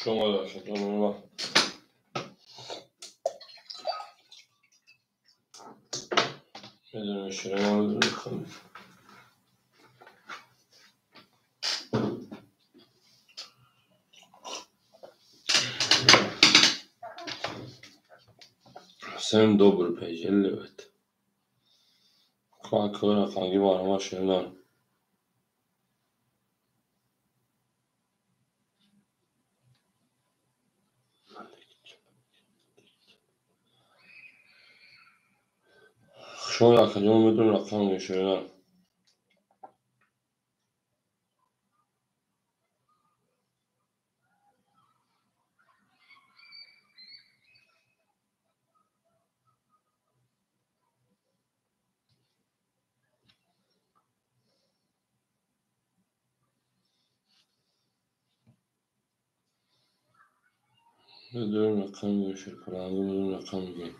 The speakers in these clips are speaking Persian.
شما داشت اونو بدون شما بدون خمیر Sen dobry powiedzieli, Coca-Cola hangi var ama şeyler. شما yakacağım بدون rakam şeyler. بدون rakam şey falan بدون rakam gibi.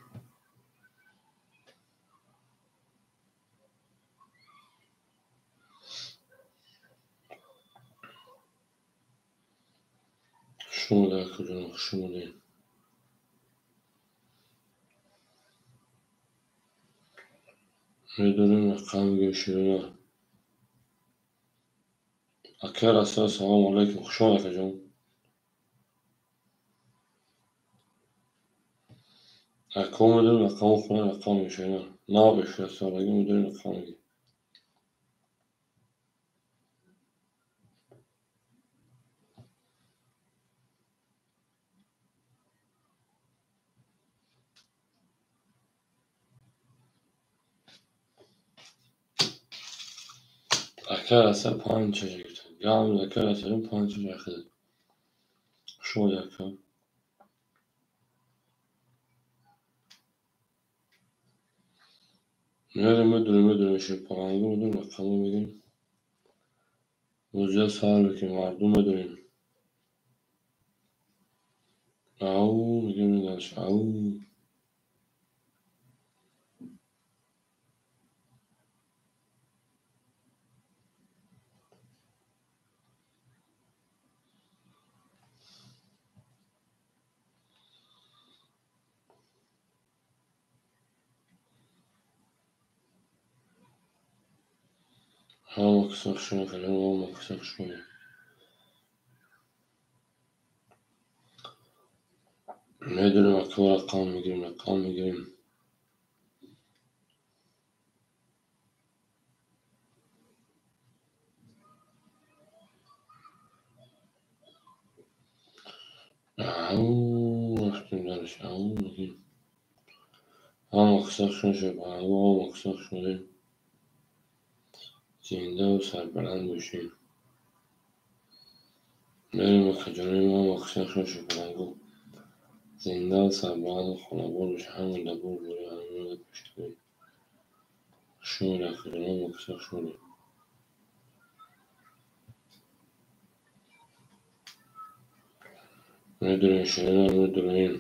Şunu da yakacağım, şunu değil. بدون rakam gibi şeyler. Akar asla selam aleyküm. Şunu yakacağım. Akım بدون rakam falan rakam gibi şeyler. Ne yapıyorsun sonra بدون rakam gibi. Arkadaşlar puan çekecekti. Yalnız arkadaşların puan çekecekti. Şunu yakacağım. müdürüm şey falan müdürüm rakamı benim. Özel sağlıkım vardı müdürüm. Au müdürüm demiş. Au. Ama kısa şunu falan ama kısa şunu. Müdürüm akıl rakam müdürüm. Au. Açtım demiş. Au müdürüm. Ama kısa şunu şey falan ama kısa şunu değil. Zihinde o serpelen bir şey. Benim bakacağım ama kısa şunu şey falan زندان سرباز خونابرش همون دبور بوده همون رو پشتی شونه خیلی مکسر شونه میدونین شونه میدونین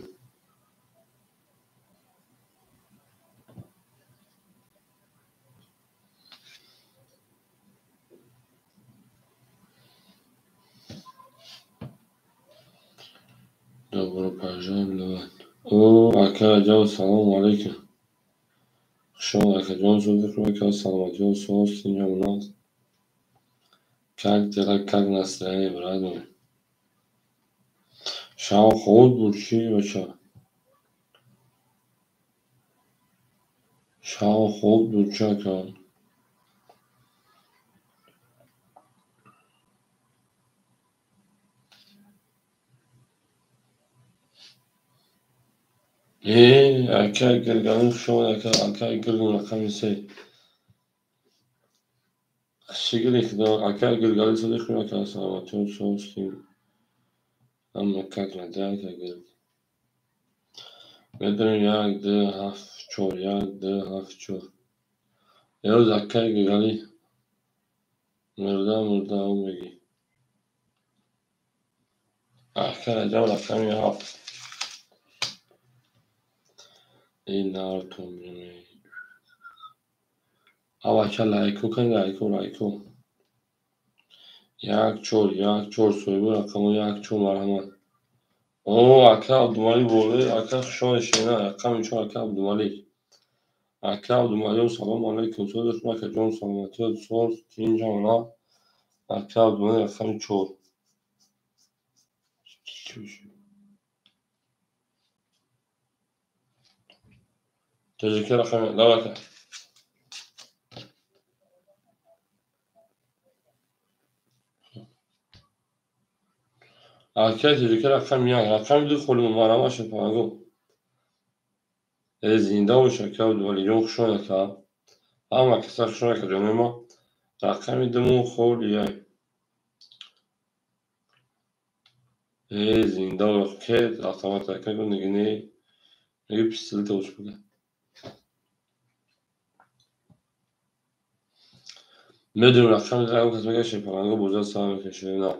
دبور پرژان لبن او اکا جاو سلام علیکم شما اکا جان شو ذکر که سلامتی و سوست اینجا مناس کک دلک کک نسترانی برادر شما خود برشی بچه شما خود برچه کن اکا گرگانش شما اکا گرگان رقم سی Sigrid da akar gilgali صديق مكان سلامتون سوستين أما كاكنا داك أقل بدرن ياك ده هاف چور ياك ده هاف چور يوز akar gilgali مردا أوميجي أحكي جولة كامية هاف إيه نارتون مني أوا كلا لايكو ياك چور سويبو رقمو ياك چور مرحمت Aka Abdumalik برده Aka شما شینا Aka میشه Aka Abdumalik Aka Abdumalik سلام علیکم صدق Aka جان سلامتی و سوز تین جانا Aka Abdumalik Aka چور تذکر Aka لا Aka Aka تذکر Aka میاد Aka میدو خلوم مارا باشه پاگو زنده باشه Aka Abdumalik جون خشون Aka اما کسر خشون Aka جون ما Aka میدمو خولیه زنده باشه اتومات Aka کنه گنی نگی پیستل توش بوده میدونم Aka میدونم کسی میگه پاگو بوده سال کشیده نه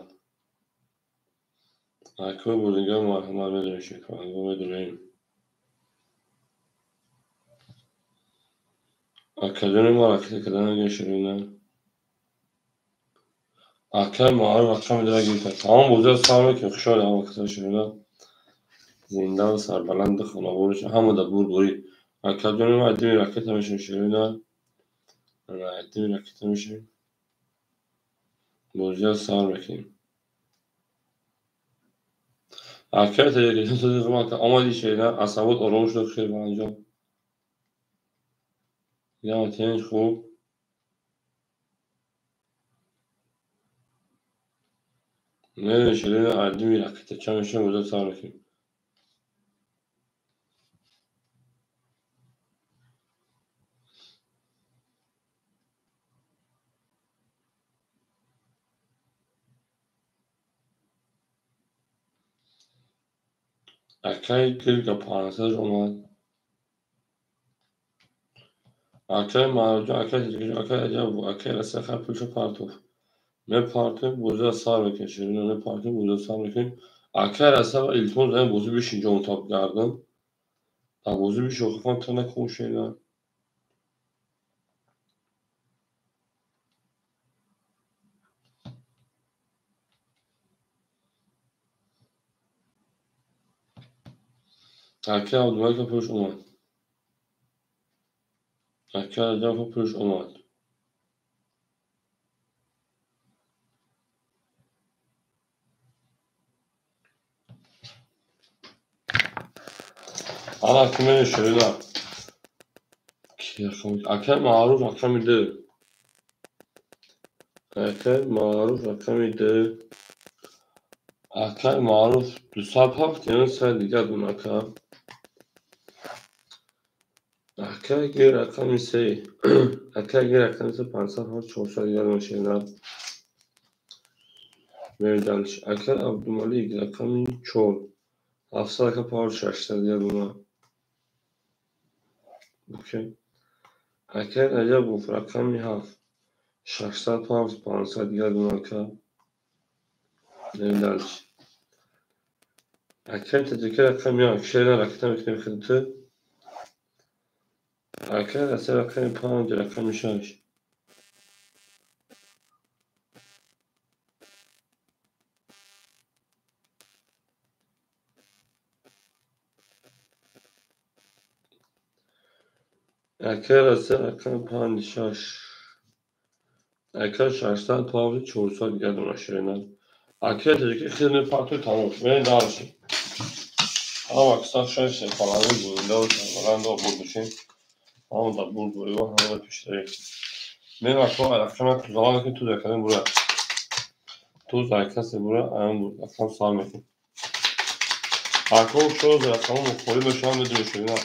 Aka بودنگه ما میدونیم پاگو میدونیم Akademi olarak kadına geçiriyorlar. Akademi ağır akşam bir daha gidiyor. Tamam bu sağlık yok. Şöyle ama kısa şöyle. Zindan sarbalandı khana boruş. Hamı da burburi. Akademi ademi raket meşin şöyle. Ana ademi raket meşin. Bozuyor sağlık yok. Akademi de geçiyor zaman ama di şeyler asabot olmuş da şey bence. Ya tenç خوب. Ne şöyle ademi raket meşin bozuyor sağlık yok. Akay kırk yaparsız onlar. Akay marucu akay tecrübe akay acaba bu akay rasa kapılca partof. Ne parti burada sağ geçirin ne parti burada sağ akay rasa ilton zaten bozu bir şey on top garden. Ta bozu bir şey okufan tane konuşuyla. Akay avdumak yapıyoruz olmaz. Akay acaba yapıyoruz olmaz. Allah kime şöyle. Akay maruf akşam idi. Akay maruf akşam idi. Akay maruf du sabah yani sen diğer gün akay. Akay gir akşam ise akay gir akşam ise pansa har çoğuşa diğer şeyler. Mevdalış. Akay Abdumalik akşam çoğu. Hafsa power şaştı diye buna. Okey. Akay acaba bu rakam haf. Şaştı power sponsor diye buna ka. Mevdalış. Akay tecrübe rakam ya. Şeyler rakam etkilemek hızlı. Akay ise rakam power rakam şaş. Akay ise rakam power şaş. Akay şaştı power çoğusa diye buna şeyler. Akay tecrübe hızlı farklı tamam. Mevdalış. Ama kısa şaş falan bu. Ben de o bu Ama da bulgur var, ama da pişireyim. Benim aklıma akşama zamanındaki tuz ekledim buraya. Tuz ekledim buraya, ayağım bu. Akşam sağım ekledim. Aklıma şöyle de tamam mı? Koyu da şu an ne diyor şöyle.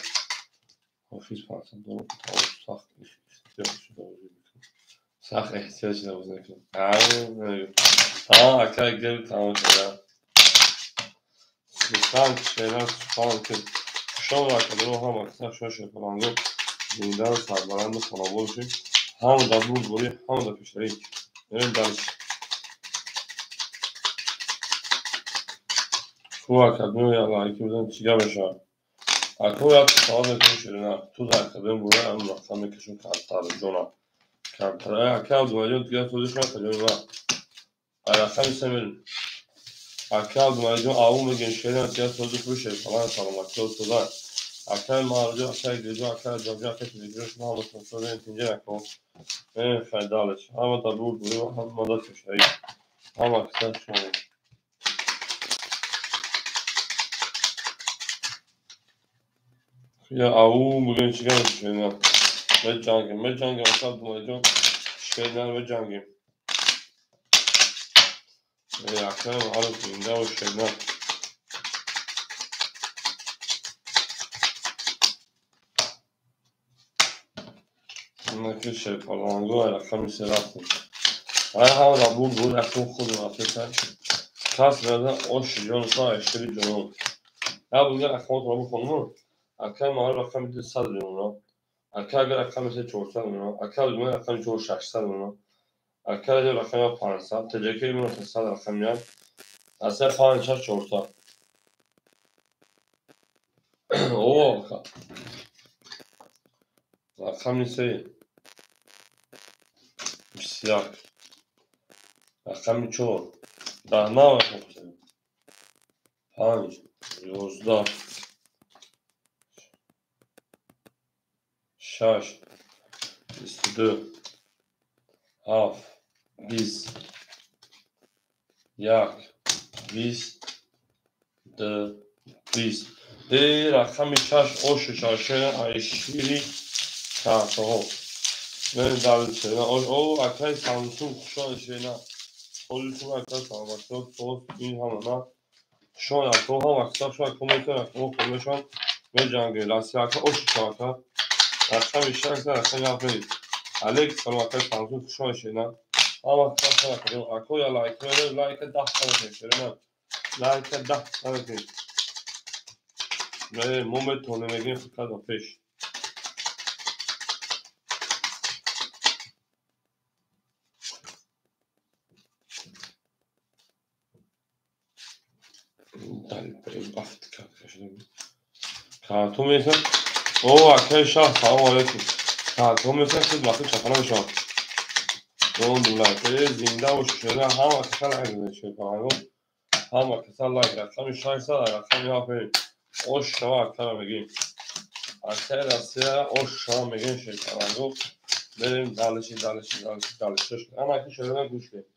Hafif parça doğru. Tamam, sak ihtiyaç doğru. Sak ihtiyaç da uzun ekledim. Aynen öyle. Tamam, aklıma gidelim tamam şöyle. Sıkan şeyler falan ki. Şu an arkadaşlar o ham aksa şöyle falan yok. Zindan sarbalandı falan bu şey. Hamı da bulguru, hamı da pişireyim. Evet ders. Su akademi ya Allah ikimizden çiğga beşa. Akıl yap falan da konuşuyor. Tuz akademi buraya ama baksana kesin kartları Jona. Kartları akıl duvarıyor diye tuz düşme akademi var. Ayakta istemedim. Akal dumaycı avun ve gençlerin atıyor sözlük bir şey falan sağlamakta olsalar. Akal mağaracı, akal gece, akal cabcı, akal televizyon, şuna alırsın. Sonra yönetince akal. Faydalı. Ama da bu ama da köşeyi. Ama kısa şöyle. Ya avun bugün çıkan şeyler. Ve cangim akal dumaycı. Şeyler ve cangim. Akal mağaracı, ne o şeyler. Bunlar şey falan. Bu rakam isterafı. Ay ha da bu rakam kudu afetan. Kas verden o şilyon sonra eşleri canım. Ya bunlar rakam oturumu konumu. Akal mağara rakam bir sadece onu. Akal agar rakam mesela çoğursan onu. Akal dümen rakam çoğur şaşsan onu. Akal agar rakam ya pansa. Tecekeri bunu fesal rakam ya. Aslında pansa çoğursa. O rakam ise siyah. Rakam çoğur. Daha ne var mesela? Panç. Yozda. Şaş. İstedi. Haf. Biz. Yak. Biz. De. Biz. De rakam şaş. Oşu şaşı. Ayşiri. Kağıtı. Ben davet şeyine. O akay Samsun şu an şeyine. O yüzden akay Samsun. O İlhan'ına. Şu an akay. O vaksa şu an komitör akay. O komisyon. Ve Cangil. Asyaka. Oşu şaka. Rakam işaretler. Rakam yapmayı. Alex sana akay Samsun şu an şeyine. Ama sana akay. Akay ya like. Like daha sana şeyine. Like daha sana şeyine. Ve Mehmet Toneme'nin fıkra da peş. Talip aftık arkadaşlar. Kartım ise o arkadaşlar selamun aleyküm. Kartım ise siz bakın çapana bir şey. Dondular. Zinda o şöyle hava kısa like şey falan. Hava kısa like. Rakam şarsa rakam yapayım. O şava aktarım egin. Arkadaşlar o şava megin şey falan. Benim dalışı. Ama ki şöyle güçlü.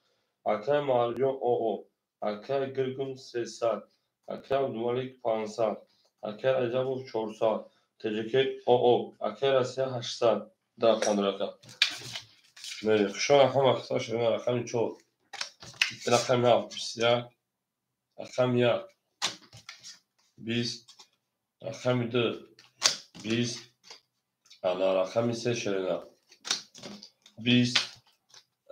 Akay Mario o. Akay Gırgın Sesal. Akay Numalik Pansal. Akay Acabuk Çorsal. Teceke o. Akay Asya Haşsal. Da Kandraka. Ne? Şu an rakam aksa şöyle rakam çok. Rakam yapmış ya. Rakam ya. Biz rakam biz ana rakam ise şöyle. Biz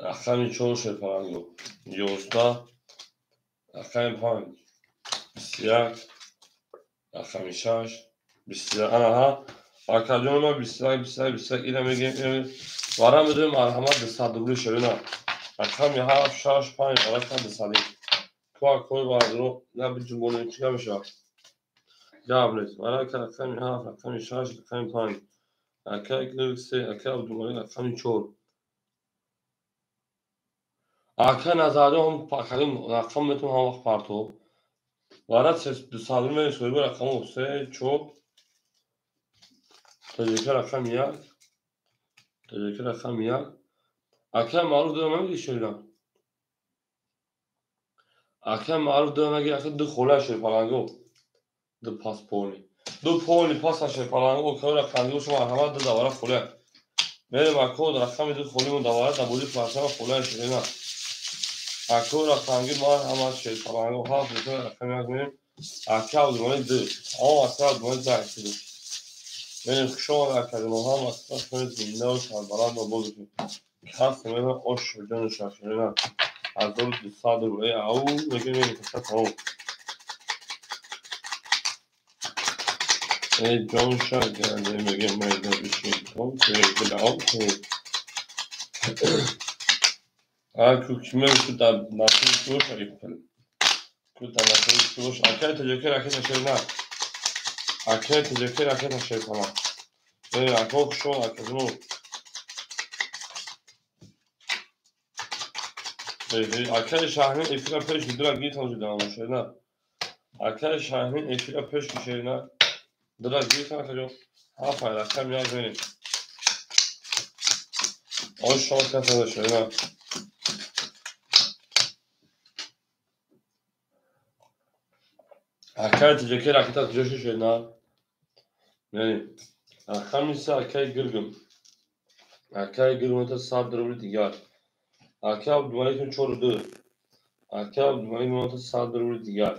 rakam çok şey falan yok. Yozda rakam falan. Siyah. rakam şaş. Bismillah. Aha. Arkadaşlarıma bismillah. İleme varamıdım arhama desadublu şöyle. Rakam ya ha şaş pan rakam desadi. Koy vardır o. Ne bir cümle çıkamış ya. Cevabınız. Rakam ya rakam şaş rakam pan. Rakam gülse rakam dumali rakam çoğur. Arka nazarı هم پاکریم رقم میتونم هم وقت پارتو وارد desadublu ve soygu rakamı olsa çok. Teşekkür rakam ya. Akşam maruf dövme mi geçiyor? Akşam maruf dövme geçiyor. Du khola şey falan go. Du pasponi. Du poni pasa şey falan go. Kavra kandı şu var hava da davara khola. Benim akod rakam du kholi mu davara da budi parça khola şey na. Akod rakam mar hava şey falan go. Ha bu rakam yazmayayım. Akşam dövme du. Ama akşam dövme zaten. Benim şu an akşam Muhammed Aslan dinle şu baran da bozdu. Kasmına oş dönüş şaşırına. Azul sadır buraya au megene kısa tamam. John Shaw geldi megene bir şey tamam. Bir al. Kime şu da nasıl bir şey yapalım. Kuta nasıl bir şey. Akay teşekkür şey tamam. Akok şu akadını Arkadaş şahinin efira peş gidiyor git olacak ama şeyler. Arkadaş şahinin efira peş şeyler. Dıra git arkadaş. Ha paylaşsam ya benim. O şans kafada şeyler. Arkadaş tecekir akita tecekir şeyler. Yani Arkadaş arkadaş gırgım. Arkadaş gırgımda sabdır bir diğer. Arkadaş duvarın çorudu. Arkadaş duvarın sabdır bir diğer.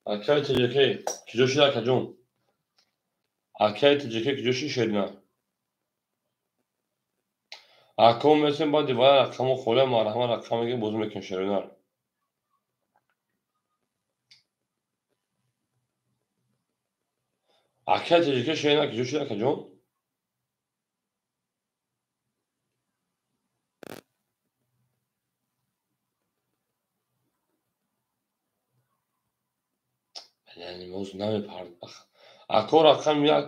Arkadaş tecekir tecekir arkadaşım. Arkadaş tecekir tecekir şeyler. Arkadaş mesela bana divar arkadaşım khola marhama arkadaşım gibi bozum ekin şeyler. Arkadaş tecekir şeyler tecekir arkadaşım. Yani موز نمی پرد اکور اکم یک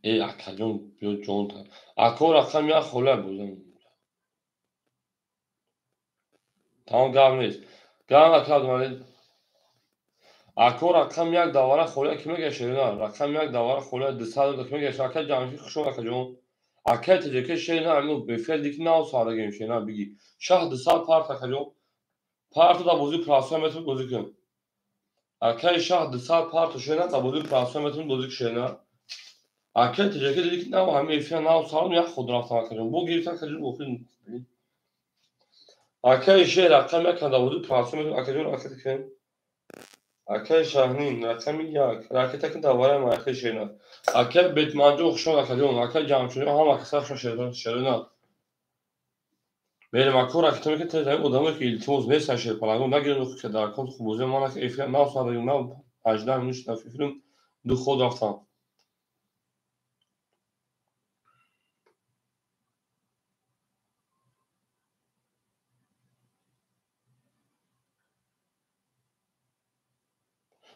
ای اکجون بیو جون تا اکور اکم یک خوله بودم tamam gam نیست gam اکاد مالی اکور اکم یک دواره خوله کیمه گشیدن اکم یک دواره خوله دسال دو کیمه گشیدن اکاد جامشی خشون اکجون اکاد تجکه شیء نه امنو بفعل دیگه نه ساده گیم شیء نه بگی شاه دسال پارت اکجون پارت دا بوزی پراسیون متر بوزی کن اکاد شاه دسال پارت شیء نه دا بوزی پراسیون متر بوزی شیء نه اکاد تجکه دیگه نه همه افیا نه سالم یا خود رفتم اکجون بو گیرتن اکجون بخون اکاد شیء رقم یک دا بوزی پراسیون متر اکجون اکاد کن اکاد شاهنین رقم یک راکت کن دواره ما اکاد شیء نه اکاد بیت مانجو خشون اکجون اکاد جامشون هم اکثر خشون شیء نه benim akor akitimi ki tezahür odamı ki iltimoz ne sen şey falan ne gidiyor ki daha kont kubuze mana ki efya ne sonra ne ajdar müş ne film du khod raftan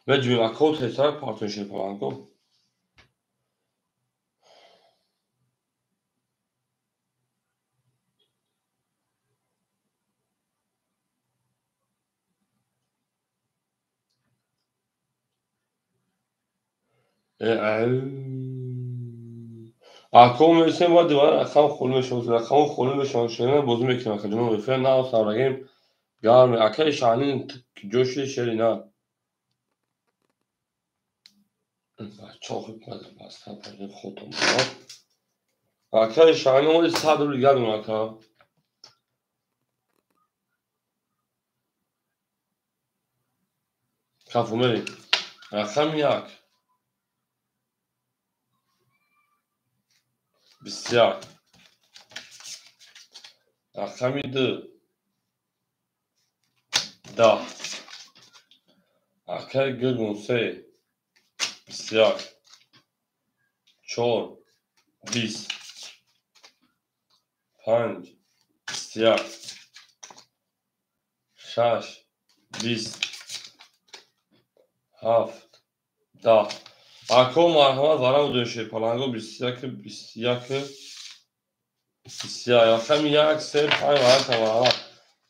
ve cümle akor tezahür partner şey falan ko akor mesela var divar akam khulme şon şene bozum ekran kadın efya ne sonra game gar akar şanin coşu şerina çok hükmedim basta pardon khotum akar şanin o sadır geldim akar kafumeli rakam yak بسیار رقمی دو ده اکر گرگون سه بسیار چهار بیست پنج بسیار شش بیست هفت ده اکو مرحمت ورم دونشه پلنگو بسیار رقمی یک سه پنج ورم تمام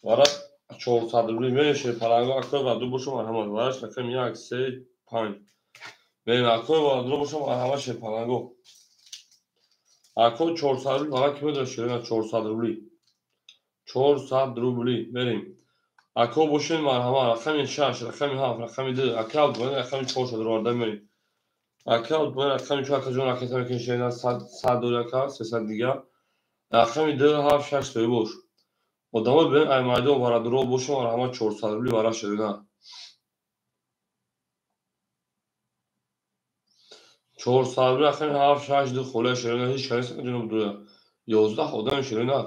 ورم چهار صدر میشه پلنگو اکو و دو باشم مرحمت ورش رقمی یک سه پنج benim aklıma var duru boşum araba şey palango. Akıl çor sadruli valla kime dönüşüyor? Çor sadruli. Çor sadruli benim. Akıl boşun var hava rakam şaş rakam haf rakam de akıl bu rakam çor sadruli orada benim. Akıl bu rakam çor akıl rakam mekin şeyden sadruli ka sesen diga. Rakam de haf şaş boş. O da ben aymayda o var duru boşum var hava çor sadruli var aşırına. چهار سال رفتن هفت شش دو خله شیرین هیچ کاری نمی‌کنم دو 11 خدا شیرین ها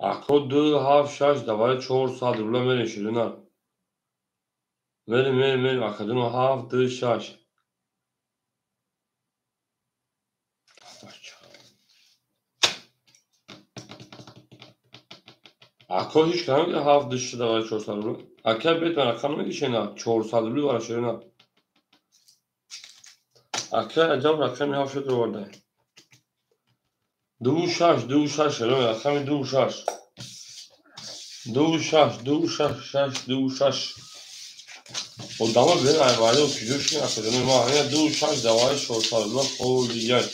اکو دو هفت شش دوای 4 سال روله میره شیرین ها میریم اکادون هفت دو شش اکو هیچ کاری نمی‌کنه هفت دو شش دوای 4 سال روله اکر بیت من اکر میگه شیرین ها 4 سال روله برای شیرین ها اکه عجب رقمی ها شد رو برده 2-6 رقمی 2-6 2-6 قدامه بین ایواله و پیروش میرسه ما همه 2-6 دوای شورتارلا خولیه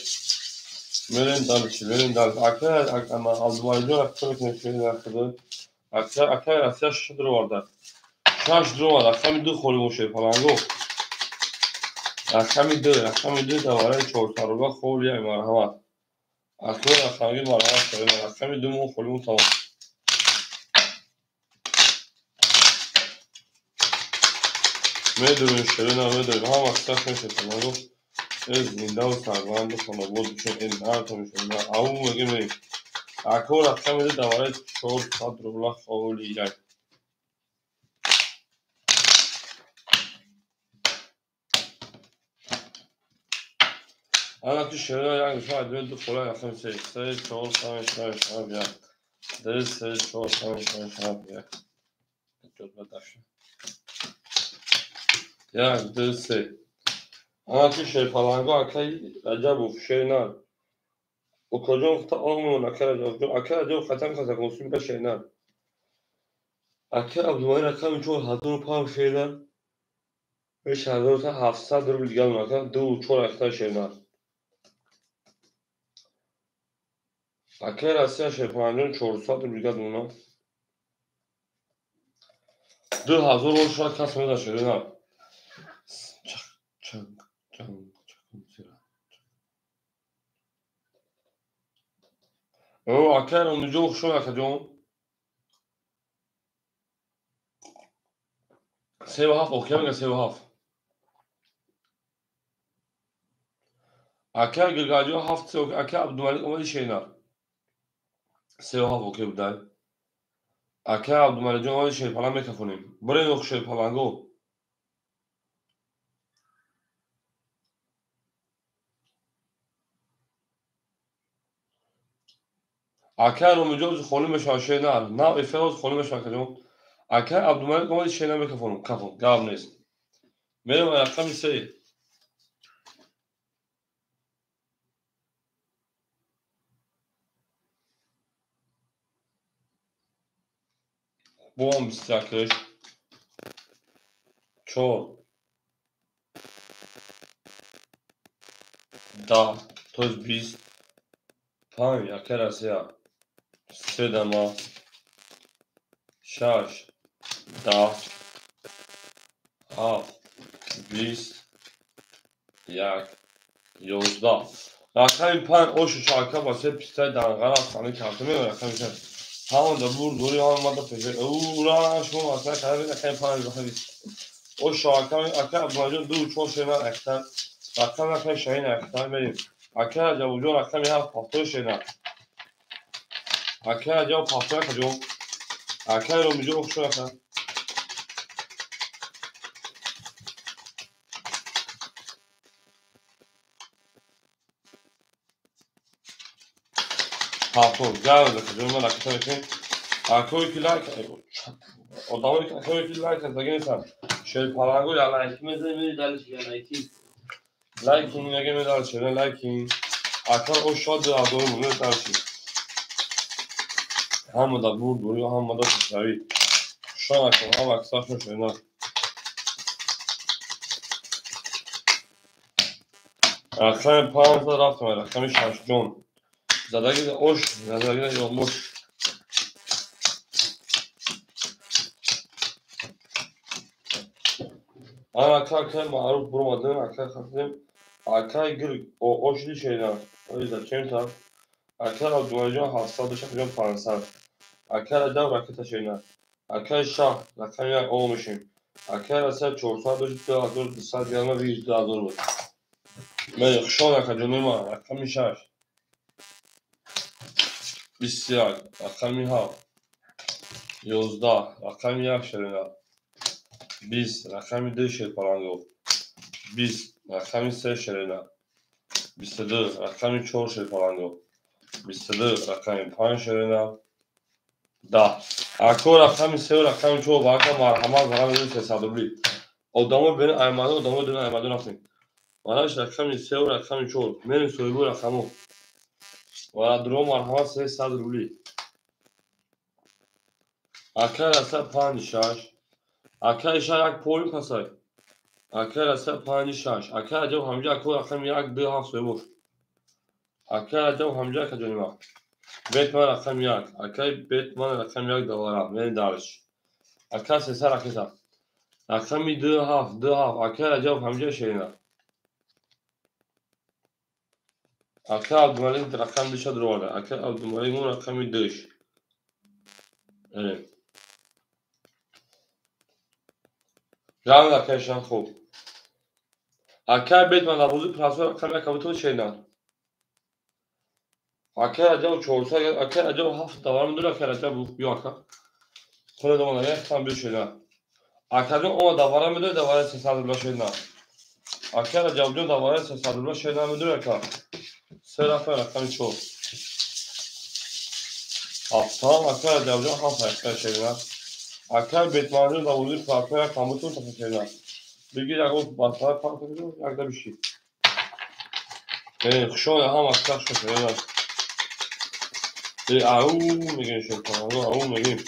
میرین دارش اکه اما آزمایجون اکه کنشی نرسده اکه رسیه شد رو برده 6 درو رقمی 2 خولی موشه پلانگو رقمی 2 دوای شورتارلا خولیه مرحمت اکه رقمی مرحمت کنیم رقمی 2 مون خولی مون تمام میدونیم شده میدونیم هم اکساس میشه پلانگو از اینده و سرگاند کنه بود بشون این نارتا میشه او مگه میریم اکه رقمی 2 دوای شورتارلا خولیه انا تو شده yani şu an döndü kolay yakın şey çoğul sana ya deriz çoğul sana ya çok taş ya deriz ana tu şey falan go akay acaba şeyler o kocam ta olmuyor akar خاتم خاطر konuşun bir şeyler akar abdumay rakam çok hazır pam şeyler 5700 ruble gelmekte du çok aktar şeyler akar asya şey falan 400 ruble gelmekte 2000 oluşan kasmaya da şeyler هو كانوا من جوه شو ياخذون سيو هاف اوكي من سيو هاف اكا قلقاجو هاف سيو اكا عبد الملك اول شيء سيو هاف اوكي بداي اكا عبد الملك اول شيء فلان ميكافونين برين اوك شيء فلان جو اكا من جوه خوني مش شيء نا افروز خوني مش كجون اكا عبد الملك اول شيء ميكافون كفون قام نيز ميرو رقم سي بوم بستاكش چور دا توز 20 5 اكا راسيا سدما شاش دا هاف 20 یک 11 رقم 5 اوش شاکا واسه پیستای دنقل افغانی کارتونه رقم شد همون دا بور دوری هم ماده پیشه او را شما واسه کارتونه رقم 5 رقم 20 اوش شاکا اکا ابناجون دو چون شینا اکتر رقم شاین اکتر بریم اکا جوجون رقم هم پافتو شینا اکا جو پافتو کجون اکا رو میجون اوش رقم پافتو جاوز کجون من اکتا میکنیم اکوی که لایک odamı like zagenisa şey parango ya like mi daliş ya like liking ne gemi dal şöyle liking akar o şod da doğru mu ne tartış hamı da bu duruyor hamı da şavi şu an akar bak saçma şeyler akar parango rafta var akar şaşjon zadagi oş zadagi yolmuş انا اكا كان معروف برمضان اكا خاطرم اكا يقول اوش دي şeyler o yüzden çenta اكا دوجان hasta dışa milyon fransa اكا da raketa şeyler اكا şah rakam ya olmuşum اكا rasa çorsa dışta azor dışa gelme bir yüzde azor var ben yakışan اكا canıma rakam şah بسیار rakam ha 11 rakam ya şeyler 20 rakam 2 şey falan yok 20 rakam 3 şeyler 22 rakam 4 şey falan yok 22 rakam 5 şeyler da ako rakam 3 rakam 4 vaka marhamat zarar verir tesadüfi odamı beni aymadı odamı dün aymadı nasıl آرش رقم 3 و رقم 4 من سویبو رقمو و درو مرحمت 300 روبلی اکر اصلا 5 اکر اشار یک پول پسای اکر اصلا 5 اکر جو همجا کو رقم 1 2 7 سویبو اکر جو همجا کجانی ما بیت من رقم 1 اکر بیت من رقم 1 دوارم من دارش اکر 300 رقم رقم 2 7 2 7 اکر جو همجا شینا اکر عبدالملک رقم 2 درواره اکر عبدالملک اون رقم 2 evet Rami arkadaşlar خوب اکر بیت من لابوزی پراسور رقم 1 کبوتو شینا اکر جو 400 اکر جو 7 دوارم دور اکر جو بیو اکر خود دوام نگه tam bir şeyler اکر جو اون دوارم میده دواره 300 دلار شینا اکر جو دواره 300 دلار شینا میده اکر سه رقم 4 Tamam asker cevabı hafta asker şeyler. Asker betmanı da oluyor farklı kamutu takı şeyler. Bilgi yakın basar farklı yakda bir şey. Şu an ham asker şu şeyler. Au megin şey falan. Au megin.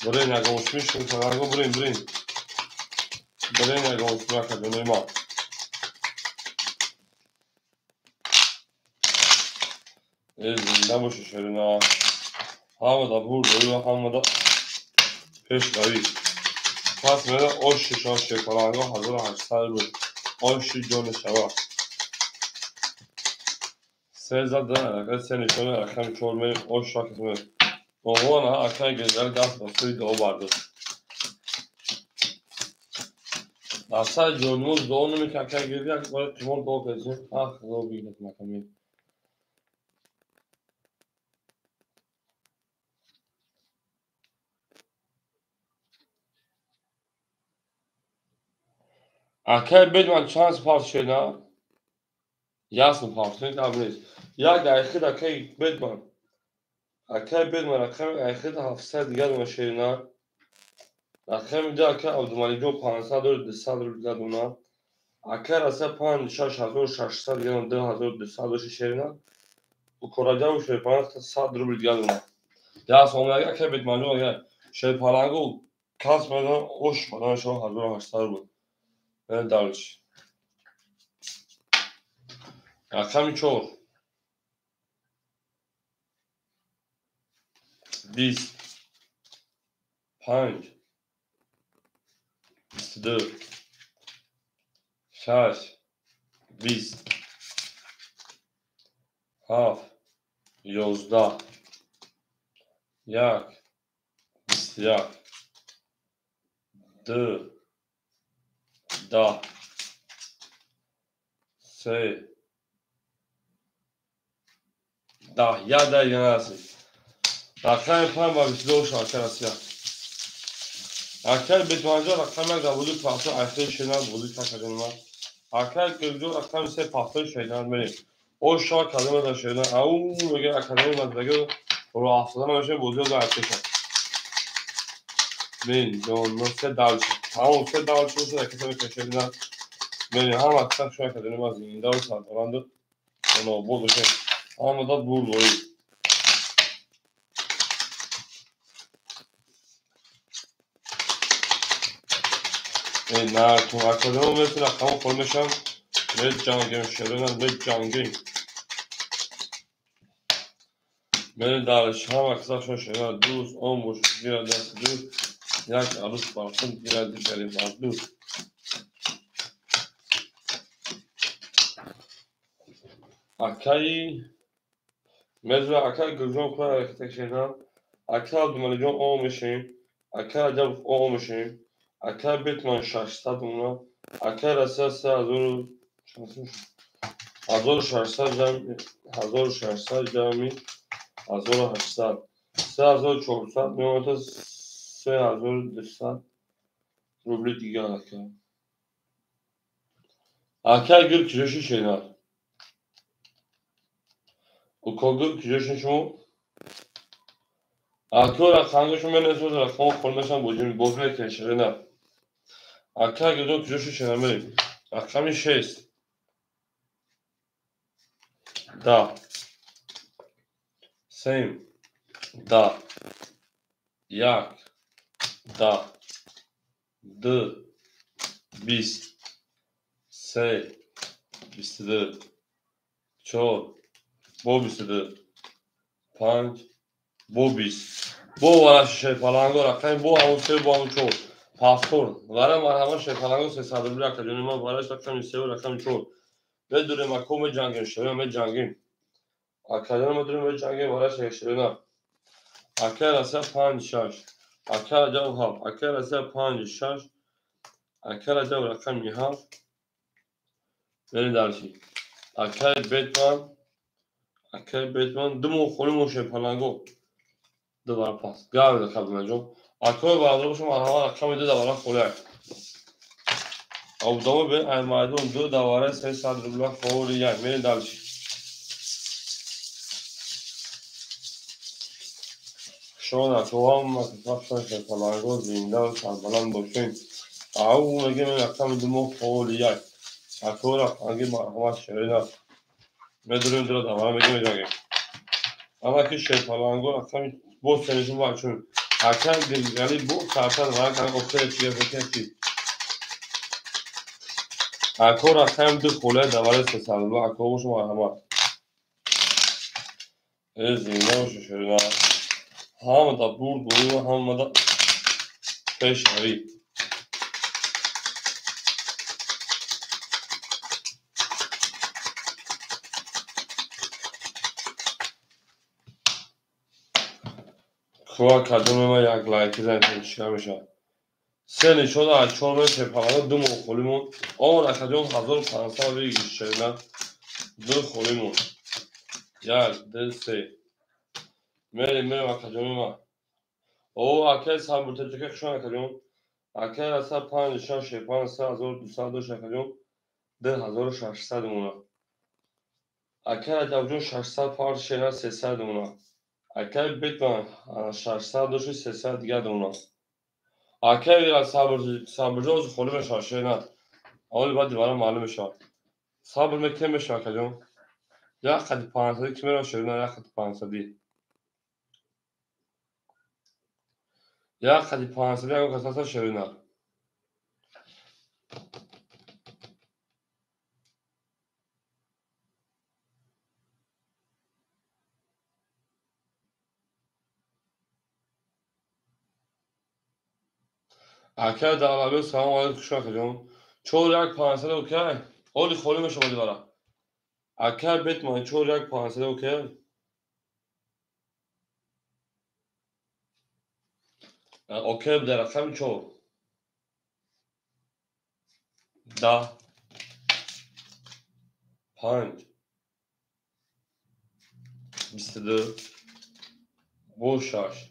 Buraya ne konuşmuş şu falan buraya. Buraya ne konuşmuş akademi ma. Ne boş şeyler. Havada burada havada peşleri. پس من آش شان شکلانگاه 1800 بود آش جان شوا سه زد داره سه نشانه رقم 4 می آش شاکت می اوان ها اکنه گذر دست بسوی دو برده دسته جانموز دو نمی که اکنه گذر یک باید قیمان دو کزیم دو بیگت مکمی اکنه بید من چند سپاس شده یاسم پاس نیست نیست یک دقیقه اکنه بید من اکنه بید من رقم دقیقه 700 دیگر مشهینا رقم دیگه که عبدالملک جو 500 و 200 رو دیگه دونا اکر اصلا 5600 دیگه 2200 شیرینا و کراجا و شیپانه 100 رو دیگه دونا یا سومنگه که بیت منجو اگه شیپانگو کاس میدن اوش بدن شو 1800 بود من دارش رقم 4 20 5 22 6 20 7 11 1 21 2 10 3 10 یا دیگه نرسید رقم 5 با 22 شاکر اسیا اکر بیت منجا رقم یک دابودی پاسو اخیر شیدن بودی که کدوم اکر گرجو رقم 3 پاسو شیدن بریم او شا کدوم دا شیدن او میگه اکادمی مدرگه رو افتادن باشه بودی دا اکر شد بریم دون سه دالچ همون سه دالچ رو کسایی که شیدن بریم هم اکر شو اکادمی از این دار ساعت آرانده اونو بود بشه هم داد بود بایی نه تو اکادمی مثل رقم فرمشم به جانگیم شدن به جانگیم من دارش هم اکساشون شده دوست اون boş bir ders دوست یک عروس بارسın bir دیگری بار دوست akay mezra akay gürcan kura harekete şeyden akay abdümalicon olmuşum akay acaba olmuşum akay bitman şaşta bunlar akay rasası hazır şaşta cami hazır şaşta cami hazır haşta 3400 میومد 3200 روبل دیگه اکر اکر گل کیلوشی şeyler o kogul kişi şu akora kanka şu men ezo da kon konuşan bojum bozmaya keşrena اکه گدون کجاشو شنم بریم رقم 6 10 سیم 10 یک 10 دو 20 سه 22 4 بو 22 5 بو 20 بو وارا شیشه پلنگو رقم بو همون 3 بو همون 4 پاسپورت وارا مرحبا شیشه پلنگو 300 رقم جونی ما وارش رقم 3 و رقم 4 بدون مکوم جنگیم شدیم جنگیم اکادر ما داریم جنگیم وارش شدیم اکر اسه 5 6 اکر جو هاف اکر اسه 5 6 اکر جو رقم 7 بریم درشی اکر بیتمان دمو خونمون شیشه پلنگو دوباره پاس گاوی دکتر مجموع اکر بازار باشم مرحبا رقم 2 دوباره خوله Avdamı ben Ermadon dö davara ses sadrullah favori yer. Beni dalış. Şona toham masaftan şefalango zindan sarbalan boşun. Au mege men akşam dumo favori yer. Akora hangi marhaba şerina. Medrun dura davara mege mecage. Ama ki şefalango akşam boş senesi var çünkü. Akşam yani bu saatten var kanka okey çıkıyor. Akora akşam dö khole davara ses sadrullah akora boşum marhaba. Zindan şerina. Ham da burdu ham da peşari. Kova kadınıma yaklaşık çıkarmışlar. Seni çoda çorba sepalı dum okulumun. Ama rakacon hazır pansa ve işlerine dur okulumun. Gel dese. Mere rakaconuma. O akıl sabırta çıkacak şu an rakajon. Akıl asa pan şan şepan sa hazır dusado rakajon. De hazır şaşsa dumuna. Akıl adavcun şaşsa par şeyler sesler dumuna. Akıl bitman şaşsa duşu sesler diğer dumuna. Akıl biraz sabırcı olsun koluma şaşırına. اول بعد دیوارم معلوم میشه صبر میکنم میشه کجون یا خدی 500 که میرم شروع یا خدی 500 یا خدی 500 اگه کساتا شروع نه اکر دعوی سلام علیکم شما کجون چور یک 500 اوکی اولی خولی میشه با دیوارم اکر بیت من چور یک 500 اوکی اوکی بده رقم چور 10 5 22 بو 6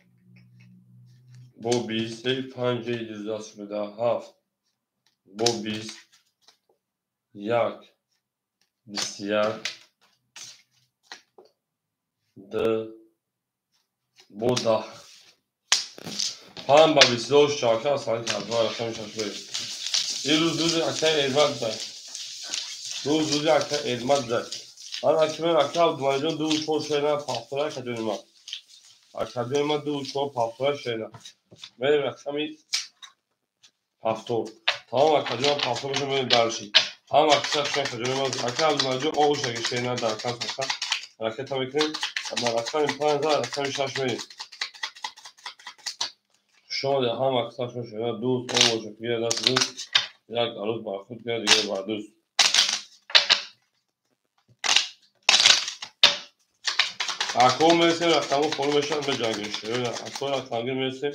بو 20 5 7 بو 20 یک 21 2 بو 10 هم با 22 شاکه اصلا که حتما رقم شاشه این روز اکه ادمت زد روز اکه ادمت زد من اکه اکه دوانجان دو چور شینا پافتره کدونی من اکه من دو چور پافتره شینا بریم رقمی پافتور تمام اکه من پافتور بشم بریم درشی هم اکه شینا کدونی من اکه دوانجان آوش اگه شینا در کن سکن اکه تا میکنیم اما رقمی 5000 رقمی شش بریم شما ده هم اکثر شما دوست اون باشه که دست دوست یک عروض با خود بیاد دیگه با دوست اکو میرسیم رقمو خورمشان به جنگش اکو رقمگی میرسیم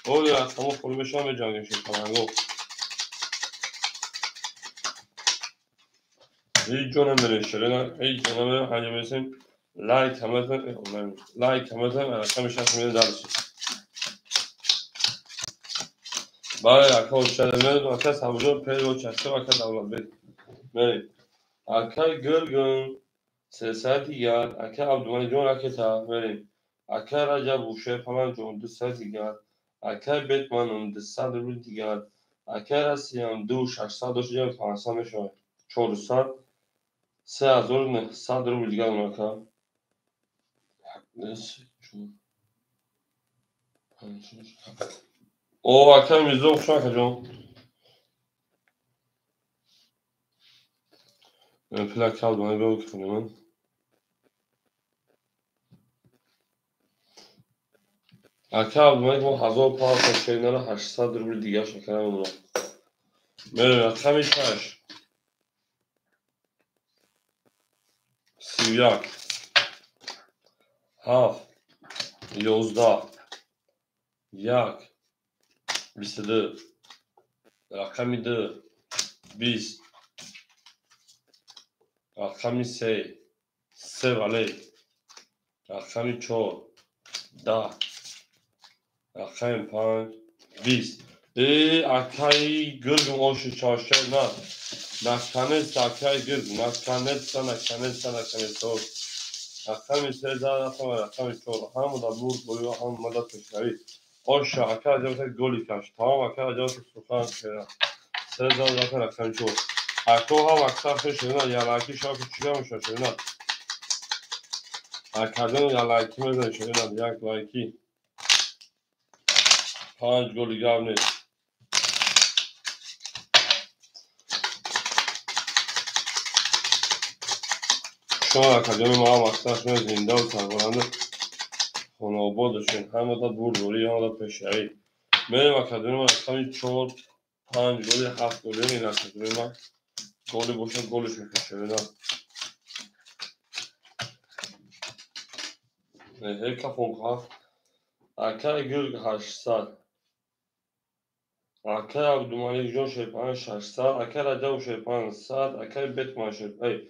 اولی رقمو خورمشان به جنگش پلنگو هیچ جونه میرسیم هیچ جونه میرسیم هنجا میرسیم لایک همتون رقمش هست میره درسیم برای اکو شده میرد و کس همجور پیر و چشته و کس اولاد بید میریم اکو گرگن سه دیگر اکه عبدالمجید اکه تا بریم اکه رجب وشه پلان جون 200 دیگر اکه بیتمانم 200 رو دیگر اگر هستیم 2600 داشتیم 500 میشه 400 3900 روبل دیگه اونها او اکر میزو خوشا کجا پلاک کال دونه بیو کنیم من اکر دونه که 1000 پاند کشیدن 800 روبل دیگه شکر اونها میره خمیشش سیویاک هاف 11 یک 22 رقمی 2 20 رقمی 3 ولی رقمی 4 10 رقمی 5 20 اکای گرگم آشو چاشه نه نکنست اکای گرگم نکنست رقمی 3 رقمی 4 همون دا بود بویو هم مدد کشوری آشو اکای جاوتا گولی کش تمام اکای جاوتا سخن شده 3 رقمی 4 اکو هم اکثر خشده نه یا لکی شاکو چیگه میشه شده نه اکادن یا لکی میزن شده نه یک لکی 5 گولی گاو نیست شما اکادمی ما هم اکثر شده زنده و سربرنده خونه آباد داشتین همه دا بوری همه دا پشیایی میریم اکادمی ما رقمی 4 5 گولی 7 گولی این اکادمی ما گولی باشد گولش میکشه نه هیکا فونکا اکای گرگ 800 اکای عبدالملک جان شیپان 600 اکای رجب شیپان 100 اکای بیتمان شیپان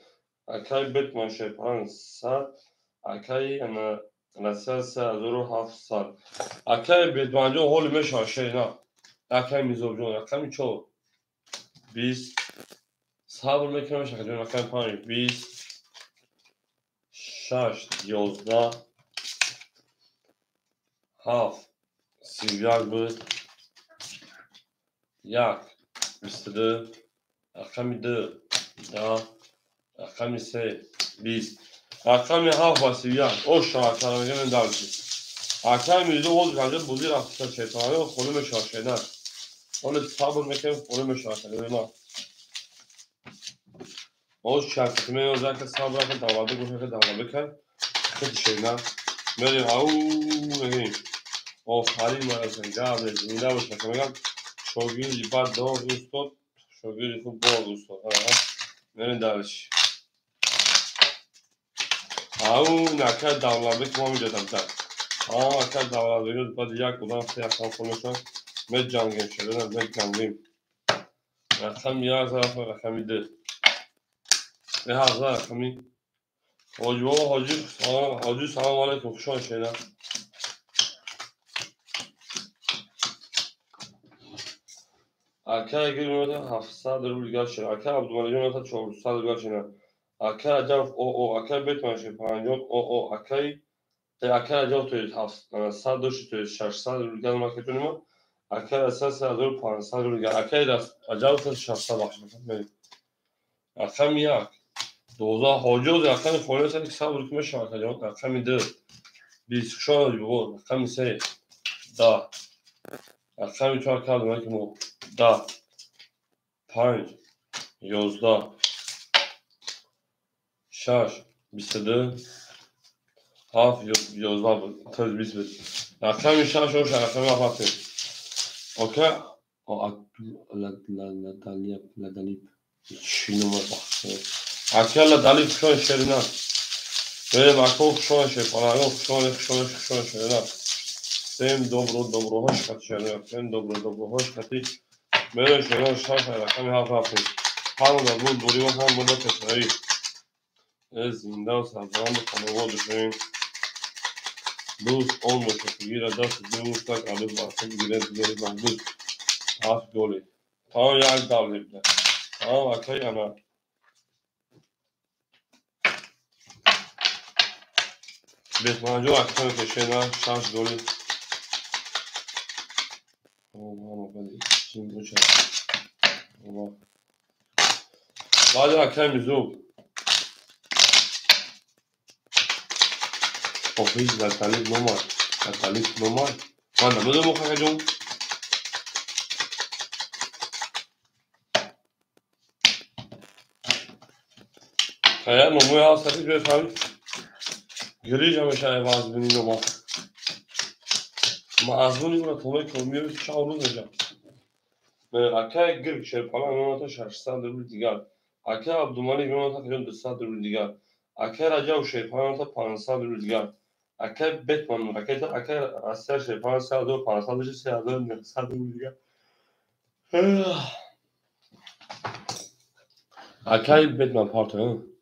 اکای بیتمان شیپان 100 اکای نسل 3700 اکای بیتمان جان هول میشه شینا اکای میزوب جان اکای 4 20 صبر میکنم شکل جان اکای 5 20 6 11 7 31 بود 1 22 رقمی 2 10 رقمی 3 20 رقمی 7 و 31 اوشا اکرم میگه من دارشی اکرم میدو بود کنجا بودی رفتا شیطانه و خونم شاشیدن اون صبر میکنم خونم شاشیدن ما اوش شرطی میگه اوزا که صبر کن دواده گوشه که دواده کن خیلی شیدن میریم او میگیم آفرین مرسن گابل زنده باشه که میگم شوگیری بعد دار دوست داد شوگیری خوب بار دوست داد میریم دارش او نکرد داونلوده که ما میدادم در نکرد داونلوده بعد یک بودم سه اکان کنشن می جنگیم شده می جنگیم رقم 1000 رقمی 2 1000 رقمی حاجی بابا حاجی سلام علیکم خوشحال شدم اکای گیرم 700 روبل گاز شد اکای عبدالملک جان 400 گاز شد اکای عجب او اکای بیتمان شد 50 او اکای عجب توی 700 داشت توی 600 روبل گاز ما کتونیم اکای اساس 1500 روبل گاز اکای عجب توی 600 بخش میکنم اکای یک 12 حاجی اکای فوری سر که صبر کنم شما اکای جان اکای 2 20 شاد بود اکای 3 10 اکای 4 کار که مو 10 5 11 6 22 7 11 بود تا 20 بود رقم 6 و رقم 7 اوکی لدلیب چی نمار بخشه اکل لدلیب شون شرینا بریم اکو شون شرینا شون شرینا سیم dobro hoş kat şeriنا سیم dobro hoş kati بریم شرینا شاش رقم 7 همون دا بود دوری و هم بود کشوری زنده و سربرند خانواده شویم دوست اون باشه که گیره دست دوست تک علیف برسه گیره دیگری بندوز 7 گولی تمام یک داولی بده تمام اکای انا بیتمانجو اکتن کشه نه 6 گولی Şimdi bu çek. Ama. Hadi hakem yüzü. Ofis metalik normal. Metalik normal. Mana böyle mu kakacağım? Kaya mı ya satış bir efendim? Gireceğim aşağıya bazı bir normal. Ama az bunu buna kolay kolmuyor bir çağırır hocam. Akaya gir şey falan ona şarjsadır bir diğer. Akaya abdumani bir ona takıyorum dışsadır bir diğer. Akaya raca o şey falan ona pansadır bir diğer. Akaya Batman akaya asya şey falan sadır pansadır şey sadır bir diğer. Akaya Batman pardon.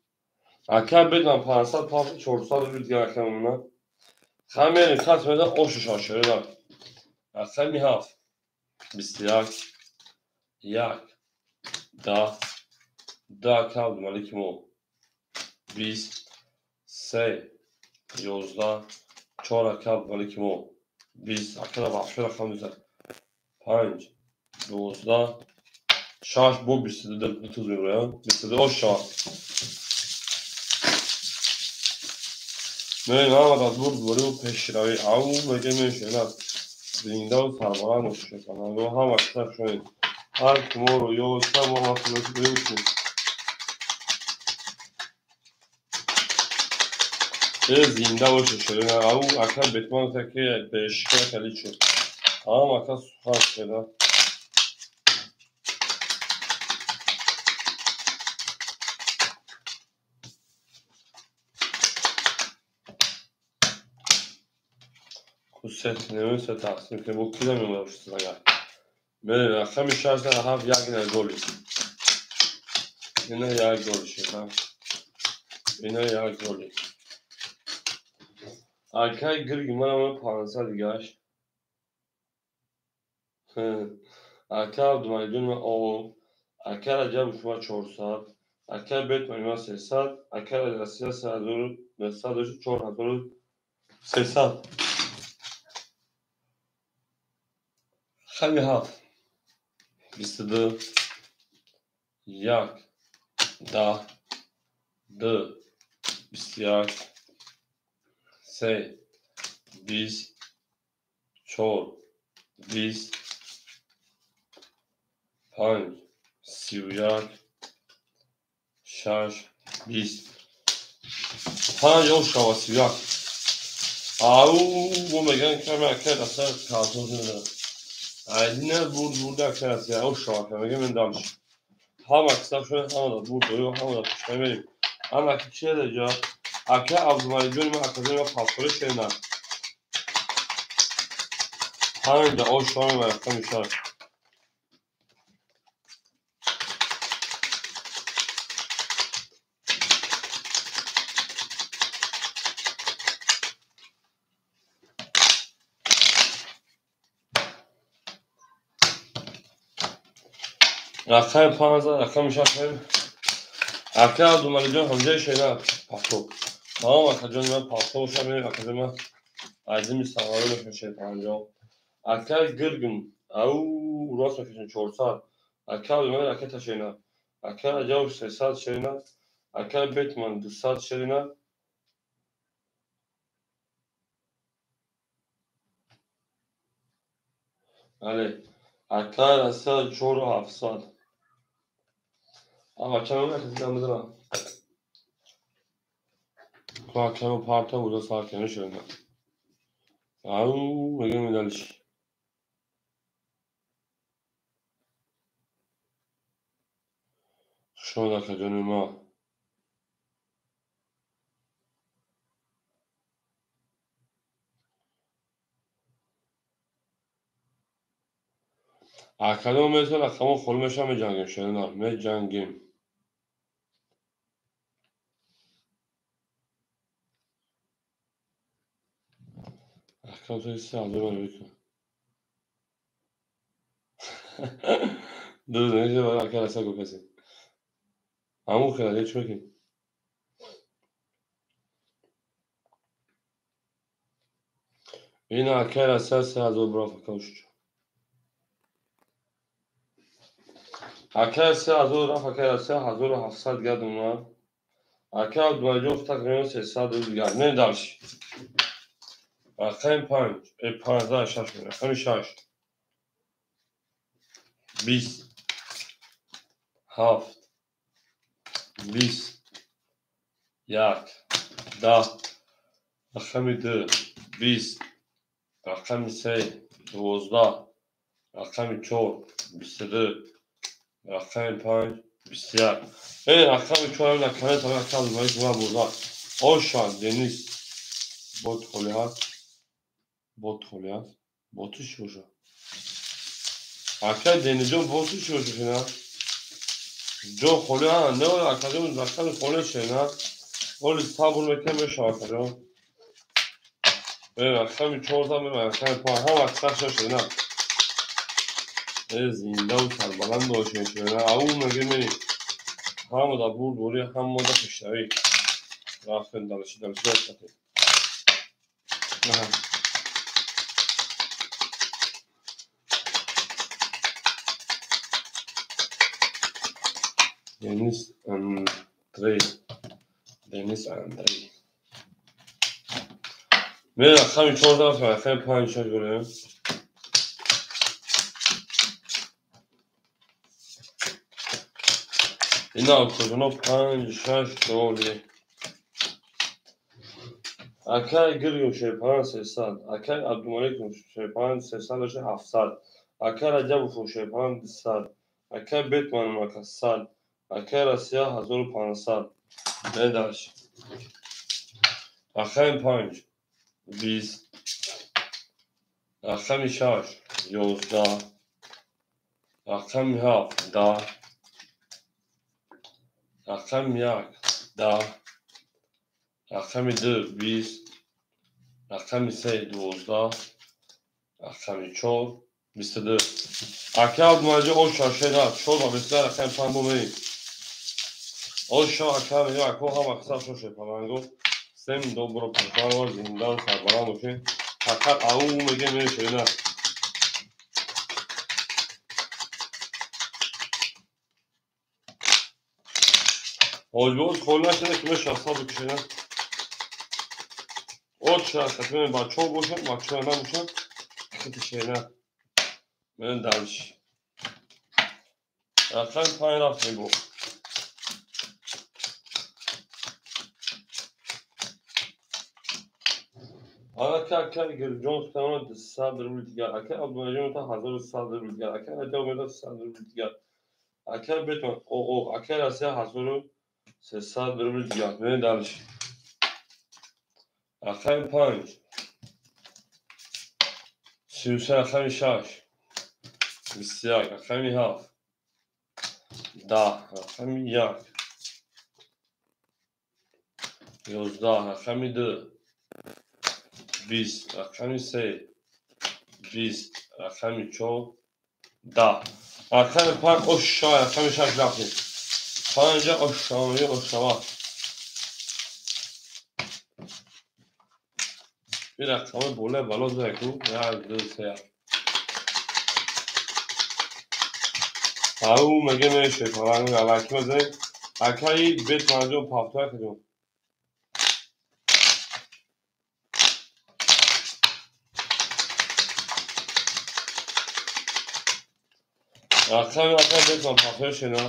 Akaya Batman pansal pardon çorsadır bir diğer akaya. Kameranın katmada o şu şaşırıyorlar. Akaya mi haf? Bisliyak. Yak. Da kaldım aleyküm o. Biz se yozda çora kaldım aleyküm o. Biz akada başka rakam güzel. Panç yozda şaş bu bistede de tutuluyor ya. Bistede o şaş. Ne namada bu peşirayı avu ve gemen şeyler. Zindav sarmalan o şey falan. Ve ha vakitler şöyle. Her kumoro yozda bu hatırlatı dönüşüm. زنده باشه شده نه او اکر بتمان تکی به اشکا کلی شد هم اکر سخن شده kuset neyse taksim که bu kile mi ulaştı ya ben akşam işareti hafif yine golü yine ya golü şey ha yine ya golü akar gır güman ama pansa digaş akar duman dün o akar acaba şu 4 saat akar betman 3 saat akar asya saat 4 saat 4 saat 3 saat خیلی هفت 22 یک 10 2 21 3 20 4 20 5 31 6 20 5 o şava 31 au bu megan kamer اصلا کارتون ندارم عدینه burada arkadaş ya o şava kamer ben dalmış ha maksat şöyle ha da burada yok ha da pişmeyi ama ki şey de ya akya avzumali dönme akademi paspora şeyler hangi o şu an var kamışlar akay panza akamışlar akya avzumali dön hamza şeyler paspor tamam akademi ben paspor şamil akademi azim istanbul'da bir şey panca akya gırgın au راست میکشن 4 ساعت اکر اومد اکر تشینا اکر اجاو 3 ساعت شینا اکر بتمن 2 ساعت شینا بله اکر اصلا 4 و 7 ساعت اما اکر اومد کسی نمیدونم که اکر پارتا بوده ساعت کنه شینا او بگه میدالش شون اکر جنو ما اکر اومد مثلا اکر خلمش هم جنگیم شینا می جنگیم اکر تو ایسته عزیزم رو بکن دو نمیشه برای اکر اصلا گو کسی همون خیلی چه بکن این اکر اصلا 3 از او برافت کشت اکر 3000 رفت اکر 3700 گرد اومد اکر دوجه تقریبا 300 دیگر نه داشت اکر 5 15 6 اکر 6 20 7 20 1 10 اکر 2 20 اکر 3 12 اکر 4 22 اکر 5 21 این اکر 4 اکر تا اکر دوجه ما بودا آشان دنیز بوت خلیات بوتش شوشا اکر دنیزون بوتش شوشا نه جو خلیات نه اکر اون اکر خلیات نه ولی صابون میکنم شاکرم این اکر 14 من اکر 5 هم اکر شوشا نه زنده و سربلند باشه نه او مگه می هم دا بود دوری هم دا پیشروی رفتن دلشی هستم Deniz Andrei نه اکر 14 من اکر 5 شوشا اینا کدوم 5 6 دولی اکر گریو شیپان 300 اکر عبدالملک شیپان 300 باشه 700 اکر عجب شیپان 200 اکر بیتمان مکه 100 اکر اسیا 1500 نداش اکر 5 20 اکر 6 11 اکر 7 10 اکر 1 10 اکر 2 20 اکر 3 12 اکر 4 22 اکر عبدالملک o şaşırdı çorba bizler اکر 5 بومی o şaşırdı اکر هم اکثر شوشه پلنگو سم dobro preparo زنده سربلند باشه اکر او میگه میشه نه آجبوز خول نشده که میشه اصلا بکشه نه او شرکت من بچه ها باشن بچه ها نباشن خیلی نه من درش اکر 5 رفت میگو اکر گرجون تمام 100 روبل دیگر اکر عبدالملک تا 1100 روبل دیگر اکر عجب میاد 100 روبل دیگر اکر بیتون او اکر اسیا 1300 روبل دیگر من درش اکر 5 33 اکر 6 21 اکر 7 10 اکر 1 11 اکر 2 20 اکر 3 20 اکر 4 10 اکر 5 aşağı اکر 6 رفتیم 5 aşağı bir rakamı böyle baloz bırakıyor ya düzse او مگه میشه falan alaki بزنید اکری بیت منجو پافتار کردیم اکر بیت من پافتار شنا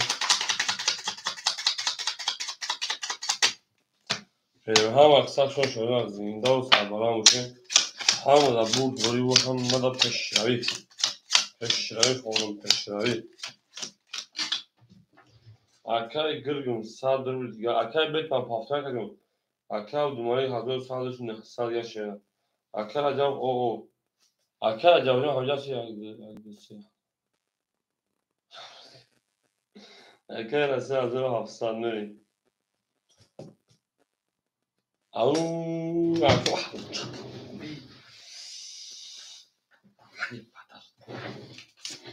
هم اکثر شده از زنده و سربلند باشه هم دا بود دوری و هم مدا پیشروی خونم پیشروی اکر گرگم 100 روبل دیگر اکر بیت من پافتار کردیم اکر دوماری 1100 یا شنا اکر عجب او اکر عجب نه حاجاسی اکر 3700 نمی او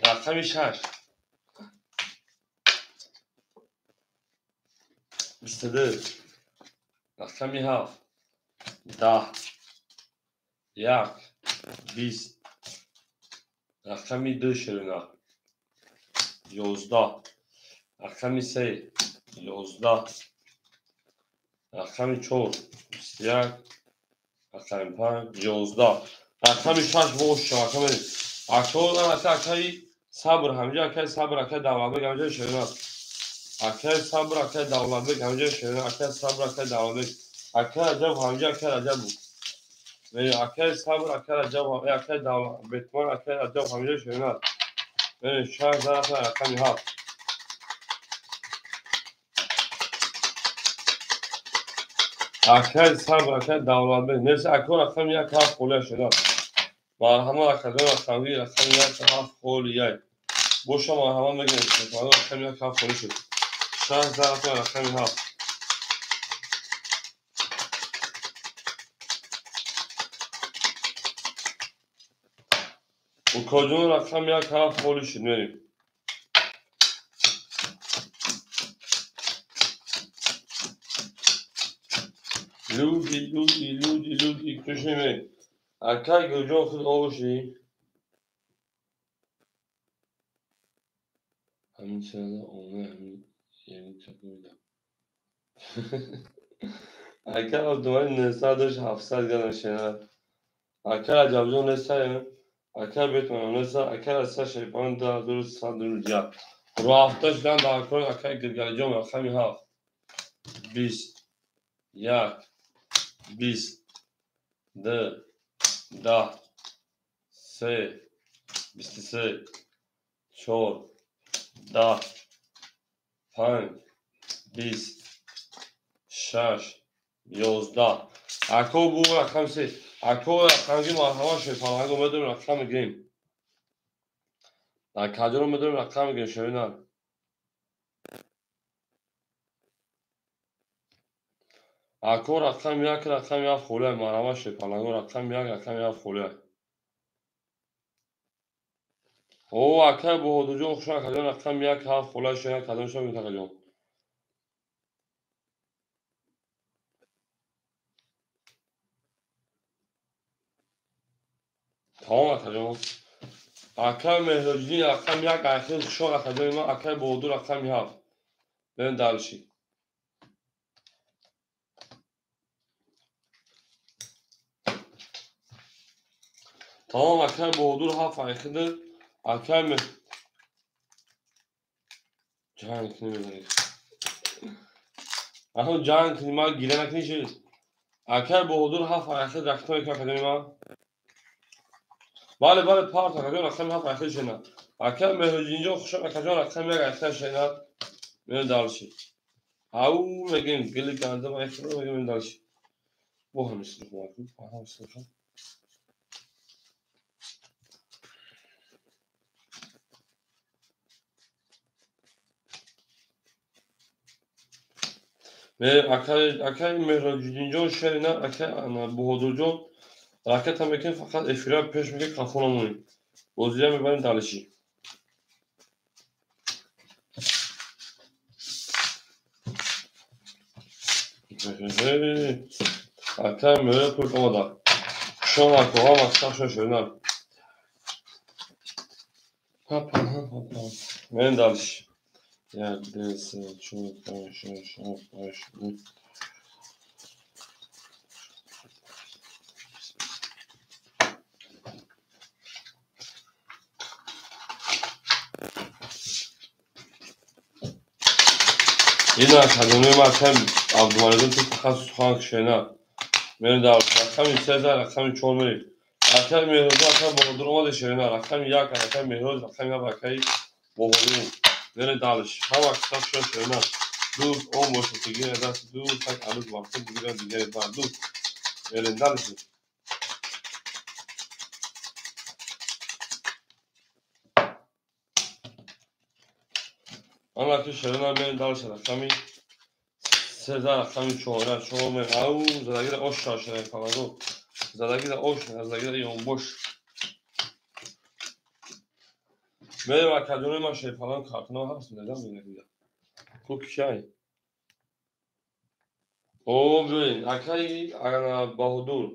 اکر 6 22 اکر 7 10 1 20 اکر 2 شنا 11 رقم 3 11 رقم 4 21 رقم 5 11 رقم 6 باش رقم اکو اکای صبر همینجا اکای صبر اکای دولت بگ همینجا شیرین اکای صبر اکای دولت بگ همینجا شیرین اکای صبر اکای دولت بگ اکای عجب همینجا اکای عجب بود اکای صبر اکای عجب اکای دولت بیتمان اکای عجب همینجا شیرین ببین 6000 رقم 7 اکای صبر اکای دولت بگ نرسه اکو رقم 1 7 خوله شده مرحمت اکادون رقمی رقم 1 7 خول 1 boşa marhaman da gençler. Bana rakam ya kaf konuşur. Şans zarafı rakam ha. Bu kodun rakam ya kaf konuşur. Ne? Ludi. Köşeme. Akay gözün kız oluşu. Hemin sırada onu hemin yerini çakıyla. Akay o duvarın nesadış hafsal gelen şeyler. Akay acabcı nesayı. Akay betmen nesa. Akay asa şeypan da duruz sadurca. رو هفتاش دارم در کنم اکای گرگلی جام رقمی 7 20 1 20 2 10 3 23 4 10 5 20 6 11 اکو بو رقم 3 اکو رقمی مرحبا شیطان اگه بدون رقم گیم در کجا رو بدون رقم گیم شوینن اکو رقم 1 رقم 7 خوله مرحبا شیطان اگه رقم 1 رقم 7 خوله او اکای بهادر جون خوشحال کردن رقم 1 7 خوله شده کدام شما میتونید جون تمام کردم اکای مهرجی رقم 1 اخیر خوشحال کردن ما اکای بهادر رقم 7 بریم دلشی تمام اکای بهادر 7 اخیر اکای مه جان کنی بزنید اما جان کنی ما گیره نکنی شد اکای بهادر 7 اخیر رقم کردن ما بله پارت کردن رقم 7 اخیر شد اکای مهرجی اینجا خوشحال کردن رقم 1 اخیر شد بریم دلشی او میگیم گلی کنده ما اخیر میگیم دلشی bu hamısını vardı. Hamısını. Ve akay mehracidincan şerine akay ana buhodurcan raket mekin fakat efira peş meke kafonamoy. Bozuya mi benim dalışi. Akay mehra kurtamada. Şu an akova masal şaşırlar. Hop. Benim dalışi. Ya dese çok baş. Yine akademi makam Abdülhamid'in tek takassus hangi şeyler. Benim de rakam Sezar rakam çoğulmeli. Rakam Mehroz rakam boğdurma da şeyler. Rakam yak rakam Mehroz rakam ya bakayı boğdurma. Benim dalış. Hava kitap şu şeyler. Dur 10 boş öteki edersin. Dur sak alıp baktım. Bugün diğer eder. Dur. Benim dalış. Ama ki şeyler benim dalış rakamı Sezar rakam çoğulmeli. Au zadagir oş şaşırıyor falan. Zadagir oş. Zadagir yon boş. Benim akademim şey falan kartına hapsın neden böyle? Bu hikaye. O böyle akay ana bahudur.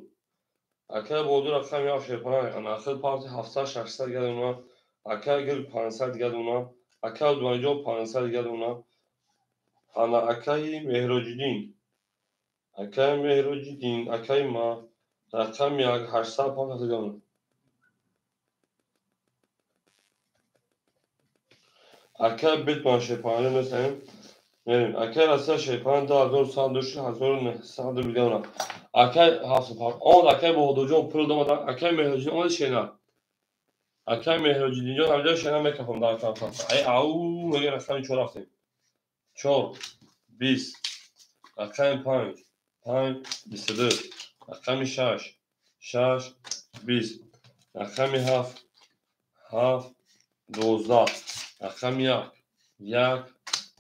Akay bahudur akşam ya şey falan ana akhir parti hafta şahslar geldi ona. Akay gel pansat geldi ona. اکای عبدالمجید جان 500 دیگه دونا. انا اکای مهراجدین. اکای مهراجدین اکای ما رقم 805 جان. اکای بیت ما شپانه مثلا بریم. اکای راستش شپانه 2100 میلیون. اکای 700 اون اکای با دوجون پول دومدن اکای مهراجدین اون شینا. اکای مهراجدین جان همجا شینا میکردم در کار. ای او میگه رقم 4 رفتیم. 4 20 اکای 5 22 اکای 6 20 اکای 7 12 اکای 1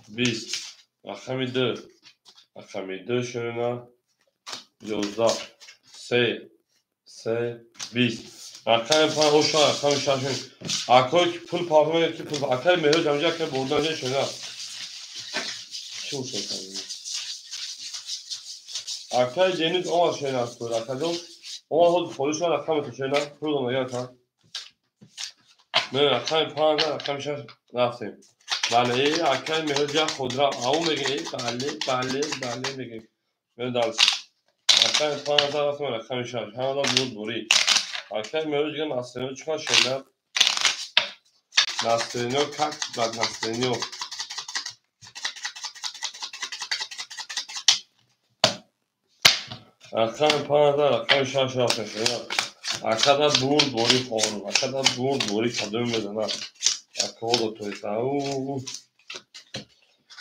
20 اکای 2 شینا 11 3 20 اکای 5 اوشا اکای 6 اکای پول پاهمه کی پول اکای مهراج همجا که بردن شینا چی شد اکای جنیت اون شینا است اکای اون خود پولش را رقم تو شینا پول میاد تا نه اکای 5 اکای 6 رفتیم بله اکای مهراج خود را او میگه بله میگه من دارم اکای 5 رفتم اکای 6 همه بود بوری اکای مهراج دیگه ناستنیو چیکار شینا ناستنیو کاک بعد ناستنیو اکای 5 اکای 6 رفتیم شینا اکای بود بوری خورد اکای بود بوری کدوم میزنه اکای تو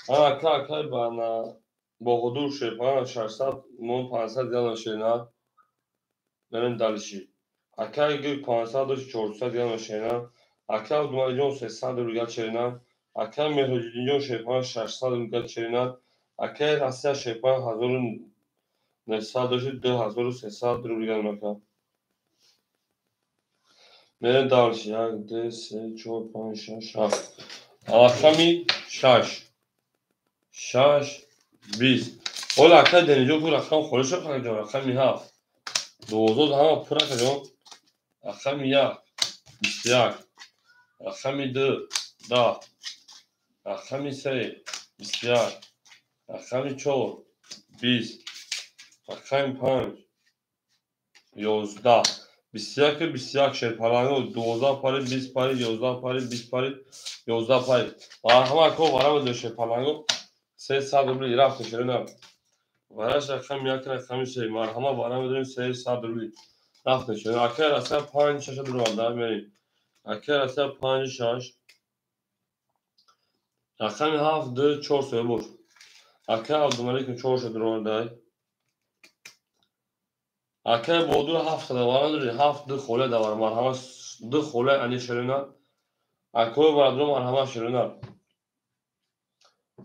او اکای بنا با حضور شپان 600 مون 500 دیگه شینا بریم دالشی اکای گیر 500 و 400 دیگه شینا اکای عبدالمجید 300 دیگه شینا اکای مهراجدین شپان 600 دیگه شینا اکای راستیا شپان 1900 2300 دیگه نکا بریم دالشی 1 2 3 4 5 6 7 اکای 6 20 اول اکای دنیجو کو رقم خودش رو کنه رقم 7 دوزد همه پره کنم اکای 1 21 اکای 2 10 اکای 3 21 اکای 4 20 اکای 5 11 21 شرپالانگو 12 پاره 20 پاره 11 پاره 20 پاره 11 پاره و همه اکو وارم دو شرپالانگو 300 روبلی رفت شده وارش رقم 1 رقم 3 مرحمه وارم داریم 300 روبلی رفت شده اکای راسته 5 6 درو در میریم اکای راسته 5 6 رقم 7 2 4 سه بود اکای عبدالملک 4 درو در اکای بودو 7 دوارم داری 7 دو خوله دوار مرحمه دو خوله انی شرینا اکای برادر مرحمه شرینا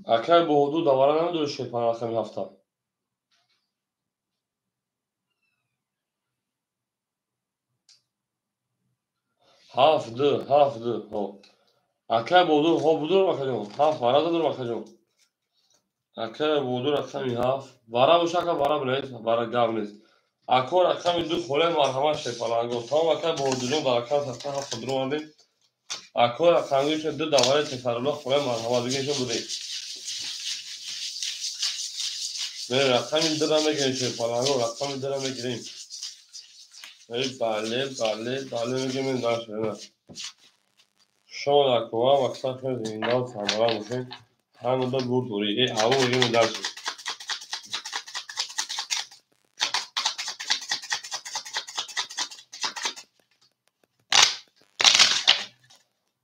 اکای بودو دوارم نداری شپان رقم 7 7 دو اکای بودو ها بودو بخجون 7 برادر دور بخجون اکای بودو رقم 7 برا بوشا که برا بنیست برا گاب نیست اکای رقم دو خوله مرحمه شپالانگو تا اکای بودو جون در اکای سخته 7 درو اندیم اکای رقم که دو دواره تفرلا خوله مرحمه دیگه شو بودی نه رقم درم میگیریم شپالانگو رقم درم میگیریم بله میگیم این داشت نه شما در کوه مقصد شد این دار سامرا باشین همه دار بود دوری ای او میگیم این داشت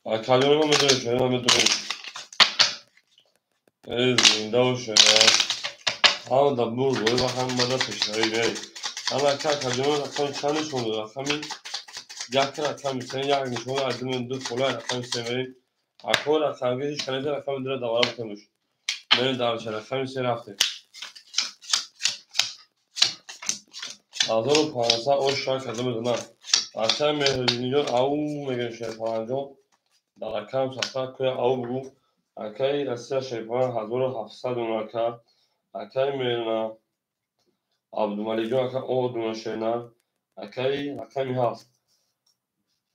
اکالیون رو میدونیم شما میدونیم ای زنده باشه همه دار بود دوری و همه مدر پشتایی بیایی همه اکالیون رقم چندش مونده رقمی یک رقم سن یک نشون از من دو فلان رقم سه بریم اکو رقم که شنیده رقم داره دوباره بکنوش بریم دارش رقم سه رفته 1500 او شاک کدوم میدونم اکای مهرجینی جان او میگن شیطان جان در رقم سفر که او بگو اکای رسیه شیطان 1700 اون اکای میرنا عبدالملک جان اکای او دونه شینا اکای رقم 7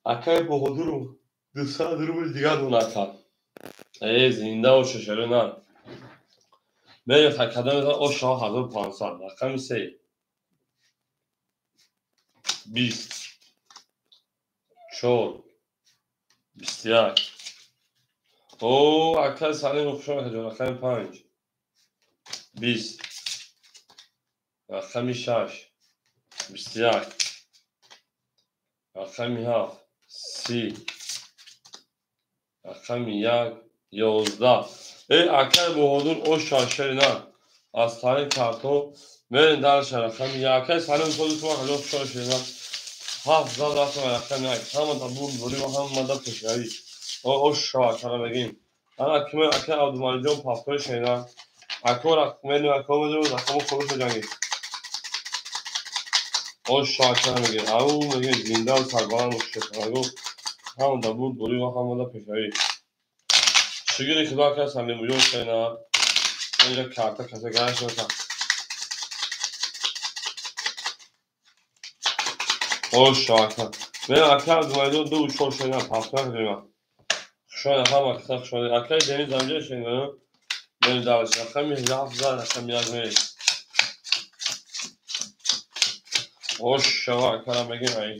اکای بهادر 200 روبل دیگه دونه زنده و ششره نه میره تکده میزن او شاه 1500 رقم 3 20 4 21 او اکل سالی خوشم که رقم 5 20 رقم 6 21 رقم 7 30 رقم 1 11 ای اکل بهادون او شاشر نه از تاریخ کارتو میرین درش رقم 1 اکل سالی خوشم که شاشر نه 7 رقم رقم 1 همه تا بود بودیم و همه مدد کشوری او شاشر بگیم انا کمی اکل عبدالمالی جان پاپتور شینا اکو رقم میدون رقم خروش جنگی او شاشر میگه او میگه زنده و سربارم و شکرگو همه تا بود بودیم و همه مدد کشوری شگیری خدا که سالی میلیون شینا اینجا کارتا کسی گرش نکن او شاشر من اکل عبدالمالی دو شور شینا پاپتور شینا شاید همه اکتاق شده اکل دنیز همجه شینا من دارش رقم 17 رقم 1 میری او شوا کنم بگیم ای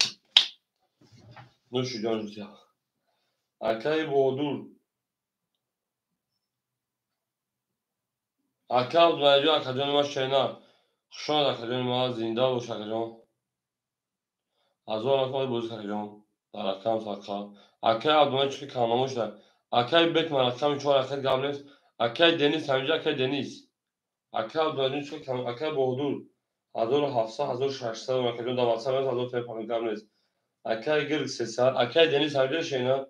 نوشی جان جوتیا اکای بودول اکا دنیجا اکادون ما شینا شاید اکادون ما زنده و شکجان هزار اکای بوز شکجان در اکام ساکا اکای عبدالمه چکی کاماموش در اکای بیت من اکام 4 اکای گابلس اکای دنیز همینجا اکای دنیز اکای عبدالمه چکی کام اکای بودول 1700 1600 اکادون دوازده روز 1000 تلفن گابلس اکای گرگ 300 اکای دنیز همینجا شینا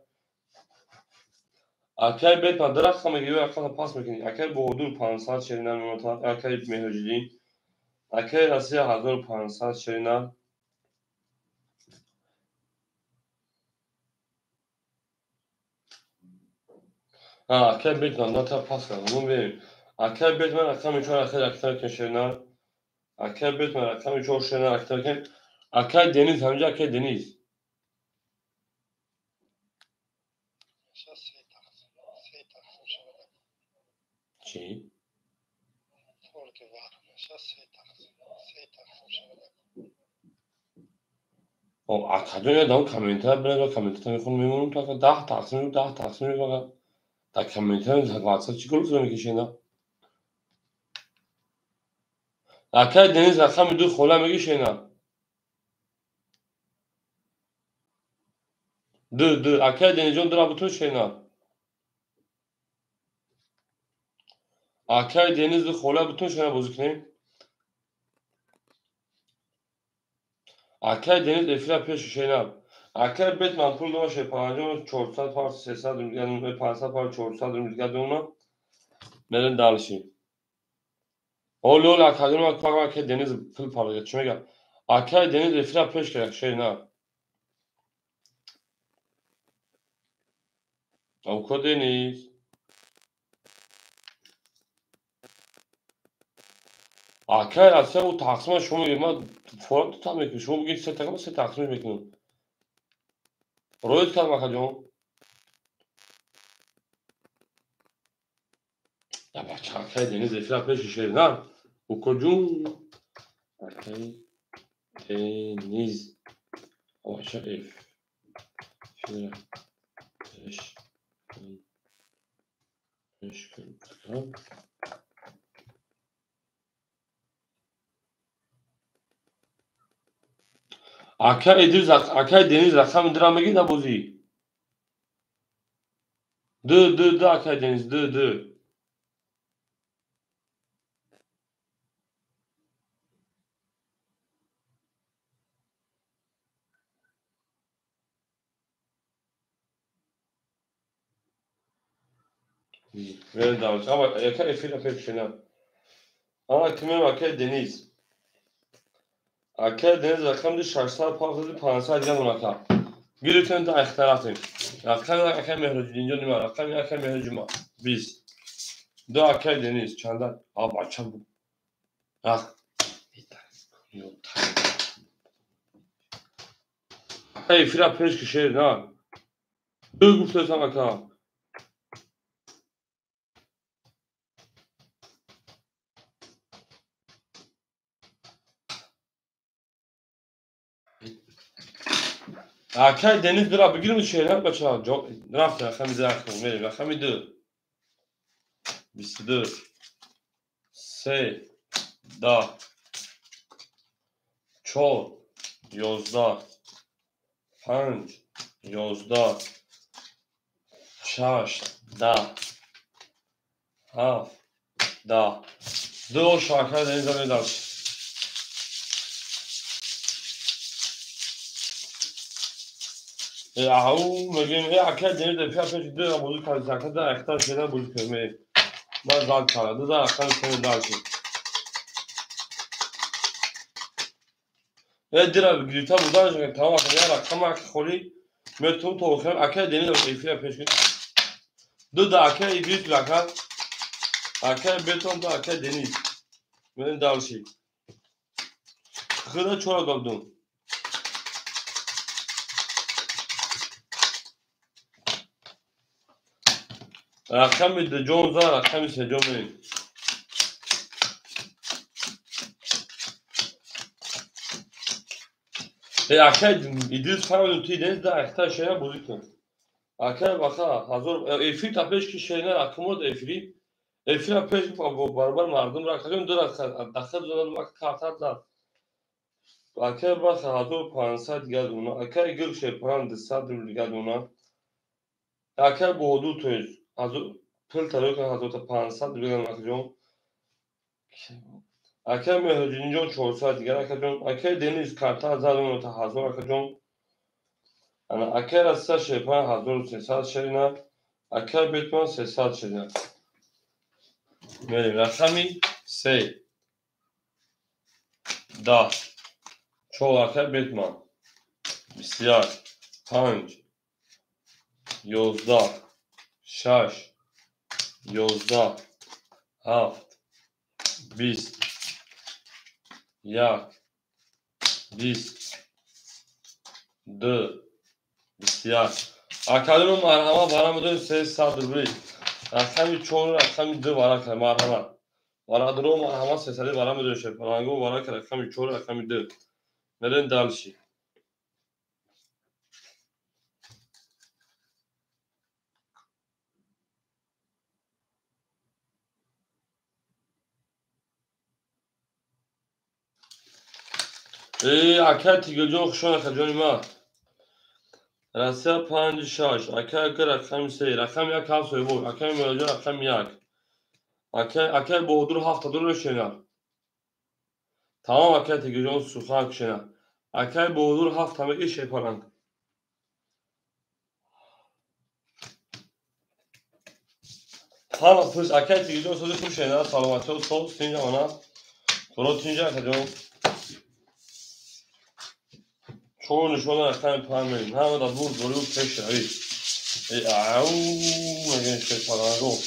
اکای بیت من درخت خمه گیوه اکای پاس میکنی اکای بودول 500 شیرینه میموتا اکای مهرجدین اکای رسی 1500 شیرینه اکای بیت من تا پاس کردم اون بریم اکای بیت من اکای میچور اکای اکتر کن شیرینه اکای بیت من اکای میچور شیرینه اکتر کن اکای دنیز همینجا اکای دنیز چی؟ او اکادون دام کامنتر بره کامنتر میخون میمونم تا 10 تقسیم 10 تقسیم میکنم تا کامنتر واتساپ چی کار میکشینا اکای دنیز رقم دو خولا میگیشینا دو اکای دنیز جون درا بتون شینا اکای دنیز دو خولا بتون شینا بازی کنیم اکای دنیز افرا پیش شینا اکای بیت من پول داشته 5400 پار 300 میگن 500 پار 400 میگن اونا میرن دالشی اولول اکادون ما کار اکای دنیز پول پاره چی میگم اکای دنیز افرا پیش کرد شینا او کو دنیز اکای اصلا او تقسیم شما میگه ما فورا تا میگه شما میگید سه تقسیم میکنم روید کار اکادون یا بچه اکای دنیز افرا پیش شینا او کجون اکای دنیز آشا اف فیلم پیش پیش کن اکای دنیز رقم درام میگی نبودی دو اکای دنیز دو ben davranış ama eker efil pek ama kimin اکای دنیز اکای دنیز رقم دی 600 پاک 500 دیگه اوناکا گیرتون تا اختلافیم رقم اکای مهرجی اینجا نیما رقم اکای مهرجی ما 20 دو اکای دنیز چندن آب بچه بود رقم اکای افیل پیش کشید نه دو گفته تام اکا اکای دنیز برا بگیرم چه نه بچه ها رفت رقم زخم میریم رقم 2 22 3 10 4 11 5 11 6 10 7 10 دو شاکر دنیز رو میدارم او میگیم اکای دنیز در پیش دو بودی که زکات در اختار شده بودی که میریم من زاد کرده در اختار شده دارشیم دیره گریتا بودن که تمام کنه رقم اک خوری میتون تو خیر اکای دنیز رو ایفیا پیش کن دو دا اکای گریت رقم اکای بتون دا اکای دنیز میریم دارشیم خدا چورا دادم رقم دو جونزا رقم سه جون میریم اکای ایدریس فرمودم توی دنیز دا اختار شده بودی کن اکای بخا حضور ایفی تا پیش که شده اکمود ایفی ایفی را پیش برابر مردم را کجون دو را دخل زدن وقت کارتات داد اکای بخا حضور 500 گد اونا اکای گل شپران 200 گد اونا اکای بودو توی حضور پل تلو کن حضور تا 500 بگم اکجون اکای مهرجین جون 400 دیگر اکجون اکای دنیز کارتات زد اونا تا حضور اکجون انا اکای رسته شپران حضور 300 شدن اکای بیتمان 300 شدن میریم رقمی 3 10 چهار اکای بیتمان بسیار 5 11 6 11 7 20 1 20 2 بسیار اکادون مرحمه برامدون 300 روبری رقمی 4 رقمی 2 برا کرد مرحمه برادرو مرحمه 300 برامدون شپرانگو برا کرد رقمی 4 رقمی 2 میرین دالشی اکای تیگل جون خوشون اکجونی ما راسته 5 6 اکای رقم 3 رقم 1 هفت بود اکای مراجع رقم 1 اکای بودور 72 رو شنر تمام اکای تیگیجون سوخان شنر اکای بودور 7 همه ایش کنند حالا پس اکای تیگیجون سوزی خوب شنر سلامتی و توست اینجا آنها برو تینجا اکجون چون نشونه رقم 5 میریم همه دا بود بروی پیش روی او مگه شکرانگو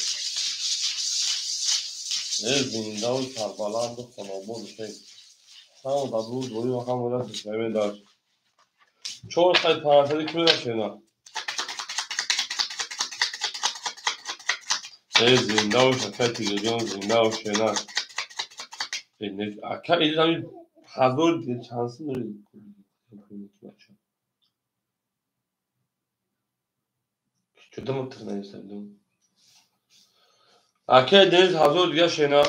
زنده و کربلند و خنابون شد همه دا بود بروی و همه دا پیش روی داشت چون خیلی پانسدی که میرم شنر زنده و اکای تیگیجون زنده و شنر اکای ایدی دمی حضور چانسی داری چطور متر نیستم اکای دنیز حضور دیگه شنر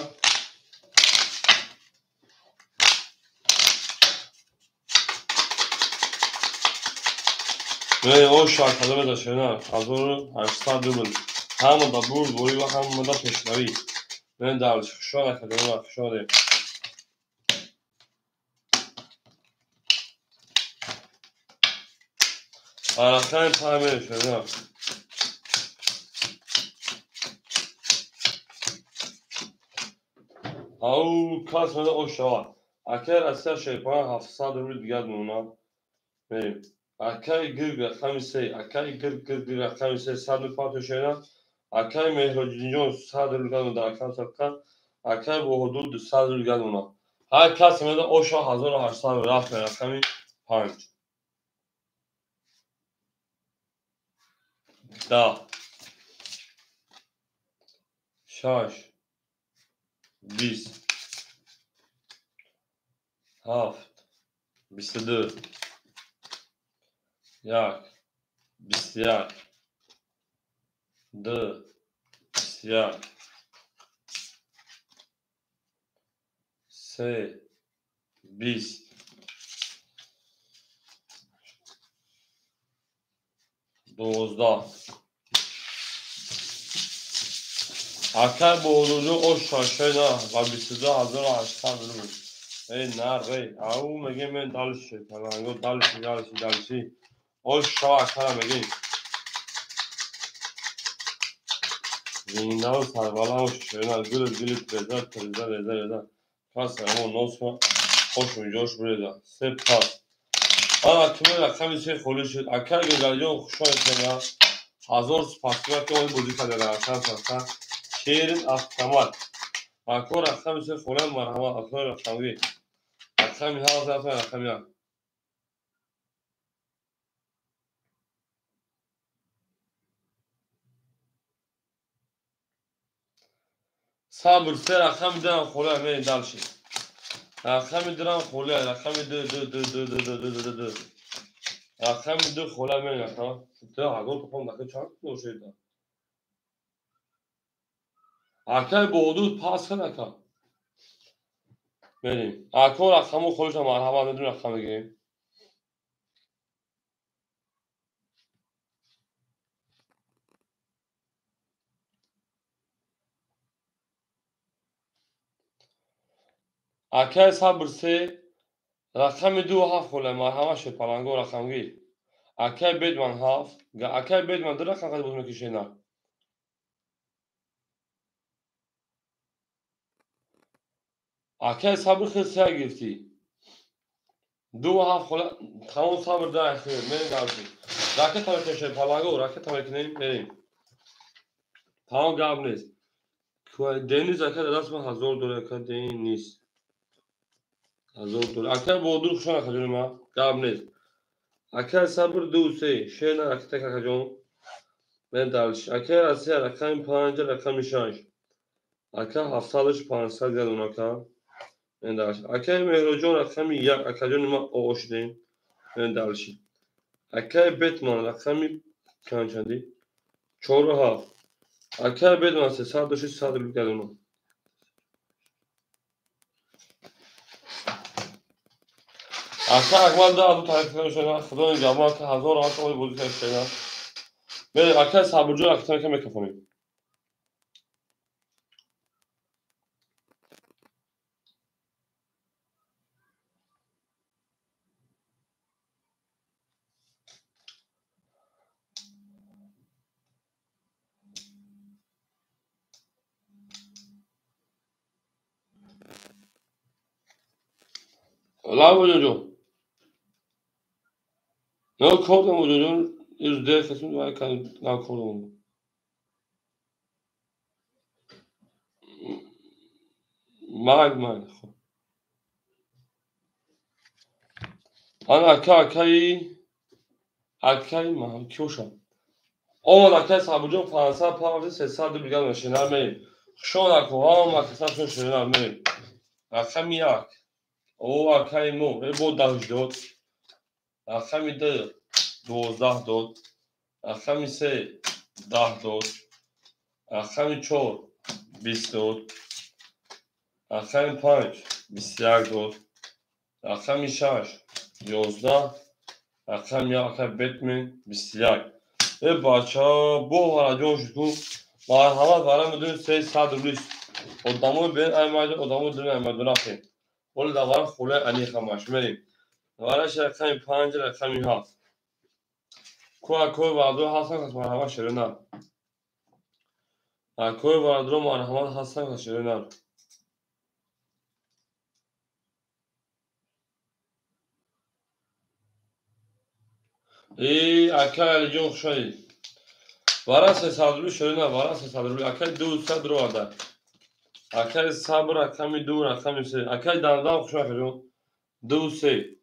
نه او شاکده بده شنر حضور 800 روبل همه دا بود بوری و همه دا پیشنوی من دارش خشان اکده ما خشانه آرخان پایمه شنر او کاس مده او شوا اکای رسته شیپان 700 روبل دیگه دونا بریم اکای گرگ رقم 3 اکای گرگ رقم 3 100 پاتو شنر اکای مهرجین 100 روبل در اکان سبکن اکای با حدود 200 روبل اونا هر کس مده او شوا 1800 رفت رقمی 5 10 6 20 7 22 یک بسیار دو بسیار سه 20 12 اکر بولوجو او شاشینا و 22,800 روز ای نره او میگه من دلشی پلنگو دلشی او شا اکر میگه زینده و سربالا و شاشینا گل تریزا پس همون نوز خوش و جوش بریده سه پاس آن اکمه رقمی سه خولی شد اکر گلگلیون خوشای کنیا 1000 سپاسگزار که اون بودی کرده در اکر شیرین احتمال اکر رقمی سه خولی مرحمت اکر رقمی رقمی ها زفت رقمی ها صبر سه رقمی دارم خولی همه دلشی رقمی دارم خولی رقمی دو رقمی دو خولی همه رقم ده 1000 تپام دکه چند نوشید اکر بودود پاس کن اکر بریم اکر رقمو خودش هم مرحمت ندون رقم بگیریم اکر صبر سه رقم دو هفت خوله مرحمت شد پلنگو رقمگی اکر بدمن هفت اکر بدمن دو رقم قد بود میکشه نه اکر صبر خیلی سه گرفتی دو هفت خوله تمام صبر ده خیر میریم گرفتی راکت هم کشه پلنگو راکت هم کنیم بریم تمام گرم نیست دینیز اکر دست من 1000 دلار اکر دین نیست 1000 دلار اکر بودور خوشان اکر جون ما گرم نیست اکر صبر دو سه شیر نه راکت اکر جون من دلش اکر اسی رقم 5 رقم 6 اکر 700 گرد اون اکر من دلش اکر مهرجون رقم 1 اکر جون ما اوشدیم من دلشی اکر بتمان رقم چندی 4 هفت اکر بتمان 300 گرد اون اکر اکمال ده دو تعریف کنم شما خدا جوان که 1800 بود شما بله اکر صبرجون اکر که میکفونیم لا وجود نه کردم وجود yüzde kısmı var kan na kurdum. Mag. Ana akay ma kyoşa. Ama akay sabuncu Fransa parası 300 bilgan meşiner mi? Şona kovam akasın şener mi? Akam yak. O akay mu. Bu dajdot. Akam de 12 dot. Akam ise 10 dot. Akam 4 20 dot. Akam 5 20 dot. Akam 6 11 akam ya akam betmin 21 بچه بو هراجون شکو مرحمت برای مدون 300 روبلیش قدامو بین ایماجون قدامو دون ایماجون رفتیم ولی دوارم خوله انی خماش مریم دوارش رقمی 5 رقمی 7 کوی وادرو هستن که مرحمت شرینم کوی وادرو مرحمت هستن که شرینم ای اکا الیجون خوشایی برای 300 روبلیش شرینم برای 300 روبلیش اکا 200 رو آده اکای صبر رقمی 2 رقمی 3 اکای دندان خوشا کنون 2 3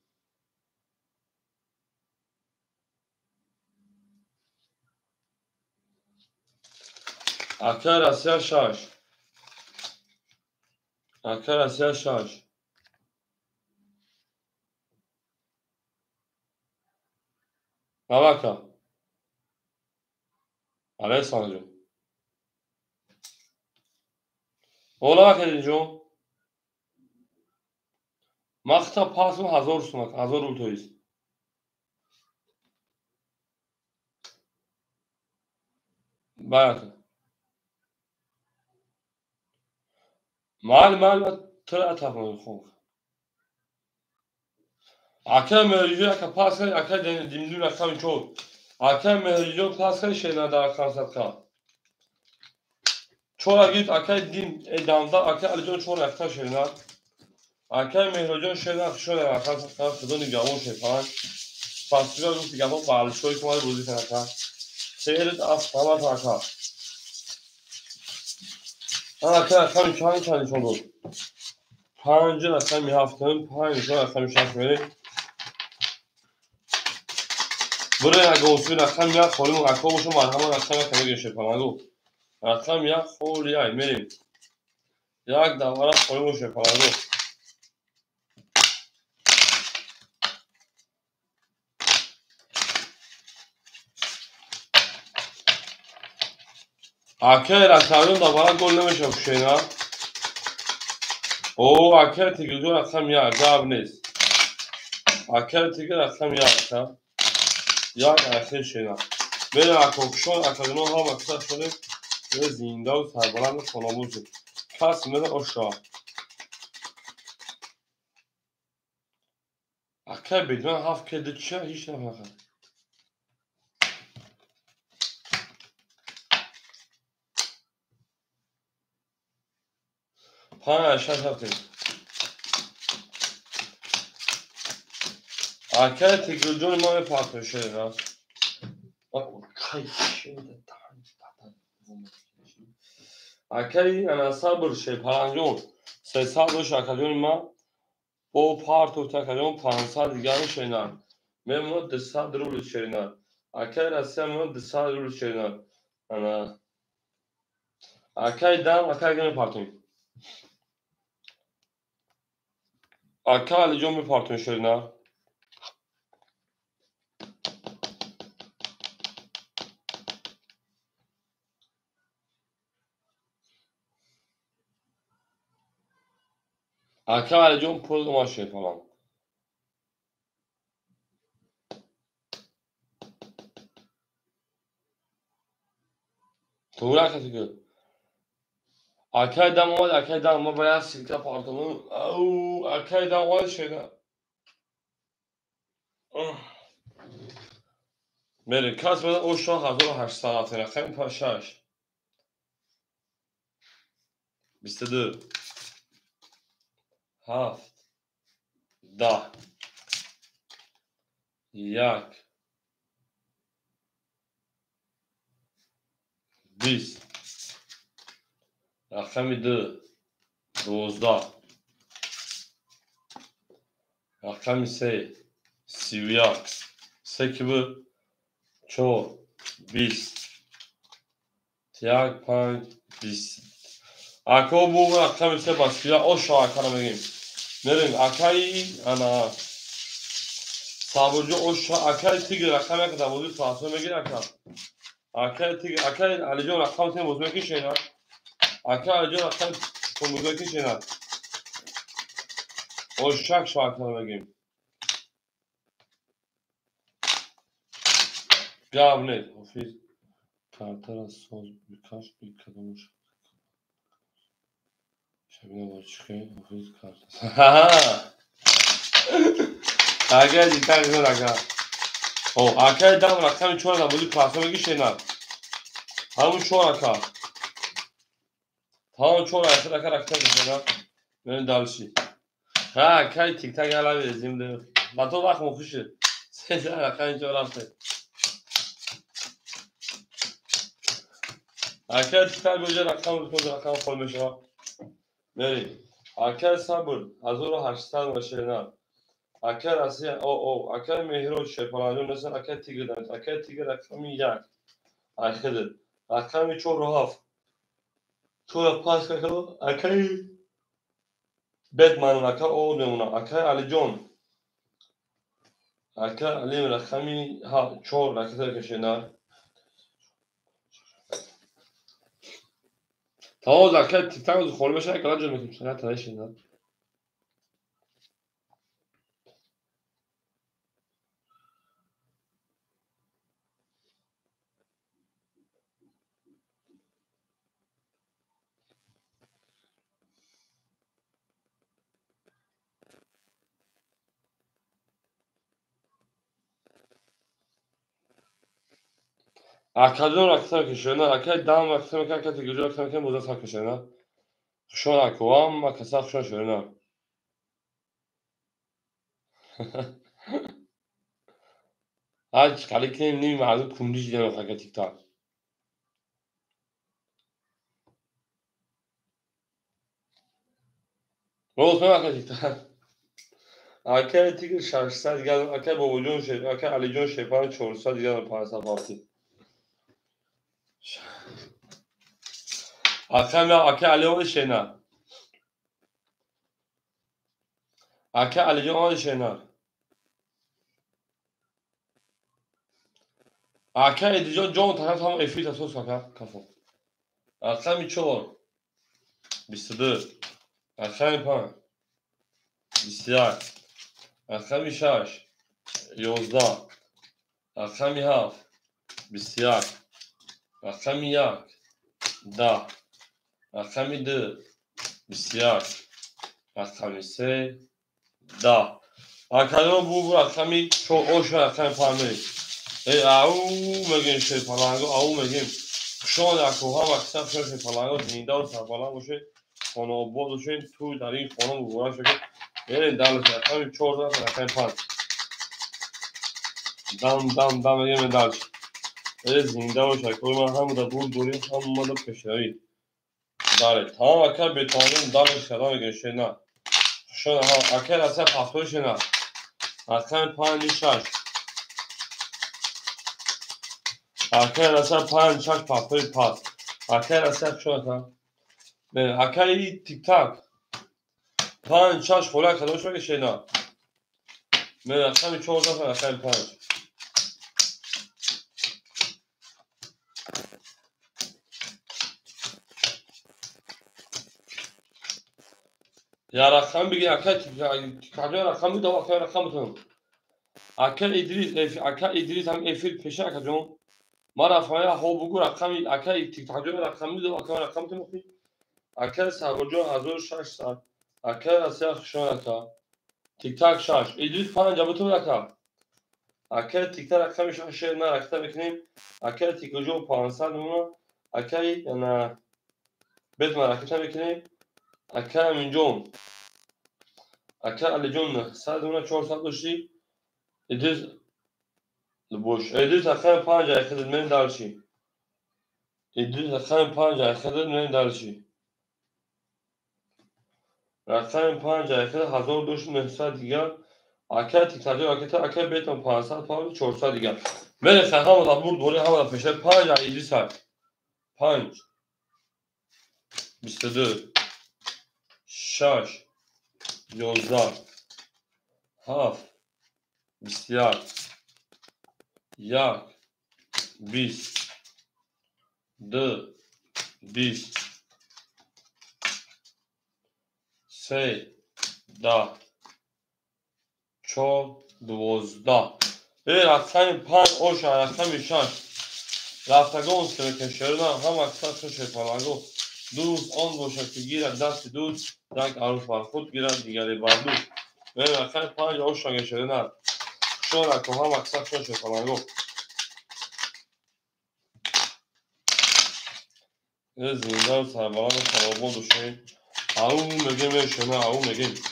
اکای راسیا 6 اکای راسیا 6 Navaka. Aleyh sanacım. Ola bak edeceğim. Makta pasım hazır sumak. Hazır ultoyuz. Bak. Mal tır atafım. Akşam mevzuyu aka pasay aka dimdün akşam çok. Akşam mevzuyu pasay şeyler daha kansatka. Çora git aka dim edamda aka alıcı çora akta şeyler. Aka mevzuyu şeyler şöyle kansatka fıdını gavur şey falan. Festival ruhtu gavur bağlı şoy kumarı bozu kanaka. Seyret af tamam aka. Aka akşam çay çay oldu. Pancı akşam bir haftanın pancı akşam şans verin. Buraya gavusuyla akşam ya kolum akşam olsun var ama akşam akşam geçiyor falan. Akşam ya خول ya میریم یک دوباره خوریم شکلاتو Aker akşam دوباره gol نمیشه şeyina. O aker tigil akşam ya gabniz. Aker tigil akşam ya akşam. Ya akşam şeyina. Ben akşam akşam ha maksat şöyle ve zinde و سربلند خانموز کس میده اشا اکر بدون هفت کده چه هیچ نفخه پنج اشت هفته اکر تیگل جون ما پاتر şeyina. Akari anasabır şey paranjon. Sesado şakadyon ma o parto takadyon pansal digan şeyler. Memnun desa durul şeyler. Akari asya desa durul şeyler. Ana akari dam akari gene parton. Akari jon bir parton şeyler. Akari jon pul şey falan. Tuğra katıgı. Akari dam var akari dam var bayağı silke partonu. Au akari dam var şeyler. Beri kas bana o şu an 1800 رقم پاشاش 22 7 10 1 20 رقم 2 12 رقم 3 31 8 4 20 تیاگ 5 20 Ako bu rakam ise başlıyor o şu akara megim. Nerin akay ana saburcu o şu akay tigre rakama kadar bozu fasıl megir akar. Akay tigre akay alijon rakam sen bozmak için şeyler. Akay alijon rakam sen bozmak için şeyler. O şak şu akara megim. Gav ne? Ofis kartara söz birkaç bir kadınmış. Şebine var çıkıyor ofis kartası. Haha. Akay cidden güzel akar. O akay dam rakam çoğuna bozu fasıl megir şeyler. همون چهار اکا همون چهار اکا اکا رکتا بشنا من دالشی ها کای تیک تاک علاوه ازیم ده با تو وقت مخوشه سه اکا اینجا رفته اکا تیک تاک بوجه رکتا رکتا خول میشه بری اکا صبر 1800 باشه نه اکا راسی او اکا مهرو شپرانو مثلا اکا تیک داد اکا تیک رقمی یک اکا ده رقمی چهار و هفت چهار پاس که اکای Batman aka o ne ona aka Ali John. اکر علیم رقمی ها 4 رکت کشینا تمام اکر تیک تاک از خورده بشه اکر جا میکنیم شنه تنه شنه اکر جا رکت کشینا اکر دام رکت میکنه اکر تیک جا رکت میکنه موزه ساک کشینا خشون اکوام و کسا خشون شنه هاج خالی کنیم نمی معلوم کندیش دیگه اکر تیک تاک روز من اکر تیک تاک اکر تیک 600 دیگه اکر بابا جون شد اکر علی جون شیپان 400 دیگه 500 پاسی اکر علی اون شنه اکر علی جون اون شنه اکر ادیجان جون طرف هم افیت اساس اکر کافو اکر می 4 22 اکر می 5 21 اکر می 6 11 اکر می 7 21 اکر می 1 10 اکر می 2 21 اکر می 3 10 اکر بو اکر می 4 اوش اکر می 5 ای او میگیم شی پلنگو او میگیم شما اکوها و اکثر شی پلنگو زنده و سربلند باشه خانه آباد باشین تو در این خانه مبارک شد برین دلش اکر 4 تا اکر 5 دم میگیم دلش ای زنده باشه کوی من هم در بود دوری هم ما در پشتری داره تمام اکر بتانیم دلش کدا میگیم شی نه شما اکر اصلا پفتوش نه اکر 5 6 اکر اصلا 5 6 پفتوی پاس اکر اصلا شما اکر تیک تاک 5 6 خوله کدومش بگه شینا من اکر 4 تا اکر 5 یا رقم بگی اکر کجا رقم میده اکر رقم بتونم اکر ادریس هم افیل پیشه اکر جون ما رفایا ها بگو رقم اکر تیک تاک رقم میده اکر رقم بتونم اکر سربجو 1600 اکر اصلا شما اکر تیک تاک 6 ادریس 5 بتون اکر اکر تیک تاک رقم 6 نه رقم بکنیم اکر تیک جو 500 اون اکر نه بتون رقم بکنیم اکر من جون اکر علی جون 100 اون 400 داشتی ادریس boş. Edis akşam panca ekledim men darşi. Edis akşam panca ekledim men darşi. Akşam panca ekledim hazır doşun nefsa diğer. Akşam tiktadı akşam beton pansa pahalı çorsa diğer. Ben sahama da bur doğru hava da peşe panca edis var. Panc. 24 şaş 11 haf 21 yak 20 2 20 3 10 4 12 رفتن 5 اوش رفتن 6 رفتگان که شدن هم اکثر شیطانگو دوست آن باشد که گیرد دست دوست یک عروس بر خود گیرد دیگری بر دوست من رفتن 5 اوش شدن شون که هم اکثر شیطانگو زنده و سربلند و سراباد و شین او میگیم شنه او میگیم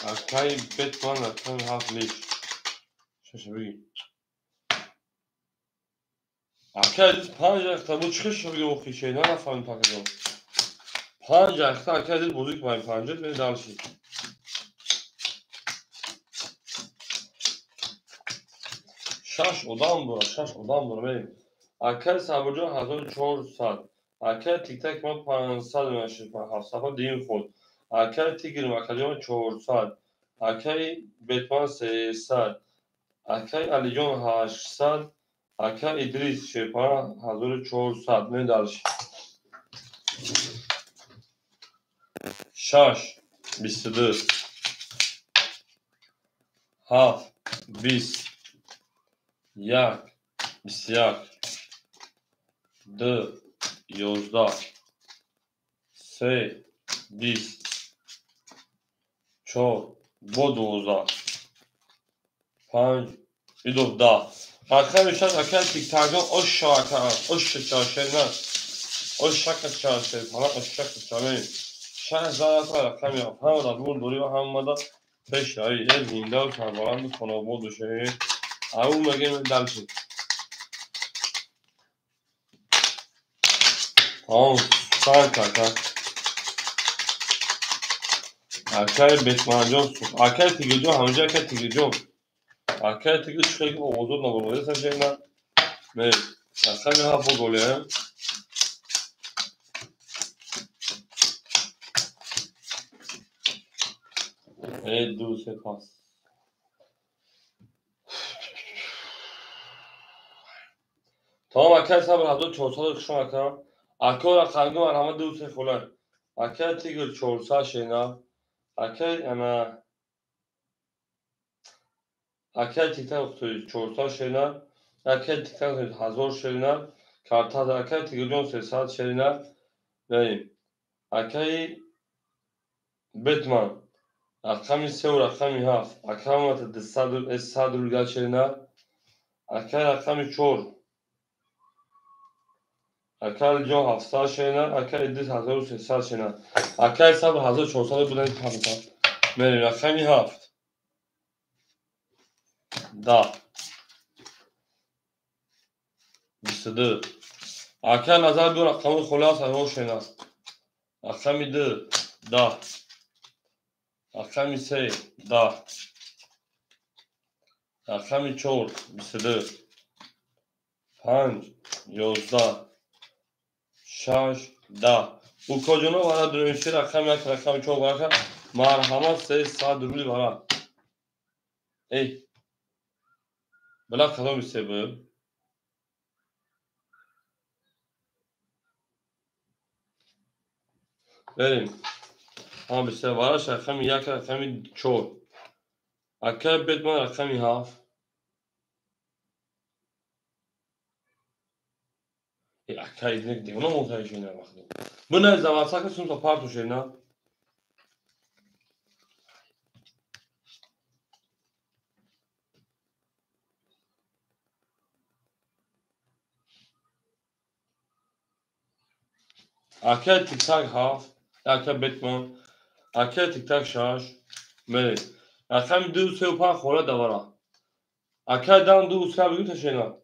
اکای بتوان اکای هفت لیش ششه بگیم اکای 5 اختر بود چخش بگیم او خیشه نه نفهمیم پاکدون 5 اختر اکای دید بزرگ باید 5 بین دلشی شش ادام برو بریم اکای سربجان 1400 اکر تیک تک ما 500 دیم خورد. اکر تیگر مکلیون 400. اکر بتمن 300. اکر علی جان 800. اکر ادریس شیپان 1400. نه دالش. شاش 22. 7 20. 1 21. 2 11. 3 20. 4 با 12. 5 10. اکر میشد اکر تیک تاجان اش اکر اش چاشه نه اش شک چاشه حالا اش شک چاشه شهر زارت را کمی هم داد بود دوری و هم مدا فشاری زنده و سربلند خانواده دوشه او مگه دلشی آن سال کاکا اکر بتمنجان اکر تیگه جو همونجا اکر تیگه جو اکر تیگه شخصی که حضور نبوده سرشه نه نه اصلا نه ها بگوله ای دو سپاس تمام اکر صبر هزار 400 شما اکر اکر رقمی مرحمت دو سه خلای اکر تیگر 400 شینا اکر انا اکر تیگر 400 شینا اکر تیگر 1000 شینا کارتا اکر تیگر جون 300 شینا بریم اکر بتمن رقمی 3 و رقمی 7 اکر مت 100 روگل شینا اکر رقمی 4 اکر جون 700 شینا اکر ادیس 1300 شینا اکر صبر 1400 بودن تمام بریم رقمی 7 10 22 اکر نظر دو رقم خلاص هوا شینا رقمی 2 10 رقمی 3 10 رقمی 4 22 5 11 6 10 او کجانا برای درمیشی رقم یک رقم 4 برای مرحمت 300 روی برای ای بلا کدام سه بود بریم ها بسیار براش رقمی یک رقمی 4 اکر بدمن رقمی 7 ای اکر ایدنک دیگه اونو منتهی شینا وقتی بنا زمان ساکه سون تا پارتو شینا اکر تیک تاک 7 اکر بدمن اکر تیک تاک 6 بریم رقمی 2 3 و 5 خوره دوارا اکر دان 2 3 بگو تا شینا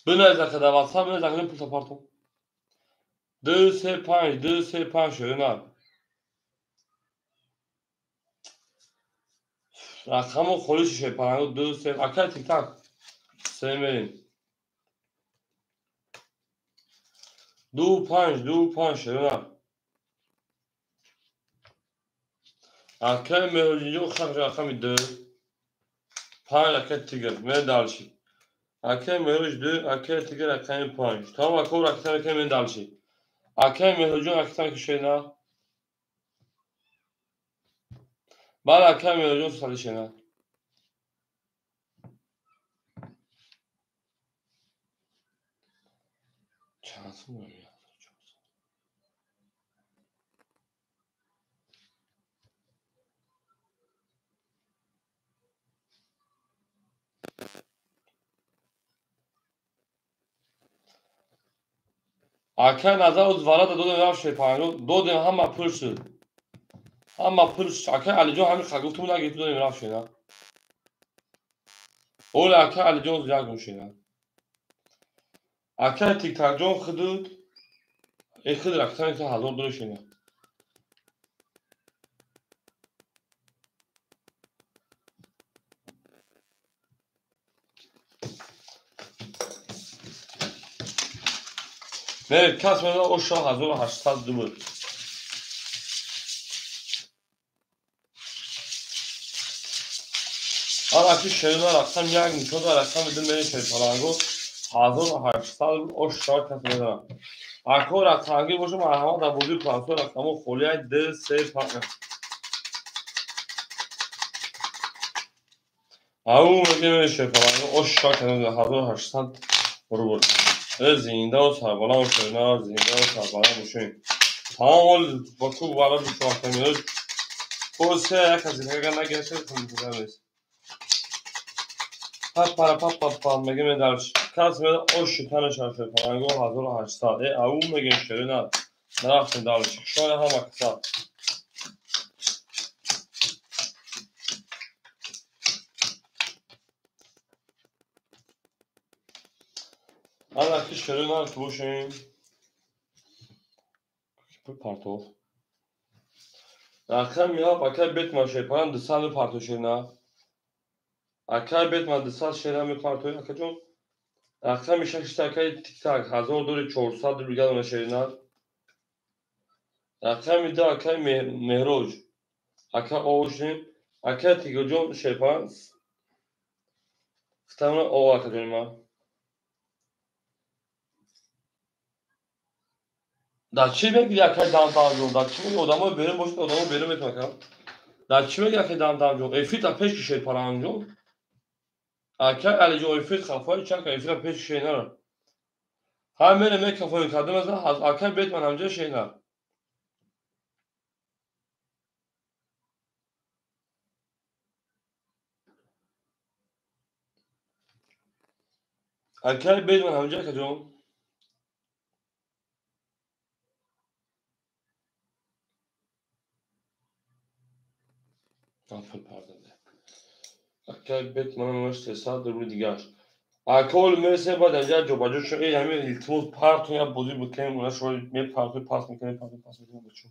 بنا زخه دواسا بنا زخه پول تا پارتو 2 3 5 2 3 5 شینا رقم خورش شه پرانو 2 3 اکر تیک تاک 3 بریم 2 5 2 5 شینا اکر مهرجینجو خط رقمی 2 5 اکر تیگر من دالشی اکر مهرج 2 اکر تیگر رقمی 5 tamam اکر رقمی که من دالشی اکر مهرجون اکر که شینا بعد اکر مهرجون سالی شینا چانسım var ya. اکر نظر از وارد دو دنیا شی پایانو دو دنیا هم پرس هم پرس اکر علی جون همین خگو تو نگی تو دنیا شینا اول اکر علی جون زیاد میشینا اکر تیک تاک جون خدود ای خد رقمی که هزار دو شینا Evet, kasmada o şah 1800 بود. آره شیرنا رفتم یک میتود رفتم بدون بین شیطانگو 1800 بود o şah kasmada. Ako رفتنگی باشه مرحمت در بودی پرانسو رفتم و خولیه ده سه پاکن. او میگه بین شیطانگو o şah kasmada 1800 بود. زنده و سربالا و شیرنا زنده و سربالا باشین. tamam با تو بالا بیشتر Forse casi non è che c'è میگه در کس میاد او شکن شرفه پرنگو 1800 او میگه شده نه نرفتیم دارش شاید هم اکثر من وقتی شده نه تو باشیم پارتوف اکثر میاد اکثر بیت ماشه پرن دسال پارتو شده نه اکثر بیت ما دسال شده می پارتوی اکثر جون اکثر میشه که اکثر تیک تاک 1400 روگل مشه نه اکثر میده اکثر مهروج اکثر اوشیم اکثر تیگو جون شیپان فتامنا او اکثر جون ما در چی میگی اکثر دام جون در چی میگی آدمو بریم باشه آدمو بریم میتونم در چی میگی اکثر دام جون افیت پیش کشید پران جون اکثر علی جو افیت خفای چک افیت پیش کشید نه هم میره می کفای کدوم از اکثر بیت من همجا شید نه اکثر بیت من همجا کجون آفر پرداخت اکثر بیت من همش ساعت رو دیگه اکول میرسه بعد اینجا جو باجو شو این همین التماس پارت یا بودی بکنیم اونا شو می پارت پاس میکنیم پاس میکنیم بچو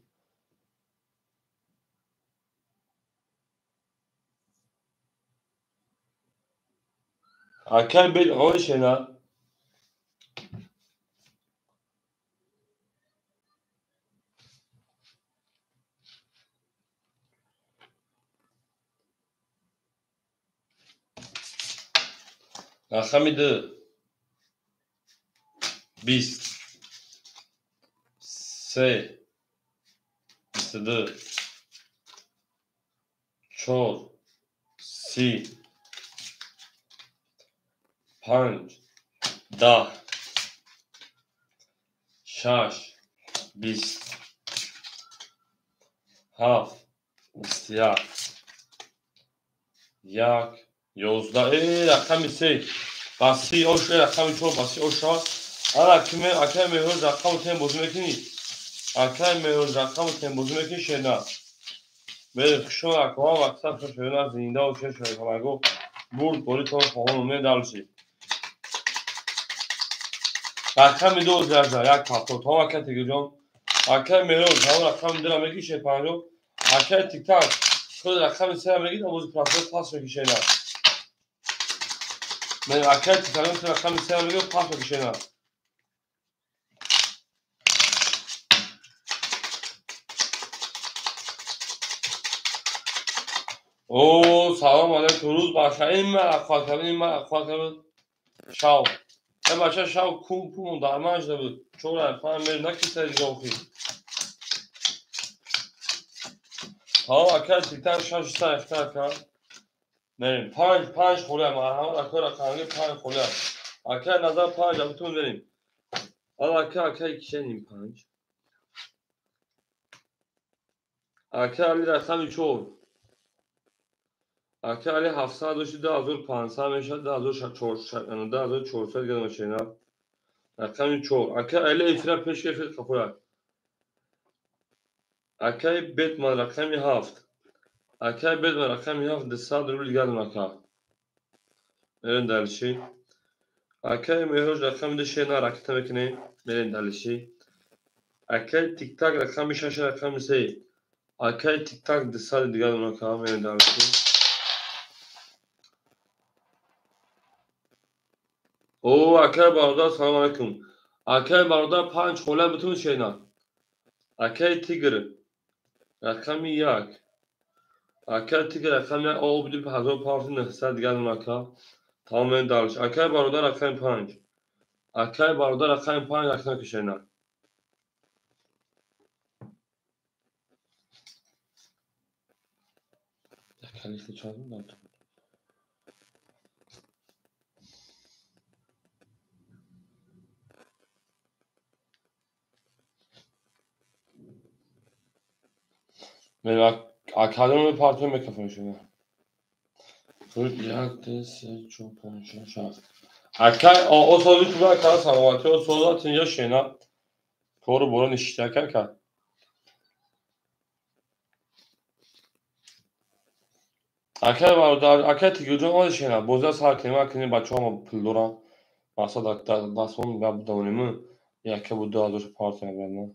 اکثر بیت آنش نه اخمی ده 20 3 22 4 30 5 10 6 20 7 21 یک 11 رقم 3 باسی اوش رقم 4 باسی اوشا آره کمی اکر مهر رقم تیم بازی میکنی اکر مهر رقم تیم بازی میکنی شنا به شما اکوام وقتا شنا زنده و چه شوی همگو برد بولی تو فهم می دالشی رقم 2 درجه یک پاتو تو اکر تیگه جان اکر مهر همون رقم دلم میگی شه پنجو اکر تیک تاک خود رقم 3 میگی امروز پلاس پاس میگی شنا من اکر تیک تاک رقم 3 میگی پاس میگی شنا او سلام علیکم روز باشه این من اخوات کردم این من اخوات کردم شاو این بچه شاو کون کون در منش بود چون رفت من نکی سری جوخی ها اکر تیکتر شش تا اختار کرد بریم پنج خوله مرحمت اکر اکرانگی 5 خوله اکر نظر 5 بتون بریم حالا اکر کشنیم 5 اکر علی رقم 4 اکر علی 700 داشتی 2500 میشه 2400 گرم شینا رقم 4 اکر علی افرا پیش افرا کپوره اکر بیت من رقم 7 اکر بیت من رقم 7 200 روبل گرم اکر بریم دلشی اکر مهروج رقم ده شینا رکت میکنه بریم دلشی اکر تیک تاک رقم 6 رقم 3 اکر تیک تاک 200 دیگر اکر بریم دلشی او اکر برادر سلام علیکم اکای برادر 5 خوله بتون شینا. اکای تیگر رقم 1. اکای تیگر رقم 1 آب بدیم 1000 پارت نهصد دیگر اون اکا تمام دارش. اکای برادر رقم 5. اکای برادر رقم 5 رقم کشینا. کلیخ چند داد. من اکادمی پارتون میکفم شینا. خود یک دست چون پنجاه شد. اکای o sözü kulağa kadar sanatı o sözü atınca şeyine doğru buranın işlerken ki. Akay var da akay tigilcan o şeyine boza sakin akını başıma pıldura masa da basmam ben bu davranımı ya ki bu da alır partner benden.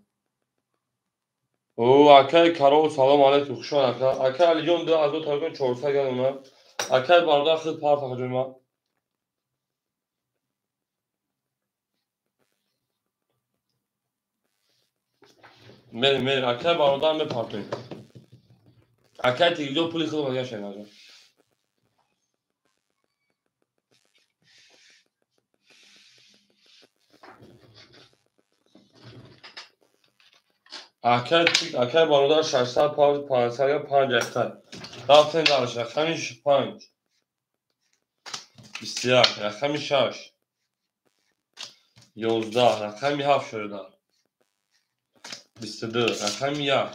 O akay karo salam aleyküm hoş akay akay aliyon da azo tarafın çorsa gel ona. Akay barda xil part akacağım. Benim akay barda mı partner? Akay tigilcan puli xil var ya şeyine. Akay barda 600 pound 500 ya 5 hektar. رفتن دارش رقمش 5 21 رقم 6 11 رقم 7 شده دار 22 رقم 1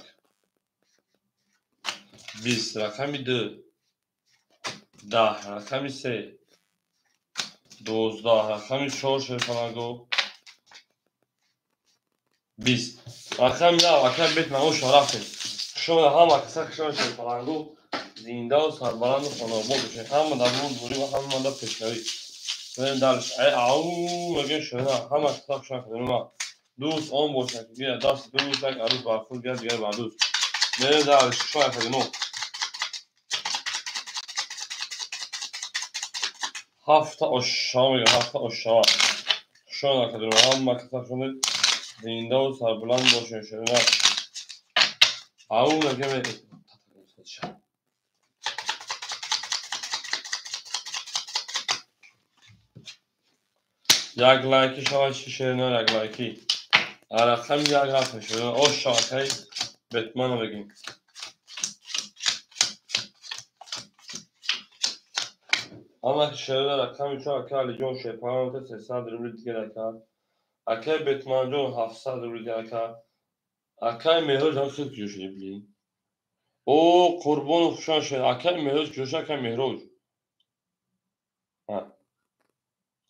20 رقم 2 10 رقم 3 12 رقم 4 شده فلانگو 20 رقم 1 رقم بیت من اوش رفتن شما هم اکثر شما شده فلانگو زنده و سربلند و خاناباد بشه هم در مون دوری و هم من در پشنوی بریم درش او مگه شده هم اکثر شما کنیم دوست آن باشد که دست دوست یک عروس برفور گرد دیگر بر دوست بریم درش شما کنیم هفته aşağı میگه هفته aşağı شما کنیم هم اکثر شده زنده و سربلند باشد شده او مگه یک لایکی شما شیشه نه یک لایکی رقم یک رقم شده aşağı بتمن بگیم ama şöyle rakam şu akali jon şey paramete 300 ruble دیگه رکا اکای بتمن جون 700 روبل دیگه رکا اکای مهرج هم خیلی کیو شده بلی او قربان خوشان شد اکای مهرج کیو شد اکای مهرج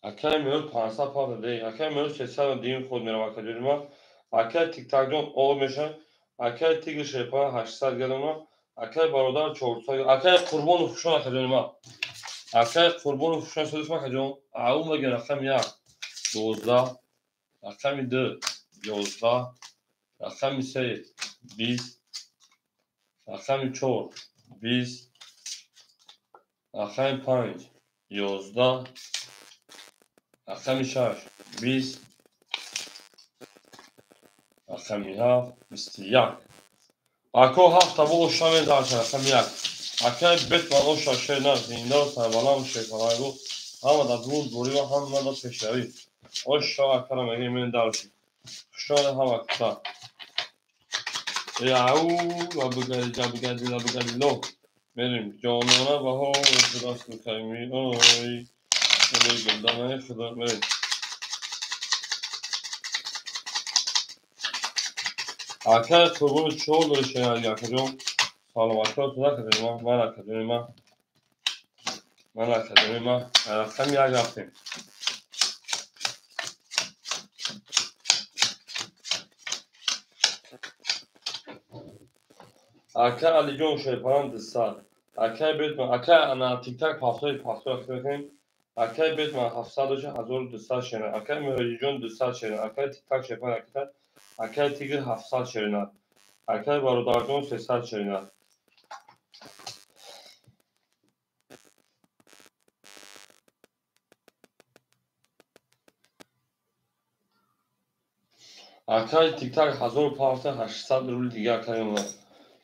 اکای مهرج 500 پاند دی اکای مهرج 300 دیم خود میرم اکای ما اکای تیک تاک جون او میشه اکای تیگ شیپان 800 گرم اکای برادر 400 اکای قربان خوشان اکای ما اکای قربان خوشان شدش ما کجون او مگه رقم 1 12 رقم 2 11 رقم 3 20 رقم 4 20 رقم 5 11 رقم 6 20 رقم 7 21 اکو هفت با اشتامه دارش رقم 1 اکای بیت با اشتا شینا زنده و سربالان شیفانایگو همه در دور دوری و همه در پیشروی اشتا اکرم اگه من دارشی شده هم اکتا او لبگردی لو بریم جانانه و ها خداست میکنی آی خدای گلدانه خدا بریم اکر قربون چهار داره شنیدی اکر جون سلامتی ها تو نکردیم من اکادمی من رفتم یک رفتیم اکر علی جون شیپان دستار اکر بیت من اکر انا تیک تاک پافتای اکر کنیم اکر بیت من 700 1200 شنید اکر مهرجی جون 200 شنید اکر تیک تاک شیپان اکر تیگر 700 شنید اکر برادر جون 300 شنید Akay tik tak 1800 روبل دیگه akay اونا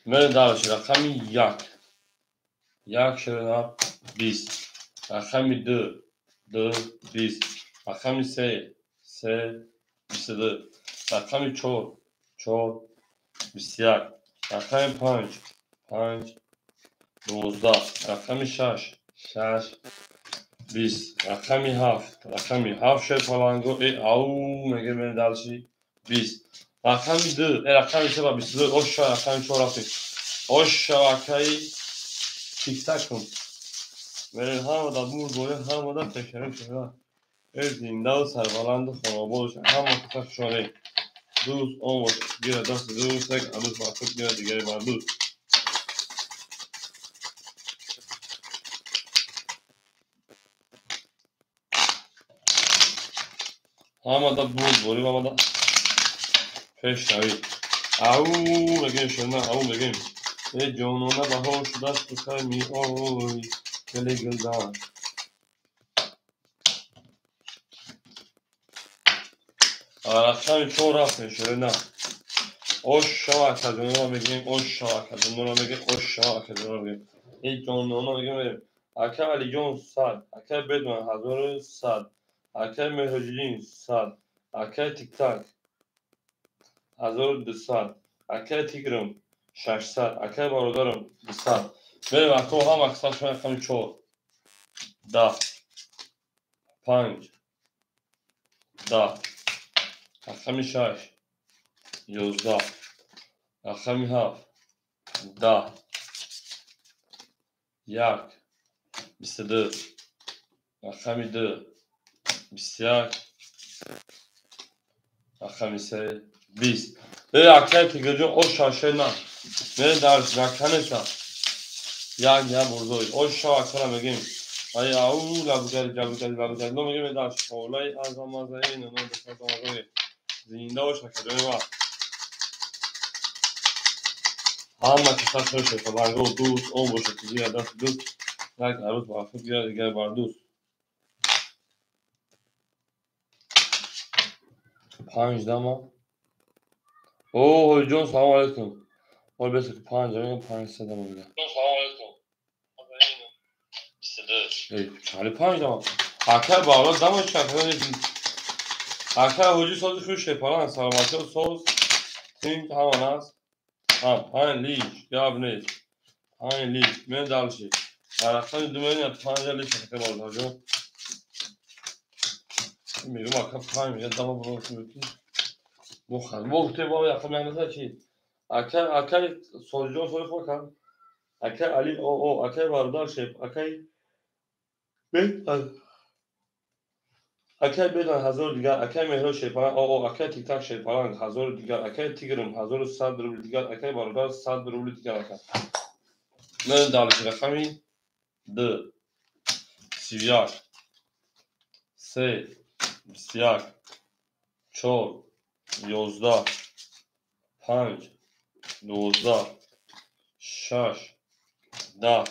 من دارش رقمی یک شده 20 رقمی دو 20 رقمی سه 22 رقمی چهار 21 رقمی 5 12 رقمی 6 20 رقمی 7 شد پالانگو او مگه من دارشی 20 رقمی 2 رقمی 3 22 oşa رقمی 4 oşa akayı tik tak kın ve havada burada havada teşekkür şöyle ezin dal sarvalandı sonra boş hamı tak şöyle düz olmuş bir de düz tek alış vakit bir diğer var düz hamada burada hamada peşnavi au bugün şuna au bugün جونونه بهار شده است تو خیمی آی دل گلدان رقم 4 رفتیم شده نه oşa akademine بگیم oşa akademine بگیم oşa akademine بگیم این جونونه بگیم اکه علی جون 100 اکه بدون 1100 اکه مهرجین 100 اکه تیک تاک 1200 اکه تیگرم 600 اکه برادرم 200 بریم اکو هم اکساش رقم 4 10 5 10 رقم 6 11 رقم 7 10 1 22 رقم 2 21 رقم 3 20 اکه تیگرجون o şaşena ne ders rakanesa ya buradayız o şakana begim ay au labgal no megim ders olay azamazayın no desazamazayın zinde o şakana var ama kısa şey falan go dus on boş diye das dus like aruz vakit gel var dus 5 dama hocam selam aleyküm ol bes 5 sedam bile selam aleyküm چاله 5 دام اکر بالا دام شکر نیست اکر هوجی سازی شو شپاران سلامتی و سوز تیم همان است هم 5 لیش گاب نیست 5 لیش من دالشی عرقان دومنی 5 لیش شکر بالا جو میگم اکر 5 میگه دام برو میگی مخال وقت با یکم نمیشه چی اکر سوزجون سوز خو کن اکر علی او اکر باردار شپ اکر اکه بدون 1000 دیگر اکه مهرو شیپاران اکه تیک تاک شیپاران 1000 دیگر اکه تیگرم 1100 روبل دیگر اکه برادر 100 روبل دیگر اکه من دالش رقمی 2 21 3 21 4 11 5 12 6 10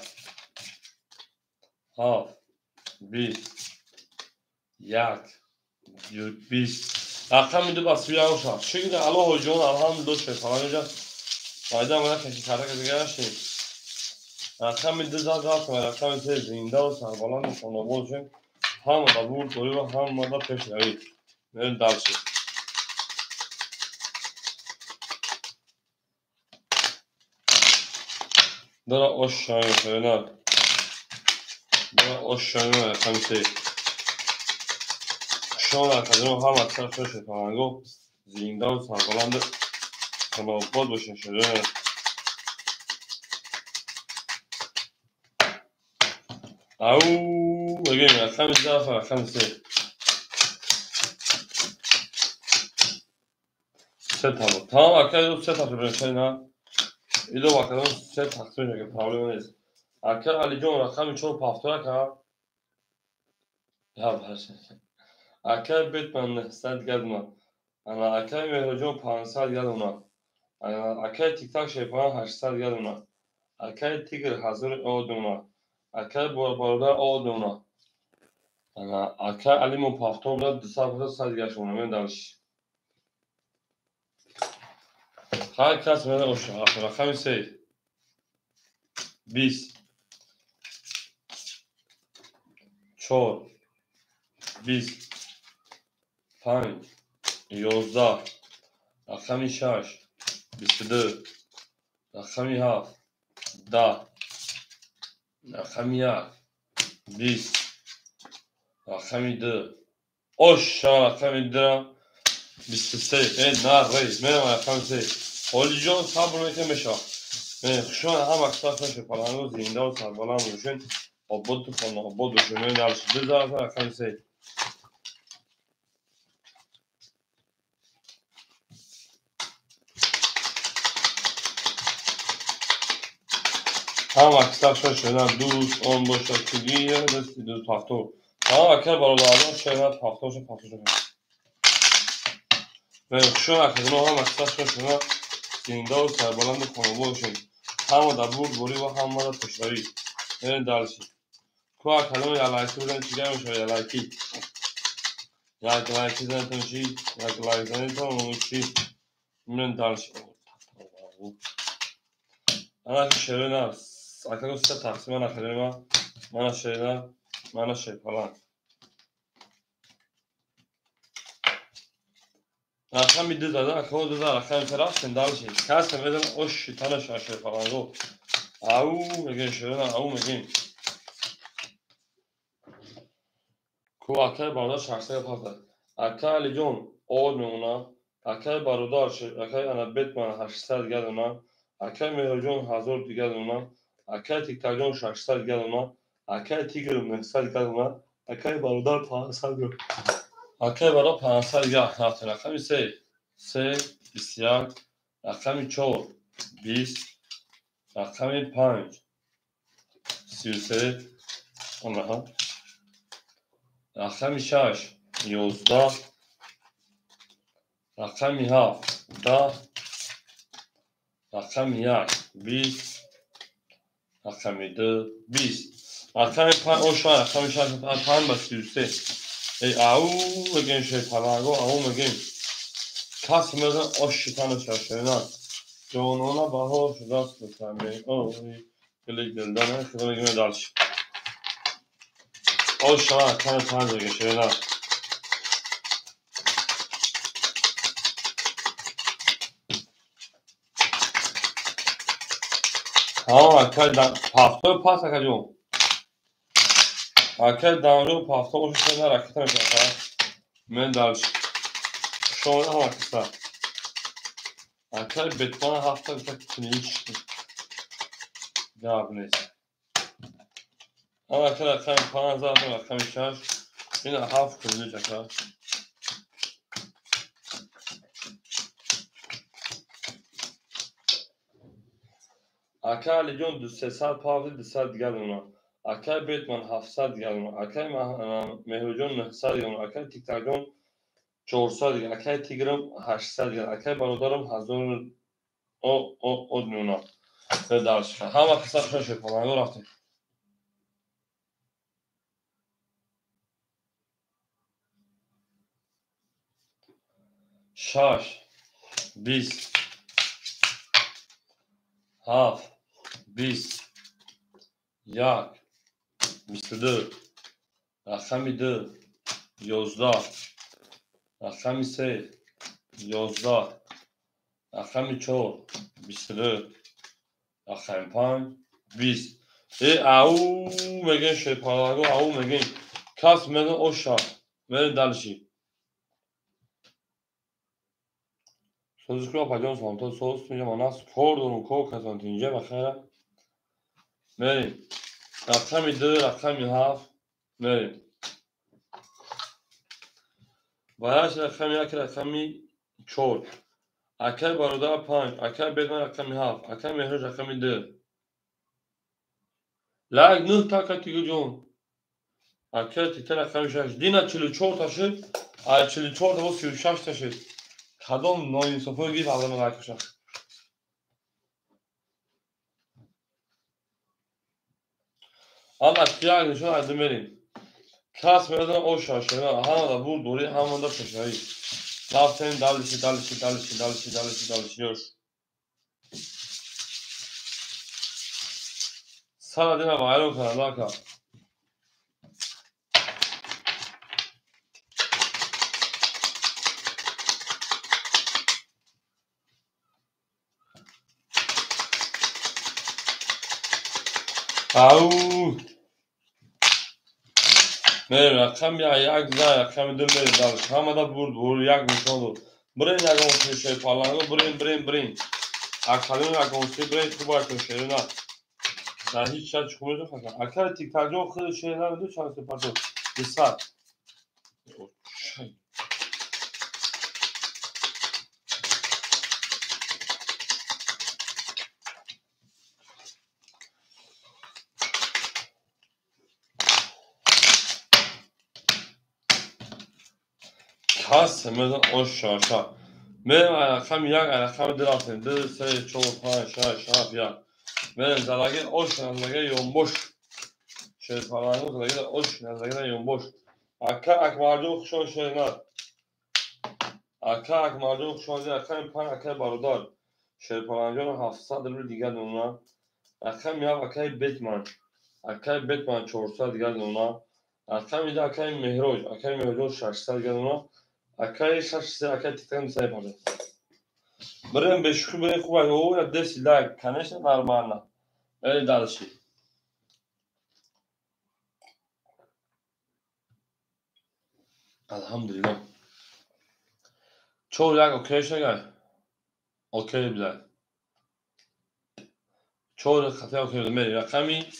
7 20 20 رقم میده بس بیا اوشا şimdi Allah hocam elhamdülillah şefalanca fayda mı ki kara kadar şey رقم میده zaten رقم ته زنده و سربلند شما بولشن هم قبول کنی و هم مدا پیش روی من درشه داره oşağıya söyler dاره oşağıya رقم ته şu an arkadaşlar هم اکثر şefalango زنده و سربلند شما بود باشن شده او بگیم رقم ضعف رقم 3 tamam arkadaşlar 3 takriben ne ایدو bakalım 3 takriben که problem نیست اکر علی جون رقم 4 پافتورا که ya باشه اکر بیت من 100 gelme انا اکر مهر جون 500 gelme انا اکر تیک تاک شیپان 800 gelme اکر تیگر 1000 اودونا اکر برادر اودونا انا اکر علی مون پافتور 200 100 yaşımına ben dalış هر کس میدن اوشا رقم 3 20 4 20 5 11 رقم 6 22 رقم 7 10 رقم 1 20 رقم 2 اوشا رقم 2 23 نه رئیس میرم رقم 3 اولی جان صبر میکنم میشه شون هم اکثر میشه پلانگو زنده و سربالان روشن آباد تو خانه آباد روشن میرم درش بذارم رقم 3 هم اکثر شدن دوست اون باشه کلیه دستی دو تاختو هم اکثر برادران شدن تاختوش شون اکثر هم اکثر شدن زنده و سربالان خانه روشن هم در بود بوری و هم در پشتایی میرم درش کو اکثر یلایکی بودن چیگه میشه یلایکی یلایکی زن تنشی یلایکی زن تنشی میرم درش انا که شیرین هست اکنون سه تقسیم نخیریم من شیرین من شیپلان رقم میده داده اکنون داده رقم طرف سندال شید کس میدن او شیطان شیپلان رو او میگین شیرین او میگین کو اکر برادر شخصی پاسد اکر لیجون اود میمونه اکر برادر اکر انا بیت من 800 گردونه اکر میرجون 1000 گردونه اکر تیکتاجون 600 گردونه اکر تیگرم 900 گردونه اکر برادر 500 گردونه اکر برادر 500 گردونه رقم 3 21 رقم 4 20 رقم 5 33 اونها رقم 6 11 رقم 7 10 رقم 1 20 رقم 2 20 رقم 5 اوشا رقم 6 5 با 33 ای او میگیم شیطان او میگیم کس میدن آش شیطان شاشینا جانونا بها شداست بکنه اوی گلی گلدانه خدا میگیم دالش اوشا رقم 5 میگیم شیطان اکل هفته پاس اکل جون اکل دانجون هفته باشه شده رکت میشه من دالش شما هم اکستا اکل بتوان هفته بسه کنیش جواب نیست اما اکل رقم 5000 رقم 6 این هفت کنیش اکل اکل جون 300 پاوی 200 گلونه اکل بیتمن 700 گلونه اکل مهرجون 900 گلونه اکل تیکتاجون 400 گلونه اکل تیگرم 800 گلونه اکل برادرم 1000 o dnevno. To je dalsze. Hama to sad še pomagao rafti. Şaş. 20 Hav. 20 Yak. 22 رقم 2 11 رقم 3 11 رقم 4 22 رقم 5 20 او میگن شیپالاگو او میگن کس میگن اوشا میگن دلشی Sözcükler paylaşım sonunda sos tunca manas kordonu ko kazanınca bakara merin rakam idı rakam haf merin bayaş rakam yak rakam çor akar baroda pan akar bedman rakam haf akar mehruj rakam idı lag nuh takat yujon akar titan rakam şaş dina 44 taşı ay 44 da bu 36 taşı kadın noyun sofu gibi adamı arkadaşlar ama kıyağını şu adım verin. Kas medan o şaşırma. Hama da bu duri hama da peşari. Laften dalışıyor. Saladina bayram kanalaka. Au. Mer rakam ya yak za rakam dum mer dal. Hamada bur yak mishonu. Brin yak on şey falan. Brin. Akalim yak on şey brin kuba koşuyor. Daha hiç şey çıkmıyor fakat. Akar tiktakcı o kadar şeyler de çalışıyor pardon. Bir saat. Kas mesela o şaşa. Ben alakam yak alakam dirasın. Dır say çok ha şaş ya. Ben zalage o şanlage yomboş. Şey falan o zalage o şanlage yomboş. Akka akmarcı okşon şeyler. Akka akmarcı okşon akam pan akka barodar. Şey falan hafsadır bir diğer ona. Akam ya akay Batman. Akay Batman çorsa diğer ona. Akam bir de akay Mehroj. Akay Mehroj şaşsa diğer ona. Akay şaşsa akay tikten say yapar. Bırın beşikü bırın kubay o ya desi la kaneşe narmana. Öyle dalışıyor. Elhamdülillah. Çoğu yak okey şey gel. Okey bile. Çoğu da katı okey bile. Rakami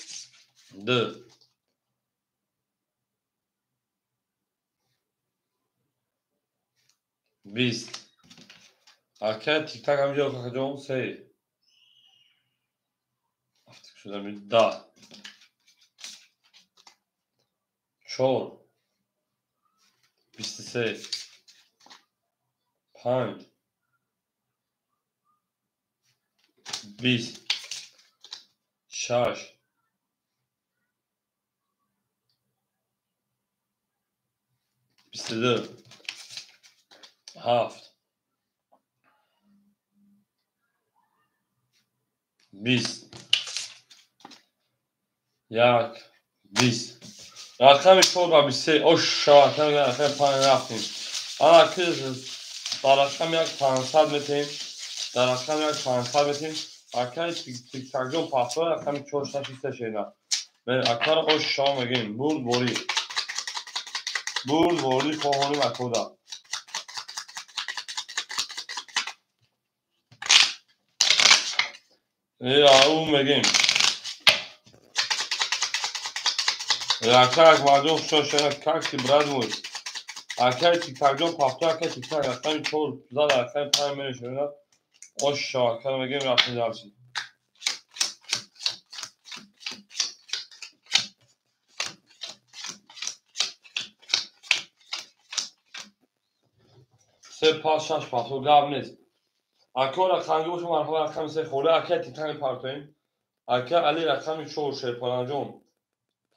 de. Biz. Akay tiktak amca okakacağım say. Artık şurada bir da. Çoğu. Biz de say. Pan. Biz. Şaş. Biz de. Haft. Biz. Yak. Biz. Rakami çoğu da bir say. O şaşa gel. Akay pan yaptım. Ana kızız. Darakam yak 500 metin. Darakam yak 500 metin. Akay tiktakcı pastor akam çoğu şaşırsa şeyler. Ben akar o şam again. Bur bori kohonu makoda. Au again. Akar akvarcı çoğu şeyler karşı bradmur. Akay tiktakcı pastor akay tiktak akam çoğu zar akay pan böyle şeyler. O şam akar again yapın dersin. Se pasşaş pastor gavnez. Akora kangi boşu marhaba akam se khole akay tiktak partoyim. Akay ali rakam çoğu şey palancım.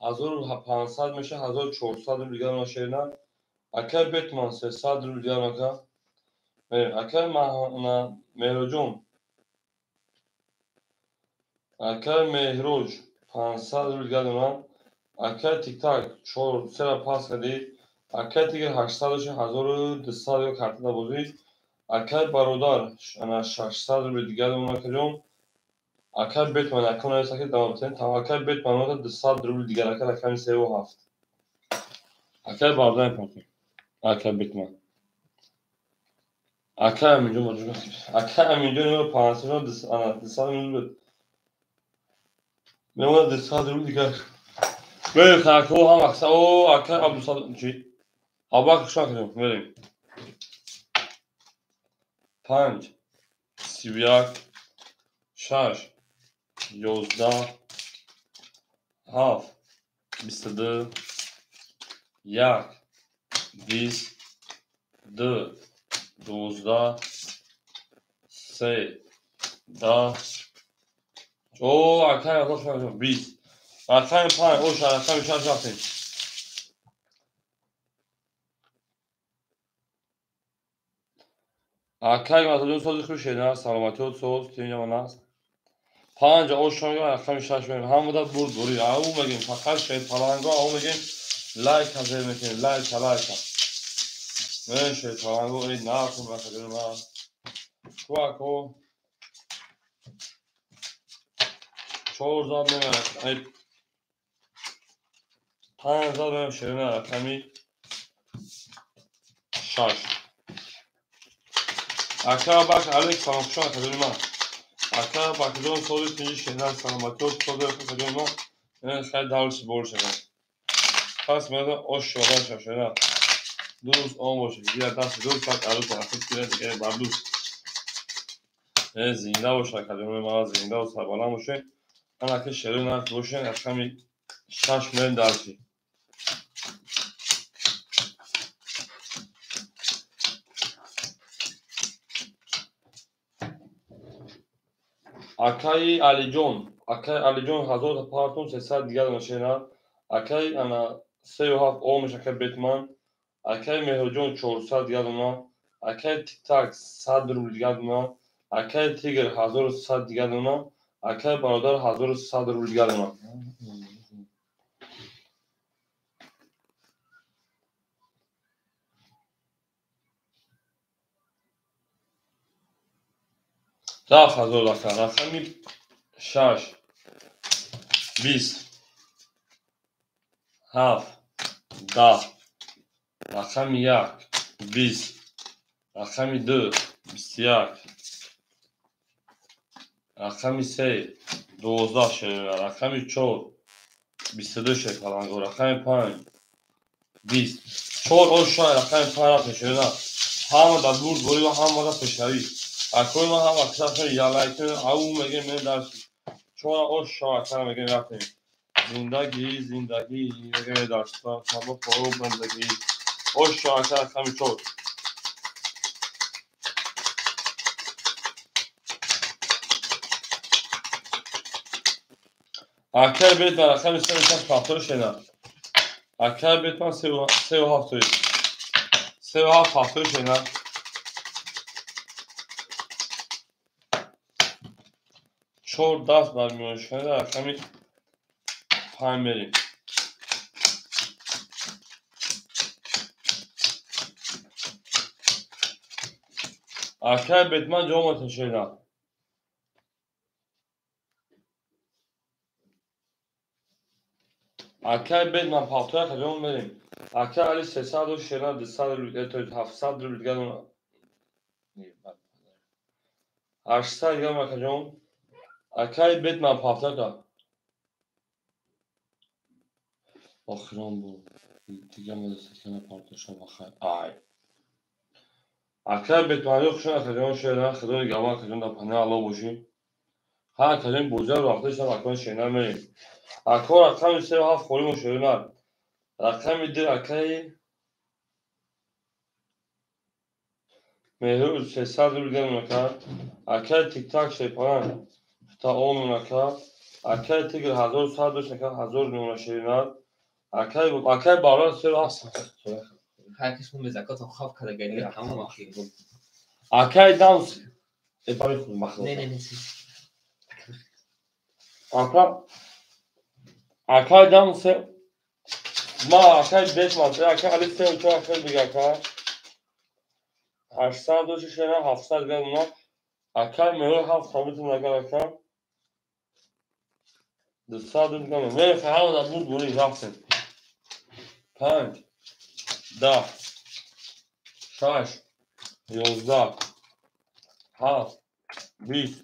1500 میشه 1400 دیگر ماشینا اکر بتمان 300 دیگر مکا اکر مهروجون اکر مهروج 500 دیگر من اکر تیک تاک چور سر پاس کردی اکر دیگر 800 شه 1200 دیگر کارت دادی اکر برادر انا 600 دیگر من کردم اکر بتمان اکر نه ساکت دام بتن تا اکر بتمان رو 200 دیگر اکر اکر سه و هفت اکر باردن پاکی اکر بتمان Acá é milhão de acá é milhão de passo não de sal não não de sal não diga böyle kakao hamaksa o acá abu sal şey abak şu an böyle panç sivyak şaş yozda haf bistadı yak biz dı dozda se da o acá é biz acá pan o şaş yaptım. Akay mazlum sözü kuşena salamatı söz tüyüne manas. 5 oşanga raqami 6 میریم هموندا برد بری او میگیم فقط شاید پلنگا او میگیم لایک هزار میکنیم لایک من شاید پلنگا این ناکن مثلا ما کوکو 4000 میمونه 5000 میمونه شیرین رقمی 6 اکا باک علیک سلام شما خدمت من اکا باک جون سوری تیجی شیرین سلامتی و صدر خدمت من این خیلی دارش بول شده پس میاد oş شده شیرین دوست آن باشه دیگه دست دوست فقط عروس کنه دیگه دیگه بردوست زنده باشه خدمت من زنده و سربلند باشه انا که شیرین نرد باشه رقمی 6 میلیون درسی Akay Alijon 1000 pardon 300 دیگر نشینا Akay ana 37 olmuş Akay Batman Akay Mehrujon 400 دیگر اونا Akay TikTok 100 روبل دیگر اونا Akay Tiger 1100 دیگر اونا Akay برادر 1100 روبل دیگر اونا رفت 1000 رقمی 6 20 7 10 رقمی 1 20 رقمی 2 21 رقمی 3 12 شیرین رقمی 4 22 شکلنگو رقمی 5 20 4 oşağı raqami 5 şirin hamı da burd buri و hamı da peşavi akoy ma ham aksar yalaytın au mege men dersi 4 oşağı kana mege raqami zindagi mege dersi sabah foru bendagi oşağı kana raqami 4 Akar bet var raqami 3 faktör şena Akar Batman 37 توی 37 faktör şeyler çok ders vermiyor şeyler raqami 5 میریم Akar Batman جامعه şeyler Akar Batman faktör kacağım vereyim Akar Ali 300 şeyler 200 روبل 700 روبل دیگر اونا 800 دیگر ما کجام Akar Batman faktör ka آخرام bu دیگه ما سکن پارتشا بخیر ay Akar Batman yok şuna kacağım şeyler خدا گواه کجام da pane Allah باشیم ها کجام بوزه وقتش هم اکان şeyler vereyim Akar raqami 37 خوریم و şeyler raqami 2 Akar Mehru 300 روبل دیگر اونا Akar TikTok şey falan تا اون اونا Akar Tiger 1100 شکل 1000 میمونه şeyler Akar بالا 37 herkes به زکات خواب کرده گلی تمام آخری بود Akar dans epari خود مخلوق نه Akar dans ما Akar Batman Akar Ali sen çok Akar دیگه Akar 800 دوش şeyler 700 دیگر اونا Akar Mehru 7 ثابت Akar 200 دیگر نه فهم da بود بوری رفتن 5 10 6 11 7 20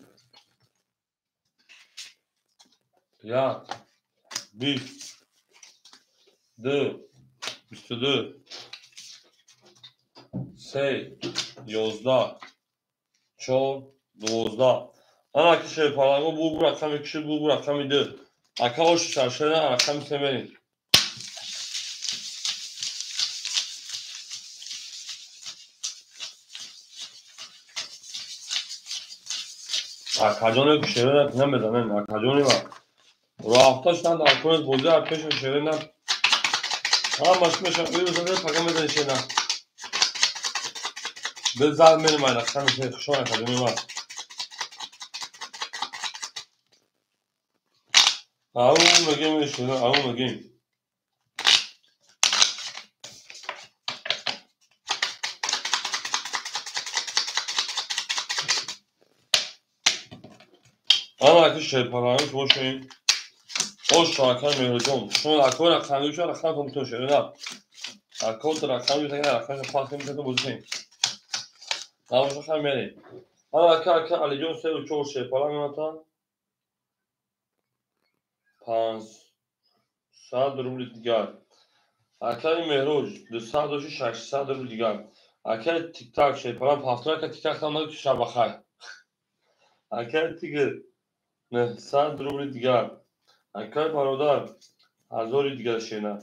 1 20 2 22 3 11 4 12 انا که şey پالانگو bu rakam kişi bu rakam idi Akar o şarşına rakam semerin Akaconu şeyler ne bezanen Akaconu var Rahatlaştan da alkolün bozu arkadaşım şeylerden Ama başka uyuyorsan da pakam eden şeyler Bezal benim aynen sen şey şu an Akaconu var همون مگه میشه همون مگه اما اگه شیپارانش باشین او شاکر میرجون شما اکور رقمی شو رقم کمتون شده نه اکور رقمی شده نه رقم خاص کمتون بودین نباشه خیلی میری اما اگه علی جون سه و چهار شیپاران میمتن 500 روبل دیگر اگر مهروج 200 و 600 روبل دیگر اگر تیک تاک شیپاران پافترا که تیک تاک هم شب بخیر اگر تیگر 900 روبل دیگر اگر برادر 1000 دیگر شینه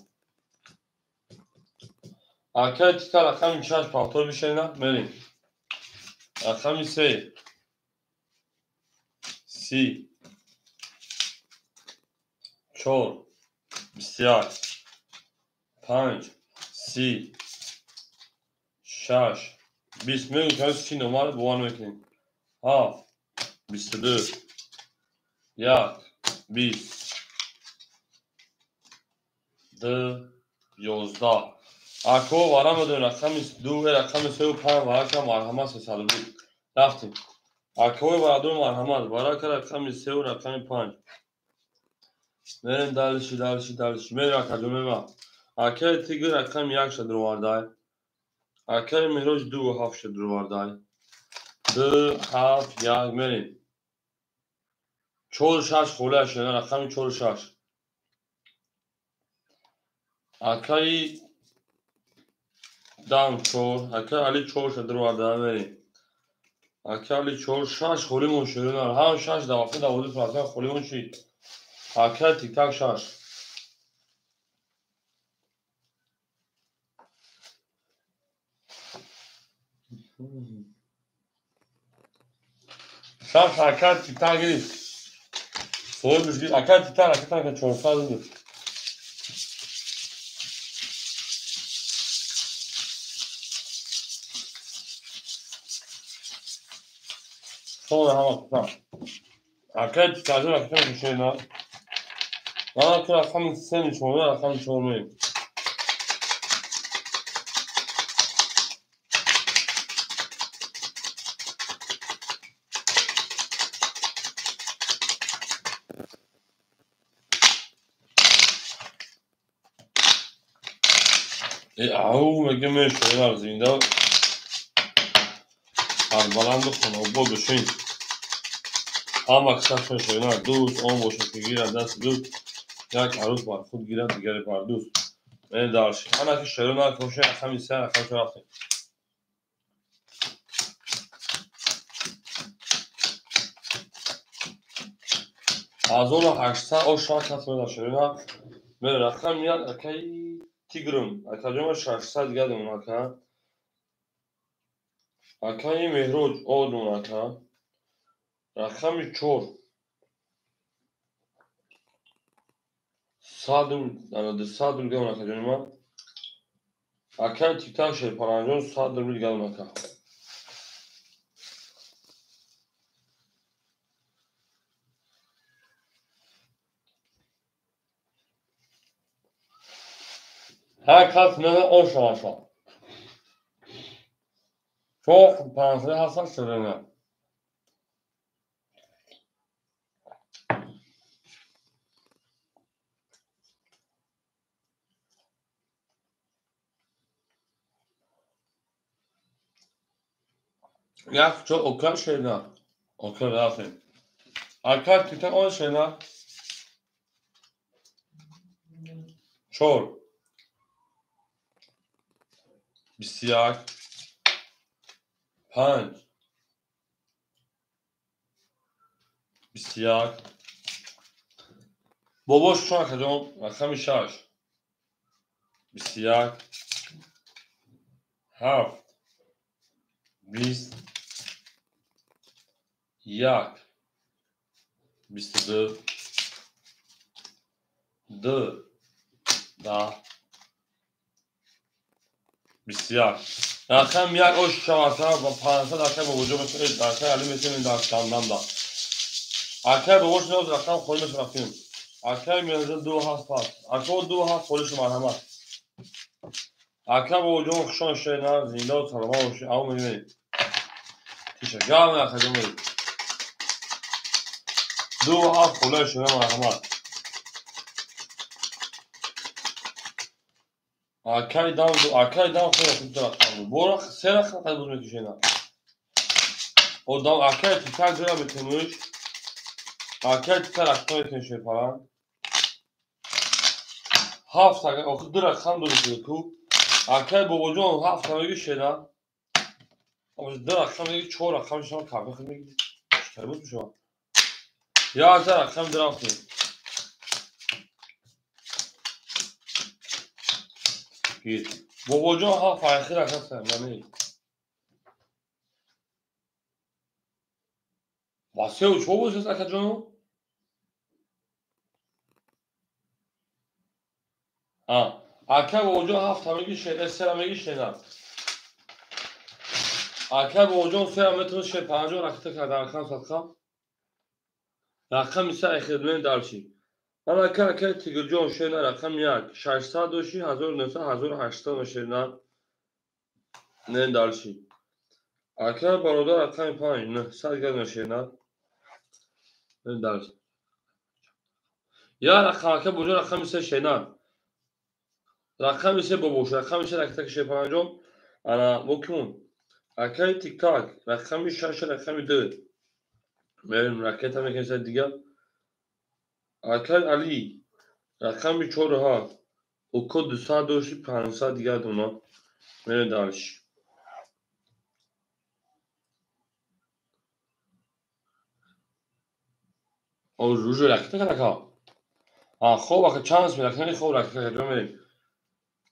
اگر تیک تاک رقم چش پافتر بشینه میریم رقم 3 30 4 21 5 30 6 20 میگم که سی نمار بوان میکنیم 7 22 1 20 2 11 اکو وارم بدون رقم 2 رقم 3 و 5 وارا که مرحمه 300 بود رفتیم اکو وارا مرحمه وارا که رقم 3 و رقم 5 میریم دلشی میریم اکادومی ما اکر تیگر رقم 1 شد رو واردای اکر مهروج 2 و 7 شد رو واردای 2 7 1 میریم 4 6 خوله شد رقم 4 6 اکای دام 4 اکر علی 4 شد رو واردای میریم اکر علی 4 6 خولیمون شد هم 6 دوافه دوازده فرصت خولیمون شد اکر تیک تاک 6 شش اکر تیک تاک گرفت سوال بشید اکر تیک تاک که 400 بود شما همه کتاب اکر تیک تاک رقم شینا من اکر رقم 3 شما رقم 4 میم او مگه میشه اینا زینده هر بلند بخونه با بشین هم اکثر میشه اینا دوست آن باشه که گیره دست دوست یک عروس بر خود گیرد دیگری بر دوست من دارشی انا که شروع نکنشه رقم 3 رقم 4 رفتیم از اون 800 او شاک هست میدن شروع میره رقم میاد اکی تیگرم اکا 600 دیگه دون اکا اکای مهروج او دون اکا رقم 4 100 روبل 200 روبل گم اکا جنما اکای تیک تاک شد پرانجون 100 روبل گم اکا هر کس نه او شما çok fazla hasar sürene. Ya çok o kadar şeyler. O kadar aferin. Arkadaş tüten o şeyler. Çok. بسیار 5 بسیار باباش چون کدوم رقم 6 بسیار 7 20 1 22 2 10 بسیار رقم یک او شواسته با 500 اکر با وجود مثل اکر علی مثل این داشتندم دا اکر به وش نوز رقم خواهی مثل رفتیم اکه میانجا دو هست پس اکه دو هست پولیش مرحمت اکه با وجود خشان شینا زنده و سلامه باشی او میبینی تیشه گرم اکه جو میبینی دو هست پولیش شینا مرحمت اکه دام خیلی خیلی رقم برو سه رقم قد بود میکشینا o dam اکه تیتر جویا میتونیش اکه تیتر اکتای کنشه پران هفت اگه او دو رقم دو تو اکه با وجود هفت تا شینا ama dört akşam dedi çoğu akşam şuna kahve kılmaya gidiyor. Terbiyesiz mi şu an? Ya her akşam dört akşam. Git. Babacığım ha farkı akşam sen yani. Basıyor çoğu bozuyor akşam. Ha. Akşam babacığım haftamı şeyler selamı şeyler. Akşam babacığım selamı şey panjur akşam kadar akşam satkam. Akşam ise ekledmen darşi. من اکه تیگرجون شینا رقم یک 600 1980 نه دارشی اکه برادر رقم 5 900 شینا نه دارشی یا رقم اکه بوجود رقم سه شینا رقم سه بابوش رقم سه رقم تک شیپانجوم انا بکن اکه تیک تاک رقم 6 رقم 2 من رقم هم کنسه دیگه اکه علی رقم 4 ها o kod 200 دیگه دونا من دارشی او روز رکته که خوب اگه چانس میده خیلی خوب رکته که میریم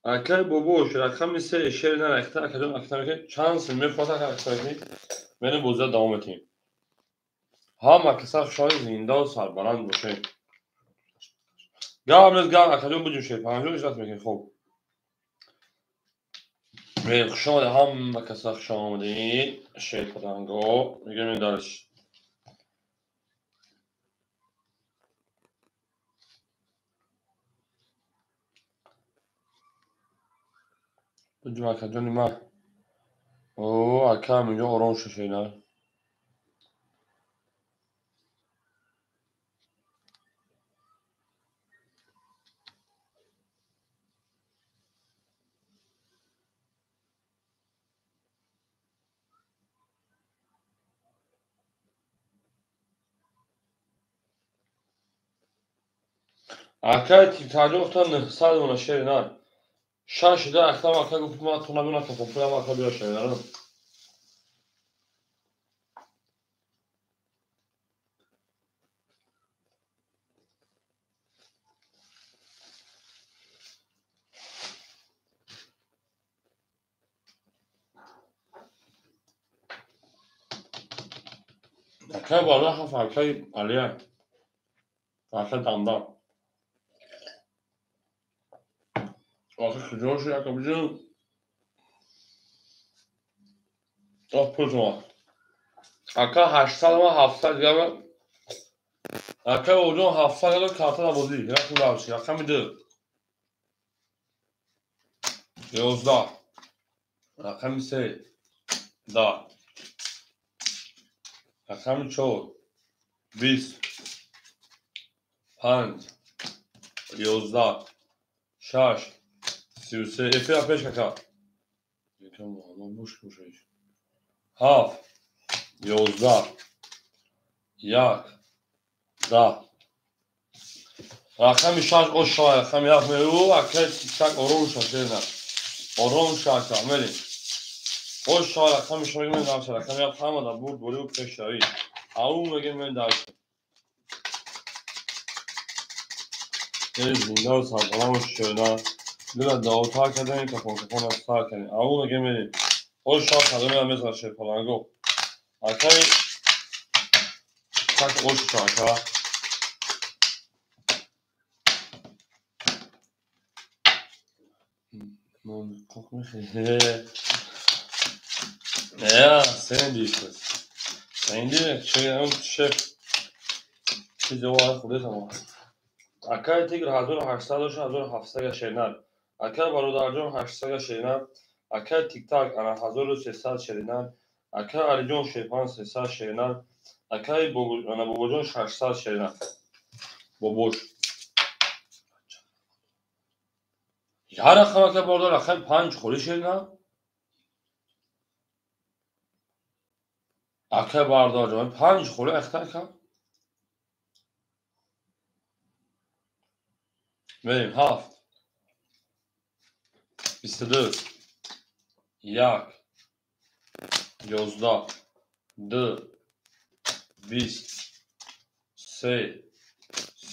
اگه بابوش رقم سه شیر نه رکته که چانس میخواد که رکته که میریم بوزه دوام تیم هم اکثر شاید زنده و سربلند باشه گام اکجون بودیم شیر پنجون اجرات میکنیم خوب میریم خوش آمده هم اکثر خوش آمده شیر پتنگو میگیم این دارش بودیم اکجونی ما او اکه هم اینجا اوران ششه نه اکه تیتاجو اختار 900 مونه شیر نه شش ده اختار اکه گفت ما تو نبینا که پوپویا ما اکه بیا شیر نه اکه بالا هفت اکه علیه اکه دمدم اکه کجا شد اکه بجون پوزما اکه 800 ما 700 گمه اکه اوجون 700 گمه کارتا نبودی رقم دارشی رقم میده 11 رقم 3 10 رقم 4 20 5 11 6 33 افی اپش ککا یکم مهمان بوش بوشش 7 11 1 10 رقم 6 قشای رقم 1 میرو اکه تک اورون شده نه اورون شده میریم قشای رقم شما میگم نمیشه رقم 1 هم بود بولی و پشایی اون میگم من داشت یه زنده و سرطان و شده دیگه داوتا کردن که پونکفون از سر کنیم اون میگم میریم قشای خدمه هم مثل شد پلانگو اکه تک قشای که من کوک میخواه Ja, Sandy ist das. Sandy, schön, Chef. Wieso war das? Акай тигр 1800 доша 1700 гашенар. Акай бародарҷон 800 гашенар. Акай тиктак ана 1300 шеринар. Акай алиҷон шепан 300 шеринар. Акай ана бобоҷон 600 шеринар. Бобош. Я рақам акай бародар акай 5 холи шеринар. Акай бародарҷон 5 холи ахтакам. Берим 7 24 1 11 2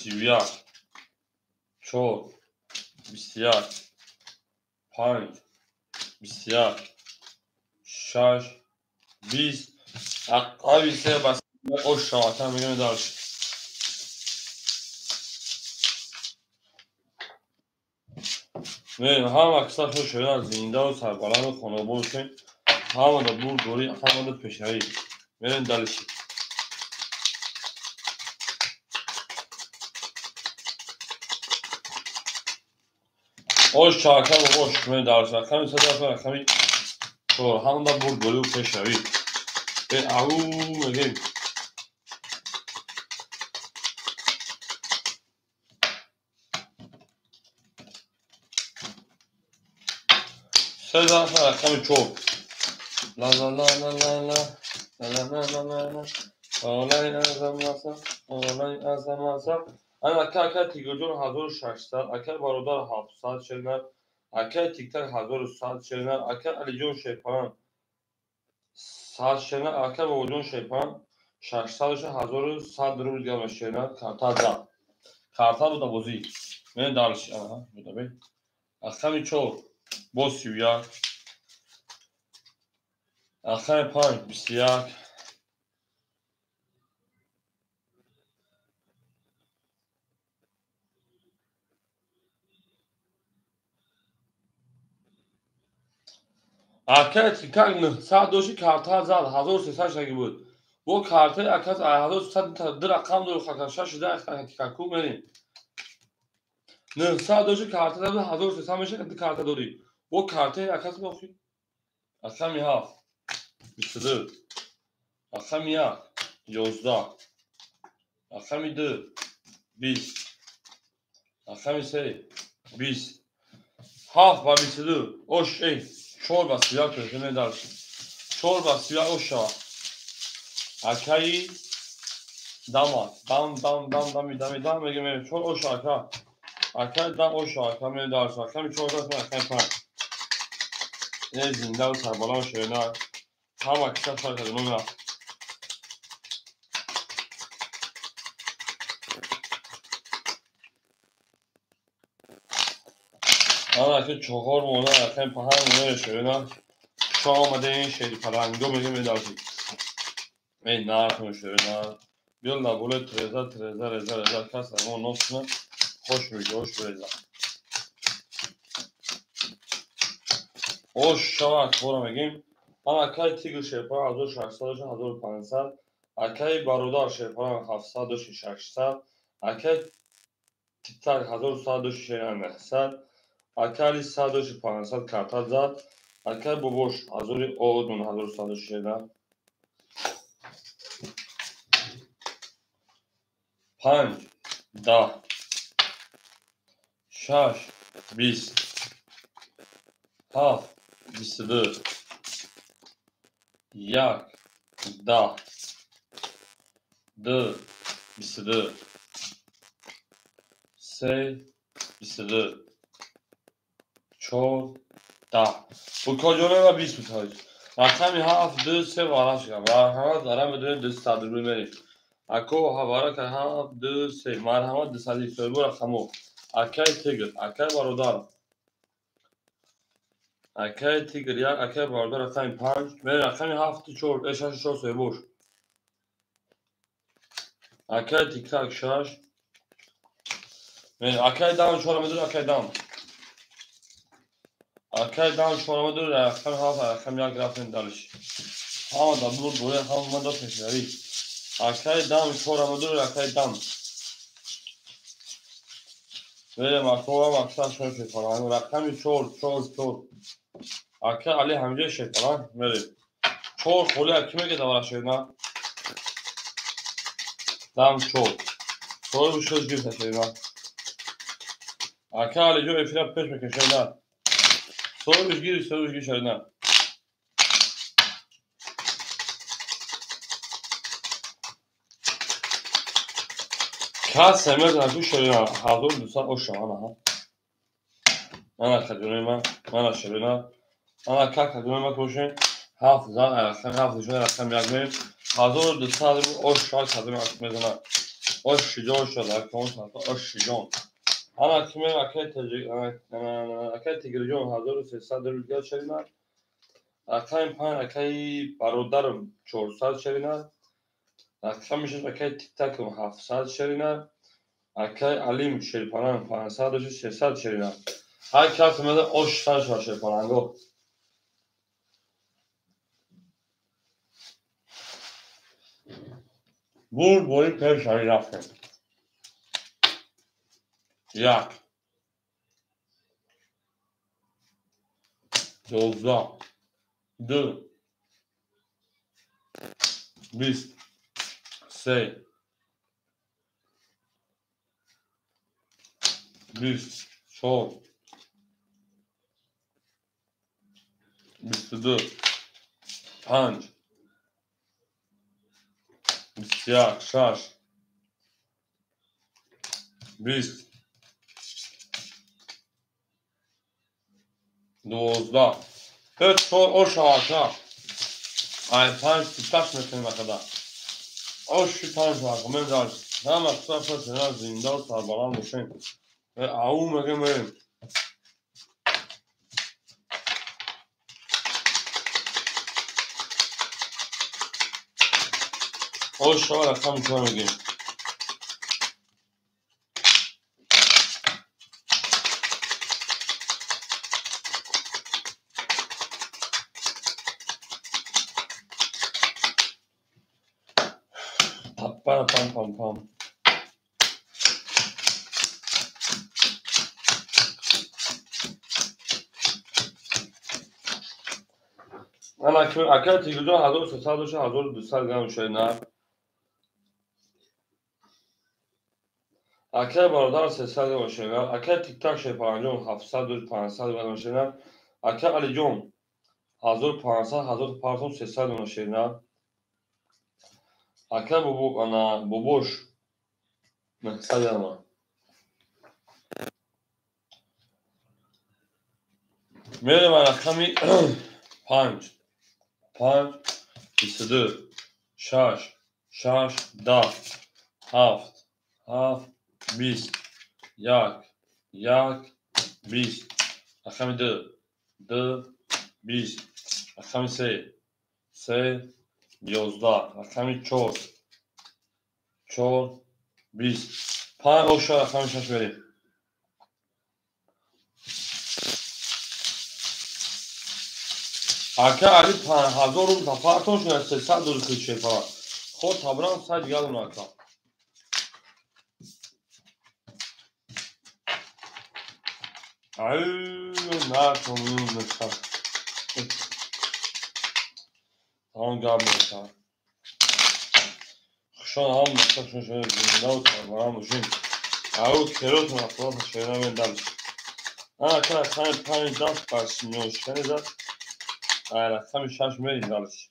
20 3 31 4 21 5 21 6 20 Abi ise bas o şahatan benim de alış. Benim ham kısa şöyle az zinde o sarbalan konu bulsun. Ham da bu doğru ham da peşeri. Benim de alış. O şahatan o benim de alış. Kami sadaka kami. To ham da bu doğru peşeri. Ve au benim. Sözden sonra rakamı çok. La la la la la la la la la la la olay azamasa olay azamasa ana akay tigirjon 1600 akay barodar 700 şeriner akay tiktak 1100 şeriner akay alijon şepan 100 şeriner akay babojon şepan 600 1100 درود گام şeriner karta bu da bozi men dalış aha bu da be akami çok boz ya akay pan bisiyak акай тикак 900 доши карта зад 1300 шаги буд бо картаи акас 1300 ду рақам дор хакаша шуда тикаку мерим 900 доши карта зад 1300 меша ки карта дори бо картаи акас бохи аками 7 22 аками 1 11 аками 2 20 аками 3 20 7 ба 22 ош эй чорба сиёк пешоне дарш чорба сиёк оша акаи дама дам мегем чор оша ака акаи дам оша ака ме дарш аками чорба акаи пан не зинда у сарбалан шена ҳама киса шарка нома ана ки 4 мона акаи паҳан мона шена шо омаде ин шери паранго мегем дарш эй нархм шена бил на буле треза кас мо носна хош мегош треза ош шава хора мегем ан акай тигр шепара 1600 1500 акай бародар шепара 700 600 акай тиктак 1100 акай 100 500 карта зад акай бобош 1100 шена 5 10 6 20 7 22 1 10 2 22 3 22 4 10 bu kocana da 20 میتای رقمی 7 2 3 وارش کنم مرحمت دارم بدون 200 روی میریم اکو حواره که 7 2 3 مرحمت 200 روی رقمو اکای تیگر اکای برادر اکای تیگر یک اکای برادر رقمی 5 میره رقمی 7 4 6 4 3 boş اکای تیکتاک 6 میره اکای دام 4 میدون اکای دام akay dam şorama dur raqam hava raqam yak raqam dalış hava da bur boya hava da peşeri akay dam şorama dur akay dam بریم اکو مقصد شد شیطان رقمی چور اکه علی همجه شیطان بریم چور خولی اکی میگه دواره شیطان دم چور بشود گیرت شیطان اکه علی جو افیره پیش بکن شیطان سوی بش گیر شیطان کاس سمت نکو شیطان حضور دوستان او شما ها انا خدونه من شیطان انا که خدونه ما کوشین حافظان حافظشون رقم یکمیم حضور دوستان او شما خدونه میزنن او شجاع شده که اون ساعت او شجاع انا کمی اکای تیگرجون 1300 روزگار شدیدن اکای پایین اکای برادرم 400 شدیدن اکای میشه اکای تیک تاکم 700 شدیدن اکای علیم شیرپانان 500 و 600 شدیدن های کس میده اوش سر شد شیرپانانگو بوری پیش همی رفتیم یک 12 دو 20 3 24 22 5 21 6 20 12 3 4 10 ay 5 تیکش میکنیم اکدا آشی 5 واقعا دار هم اکثر فرسنه زنده و سربالان میشیم و او مگه میم آش شما رقم میکنم میگیم پم پم پم پم من اکر تیگردون 1300 و 1200 گرم شده نه اکر برادر 300 گرم شده نه اکر تیک تاک شده پرانجام 700 و 500 گرم شده نه اکر علی جون 1500 1500 300 گرم شده نه اکر بوبوش 900 گرم میره من رقمی 5 5 22 6 6 10 7 7 20 1 1 20 رقم 2 2 20 رقم 3 3 11 رقم 4 4 20 5 اوشا رقم 6 بریم اکه علی 5000 رو تفاوتون شده 300 دور کل شیطان خود تبران ساید یادم اکه نه کنون مثل همون گاب مثل خشان هم مثل شده زنده و تبران باشیم او کروتون افراد شده من دلش انا که رقم 5 دست پس نوشکنی دست رقم 6 میریم دلش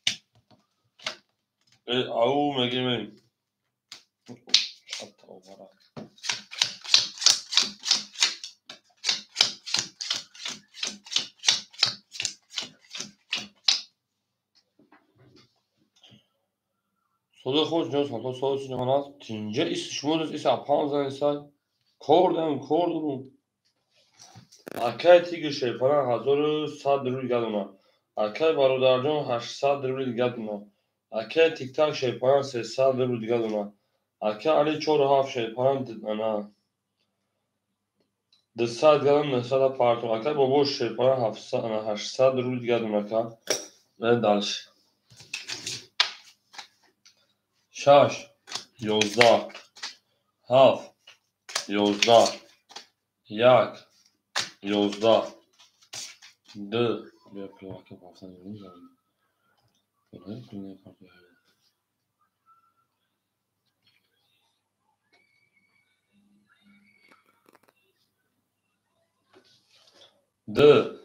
او مگه میریم حتی اوبرا صدا خوش نیست حتی صدا چیزی کنات تینجه ایست شمودت ایست اپان زن ایست کردم اکای تیگ شیپران 1100 روی گدونا اکای برادر جون 800 روی گدونا اکای تیک تاک شیپران 300 روی گدونا اکای علی 4 شیپران انا 200 گدون 900 پارتون اکای بابوش شیپران 700 انا 800 روی گدونا که من دالش 6 11 7 11 یک 11 دو بیا پلاک پافتن میزنم برای کنه پاک دو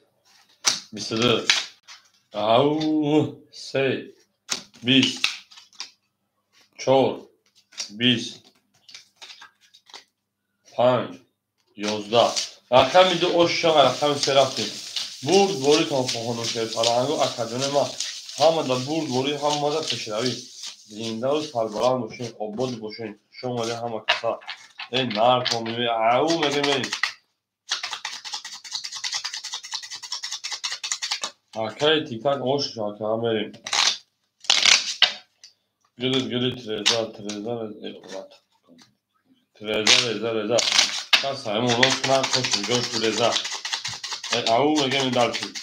22 او 3 20 4 20 5 11 رقم دو اشاق رقم سه رفتیم برد بوری تان فهانو شد فرانگو اکادون ما همه دا برد بوری هم ماده پشروی زنده و سربلند باشین آباد باشین شما ده همه کسا این نرد کنیم او مگه میریم اکای تیک تاک اوش شاکه هم میریم گلی تریزا کس همه اونا سنر خوشیم گل تریزا او مگه می دارشیم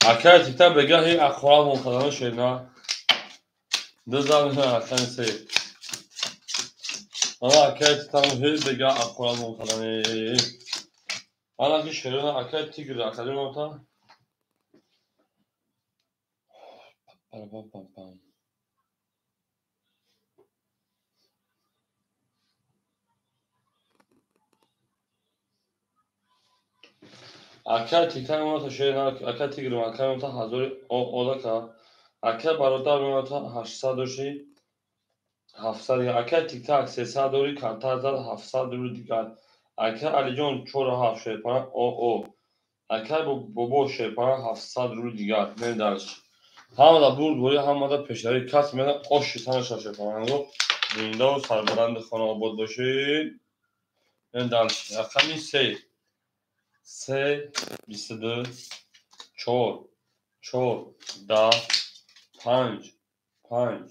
اکای تیک تاک بگه هی اخواب مخدمه شد نه دو زن اکای سی انا اکای تیک تاک هی بگه اخواب مخدمه انا که شروع اکای تیک رو اکای مخدمه اکای تیک تاک مخدمه شد نه اکای تیک رو اکای مخدمه هزاری اولا که اکای برادر مخدمه 800 دوشی 700 اکای تیک تاک 300 دوری کانتر زد 700 دوری دیگر اکای علی جان 4 7 شد پناه او اکای بابا شد پناه 700 دوری دیگر نه درش همه دا برد بوری همه دا پشتری کس میدن آشی تنش شد پناه زنده و سربلند خانه آباد باشید نه درش اکای سی 22 4 4 10 5 5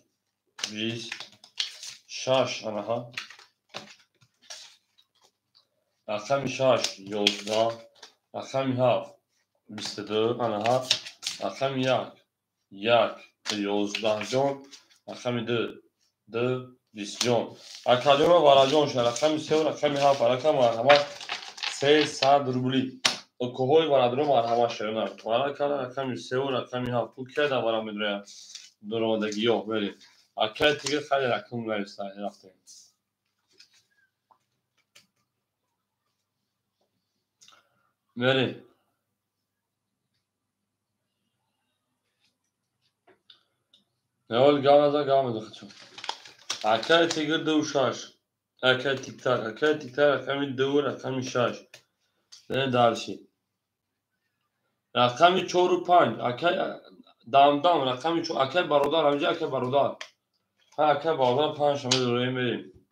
20 6 آنها اکای 6 11 اکای 7 22 آنها اکای 1 11 جان اکای 2 20 جان اکای وارا جان شد اکای 3 و اکای 7 اکای مرحمت 300 روبلی کوهوی وارا مرحمت شد نه وارا کلا اکای 3 و اکای 7 تو که دا وارا میدره درآمدگی ها بریم اکای دیگه خیلی رقم نمیسته رفتیم بریم اول گام از خودشون اکای تیگر دو شاش اکای تیک تاک اکای دو اکای شاش نه دارشی رقم 4 و 5 اکای دام رقم 4 اکای برادر همینجا اکای برادر ها اکای برادر 5 شما دوریم بریم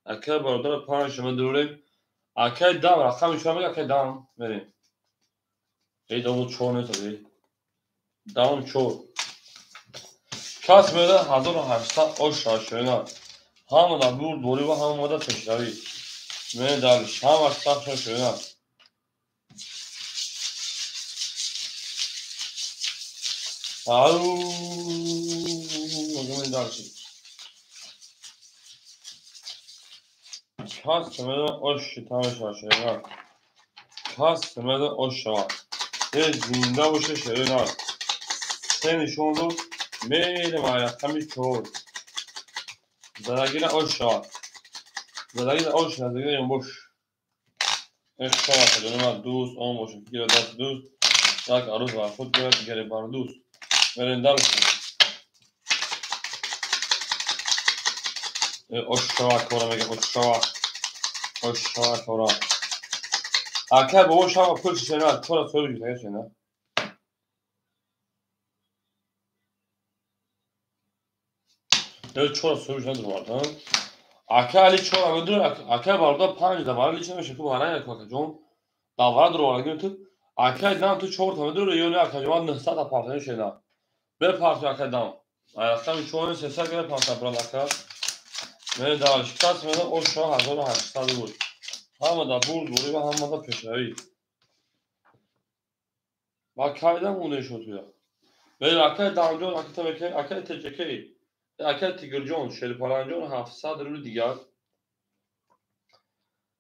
اکای برادر 5 شما دوریم اکای دام رقم شما میگه اکای دام بریم ای دو 4 نه تو دام 4 کاس میده 1800 او شاشنا همه دا برد دوری و همه ماده پشتوی من دارش همه سخت شاشنا او من دارشی کاس میده او شیطان شاشنا کاس میده او شما یه زنده باشه شاشنا سه نشون رو میره مرقمی چور زدگیر او شما زدگیر او شما زدگیر این باش اشتباه کنیم من دوست آن باشه گیر دست دوست یک عروض و خود گیر دیگری بار دوست برین دارشن اشتباه کورا میگه اشتباه کورا اکر بابا شما پول شنه چورا سوری جیده شنه چورا سوری جیده دروارتن اکر علی چورا میدون اکر باردا 5 دواره لیچه میشه که بارا یک وقت جون دواره درواره گیرن تو اکر دام تو چور تا میدون یونی اکر جوان 900 اپارتمن شنه به پارتو اکر دام اکر چون 300 گره پارتمن بران اکر من دارش کس میده او شما 1800 بود همه دا برد بوری و همه دا پشوی با کایدن مونه شد بیا به اکر دام جون اکر تبکه اکر تجکه اکل تیگر جون شیرپاران جون 700 روبل دیگر.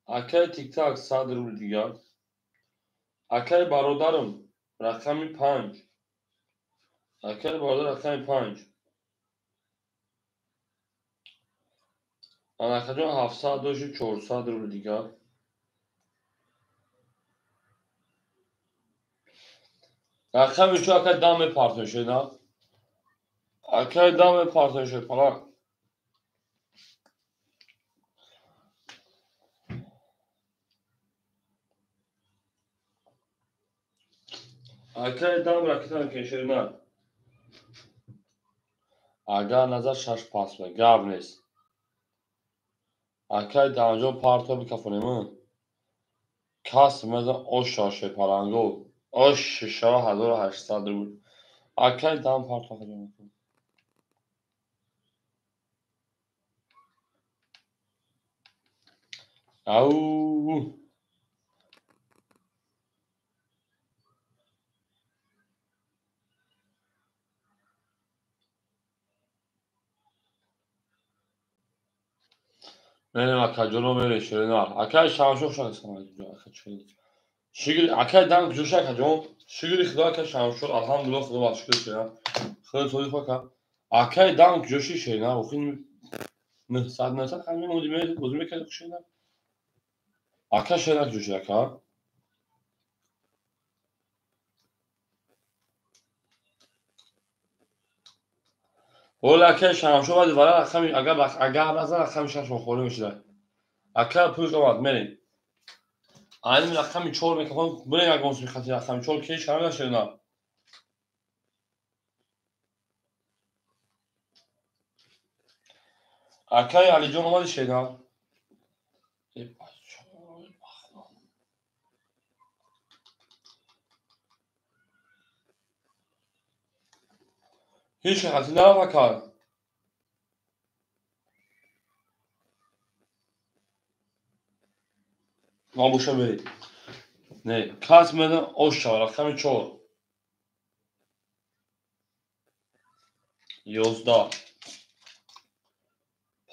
اکل تیک تاک 100 روبل دیگر. اکل برادرم رقم 5. اکل برادر رقم 5. اکل جون 700 دوشی 400 روبل دیگر. رقم 3 اکل دام پارتن شده. اکل دام پارتن شده پاران. اکل دام رکتن کشیده نه. اگر نظر شش پاس به گاب نیست. اکل دانجون پارتو بکفونیمون. کاس مزه اوشاشه پارانگو. اوش 6800 روبل. اکل دام پارتو خیلی. او benim akacını böyle şirin al. Akay şanşok şarkısı var. Şükür akay dam güzel akacın. Şükür ikna akay şanşok. Elhamdülillah खुदा var şükür şirin. خیلی توی فکر. akay dam güzel şirin al. Okuyun ne saat ne saat همین مدیمی که شیرین. akay şirin güzel akay. ولی akay şanşok var دیواره akam اگر نظر akam şanşok خوری میشه. akay پول کماد میریم. aynı bir akam çol mekan buraya yakınmış bir katı akam çol ki şamil şirin. akay Ali Can olmadı şeyden. Hiç hatırına bakar. ما بوشه برید نه کاس مدن oşağı rakam çol 11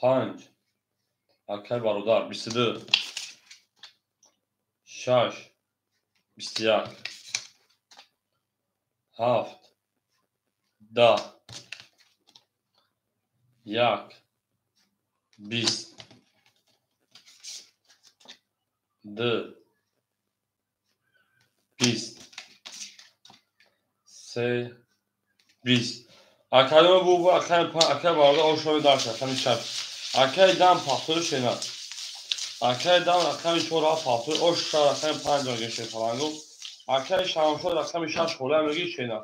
5 akal برادر 22 6 21 7 10 1 20 2 20 3 20 akademi bu akal برادر oşağı درس rakam çarp akal dam pahtolu şeyler akal dam rakam çora pahtolu oşağı rakam 5 geçer falan go akal şamşo rakam 6 خوله میگی şeyler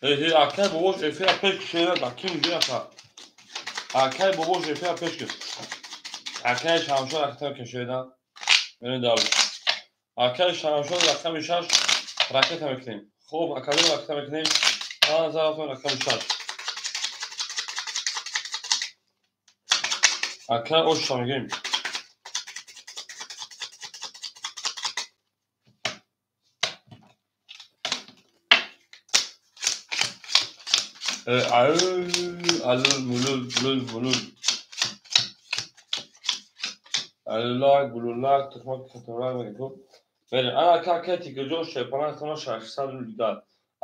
akay باباش افیر پیش کشیده دکیم میگه اصلا akay باباش افیر پیش کشید akay شمشون رکتم کشیدن ببین دارو akay شمشون رکتم 6 رکت میکنیم خوب akay رکتم میکنیم آن طرفون رکتم 6 akay اوش میگیم alul mulul alulak bululak tutmak katırlar میگه بله انا akay تیکجو شپانه کنه 600 روبل دیگر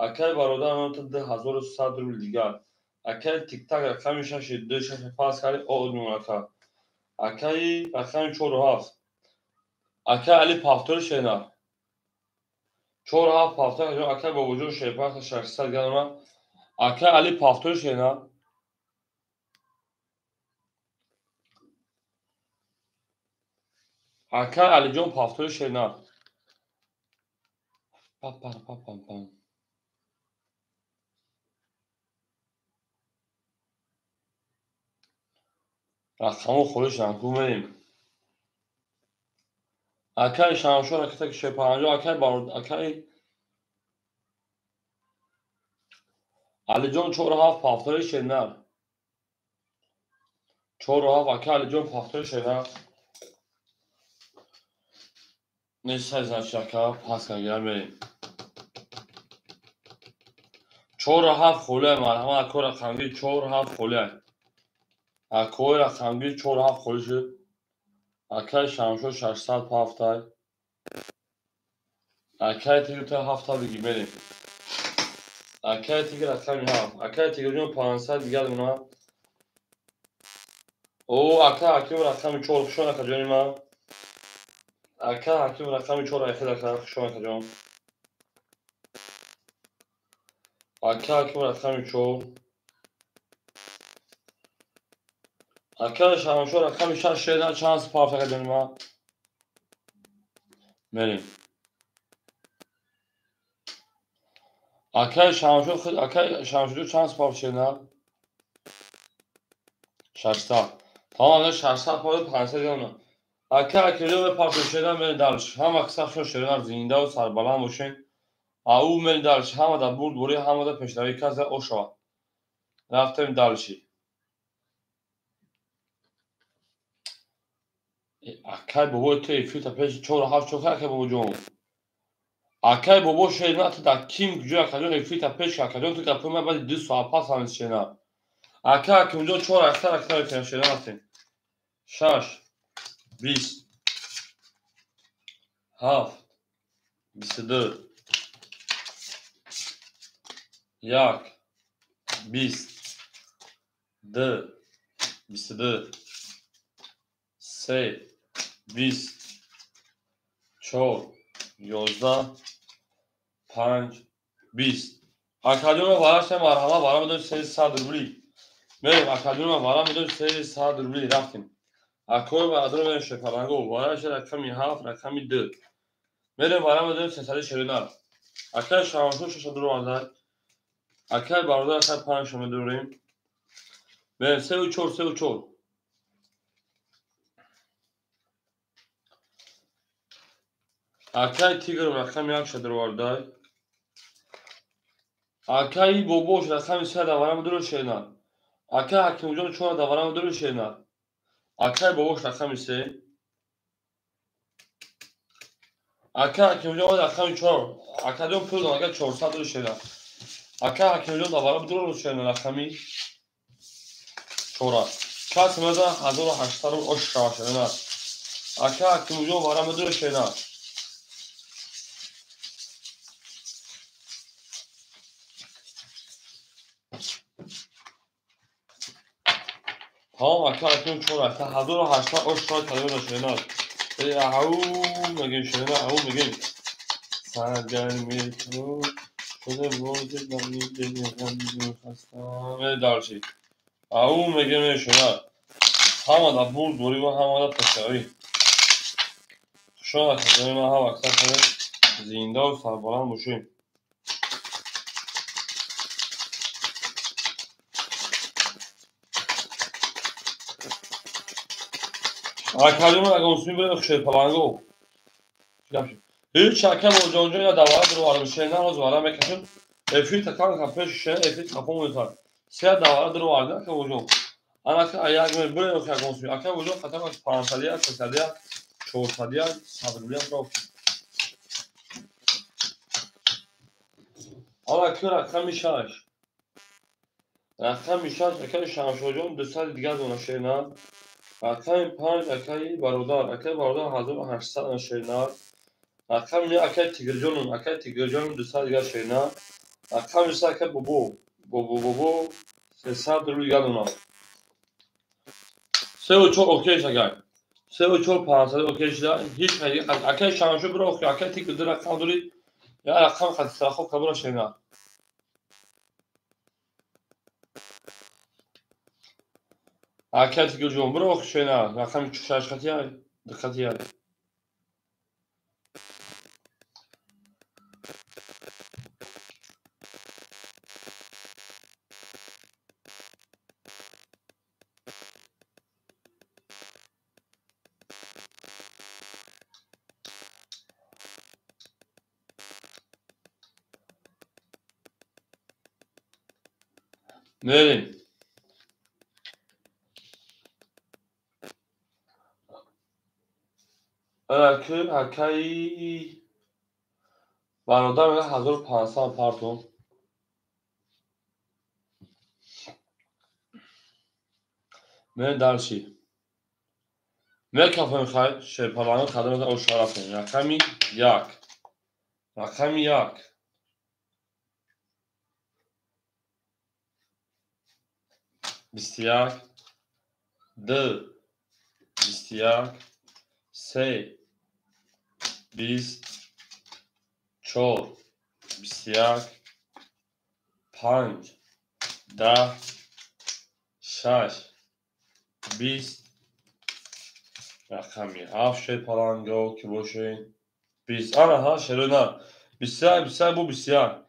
akay برادر من تو 1100 روبل دیگر akay تیک تاک رقم 6 2 6 پاس کردی او نمونه akay رقم 47 akay علی پافتور شینا 47 پافتور akay با وجود شپانه 600 گرم akay علی پافتور شینا akay علی جون پافتور شینا پاپا رقمو خودش نکو بریم akay شمشون رکت شپانه akay برادر akay علی جون 47 پافتور شینا 47 akay علی جون پافتور شینا نشه از شکا پاس کنگیر بریم 4-7 خولای مرحمه اکو رقمگی 4-7 خولای اکو رقمگی 4-7 خولای شد اکای شمشو 600 هفتای اکای تیگر تا هفته بگی بریم اکای تیگر رقمی هفت اکای تیگر جون 500 دیگر دونه او اکای حکیم رقمی 4 خشون اکا جانی من اکای حکیم رقمی 4 اخیر اکا خشون اکا جان اکای حکیم رقمی 4 اکای شمشو رقمی 6 شیدن چند سپاف اکا جانی من بریم اکای شمشو چند سپاف شیدن 600 tamam 600 پاره 500 دیگه اکای کلیو به پارتو شیدن بریم درش هم اکسا خشون شیدن زنده و سربلند باشین او من درش همه در برد بوری همه در پیشنوی کس او شوا رفتیم درشی اکای بابا تو ایفیتا پیش 4-7 چوکه اکای بابا جون اکای بابا شیدن تو در کیم جو اکای جون ایفیتا پیش اکای جون تو گپو من بعد 2 ساعت پس هنوز شیدن اکای اکای جون 4 اکتر اکتر اکتر شیدن هستیم 6 20 7 22 1 20 2 22 3 20 4 11 5 20 اکادیون وارش مرحمه وارم دو 300 روبلی بریم اکادیون وارم دو 300 روبلی رفتیم اکوی برادر من شفرنگو وارش رقمی 7 رقمی 2 بریم وارم دو 300 شرینار اکای شامشو 600 رو آنده اکای برادر اکای 5 شما دوریم بریم 3 و 4 3 و 4 اکای تیگر رقمی 1 شد رو آنده اکای بوبوش رقمی 3 دوارم دو شرینار اکای حکیم جان 4 دوارم دو شرینار اکای باباش رقمی 3 اکای حکیم جان رقمی 4 اکای جان پول اکای 400 رو شرینار اکای حکیم جان دوارم دو شرینار رقمی 4 کس مزه 1800 رو اش شرینار اکای حکیم جان وارم دو شرینار تمام اکای حکیم 4 1800 اش شرینار او میگیم شرینار او میگیم سرگرمی تو شده بود دانی دنیا خستم دارشی او میگیم شرینار همه در برد دوری و همه در پشتوی شما اکادمی ما هم اکثر شده زنده و سربلند باشیم اکادمی اگه مسلمی بریم خشیر پلنگو هیچ شکم و جانجان یا دواره درو آرم شیرنه روز وارم میکشم افی تکان کپش شیرنه افی تکان میتار سه دواره درو آرده که وجود انا که ایاگ می بریم که اگه مسلمی اکا وجود خطر از 500 600 400 100 رو حالا که رقم میشاش رقم میشاش اکای شمشو جون 200 دیگه دونه شیرنه اکای 5 اکای برادر 1800 شیرنه اکای می اکای تیگر جون 200 دیگه شیرنه اکای میشه اکای بوبو 300 رو دیگه دونه 3 و 4 اوکی شگر 3 و 4 500 اوکی شده هیچ خیلی اکای شمشو برو اوکی اکای تیگر در رقم دوری یا رقم خط خوب قبول شیرنه اکای تیگر جون برو اوکی شیرنه رقم 6 خطی دقتی بریم اکای برادر میگه 1500 پارتون بریم درسی میکافم خواهد شیپالانو قدم از او شرفیم رقمی یک رقمی یک 21 2 21 3 20 4 21 5 10 6 20 رقمی 7 شیپالانگو که باشین 20 آره ها شروع 21 bu 21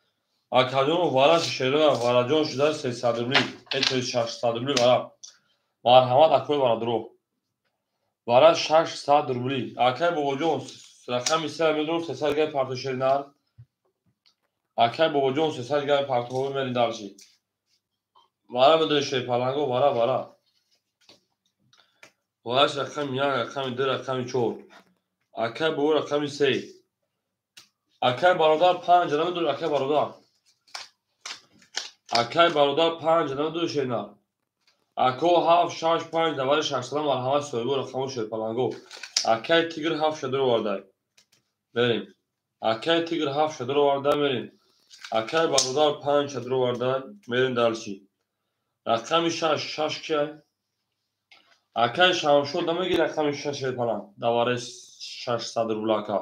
Akadyon vara şişeri vara John şudar 800 rubli et 600 rubli vara marhamat akoy vara dro vara 600 rubli akay bobojon rakam ise medro sesar gel parto şerinar akay bobojon sesar gel parto meri darji vara medro şey palango vara rakam ya rakam 2 rakam 4 akay bobo rakam 3 akay barodar 5 medro akay barodar akay barodar 5 medro şerinar Ako 7 6 5 давари 600 марҳамат соҳибу рақаму шерпаланго акай тигр 7 шадаро вардай мерем акай тигр 7 шадаро вардай мерем акай бародар 5 шадаро вардай мерем далчи рақами 6 кияй акай шамшод намеги рақами 6 шерпалан давари 600 рублака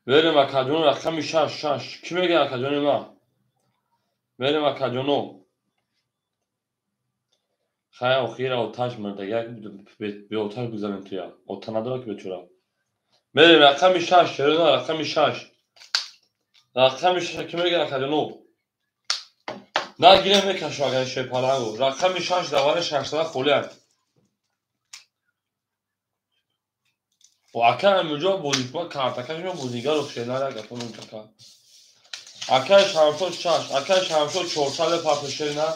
мерем акаҷону рақами 6 ки мега акаҷони ман мерем акаҷону хай охира оташ мурда як бе оташ гузарем туя ота надора ки бечора мерем рақами 6 шерона рақами 6 рақами 6 ки мега акаҷону на гире мекашу агар шепалангу рақами 6 давари 600 холият акай амуҷо бозикма картакашмо бозигаро шенара гапону така акай шамшод 6 акай шамшод 400 патошена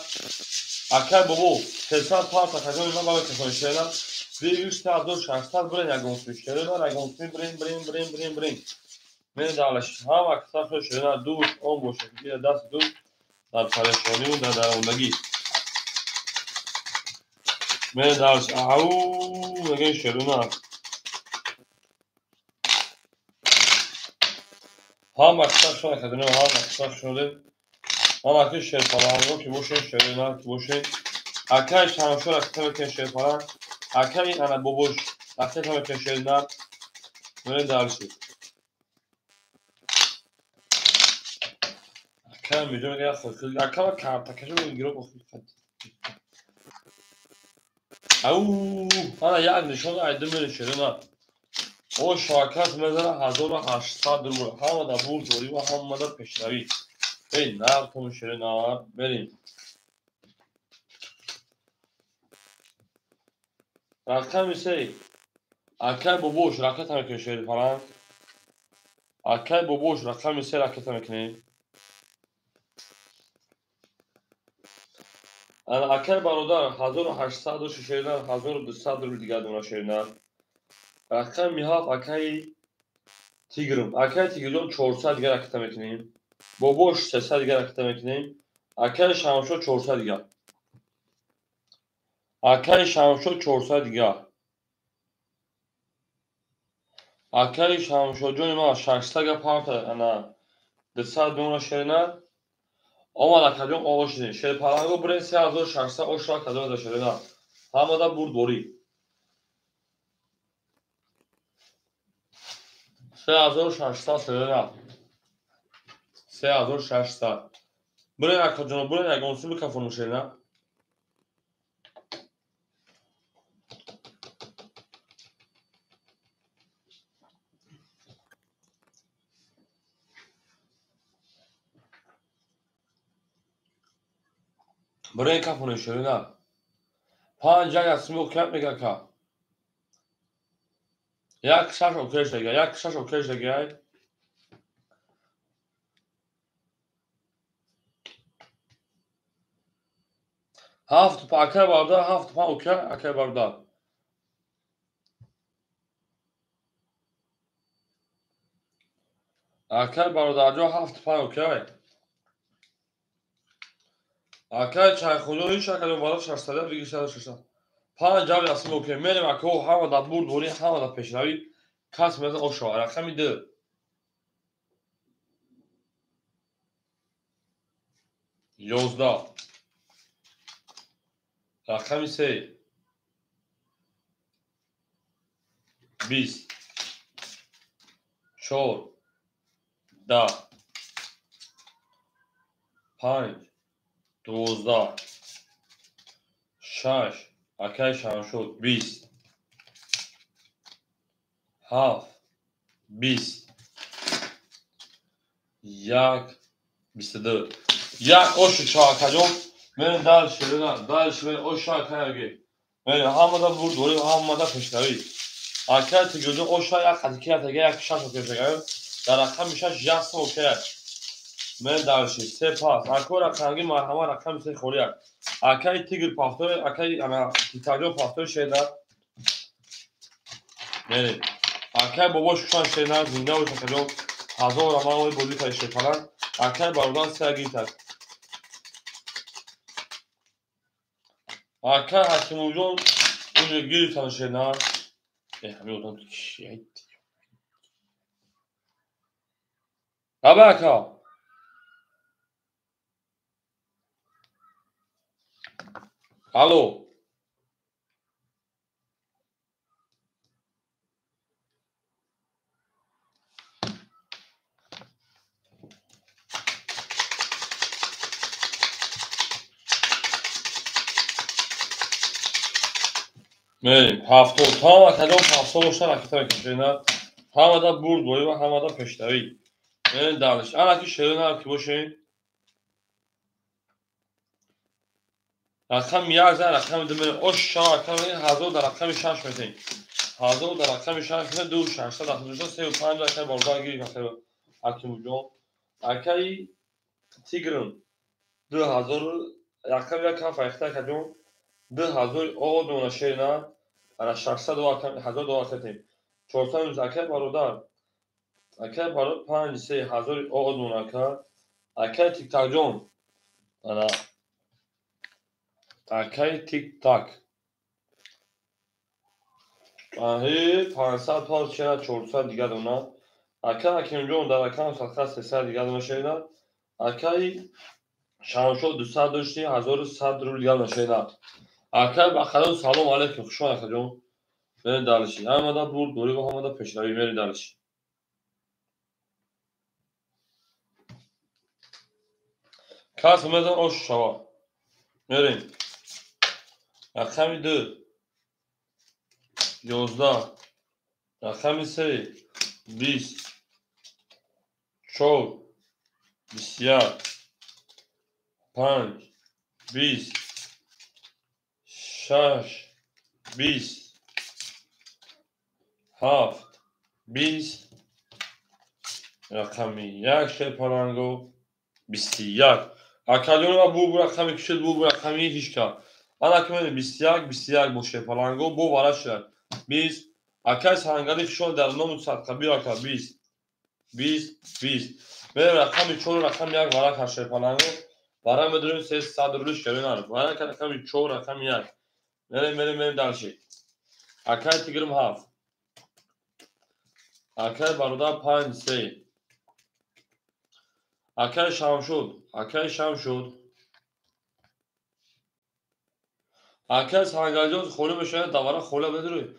акай бобо 300 пата кажон ман баба касон шена 2600 брен ягон шена ягон брен мен далаш ҳама касо шена душ он боша ки даст душ дар парешонӣ дар дарондагӣ мен далаш ау меген шеруна ҳама касо кадно ҳама касо шуде ҳама ки шерпаланго ки бошен шеруна ки бошен акай шамшод акай ки шерпалан акай ана бобош акай ки шерна мен далаш акай миҷон я хохил акай картакашо гиро хохил ау ана як нишон айда мен шерна о шакас мезана 1800 рубл ҳама да бур дори ва ҳама да пешравӣ эй нартон шерна берем рақами 3 акай бобош ракета мекашед фаран акай бобош рақами 3 ракета мекунем ана акай бародар 1800 шерна 1200 рубл дигар дона шерна рақами 7 акай тигрм акай тигрjon 400 дигар ракета мекунем бобош 300 дигар ракета мекунем акай шамшод 400 дигар акай шамшод 400 дигар акай шамшоҷони ман 600 парта ана 200 дона шерна омад акаҷон овошидем шерпаланго брен 3600 ошра кадом да шерна ҳамада бур дори 3600 шерна 3600 брен акаҷон брен ягон су бикафонум шерна брен кафонум шерна 5 як смо кап мегака як шаш океш дега як шаш океш дега ҳафт акай барда ҳафт па окей акай барда акай бародарҷо 7 па окей Акай чайхоно ин шакали бала 600 دیگه 600 5 جوی اصلا اوکی میریم اکو همه در برد دوری همه در پیشروی کس میزن او رقمی 2 11 رقمی 3 20 4 10 5 12 6 اکای شام شد 20 7 20 1 22 یک oşu çakacağım. Benim dal şerine, dal şerine o şakaya gel. Benim hamada vurdu, oraya hamada peştevi. Arkadaşlar gördüm o şaya kadar ki یک şans okuyacağım. Dar rakam bir şans jasın okuyacağım. Ben dal şer, sepas. Akor rakamgi marhama rakam se khoriyak. Akay tigr paftör, akay ana titajo paftör şeyler. Benim. Akay baba şu an şeyler zinde o şakacağım. Hazır ama o bozuk şey falan. Akay bardan sergi tak. Akay Hakimuljon اونجا گیری تنشه نه همه اودان تو چیه اکا الو بریم هفته تا کجا هفته باشن اکتا کشیدن همه دا برد بایی و همه دا پشتوی بریم دانش انا کی شیرین هم کی باشین رقم یک زن رقم دو بریم اش شا رقم هزار در رقم شش میتین هزار در رقم شش میتین دو شش در دوشتا 35 رقم بالدار گیری کسی حکیم جون اکی تیگرن 2000 رقم یک کف اختا کجون 2000 او دونه شیرین انا 600 1000 دلار کردیم 400 اکای برادر اکای برادر 5 3000 او اکا اکای تیک تاک جون انا اکای تیک تاک آهی 500 پاس چرا 400 دیگه دونا اکای اکیم جون در اکای 300 دیگه دونا شینا اکای شامشو 200 داشتی 1100 رو دیگه دونا شینا اکای بخدا سلام علیکم خوش اومدید جون بریم دالشی همه دا برد دوری و همه دا پیشروی بریم دالشی کاس میزن اوش شوا بریم رقمی 2 11 رقمی 3 20 4 21 5 20 6 20 7 20 رقمی 1 شپرانگو 21 اکادون و بو رقمی کشید بو رقمی هیچ که انا که 21 بو شپرانگو بو وارد شد 20 اکای سهنگلی شون در نوم صد قبیل اکا 20 بریم رقمی 4 رقم 1 وارد هر شپرانگو برای مدرون 300 روش کردن آره برای که رقمی 4 رقم 1 بریم دالشی اکای تیگرم 7 اکای برادر 5 3 اکای شام شد اکای سهنگلی خوله بشه دوباره خوله بدروی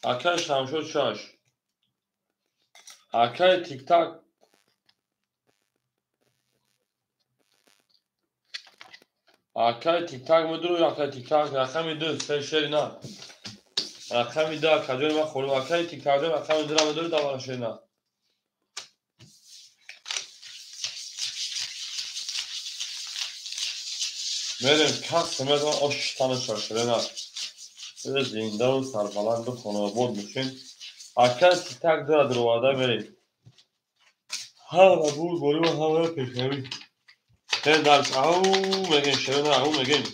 اکای شام شد 6 اکای تیک تاک مدروی اکای تیک تاک رقمی 2 3 شری نه رقمی 2 کجای ما خوله اکای تیک تاک رقمی 2 مدروی دوباره شری نه بریم کس میزن آشتانه شده نه به زنده و سربلند و خانواباد بشین اکای تیک تاک در وارده بریم همه بود باری و همه پیشنوی درس او میگیم شرونه او میگیم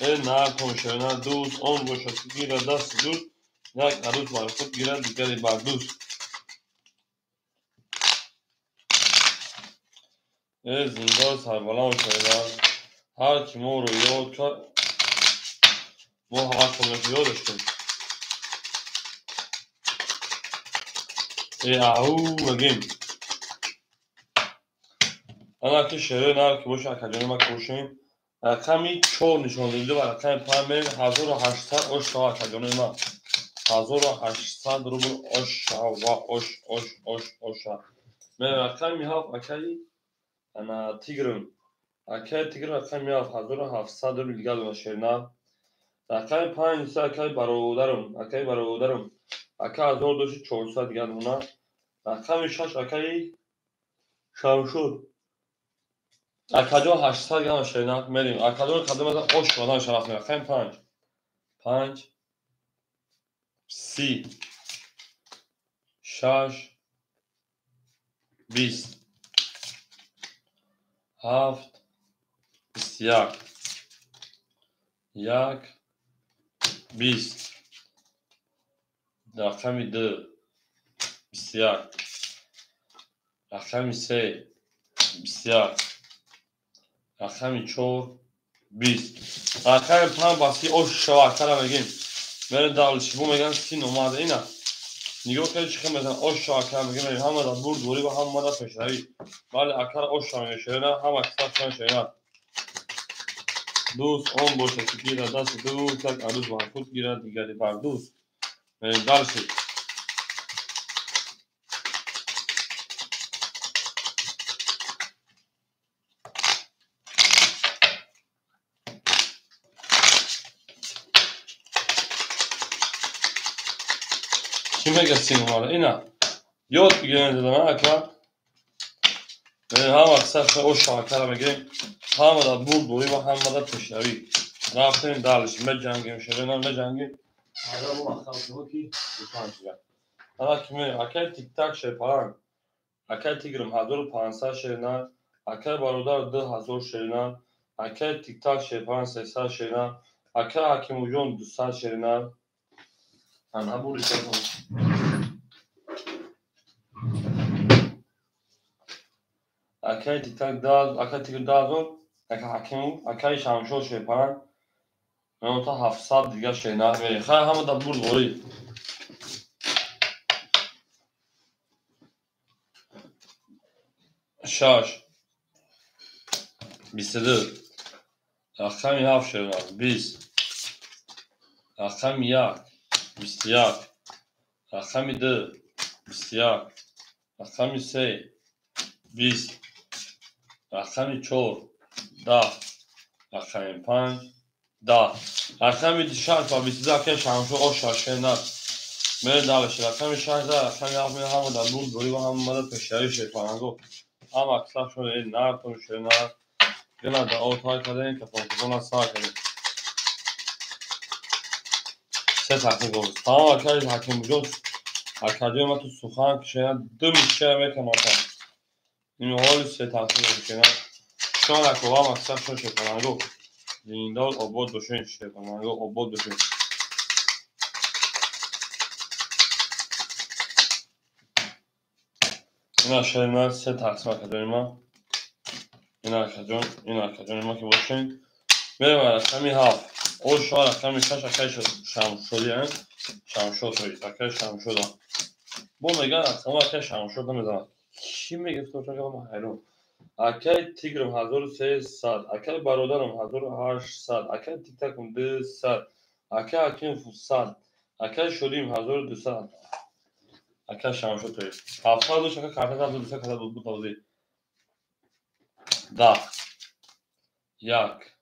نه کن شرونه دوست اون باشه گیره دست دوست یک عروس بر خود گیره دیگری بر دوست زنده و سربلند شده هر کی ما رو یاد کرد ما حواسمون رو یادش کنیم. او بگیم انا که شعره نر که باشه اکادمی ما کوشیم رقمی 4 نشان داده و رقم 5 بریم 1800 اوش تا اکادمی ما 1800 روبل اوش و اوش من رقمی هفت اکایی انا تیگرم اکای تیگر رقمی هفت 1700 روبل دیگه دو شعر رقم 5 سه اکای برادرم اکای 1400 دیگه دونا رقم 6 اکای شمشور اکادو 800 گرم شیرینات میریم اکادو رو قدم از آش بدن شرف میره خیلی 5 30 6 20 7 21 1 20 رقم 2 21 رقم 3 21 رقم 4 20 رقم 5 باسی آش شوکر میگیم میره دالشیبو میگن سین اومده اینه نگاه کنید چه خیلی مثلا آش شاکر میگه میریم هم از بور دوری و هم ماده پشتوی ولی اکر آش شامیه شیرینه هم اکثر شاین شیرینه دوست اون باشه که گیره دست دوست یک عروض با خود گیره دیگری بر دوست میریم دالشید چی میگه سین اومده اینه یاد بگیرین دیدم اکر میریم هم اکثر آش شاکر میگیم هم از بور دوری و هم ماده پشتوی رفتیم دالشید مجنگیم شیرینه مجنگیم حالا با اخواه کی بکنم شده حالا که میریم اکر تیک تاک شیپارن اکای تیگرم 1500 شیرینه اکای برادر 2000 شیرینه اکای تیک تاک شیپان 300 شیرینه اکای حکیم جون 200 شیرینه تنها بوری کنم اکای تیک تاک داز اکای تیگر دازون اکای حکیم اکای شامشو شیپان من تا 700 دیگه شیرینه میری خیلی همه دا بور دوری شاش 22 رقمی 7 شیرینه 20 رقمی 1 21 رقمی 2 21 رقمی 3 20 رقمی 4 10 رقمی 5 10 رقمی 6 و 22 که شمشو آش شاشنه میره دالش رقمی 16 رقمی 7 میره همه در بول دوری و هم مدد پشتری شیفانگو هم اکثر شده این نر تو شده گناه در آوت های کده این که پانتزون از سا کده سه تحقیق گوز تمام اکری حکیم بجوز اکردی ما تو سخن که شده دو میشه میکنه این حالی سه تحقیق گوز کنه شان اکوها هم اکثر شده شیفانگو لیندال آباد بشین شیفانگو آباد بشین این شیرینه سه تقسیم اکادمی ما این اکادمی ما که باشین میره و رقمی 7 او شما رقمی 6 اکای شمشودی هن شمشود شدید اکای شمشود هم با میگن رقم اکای شمشود نمیدونم چی میگه تو چون ما حیرون اکای تیگرم 1300 اکای برادرم 1800 اکای تیک تاکم 200 اکای حکیم 100 اکای شدیم 1200 اکای شمشود شدید 700 دوش اکای کارتک 1200 کارتک بود توضیح 10 1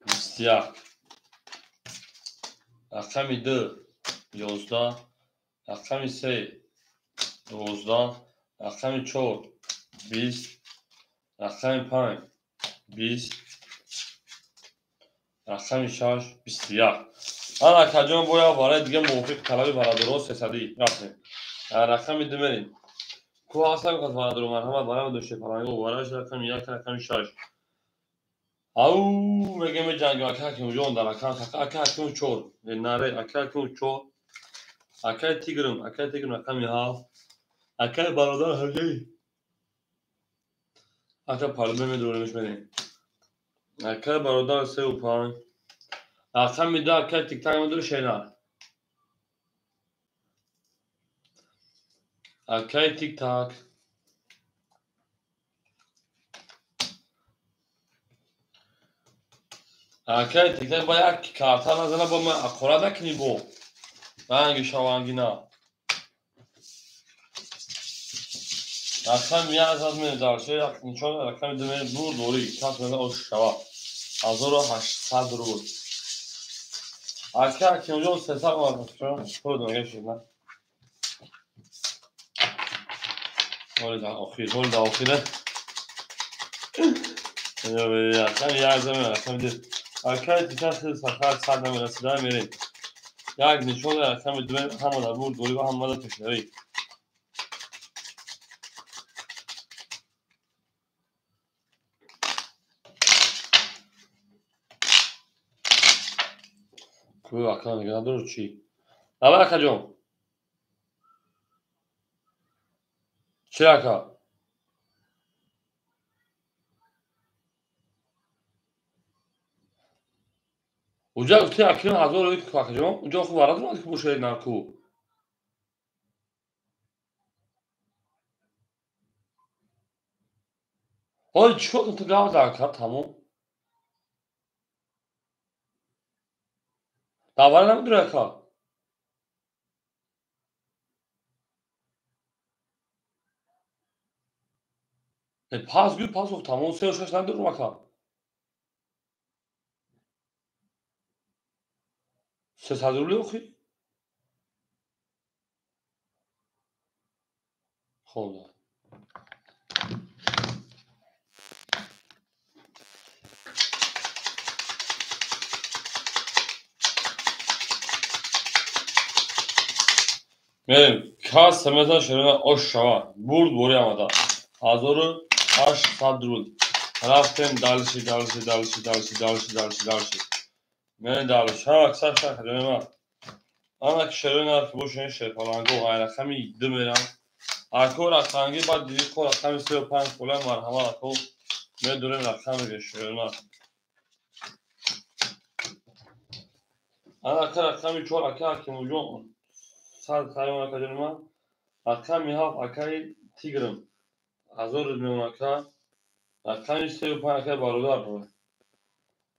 21 رقمی 2 11 رقمی 3 12 رقمی 4 20 رقمی 5 20 رقمی 6 21 انا اکجان باید وارد دیگه موفق طلبی برای درست سدی رفتیم رقمی 2 میریم کو هستم که برای درو مرحمت برای دوشه پرانگو وارش رقمی 1 رقمی 6 او میگه می جنگ اکا جون در اکا 4 نره اکا 4 اکا تیگرم رقمی 7 اکا برادر هرگی اکا پالمه می دورمش میریم Arkadaşlar برادر 3 و 5 رقم میده arkadaşlar تیک تاک مدور şeyler. Arkadaşlar تیک تاک arkadaşlar تیک تاک باید کارتا نزنه با من اخورا نکنی بو رنگ شوانگی نه رقم یه از من دارشه چون رقم دمه دور دوری کات من او شوا 1800 روز arkadaşlar ki hocam sesler var pardon geçin öyle okuyuz öyle okuyuz ya sen yardım et sen de arkadaşlar dikkat sakar sadem ve sıra verin yani şöyle sen de ben hamada bu doğru ve hamada peşleri ku bakalım ne kadar çi ne var hocam çaka اونجا گفتی اکنون 1000 روی که جان اونجا خوب وارد اومد که بوشه نرکو حالا چیکار کنم تو گاو در تمام داور نمیدونه که پاس گو پاس گفت تمام سه شش نداره مکا سه صد روی اخی خب بریم کاس سمزان شروع آش شوا برد بوری آمده 1800 روز رفتیم دالشی من دالش ها اکثر شرح داریم اما که شروع نرفت بوشن شرح پلانگو غیر خمی دمیرم اکو رقمگی بعد دیگه کو رقم 35 کلا مرحمه اکو میدونیم رقم شروع نرفت انا که رقمی چور اکا که موجود صد خیلی اکا جنما رقمی هاف اکای تیگرم 1000 میلیون اکا رقمی 35 اکای برادر رو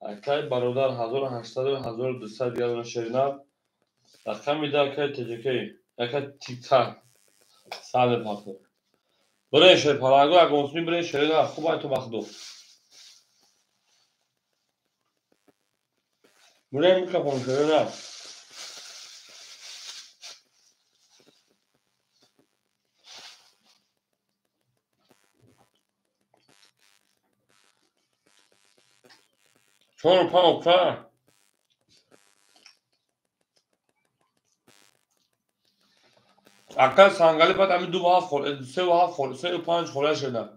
اکای برادر 1800 و 1200 گرم شریناب رقم میده اکای تجکی اکای تیک تاک سال پاکو برای شر پلانگو اگه مسلم برای شریناب خوب تو بخدو برای میکروفون شریناب چون پاو کار اکای سانگالی بعد امی دو هاف خورد سه و هاف خورد سه و 5 خورده شده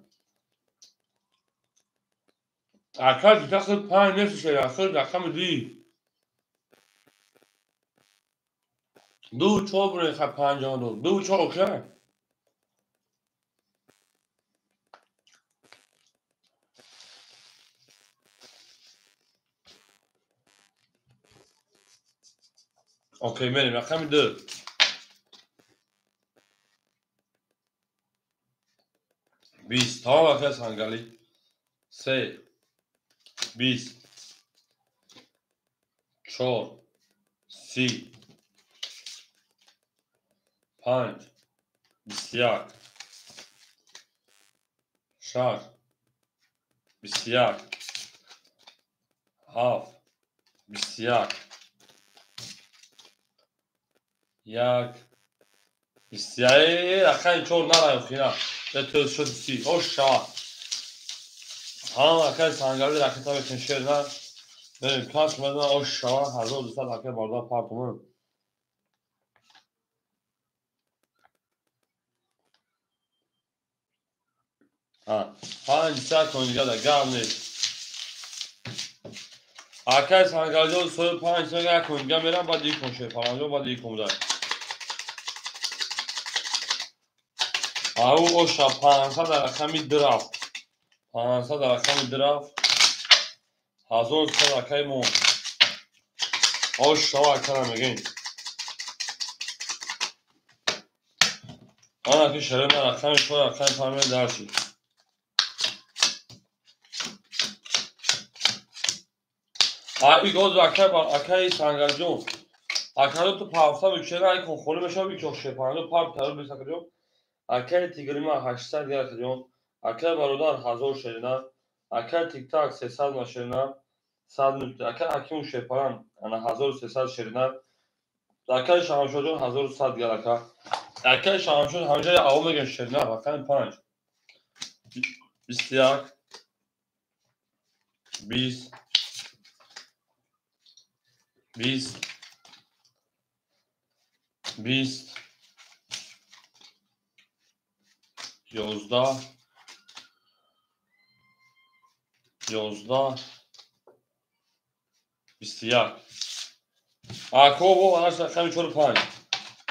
اکای دیگه 5 نفس شده اکای رقم دی دو چهار برای خب 52 دو چهار اوکی اوکی بریم رقم دو 20 ها اکای سانگالی 3 20 4 30 5 21 6 21 7 21 یک 21 رقم 4 نرایم خینا به تو شد 30 اوش شما ها اکای سانگالی رقم تا بکن شیر نه بریم کاش مدن اوش شما 1200 اکای باردار پارتومون ها 5 ساعت کنیگه ده گرم نیست اکای سانگالی سوی 5 ساعت کنیگه میرم باید یک کنشه پرانجا باید یک کنده او اوشا 500 در رقمی درافت 500 در رقمی درافت هزار سر اکای مون آش شوا اکای میگین آن که شروع من اکای شو اکای پایین درچی ای گاز اکای با اکای سنگرجون اکای تو پافتا میشه ای کن خونه میشه میکشه پایین پارک تر بیساکجون اکای تیگریما 800 گرفتم اکای برادر 1000 شرینا اکای تیک تاک 300 ماشینا 100 نکته اکای حکیم شپاران انا 1300 شرینا اکای شامشوجون 1100 گرکا اکای شامشون همه جای عوام میگن شرینا اکای 5 21 20 20 20 11 11 21 اکو بو انا اکای 45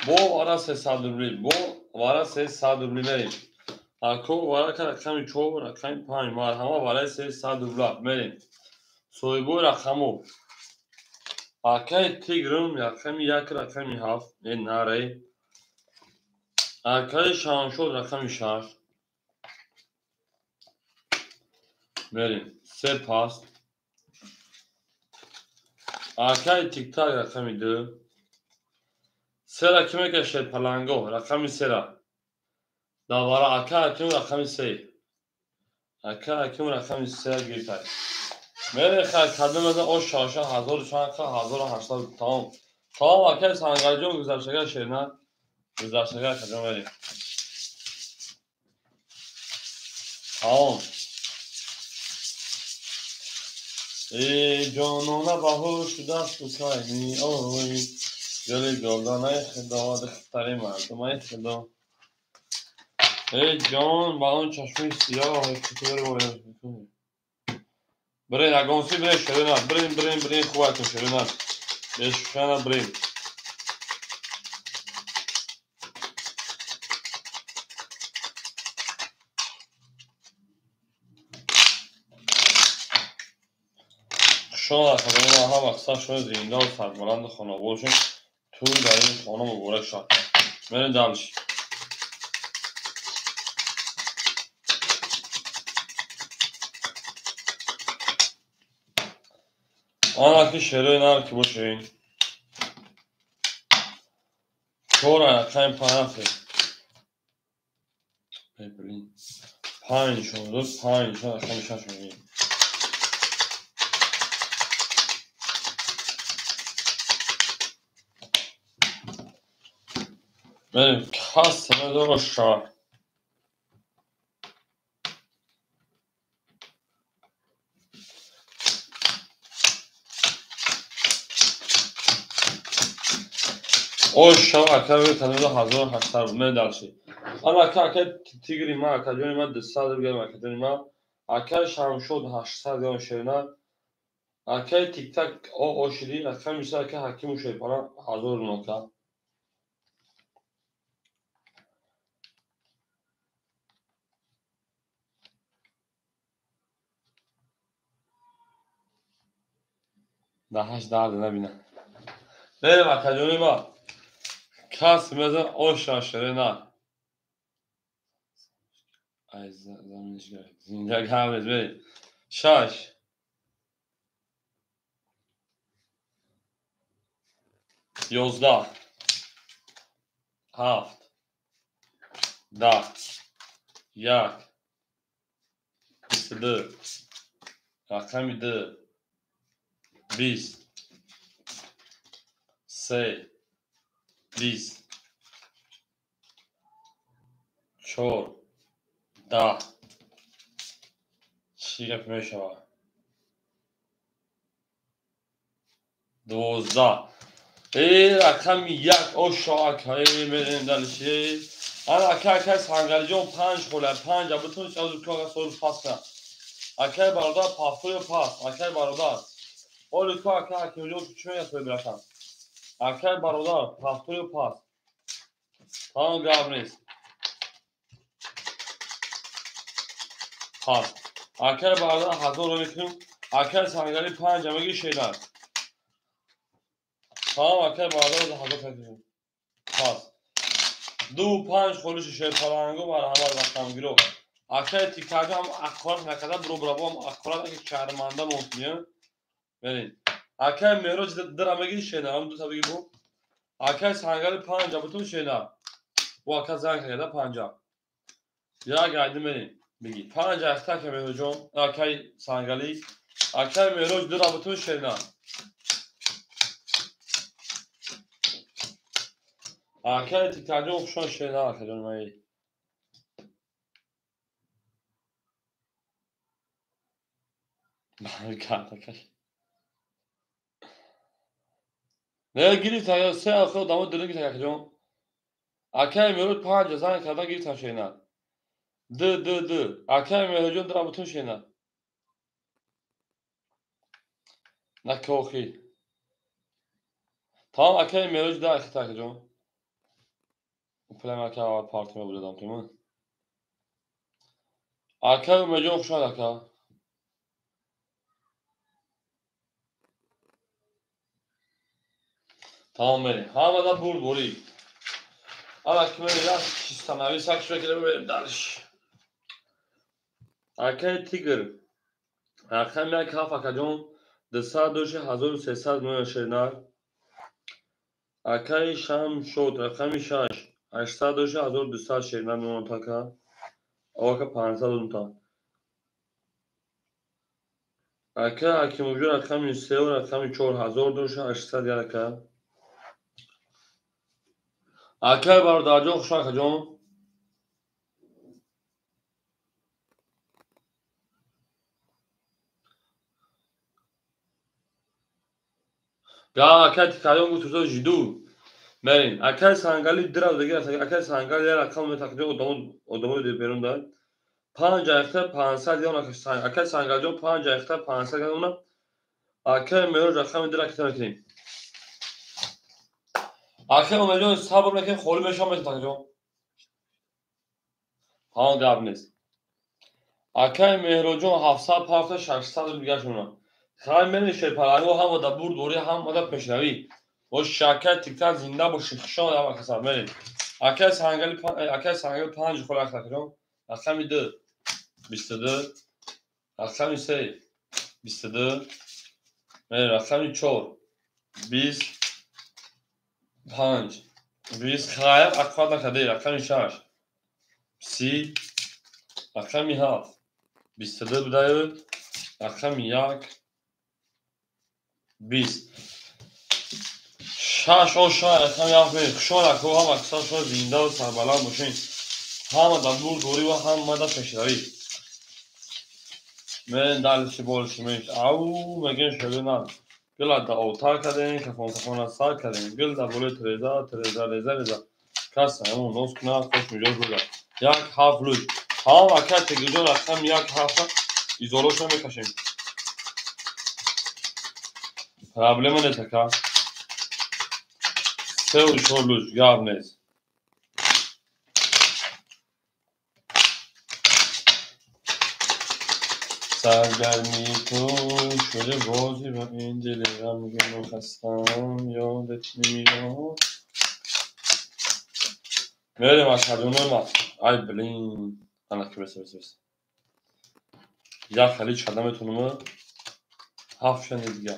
بو انا 300 روبلی بو انا 300 روبلی بریم اکو وارا که رقمی 4 رقمی 5 مرحمه برای 300 روبلا بریم سویبو رقمو اکای تیگرم رقمی 1 رقمی 7 این ناره اکای شامشود رقمی 6 بریم سپاس اکای تیک تاک رقمی 2 سه رقمی که شد پلنگو رقمی 3 را دوباره اکای حکیم رقمی 3 اکای حکیم رقمی 3 گیرتای میره خیلی کدوم از او شاشه 1400 تمام تمام اکای سنگرجون گذشتگاه شیرنه گذشتگاه کدوم بریم تمام ای جانانه بهوش دست بکایمی اوی گل گلدانه خدا دختر مردمه خدا ای جان با اون چشمه سیاه چطور باید میکنی برین اگانسی برین شرینه برین خوبتون شرینه بشکنه برین شما در خدمه هم اقصا شده زینده و سربلند خانه باشین توی در این خانه مبارک شد برین دمشی آنها که شروع نر که باشین چهار اقیم پایفه برین 5 شما 5 شما اقیم 6 برین بریم کس نداره شهر او شما اکر تنوز 1800 من درشی اما اکر تیگری ما اکر جونی ما 200 بگم اکر جونی ما اکر شمشود 800 بگم شیرینه اکر تیک تاک او شیری اکر میشه اکر حکیم شیپانه 1000 نوکه ده 8 درد نبینه بریم اکر جونی ما کس میزن او شیرینه ای زمینش گرد زینجا گرد بریم 6 11 7 10 1 22 رقمی 2 20 3 20 4 10 چی گپ میشود 12 ای رقم 1 او شاک های میرین دلشی انا اکه سنگرجون 5 خوله 5 بتون شاید که سول پاس کنم اکه برادر پاسوی پاس اکه برادر اول که اکه حکیم جون چی میگه توی برسم اکه برادر پاسوی پاس تمام گرم نیست پاس اکه برادر 1000 رو میکنیم اکل سنگلی 5 همگی شیدن تمام اکل بردار ده حضا کنیم پس 2-5 خلوش شیر پرانگو بر همه رقم گیرو اکل تیکاجو هم اکوار نکده برو برابو هم اکوار نکه شهرمانده مونتونیم برین اکل مهروج در همگی شیدن هم دو تا بگی بو اکل سنگلی 5 بتون شیدن bu akıl zankada panca. Ya geldim beni. Bilgi. Panca aktar kemi hocam. Akay sangali. Akay meroj dur abutun şeyna. Akay tiktacı okşan şeyna akacağım ayı. Ne giri ta se akıl damı dönü git akacağım. Akay meroj panca zankada giri ta şeyna. Dı. Akay merojun dur abutun şeyna. Nakohi. Tamam akay meroj da aktar akacağım. Plama ka partime buradam tamam. Akay meroj okşan akay. Tamam beni. Havada bul boru. Ama kime biraz sistemavi saksı bekle benim dalış. Arkaya tiger. Arkaya bir kafa kacon. Dışa döşe hazır sesaz müeşirler. Arkaya şam şot. Arkaya şaş. Aşağı döşe hazır dışa şirler müntaka. Avaka pansal unta. Arkaya hakim ucur. Arkaya sever. Arkaya çor hazır döşe aşağı diyaraka. Arkaya bardağı çok şak kacon. Ya arkaya tikayon kutusu jidu. Berin. Akal sangali dirav degir. Akal sangali yer akal me takdiyo odamı de berunda. 5 ayakta 500 yan akal sangali 5 ayakta 500 yan ona. Akal mero rakam direkt tanıtayım. Akal milyon sabır mekan kholi beşam me takdiyo. Ha gabniz. Akal mehrojon 700 parta 600 bilgaş ona. Khay men şey parago ham da bur dori ham da peşnavi. O şakat tiktan zinda bu şıkşan da bakasam berin. Akal sangali 5 kholi takdiyo. Akal 22 رقم 3 22 رقم 4 25 20 خواهر اکواد نکده رقم 6 30 رقم 7 22 بدهید رقم 1 20 شش او شاید رقم 7 بید خشون اکو هم اکسان شما زنده و سربلان باشین همه در دور دوری و همه در پشتوی من دلشی بولشیمش او مگن شده نه گل دا اوتار کردیم کفون از سار کردیم گل دا بوله تریزا کس همون نوز کنه خوش میجور بوده یک هاف لوی ها وکت تگیجون رقم یک هاف ایزولوش نمیکشیم پرابلم نیست که سه و چور لوش یار نیست سرگرمی تو شده بازی و این دلم میگه خستم یادت نمیاد بریم از هدونه ما ای بلین anakı bes ya خلیج خدمتونم هفشن دیگه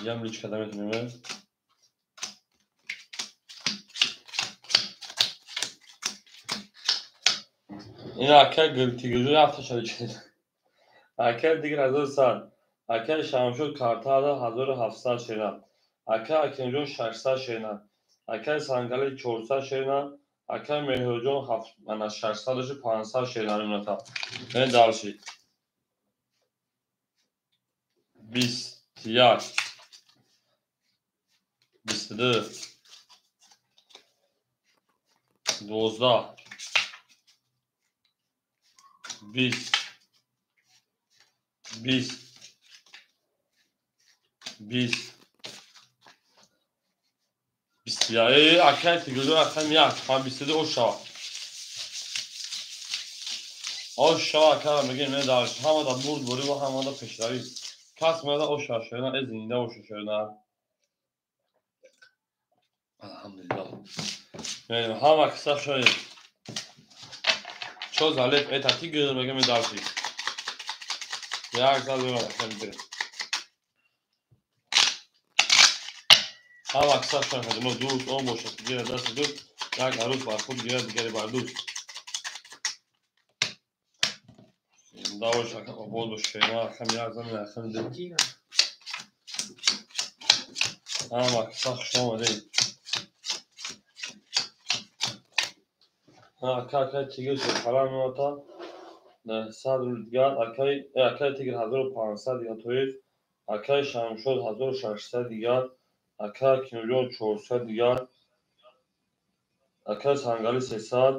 یم لیچ خدمتونم این اکل گرتی گجوی هفته شده چید اکل دیگر 1000 سال اکل شمشد کارتا 1700 شیرن اکل اکنجون 600 شیرن اکل سنگلی 400 شیرن اکل مهرجون 600 500 شیرن اونتا این دارشی 20 tiyar 22 12 20 ya akal tigözü akam ya tam 22 o şava akal میگه نه دارش همه دا برد بری و همه دا پشتوی Kasmada o şaşırına, ezinde o şaşırına. Elhamdülillah. Yani hava kısa şöyle. Çoğu zalep etati görmeye mi dalşı. Ya güzel var efendim. Hava kısa şöyle. Hadi dur, o boşa. Diğer dersi dur. Ya aruz var, kul diğer var dur. Daha şaka bol boş şey var. Hem yardım ya hem de. Hava kısa şöyle değil. Ha kaka çiğir şey falan nota. صد دیگر اکای تیگر 1500 دیگر تویز اکای شمشاد 1600 دیگر اکای کیلوجان 400 دیگر اکای سنگالی 300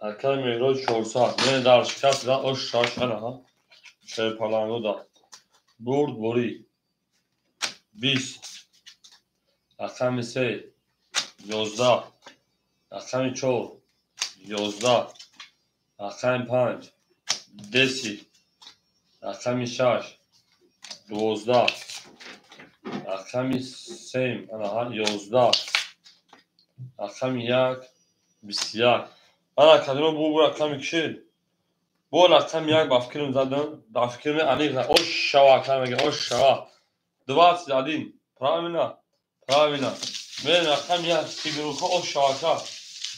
اکای مهراج 400 یعنی در شکست دا اش شاشنه ها شای پالانگو دا برد بوری 20 اکای 3 11 اکای 4 11 اکای 5 10 اکای 6 12 اکای 3 11 اکای 1 21 انا کلمه bu rakam 2 bu rakam 1 با فکرم زدم دا فکرم علی او شوا کلمه او شوا 20 زدیم правильно من rakam 1 فکر کو او شوا کا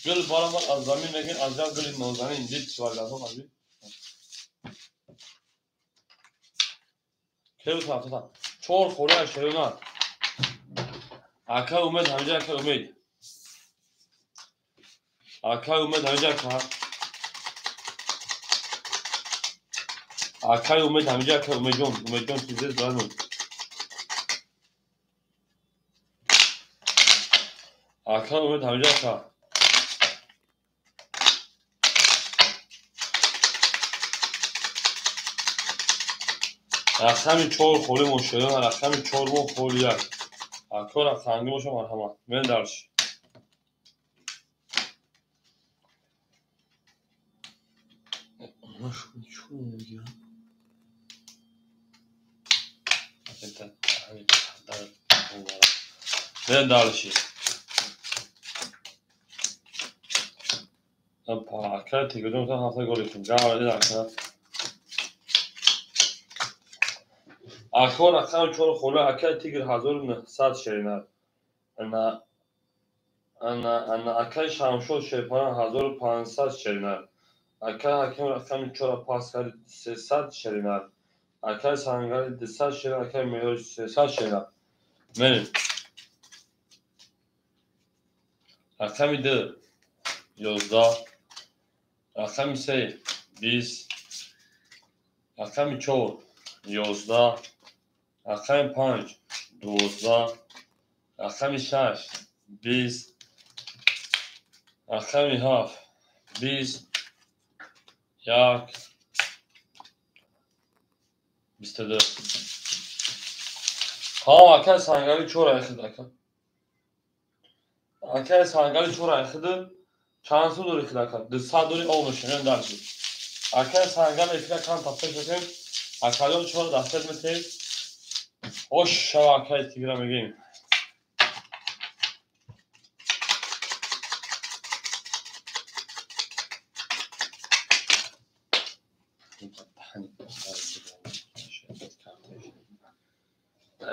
گل بالا من از زمین میگن از جا گل نوزنین دید سوال دادم abi که تا چور خوره شرونا اکا اومد همجا اکا اومد اکا اومد همجا اکای اومد همجا اکا اومد جون چیزی دارم اکا اومد همجا اکا رقمی چور خوری مشکل رقمی چور مون خوری یک اکا رقمی باشه مرحمت من درش شو میگم من درشی اکا تیگه جون تا هفته گلیشون جاوری درکن اکا رقمی چور خوری اکا تیگر 1900 شرینر انا اکای شمشاد شیپان 1500 شرینر اکای حکم رقمی چورا پاس کرد 300 شرینر اکای سنگاری 200 شرینر اکای مهراج 300 شرینر منیم رقمی 2 11 رقمی 3 20 رقمی 4 11 رقمی 5 12 رقمی 6 20 رقمی 7 20 1 22 ها اکای سنگاری چورا اخد اکای سنگاری چورا اخد چند سو دوری خدا کرد 200 دوری olmuş yani dersi اکای سنگاری اخد kan tapış bakayım اکایون چورا دستت میته hoş şava اکای تیگرا میگیم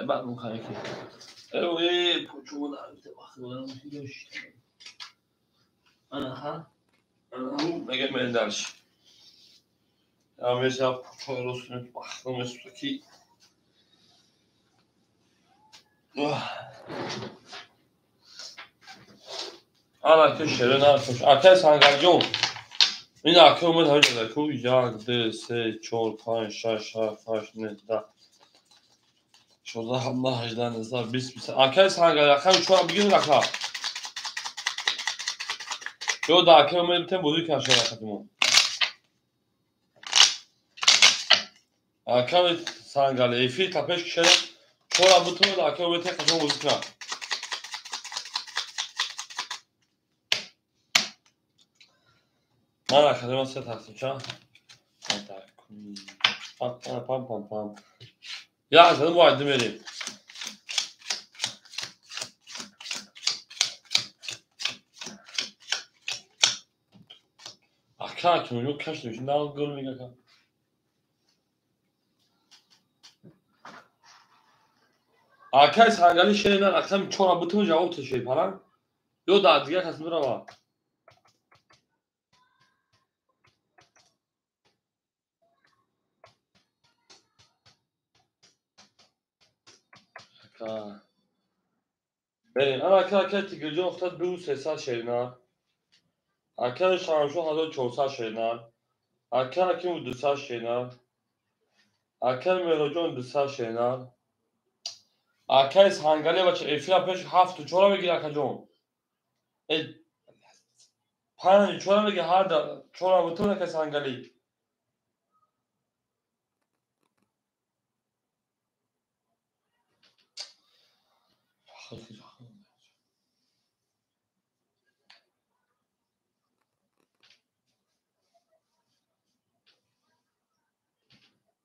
بعد مخالفه اوه پوچو دارم وقت انا میگم من درش ya mesela poço olsun baktım üstteki ana köşeleri narkoş akay sangarcım این اکه اومد همین جا کو 1 2 3 4 5 6 7 8 9 10 شده الله 18 19 20 اکه سنگر اکه چون بگین اکه جو دا اکه اومد تم بودی که شده اکه اکه سنگر ایفی تپش کشه چون بوتون دا اکه اومد تم بودی که من اکه من سه تقسیم چه پام yazdım bu aydın vereyim. Aka kim yok kaç demiş. Ne al görmeyi aka. Aka sangali şeyler akşam çorabı cevap taşıyor falan. Yo da diğer kasımdır ama. Aka. Benim ama aka tigirci nokta bu sesler şeyler. Aka şansı hazır çoğusal şeyler. Aka kim udusal şeyler. Aka merojon udusal şeyler. Aka sangali başı efra peş hafta çorabı gir aka jon. پنج چهار میگه هر چهار با تو که سنگلی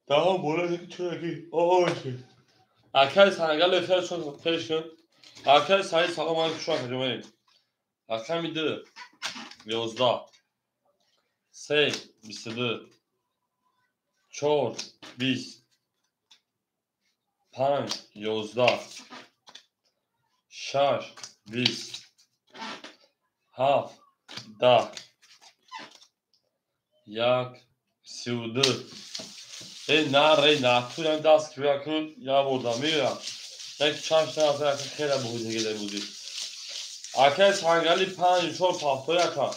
daha böyle ki oğlum. Arkadaş sangale ferson ferson. Arkadaş sayı salam aleyküm şu an hocam. Arkadaş mıydı? Yozda. Sey bisidı. Çor bis. Pan yozda. Şar bis. Haf da. Yak siudu. نه طولم دست که کن یا بردم میگیرم یک چند تا از خیلی بودی گله بودی اکه سنگلی پنج چور پافتوی اکا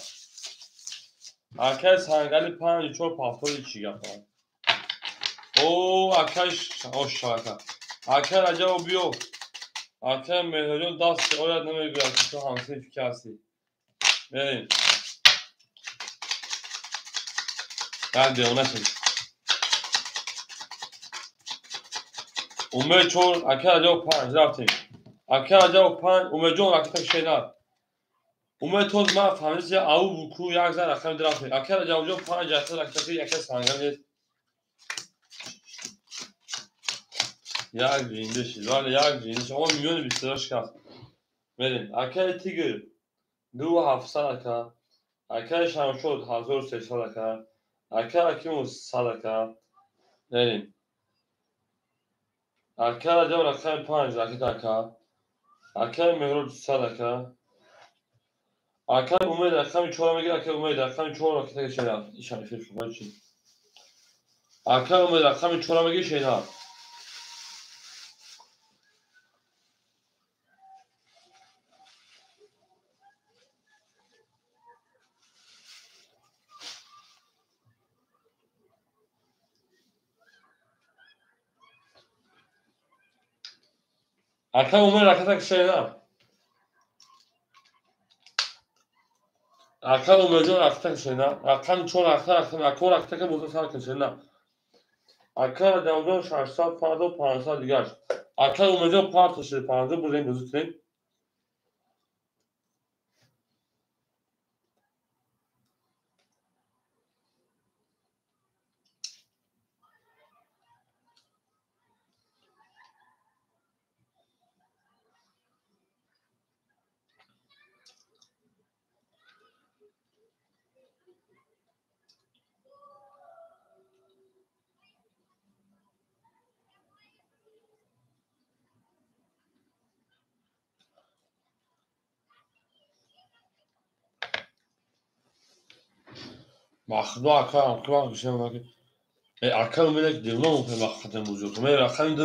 اکه سنگلی پنج چور پافتوی چی گفتم او اکهش آشاکا اکه رجا و بیو اکه مهرجون دست اولاد نمیگوید که تو همسین فکر هستی بریم بعد بیونه شد اومه چون اکه رجا و پنج رفتیم اکه رجا و پنج اومه جون اکه تک شیدن اومه توز ما فهمیدی او بکو یک زن رقم درافت اکه رجا و جون پنج جهت رکتفی اکه سنگل نیست یک جینده شید ولی یک جینده شد اما میلیون بیستراش کرد بریم اکه تیگر 2700 اکه اکه شمشد 1300 اکه اکه اکیموز 100 اکه بریم اکه رجا و رقم پنج رکت اکه اکه مهرود 100 اکه اکه اومد رقم چهار میگه اکه اومد رقم چهار رکت شیدن ایشان فیلم شما چی اکه اومد رقم چهار میگه شیدن اکه اومد رکت شیدن اکه اومد جون رکت شیدن رقم چهار رکت اکه رکت که بوده سر کشیدن اکه رجا و جون 600 فرد و 500 دیگه اکه اومد جون پارت شده 500 بودیم بزرگترین مخدو اکه اکه باید بشه مگه اکه اومد که دیونا ممکن مخدم بزرگ اومد رقم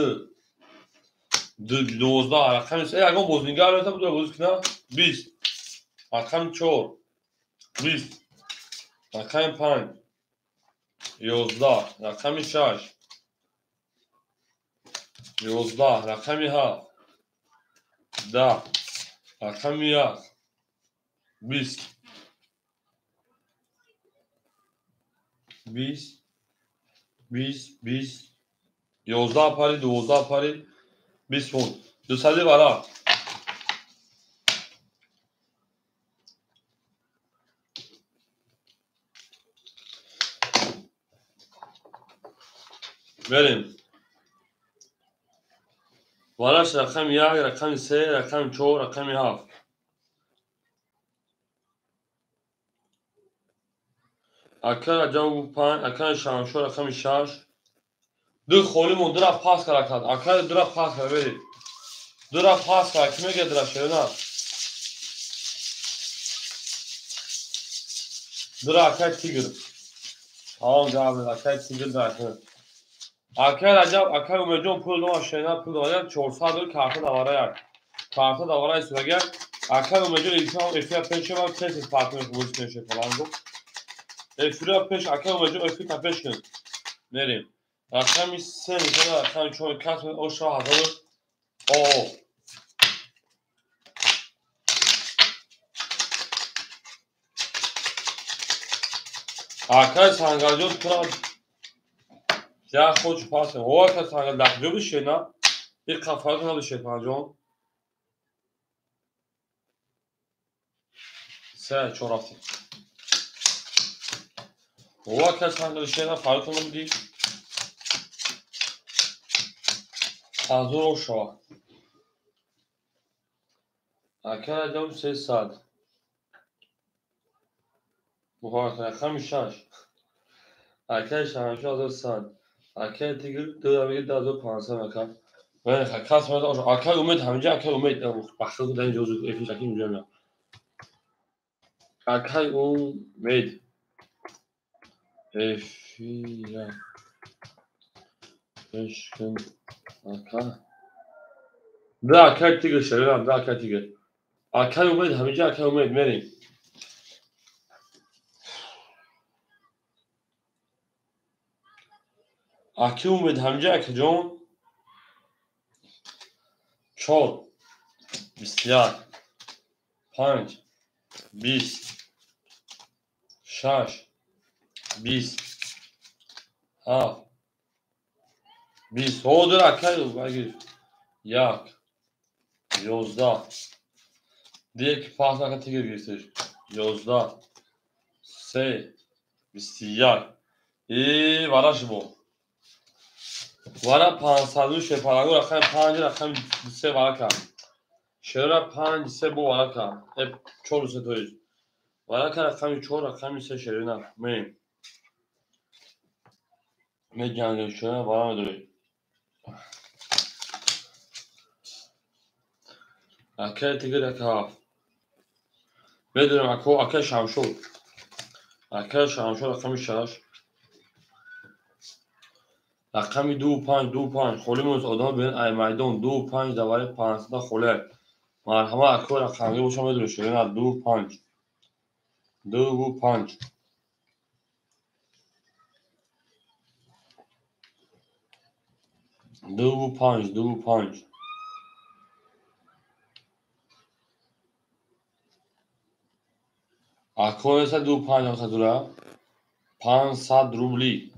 دوزده رقم اگه بزنگه البته بود بزرگ نه 20 رقم 4 20 رقم 5 11 رقم 6 11 رقم 7 10 رقم 1 20 20 20 20 11 پاری 12 پاری 20 پوند 200 برا بریم وارش رقم 1 رقم 3 رقم 4 رقم 7 اکر رقم 5 اکر شانشو رقم 6 دو خولی مون درا پاس کرد اکر درا پاس کرد برید درا پاس کرد کime geldiler şöyle درا اکر تیگر tamam abi اکر تیگر در اکر عجب اکر اومجون پول دو شینا پول دو 400 دور کارت davara yak kartı davara süreger اکر اومجون insan efya peşe var tesis partner bu işe falan bu efya peş اکر اومجون efya peş gün nereye رقم 3 میشه رقم 4 کسب اوشا هزار او اکر سانگاجون تو ya خودش پاسه هوا که سانگا دخجو بشه نه یک کفایت نداشته پنجون سه چورافتی هوا که سانگا داشته نه فایت نمیدی هزار اوشا اکر ادام 300 مهارت رقم 6 اکر شانشو 1100 اکر دیگر 2500 اکر و خاص ما داشت اکر امید همینجا اکر امید بخشو در جزء افی شکی میگم اکر امید افی Eşkin aka. Da aka tiger şöyle da aka tiger. Aka umid hamice aka umid meri. Aka umid hamice aka jon. Çol. Bisyar. Panç. Bis. Şaş. Bis. Ha. Bis. Odur aka bagir. Yak. Yozda. Diye ki fazla aka tiger gösterir. Yozda. Se. Bisyar. Varaş bu. وارا 500 شپارگو رقم 5 رقم 3 وارا کام شرا 5 3 بو وارا کام hep çorusu toyuz وارا کام رقم 4 رقم 3 شرینا می جنگ شو وارا مدوی اکه تیگر اکه بدونم اکه شامشو رقم 6 رقم 25 خولی موز آدم بین ای میدان 25 دواره 500 خوله مرحبا اکه رقمی باشم بدونم شرینا 25 اکه ایسا 25 هم خدوره 500 روبلی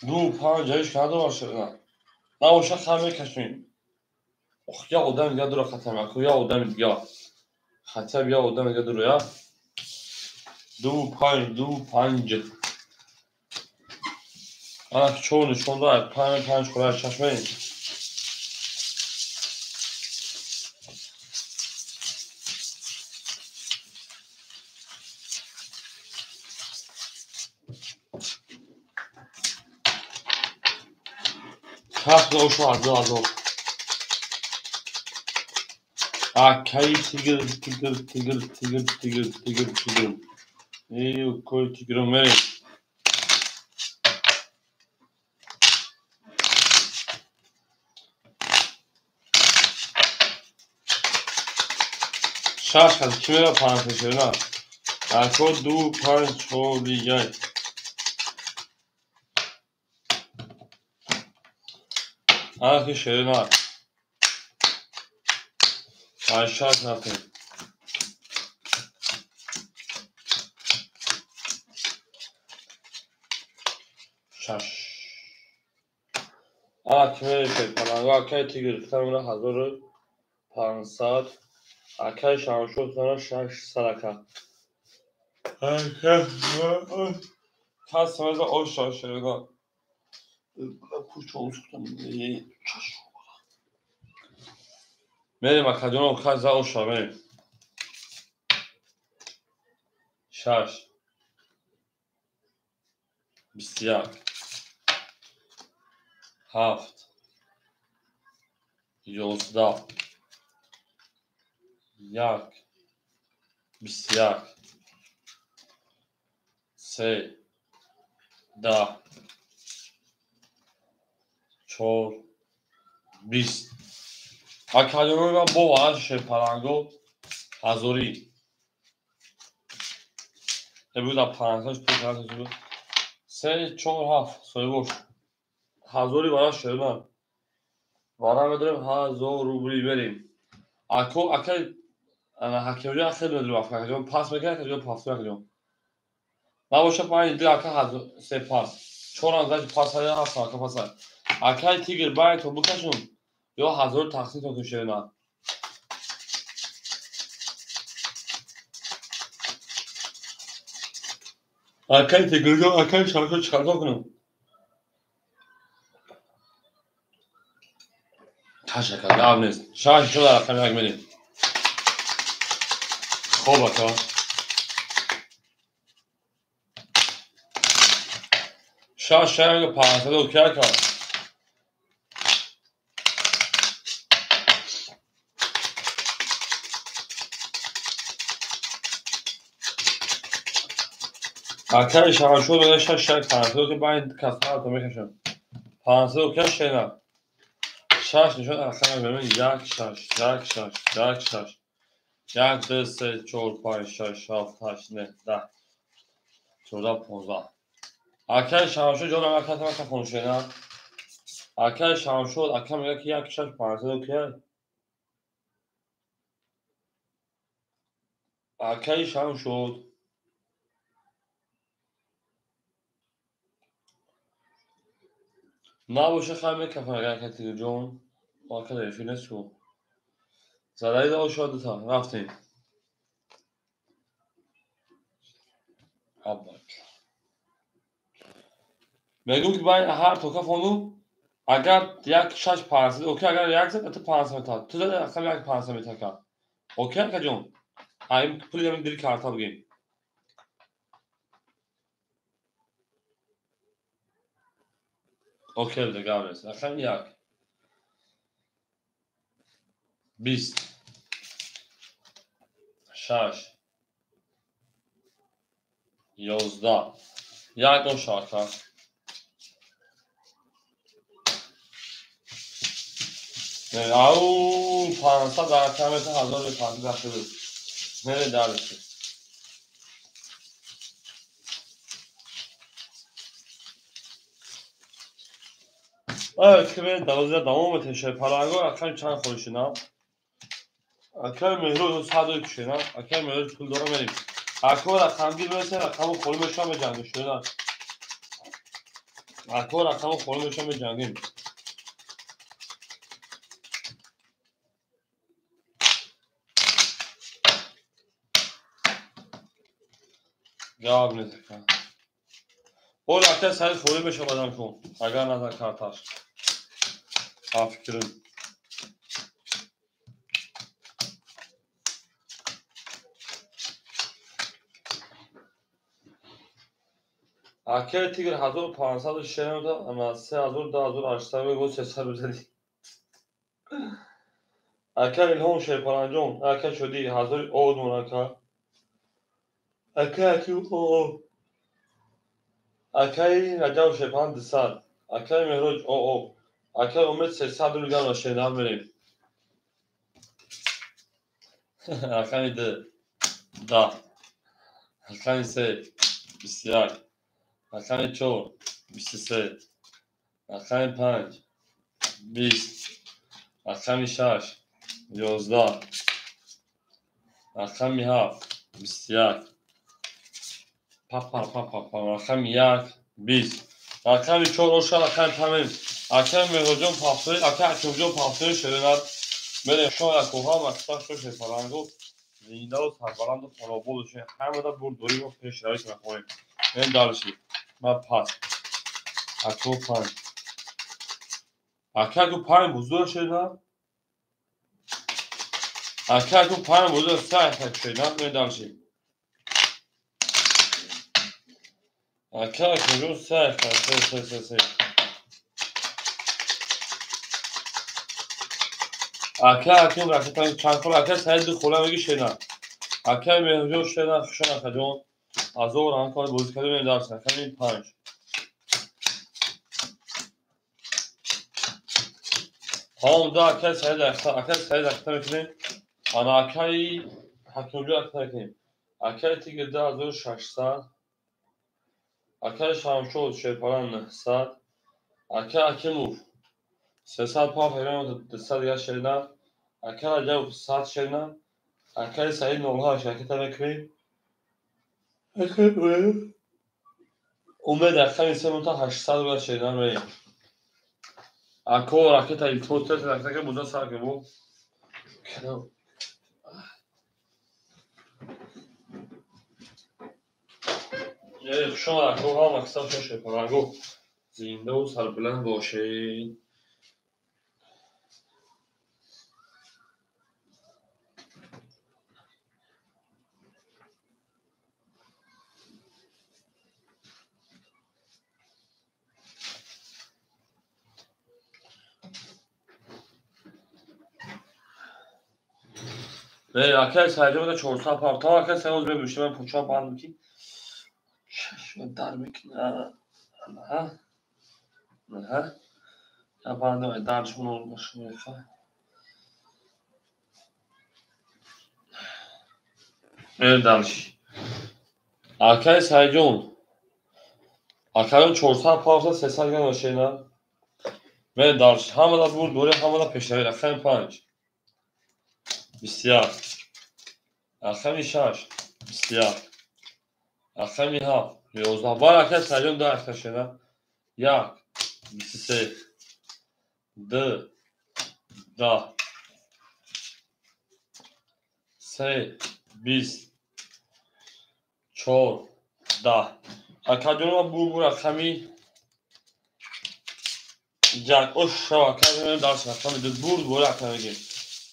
دو پنج جایش نداره باشه نه باشه خمه کشمین اخ یا آدم دیگه داره ختم اکو یا آدم دیگه ختم یا آدم دیگه داره یا دو پنج انا که چون نشون داره پنج خورای چشمه این تخت اوشو عزا اکایی تیگر ایو کوی تیگرم بریم شاش کسی کمی را پانسه شده نه اکو 25 خولی یای اکی شده نه شاش نکنیم شاش کمی شد پناهگاه اکی تیگر کتر 1500 اکای شانشو کنه شش سرکه کس سمزه آش شاشرگان پوچ olmuş tutamıyorum. بریم اکادون رو کس زه آش بریم شش 21 7 11 1 21 3 10 4 20 اکادون رو با وارش پرنگو هزاری بود پرنگاش پرنگاش بود 3 4 7 سویوش هزاری وارش شدن وارم بدریم هزار روبری بریم اکو اکای حکیمجا خیلی بدریم افکار پاس میکنه که پاس میکنم نباشه پایین دیگه اکا هزار سه پاس چون ازش پاس های هست اکا پاس های اکای تیگر باید تو بکشون یا هزار تقسیم تو کشه نه اکای تیگر جو اکای شارکو چکارتا کنم تشکر دعم نیست شاید شو در اکای میگمینیم خوب اکا شاید پانسد اوکی اکا اکای شانشو داشته شاید پانسد اوکی باید کسان تو میکشم پانسد اوکی شینا شش نشد اکای میگمینیم یک شش یک شش یک شش یک دو سه چهار پنج شش هفت هشت نه ده 14 15 اکای شانشو جان اکای ما کنشینا اکای شانشو اکای میگه که یک شش پانسد اوکی اکای شانشو نباشه خیلی کفن اگر کتی جون اکای فینس شو زدایی دو شد تا رفتیم حبک میگم که باید هر توکا فونو اگر یک شش پانسد اوکی اگر یک زد تو پانسد تا تو زد اکای یک پانسد تا که اوکی اکای جون ایم پولی داریم دری کارتا بگیم اوکی بده گاورس اکای یک 20 6 11 یک دو شاکا او 500 در کمت 1500 داشته بود نره درشه که به 12 دوام تشه پلنگو اکای چند خورشی نه اکای مهرو 100 کشه نه اکای مهرو پول دارم بریم اکای رقم گیر برسه رقم خوریم بشم به جنگ شده نه اکای رقم خوریم بشم به جنگیم جواب نیست اول اکای سری خوریم بشم بدم کن اگر نظر کارتاش فکرم اکای تیگر 1500 شیرم دا اما 3000 2800 بگو 300 بزدی اکای الهام شیپرانجون اکای شدی 1000 اود موناکا اکای او اکای نجاو شیپان 200 اکای مهروج او اکای امید 300 رو گام شیدم بریم اکای ده اکای 3 21 اکای 4 23 اکای 5 20 اکای 6 11 اکای 7 21 اکای 1 20 اکای 4 روشن اکای تمام اکای مهروجون پافتوری اکای اکیمجون پافتوری شدند بریم شما کوها مقصد شوشه فرانگو زینده و سربلند و خرابو دشه همه دا برد دوری و پیش رویت نخوریم این دارشی من پس اکو پنج اکو پنج بزرگ شده نه اکو پنج بزرگ سه اکک شده نه این دارشی اکک جون سه اکک سه اکک این رفت چند کل اکک سعید دو خوله بگی شده نه اکک مهجون شده نه خشن اکک جون از او ران کار بازی کرده این دارشی اکک این پنج هم دا اکل سعید اکتا میکنیم انا اکایی حکمجو اکتا میکنیم اکای تیگه دا از او 600 اکای شامشو شیپاران 900 اکای موف 300 پا پیران 200 دیگه شدن اکای عجب 100 شدن اکای سعید 08 اکتا میکنیم اکای اومد اکای میسه منتا 800 دیگه شدن بریم اکو راکت های توتت اکتا که بودا سر که بو شما اکوها مقصد شوشه پرانگو زنده و سربلند باشید نه اکای سعیده بوده 400 پارتا اکای سعیده بوده بیشتر من پوچا بند میکی چشم در میکنه نه یا بنده درشون رو باشون نه درش اکای سعیدون اکای 400 پارتا 300 گرم باشه نه نه درش همه دا بود دوره همه دا پیشتری اکای 5 بسیار اکای 6 بسیار اکای 7 11 بار اکای سعیدون دا اکتا شده 1 23 2 10 3 20 4 10 اکادون بور اکمی جک اوشا اکادون درس اکمی دو بور اکمی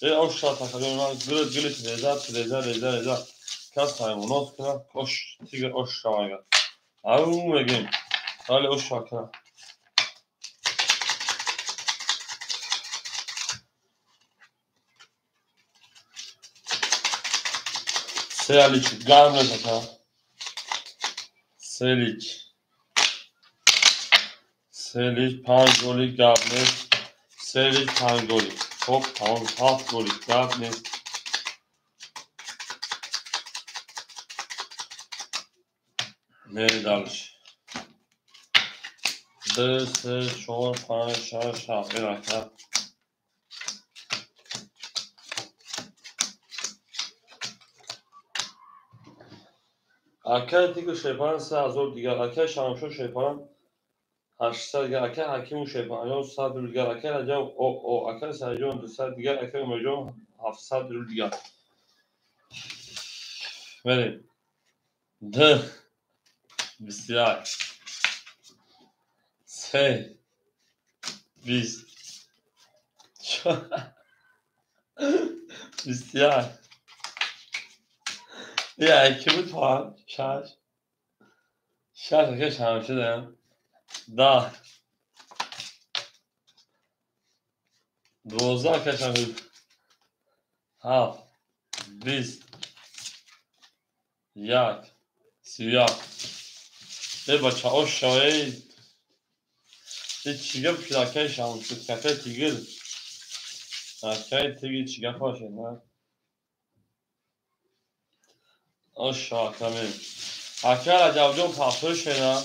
ای اوشا اکادون گلت رزا کس حیوانات کنه اوش تیگر اوشا میگه او میگیم حالا اوشا کنه سه لیچ گرم نزده سه لیچ 5 گولی گرم نیست سه لیچ 5 گولی خب تمام 7 گولی گرم نیست میدالش 2 3 4 5 6 7 میرکه اکای تیگو شیپان 3000 دیگر اکای شامشو شیپان 800 دیگر اکای حکیمو شیپان 100 دیگر اکای رجب او اکای سعیدون 200 دیگر اکای مجون 700 دیگر بریم ده بسیار سه 20 بسیار یه اکی بود پا شش اکای شامشو دارم 10 12 اکای شامشو 7 20 1 31 ای بچه ها شاید یه چیگه بکید اکای شامشو اکای تیگر اکای تیگر چیگه پاشه نه آشا کمی اکای رجب جون پاپر شده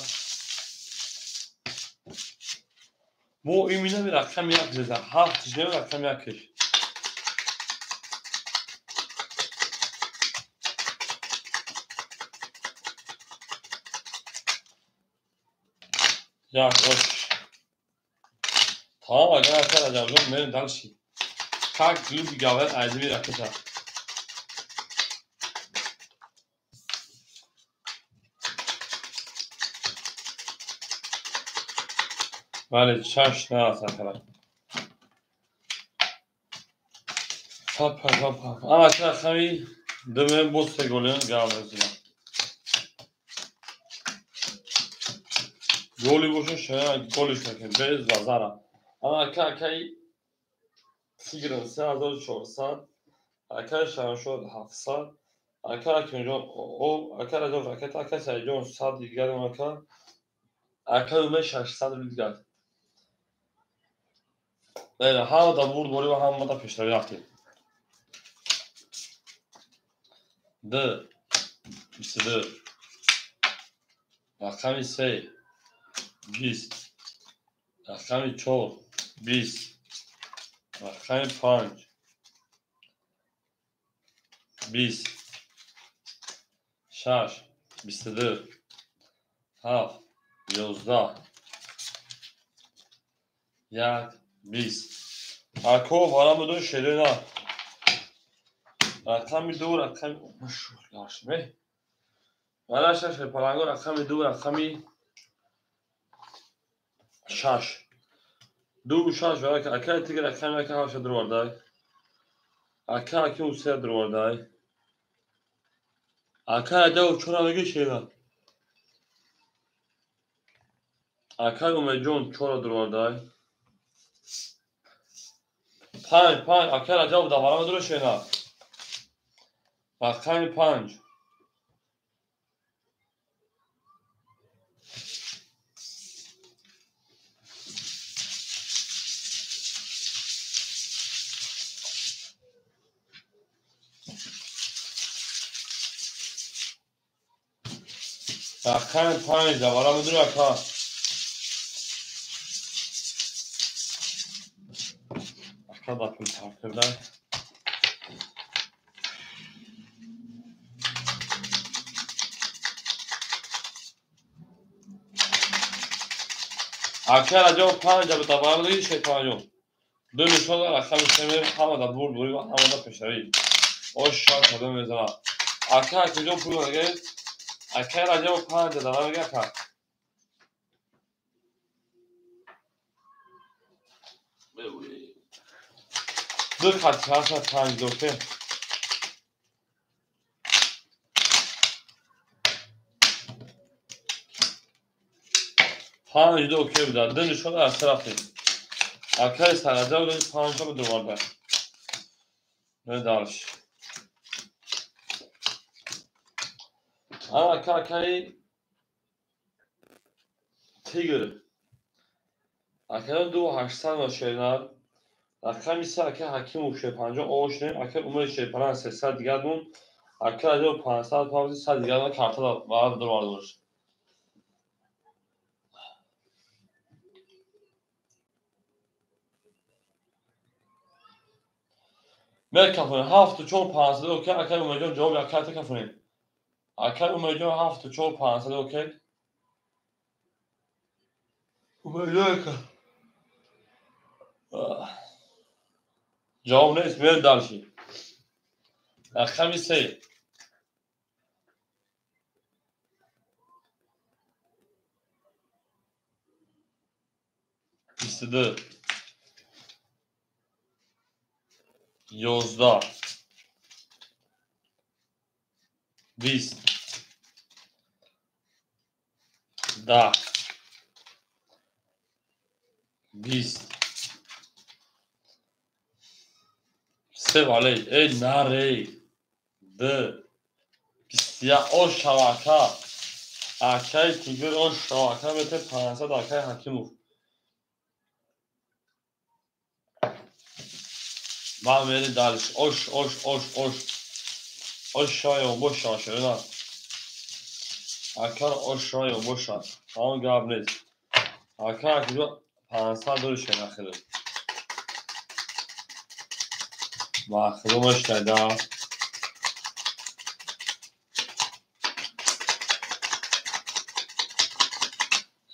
مو ایمینه می رقم یک زده 7 تیجنه می رقم یکش یک اوش تمام اگر اکای رجب جون میرین دلشی Kalk düz gavet ayrı bir raketa. Vale, çarş ne alsan kadar. Pap. Ama şuna kami dömen boz segolun gavetine. Goli boşun şöyle gol işlekin. Bez vazara. Ama kakay Tigran sağda çorsa. Arkadaşlar şu hafsa. Arkadaşlar o arkadaşlar raket arkadaşlar John sad diğer marka. Arkadaşlar şaşsan rüzgar. Yani havada vurdu golü ve havada peşleri yaptı. İşte rakami şey. Biz. Rakami çok. Biz. Rakami punch. Biz. Şaş. İşte Hav. Yozda. Yak. Biz. Akov varamıdın şerina. Rakami دو rakami مشهور لاشمه ولی شش پلنگو rakami دو rakami شش دو شش ولی که اکه تیگر rakami که هاش دروردای اکه اون سه دروردای اکه جو چورا میگه شیلا اکه اومجون چورا دروردای پنج اکه جو دوارم درو شیلا rakami پنج rakami پنج دوارم درو اکه اکه با پول تر کردن اکه جو پنج دوارم درو شیطانیون دو نشان rakami semir havada vurdu ve havada peşleri. O şart adam mesela. Arka akıcı pulu gel. Arka acaba panca da var ya ka. Dur kat çarşı panca okey. Panca da okey bir daha. Dön nişan arka tarafı. Arka saracağım da panca mı duvarda. Ne darış. Ama arkayı Tiger. Arkadan dua haştan ve şeyler. Arkam ise arka hakim uşe panca oğuşne. Arka umar şey paran sesler diğer bunun. Arka acaba pansal pavzi sadece diğer kartı da vardır. Mer kafane hafta çok pansal okey. Arka umar cevap yakarte kafane. Arka umar hafta çok pansal okey. Umar yakar. Cevap ne ismi darşı. Arka bir şey. İstedi. Yozda. Biz. Da. Biz. Sevaley. Nare. De. Bisya o şavaka. Akay tiger o şavaka bete pansa da akay hakimuf. Mameli dalış. Oş. Oş şayo boş şaşırın ha. Akar oş şayo boş şaş. Tamam gabnet. Akar akido pansa dönüş akıllı. Bakılım işte daha.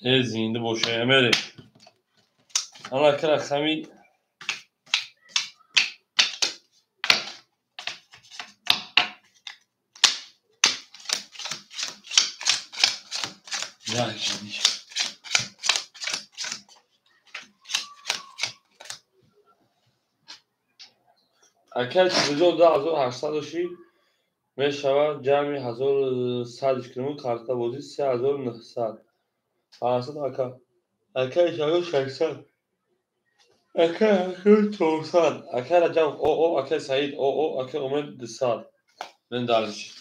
Zindi boşa emeri. Ana kara kami اگر 42800 میشود جمع 1100 کیلومتر خط بازی 3900 500 اگر 600 اگر 400 اگر جمع او اگر سعید او اگر امید 200 من دارش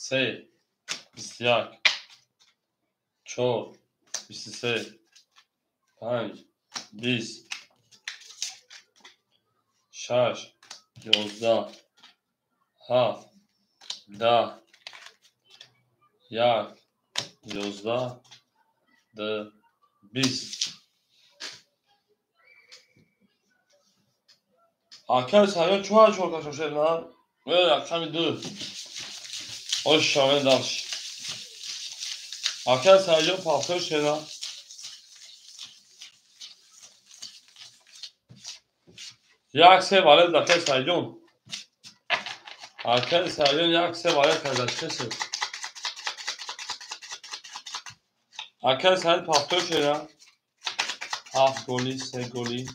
3 21 4 23 5 20 6 11 7 10 1 11 ده 20 Arkadaş sayın çok arkadaşlar lan. Böyle akşam dur. O şahane dalış. Arkadaş sayın paftör şeyler. Jak se vale dakika sayın. Arkadaş sayın jak se vale kardeşler. Arkadaş sayın paftör şeyler. Half goli, se goli.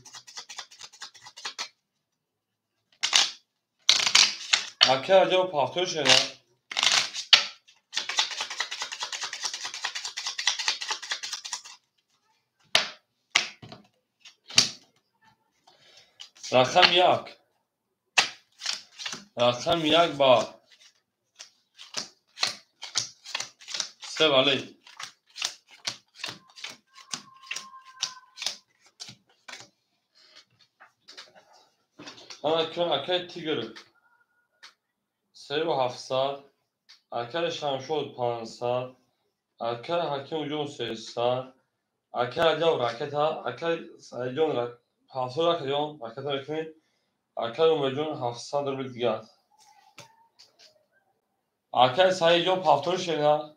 Arkadaş sayın paftör şeyler. Rakam yak. Rakam yak ba. Se vale. Ama kön akay tigr. Sev 700 akay şamşol 500 akay hakim ucun 300 akay jav raket ha akay sayjon rak 700 rakyon raket rakmi akay umecun 700 bil diga akay sayjon paftör şeyna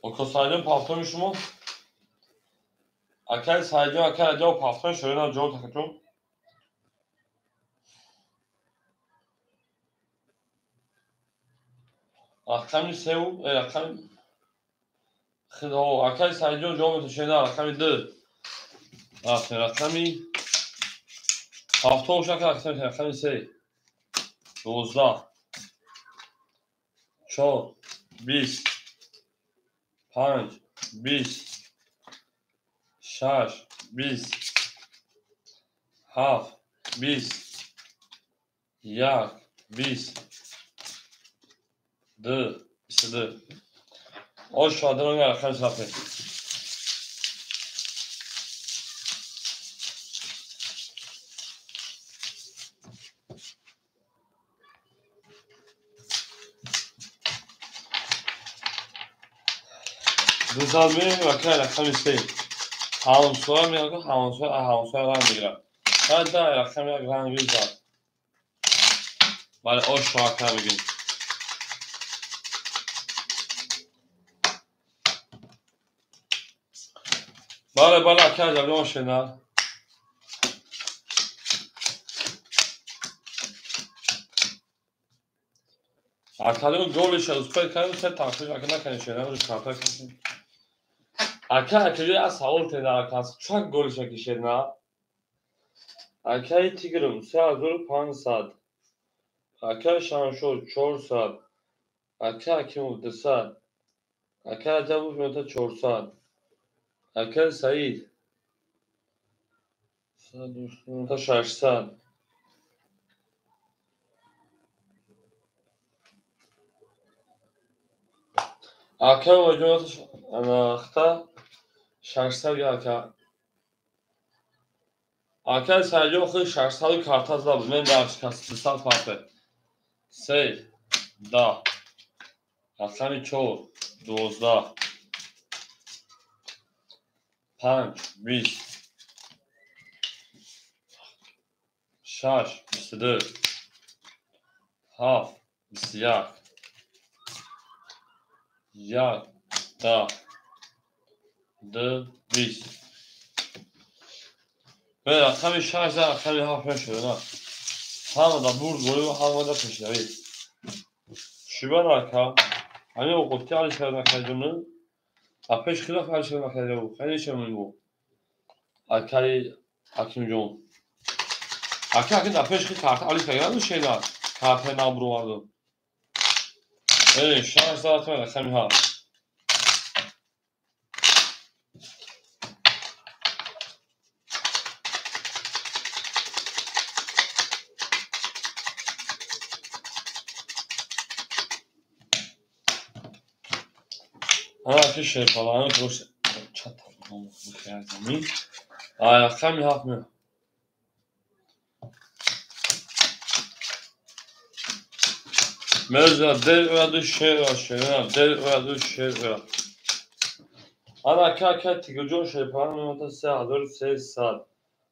o kosayjon paftörmüş mu akay sayjon akay jav paftör şeyna jav takatun akami sev akam خدا akay sayjon jav şeyna akami de akami 700 akay akami se 12 4 20 5 20 6 20 7 20 1 20 2 22 o şadırın arkadaş sapı düzelmeyi bakayla kamisi havunsuğa mı yakın havunsuğa var mı gira hadi daha yakın ya gran yüz var bari o şu akar bir gün bari akar da bir o şeyler akarın gol işe uspet kanı sen takip akına kanı şeyler bir karta kanı akar az savul tena akası çok gol işe kişiler akay tigrim sağ 500 akay şanşo 400 akay kim 200 akay javu meta 400 akay Said 600 akay vajot anahta 600 akay akay sayjo xı 600 kartazla bu men dar kastsal farkı se da akay ço 12 5 20 6 22 7 21 1 da 2 20 به رقم 6 در رقم 7 شده نه همه دا برد گلی و همه دا پیشروی شیبه نکم همین اوقاتی علی شده نکردونه اپش خیلی خیلی شده نکرده بود خیلی شمون بود اکای اکیم جون اکای اپش خیلی کارت علی شده شده کارت نامبرو vardı şans zaten رقم 7 انا که شیر falan درست çat tamam bu kıyafetimi رقم 7 mi Mevzular del ve şey var şeyler del ve şey var. Ana kaka tigocun şey paramata se hazır se saat.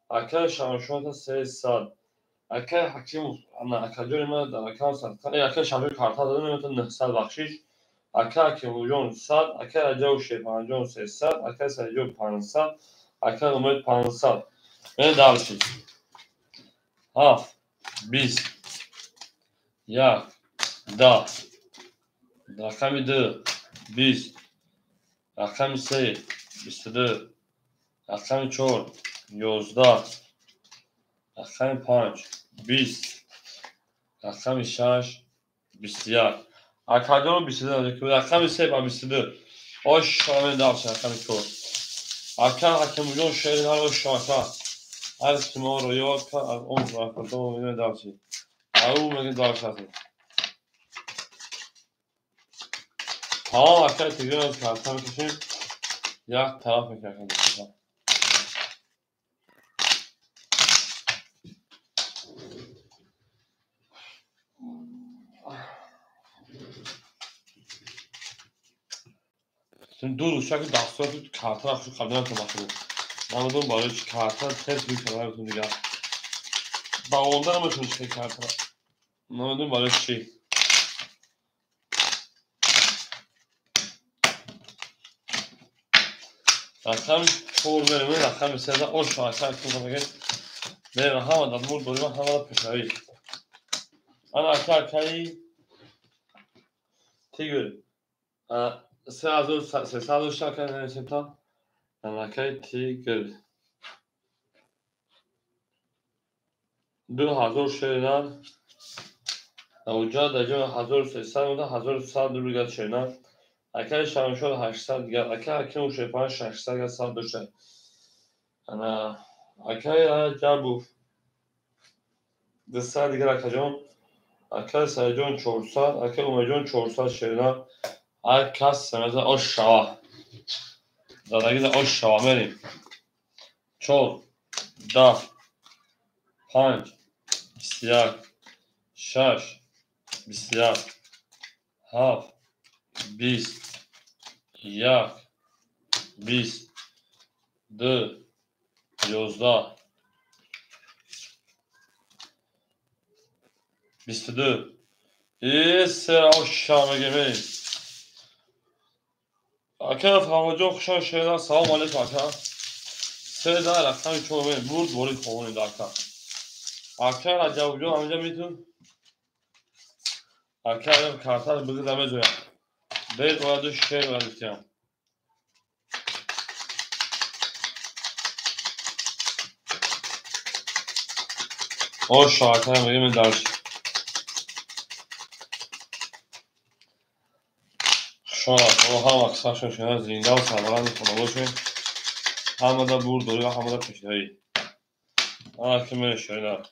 Aka şanşota se saat. Aka hakim ana akacın ma da aka saat. Kana aka şampiyon karta da ne meten nehsal bakşiş. Aka hakim saat. Aka acav şey paramjon se saat. Aka sayıcı paran saat. Aka umet paran saat. Ne davşi. Haf. Biz. Ya. Da. رقم 2 20 رقم 3 22 رقم 4 11 رقم 5 20 رقم 6 21 اکادون 22 رقم 3 و 22 آش شامل داشت رقم 4 اکا حکمون شهر هر شاکا از ما رو یاد کن از اون رقم دو میلیون داشت او میگه داشت tamam arkadaşlar tekrar karttan geçeyim. Ya taraf mekanı arkadaşlar. Şimdi dur uçak dağıtıyor karttan şu kablodan tabağı. Anladın mı? Böyle karttan ters bir karar bütün ya. Daha ondan mı çalışıyor karttan? Anladın mı? Böyle şey. Rakam çoğur verimi rakam mesela o şu an karttan tabağı. Ve havadan vur doyma havada peşavi. Ana arkayı tigür. Sezado şarkı neresi tam? Anakay tigür. دو هزار شیرینان اوجا در جمع 1300 و 1100 روی شیرینان اکر شمشون 800 دیگر اکر اکر و شیپان 600 دیگر 100 داشته انا اکر جابو 200 دیگر اکر جون اکر سرجون 400 اکر اومجون 400 شیرینان هر کس سمزه آش شوا زدگی ده آش شوا مریم 4 10 5 بسیار 6 بسیار 7 20 1 20 2 11 22 سر aşağı gemeyin. Akaf hamacon kuşan şeyler salam aleyküm akaf. Seyda rakam çoğu burd boru kovunu dakika. Akaf acavcon amca mitun. Akaf kartal bugün demez oya. Beyt vardı şey var ihtiyam. O şarkıya benim dersi. Şu an o hava kısaşın şeyler zinde ve sağlanan bir şey. Hamada burdu ve hamada peşleri. Akime şeyler.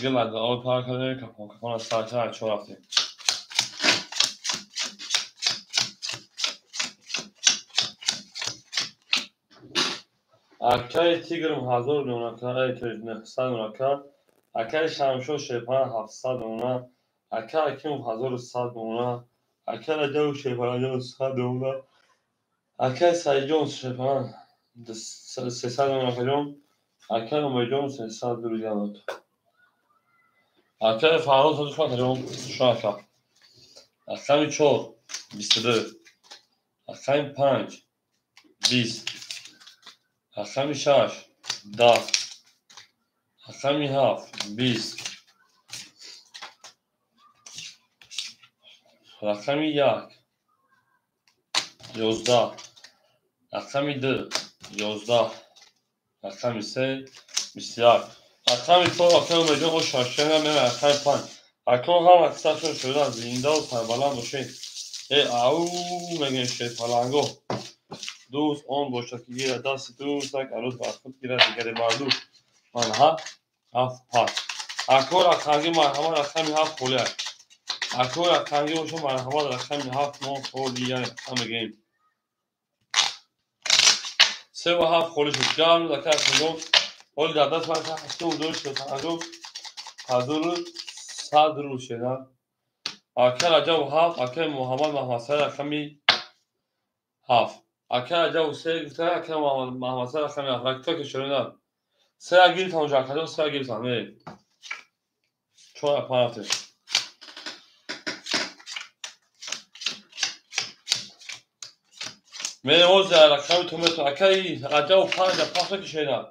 Gel o parkaları kafana saçlar çoğaltı. Akay tigrim hazır nunaka etejne san nunaka. Akay şamşo şepan hafsad nuna. Akay kim hazır sad nuna. Akay acav şepan acav sad nuna. Akay sayjon şepan sesad nunaka jon. Akay umejon sesad duruyanot. Akay faro çalışma jon şu aka. Akay çor 24. Akay 5 20 رقم 6 10 رقم 7 20 رقم 1 11 رقم 2 11 رقم 3 21 رقم 4 رقم مجموع و شاشنه من رقم 5 رقم هم اکثرشون شدن زنده و سربلند باشین او میگن شیطانگو دوست اون باشه که گیره دست دوست یک عروض بر خود گیره دیگری بر دوست من هفت پاس اکور اکنگی مرحمه رقم 7 خوله اکور اکنگی باشه مرحمه رقم 7 9 خولی همه گیم 3 و 7 خولی شد گرم دکه اکنگو اولی در دست من هسته و دوش شد حضور صد روز شدن اکر عجب و 7 اکر محمد محمد سر رقمی 7 اکر عجب و 3 گفته اکر محمد سر رقمی 7 رکتا که شدن 3 اگیل تمام جا کردن 3 اگیل تمام چون اپان رفتش میره اوز رقم تومتو اکر عجب و 5 پاسا که شدن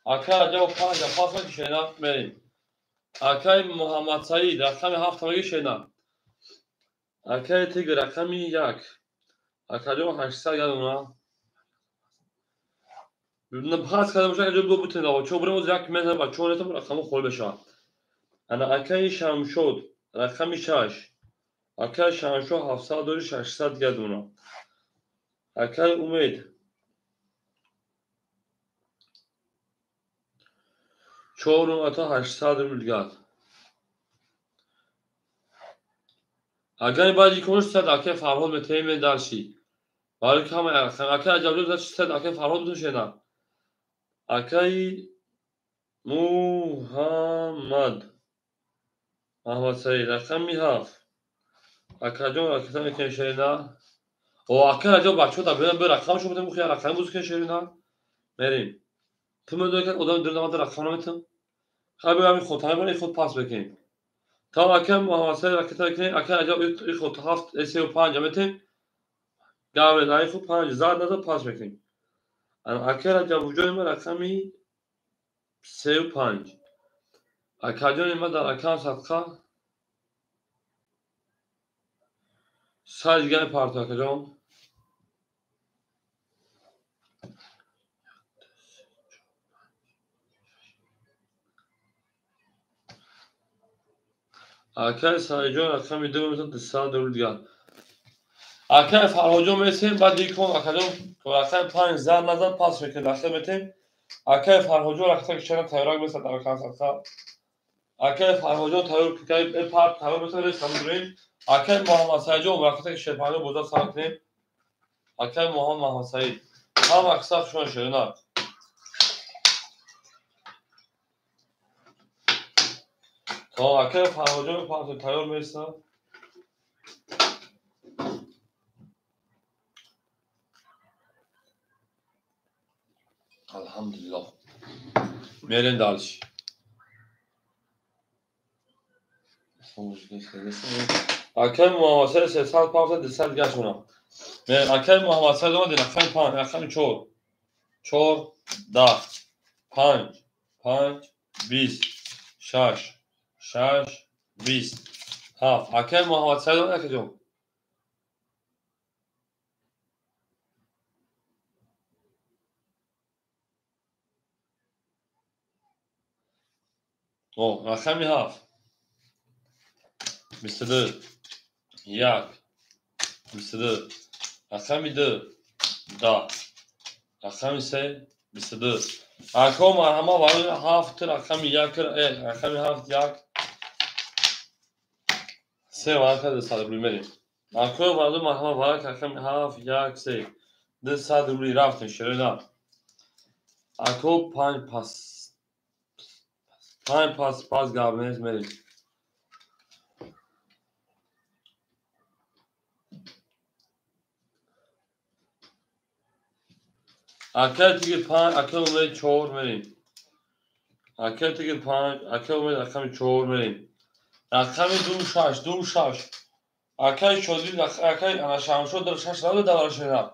اکر عجب و 5 پاسا که شدن میریم اکر محمد سعید رقم 7 تمامی شدن اکر تیگ رقمی 1 اکر عجب 800 گردونه پاس کرده باشه که دو بتونه داوا چون بریم از یک متر و چون نتون رقم خول بشه انا اکای شمشود رقم 6 اکای شمشود 700 و 600 گردونه اکای امید 4 تا 800 میلیارد اگر بعدی کنش صد اکای فرهاد متیم درشی برای کام اکای جواب داد صد اکای فرهاد تو شدن اکای محمد سعید رقم 7 اکای جون اکای میکنه شدن و اکای جواب بچه تا بیان به رقمشو بده میخواد رقم بوز کنه شدن بریم تو میدونی که آدم در نماد رقم نمیتون خیلی همین خود همین خود پاس بکنیم تا اکای محمد سعید رقم کنه اکای جواب خود 7 35 میتون گاوی دای خود 5 زاد نزد پاس بکنیم اکای جواب جون من رقمی 35 اکای جون من در اکان صدقه سال دیگه پارت اکای جون اکای سال جون رقم 2 میتون سال دور دیگه اکای فرهاجو میسیم بعد دیکون اکای جون رقم 5 زاد نزد پاس بکنیم رقم میتیم اکای فرهاجو رقم کشان تایراک میسد در اکان صدقه اکای فرهاجو تایراک که پارت تایراک میسد سمدرین اکای محمد سعید جو رقم شپانو بودا ساکنیم اکای محمد سعید هم اکثر شون شدن تا اکای فرهاجو پارت تایراک میسد الحمدلله میرین دالش اکای محمد سعید 300 پاس 200 گشونه اکای محمد سعید اومد رقم 5 رقم 4 4 10 5 5 20 6 6 20 7 اکای محمد سعید اومد کجا او رقم 7 22 1 22 رقم 2 10 رقم 3 22 اکا مرحمه ولی 7 رقم 1 رقم 7 1 3 واقع 200 روبلی میریم اکا ولی مرحمه ولی رقم 7 1 3 200 روبلی رفتن شریدن اکا 5 پاس گابنیز میریم اکا دیگه 5 اکا امید 4 میریم اکا دیگه 5 اکا امید رقم 4 میریم رقم 2 6 اکای شدی اکای انا شمشود در 6 داره شده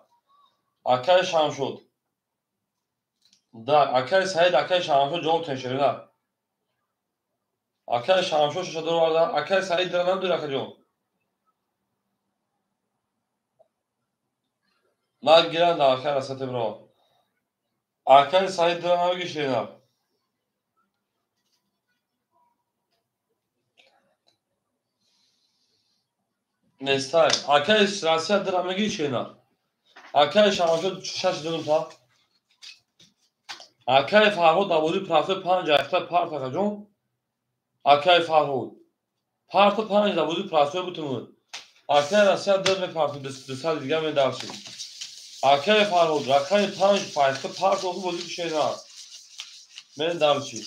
اکای شمشود Да, акай Саид, акай Шамшо ҷавоб тешида. Акай Шамшо шашаду варда, акай Саид дара намдури акаҷон. Наг гиранда акай расатебро. Акай Саид дара намгишина. Нестай. Акай Расия дара мегишина. Акай Шамшо шаш дунта. Акай Фарҳуд авози прафе 5 яхта парт акаҷон. Акай Фарҳуд. Парту 5 авози прафе бутумуд. Акай Расия дара мепарту дусад дига медарши. Акай Фарҳуд рақами 5 пайхта парт оғу бози кишена. медарши.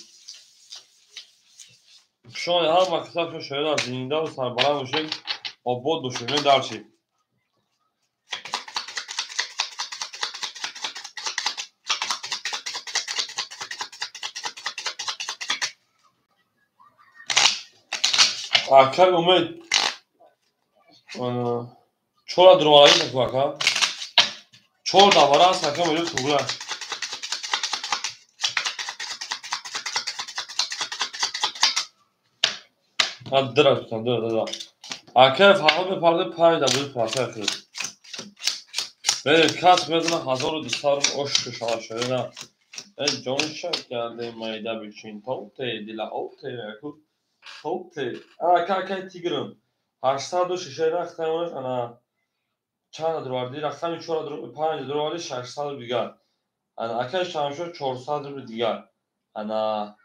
Шони ҳама кисаб шоида зиндаву сарбаланд бошед, обод бошед, медарши. Акай Умед 4 дурвараи таку ака. 4 давара аст ака меҷод тугра. Дира тутам, дира. Акай Фарҳуд мепарде 5 давози прафе акид. Берем кас медона 1200 ошку шала шоида. Ҷонша карде майда бичин тоте дила оте аку. Тоте. Акай Тигрим 806 рахтамонаш ана чанд дурварди рахтами 4 5 дурварди 600 дигар. Ана акай Шамшо 400 рубли дигар. Ана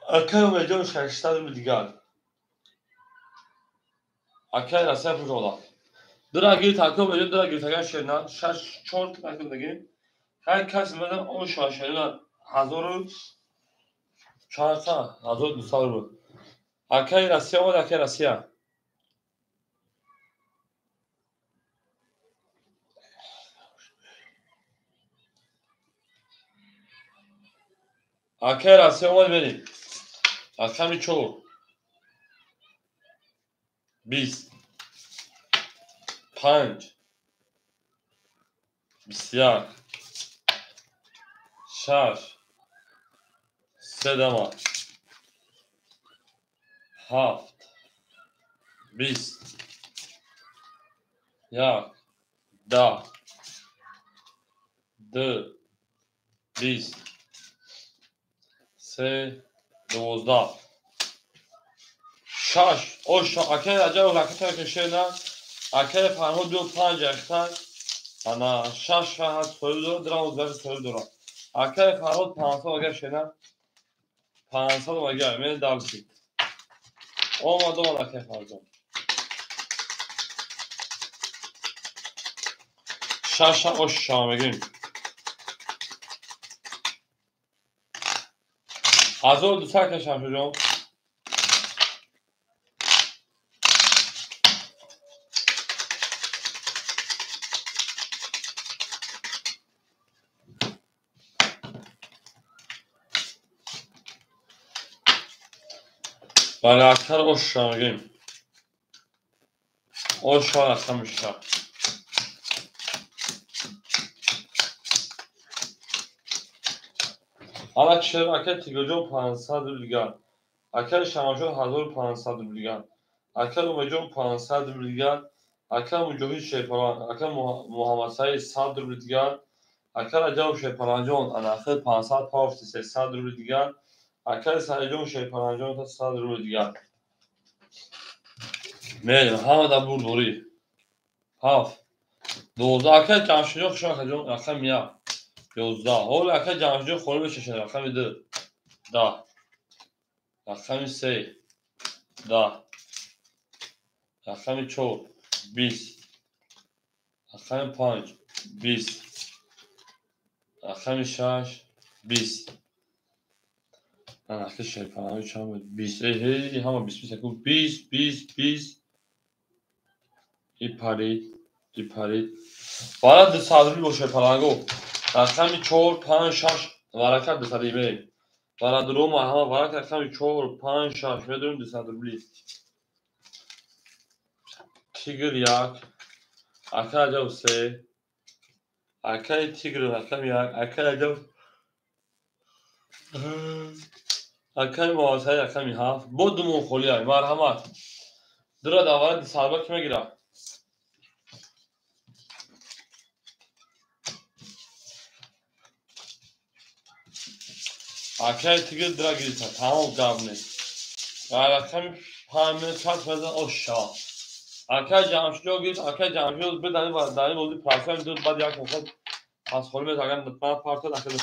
акай Умедҷон 600 рубли дигар. Акай Расия пужода. Дира гир тако меҷод дира гиртаган шерна 6 4 тако дагин. Кай кас медан он шашерна 1000 чанса 1200 рубли. Акай Расия омад акай Расия. Акай Расия омад берем. Рақами 4 20 5 21 6 3 дама 7 20 1 10 2 20 3 12 6 ош акай Раҷабов ракета кашена. Акай Фарҳуд 5 яхта ана 6 шаҳр союд дора дра союд дора. Акай Фарҳуд 500 агар шена 500 агар медалши. омад акай Фарҳуд. 6 ош шама мегирем. 1200 кашам шуҷон. бале актар ош шама мегирем. ош шама рақами 6. ҳала чер акай Тигоҷон 500 рубли дигар. Акай Шамшо 1500 рубли дигар. Акай Умедҷон 500 рубли дигар. Акай Муҷоҳид Шепалан, акай Муҳаммад Саид 100 рубли дигар. Акай Раҷабов Шепаланҷон анахи 500 пафти 300 рубли дигар. Акай Саиҷон Шепаланҷон 100 рубли дигар. мерем ҳама да бурдорӣ. 7 12 акай Ҷамшидҷон хушон акаҷон рақами 1 11 ҳоли акай Ҷамшидҷон холи мешашад рақами 2 10 рақами 3 10 рақами 4 20 рақами 5 20 рақами 6 20 анахи Шепаланҷон чанд буд 20 ҳама 20 20 20 20 ипарид бара 200 рубли бо Шепаланҷон. рақами 4 5 6 варака 200 мерем. бара дурума ҳама варака рақами 4 5 6 медорем 200 рубли. Тигр 1 Arkadaşlar se. Arkadaşlar tigr rakam ya. Arkadaşlar. Arkadaşlar muhasebe rakam ya. Bodum o kolye. Merhamet. Dura davara disarba kime girer? Arkadaşlar tigr dura girer. Tamam gabne. Rakam pamir çat mezan aşağı. Arkadaşlar jamşilo girer. Arkadaşlar jamşilo bir tane var. Tane oldu. Parfüm dur. Bad yak olsa. Az kolye zaten nıtma parça da kadar.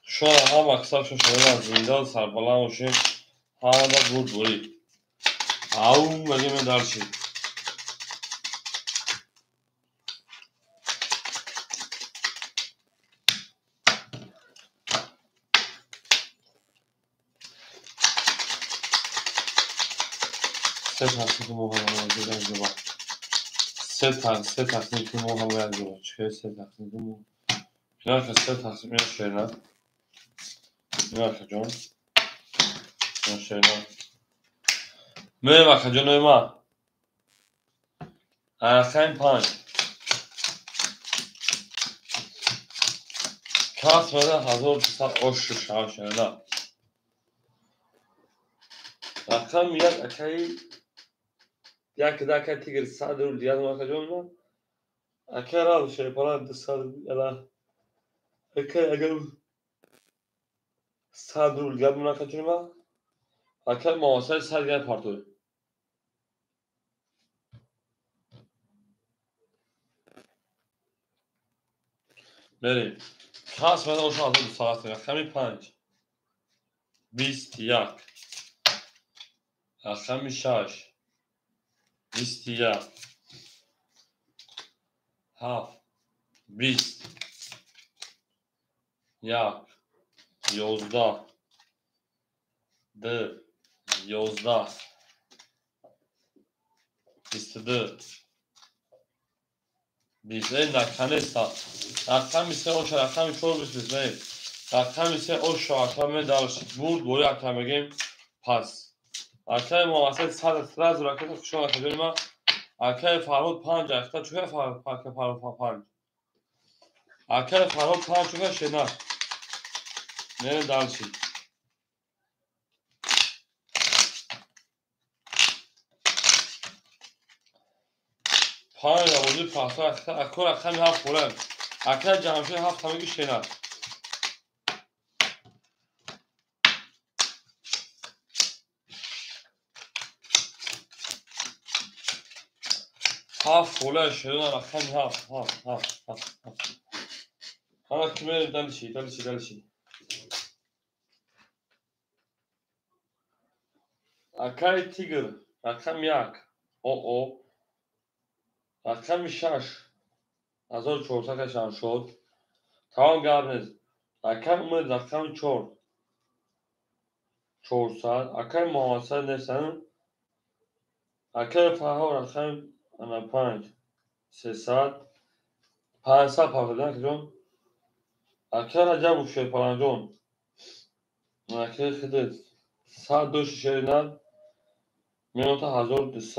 Şu an ha maksat şu şeyler zinde sarbalan oluşu. Ha da vur vuri. Au mege me darşi. Set hakkı Muhammed güzel gibi. Set hakkı Muhammed gibi. Çıkıyor set hakkı Muhammed. Final ka set hakkı mi şeyler. Final ka John. Mi şeyler. Merhaba ka John Ömer. Arkayn pan. Kas veda hazır tutar oşu şaşırlar. Rakam yak akay yak da tigr sadur diyan wa ka John. Akara şey falan dışarı yala. Akay agam sadur diyan wa ka John. Akay muhasebe sergen partoy. بریم کاس من اوش آزاد ساعت رقمی 5 21 رقمی 6 21 7 20 1 11 2 11 22 20 این رقمی ساعت رقمی سه اوش رقمی چور بسید بریم رقمی سه اوش رقمی دارشید بود بوری رقمی بگیم پس رقمی مواسط 100 رقمی کشون رقمی ما رقمی فرمود 5 رقمی چوه فرمود 5 رقمی فرمود 5 چوه شنر نه دارشید 5 آوردی پاسا اکو رقمی 7 بلند رقمی جمعشوی 7 همگی شنر هفت فوله شدون رقمی هفت حالا کمه دلشی اکای تیگر رقم 1 او رقم 6 1400 شد تمام گابنز رقم اومد رقم 400 اکای محاسب نسن اکای فاها رقم 5 300 500 پاکدن که جون اکای رجب بوشه پلنجون اکای خیده 102 شیرینن منوتا 1200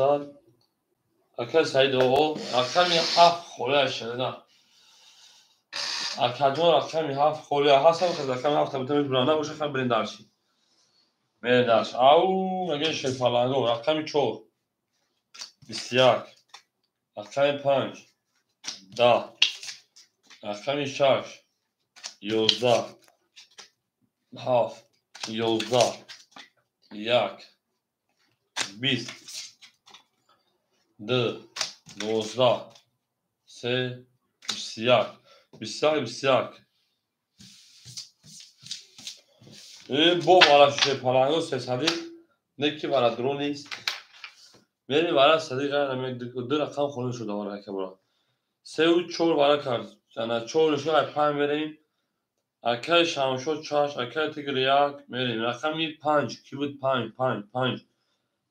اکای سعید او رقمی 7 خوله شیرینن اکای جون رقمی 7 خوله هستم که رقمی 7 تبتمیز برانه باشه خیلی برین درشی برین درش او مگه شیر پلنجون رقمی 4 21 رقمی 5 10 رقمی 6 11 7 11 1 20 2 19 3 21 با برای شیر پلنگو 300 نه که برای درون نیست میری برای صدیق دو رقم خونه شده برای که برای 3 و 4 برای کرد یعنی 4 شو 5 میریم اکای شامشو 4 اکای تیگر 1 میریم رقمی 5 کی بود 5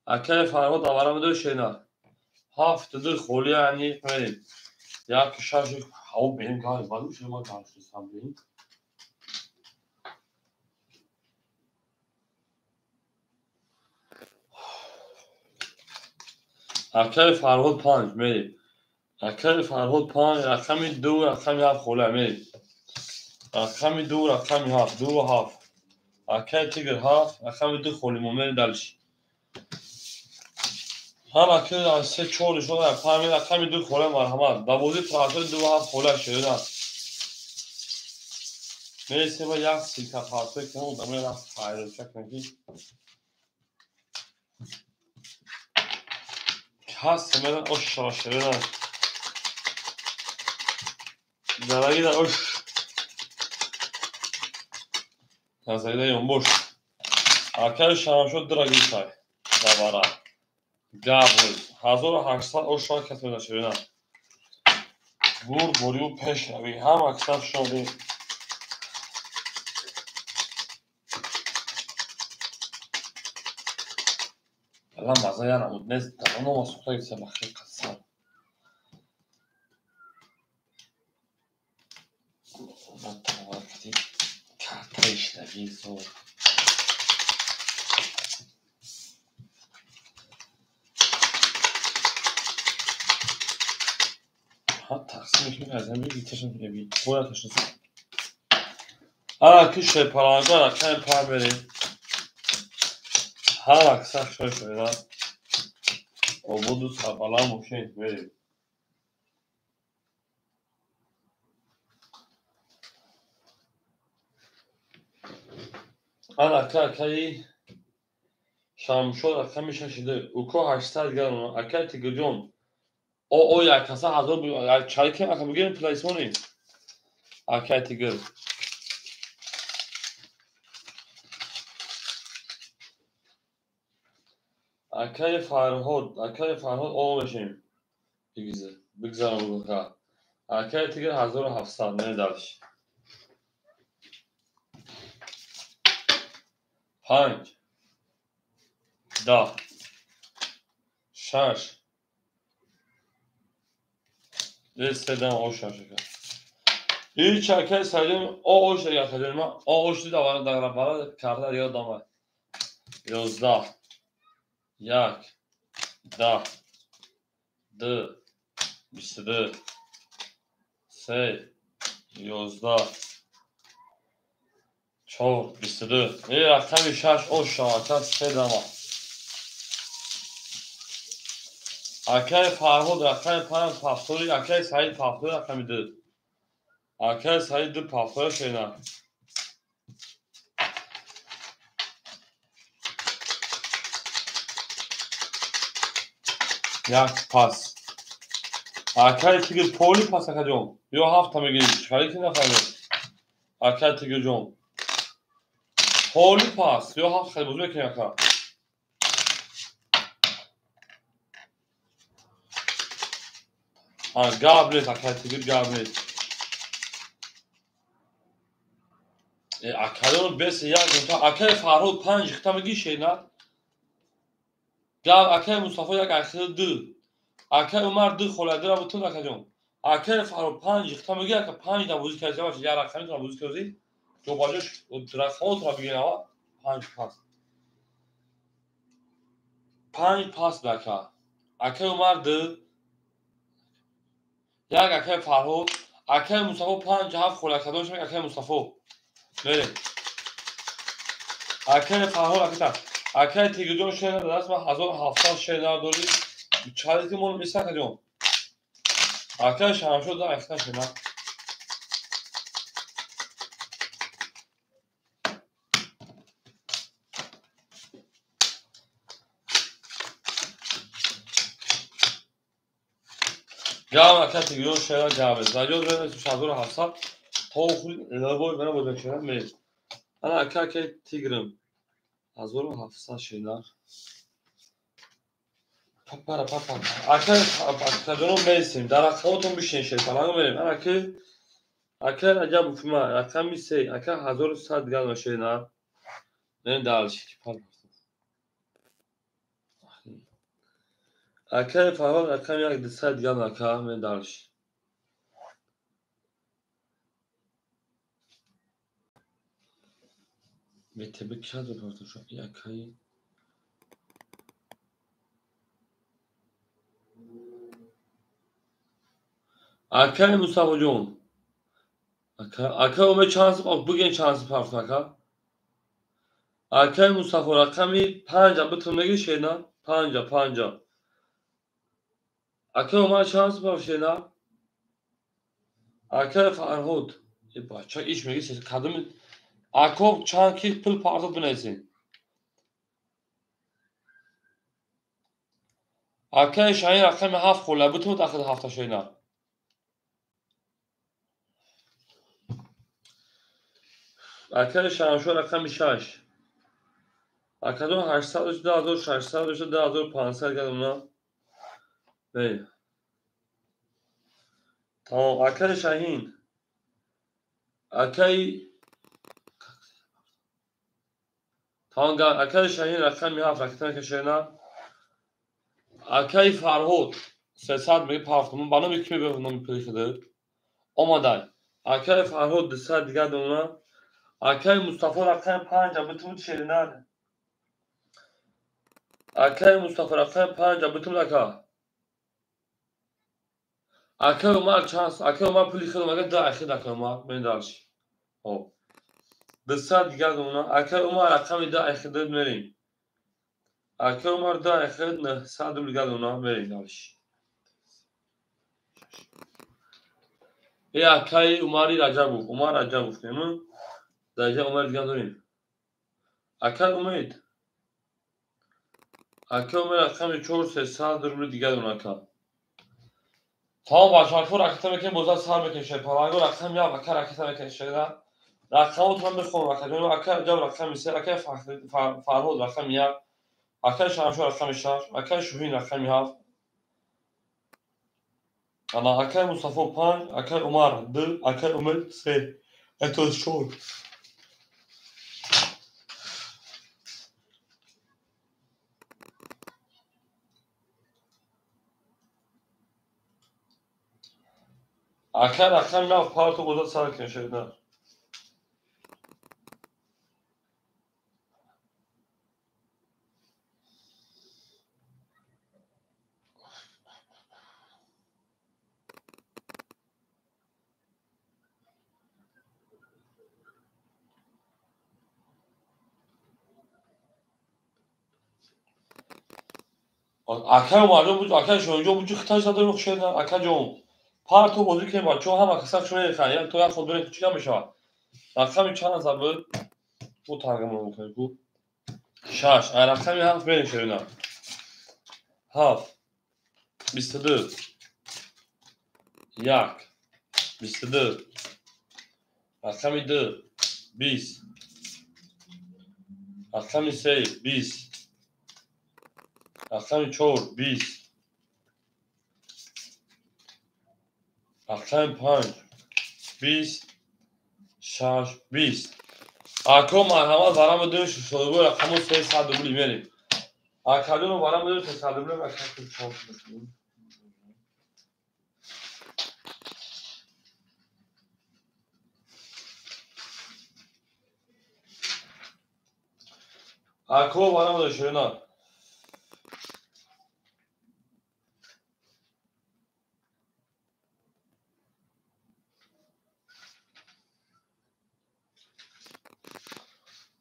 اکای فرهاد آورم دو شینا 7 دو خولی یعنی میریم یک شاش او بهم کار بعدش ما کارش سامبین اکای فرهاد 5 میریم. اکای فرهاد 5 رقم 2 رقم 7 خوله میریم. رقم 2 رقم 7 2 و 7 اکای تیگر 7 رقم 2 خولیم و میریم دلش. هم اکای در 3 4 شده رقم رقم 2 خوله مرحمت دوازی تراکتور 2 و 7 خوله شده. میرسیم و یک سیکه پرسه که اون دمه رفت خیلی چک نگی هست میدن اش شاشه بدن درگی در اش نزدیده یم بوش اکر شما شد درگی سای دوباره گابل 1800 اش شاید کس میدن شدن بور بوریو پیش روی هم اکسر شده الان مزه نمود نیست در اونو واسه سه بخیر قصر وقتی کارتایش نویز و ها تقسیم که از همین بیتشن بی باید تشخیص هر کی پرانگار اکن پا بریم هر اکسر شوی شده عبود و سبالا ممکن بریم هر اکایی شامشد اکن میشه شده اوکو 800 گرم اکن تیگر جون او یک کسا هزار چای که اکن بگیریم پلیسمونی اکن تیگر اکن فرهاد او بشیم بگذارم بگو که اکن تیگر 1700 نه دارش 5 10 6 سدم او شاشه هیچ اکن سایدیم او اوش دیگه خیلی من او اوش دیگه در کرده دیگه دامه 11 1 10 2 22 3 11 4 22 این رقم 6 او شاکت 3 دما اکای فرهاد رقم 5 پفتوری اکای سعید پفتوری رقم 2 اکای سعید 2 پفتوری شینا یک پاس اکای تیگر پولی پاس اکا جون یا 7 تا میگیری چکاری که نفهمید اکای تیگر جون پولی پاس یا 7 خیلی بزرگ بکنی اکا گابلیت اکای تیگر گابلیت اکایون بس یک تا اکای فرهاد 5 تا میگی شینا گاب اکای مصطفی یک اکای 2 اکای عمر 2 خولده را بتون اکا جون اکای فرهاد 5 تا میگی اکا 5 تا بوزی کسی باشه یا رقمی تو بوزی کسی تو باجش رقم تو بگین آقا 5 پاس 5 پاس بکا اکای عمر 2 یک اکای فرهاد اکای مصطفی 5 7 خولده داشت میگه اکای مصطفی میره اکای فرهاد اکای تیگر جون شینا دست من 1700 شینا داری چالی که مون میسا اکا جون اکای شمشد دا اکتا شینا گام اکای تیگر جون شینا جابه زاجود رنه تو 1700 تا خوری لگوی منو بودن شینا میره انا اکای تیگرم 1700 شینا پاپا اکای جونو میسیم در اخواتون بشین شیر پلانگو میریم انا اکای عجب افما اکای میسی اکای 1100 گام شینا نه دالش کی پال اکای فرهاد اکای یک 200 گام اکای نه دالش میتبه کیا دو پارتو شو اکای Akay Mustafa John. Akay Ömer şansı bak bugün şansı farklı aka. Akay Mustafa rakami panca bitirmegi şeyna panca. Akay Ömer şansı var şeyna. Akay Farhud. Bahçak içmegi ses kadın Akov çanki pıl pardı binesin. Akay Şahin rakami hafta kola bütün takıdı hafta şeyna. Akay Şahin şu rakami şaş. Akadon 800 daha zor 800 daha zor panser geldi buna. Bey. Tamam Akay Şahin. Akay tamam Akay Şahin rakami hafta rakitine keşeyna. Akay Farhud. Sesad mi parfümün bana bir kimi bir pırıkıdı. Omaday. Akay Farhud dışarı diğer ona. Akay Mustafa rakam panca bütün şeyler. Akay Mustafa rakam panca bütün laka. Akay Umar chans. Akay Umar pırıkıdı maka da akhir akay Umar ben darş. O. Dışarı diğer ona. Akay Umar rakam da akhir merin. Akay Umar da akhir ne sadım diğer ona merin darş. Ya Akay Umari Rajabov. Umar Rajabov değil mi? Daja Umar diğer döneyim. Akay Umid. Akay Umar rakam 4 saat durumlu diğer ona ka. Tamam başarılı rakam mekan bozar sar mekan şey parago rakam ya bakar rakam mekan şeyler. Rakamı tam bir konu rakam. Akay cevap rakam ise akay farhud rakam ya. Akay şanşu rakam şar. Akay şuhin rakam ya. Ama Akay Mustafa Pan, Akay Umar, Dil, Akay Umar se. Eto şor. Akay rakam ya parto bozar sar mekan şeyler. Akay Umar'ın bu Akay şoyuncu bu çıktaj da yok şeyler. Akay John. Parto bozuk ki var. Çoğu hem kısa şuna yakın. Yani toya kodunu küçük ha. Rakam çan azabı bu targımı mümkün bu. Şaş. Rakam ya haf benim şeyler. Haf. Bistedir. Yak. Bistedir. Rakam dı. Biz. Rakam sey. Biz. Rakam çor. Biz. Rakam panç. Biz. Şaş. Biz. Akım marhamat varamı dönüş. Şöyle bu rakamı sey saat dubul imelim. Akadonu varamı dönüş. Saat dubul imelim. Akadonu çalışmışım. Akım varamı dönüş. Şöyle.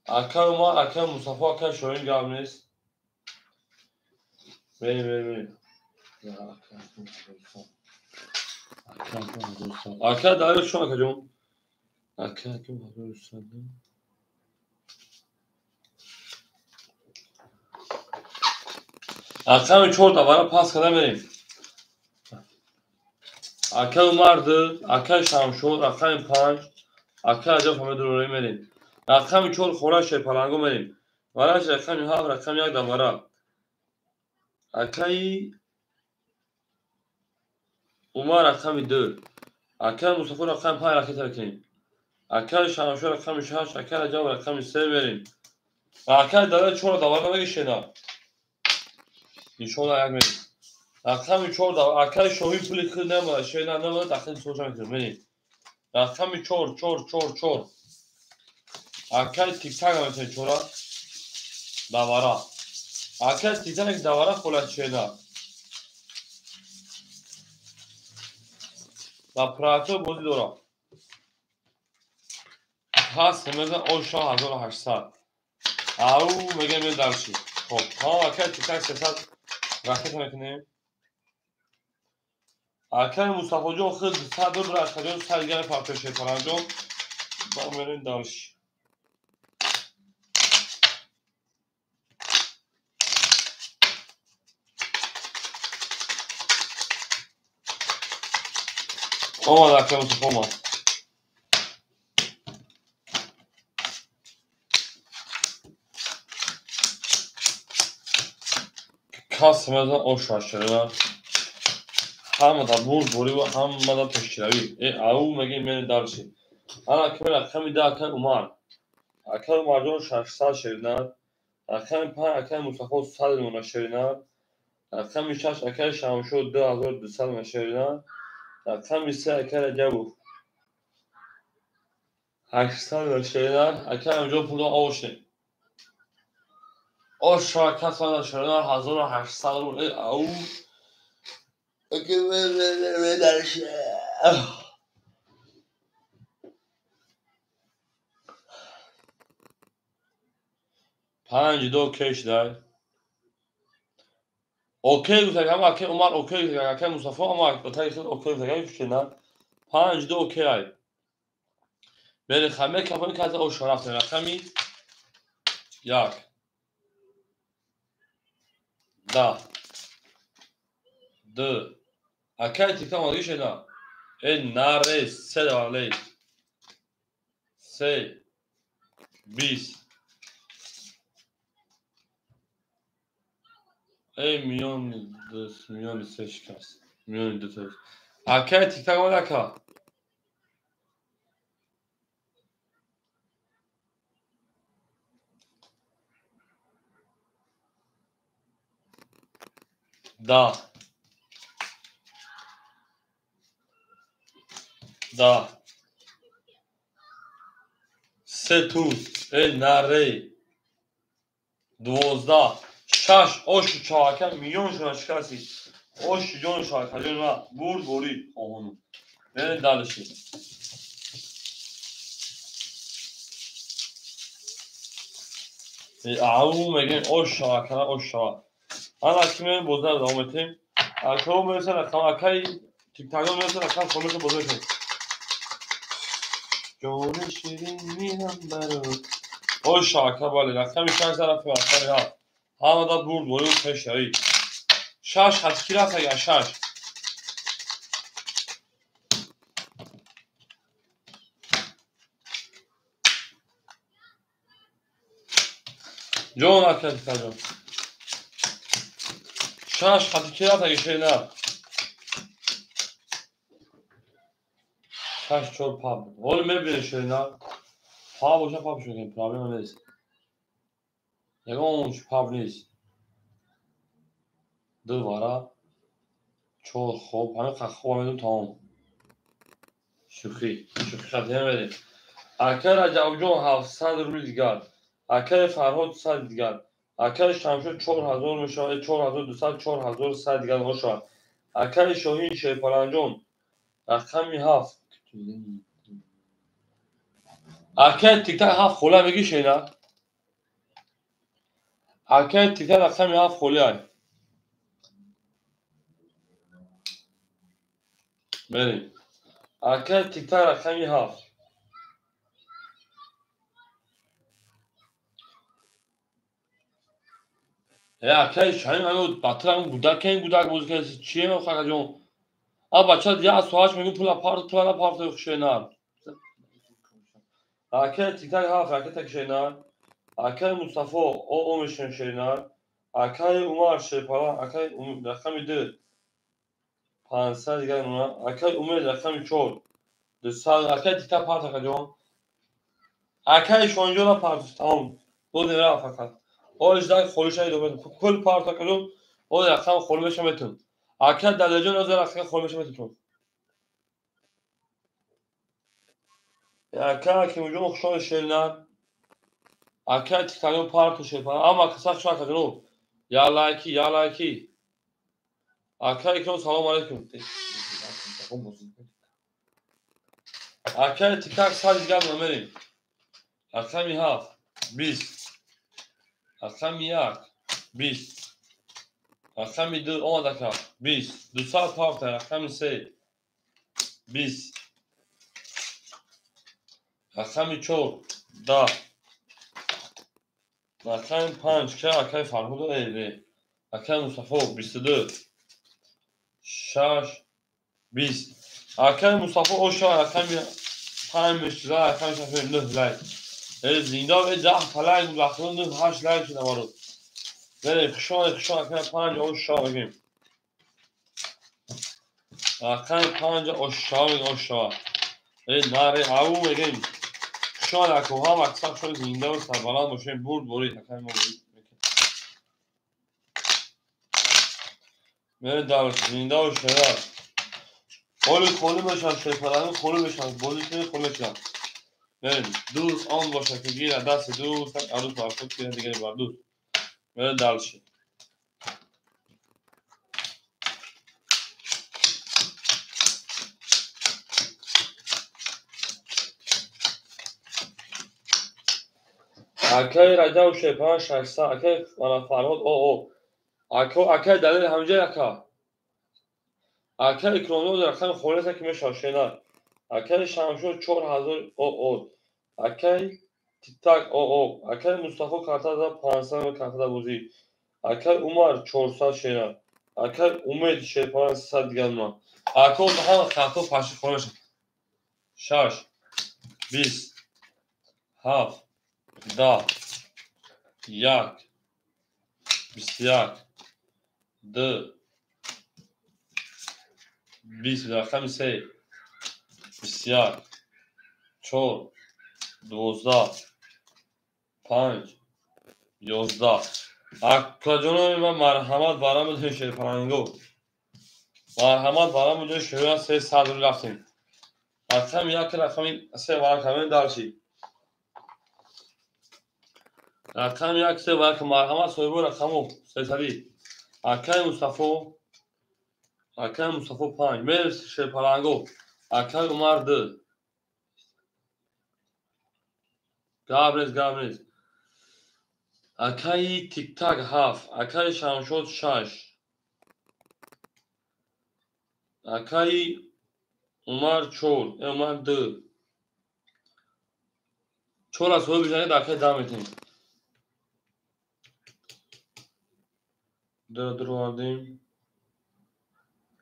Akay Umar, Akay Mustafa, Akay şöyle gelmeyiz. Benim. Ya Akay daha şu an akacağım. Akay kim var üstünde? Akay çok da var pas kadar vereyim. Akay Umar'dı, Akay Şamşor, Akay Panç, Akay Acaba Hamid Uray'ı vereyim. Akay çok xora şey palango vereyim. Varaç Akay Hav, Akay yak da vara. Akay Umar Akay dı. Akay Mustafa Akay Pan hareket edeyim. Akay Şamşor Akay Şaş, Akay Acaba Akay Sev vereyim. Akay da çok da var ne geçene. İnşallah ayak vereyim. Rakam çor Akay şoyu puli ne var şeyler ne var dakika soracağım beni. Rakam çor. Akay tiktak mesela çora davara. Akay tiktak davara kola şeyler. Naprato بازی دورا هست مثلا اوشا 1800 او میگه می درشی خب ها اکر تیکر 300 رخت کنیم اکر مصطفی جان خود 100 دلار رخت جان سرگر پارتشه فرانجان با میرین درشی آمد اکر مصطفی آمد کاس مثلا اوشا شده همه دا برد بوری و همه دا تشکیلوی او میگه میرین درشی انا که رقم میده اکر عمر اکر عمر جان 600 شدن رقم 5 اکر مصطفی 100 دونه شدن رقم 6 اکر شمشو 2200 دونه شدن رقم 3 اکر جبو 800 دونه شدن اکر اینجا پول آوشه آش شرکت دونه شدن 1800 دونه او اگه درشه 52 کش دای اوکی گفتم اما که عمر اوکی گفتم که مصطفی عمر با تاریخ اوکی گفتم که نه 52 اوکی ای بله خمه کفانی که از او شرفت رقمی یک ده دو اکای تیکا مالی شده این نره سه دوالی سه 20 این میون دست میون سه شکست میون دو تا اکای تیکا مالی اکا ده ده سه توز این نره 12 شش اوش چاکه میون شما شکستی اوش جون شاکه جون ما برد بوری آهونو برین دلشی او میگن اوش شاکه اوش شاکه انا کمی بوزن دامتیم اکو میرسه رقم اکای تیک تاک میرسه رقم خودش بوزن کنیم جون شیرین میرم برو اوش شاکه بالی رقم 6 طرف رقم ها همه داد برد بوری پشتری شش حد کی رفت اگر شش جون اکل تاجون شش حد کی رفت اگر شی نه شش چور پاب ول میبینی شی نه پاب باشه پاب شو پرابلم نیست یگانش پاب نیست دوباره چور خوب همه خوب میدون تمام شوخی خدمه بدیم اکر رجب جون 700 روی دیگر اکر فرهاد 100 دیگر اکر شمشیر 4000 میشه 4200 4100 دیگر باشه اکر شاهین شیپالنجون رقمی 7 اکر تیک تاک 7 خوله میگی شینا اکر تیک تاک رقمی 7 خوله بریم اکر تیک تاک رقمی 7 اکر شاهین همون بطر همون گودک این گودک بود که چیه مخاطر جون بچه دیگه سوالش میگن پول پارت شینار اکر تیک تاک 7 اکر تک شینار اکر مصطفی او میشن شینار اکر عمر شیپالا اکر رقمی 2 500 دیگه اونا اکر امید رقمی 4 200 اکر تیک تاک پارت اکر جون اکر شونجولا پارت تمام دو دیره فقط اولش دای خولش های دو بتون کل پارت اکر جون اول رقم خول میشه میتون اکر دلجون از رقم خول میشه میتون اکر که اونجا مخشون شینار اکر تیک تاک پارت شیپالا اما کساک شو اکر جون یا لایکی اکر اکرام سلام علیکم اکه تیکک سال دیگر نمیریم. رقم 7 20. رقم 1 20. رقم 2 آمده که 20. 207. رقم 3 20. رقم 4 10. رقم 5 که اکه فرهود ایره. رقم مصطفی 22. 6 20. اکه مصطفی اوشا رقم 5 مشترک رقم 9 لایک. زنده و 10 لایک و رقم 9 8 لایک شده بارو. بریم خشان اکه 5 اوشا بگیم. رقم 5 اوشا بگیم اوشا. ناره او بگیم. خشان اکه هم اکثر شده زنده و سربلند باشیم برد برید اکه ما برید. برید دارد زنده و شده. خالی بشن شیپرانو خالی بشن بازی کنی خالی بشن. بریم دوست آن باشه که گیره دست دوست عروس برخود کنه دیگه بر دوست. برید دلشی. اکه رجا و شیپران شخصا اکه وانا فرهاد او اکه دلیل همجه اکه اکرانو در رقم خالصه که میشه شنر. اکه شمشور 4000 او اکه تیک تاک او اکه مصطفی کارتا دا 500 کارتا دا بوزی. اکه عمر 400 شنر. اکه امید شیپران 300 دیگر ما. اکه هم خطا پاشی خورش. 6 20 7 10 1 21 2 20 رقم 3 21 4 12 5 11 اکا جانم من مرحمت برام بده شیپرانگو. مرحمت برام بده شیپران 300 رو رفتیم. رقم 1 رقم 3 برای دارشی. رقم 1 3 برای مرحمت صاحب رقم 300. اکه مصطفی 5 مرس شیپرانگو. اکه عمر 2 گابریز اکه تیک تاک 7 اکه شمشود 6 اکه عمر 4 عمر 2 4 از صاحب بجانید اکه دامتیم. درو آردیم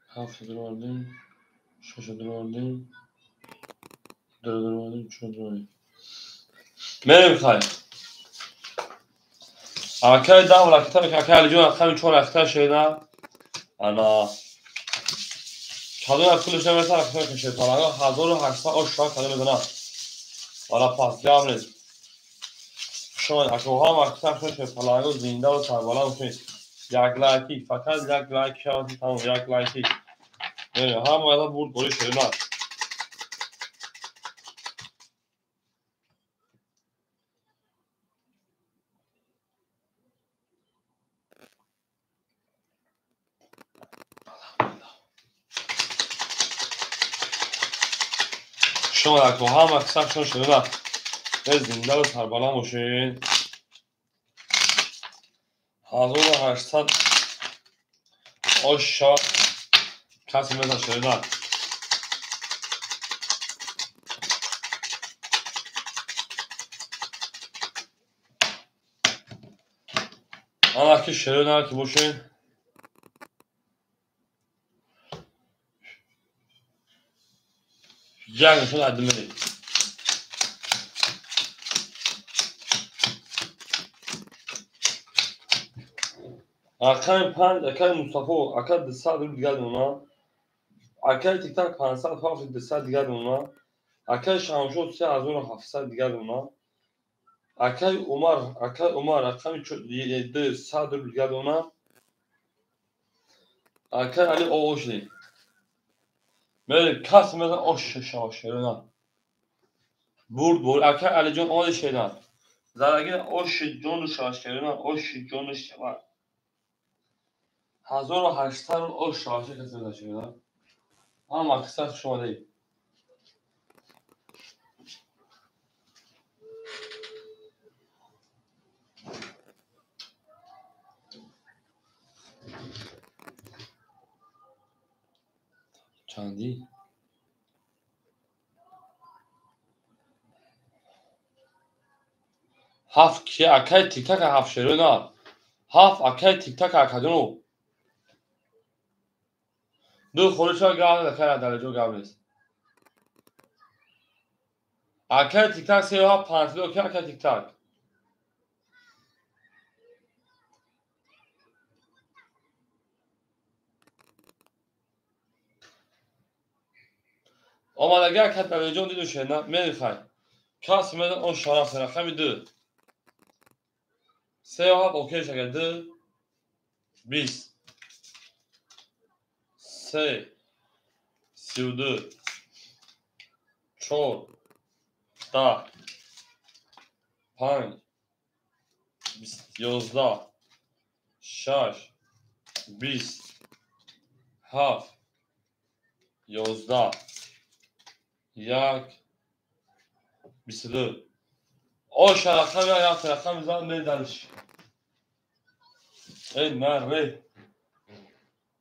7 درو آردیم 6 درو آردیم درو آردیم 4 درو آردیم. مریم خواهیم اکه دام رکتر که اکه علی جون اکه 4 اکتر شیده انا چادر از کلش نمیسته اکتر که شیپرانگو 1800 آشتاک کده میدنه والا پاس گابریز. شما اکه هم اکتر که شیپرانگو زنده و سربالا باشید. یک لایکی فقط یک لایک شد تمام یک لایکی. مریم هم باید برد بوری شیده. شما اکه هم اکتر شده زنده و سربالا باشید. 1800 آشا کسی میزن شدن. اما که شدن که باشین جنگشون عدل میدید. اکه 5 اکه مصطفی اکه 200 رو دیگر دونا. اکه تیک تاک 500 خواه 200 دیگر دونا. اکه شمشود 3700 دیگر دونا. اکه عمر اکه 200 رو دیگر دونا. اکه علی اوشنی میره کسی میزن اوش شدن برد اکه علی جون آل شدن زرگین اوش جون شاش کردن اوش جون شما 1800 اوش شاشه کسی میزن شدن هم اکثر شما دی چندی؟ هفت کی اکای تیک تاک هفت شروع نه هفت اکای تیک تاک اکادونو دو خورشا گاو دکار درجو گاو نیست اکای تیک تاک سه هفت پنج دو کی اکای تیک تاک آمادگی اکای درجو دیدو شنا میخوای کاس میدن اون شرف رقم دو سه هفت اوکی شکل دو 20 سه 32 4 10 5 11 6 20 7 11 1 22 او شرقم یا رقم زن میدنش ای نره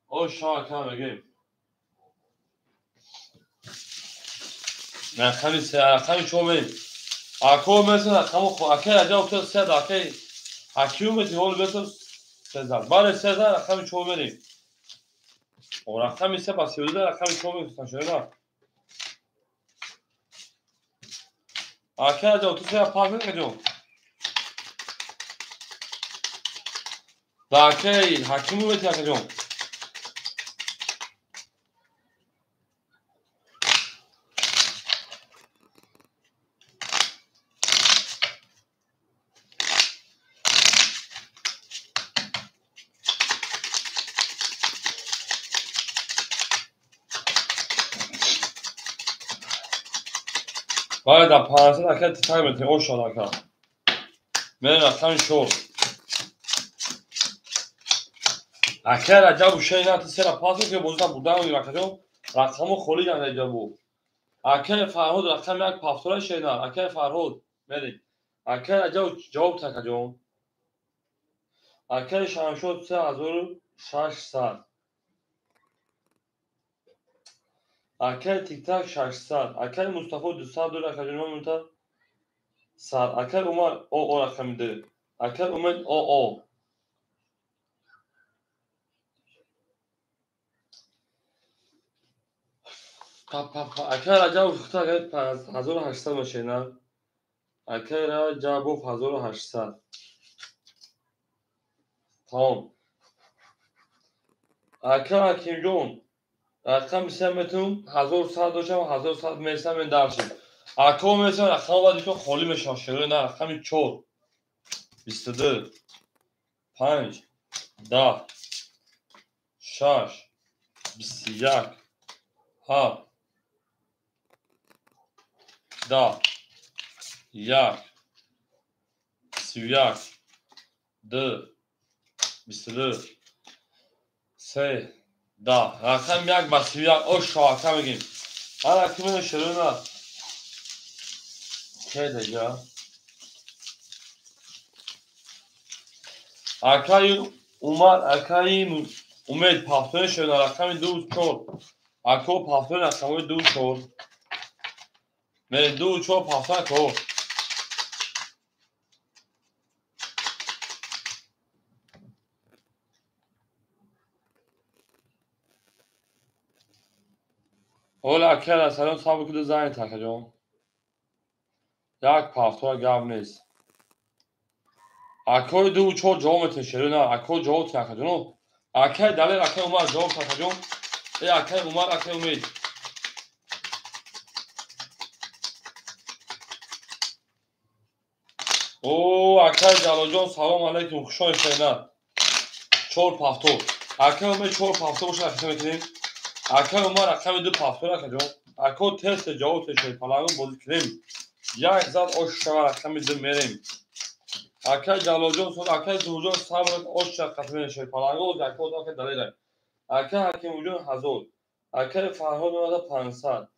او شرقم بگیم رقم سه رقم چومه اکو مثل رقم خو اکی رجا افتاد سه داکی اکیو مثل هول بسو سه زن بله سه زن رقم چومه ریم و رقم سه پس یوده رقم چومه شده نه اکی رجا افتاد سه پاک نکجون داکی حکیمو بیتی نکجون بله در پانسه اکی تیتای بیتی او شد اکی من رقم شد اکی رجا بوشه اینا تا سه پاسو که بودن بودن نکجون رقمو خولی جان رجا بود اکی فرهود رقم یک پافتوره شینا اکی فرهود میری اکی رجا جواب تکجون اکی شام شد 3600 اکی تیک تاک 600 اکی مصطفی 200 دلار کجون منتا صد اکی عمر او رقم ده اکی امید او اکی رجا بختا اگر 5800 باشه نه اکی رجا بو 5800 تمام اکی حکیم جون رقم سمتون 1100 داشتم 1100 میرسم این درشیم اکو میرسم رقم باید ایشون خالی میشن شروع نه رقم 4 22 5 10 6 21 7 10 1 31 2 22 3 10 رقم یک با 31 او شاکه میگیم هر رقم شروع نه که دیگه اکای اومد اکای امید پافتون شروع نه رقم 2 4 اکو پافتون رقم 2 4 می 2 4 پافتون اکو اولا اکل سلام صاحب کده زنی تکه جون یک پافتون گم نیست اکوی 2 4 جواب تشریع نه اکو جواب تکه جون اکای دلیل اکای اومد جواب تکه جون ای اکای اومد اکای امید او اکای جلال جان سلام علیکم خوشای شینا 4 پافتون اکای امید 4 پافتون باشه اکای میکنیم اکای اومد رقم 2 پافتون اکای جون اکو تست جواب تشریع پلاگون بازی کنیم یک زد اوش شما رقم 2 میریم اکای جلال جان سود اکای زوجان صبر اوش قسم شیر پلاگون در کد اکای دلیل اکای حکیم جون 1000 اکای فرهاد اومد 500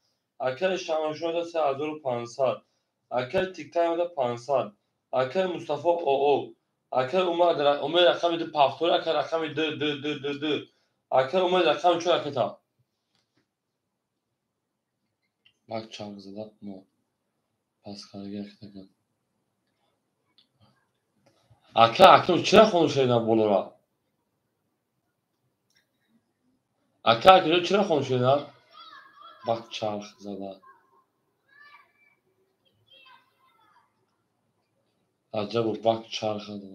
اکای شمشون اومد 3500 اکای تیک تایم اومد 500 اکای مصطفی او اکای اومد رقم 2 پافتور اکای رقم 2 اکای اومد رقم 4 اکای تا Bak çarkıda mı? Pascal gerçekten. Aka çira konuşuyorlar bunlara. Aka çira konuşuyorlar. Bak çarkıda. Acaba bak çarkıda.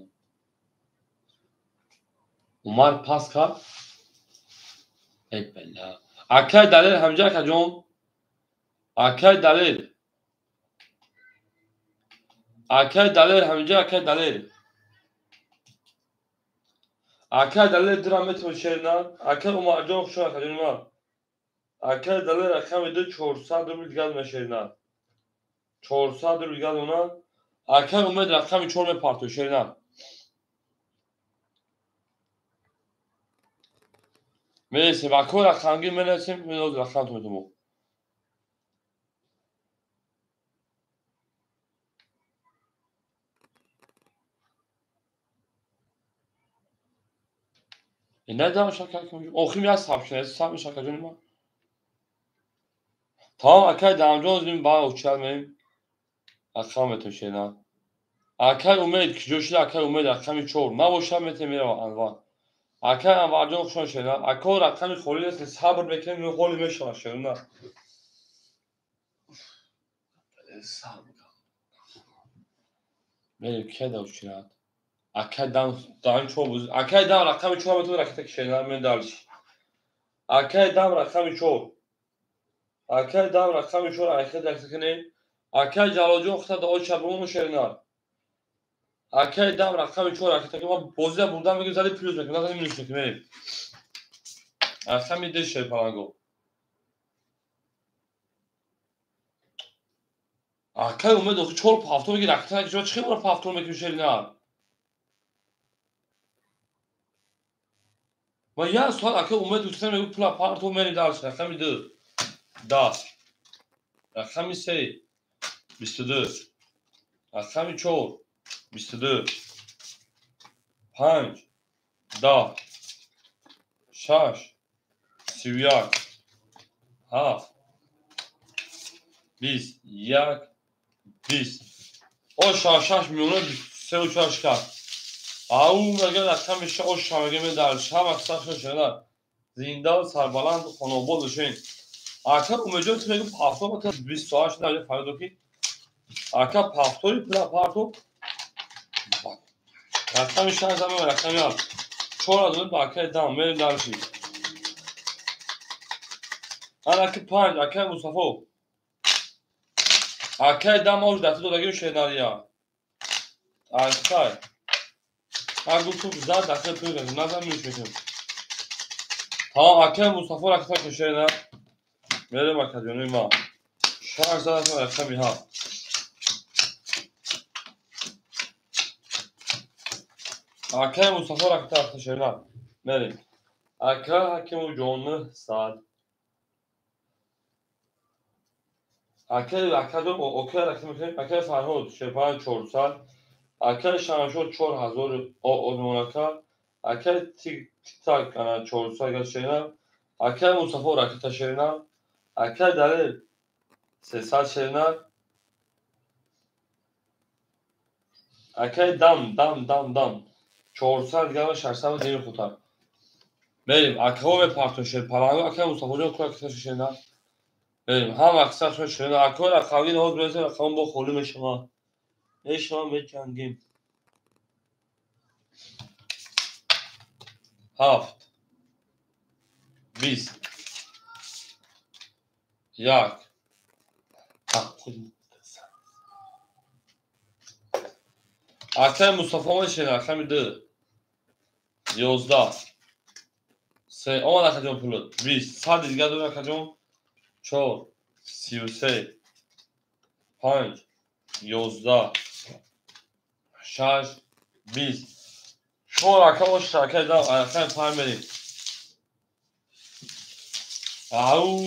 Umar Pascal. Ey bella. Aka dalil hamca kacon. Aka dalil. Aka dalil hamca aka dalil. Aka dalil dramet hoşerna. Aka umar çok şu akademia. Aka dalil rakam ede 400 ruble meşerna. 400 ruble ona. Aka umar rakam 4 parto şerna. Meyse bakor rakamgi menesim menoz rakam tutumu. Ne zaman şaka konuşuyor? Okuyayım ya sapşın. Sapşın şaka canım var. Tamam Akay damcı olsun bana uçalmayayım. Akam etim şeyden. Akay umid ki coşlu Akay umid akami çor. Ma boşam etimi anvan. Akay anvarcı okşan şeyden. Akay akami kholi است sabır bekleyin ve kholi meşa şeyden. Sabır. Benim keda uçurat. Akay dam çor. Akay dam akami çor metu rakitek şeyden men dalış. Akay dam akami çor. Akay dam akami çor akay dakikine. Akay jalojı oxta da o çabunu şeyden. Akay dam rakam 4 rakam ama bozda buradan ve güzel plus rakam. Nasıl minus rakam benim. Akşam bir de şey falan go. Akay umed o 4 hafta bir rakam ki çıkıyor mu hafta mı şey ne? Ve ya sual akay umed üstüne bir pula parto meni ders rakam bir de. Da. Rakam ise 24. Rakam 4 24. 5 10 6 7 7 20 1 20 o şaşaş milyonu se uçaş kar. Au مگه رقم او شامگه در شب اکساش شده زینده سربلند خانوبال داشتین اکا اومجا تو میگه پافتو با تا 20 ساعت شده فرض کی اکا پافتوری پلا پارتو رقم شان زمین رقم یاد چهار آدم با اکا دام میریم درشی انا که 5 اکا مصطفی اکا دام اوج دست دو دگه شناریا اکا اگه تو زاد دست تو دگه نظر میشم tamam hakem Mustafa Rakıta köşeyle verelim akademi ma. Şarj zaten akşam ha. Hakem Mustafa Rakıta köşeyle verelim. Hakem ucunu saat. Hakem okuyarak hakem Farhod Şepan Çorsal. Hakem Şanşor Çor Hazor o Monaka. Hakem TikTok kana Çorsal köşeyle. Hakem Mustafa Rakıta köşeyle. Hakem Dalil Sesal köşeyle. Hakem dam. 400 دیگه 600 دیر خوتر بریم اکا به پارتوشل پلانگو اکا مصطفی جان کلا کسا شینا بریم هم اکسا شینا اکا اکاوی نهاد برزه اکاون با خولیم شما شما بجنگیم 7 20 یک اکا مصطفی ما شینا اکا میده 11 3 اون اکا جان پولد 20 100 دیگه دو اکا جان 4 33 5 11 6 20 شما اکا باش شرکت دارم اکا پایم بریم او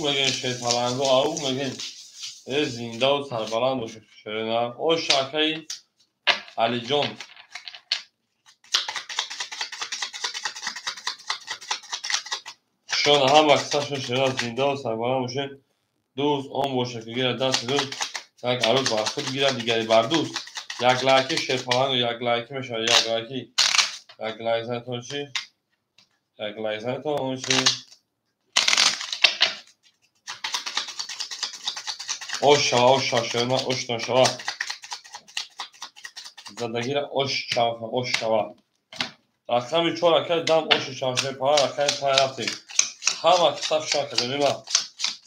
مگه شد پلنگو او مگه زنده و سربلند باشه شرنم او شاکهی علی جان شون هم اکساشون شرنم زنده و سربلند باشه دوست آن باشه که گیرد دست دوست یک عروض بر خود گیرد دیگری بر دوست یک لایکی شیرپلنگ و یک لایکی میشه یک لایکی یک لایک زنتون چی؟ یک لایک زنتون چی؟ اوش شوا اوش شوا اوش شوا زندگی را اوش شوا رقم 4 که دم اوش شیرپلنگ رقم 5 رفتیم همه کتاب شاکه ببینیم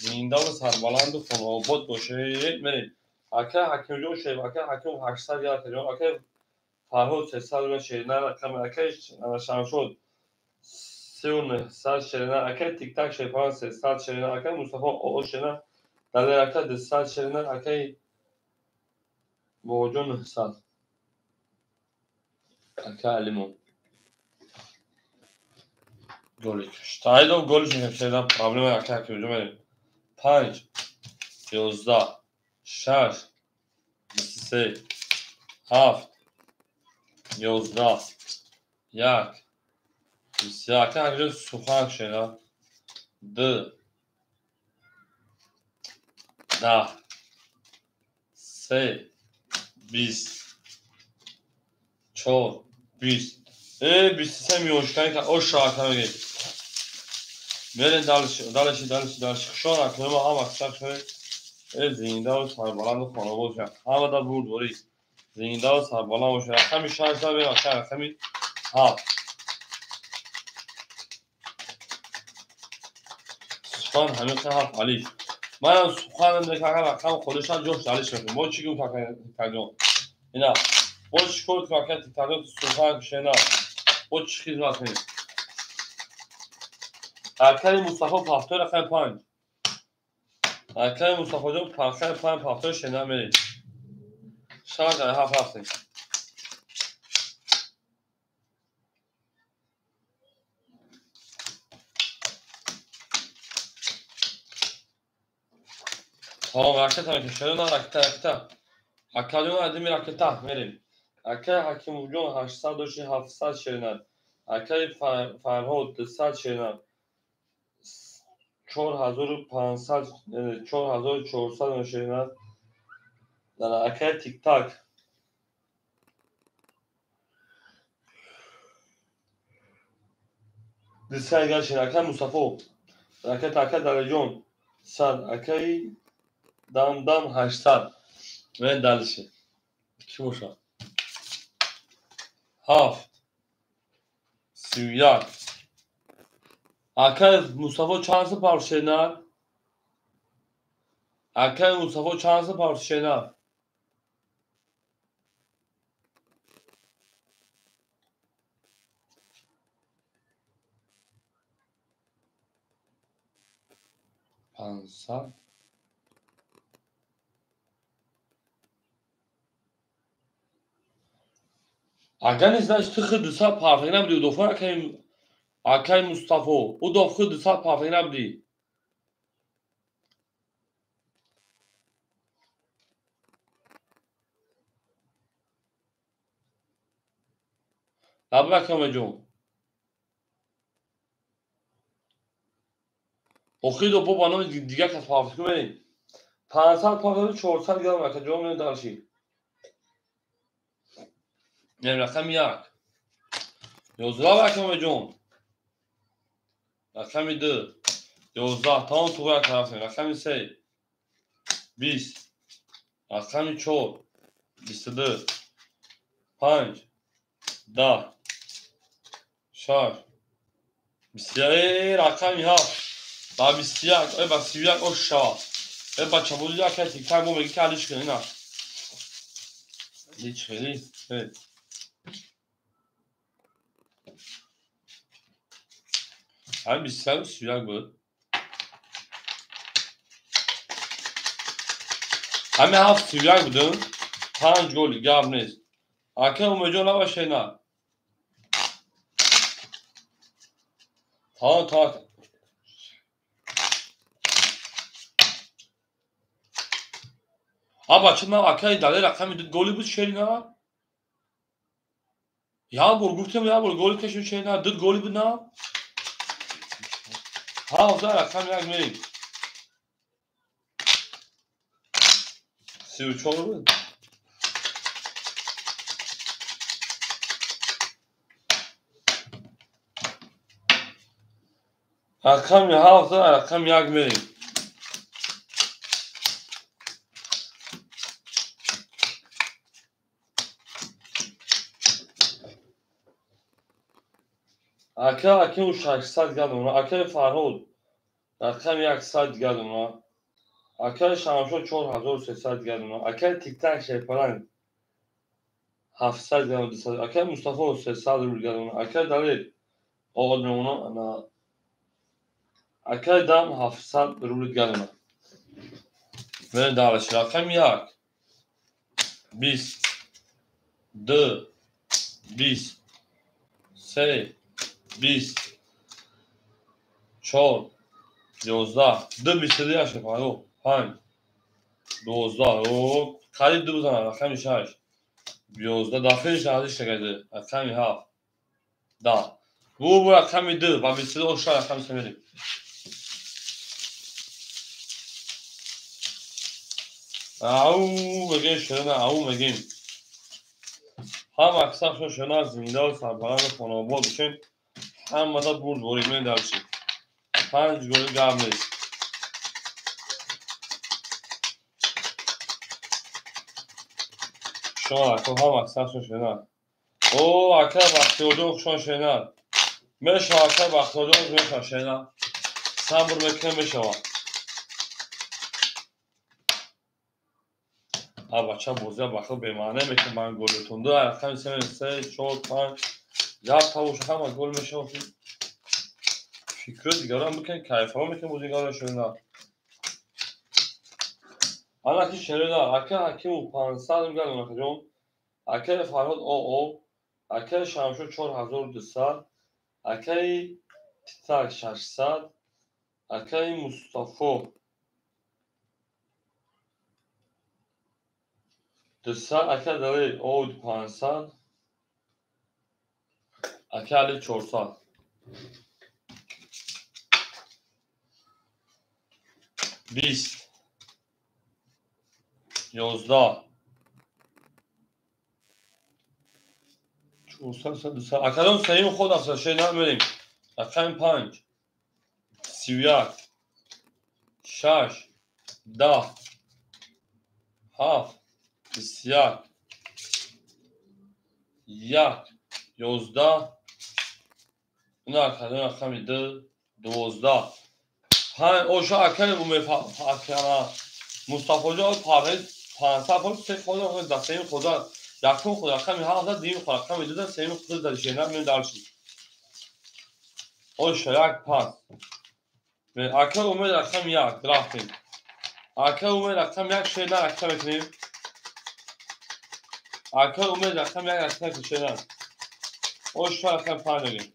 زنده و سربلند و خانواباد باشه میریم اکه حکیم جون شیب اکه حکیم 800 یا تجان اکه فرهاد 300 و شیرینه رقم اکه شمشود 3900 شیرینه اکه تیک تاک شیپان 300 شیرینه اکه مصطفی او شیرینه دلی اکه 200 شیرینه اکه موجون 900 اکه لیمون گلی کش تایدو گلش نمیشه پرابلم اکه حکیم جون میریم 5 11 6 23 7 11 یک 21 اگر سخن شده 2 10 3 20 4 20 23 میوشکن که او شاکر میگیم میرین دالشی شون اکنه ما هم اکسر شده زینده و سربلند و خانواد شد همه در بود دوری زینده و سربلند شد رقمی 6 در بین رقمی 7 سخن همین که 7 علی من هم سخن دیگه رقم خودش هم جوش دالش میکنم ما چی گم که جون اینا با چیکار که تقریبا سخن شنا با چی خدمت کنیم ارکان مصطفی پافتور رقم 5 ارکان مصطفی جون رقم 5 پافتور شنا میریم شاید 7 رفتیم ها راکت هم که شده نه راکت اکادون ادمی راکت میریم اکه حکیم جون 800 و 700 شیرینه اکه فرهاد 200 شیرینه 4500 4400 شیرینه در اکه تیک تاک دیسه اگر شیرینه اکه مصطفی اکه تاکه در جون 100 اکه دم 800 و دلشه کی موشا 7 31 اکه مصطفی چانس پاور شیرینه اکه مصطفی چانس پاور شیرینه پانصد اگر نیست داشت خود 200 پاور نبودی دو فر اکه مصطفی او دو خود 200 پاور نبودی لب بکم جون اخی دو با نام دیگه کس پاور کنیم 500 پاور 400 گرم اکه جون من داشتی نمی رقم 1 11 بکم جون رقم 2 11 تا اون تو باید طرف رقم 3 20 رقم 4 22 5 10 6 21 رقم 7 با 21 ای با 31 او شوا ای بچه بودی یا که تیک تک بگی که علیش کنی نه هیچ خیلی همین 23 و 31 بود همین 7 31 بودن 5 گل گاب نیست اکه اومجون نباشه نه تا ها بچه من اکه دلی رقم گلی بود شیرینه یا بر گفتم یا بر گلی کشون شیرینه دو گلی بود نه ها افضل رقم 1 میریم 34 بود. رقم 7 رقم 1 بریم. اکه 600 گردم اکه فرهاد رقم 100 گردم اکه شمشو 4300 گردم اکه تیک تاک شیپرنگ 700 گردم 200 اکه مصطفی 300 روبل گردم اکه داره آقاد میمونه اکه دم 700 روبل گردم بریم دارش رقم 1 20 2 20 3 20 4 11 2 22 شیپرنگ 5 12 او قریب دو بزنم رقم 6 11 داخلش ارزش شده رقم 7 10 bu رقم 2 و 22 aşağı رقم 3 بریم او بگیم شده او بگیم هم اکثر شده زنده و سربران خانواباد بشین هم مدد برد بریمه درچی 5 گل گرم نیست شما اکو هم اکثر شده او اکر وقتی اوجو شما شده میشه اکر وقتی اوجو میشه شده سم بر مکه میشه بچه بازی بخیر بمانه میکنم من گلتون دو رقم 3 4 5 یا تاوش هم گل میشه فکر دیگران میکنه کیف ها میکنه بازیگران شده حالا که شده اکه حکیم 500 میگن جون اکه فرهاد او اکه شمشو 4200 اکه تیتاک 600 اکه مصطفی 200 اکه داره اود 500 اکه علی 400 20 11 400 اکرم سعیم خود افزا شده بریم رقم 5 31 6 10 7 21 1 11 این رقم 2 12 5 اوشا اکر بومه اکر مصطفی جان پاوید 500 پول سه خود دستیم خدا یکم خود رقم 7 دیم خود رقم 2 سیم خود در شینا می دارشی اوشا یک پاس به اکر اومد رقم 1 درافین اکر اومد رقم 1 شینا رقم کنیم اکر اومد رقم 1 رقم شینا اوشا رقم 5 داریم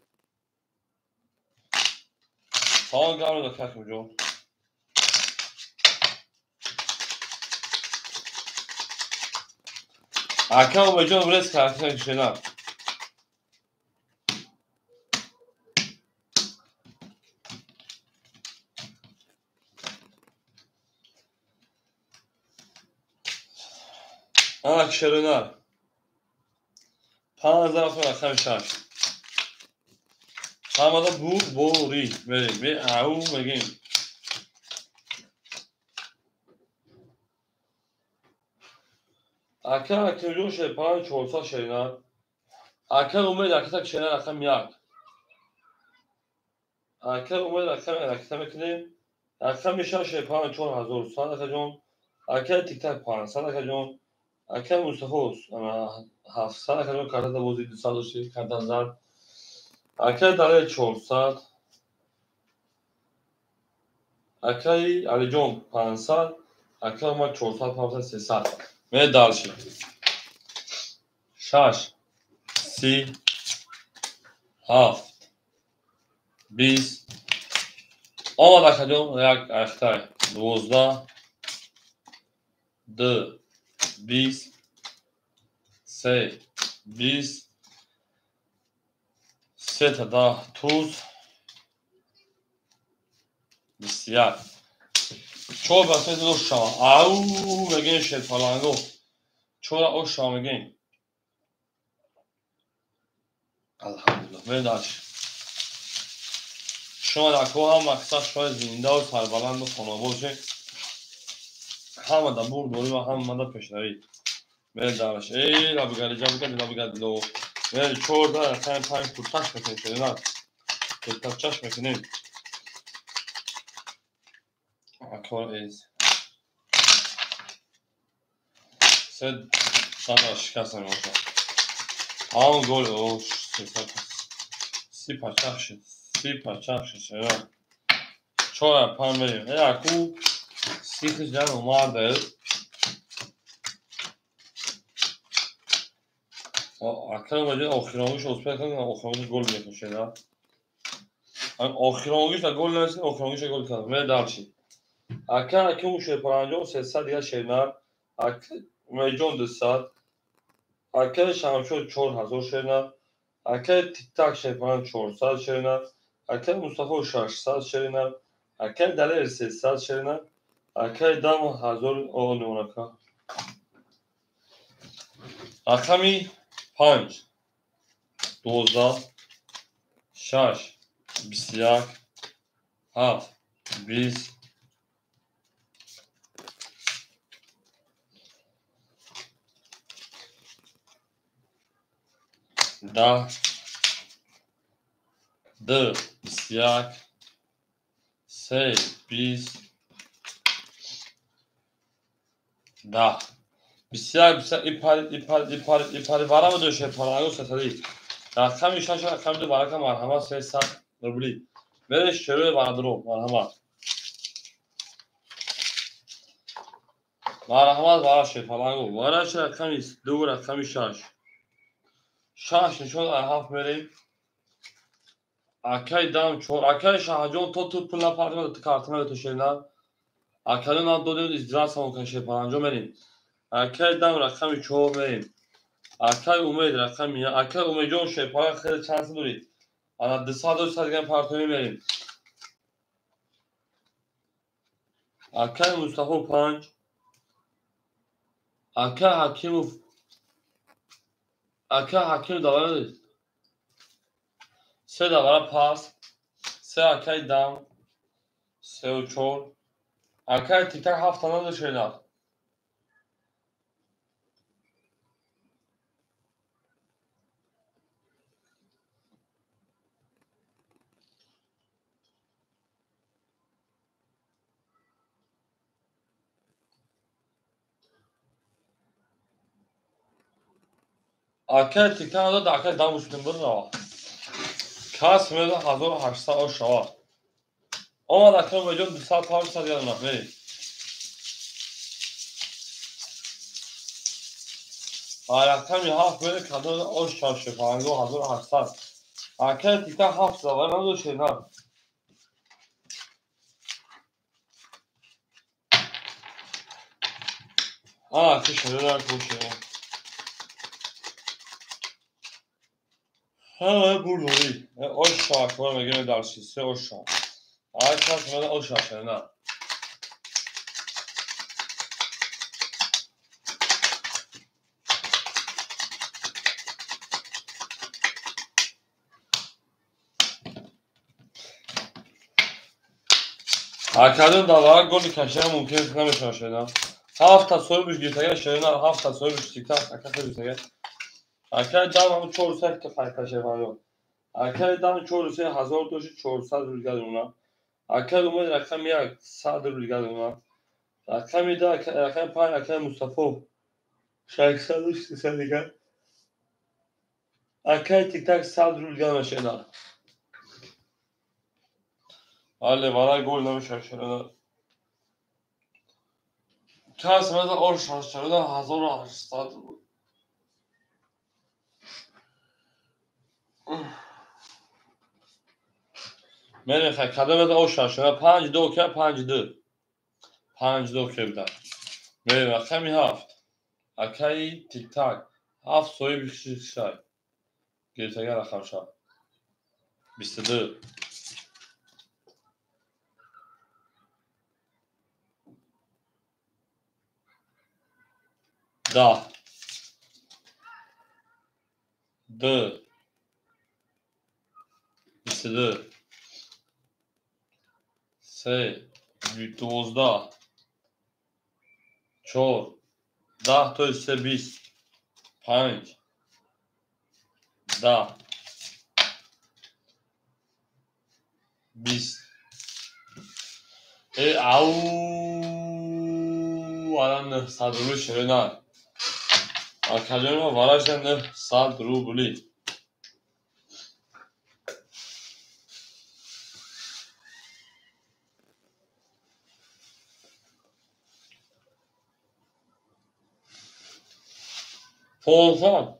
سال گرم دکتر جون اکر اومد جون برس کرد شینا شرونر 5000 رقم 6 همه بوری بریم به او بگیم اکر جون شپان 400 شرونر اکر اومد اکر شرونر رقم 1 اکر اومد رقم میکنیم رقم میشه شپان 4100 اکر جون اکر تیک تاک 500 اکر جون اکر مصطفی 700 اکر جون کارت بازی 200 کارت زد اکر داره 400 اکر علی جون 500 اکر ما 400 500 300 می دالشی 6 30 7 20 آمد اکر جون یک اختر 12 2 20 3 20 3 تا 10 توز 21 چور بسیار دو شام او بگین شد فلانگو چور او شام بگین الحمدلله میداش شما در کوه هم مقصد شما زنده و سربلند و خانواده همه در بور دوری و همه در پیشنوی میداش ای را بگردی جا بگردی را بگردی لو میداش چور داره خیلی پنج پرتش بکنی شده نه پرتش بکنیم اکار ایز سد شاید شکست نمیشه آن گل او سی پرچخ شد سی پرچخ شد چور پن بریم ای اکو سیخ جن اومده اکر وجه آخرانگیش اصفه کنم آخرانگیش گل میکشه نه آخرانگیش در گل نرسید آخرانگیش گل کنم می درچی اکر موشه پرانجام 300 دیگه شیرنر اکر میجون 200 اکر شمشون 4000 شیرنر اکر تیک تاک شیرپران 400 شیرنر اکر مصطفی 600 شیرنر اکر دلیر 300 شیرنر اکر دام 1000 او نمونکا اکمی 5 12 6 21 7 20 10 2 21 3 20 10 21 ایپاری ورم دوشه پرانگو ستاری رقمی شاش رقمی دو برکه مرحمت 300 روبلی برش شروع بردرو مرحمت براشه پرانگو ورش رقمی دو رقمی شاش نشون هفت بریم اکای دام چور اکای شاهجان تو پول پارتما تو کارتما تو شیرنا اکای نام دو ازدراس هم کنشه پرانجو بریم اکای دام رقمی چور بریم اکای امید رقمی اکای امید جون شیپای خیلی چانس دارید انا 200 دیگه پارتمی بریم اکای مصطفی 5 اکای حکیم داور 3 داور پاس 3 اکای دام 3 و 4 اکای تیک تاک 7 تانه شیرنا اکای تیک تاک داد اکای دام مشکل برنا کاس میده 1800 او شوا آمد اکای امید جون 200 800 دیگه بریم رقمی هفت بره کدو اوش چاشه پرانگو 1800 اکای تیک تاک 7 داور ندو شیرنا اکی شده در کوشه همه بردوری اوش شاک بار میگه در سیسه اوش شاک کاس میده اوش شاشه نه اکادون داور گل کشه ممکن نمیشه شدن 7 تا سوی بیش گیرتگه شدن 7 تا سوی بیش تیک تاک اکا خیلی بیشتگه اکای دام همون 400 که فایده کشه فایده اکای دام 400 1000 دوشی 400 روزگاه اونا اکای امید رقم 100 روزگاه اونا رقمی دا رقم 5 اکای مصطفی 600 و 300 دیگه اکای تیک تاک 100 روزگاه نشدن حالا برای گل نمیشه شدن کاس میده اوش شدن 1800 من خیلی کدوم بده اوش شدن 5 2 که 5 2 5 2 که بده میریم رقمی 7 اکای تیک تاک 7 سوی بیش شای گیرتگه رقم شد 22 10 2 22 3 12 4 10 تا 20 5 10 20 او الان 900 روبل شدن آکادیون ها وارش 900 روبلی فونفان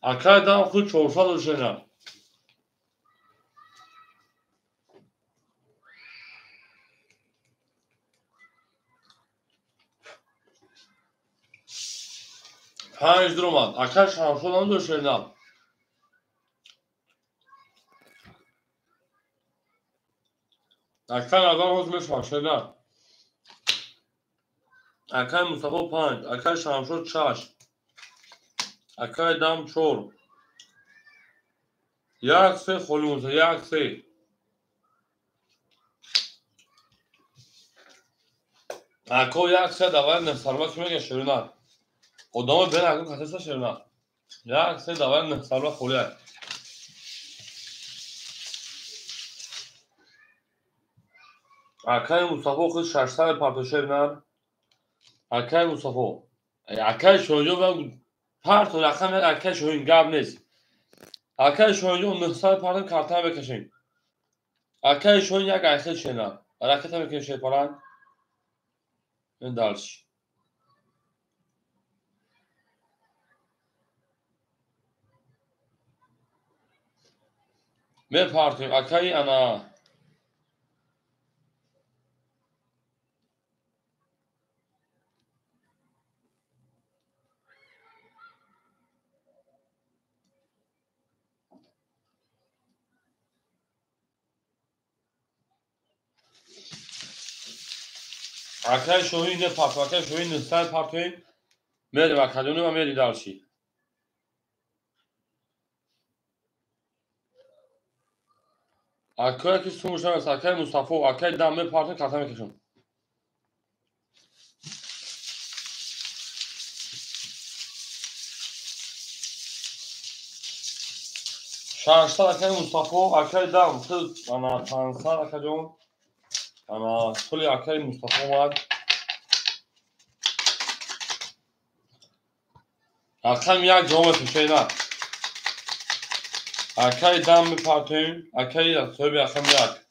آکادیون خود 400 رو شدن پنج درمان آکاد شانسون هم دو شدن آکاد آدم حضمه شدن آکاد مصطفى 5 آکاد شانسون 6 آکاد دام 4 یک سه خلوص یک سه اکو یک سه دوای نفسرما که میگه شروع ادامه بین اکو کتسته شروع یک سه دوای نفسرما خولیه اکای مصطفى خود 600 پرتوشه بینن اکای مصطفى اکای شونجو و پرتو رقم یک اکای شوین گب نیست اکای شونجو 900 پرتو کارتان بکشین اکای شوین یک اکای شنن حرکت هم میکنه شیپارن این دارش می پارتیم اکای انا اکای شوین نه پارتو اکای شوین 900 پارتویم میری اکادیون و میری دارشی اکای که سومشان است اکای مصطفى اکای دام می پارتیم کارتان میکشن شانشتا اکای مصطفى اکای دام تو انا 500 اکادیون انا کلی اکای مصطفى اومد اکام یک جامعه پیشه نه اکای دام میپارتیم اکای اکتوبی اکام یک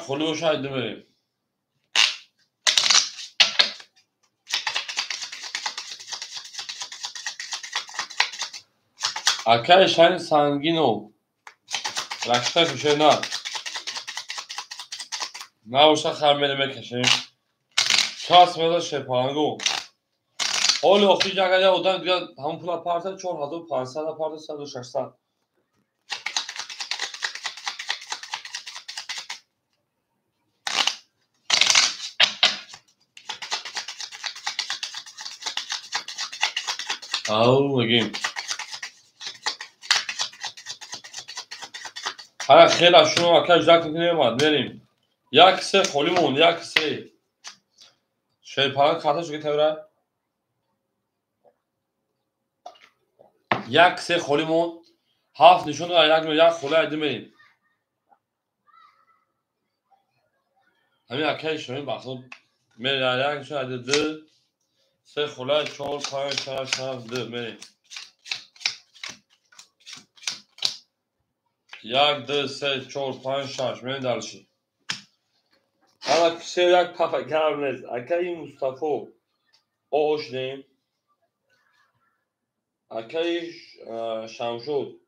خلو شاید بریم اکای شاید سنگین و رکشته پیشه نه نباشه خرمیده میکشیم چاس میده شیپانگو حالی اخی جگه یا اودن دیگه همون پولا پارتن 4500 پارتن 100 و 600 او بگیم هر خیلی از شما اکای جدک نمیمد میریم یک سه خولیمون یک سه شیپانگ کارتش که تبره یک سه خولیمون هفت نشون یک خوله ایدی میریم همین اکای شوین بخصوب میریم یک نشون ایدی دو سه خوله 4 5 6 7 2 میریم یک دو سه 4 5 6 میریم دلشی حالا کسی یک پاپا گرم نیست اکای مصطفى آش دیم اکای شمشود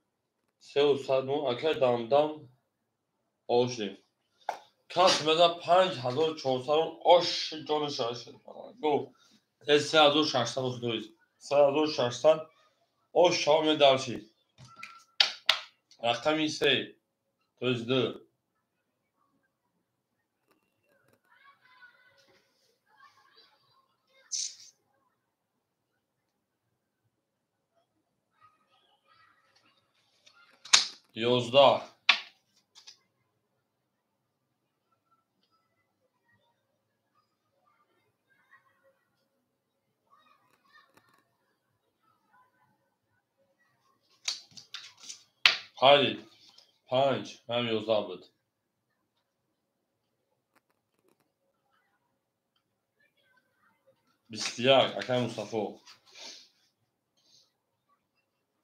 300 اکای دام آش دیم کاس میده 5400 آش جانش شد گو Ez 3600 oxuduruyoruz. 3600 o şavme darşi. Rakam ise özlü. Yozda. Haydi. Panç. Hem yozda bud. Bistiyar. Akam Mustafa.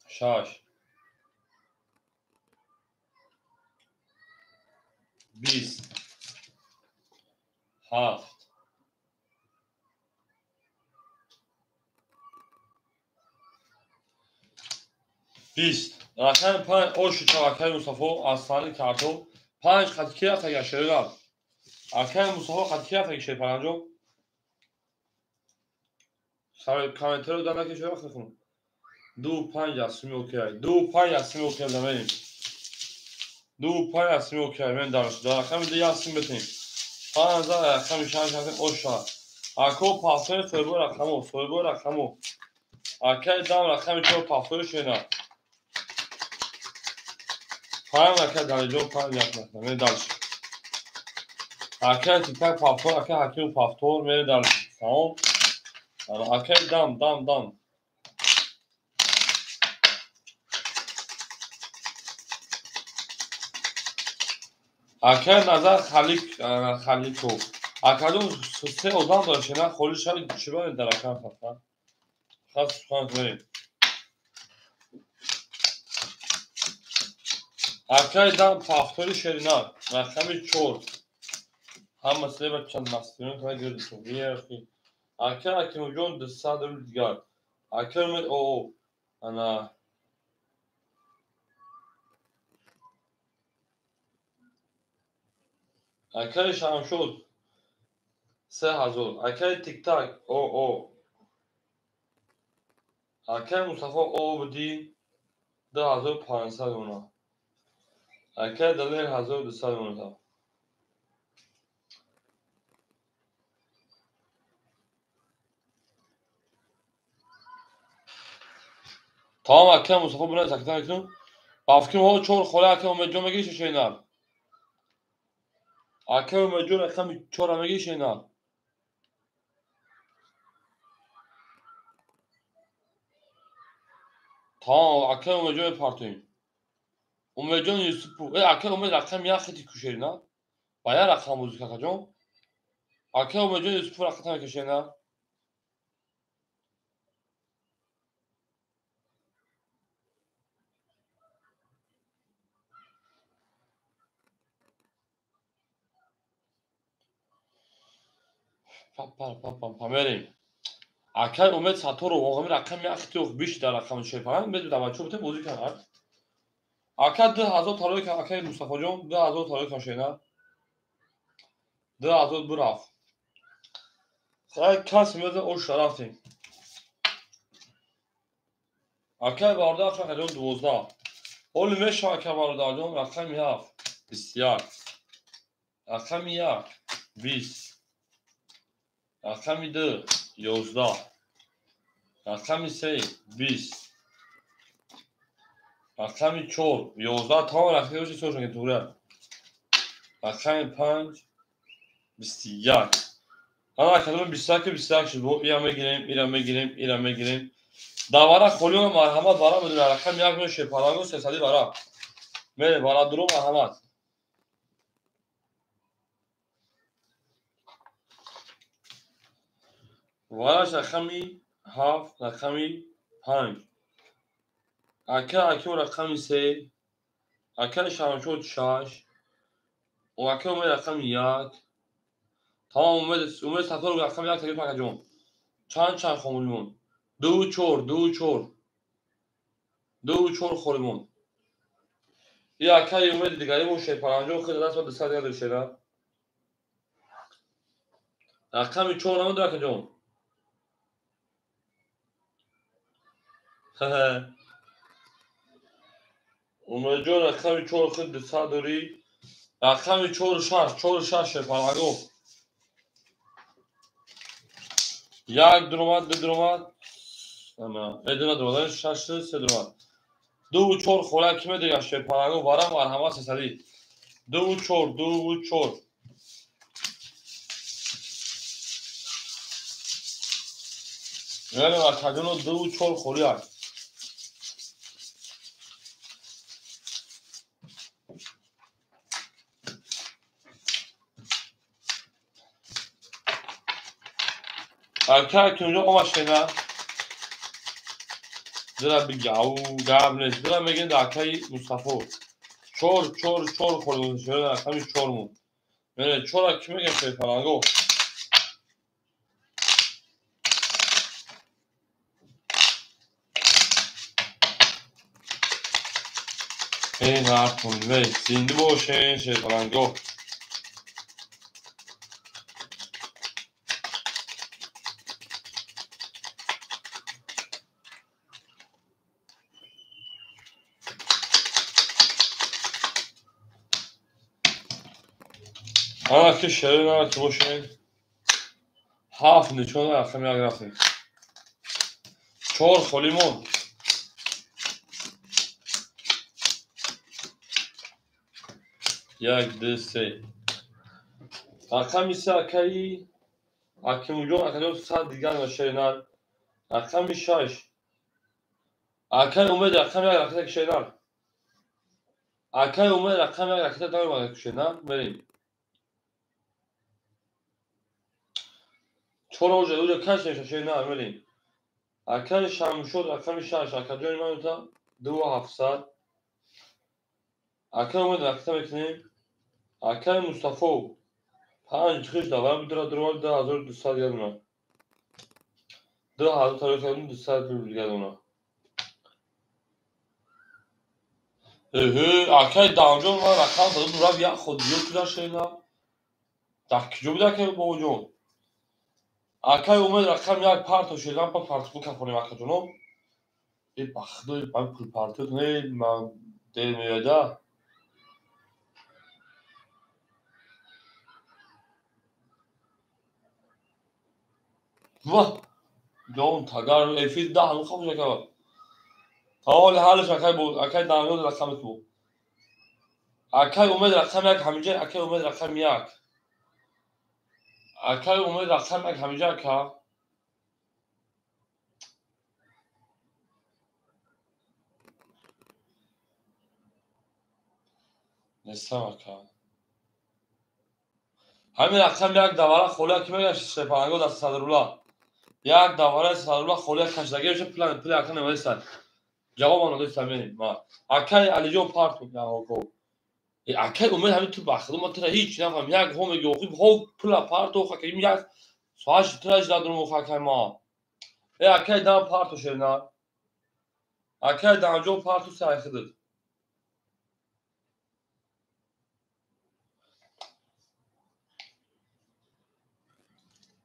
Şaş. Biz. Haft. Biz. Rakam panç. O şu Akam Mustafa. Aslanı kartol. Panç katkiye ataya şeriler. Akam Mustafa katkiye ataya şey panco. Sarı komenteri dana ki şöyle bakın. Du panca simi okey. Du panca simi okey demeyin. Du panca simi okey. Ben danış. Rakam de yazsın betin. Panza rakam şan oşa. Ako pasör soybu rakamı. Soybu rakamı. Akay dam rakam çok pasör şuna. Pan rakam dalıyor pan yapmak. Ben danış. Akay tipak pasör akay hakim pasör ben danış. Tamam. Akay dam. Akay nazar خلیکو. اکادون سه ادام داشته نه خودش هم چیبان در اکان فقط. خاص خواهد بریم. اکای دام پافتوری شرینار. رقمی چور. هم مسئله با چند مستیون که گردی تو بیارخی. اکای مجون دستا دارو دیگر. اکای اومد او. انا. اکای شام شد. 3000. اکای تیک تاک. او. اکای مصطفى او بدی. 2500 اونا. اکای دلیر 1200 اونا. Tamam akşam Mustafa buna saktan ekran. Afkin ho çor khola akşam mecum megi şeynar. Akşam mecum akşam çor megi şeynar. Tamam akşam mecum partiyim. Mecum Yusuf bu. Akşam akşam ya khiti kuşerina. Baya akşam müzik akşam. Akşam mecum Yusuf akşam kuşerina. Pamerim. Akşam umet satoro oğamir akşam ya khiti yok biş dar akşam şey falan. Bedu dava çobte müzik var. Akşam 2000 taloy ka akşam Mustafa Can 2000 taloy ka şeyna. 2000 braf. Kasım'da o şaraftım. Akşam vardı akşam kadar 12. Oğlum ne şaka vardı adam akşam ya. Bistiyar. Akşam ya. 20. Akşam 11. Akşam ise 20. Akşam 4. 11 tamam akşam چی سوشن که دوره. akşam 5. Bistiyar. Ana kadın 28 شد. Bu İrem'e gireyim. Davara خلیون مرحمت برا بدون رقم یک نوع شپارانگو 300 برا. میره برا درو مرحمت. وارش رقمی 7 رقمی 5. اکه رقمی 3. اکه شامشود 6. و اکه اومد رقمی 1. tamam اومد سفر رقم 1 تکلیف مکجون. چند خمولیمون. 2 4 خمولیمون. یا اکه اومد دیگری مون شپارانگو خیلی دست با دستا دیگر داشته را. رقمی 4 نمود رکجون. اومد جان رقم 4 خود دسته داری رقم 4 6 پرنگو یک درآمد دو درآمد اما ادنا درآمد 6 3 درآمد 2 و 4 خوراک کی میده گشت پرنگو بارم و همه سری 2 و 4 2 و 4 یعنی واکدونو 2 و 4 خوراک اکا کنجا آماشینا درا بگاو گابنش درا میگن داکای مصطفی چور خوردن شده رقم 4 مون یعنی 4 کی میگه شی پرنگو این رقم وی زنده باشه شی پرنگو انا که شده نه تو باشه 7 نشون رقم یک رقم 4 خلیمون یک دو سه رقم 3 اکایی اکیموجون اکادو 100 دیگر باشه نه رقم 6 اکای اومد رقم یک رقم که شده اکای اومد رقم یک رقم داره ما که شده بریم 4 اوج کاش نشه نه بریم اکای شمشود رقم 6 اکادو من تا 2700 اکای اومد رقم کنیم اکای مصطفی 5 خش داور بدر درول 2200 گرم 2000 تا کنیم 200 گرم اکای دانجون ما رقم داد برای یا خود یو کجا شده так جو بوده که با جون اکای اومد رقم یک پارتو شده با پارتو بو کافونی ماکاتونو ای بخدای من پول پارتو نه من دل میاده واه جون تاگر افید ده هم خوب شده حال حالش اکای بود اکای دانجون رقم تو اکای اومد رقم یک همینجا اکای اومد رقم یک اکای اومد رقم یک همینجا که نیستم اکا همین رقم یک دواره خوله که میگه شپانگو دست صدرالله یک دواره صدرالله خوله کشدگی میشه پل اکا نمیستن جواب آنو دوستم بینیم ما اکای علی جون پارت میکنه آقا اکای اومد همین تو بخدو ما تره هیچ نفهم یک هم میگه اوخی بخو پل پارت اوخا که این یک سواش ترش دادون اوخا که ما اکای دام پارتو شده اکای دام جون پارتو سعی خدد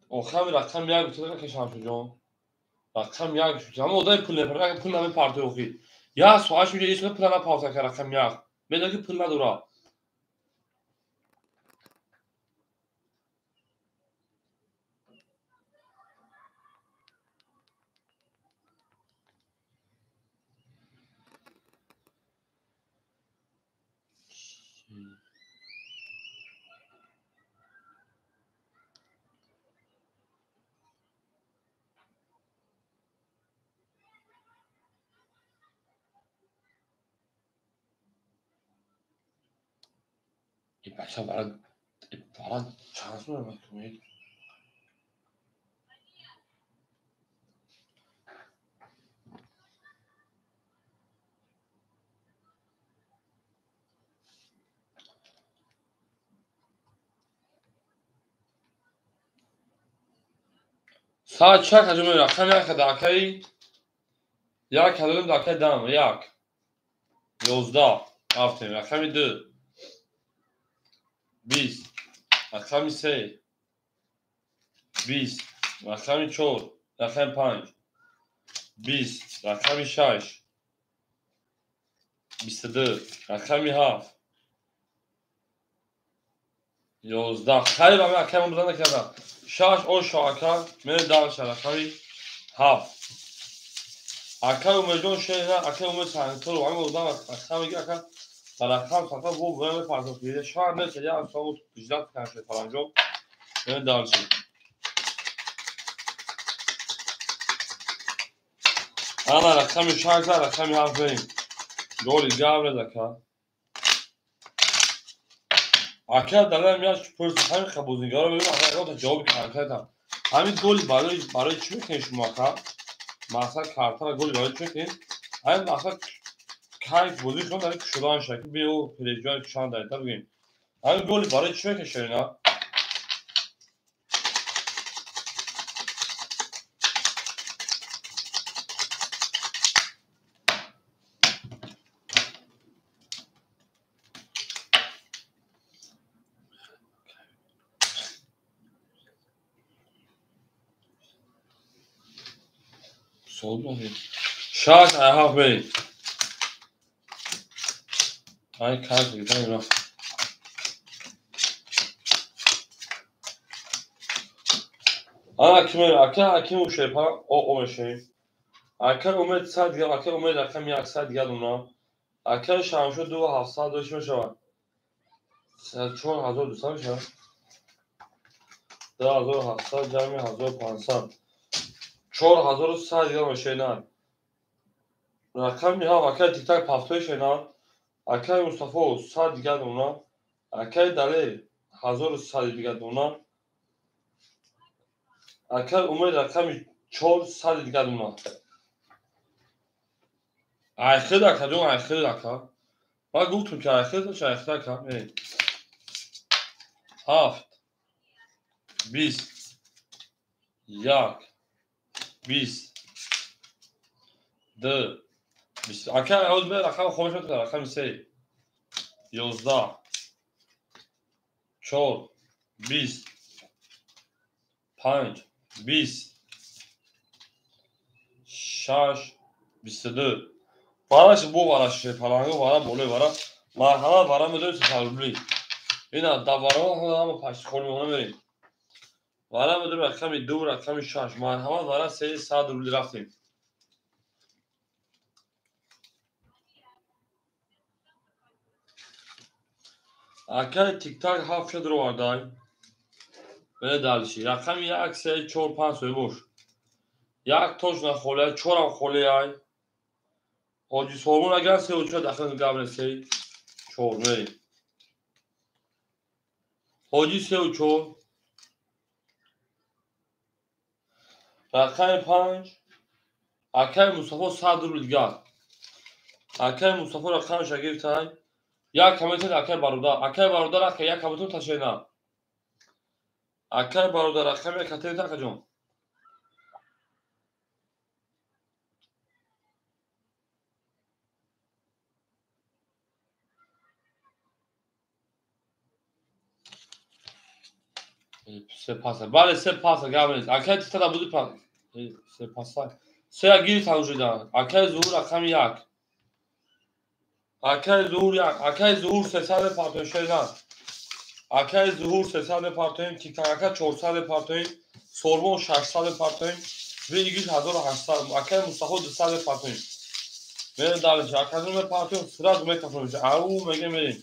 اوخا همین رقم یک بتونه کشم شو جون رقم یک شو اما odای pul نمیکنه پول نمی پارتی اوخی یا سواش میگه ایش پول نمی پارتا که رقم یک میگه که پول نداره این بچه برای چانس میکنه ساعت چک هجوم رقم یک داکی یک هدولم داکی دام یک 11 رفتیم رقم 2 20 رقم 3 20 رقم 4 رقم 5 20 رقم 6 22 رقم 7 11 خیلی با من رقم بزن نکردم 6 او شاکر میره دارش رقم 7 اکر اومدون شینا اکر اومد سانتور و همه بودن رقم میگه اکر در رقم فقط بو برای فرض کنید شاید نه که یا صوت اجرا کنه فرانجو میره دارش انا رقم 6 رقم 7 بریم گلی گابر دکا اکر دارم میاد پرس همین خبوزنگارا ببین اکر تا جواب کردم همین گل برای چی میکنین شما اکر مثلا کارتا گل برای چی میکنین همین مثلا کایت بودی شما دارید شدان شکل بیو پلیجان شان دارید تا بگین همین گل برای چی میکنین اینا سوال نهید شاید احاف برید همین کارت بگید همین رفت اکر اوشه پا او میشه اکر اومد 100 یا اکر اومد رقم 100 دیگه اونا اکر شامشو 2700 داشت میشه 4200 میشه 10700 جمع 1500 4100 دیگه میشه نه رقم ها اکر تیک تاک پافتوی شنا اکر مصطفی 100 دیگه اونا اکر دله 1100 دیگه اونا اکر اومد رقم 400 دیگه اونا اخر دکا اخر دکا ما گفتم که اخر دکا هفت 20 یک 20 دو 20 اکر اول به رقم خودش رو رقم 3 11 4 20 5 20 6 22 باراش بو باراش پلانگو بارا بوله بارا مرحله بارا میدونی چه تبلی اینا دوارا هم پشت خور میمونه بریم بارا میدونی رقم 2 رقم 6 مرحله بارا 300 روبلی رفتیم اکر تیک تاک هفت شد رو واردای بله دالشی رقم 1 3 4 5 سوی boş یک توش نخوله 4 هم خوله ای حاجی سورمون اگر 3 و 4 داخل قبل 3 4 بریم حاجی 3 و 4 رقم 5 اکر مصطفی 100 رو دیگر اکر مصطفی رقم شگیر تای یک کمیت اکر برادر اکر یک کمیتون تشینا اکر برادر رقم یک کتیر تک جون سه پاسه بله سه پاسه قبل اکر تتا بودی پاس سه پاسه سه اگیری تاوجه دارن اکر ظهور رقم 1 اکر ظهور 300 پارتون شدن اکر ظهور 300 پارتون تیک تاک اکر 400 پارتون سورمون 600 پارتون و ایگیش 1800 اکر مصطفی 200 پارتون میره دالش اکر دوم پارتون سرا دومه تفروش او میگه میریم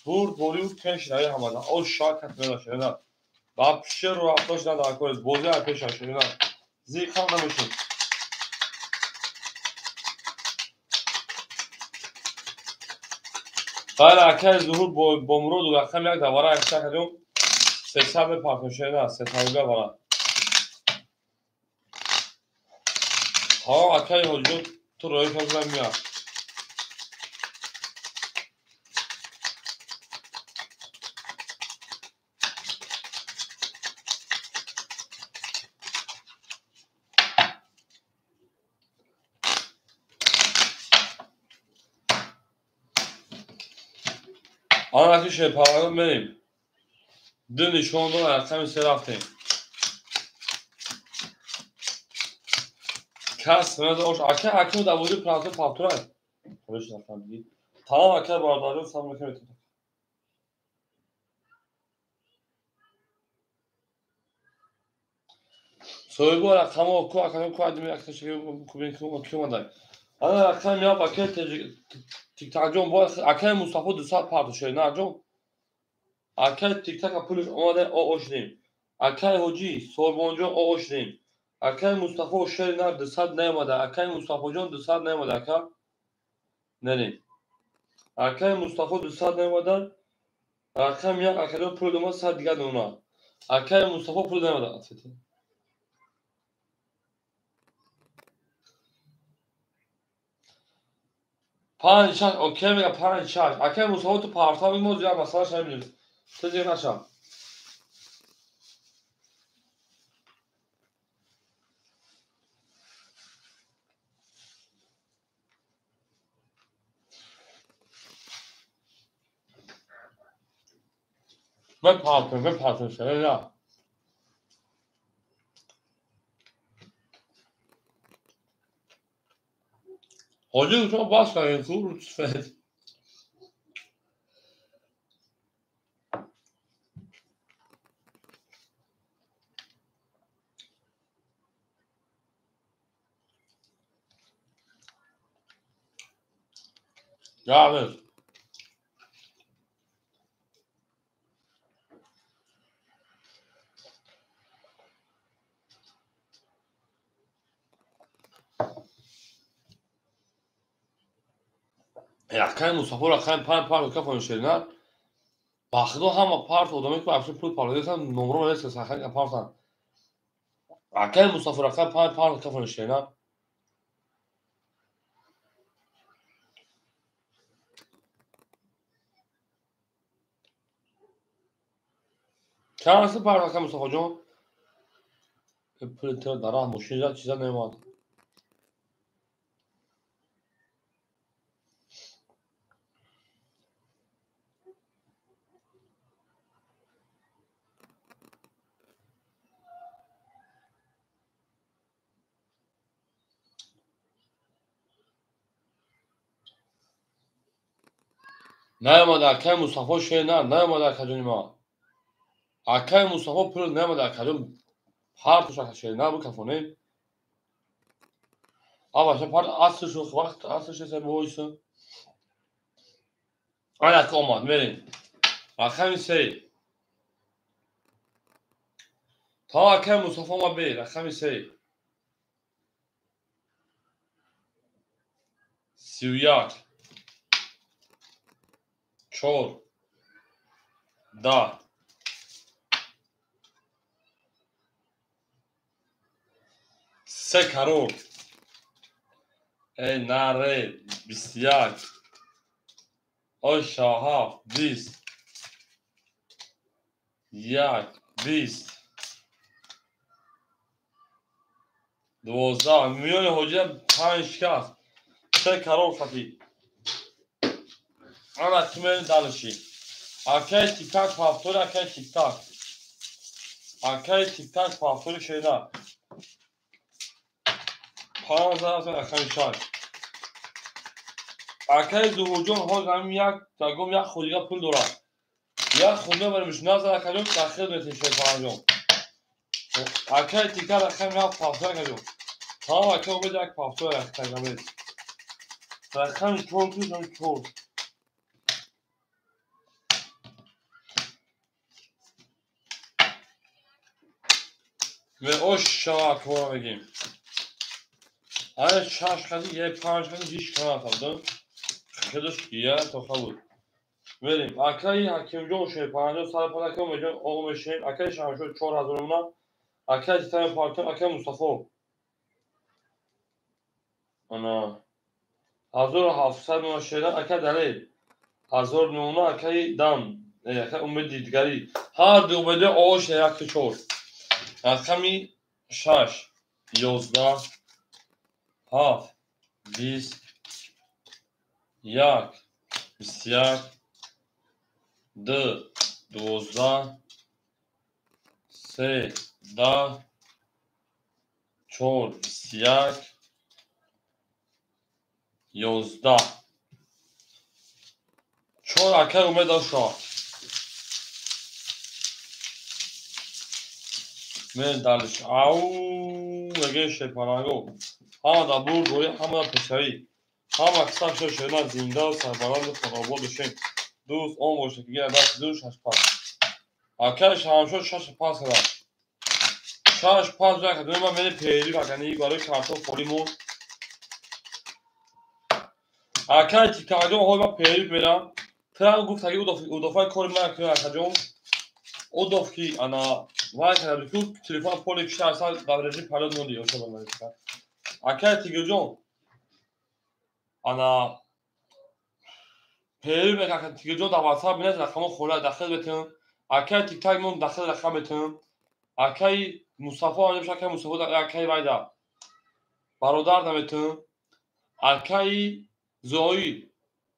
بورد بولیود کنش رای همادا او شاک کتنه شدن واپشه رو افتاش نداره اکر بوزی اپش شدن زیک هم نمیشون بله اکر ظهور بمرود و رقم 1 دواره اکشک کدوم 300 پارتون شدن 300 دواره ها اکر حجود تو روی فضل میاد آن وقتی شپاهان بریم دو نشون دو رقم 3 رفتیم کس اوش اکه دوازی پرانتو فاکتوره خودش نفهم دیگه تمام اکه بارداری سامون که میتونه سوی بو رقم کو اکه کو ادمی اکه شی کوبین کو اومد انا رقم یا اکه تیک تاک جون بو اکه مصطفی 200 پارتو شه نه جون اکه تیک تاک پولش اومده او اوشنیم اکه هوجی سوربونجو او اوشنیم اکه مصطفی شه نه 200 نمیاد اکه مصطفی جون 200 نمیاد اکه نریم اکه مصطفی 200 نمیاد رقم یک اکه پول ما 100 دیگه اونا اکه مصطفی پول نمیاد پنج شش اوکی میگه پنج شش اکه مصطفی تو پارتا میموز یا مثلا شاید میدونی تو دیگه نشم من پارتم شده نه حاجی شما باز کنید خوب رو سفید جالب اکه مصطفی رقم پنج پارت که فون شده نه باخدو هم پارت ادامه که افشین پول پارت دیدن نمره ولی سخن پارتن اکه مصطفی رقم پنج پارت که فون شده نه چند هست پارت اکه مصطفی جون پول داره مشکل چیزا نمیاد نمیاد اکه مصطفی شده نه نمیاد اکه جون ما اکه مصطفی پول نمیاد اکه جون پارت شده شده نه بو کفونه آبا شما پارت اصلش وقت اصلش سه بویسن آیا که اومد بریم رقم سه تا اکه مصطفی ما بی رقم سه 31 4 10 3 کرور ای نره 21 آشاها 20 یک 20 12 میلیون حجه 5 شکست 3 کرور فتی آن اتمه دانشی اکه تیک تاک پافتور اکه تیک تاک اکه تیک تاک پافتور شیده 15 اکه شاید اکه زوجون ها زمین یک تاگم یک خودیگه پول دارد یک خونده برمیش نظر اکه جون تاخیر میتیشه پانجون اکه تیکه رقم یک پافتور اکه جون تمام اکه اومد یک پافتور اکه جون رقم چون توشون چون و اوش شما اکه بگیم آیا شش خدی یه 5 خدی دیش کنه افضل خدش گیه تا خبود بریم اکای حکیم جون شه پانجا سال پاد اکای مجان آقا مشین اکای شمشو 4000 اونا اکای تیم پارتون اکای مصطفی انا 1700 اونا شیدن اکای دلیل 1900 اکای دم اکای امید دیدگری هر دو بده آش یک چور رقمی 6 11 7 20 یک 21 2 12 3 10 4 21 11 4 اکر اومد داشت شاه من دلش او مگه شیپانگو همه دا بور دوی همه دا پسری همه اکسان شد شدن زنده و سربران خرابات بشین دوست اون باشه که گیره دست دو 6 پاس اکرش هم شد 6 پاس کرد 6 پاس جا که دوی من منی پیری وگنی برای کارتون خوریمون اکر تیکه جون های من پیری برم ترم گفت اگه او دفعه کاری من کنه اکر جون او دفعه که انا وای کنه دکتر تلفن پولی کشته اصلا قبرجی پرد موندی یا شو بلنی کرد اکر تیکه جون انا پیری میکنه تیکه جون در واتساپ بینید رقم خوله داخل بتون اکر تیک تاک مون داخل رقم بتون اکر مصطفی آنجا بشه که مصطفی در اکر وایدا برادر نمیتون اکر زوی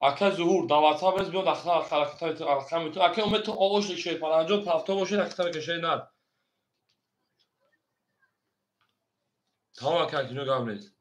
اکر ظهور در واتساپ بز بیاد داخل رقم بتون اکر اومد تو آوش لکشه پنجم پفتو باشه داخل کشه نه تمام اکر کنو گامنید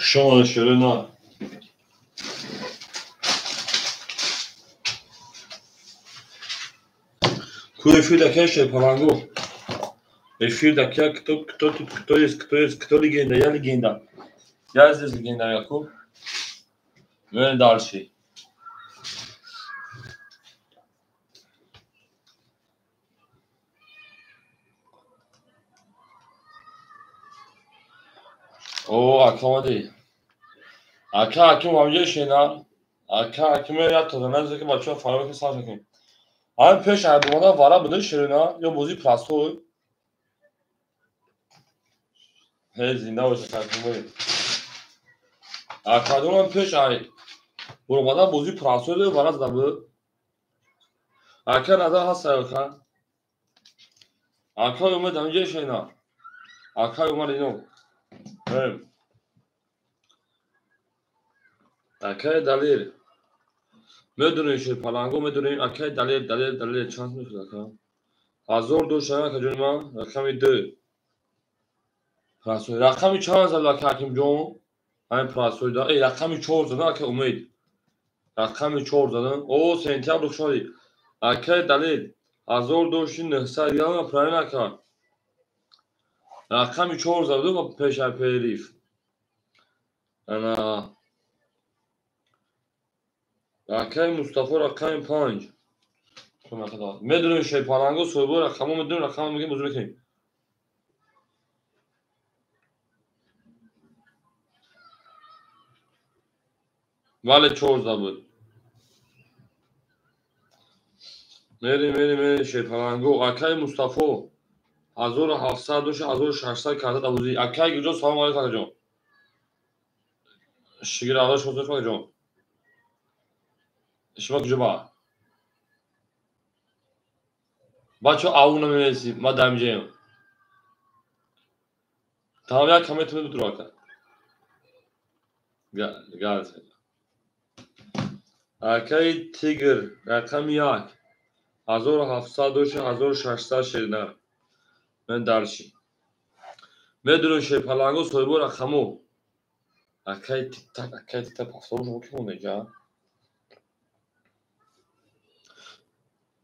شما شروع Кто эфир такая ще палангу? Эфир такая, кто легенда? Я легенда. Я здесь легенда, Якуб. Böyle дальше. О, акомади. Аким вамже шена. Аким я то наз که بچه‌ها فرار که ساز کنیم. همین پیش ادوارا وارا بده شیرنا یا بازی پلاسو. هی زنده باشه کارمون. اکادون پیش ای. برو بازی پلاسو ده وارا زدم. اکا نظر هست اکا. اکا اومد همینجا شینا. اکا اومد اینو. اکای دلیل. میدونی چه پلنگو میدونی اکای دلیل چند میشه اکا. 1002 شما که جون ما رقمی 2. پلاسوی رقمی چند زد اکا حکیم جون. همین پلاسوی دا. ای رقمی 4 زدن اکا امید. رقمی 4 زدن. او سنتیام رو شدی. اکای دلیل 1002 شین 900 ریال پراین اکا. رقمی 4 زدن با پیش پیریف. انا اکای مصطفی رقمی 5. میدونی چه پلنگو سویبو رقمو میدونی رقمو میگه بزرگ کنیم. ولی 14 بود. میری چه پلنگو اکای مصطفی 1700 دوش 1600 کرده داوزی اکای گجو سلام علیکم جان. شگیر آلاش خودت جان. شما گجو با. بچه آونا میرسی ما دمیجیم. تمام یک کمی تو دو راکه. گاز. اکای تیگر رقم 1 1700 دوش 1600 شیرنا. من دارشی. میدونی چه پلنگو سویبو رقمو اکای تیک تاک پاسور رو که مونجا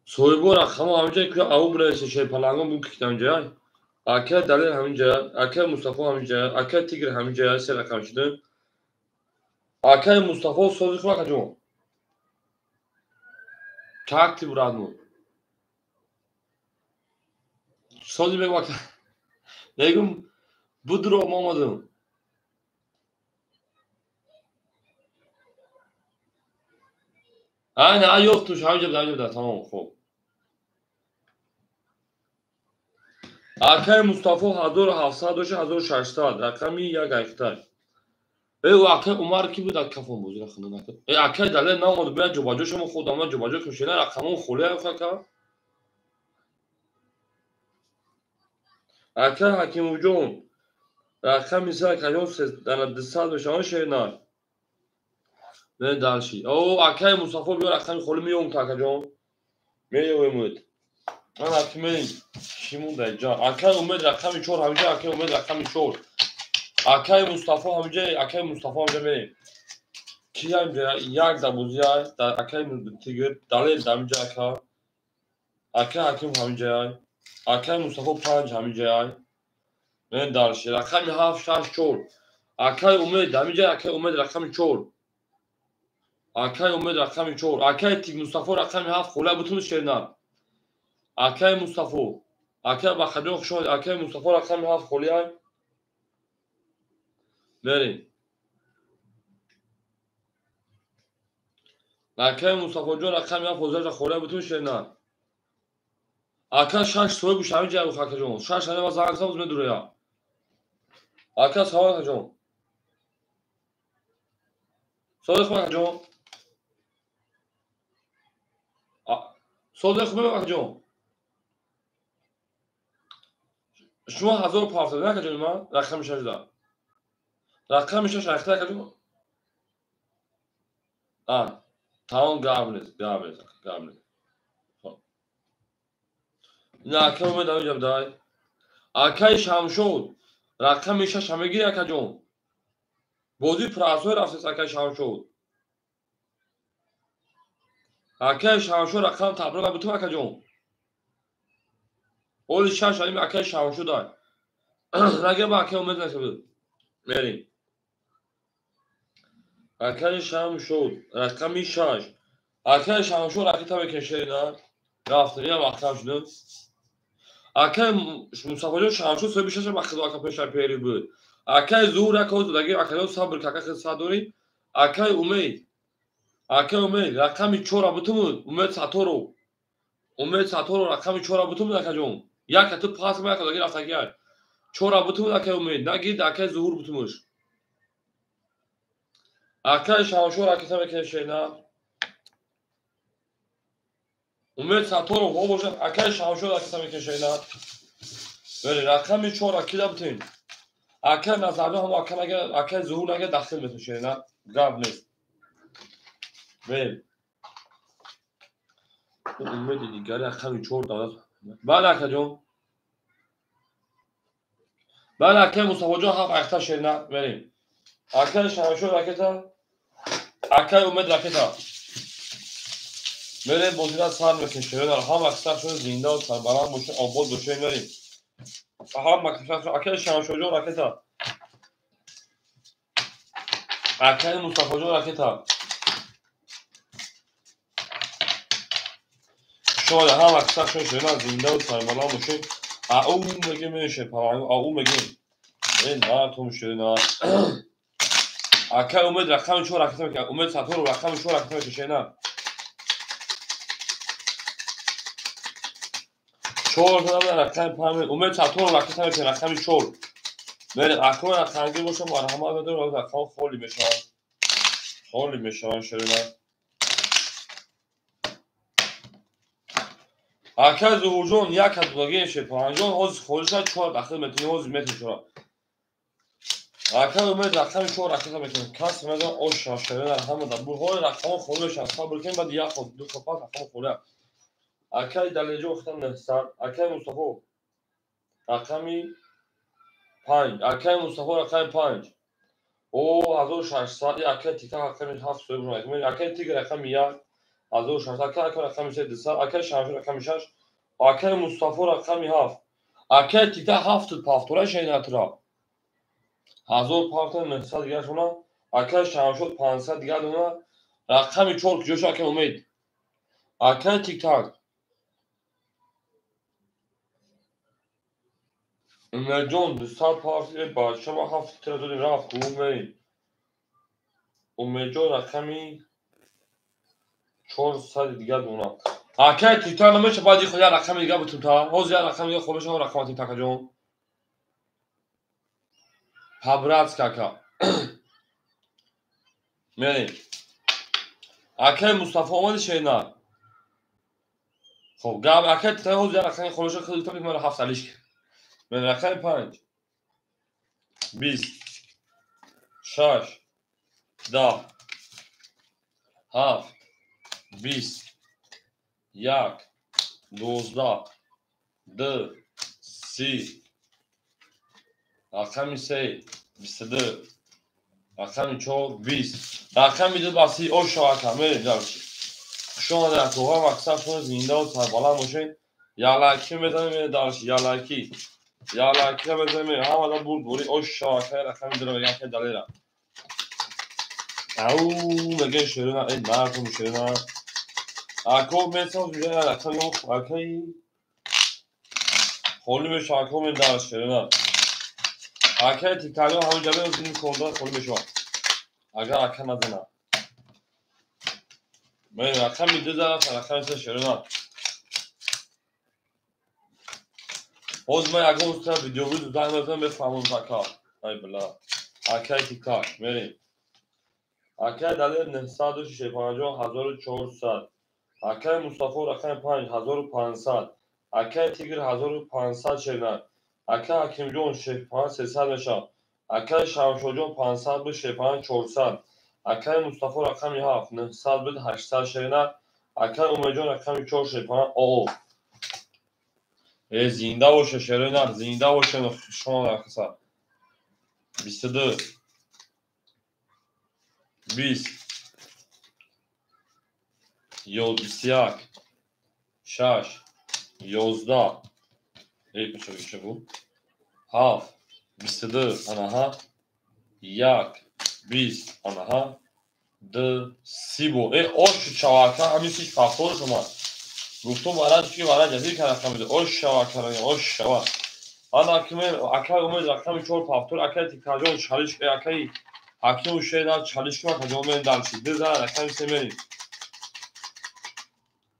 سویبو رقمو همینجا که او برایش چه پلنگو بو که همینجا اکای دلیل همینجا اکای مصطفی همینجا اکای تیگر همینجا سه رقم شده اکای مصطفی سوزی کنه کجا کاکتی برادمو سوزی بگو اکای نگم بودرو مامادم نه yok توش همینجا tamam خوب اکای مصطفی 1700 دوش 1600 رقمی یک اکتر ای اکای عمر کی بود کفون بود رقم نکرد ای اکای دلیل نامود بیا جوباجو شما خودم جوباجو کشیدن رقمون خوله اکا اکای حکیم جون رقم میسا کجا در 200 بشان شیرنا نه دالشی او اکای مصطفی بیا رقم خوله میون تا کجا میومد من حکیمی شیمون دجا اکای امید رقم 4 همینجا اکای امید رقم 4 اکای مصطفی همینجا اکای مصطفی همینجا می کی همینجا یک دبوزیا در اکای تیگر دلیل همینجا اکای حکیم همینجا اکای مصطفی 5 همینجا من دالشی رقم 7 6 4 اکای امید همینجا اکای امید رقم 4 اکای امید رقم 4 اکای تیگ مصطفی رقم 7 خوله بتون شیرنا اکای مصطفی اکای بخدو شد اکای مصطفی رقم 7 خوله بریم اکای مصطفی جون رقم 7 خوزه خوله بتون شیرنا اکای 6 سوی گوش همینجا خاک جون 6 هنه باز زنگ سامز میدوره یا اکای سوال جون سوال خونه جون سوال خونه جون شما 1500 نه جون ما رقم 6 دا رقم 6 اختار جون tamam قابل نه اکای اومد همینجا بدای اکای شمشود رقم 6 همگی اکا جون بازی پراسوی رفت اکای شامشو اکای شامشو رقم تبرک بتو اکای جون اول شش این اکای شامشو دار نگه با اکای امید نشد بریم اکای شامشو رقمی شش اکای شامشو رقیتا بکشه نه رفت یا وقتم شد اکای مصطفی جون شامشو سه بیشش وقت اکای پیش پیری بود اکای زور اکای دگه اکای صبر که اکای صادوری اکای امید رقمی 4 بتومد امید ساتورو رقمی 4 بتومد اکای جون یک تو پاس ما اکای دگه رفت اگر 4 بتومد اکای امید نگید اکای ظهور بتومش اکای شامشو رقیتا بکشه نه امید ساتورو هو باشه اکای شامشو رقیتا بکشه نه ولی رقمی 4 اکیدا بتین اکای نظر هم اکای ظهور نگه داخل بتوشه نه گاب نیست ولی امید دیگه رقمی 4 داد بعد اکای جون بعد اکای مصطفی جون هم اختا شیرنا بریم اکای شامشو رقیتا اکای امید رقیتا بریم بازی را سر بکشه نه هم اکثر شده زنده و سربلند باشه آباد باشه بریم هم اکثر اکای شامشو جون رقیتا اکای مصطفی جون رقیتا شاید هم اکثر شده زنده و سربلند باشه او میگه میشه پرنگ او میگه این نه تو میشه نه اکای امید رقم 4 رقیتا میکنه امید ساتورو رقم 4 رقیتا میکشه نه 4 تا رقم پام امید ساتورو رقیتا میکنه رقم 4 بریم اکای رقمی باشه مرحمت بده رقم خالی میشه شده نه اکای ظهور جون یک دگه شه پرنگ جون حوز خودش 4 داخل متر حوز متر شده اکای امید رقم 4 رقیتا میکنه کس میدون اوش شده نه هم در بوهای رقم خالی میشه صبر کنیم بعد یک خود دو تا رقم خالی اکای دلیجو وقتم نستار اکای مصطفی رقمی 5 اکای مصطفی رقم 5 او 1600 اکای تیکا رقم 7 سوی برون اکای تیک رقم 1 1600 اکای رقم 3 اکای شامشو رقم 6 اکای مصطفی رقم 7 اکای تیکا 7 پافتوره شیناترا 1500 دیگه شونا اکای شامشو 500 دیگه دونا رقم 4 جوش اکای امید اکای تیک تاک امید 200 پارتی با شما 7 تر دادیم رفت خوب بریم امید رقمی 400 دیگه دونا اکای تیک تاک نمیشه باید خود رقم دیگه بتون تا حوز رقم دیگه خودش هم رقم تیک تاک جون پابراتس کاکا بریم اکای مصطفی امید شینا خب گام اکای تیک تاک حوز رقم خودش خود تا میگم 7 سالیش من رقم 5 20 6 10 7 20 1 12 2 30 رقم 3 22 رقم 4 20 رقم 2 باسی او شما کامل دارش شما در کوها مقصد شما زنده و سربلند باشین یا لکی بزنیم دارش یا لکی بزنیم همه دا بوری او شما که رقم 2 رو بگم که دلیره او مگه شروع نه این مردم شروع نه اکو میتونم بیده رقم اکی خالی میشه اکو می دارش شروع نه اکای تیکالیو همه جبه از این کنده خالی میشه اگر اکا نزنه من رقم میده زنم رقم سه شروع نه باز من اگه اون ویدیو بود زنگ بزنم بفهمون زکا ای بلا اکای تیکاک بریم اکای دلیل 956 اکای مصطفی رقم 5500 اکای تیگر 1500 شیرن اکای حکیم جون 6300 میشه اکای شمشو جون 500 به 400 اکای مصطفی رقم 7 900 به 800 شیرن اکای امید جون رقم 4 او زنده باشه شیرین زنده باشه شما رقصا 22 20 21 6 11 میشه بود 7 22 آنها 1 20 آنها 2 30 osh şavaka hamisi faktor şoma گفتم برای چی برای جدید کنه خمیده osh şavaka osh şava ana kime akay umid rakam 4 faktor akay tikajon chalish akay hakim şeyler çalışma kajomen dalşi de za rakam semeni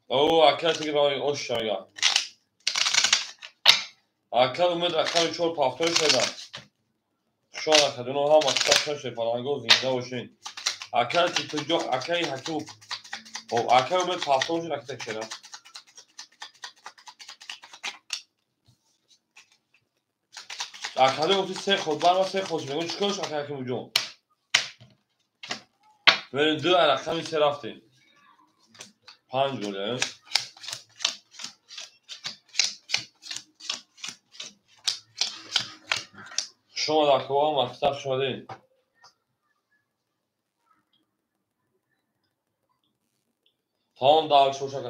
o akay tikajon osh şava akay umid rakam 4 faktor şeyler şu ana kadar o ham akay şey falan goz inda oşin akay tikajon akay hakim o akay umid faktor şu rakam şeyler akade gofti se khod bar va se khosh megum chikor shakar kim ujon بریم دو رقمی سه رفتیم 5 گله شما در کوام مفتح شدین تام دال شوشک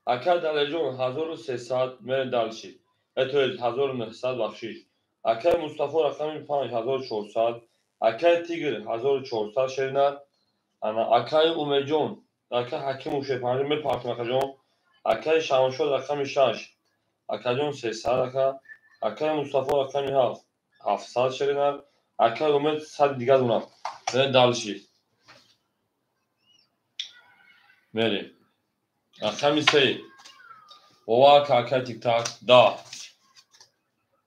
اکل دلجون 1300 من دالشی اتویل 1900 بخشیش اکل مصطفی رقمی 5400 اکل تیگر 1400 شرینر انا اکل اومجون اکل حکیم اوشه 5 من پارت مکجون اکل شمشاد رقمی 6 اکل جون 300 اکل مصطفی رقمی 700 شرینر اکل اومد 100 دیگه دونم من دالشی میریم رقمی 3 اوه که اکل تیک تاک 10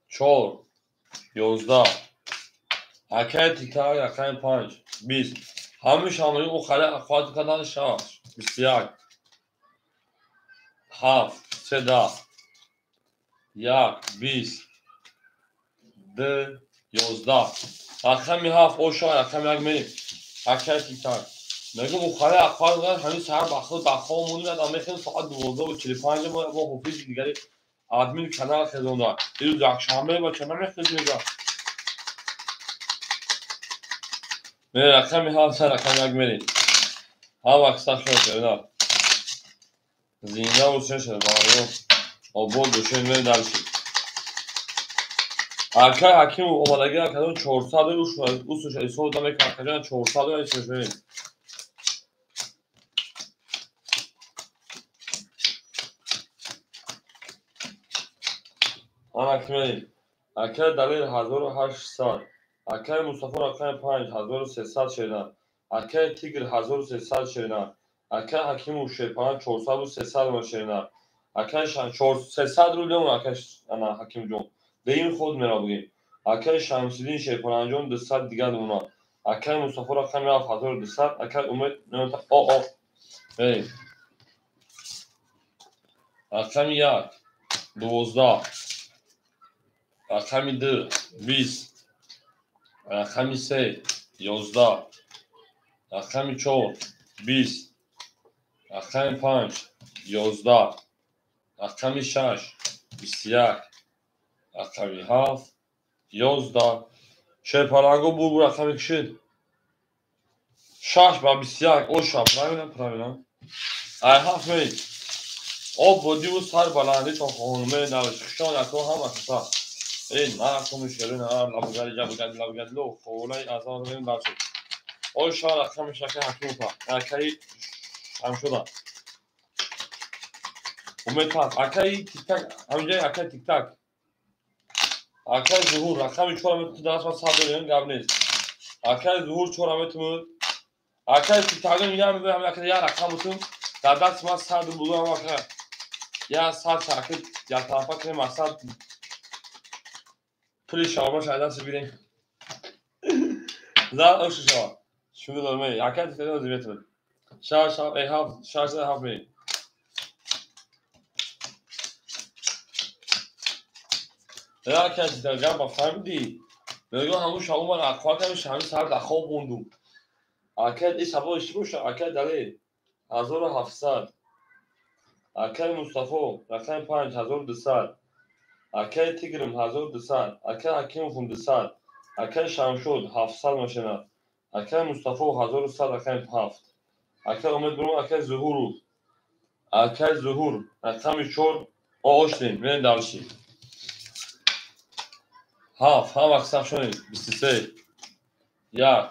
4 11 اکل تیک تاک رقمی 5 20 همه شاملی او خاله اخوات کردن شاش 21 7 13 1 20 2 11 رقمی 7 او شای رقمی 1 میریم اکل تیک تاک میگم او خاله اخوات کردن همین سر بخوامونی ندام میخویم ساعت 12 و 45 ما با حفیظ دیگری آدمین کانال خزونده دیروز اکشنبه با چنان میخوزیم اینجا میره رقمی 7 سر رقمی 1 میریم ها وقتا شد اینا زینده و سه شده باید او بود دوشن میره دلشی اکل حکیم اومدگی اکدون 400 او سوش ایسو دامه که اکدون 400 و ایسوش میریم آن اکمیلی اکل دلیل 1800 اکل مصطفی رقم 5 1300 شدن اکل تیگر 1300 شدن اکل حکیم و شیپان 400 و 300 شدن اکل شان 300 رو لیون اکل انا حکیم جون دیم خود میرا بگیم اکل شمسیدین شیپان جون 200 دیگه دونا اکل مصطفی رقم 7200 اکل امید نمیتا او بریم رقم 1 12 رقمی 2 20 رقمی 3 11 رقمی 4 20 رقمی 5 11 رقمی 6 21 رقمی 7 11 شیپارانگو بو رقمی کشید 6 با 21 او شا پراوینا ای هفت می او بودی و سر بلندی تا خونمه نوشکشان اکو هم اکتا این اکو مشکلی نه لبگلی لو خولای از آن رویم برشد او شا رقمی شکل حکیم پا اکی هم شده اومد پاس اکی تیک تاک همینجای اکی تیک تاک اکی ظهور رقمی 4 متر درست و صد داریم گب نیست اکی ظهور 4 متر اکی تیک تاکن میگم میگم اکی یا رقم بودم در دست ما صد بودم اکی یا صد شاکت یا طرفا کنیم اصد پلی شاورما شاید دست بیریم زد اوش شما شده دارمه اکی تیک تاکن زیبیت شاش ای هفت شاش ای هفت بریم یا کسی درگاه با فهمیدی میگم همون شما من اخوات همیشه همین سر در خواب موندم اکل این سبا اشتباه شد اکل دلیل 1700 اکل مصطفی رقم 5200 اکل تیگرم 1200 اکل حکیم 200 اکل شمشود 700 ماشینه اکه مصطفی 1100 رقم 7 اکه امید برون اکه ظهور رقم 4 آشتیم بریم دلشی 7 هم اکسب شدیم 23 1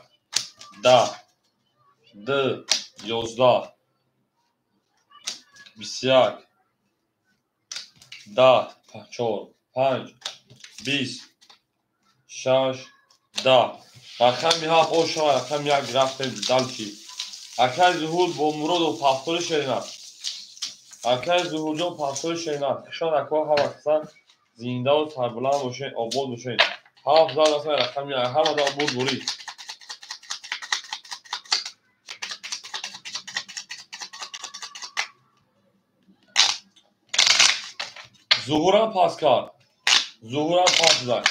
10 2 11 21 10 4 5 20 6 10 رقم 7 آشتیم رقم 1 رفتیم دلشی اکه ظهور با مراد و پفتور شدیم اکه ظهور جان پفتور شدیم کشان اکه هم اکسب زنده و سربلند باشین آباد باشین 7000 رقم 1 همه دا بود برید ظهورم پاس کرد ظهورم پاس داد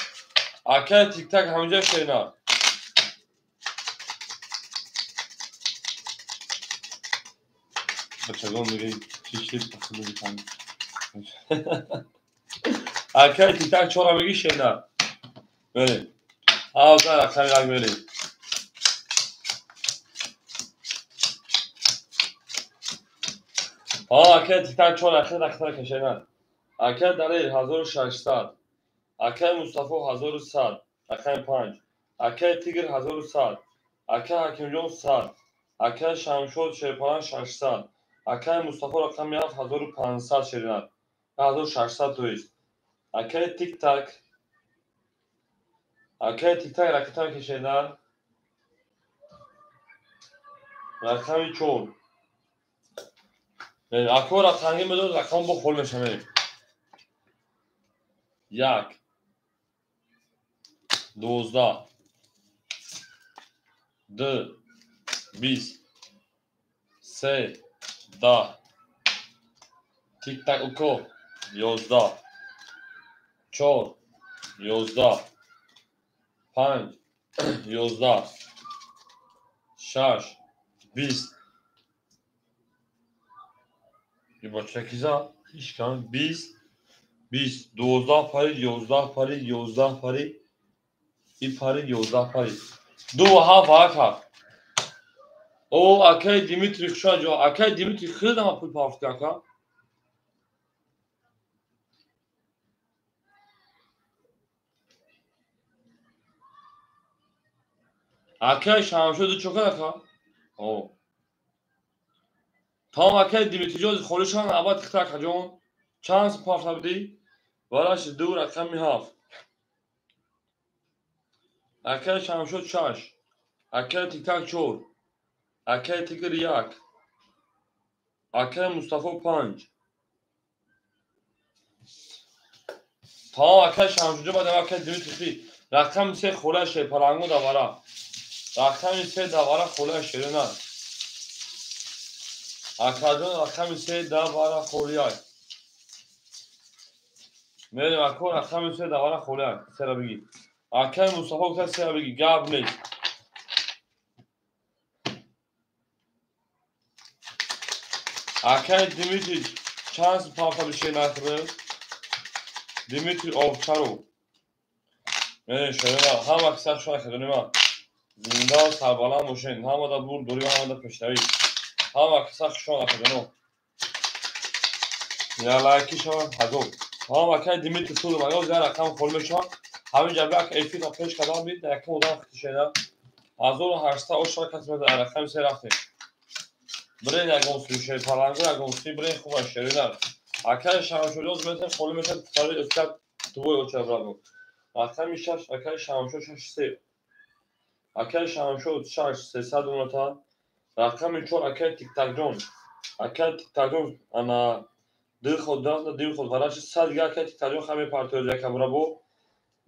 اکه تیک تک همینجا شدیم بچگان دیگه چیشتی پسنده بیتن اکه تیک تک 4 بگی شدیم بریم 7000 رقم 1 بریم اکه تیک تک 4 رقم کشیدن اکه دلیل 1600 اکه مصطفی 1100 رقم 5 اکه تیگر 1100 اکه حکیم جان 100 اکه شمشاد شیرپلنگ 600 اکه مصطفی رقم 7 1500 شدیدن 1600 تویست اکه تیک تک رقم کشیدن رقم 4 اکه رقم میدون رقم با خول میشه 1 12 2 20 3 10 تیک تک اکو 11 4 11 5 11 6 20 یه با چکیزا هیچ کن 20 20 12 پاری 11 پاری 11 پاری این پاری 11 پاری 2 7 هفت او اکه دیمیتری خوشا جو اکه دیمیتری خیلی دمه پول پافت که اکه شمشو دو چوکه که او تام اکه دیمیتری جو خورشان عباد تختک جون چند پافت بدی ولاش 2 رقم 7 اکه شمشو 6 اکه تیک تک 4 اکه تیگر 1 اکه مصطفی 5 تا اکه شمشو بعد اکه دیمیتری خی رقم 3 خوله شیرپلنگو دواره رقم 3 دواره خوله شیرینه اکه جان رقم 3 دواره خولیای میریم اکه رقم 3 دواره خولیای سه را بگی اکه مصطفی گفته سه را بگی گاب نیست اکه دیمیتری چند پافتا بشه نکره دیمیتری آبچارو میریم شیرینه هم اکسر شما که دونیم زنده و سربلند باشین همه دا بور دوری همه دا پشتوی هم اکسر شما که دونیم یا لایکی شما حضور هم اکه دیمیتری سود مگه زیر رقم خورمه شما همین جبه اکه ایفی تا پیش کدام بید در اکه مدام خطی شده 1800 اشتر کسی بده رقم 3 رفتیم برین اگه سوی شیرپلنگو اگه سوی برین خوبه شیرینه اکه شمشوریوز میتن خورمه میشن تاری افتاد توی اوچه برادو رقم 6 اکه شمشور 6 3 اکه شمشور 6 300 اونتا رقم 4 اکه تیک تک جون اکه تیک تک جون انا دل خود داخل دل خود وراش 100 یا اکه تیک تک جون خمی پارتوز یک برابو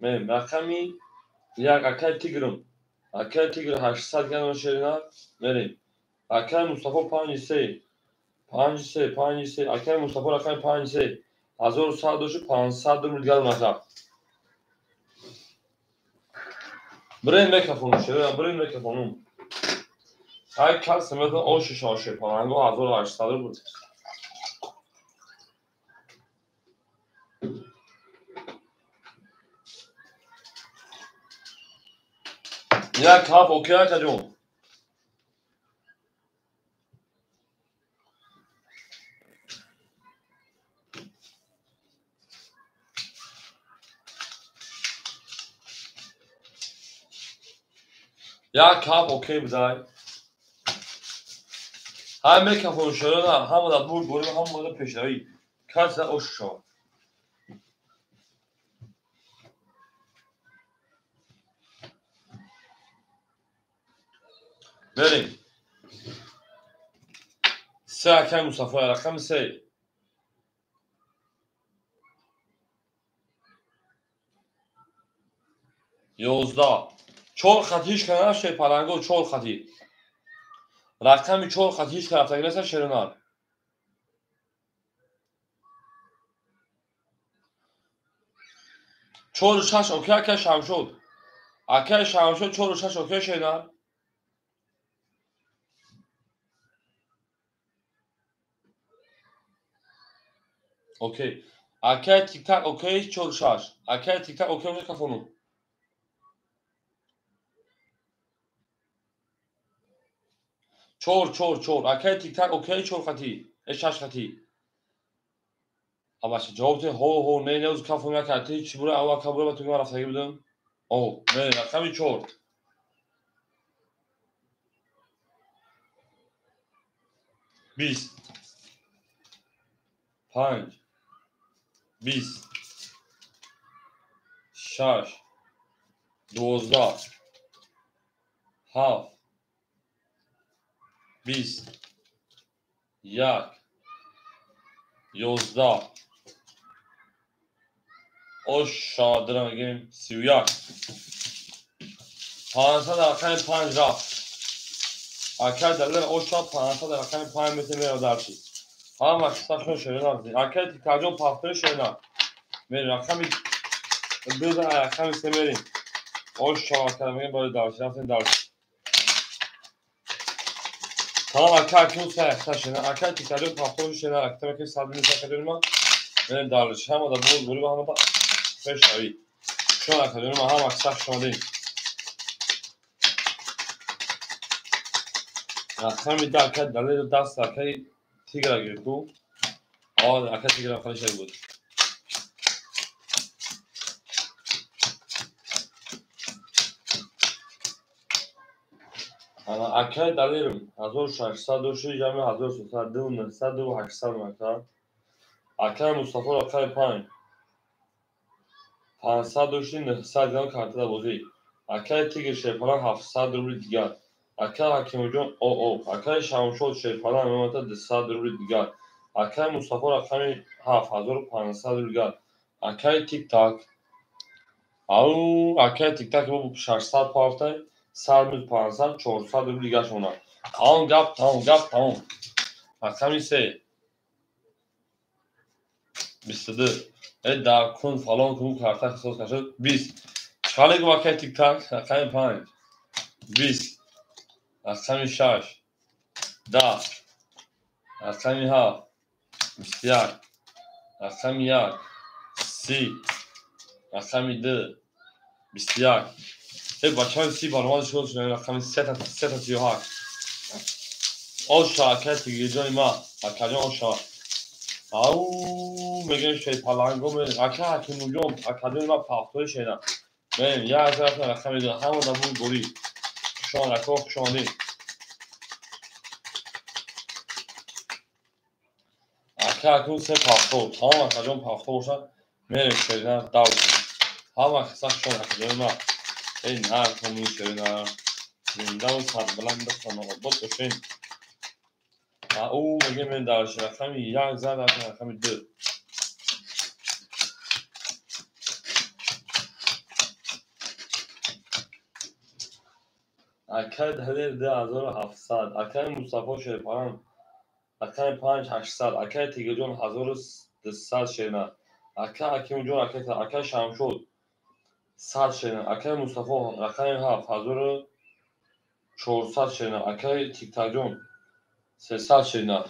میم رقمی یک اکه تیگرم اکه تیگر 800 گنو شیرینه بریم اکه مصطفی 5 3 5 3 5 3 اکه مصطفی رقم 5 3 1100 دوش 500 دو دیگر اونتا برین میکروفون شده برین میکروفون های کس مثل آش شاشه پلنگو 1800 بود یک کاف اوکی که جون یک کپ اوکی بزنی. همه کپون شده نه همه در بود بریم همه در پیشروی کس در اوش شد. بریم 3 اکم مصطفی رقم 3 11 4 خطیش کنه شی پلنگو 4 خطی رقم 4 خطیش کرد تگرسه شیرنار 4 و 6 اوکی اکه شام شد اکه شام شد 4 و 6 اوکی شیرنار اوکی اکه تیک تاک اوکی 4 و 6 اکه تیک تاک اوکی میشه کفونو 4 اکه تیک تاک اوکی 4 خطی 6 خطی باشه جواب ده هو نه نه از کافو میکردی چی بوده اول کابل با تو که رفتگی بودم او نه رقم 4 20 5 20 6 12 7 20 1 11 شادرم میگیم 31 500 رقم 5 رفت اکه دلر اوشا 500 رقم 5 میتونی رو درسی هم اکساشون شده اکه تیکاجون پافتر شده میری رقم دوزن رقم سه میریم اوشا میگیم باید درسی رفتیم درسی tamam arkadaşlar arkadaşlar arkadaşlar haftanın şeyler aktarmak için sadece aktarıyorum ben darlaşacağım o da bu bana bak 5 ay şu an aktarıyorum ama aksak şu an değil akşam bir daha arkadaşlar ders arkadaşlar tigra giriyor bu arkadaşlar tigra falan şey bu ama arkadaşlar dalıyorum hazır şarkısa duşu cami hazır sultan dövün sad döv haksan makta arkadaşlar Mustafa arkadaşlar pan 500 داشتیم 900 جان کارت بازی اکای تیگر شیپالا 700 روبل دیگر اکای حکیم جان او اکای شمشاد شیپالا همه 200 روبل دیگر اکای مصطفی رقم 7500 روبل دیگر اکای تیک تاک او اکای تیک تاک bu 600 پافتای 100 500 400 روبل دیگر شونا tamam اکای 3 22 در کن فلان کن کارت احساس کرد 20 چاله واقعا تیک تاک رقم 5 20 رقم 6 10 رقم 7 21 رقم 1 30 رقم 2 21 بچه های 30 برمان شد رقم 3 تا 38 آشا کتی جای ما اکجان آشا او میگن شی پلنگو میگن اکه نوجوم اکادمی ما پافتوی شینا میگن یا از رقم دو همون دبون گوری شان اکاف شانی اکه سه پافتو تمام اکادمی پافتو باشد میگن شینا داو هم اکسا شان اکادمی ما این هر کمی شینا زندان سر بلند دستان بود بشین او میگه من درش رقم یک زد رقم 2 اکد هدر 2700 اکد مصطفی شیپارم اکد 5800 اکد تیگه جون 1200 شیرنا اکد حکیم جون اکد شمشود 100 شیرنا اکد مصطفی رقم 7400 شیرنا اکد تیک جون 300 شیرنا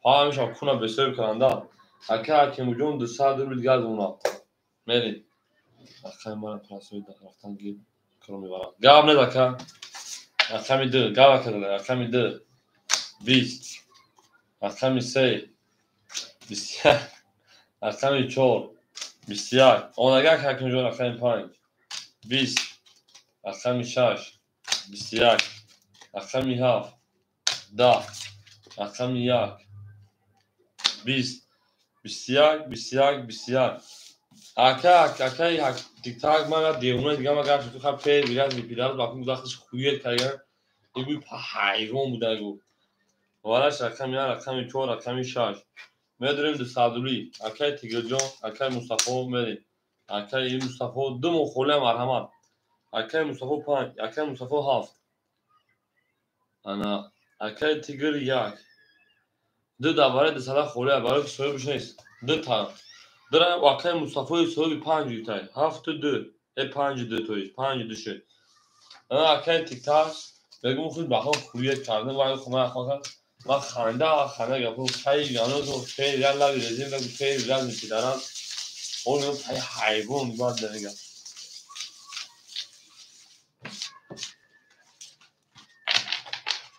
ها همیشه کنه بسیار کننده اکد حکیم جون 200 روبل دیگر اونا میریم اکد من پراسوی رفتن گیر کنم میبرم گاب ندکه رقم 2 گاب کرده رقم 2 20 رقم 3 21 رقم 4 21 اونگه حکیم جون رقم 5 20 رقم 6 21 رقم 7 10 رقم 1 20 21 21 21 اکا تیک تاک من دیونه دیگه ما گرفت تو خب پیر بیاد میپیدار باکم داخلش خویه کردن یه حیوان بوده گو وارش رقم 1 رقم 4 رقم 6 میداریم دو صدولی اکای تیگر جان اکای مصطفی میدیم اکای مصطفی دو مخوله مرحمت اکای مصطفی 5 اکای مصطفی 7 انا اکای تیگر 1 دو دوباره دو صدا خوله برای که سوی بش نیست دو تا دارم اکای مصطفی سوی 5 یوتای 7 2 5 2 تویش 5 2 شد انا اکای تیک تاک بگم خود بخواه خویه کردن و خونه خواهد ما خنده گفتم خیلی یانو خیلی یالا بیرزیم بگم خیلی بیرز میپیدارم اونم حیوان باید دنگم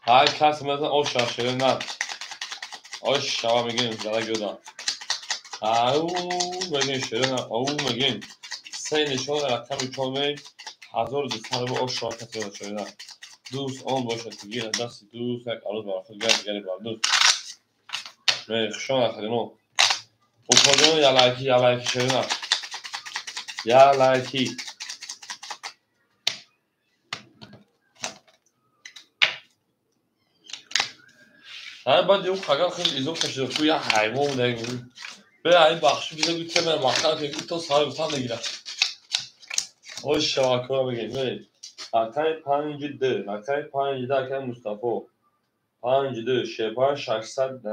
هر کس مثلا آش شده نه آش شما میگیم زده گدا او میگیم شده نه او میگیم سه نشان رقم 4 میگیم 1200 با آش شده شده نه دوست آن باشه که گیر دست دوست یک عروض برای خود گرد بر دوست میگیم خشان اخرینو اپادون یلکی شده نه یلکی هر بعد یه خاگا خیلی ایزو کشیده توی حیوان بوده به این بخشی بیده بود که من مقطع که تو سال بتان نگیره او شواکا بگیم بریم اکای 5 2 اکای 5 2 اکای مصطفی 5 2 شبه 600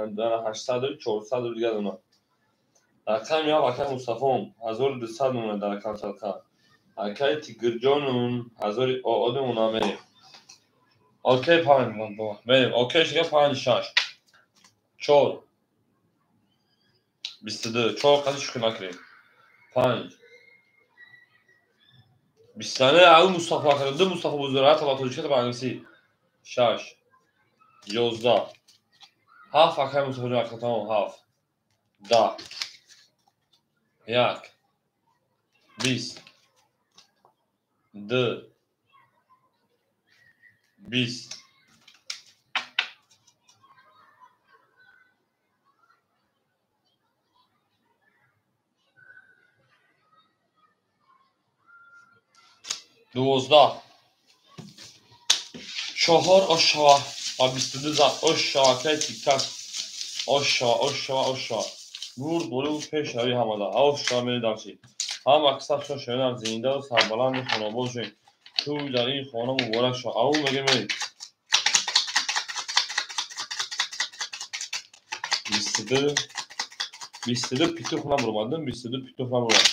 800 400 دیگه اونا اکای یا اکای مصطفی 1200 اونا در اکای سالکا اکای تیگر جانون 1000 آدم اونا بریم اوکی 5 بریم اوکی شکر 5 6 4 22 4 قدش شکر نکریم 5 20 او مصطفی کرد دو مصطفی بزرگت با توجیه برنامه‌نویسی 6 11 7 اکای مصطفی جان تمام 7 10 1 20 2 20 12 4 آشوا و 22 زد آشوا که تیک تاک آشوا برد بلو پیش روی همه دا آشوا میری دارچی هم اکثر شو شوینم زنده و سربلند خانواباد شوین توی در این خانه مبارک شو او میگه میری 22 پیتوخ نبرمادم 22 پیتوخ نبرم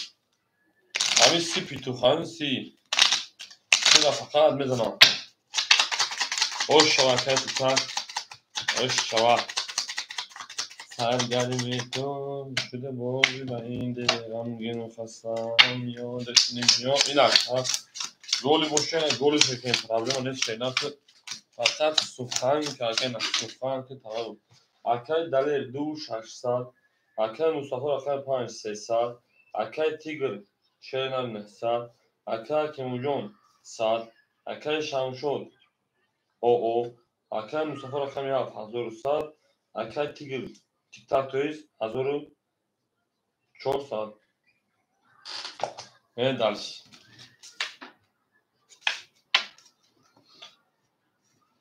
همین 30 پیتوخ همین 30 چرا فقط میزنم آشوا که تیک تاک آشوا سرگرمی تو شده بازی و این دل غمگین و خستم یادت نمیاد این گلی باشه گلی که پرابلم نیست شینا فقط سخن که اگه نه سخن که تمام اکای دلیل 2600 اکای مصطفی اکای 5300 اکای تیگر 4900 اکای کیموجون 100 اکای شمشود او اکای مصطفی اکای 7100 اکای تیگر تیک تاک تویز 1400 ve ders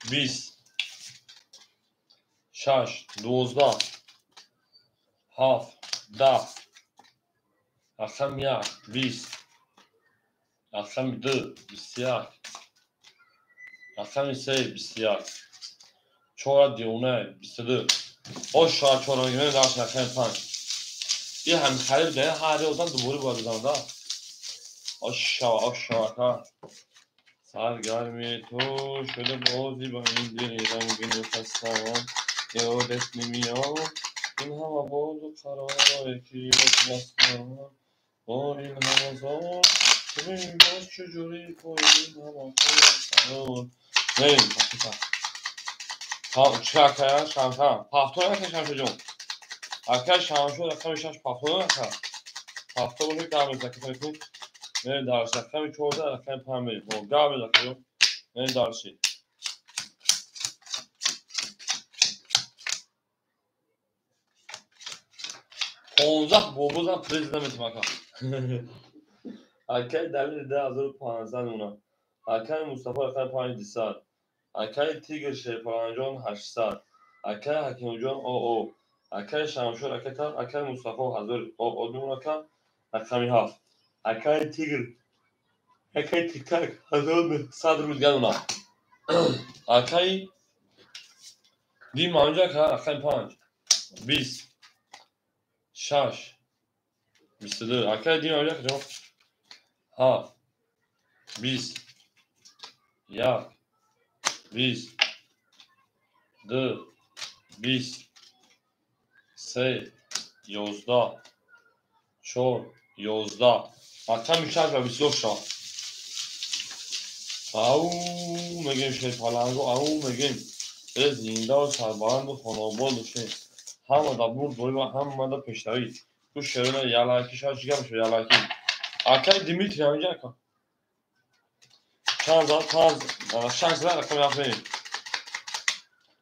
20 6 12 7 10 رقم 1 20 رقم 2 21 رقم 3 21 4 دیونه 22 آشار 4 میگه درس رقم 5 یه هم خرید ده هر روزم دوباره باید بزنم آشار سرگرمی تو شده بازی با این دل رنگین و خستم یادت نمیاد این همه باز و قراره که بستم با این همه زار که ببین باز چجوری پای این همه خستم نیم چه اکه شمشم پفتون اکه شمشه جون اکه شمشه اکه شمش پفتون اکه پفتون باشه که همه زکه کنید نه دارش رقم 14 رقم 5 بریم خب گابل دکتر نه دارشی 15 بوبوزم پرزیدنت میتونم اکای دلیل 1015 اونا اکای مصطفی رقم 500 اکای تیگر شیپرانجان 800 اکای حکیم جان او اکای شمشور اکای مصطفی 1000 او دون رقمی 7 اکای تیگر اکای تیک تاک 1100 رو اونا اکای دیم آنجا که رقم 5 20 6 22 اکای دیم آنجا که 7 20 1 20 2 20 3 11 4 11 رقم 6 و 22 او میگیم شیپالنگو او میگیم زنده و سربلند و خانواباد و شیم همه دا برد بایی و همه دا پیشتوی تو شیرونه یلاکی شاید چیگه بشه یلاکی اکای دیمیتری همینجا کن چند زد شنگ زد رقم یفت بریم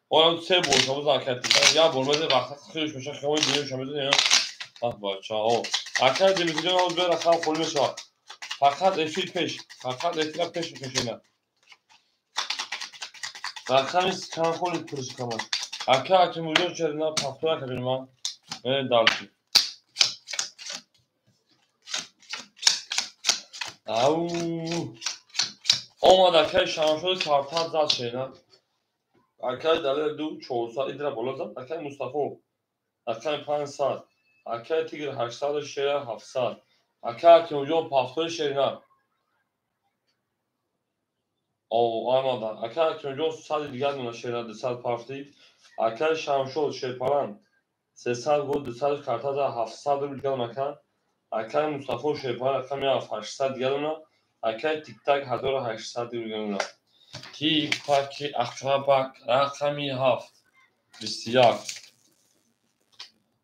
اولا 3 بول شما اکای دیمیتری یا بول بده وقتا خیلیش میشه خیلی دیمیم شما بده بچه ها اکای دیمیتری جان همون بیر رقم خولی میشه فقط افید پیش فقط افید پیش میکشونه رقمی کم خولی پرش کمان اکای موجود چرنا پفتور که بریم ها نه دارشی او اومد اکای شمشور کارتات زد شینا اکای دلیل 2 400 ایدره بالا زد اکای مصطفی اکای 500 اکای تیگر 800 شیر 700 اکای موجود پفتور شینا او آمدن اکای موجود 100 دیگر نونه شینا 200 پفتی اکای شمشور شیرپرند 300 گل 200 کارتات زد 700 رو دیگر مکان اکای مصطفی شیرپرند رقم 800 دیگر نونه اکای تیک تاک 1800 دیگر نونه تیک تاک اقربک رقمی 7 21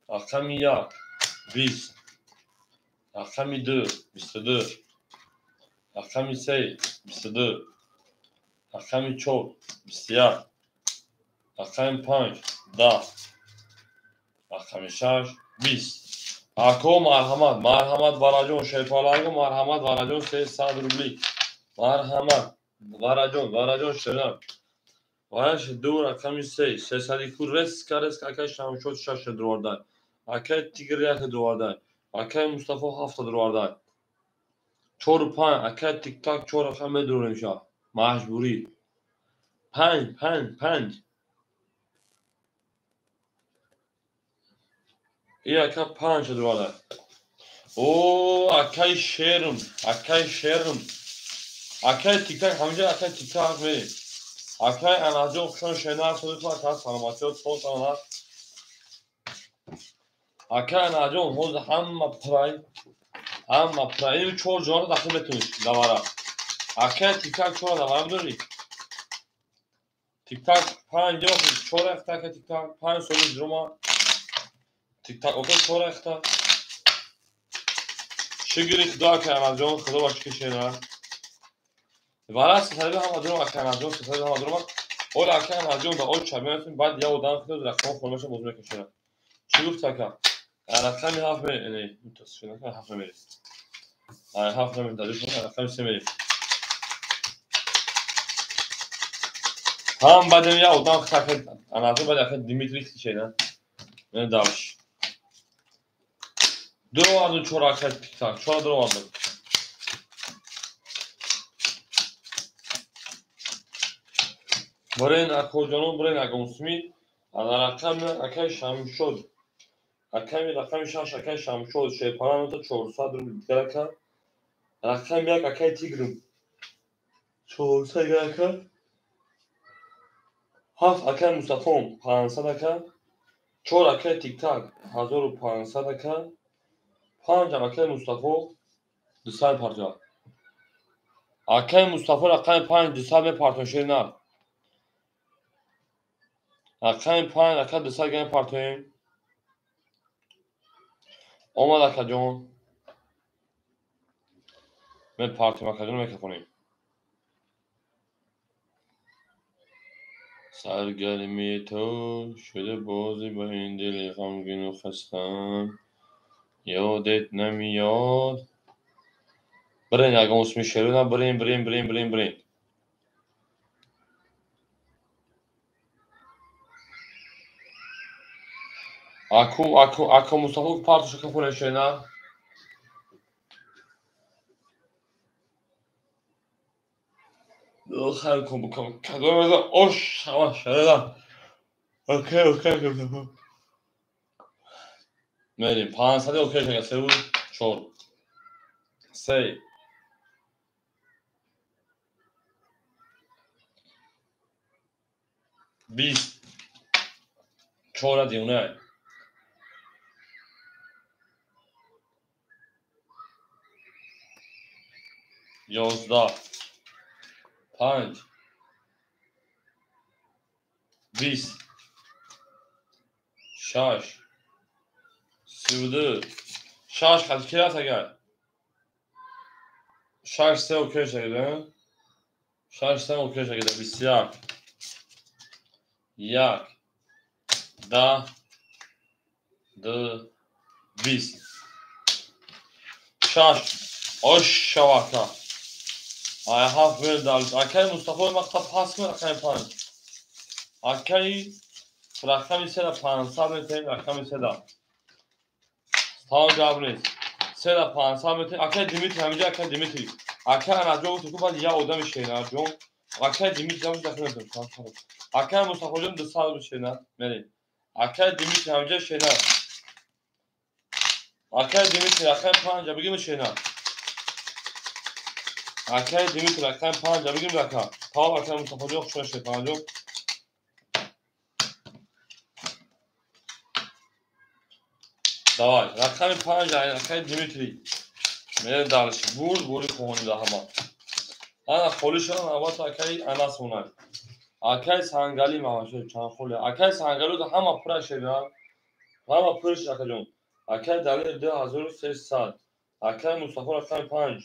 رقمی 1 20 رقمی 2 22 رقمی 3 22 رقمی 4 21 رقمی 5 10 رقمی 6 20 اکو مرحمت وراجون شیپالانگو مرحمت وراجون 300 روبلی مرحمت وراجون شدن وایش 2 رقمی 3 300 کو رسک اکای شمشود 6 دروردن اکای تیگر 1 دروردن اکای مصطفی 7 دروردن 4 و 5 اکای تیک تاک 4 رقم درو نمیشه مجبوری 5 ای اکای 5 دروردن او اکای شیرم اکای تیک تاک همینجا اکای تیک تاک میری اکای اناجون خشون شنار خودت و تا سلامتی و تو سلامت اکای اناجون حوز همه پرای این 4 جوان داخل بتونی دواره اکای تیک تاک 4 دواره بدونی تیک تاک 5 جا 4 اختا که تیک تاک 5 سولی دروما تیک تاک اوکی 4 اختا شگری خدا که اناجون خدا باشه که شنار وارا سفری هم دروما اکای اناجون سفری هم دروما اول اکای اناجون دا اول چمیاتون بعد یا ودان خدا رقم خونش موضوع میکشه چی گفت تاکا رقمی 7 میره نه متصل کنه 7 میره 7 میره دادش رقم 3 میره هم بعدم یا ودان خدا اناجون بعد اخر دیمیتری شینا نه داش درو از 4 اکای تیک تاک 4 درو از برین اکو جانون برین اگونسمی انا رقم اکای شمشود اکای رقم 6 اکای شمشود شیپاران تو 400 رو دیگر که رقم 1 اکای تیگرم 400 اکای 7 اکای مصطفی 500 اکای 4 اکای تیک تاک 1500 اکای 5 اکای مصطفی 200 پارچه اکای مصطفی رقم 5 200 پارچه شیرنا رقم 5 اکای 200 گیم پارچه اومد اکا جون من پارتی مکدون میکنیم. سرگرمی تو شده بازی با این دل غمگین و خستم، یادت نمیاد. برین اگه اسمی شروع برین. Ako Mustafa partuşa kapına şeyler. خیلی کن بکنم کدوم بزن اوش همه شنیدم. اوکی بریم 500 اوکی شد. 3 بود 4 3 20 4 دیونه 11 5 20 6 32 6 خد کی رفت اگر 6 3 اوکی شده 6 3 اوکی شده 21 1 10 2 20 6 oş şavaka I have well done. Okay Mustafa مقطع پاس کن رقم 5 اوکی رقم 3 500 میتونیم رقم 3 تا جواب نیست 3 500 میتونیم اوکی دیمیتری همینجا اوکی دیمیتری اوکی انا جو تو بعد یا آدم شینا جون اوکی دیمیتری هم داخل نمیتونم اوکی مصطفی جون 2 سال بشینا بریم اوکی دیمیتری همینجا شینا اوکی دیمیتری رقم 5 بگیم شینا اوکی دیمیتری رقم 5 بگیم رقم تا اوکی مصطفی جون خوش شد جون давай رقم 5 اوکی دیمیتری میره دارش بوری خونی ده همه انا خولشون اول اوکی انا سونن اوکی سانگالی ماشه چند خوله اوکی سانگالو ده همه پره شده همه پرش اوکی جون اوکی دلیل 2300 اوکی مصطفی رقم 5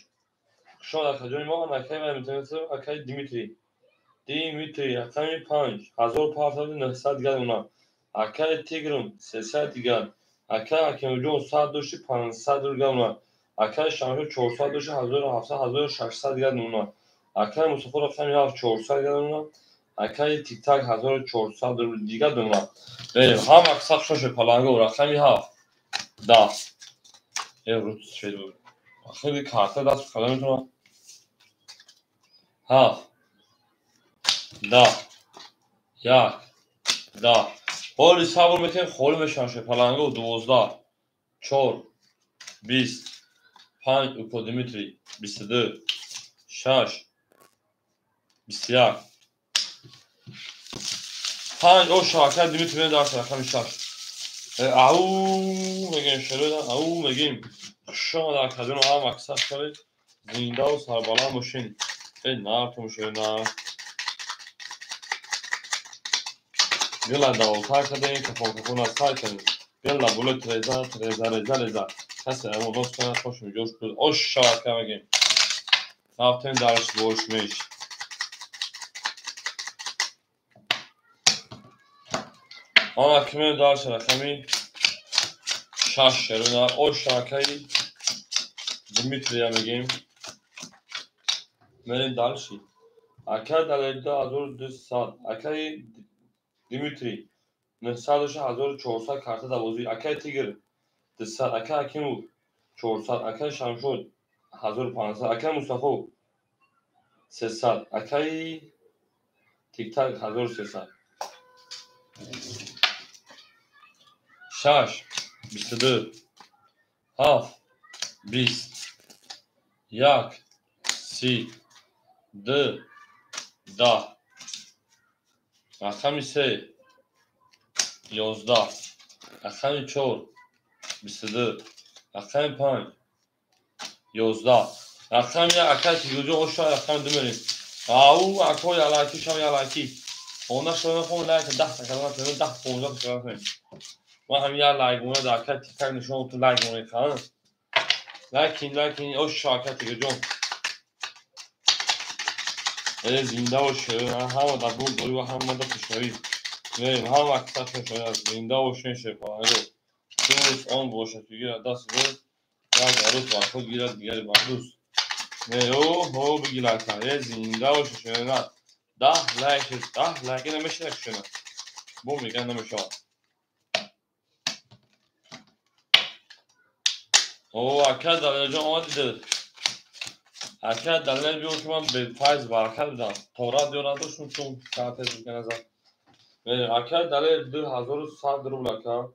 شما اوکی جون ما اوکی میتونید اوکی دیمیتری رقم 5 1500 دیگر اونا اوکی تیگرم 300 دیگر اوکی جون 100 دوشی 500 دیگر اونا اوکی شامشو 400 دوشی 1700 1600 دیگر اونا اوکی مصطفی رقم 400 دیگر اونا اوکی تیک تاک 1400 دیگر اونا بریم هم اکساق شوشه پلانگو رقمی 10 یه روز شده بود خیلی کارتا دست کلا میتونم 10 1 10 حالی صبر میکنیم خالی میشنشه پلنگو 12 4 20 5 اوکو دیمیتری 22 6 21 5 او شاکر دیمیتری دارست رقم 6 او میگیم شروع او میگیم شما در کدون هم اکثر شده زنده و سربالا ماشین نه تو مشه نه يلا داو تاكا دين كفوكفونا سايكن يلا بولت ريزا هسه امو دوست کنه خوش میجوش بود اوش شاکر میگیم رفتن درش بورش میش آن کمی درش رقمی 6 شروع اوش شاکری دیمیتری میگیم مرین درشی اکر دلیده ازور 200 اکری دیمیتری 1400 کارت دوازی اکای تیگر 200 اکای اکیمو 400 اکای شمشود 1500 اکای مصطفی 300 اکای تیک تاک 1300 6 22 7 20 1 30 2 10 رقم 3 11 رقم 4 22 رقم 5 11 رقم 1 اکای تیگوجو اوشا رقم 2 میریم او اکو یالاکی شما یالاکی اونا شما خون لایک 10 تا کلمه 10 15 تا کلمه ما هم یا لایگونه در اکای تیک تاک نشون تو لایگونه کن لایکین اوشا اکای تیگوجو زنده و شیرین هم در برداری و هم در فشاری میریم هم اکثر شاید زنده و شیرین شکار رو دوست آن باشه که گیرد دست بود یک عروس و خود گیرد دیگری با دوست او بگیرد که زنده و شیرین 10 لایک نمیشه نکشونه بو میگن نمیشه او اکر دلیل جان آمدیده اکر دلیل بیو که من به فایز برکت بدم تورات دیو نداشتم چون ساعت میکنه از اکر دلیل 2100 روبل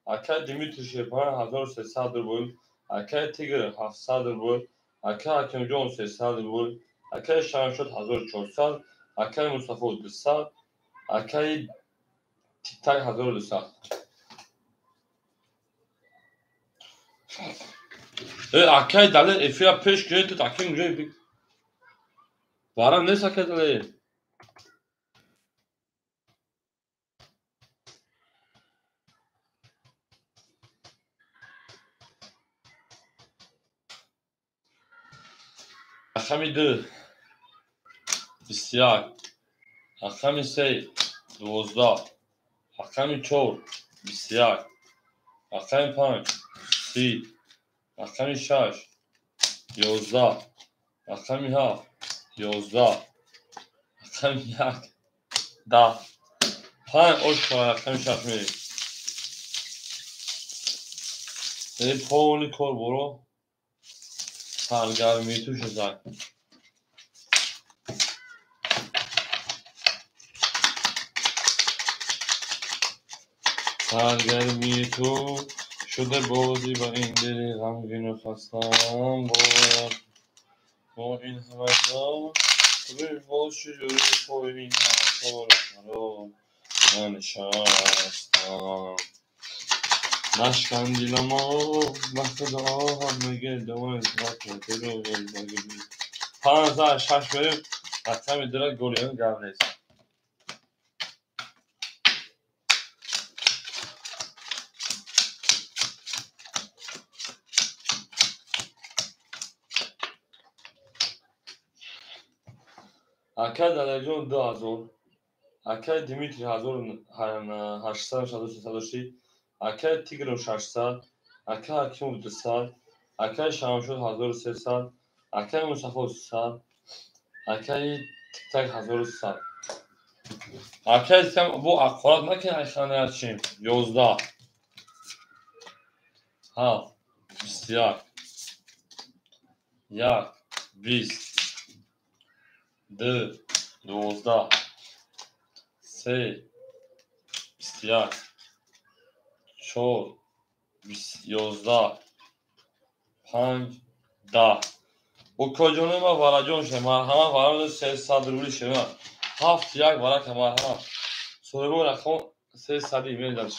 اکر دیمیتر شیپان 1300 روبل اکر تیگر 700 روبل اکر حکیم جان 300 روبل اکر شمشد 1400 اکر مصطفی 200 اکر تیک تاک 1200 اکر دلیل افیا پیش گرفت تو اکر اینجا بارم نیست اکر دلیل اکمی 2 بسیار اکمی 3 12 اکمی 4 بسیار اکمی 5 30 اکمی 6 11 اکمی 7 11 اکمی 1 10 5 oş var اکمی 6 میری این پولی کار برو سرگرمی توش زد سرگرمی تو شده بازی با این دل غمگین و خستم با این همه را روی باز چجوری پای این حرفا رو ننشستم نشکن دیلمو وقت دا هم میگه دوان ازباط دل و بگی 56 بریم اکمی درک گلیان گرم نیست اکر دلیجون 2000 اکر دیمیتری 1800 اکر تیگر 600 اکر حکیم 200 اکر شمشد 1300 اکر مصطفی 300 اکر تیک تاک 1300 اکر دیدم bu akvarat makinesi açayım 11 7 بسیار 1 20 2 12 3 بسیار 4 11 5 10 bu kocunu ma varacağım şey marhama vardı 300 ruble şey var haft yak varak marhama sorumu rakam 300 email daş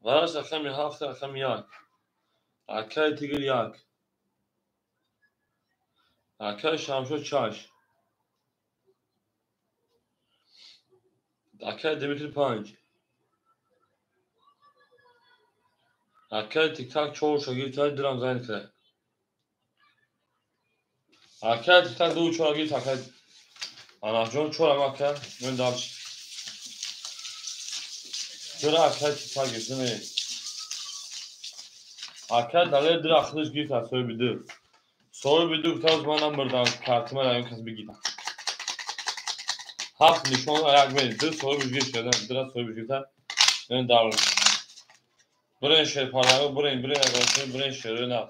varaş rakam haft rakam yak akay tigir yak akay şamşo çaş akay dimitri panç akay tik tak çoğu şagir tay dram zayn kre akay tik tak du çoğu gir akay anahjon çoğu ama akay ben daş Şura akay tik tak girsin akay dalı dir akhliş gir ta soy bidu soy bidu taz bana buradan kartıma rayın kız bir gida haft nişon ayak verin dir soy bidu şeyden dir soy bidu ta ben darlı buraya şey parağı buraya agası buraya şerine al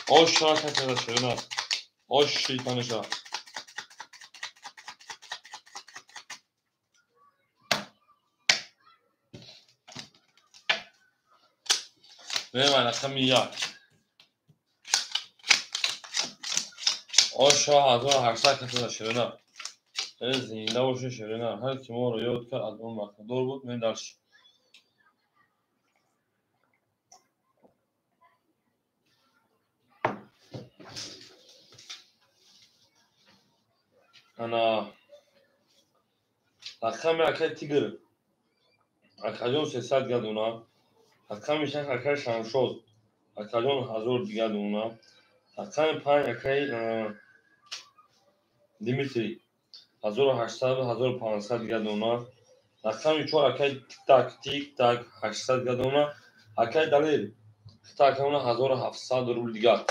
o şarkı kadar şerine al o şeytanı şah ne var akşam ya o şah azı harsa kadar şerine al زنده باشه شیرین هر کی ما رو یاد کرد از اون وقت دور بود من درش انا akşam akşam tiger akşam 300 geldi ona akşam işe akşam şanşoz اکاجون حضور دیگر دونا اکای پنج اکای دیمیتری 1800 و 1500 دیگر دونا اکای چهار اکای تیک تاک 800 دیگر دونا اکای دلیل تاکمون 1700 روبل دیگر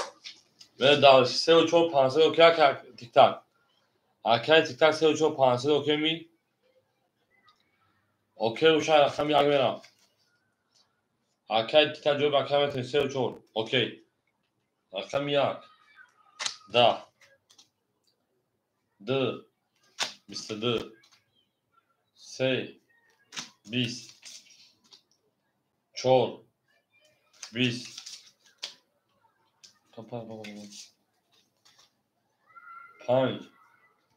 و در 3 و 4 500 اوکی تیک تاک اکای تیک تاک 3 و 4 500 اوکی می اوکی روش اکای یک میرم اکای تیک تاک جو اکای 3 و 4 اوکی اکای یک 10 2 22 3 20 4 20 5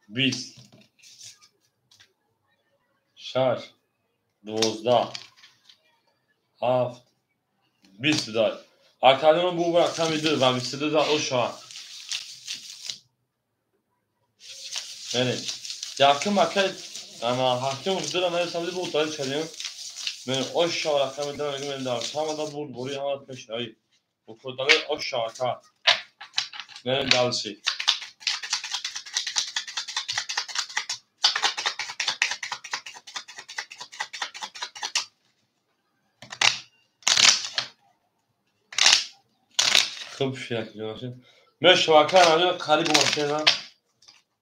20 6 12 7 20 داد اکادون بو رقم میده و 22 دا اوشا یعنی yakın maket ama hakim ucunda ne sabit bu tarih çalıyor. Ben o şarkı rakam eden ben tamam da bu buraya ama peş ay. Bu kodalı o şarkı. Ne dalşı. खूब şey yapıyorsun. Ben şarkı anladım karı bu maçta.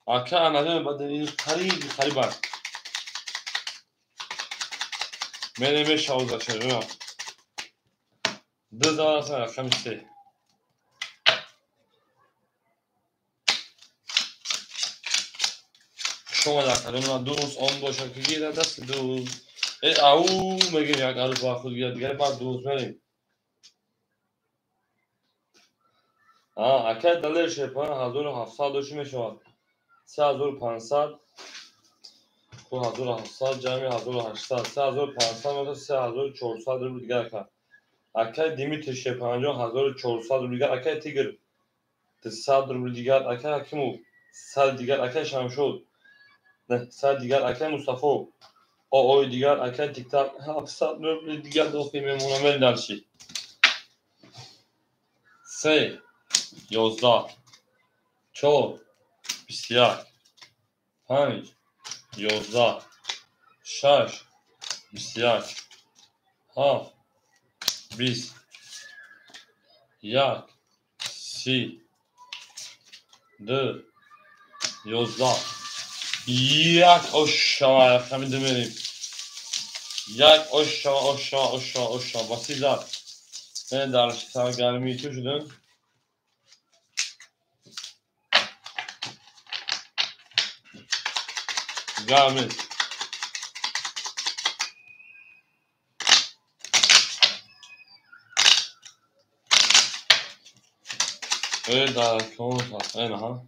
Arka anladım badeni karı var. Benim şahıs açıyorum. Düz arasına rakam işte. شما در کلمه دوست آن باشه که گیره دست دوست او میگیم یک عروض با خود گیره دیگه بعد دوست بریم اکه دلیل شپان 1700 دوشی میشود 3500 خود 1700 جمعی 1800 3500 مثلا 3400 رو دیگر کرد اکه دیمیت شپان 1400 رو دیگر اکه تیگر 300 رو دیگر اکه حکیمو 100 دیگر اکه شمشود 100 دیگر اکه مصطفی اوی دیگر اکه تیک تاک 700 رو دیگر دوخی میمونم این درشی 3 11 4 21 5 11 6 21 7 20 1 30 2 11 یک aşağı yakın demeliyim. یک aşağı basizat. Ben darışta gelmeyi düşündüm. Gelmez. Evet daha konu var. En ha.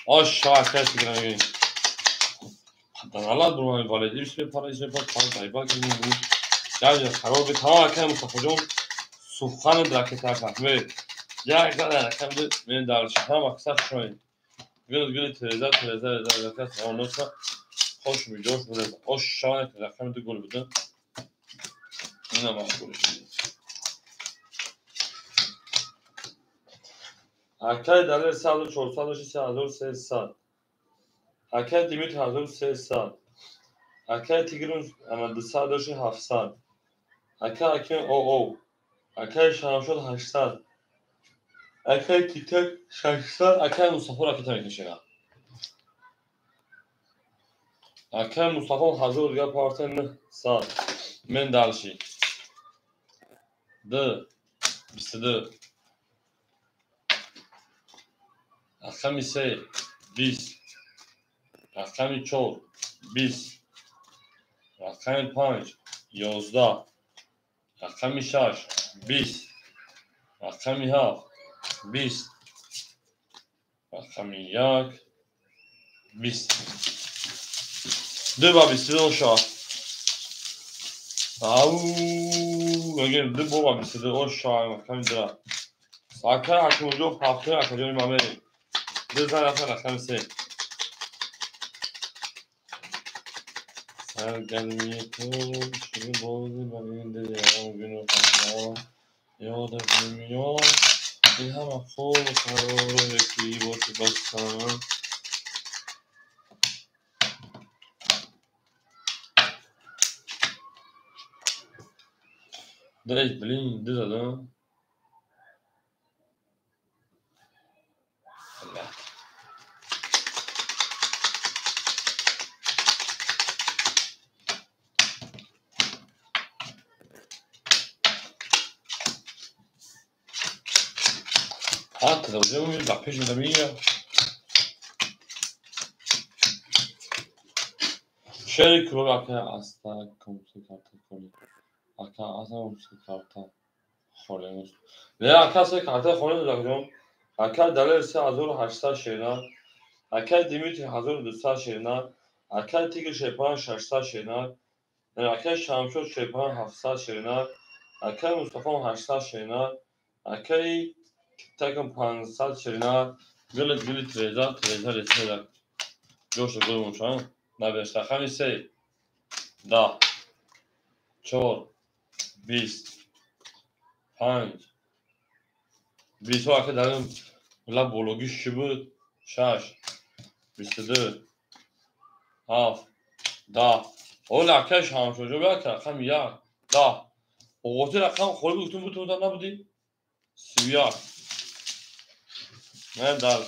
Aşağı kes gideyim. Allah durmayı valide bir para kayba ki bu. Ya خراب تمام کنم مصطفی جون سوخان درکت کرد و یک زن رقم من در شهر مقصد شوین گل ترزه درکت آنوسا خوش می جوش بوده آش شانه رقم دو گل بوده اینم مشغولش اکای دلیل 1400 اکای دیمیت 1300 اکای تیگرون اما 2700 اکای او اکای شمشد 800 اکای تیک تاک 600 اکای مصطفی را کتاب میکشه اکای مصطفی حضور دیگر پارتن سال من دالشی 2 22 اکای 3 20 اکای 4 20 اکای 5 11 اکای 6 20 اکای 7 20 اکای 1 20 دو با 22 شاه میگم دو با 22 شاه اکای درا اکای حکم جو هفته اکای مامری دو زن اکای 3 سرگرمی تو شروع بازی برای دریا و گنو خطا یادم نمیاد این همه خوب قراره یکی باشه بستم ده بلینده زدم حتی دوزه میگه با پیش میده میگه شریک رو اکه استا کمسی karta کنی اکه اصلا کمسی karta خورده نه اکه اصلا karta خورده دارم اکه دلیل 3800 شیرینار اکه دیمیتری 1200 شیرینار اکه تیگر شیپان 600 شیرینار اکه شمشور شیپان 700 شیرینار اکه مصطفی 800 شیرینار اکه تکم 500 شیرینار گل تریزا رسیده جوش گل مشان نبشته خمی سه ده چهار 20 5 20 ها که داریم لب بولوگیش چی بود 6 22 7 10 او لکش هم شد جو بیا که رقم 1 10 اوقاتی رقم خوری بودتون نبودی 31 نه در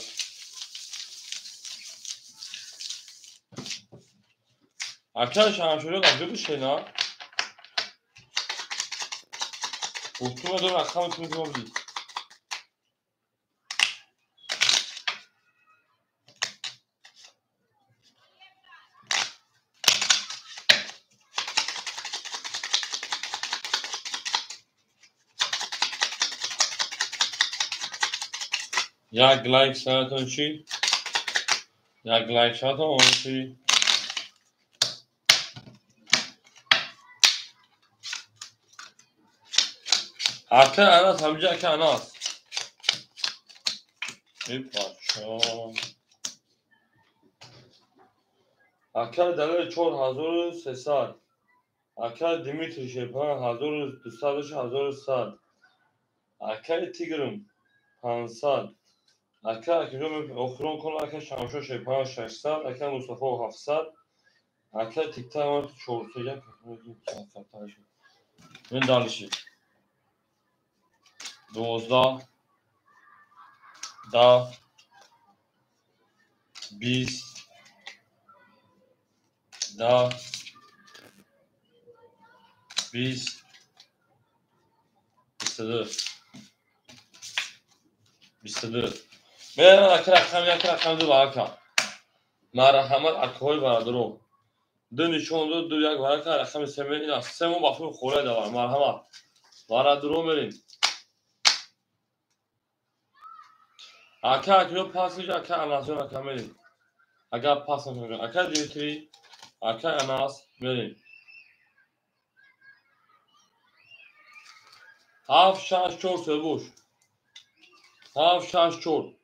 اکش هم شد جو بشه نه بودتون دو رقم تون نبودی یک لایک سرتون چی؟ یک لایک سرتون اون چی؟ اکه اناس همجا اکه اناس ای پاچان اکه دلیل 4300 اکه دیمیتری شیپان 1200 اکه تیگرم 500 اکه اخرون کن اکه شمشو شیپان 600 اکه مصطفی 700 اکه تیکتا من تو 401 من دالشی 12 10 20 10 20 22 22 من اکه رقم دو برکم مرحمت اکه های برادرو دو نشون دو یک برکم رقم سه این است سه مون بافیم خوره دوار مرحمت برادرو میریم اکه پاس میشه اکه اناسیون اکه میریم اکه پاس میشه اکه دیمیتری اکه اناس میریم 7 6 4 سه بوش 7 6 4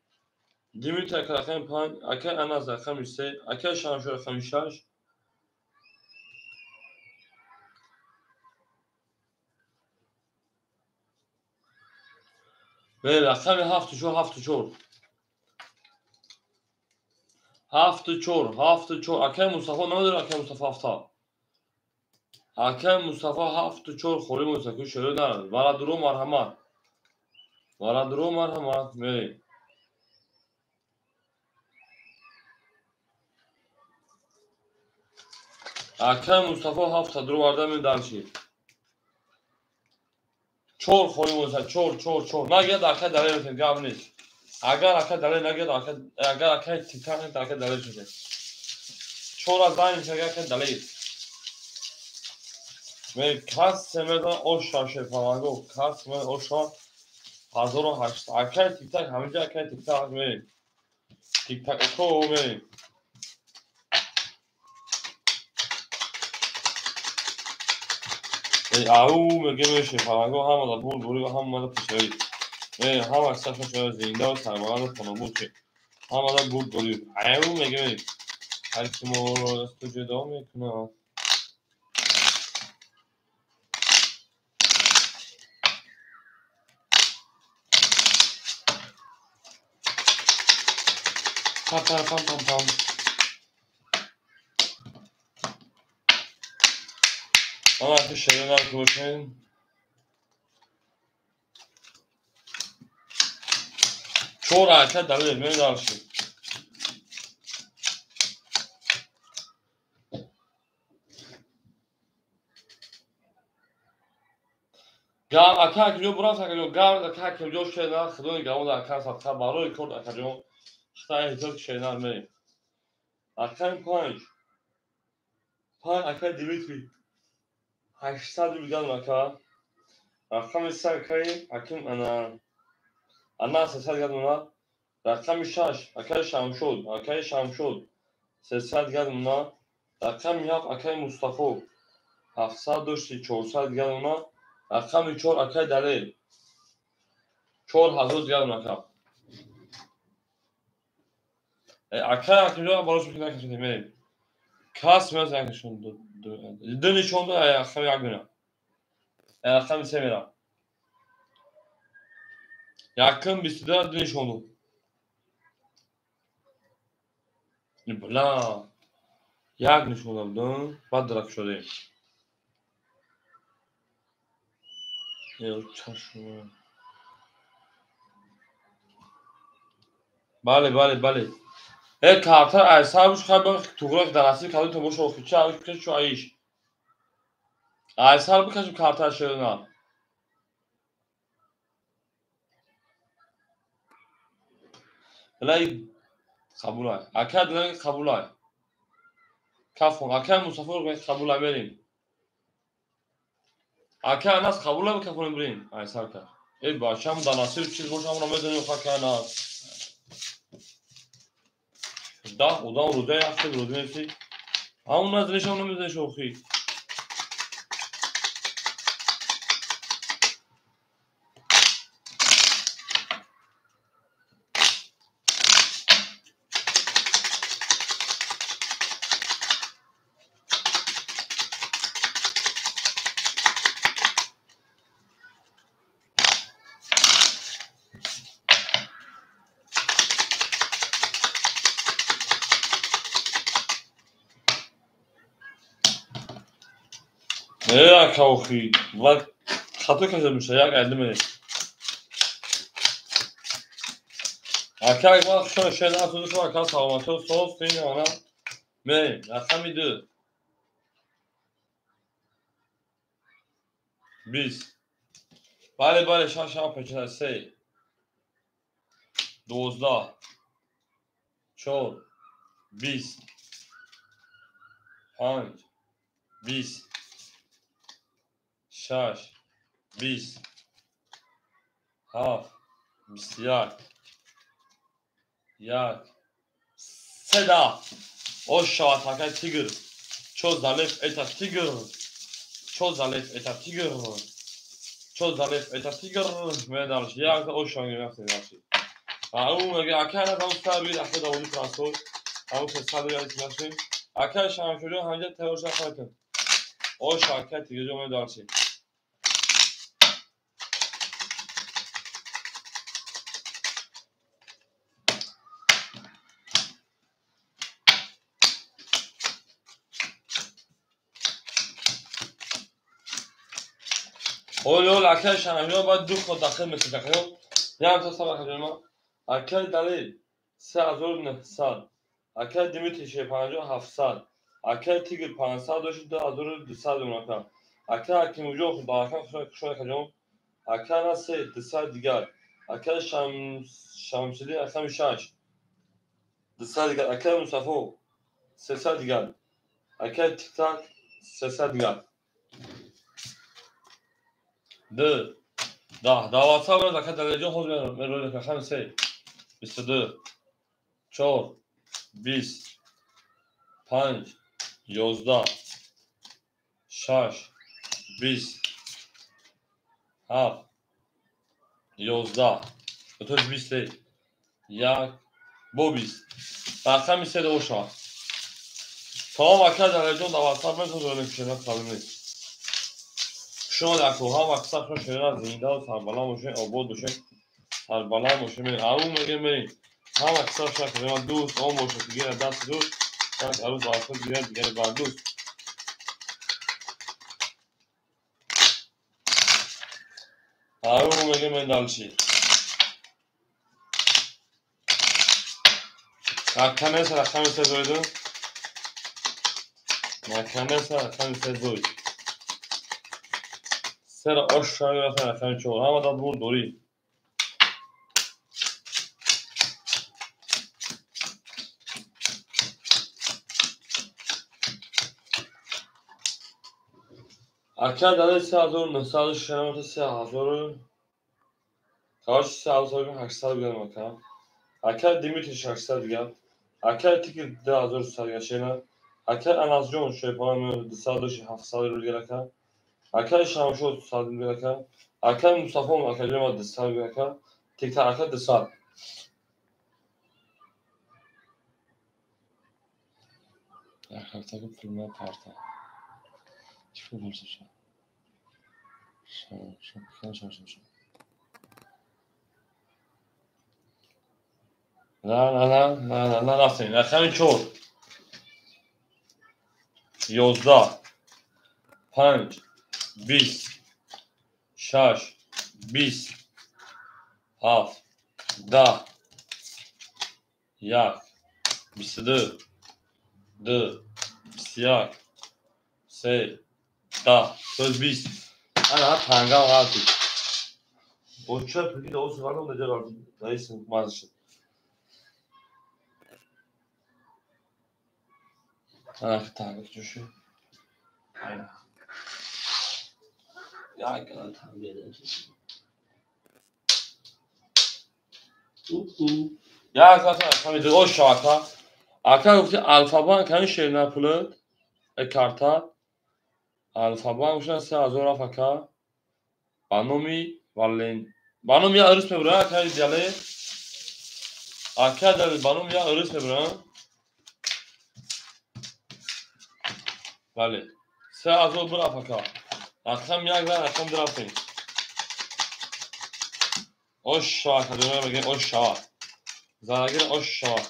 دیمیتری اکه رقم 5 اکه اناس رقم 3 اکه شمشو رقم 6 به رقم 7 4 7 4 7 4 7 4 اکه مصطفی نمیدونه اکه مصطفی 7 اکه مصطفی 7 4 خوری مصطفی شروع نداره برادرو مرحمت میریم اکه مصطفی 7 درو برده می دلشی چور خوری مصطفی چور نگید اکه دلیل میتونی گم نیست اگر اکه دلیل نگید اگر اکه تیکا نگید اکه دلیل شده چور از دلیل میشه اکه دلیل می کس سمیدن اوشا شفاهنگو کس من اوشا 1008 اکه تیک تک همینجا اکه تیک تک میریم تیک تک اکو میریم او میگه میشه فرنگو هم از بول بوری و هم مال پشوی هم از سفر شده زنده و سرمغان خانمون که هم از بول بوری او میگه میشه هر کی مورو از تو جدا میکنه پم پم پم پم پم. اما که شده نار که باشین. چور حرکت دلیل می دارشید. گام اکا که برای سکه گام اکا که جو شده خدای گام اکا ساخته باروی کرد اکا جو خدای هزار شده می. اکا پنج اکا دیویتی 800 میلیون اکا. رقم سرکایی اکیم انا 300 گرم. رقم 6 اکای شام شد 300 گرم. رقم 7 اکای مصطفی 700 داشتی 400 گرم. رقم 4 اکای دلیل 4000 گرم اکا. اکای اکیجا باروش میکنه که شده می. کاس میاد یکشون دو نشون دو اکای یکونه. رقم 3 میرم. yakın bir süre dönüş oldu. بلا یک نشون دادم بعد درک شده. چشم. بله. کارتر اعصابش خیلی توگرای درسی کاری تو باشه و چه عالی که چه عیش. اعصاب بکشم کارتر شده نه. بله قبولای. اکید بله قبولای. کافون اکید مسافر به قبولای بریم. اکید ناس قبولای بکنیم بریم. اعصاب کرد. ای باشم دانشجو چیز باشم رو میدونیم خاک ناس. دا خدا روزه یافته روزه نیستی. همون نزدیش هم نمیزنی شوخی. نه کاوخی وقت خطا کردم میشه یک علمه. اکید وقت شون شده هستند شما کاس سلامتی سوز تین آنها می رقمی 2 20 بله شام پچه 3 12 4 20 5 20 6 20 7 21 1 3 o şahataka tiger çok zalif eta tiger çok zalif eta tiger çok zalif eta tiger medalş ya o şan yaptı. اون اگه اکر هم سر اخه داوری ترانسپورت همون که سر بیاری تیمشون اکر شما شده همینجا تهاش نخواهد او شاکت دیگه جمعه دارچی اول اکر شما باید دو خود داخل مثل داخل یه هم تا سبا خجرما اکر دلیل 3900 اکر دیمیتی 5700 اکر تیگر 500 داشت 2200 اوناکا اکر اکی موجو خود داخل شده خجرم اکر سه دسای دیگر اکر شمسیدی اکر 6 دسای دیگر اکر مصطفی 300 دیگر اکر تیک تاک 300 دیگر دو دعواتها برد اکر دلیجان خود میروی اکر 3 22 4 20 5 11 6 20 7 11 تو 20 یک بو 20 رقم 3 دو شما تمام اکر دلیجان دعواتها برد خود رو نکشنه قبل شما در کوها و قصد شما شده زنده و سربلند باشه آباد باشه سربلند باشه میرین اون میگه میرین همه کسا شکر ما دوست آن باشه دیگر دست دوست یک عروض آخر دیگر بر دوست همه میگه من دالشی رکنه سر رکنه سه زویدو رکنه سر رکنه سه زوید سر آش شایی رکنه رکنه چور همه داد بور دوری اکر داده 3900 3000 کاش 3800 بگم اکر اکر دیمیتش 800 بگم اکر تیکر 10000 گشنه اکر انازجون شیپان 2700 رو گرکه اکر شامشو 100 گرکه اکر مصطفی اکر ما 200 گرکه تیک تا اکر 200 اکر تاکم فیلم پارتا چی فیلم شد شو نه رفتیم رقم 4 11 5 20 6 20 7 10 1 22 2 21 3 10 söz 20 ana tanga aldı o çöp bir de o sıvarda da cevap neyse maalesef ana tanga düşüyor aynen ya kadar tanga edeceğiz ya zaten tabii o şaka Aka gofti alfaban kan şerna pulut karta alfaban uşan 3000 afaka banomi vallen banomi ya arız mebra kan diale aka da banomi ya arız mebra vale 3000 afaka akşam yak lan akşam drafting o şaka döner bege o şaka zagir o şaka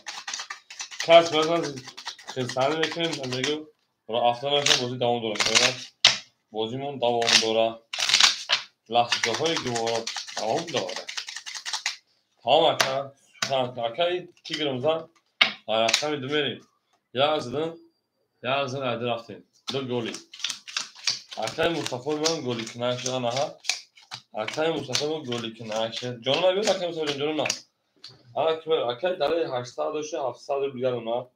kaç bazan kısane bekleyin ben bego رو افتادن بازی دوام دوره شده بازیمون دوام دوره لحظه های دوباره دوام داره tamam arkadaşlar Tigre'ımızdan ayakta bir dümelim yazın adı raftin do goli arkadaşlar Mustafa'nın golü kınayışıdan aha arkadaşlar Mustafa'nın golü kınayışı John'a bir bakayım söyleyeyim John'a arkadaşlar dاره 800 داشته 700 رو بیاد اونا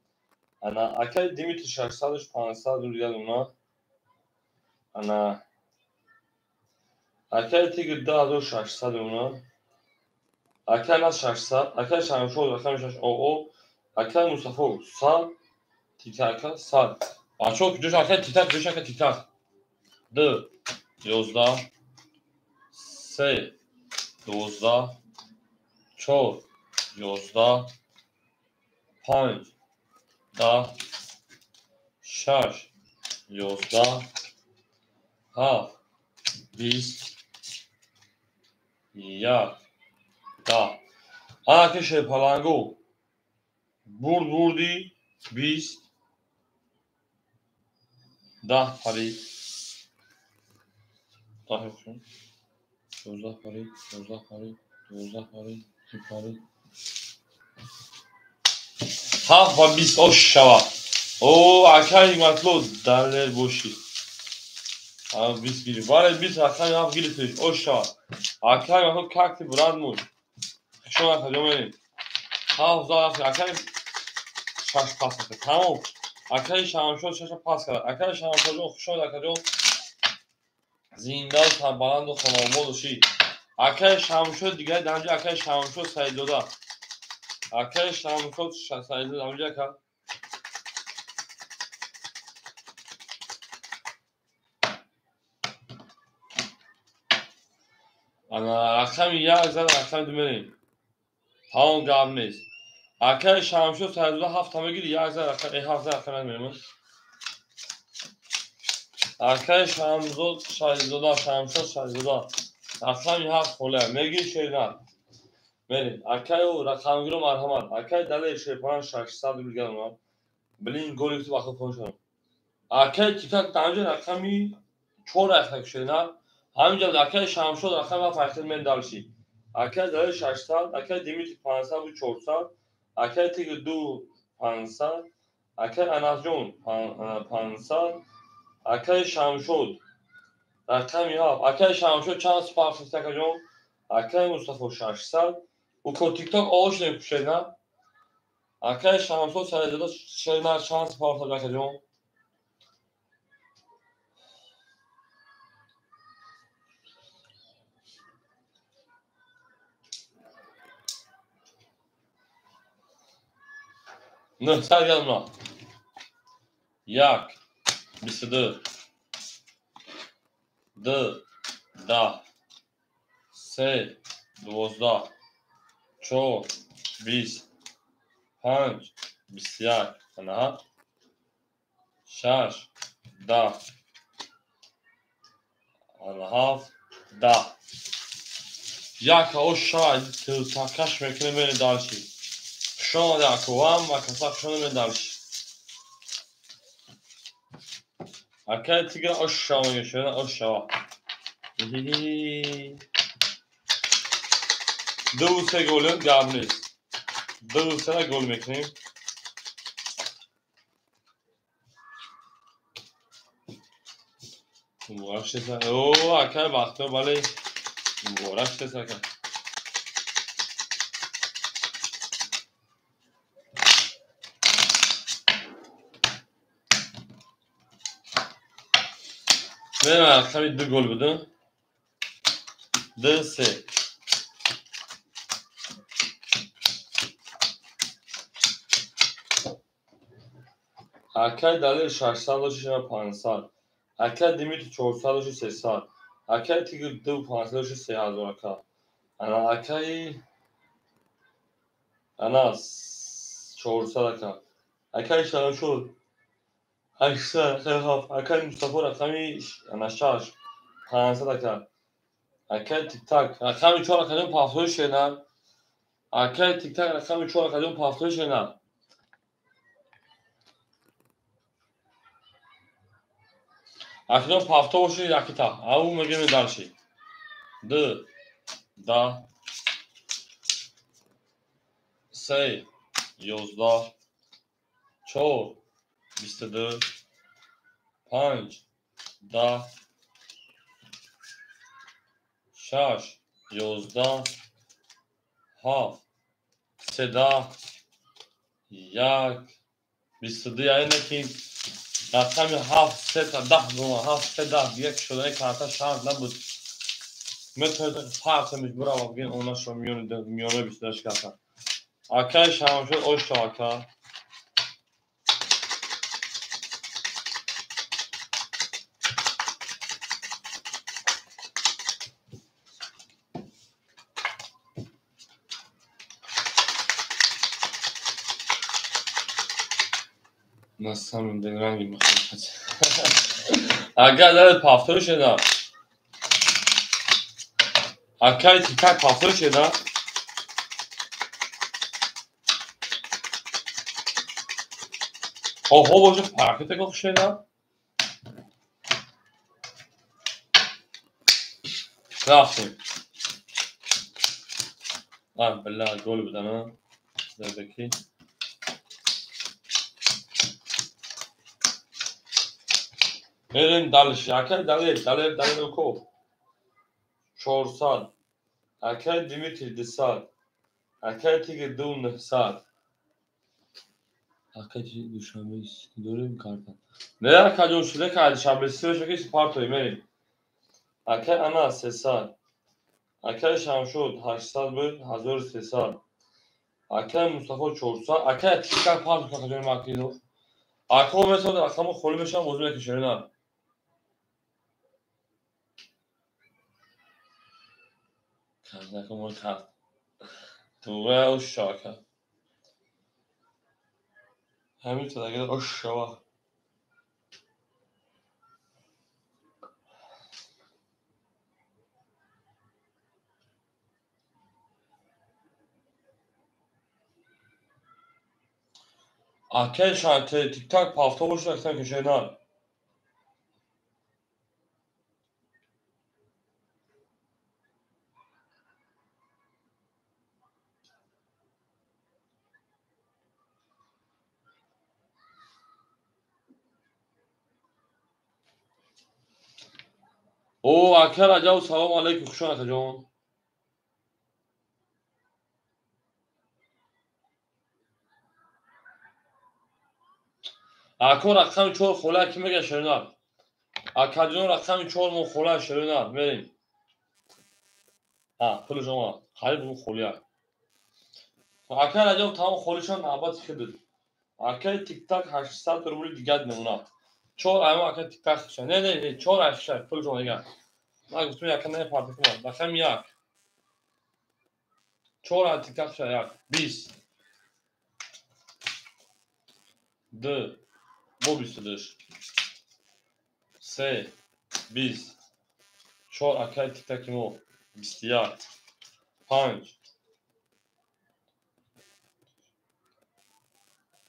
انا اکای دیمیت 600 500 رو بیاد اونا انا اکای تیگر 10600 اونا اکای از 600 اکای شمشو اکای شش او اکای مصطفی 100 تیتاکا 100 بچه‌ها جوش اکای تیتاک جوش اکای تیتاک 2 11 3 12 4 11 5 10 6 11 7 20 1 10 ana که پلنگو بردی 20 10 پری 10 کن 12 پری 12 پری 12 پری 2 پری 7 و 20 o şava o akay matlo darler boşi abi 20 giri var 20 akay abi giri o şava akay matlo kalktı buradmur şu an kadar Havza akay şaş pas attı tamam akay şamşo şaş pas کرد akay şamşo خوشو دکجو زیندال تا بالاند و خانوادو شی akay şamşo دیگه دنج akay şamşo سایدودا akay şamşo سایدودا اونجا کا انا akşam ya zaten akşam demeliyim tamam gavniz akay şamşo سایدودا haftama gidi ya zaten hafta akşam memnun akay şamşo سایدودا شمشو سایدودا اصلا یه هفت خوله میگی شیدن بریم. اکای او رقم گیرو مرحمت. اکای دلیل شیپان 600 میگم من. بلین گلی تو باخت پونشون. اکای تیکا تانجه رقمی 4 رقم شده نه. همینجا اکای شمشد رقم فرقی من دالشی. اکای دلیل 600. اکای دیمیت 500 و 400. اکای تیک 2 500. اکای انازجون 500. اکای شمشد رقمی ها. اکای شمشد چند سپارس استکا جون. اکای مصطفی 600. و کو تیک تاک آوش نمیشه نه. اکای شمشد سریع شده چند سپارس استکا جون. نه سر گردم نه. یک 22 دو 10 سه 12 4 20 5 21 نه 6 10 7 10 یک آوش شاید تو تاکش میکنه من دالشی. شما یک وام و کسا شما من دالشی. اکای تیگر آوش شما میشه نه آوش شما. دو سه گلیم گام نیست. دو سه گل میکنیم. مبارک شد. اوه اکای باخته ولی مبارک شد اکای. من اکای دو گل بدم. دو سه. اکای دلیل 600 و 500. اکای دیمیت 400 و 300. اکای تیگر 2 500 و 3000 اکا. انا اکای انا 400 اکا. اکای شمشد 800 اکا. اکای مصطفی رقمی انا 6 500 اکا. اکای تیک تاک رقمی 4 اکا جون پافلوش شدن. اکای تیک تاک رقمی 4 اکا جون پافلوش شدن. اکنون پافتا باشی یکی تا. او میگه میدارشی. دو 10 سه 11 4 22 5 10 6 11 7 13 یک 22 یعنی که رقم 7 3 تا 10 گونه 7 3 10 یک شده کارتا شرط نبود. مثل فرق مجبورم بگین اونا شو میونه 28 کارتا. اکای شمشد اوش اکا. مثلا من رنگی میخوام. اگر دارد پافتور شده. اکای تیک تاک پافتور شده. اوه باشه پاکت گفت شده. رفتیم. بالله گل بدم. زدکی. بریم دالش. اکای دلیل کو. 400. اکای دیمیتری 200. اکای تیک 2 900. اکای تیک دوشنبه است. داریم کارتا. نه اکای جون شده که شنبه سه شده که سپارتوی میریم. اکای انا 300. اکای شمشد 800 بود 1300. اکای مصطفی 400. اکای تیک تاک پاس کنه جون ماکیدو. اکای مثلا رقم خالی میشم موضوع میکشه نه. کازا como tá. تو او شاکه. همینطور اگر او شوا. Akay şantı tik tak pafta boşluktan köşeler. O Akay Racab salam aleyküm kuşan atacağım. Akay rakam çoğu khola kime geçerler? Akay'ın rakam çoğu mu khola şeriner verin. Ha pul şoma. Hayır bunu khola. Akay Racab tamam kholişan abat kıdır. Akay tik tak 800 rubl digad nemuna. Çoğu ama Akay tik tak kuşan. Ne çoğu aşağı pul şoma gel. Ben gittim yakında ne parti var. Rakam yak. Çoğu tik tak kuşan yak. 20. D. Bu bisidir. S. 20. Çoğu Akay tik tak imo. 20. 5.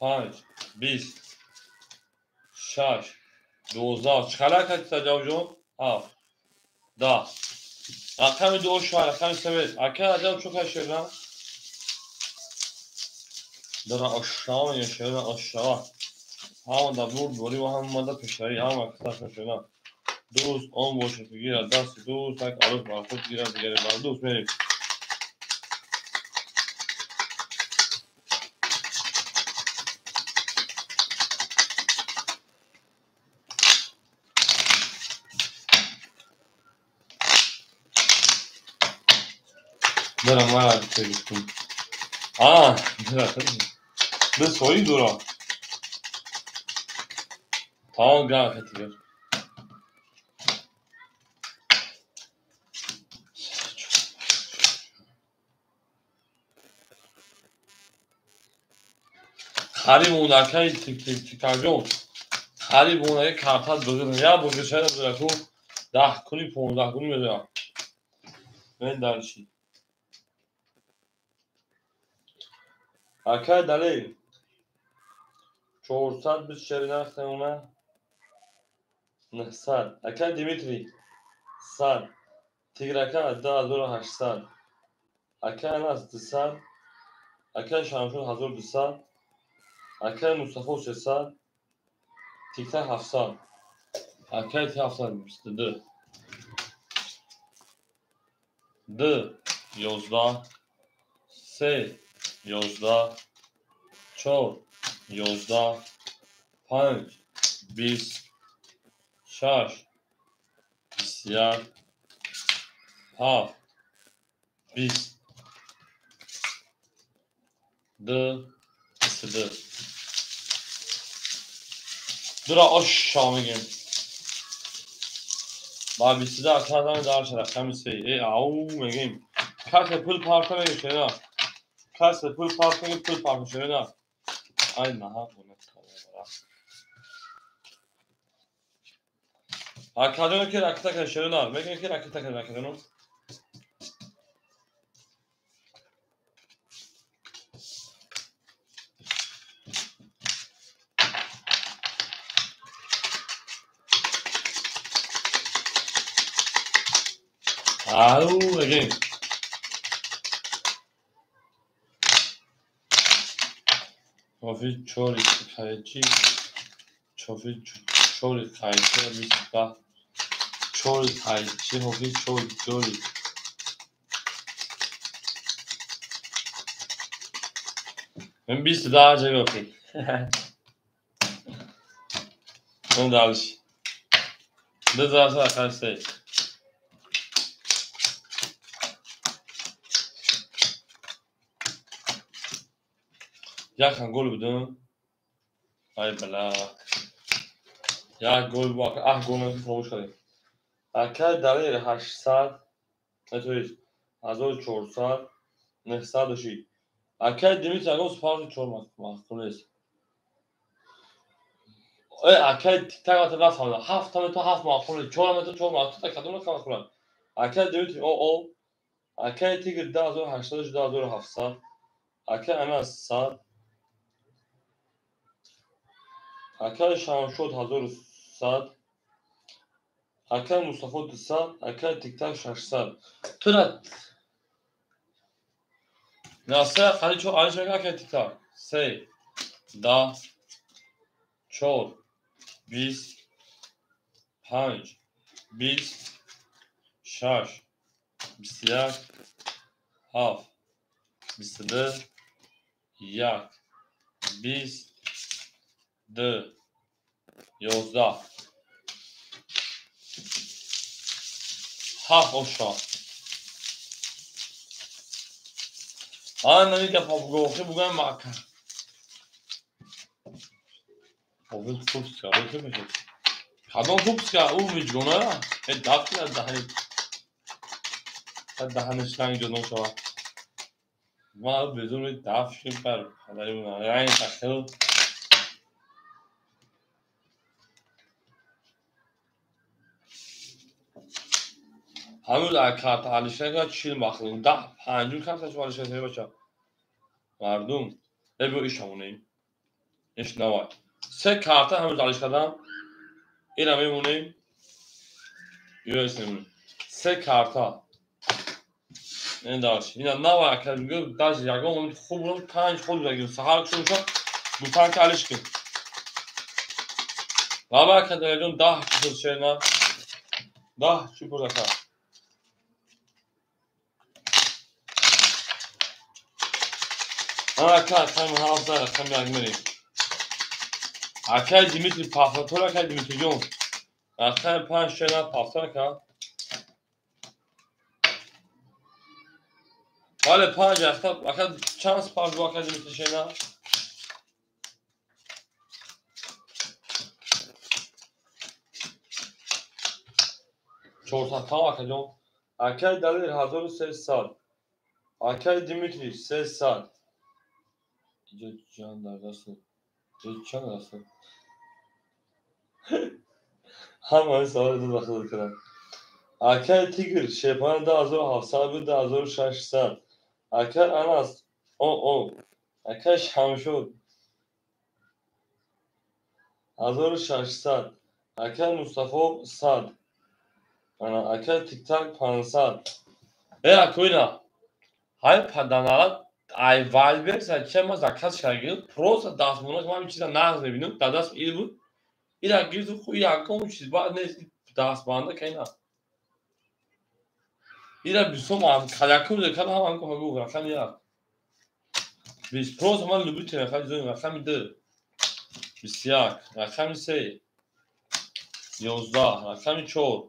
5. 20. 6. 12. چقدر کتی تجاوز جون؟ 7. 10. رقم دو شوهر رقم سوید اکر عجب چون کشیدن؟ دارن aşağı yaşıyorlar aşağı. Ama da vur ve hamada peşleri ama kısa peşlerine. 12 10 boş girer ders 12 tak alıp marfut girer diğer var 12 benim. Dara var bir şey gittim. Aa, de soyu dura. Tamam gel katiler. خریم اون درکه تیک جون خریم اون یک کارتات بگیرن یا بگیرن بگیرن تو 10 کنی 15 کنی بگیرن من درشی اکه دلیل 400 بیش شری نخته اونه 900 اکه دیمیتری 100 تیگرکه 10800 اکه اناس 200 اکه شامشون 1200 اکه مصطفی 600 تیکته 700 اکه تی 700 22 D 11 3 11 4 11 5 20 6 20 7 20 D 22 Dura aşağı میگیم با 22 اکرم دار شده خمیسی ای او میگیم کس پول پارتا میگه شده کس پول پارتا میگه پول پارتا شده ay ne yapıyorsun? Akademi ki rakita kaşarını al. Mekan ki rakita kaşarını. Au again. Hafif çorik kayıcı. Hafif çorik kayıcı. Bak. Çorik kayıcı. Hafif çorik. Ben bir daha önce bakayım. Onu da alış. Ne daha sonra karşı. Yakın gol budun. Ay bela. Ya gol bak. Ah golü فراموش کردیم. اکر دلیل 800 نتویج 1400 906 اکر 200 اگه سپارت چور مخصوص اکر تک ات نفهمیدم 7 تا تو 7 مخصوص 4 تا 4 مخصوص تا کدوم کار کنم اکر 200 او اکر تیگر 10800 10700 اکر انا 100 اکای شمشاد 1100 اکای مصطفی 200 اکای تیک تاک 600 تو را ناسه خالی چو آلیش میگه اکای تیک تاک 3 10 4 20 5 20 6 21 7 22 1 20 2 11 7 aşağı. Anne که پاپ گفته بگم مکن اول خوب سیاره که میشه خدا خوب سیاره او میجونه دفتی از دهنش رنگ جدا شود ما بدون دفشیم پر خدایی بودن رنگ تخیل همون در کارت علیشه که چیل مخلون 10-5 کارتش علیشه تایی باشه مردم بگو ایش همونیم ایش نوای 3 کارت همون علیشه کردم این هم میمونیم یویس نمونیم 3 کارت ها این داشت اینا نوای که میگه داشت یکم خوب بودم 5 خود بگیم سهار کشون شد بودن که علیش کن بابا که دیگه 10 کشون شد نه 10 چی بود اکا اکا خیلی حرف داره خیلی اگمریم اکا دیمیتری پافتور اکا دیمیتری جون اکا 5 شد پافتور اکا ولی 5 اکا چند سپاس با اکا دیمیتری شد چورتا تا اکا جون اکا دلیر 1300 اکا دیمیتری 300 اینجا جان در دست اینجا چند دست همه سوال دو داخل کردم اکا تیگر شیپان 10700 بود 1600 اکا اناس او اکا شمشود 1600 اکا مصطفی 100 اکا تیک تاک 500 اکا اینا های پدنالات ای والبرز چه ما زکاس شاگرد پروس دست مونک ما چیزا ناز نبینم داداس ایل بود اینا گیرد خو یا کوم چیز بعد نه دست بانده کینا اینا بیسوم هم کلاکو ده کلا هم کو هگو رقم یا بیس پروس ما لوبیت رقم زوین رقم 2 21 رقم 3 11 رقم 4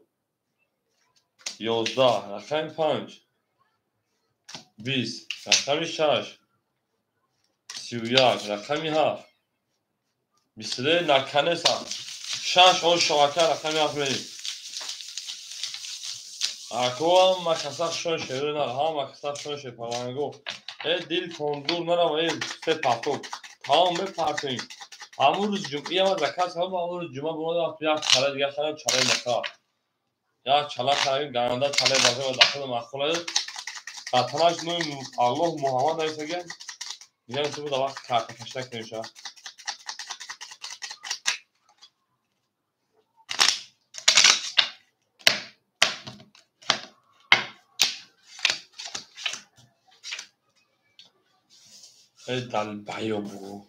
11 رقم 5 20 رقم 6 31 رقم 7 22 نکنه سا 6 اون شواکه رقم 7 بریم اکو هم مکسخ شون شده نه هم مکسخ شون شده پرانگو دیل تندور نرم سه پاتو تمام بپرسیم همون روز جمعه ما زکات هم همون روز جمعه بود یا چاله دیگه خراب چاله نکار یا چاله خراب گاندا چاله بازه و داخل مخوله قطعاش نوع الله محمد ایساگه میگن تو بود وقت کارت پشتک نمیشه دل بایو بو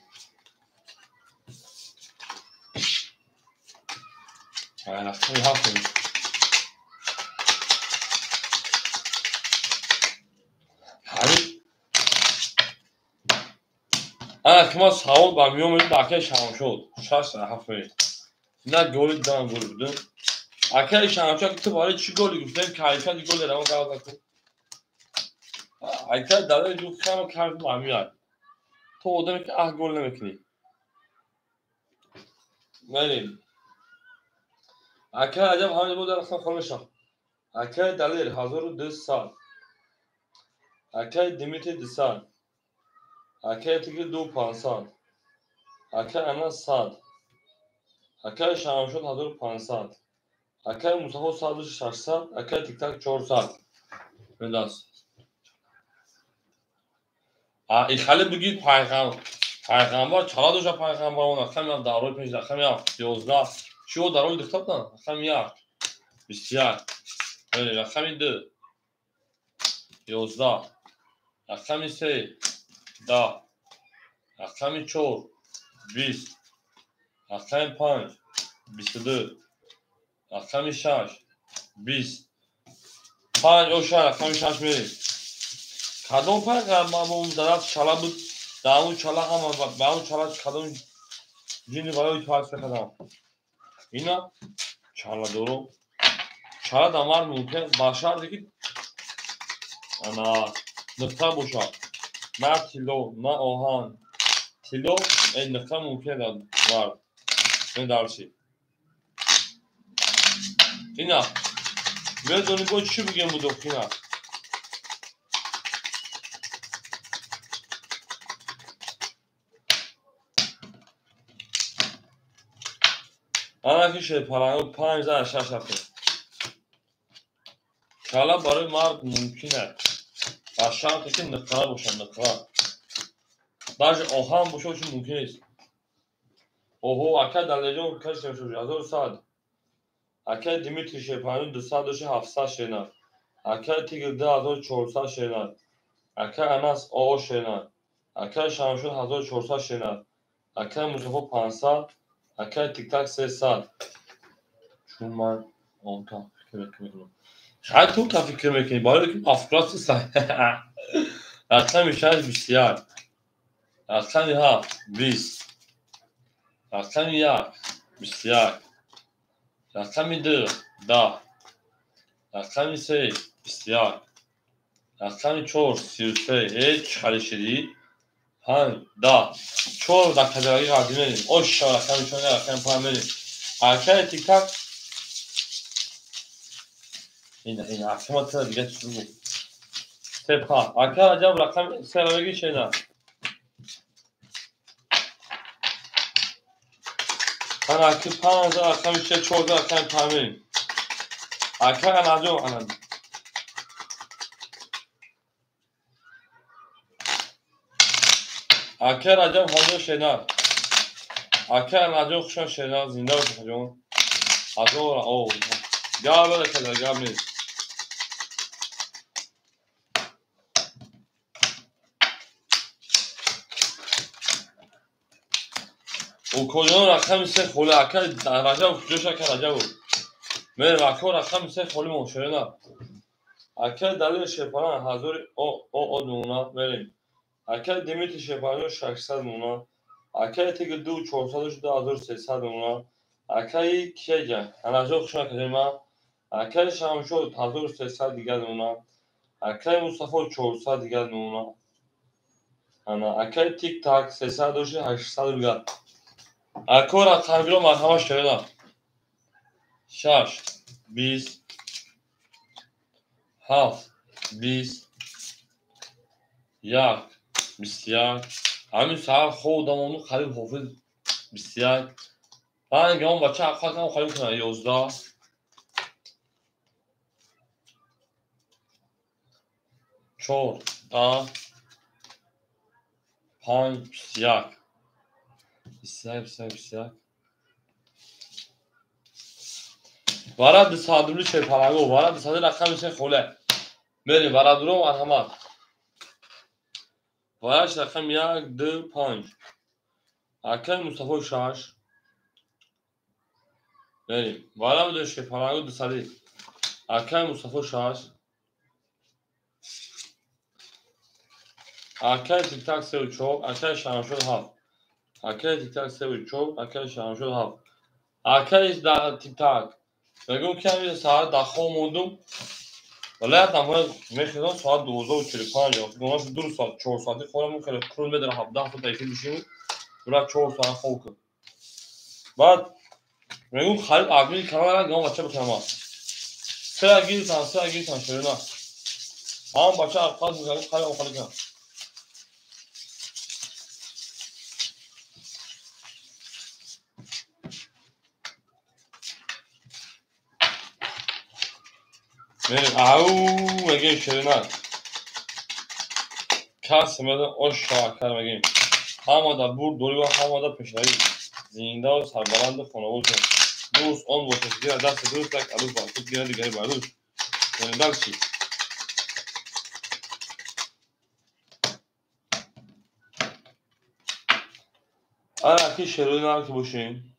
رفتم هفتم که ما سوال با میومد داخل شام شد 6-7 نه گلی دادن گل بودن اکه شام شد تو برای چی گلی گفتم کاریکا دی گل دادم کار کرد اکه داده جو خام کرد میاد تو اودم که گل نمیکنی بریم اکه عجب همین بود اصلا خونشم اکه دلیر 1200 اکه دیمیتری 200 اکه تیگر 2500 اکه انا 100 اکه شام شد 1500 اکه مصطفی 600 اکه تیک تاک 400 بنداز این خاله بگید پیغام پیغمبر چرا دوش پیغمبر اون رقم یک در روی پیش رقم یک 11 شو در روی دکتاب نه رقم یک 21 رقم 2 11 رقم 3 10 رقم 4 20 رقم 5 22 رقم 6 20 5 اوشا رقم 6 میریم کدوم پیغمبر اون درست چلا بود در اون چلا هم با اون چلا کدوم جینی برای تو هست بخدم اینا چلا دورو چلا دمار ممکن باشد دیگه انا نقطه باشد نه تیلو نه آهان تیلو این نقطه ممکن دار این درسی اینا بدونی با چی بگم بودو اینا انا که شد پرانگو 5 6 هفته چلا برای مرد ممکنه و شرطی که نقره باشن نقره درج آهان باشه چون ممکن نیست اوهو اکا دلیجون کش نمیشه 1100 اکا دیمیتری شپانو 200 داشته 700 شنر اکا تیگر 1400 شنر اکا اناس آو شنر اکا شمشون 1400 شنر اکا مصطفی 500 اکا تیک تاک 300 چون من اون تا فکر میکنم شاید تو تا فکر میکنی باید که افکارات سای اکا میشه بسیار اکا میها 20 اکا میها بسیار رقم 2 10 رقم 3 بسیار رقم 4 33 هیچ خالی شدی 5 10 4 در کجایی قدیم میریم اوشا رقم 4 رقم 5 میریم ارکان تیک تاک این احکامات تا دیگه شروع بود سپا ارکان عجب رقم 3 رو بگی چه نه من ارکان 5 رقم 4 رقم 5 میریم ارکان عجب انم ارکان عجب حاضر شنر ارکان عجب خوشان شنر زنده باشی جون حاضر او گاب بده کلا گاب نیست او کجا رقم 3 خوله ارکان رجب جوش ارکان رجب بود میریم ارکان رقم 3 خوله موشره نه ارکان دلیل شپانه حاضر او دونا میریم ارکان دیمیت شپانه 600 مونا ارکان تیگ 2 400 شده 1300 مونا ارکان کیجا انجا خوشا کلمه ارکان شمشو 1300 دیگه مونا ارکان مصطفی 400 دیگه مونا انا ارکان تیک تاک 300 دوشه 800 دیگه ارکان رقم رو مرحمه شده 6 20 7 20 1 21 همین سر خودم اونو خیلی حافظ 21 من میگم بچه حقا خیلی کنه 11 4 10 5 21 21 برای دستادولی چه پرگو برای دستادولی رقم میشه خوله بریم برای درو مرحمت برایش رقم 1 2 5 اکل مصطفی 6 بریم برای بدوش که پرگو دستادولی اکل مصطفی 6 اکل تیک تاک 3 و 4 اکل شمشون 7 اکل تیک تاک 3 و 4 اکل شمشون 7 اکل در تیک تاک بگم که همین ساعت دخواه موندم ولی حتما میخوام ساعت 12:45 یا گفتم 2 ساعت 4 ساعتی خودمون که کرون بدر 17 تا دقیقه میشیم برای 4 ساعت خوب کرد بعد میگم خالد آدمی کاملا گام بچه بکنم سه گیرتان شده نه هم بچه افقاد میگم خالد اون خالی کنم میریم او میگیم شده نه کس میدن او شاکر میگیم همادا برد دوری و همادا پیشنهایی زنده و سربلند خانواده دوست آن واسطگی از دست دوست تک عروس باشد گیره دیگری بردوش زنیدل چی؟ اکی شروعی نرم که باشین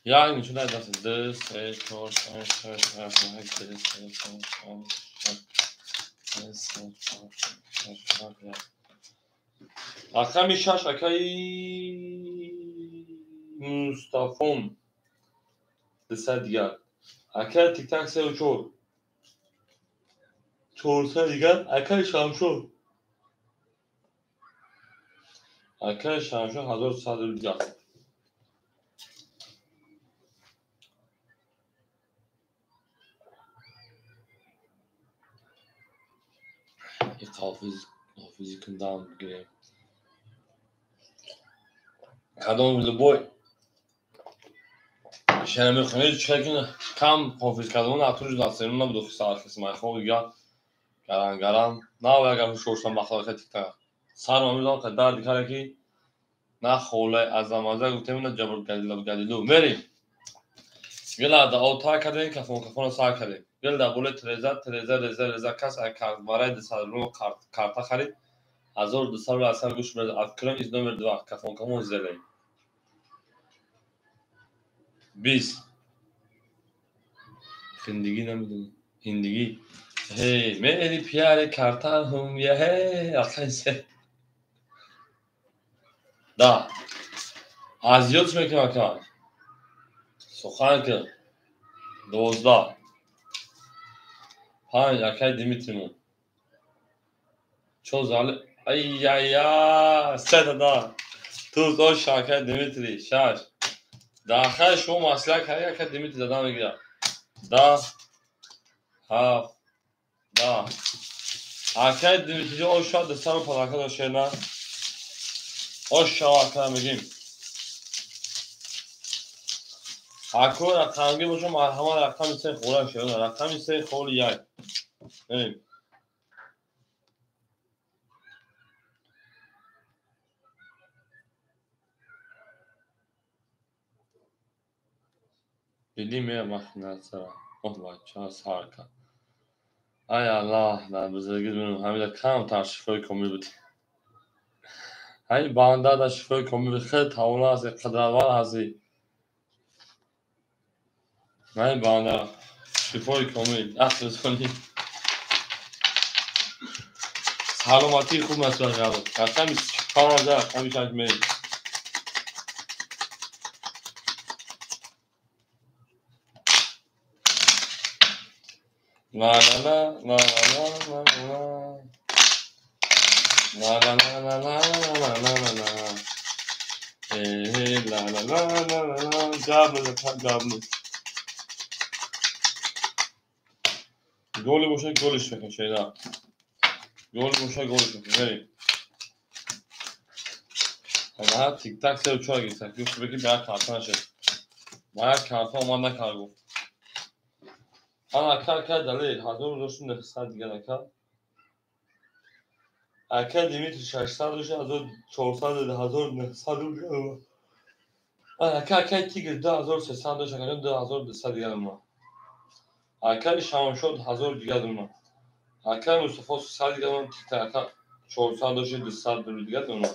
یعنی چون از دست ده سه چهار پنج شش هفت هشت ده سه چهار پنج شش ده سه چهار پنج شش رقم شش اکی مصطفیم دسته دیگر اکی تیک تک سه و چور چور سه دیگر اکی شمشور اکی شمشور 1100 دیگر یک حافظی کندم بگیریم کدام لبوی شنمی خونید چه کنه کم حافظ کدام نتونج دستیرون نبود و ساعت کسی مای خواه دیگر گرم نه و اگر شورشتم بخواه خیلی تیک تک سر مامیدان که درد کرده که نه خوله از امازه گفتیم نه جبر گدیلو میریم گل دا اوتا کردیم کفون سر کردیم گل دا بوله تریزه کس اکرد برای دستر رو کارتا خرید 1200 رو اثر گوش برد افکرم از نمر دو کفون زلیم 20 خندگی نمیدونم هندگی هی میری پیار کارتا هم یه هی آخه سه دا از یادش میکنم که سخن که 12 5 اکی دیمیتریمون چو زاله ای سه دا تو دو شاکه دیمیتری شش داخل شما مسئله کردی که دیمیتری دادم میگیرم 10 7 10 اکی دیمیتری او شاد دسته رو پلاکه داشته نه او شاکه میگیم اکو رقمگی باشم همه رقم سه خوره شده رقم سه خول یک نیم دیدی میرم مخنه سرم اوه بچه ها سر کن ای الله در بزرگی بینم همین کم تر شفای کمی بود ای بانده در شفای کمی بود خیلی تاونه هستی قدرتوان هستی ای بانده شفای کمی اخت بزنی سلامتی خوب مسئول کرد رقم کار آجا رقمی شنگ میریم لا لا لا لا لا لا لا لا لا لا لا لا لا لا لا لا لا لا لا جابلو گولی باشه گولش بکن شیدا گولی باشه گولش بکن بریم اما تیک تک سه و چهار گیرسن گوش بکی باید کارتا نشه باید کارتا اومد نکار گفت انا اکر که دلیل هزار روشون نفسد دیگه نکر اکر دیمیتر 600 روشه 1400 1900 روشه اکر تیگر 2300 روشه کنیم 2200 دیگه نمونه اکر شام شد 1000 دیگه نمونه اکر مصطفی 300 دیگه نمونه تیک تک اکر 400 روشه 200 دیگه نمونه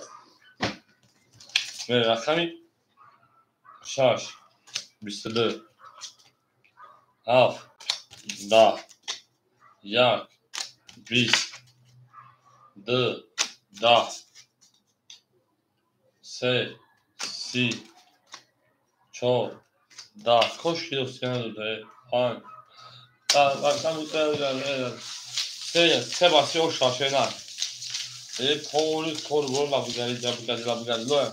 رقمی 6 22 7 10 1 20 2 10 3 30 4 10 خوش دوستان دوده 5 رقم دوده سه باسی او شاشه نه پولی کور گور لبگری لوه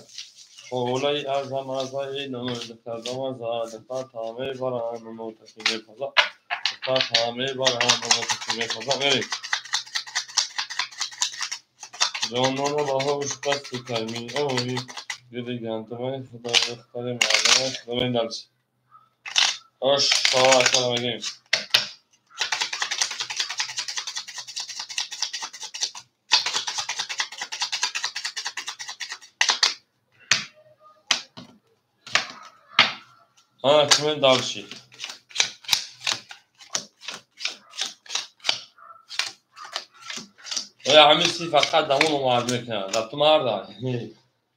پولای از ای نمود کردم از دفت همه برای نمود تکیمه پزا دفت همه برای نمود تکیمه پزا بریم جانان با هاوش بست کرمی اوی دیدی گندمه خدا اختاری مردمه خدا این دلچه آش شاوه اکرم بگیم Ana kimin dalşı. همین فقط دمون معادله کنن ربط مرد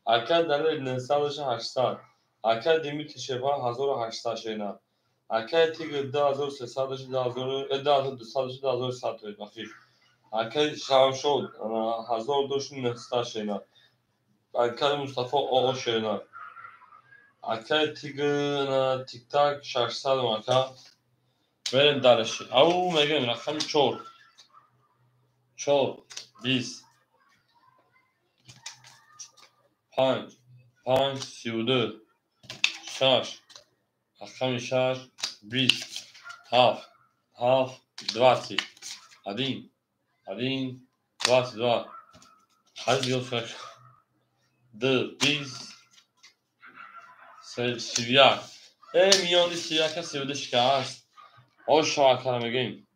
اکد دلیل نسالش 800 اکد دیمیت شبه 1800 شینا اکد تیگ 2300 2200 2100 بخیر اکد شام شد 1200 شینا اکد مصطفی آقا شینا اکد تیگ تیک تاک 600 مکا بریم دلشی او میگم رقم 4 20 5 5 32 6 رقم 6 20 7 7 20 1 1 22 hadi diyorsun 2 20 سیویک میانی سیویک سیوده شکست آشا کلمه گیم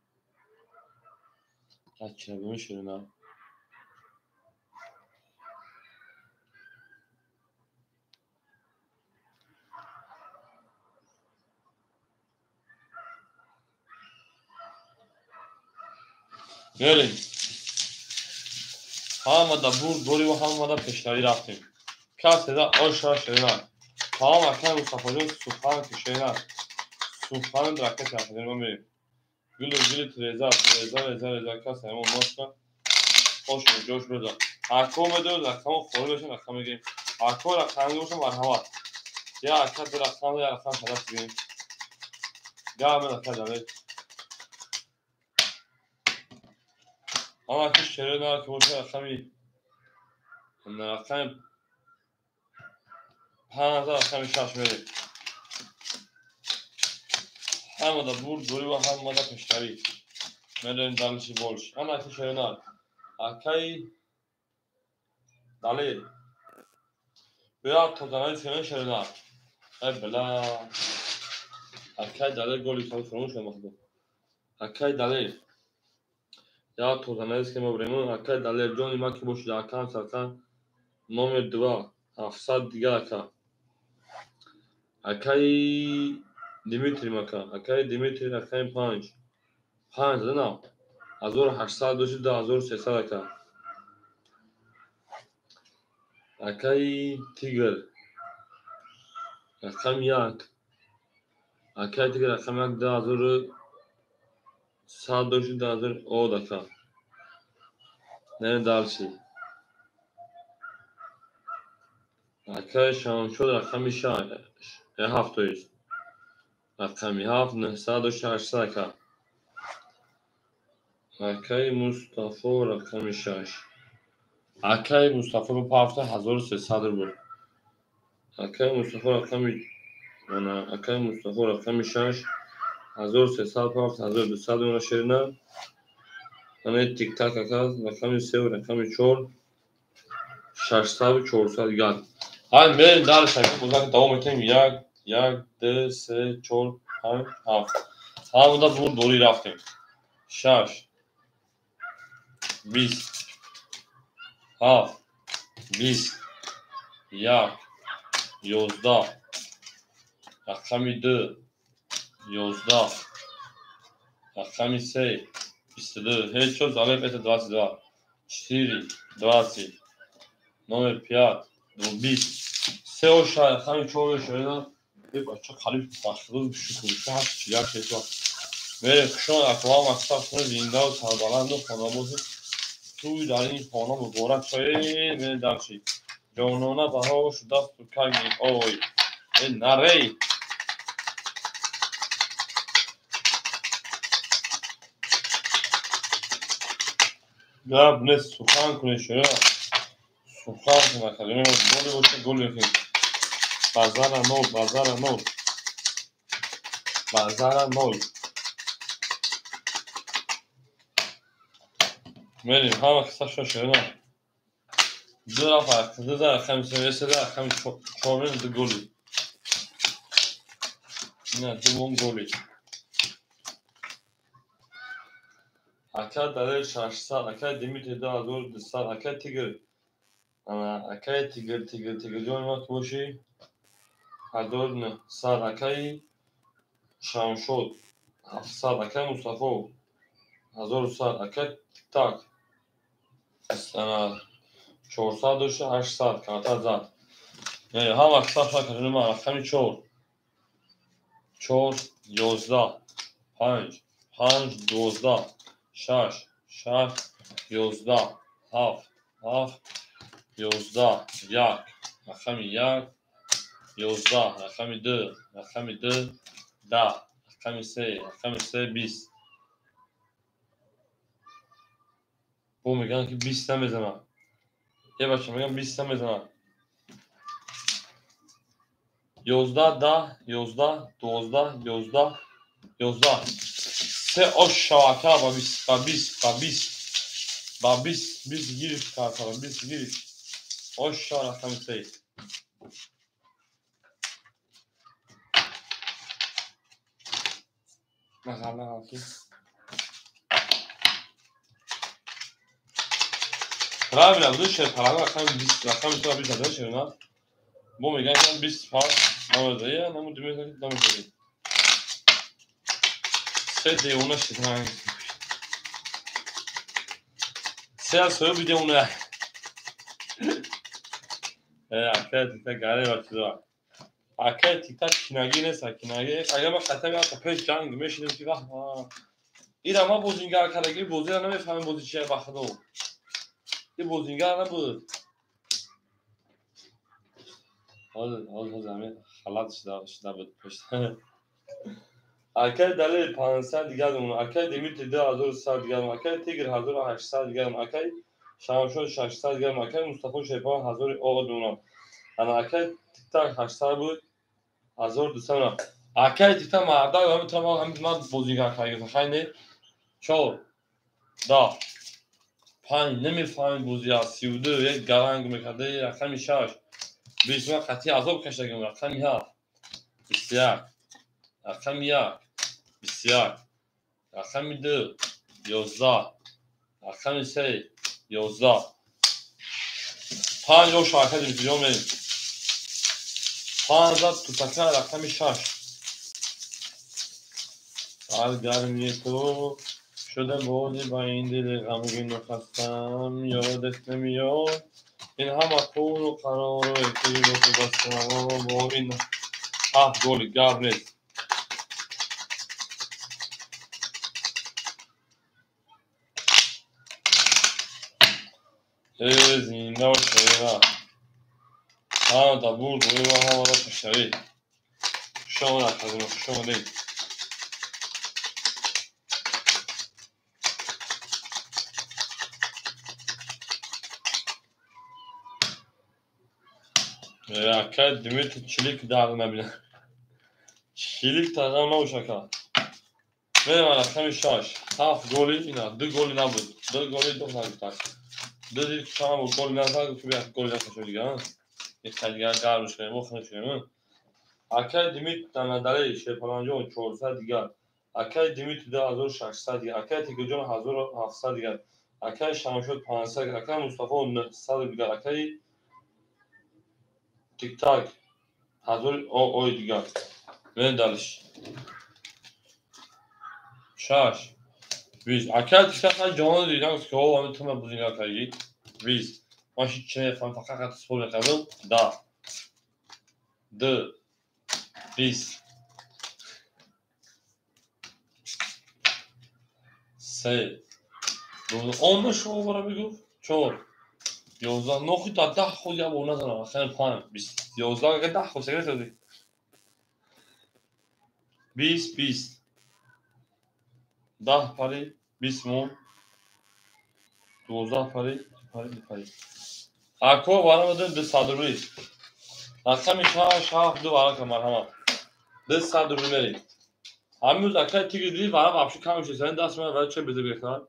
تکیه بمیشه نه بریم همه دا دوری و همه دا پشتری رفتیم کسی دا آشا شده تمام اکنه مصطفی جون سوخان کشیده سوخان درکت رفته بریم بریم گل تریزا کسی همون ماسکن خوش و جوش بزن اکو میدون رقم خوری بشن رقم بگیم اکو رقم باشن مرحمت یا اکد رقم یا رقم شدست بگیم یا همه رقم داره اما اکش شروع داره که باشه رقمی رقم 5000 رقم 6 میریم همه دا دوری و همه دا پشتری میریم دلشی بولش اما اکش شروع داره اکی دلیل بیا توزنهای سیمه شروع داره بلا اکی دلیل گولی کمی فرموش نمخدم اکی دلیل یا توزنهای سیمه بریمون اکی دلیل جونی ما که باشه اکان سرکان نومر 2 700 دیگر اکان اکی دیمیتری مکان اکی دیمیتری اکای 5 5 نه 1800 دوشی 2300 اکان اکی تیگر رقم 1 اکی تیگر رقم 1 2100 دوشی 2000 او اکان نه دالشی اکی شام شد رقم 6 700 رقم 7 900 دوشی 800 اکان اکی مصطفی رقم 6 اکی مصطفی رو پافته 1300 بود اکی مصطفی رقم اکی مصطفی رقم 6 1300 پافت 1200 اون شیرینه من تیک تاک اکاز رقم 3 و رقم 4 600 و 400 گل های بریم در شکل بودن دوام میتونیم 1 2 3 4 5 7 همون دا دوری رفتیم 6 20 7 20 1 11 رقم 2 11 رقم 3 22 هیچ شد ضرب ایت 22 4 20 نومر 5 20 3 و شاید رقم 4 شده bir bacak halif başladı şu konuşma çiğer şey var. Ve şu an aklıma maksatını Windows sarbalandı konumuzu tu darin konumu borak şey ve dersi. Jonona daha şu da tukaymi oy. Narey. Gab ne sukan konuşuyor. Sukan konuşuyor. Gol yapıyor. Bazara nol. Bazara nol. Benim hava kısa şaşırına. Dura farklı. Dura خمسة خم چهارم دو گلی. نه دوم گلی. اکاد داره 600 اکاد دیمیت 2200 اکاد تیگر. انا اکاد تیگر جون ما توشی. 1900 اکای شمشد 700 اکای مصطفی 1100 اکای تیک تاک 400 800 کمتر زد یعنی هم اکثر شد کنیم من رقمی 4 11 5 12 6 11 7 11 1 رقمی 1 11 رقمی 2 رقمی 2 10 رقمی 3 20 bu میگن که 20 هم بزنم یه بچه میگن 20 هم بزنم 11 10 11 12 11 11 سه aşağı با 20 با 20 با 20 با 20 20 giriş kartala 20 giriş aşağı rakam say Bakalım abi. Правильно, выше параграф rakam 20 rakam sonra bir zaten şey ona. Bu میگن که 20 پاس نموده یا نموده میگن که نموده. سه دیونه شدن. سه از سه بیدونه. اکه تیتا گره بچه‌ها. اکه تیتا کناگی نیست کناگی. اگه ما خطر میاد تا پیش جنگ میشیم که وقت این ما بازیگر کارگری بازی را نمیفهمیم بازی چیه بخدا. این بازیگر نبود. حال زمین خلاص شده بود پشت. اکه دلیل 500 دیگر اون اکه دیمیت 2100 دیگر اون اکه تیگر 1800 دیگر اون اکه شمشون 600 دیگر اون اکه مصطفی شیپان 1000 آقا دونم انا اکه تیک تاک 800 بود 1200 اکه تیک تاک مردا و میتونم هم من بازیگر کارگری خیلی 4 10 5 نمیفهمید بازی ها 32 یک گرنگ میکرده رقم 6 20 من خطی عذاب کشیده گم رقم 7 21 رقم 1 21 رقم 2 11 رقم 3 11 5 روش حرکت میتونیم بریم 5 تو تکه رقم 6 گرمی تو شده بودی با این دل غمگین و خستم یادت نمیاد این همه خون و قرار و اکتری با تو بستم با این 7 گل گرنید زینده و شریفه هم تا بود روی و هم را تشتری شما نکردیم و شما دید اکه دیمیت چلیک در نبینه چلیک تقریبا نوشکه میرم رقم 6 7 گلی اینا 2 گلی نبود 2 گلی 2 نبود دو دیگه که شما با گل نزد که بیاد گل نکنه دیگه یک دیگه قرارش کنیم بخونش کنیم اکه دیمیت دندره شیپالانجون 400 دیگه اکه دیمیت 2600 دیگه اکه تیگجون 1700 دیگه اکه شمشد 500 اکه مصطفی 900 دیگه اکه تیک تاک 1000 او دیگه من دالش 6 20 اکه تیک تاک جان دیدم که او هم تو بزنگار کاری 20 ماشین چه فقط سپول کردم 10 2 20 3 10 شو برا بگو 4 11 9 تا 10 خود یا اون نزنم خیلی 5 20 11 که 10 خود سگره شدی 20 20 10 پاری 20 مون 12 پاری اکو بارا مدن 200 روی رقم 6 7 2 برای که مرحمت 200 روی میریم همون اکه تیگه دیدی برای بابشو کم میشه سن دست من برای چه بده بکنن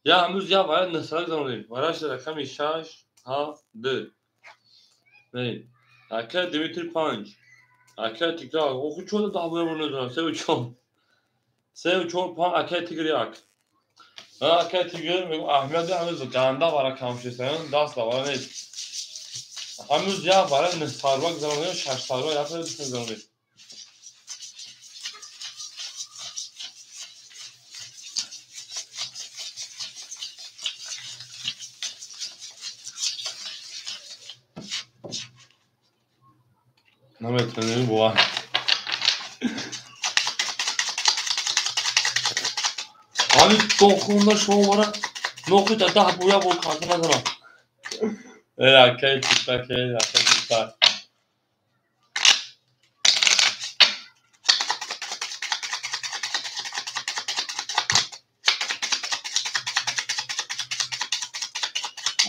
یا همون یا برای نسل زنونیم برایش رقم 6 7 2 میریم اکه دیمیتری 5 اکه تیگه او خود چون دا باید بردنم 3 و 4 3 و 4 5 اکه تیگه یک اکه تیگه میگم احمد همون گنده برای کم میشه سن دست برای نیست Hamuz ya var ne sarmak zamanı şaş sarma yapıyor düşün zamanı. Ne metreni bu var. Abi dokunma şu var. Nokta daha buraya bu kartına sana. Evet, okay, TikTok, okay, TikTok.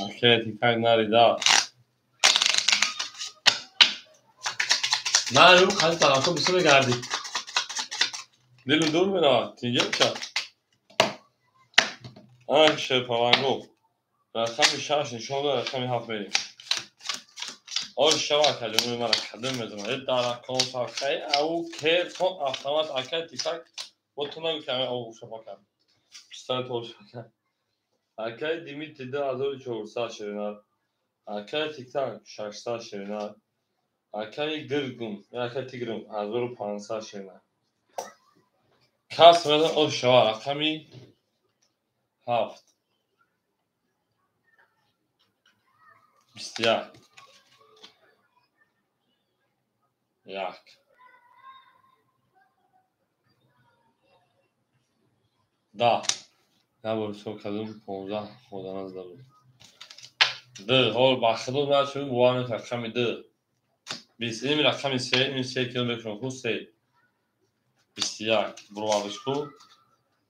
Okay, TikTok nerede? Ne bu kaç tarafta bir süre geldi. Deli dur mu ya? Diyeceğim ki. Ay şey falan yok. رقم 6 شما رقم 7 بریم شما کلمه من کدوم میزنم در کنساخه او که تو اتومات اکای تیکاک با تو نگو که او شما کرد بیشتر تو شما کرد اکای دیمی تیده 1400 شیرینار اکای تیکاک 600 شیرینار اکای گرگم اکای تیگرم 1500 شیرینار کس میزن او شما رقمی 7 21 یک ده نباید تو کدوم 15 خدا نزده بود ده حال بخدو نشون بوانه رقم ده 20 این رقم 3 این 3 کیلومتر خود 3 21 برو آبش کو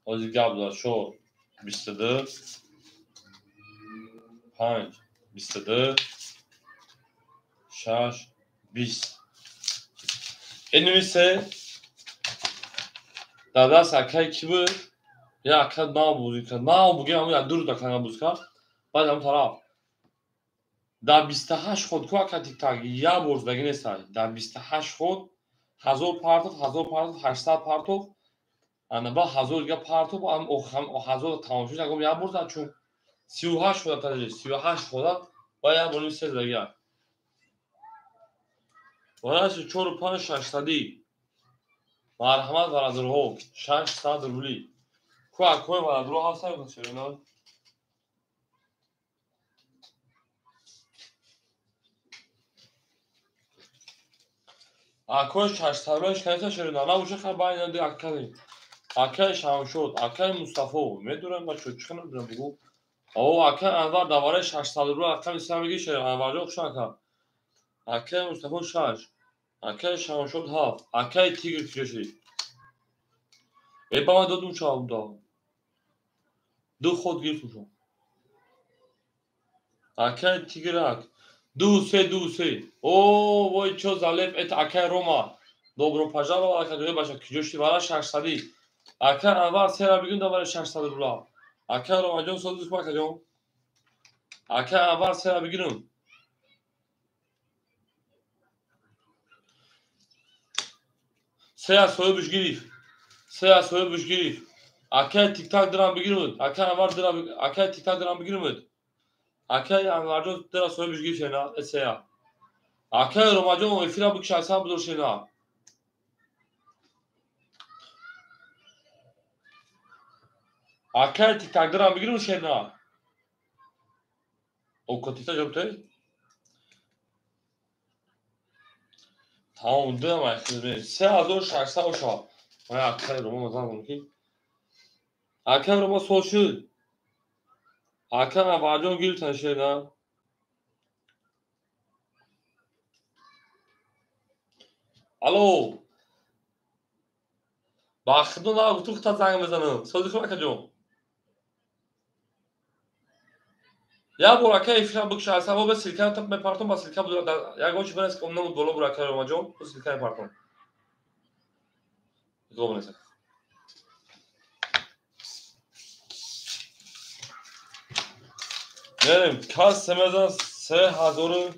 آزی گاب شو 22 5 22 6 20 این 3 دادا سکای کی بود یا اکد ما بود که ما بگیم همون دور دکان بود که بعد هم طرف در 28 خود کو اکد تیک تاک یا برز بگی نیست در 28 خود 1000 پارتوف 800 پارتوف انا با 1000 دیگه پارتوف هم او 1000 تمام شد اگه یا برز چون 38 خود تا 38 خود با یا بونی سه دیگه واسه 4 5 600 مرحمت برادرها 600 روبلی کو اکو برادرها هستن که اینا اکو 600 روبلی کنسا شده نه وجه خبر باید دی اکلی اکل شام شد اکل مصطفی میدونم ما چه چکنه میدونم بگو او اکل انوار دواره 600 روبلی اکل اسلام میگه شه انوار جو خوشا کا اکل مصطفی 6 اکل شام شد 7 اکل تیگر کشی ای با ما دادم چاو دو خود گیر تو اکل تیگرک دو سه او وای چو زالف ات اکل روما добро пожаловал академия баша киҷошти вара 600 ака анвар сера бигун давара 600 рубла ака ромаҷон содис ку акаҷон ака анвар сера бигирум сея соҳибиш гирифт сея соҳибиш гирифт ака тиктак дирам бигирмуд ака анвар дира ака тиктак дирам бигирмуд ака анварҷон дира соҳибиш гирифт шена сея ака ромаҷон эфира бикшайсан будур шена ака тиктак дирам бигирмуд шена اوکاتیتا جابته تمام ده من خیلی 3600 شا من اکثر رو ما مثلا کی اکثر رو ما سوشل اکثر من واجون گیل تنشه نه الو باخدو نه تو تا زنگ بزنم سوزی خب اکجون یا براکه افشا بکش از هوا به سیلکه تا به پارتون با سیلکه بود یا گوش برس که اونم بالا براکه رو ماجون تو سیلکه پارتون گم نشه بریم کاس سمزن 3000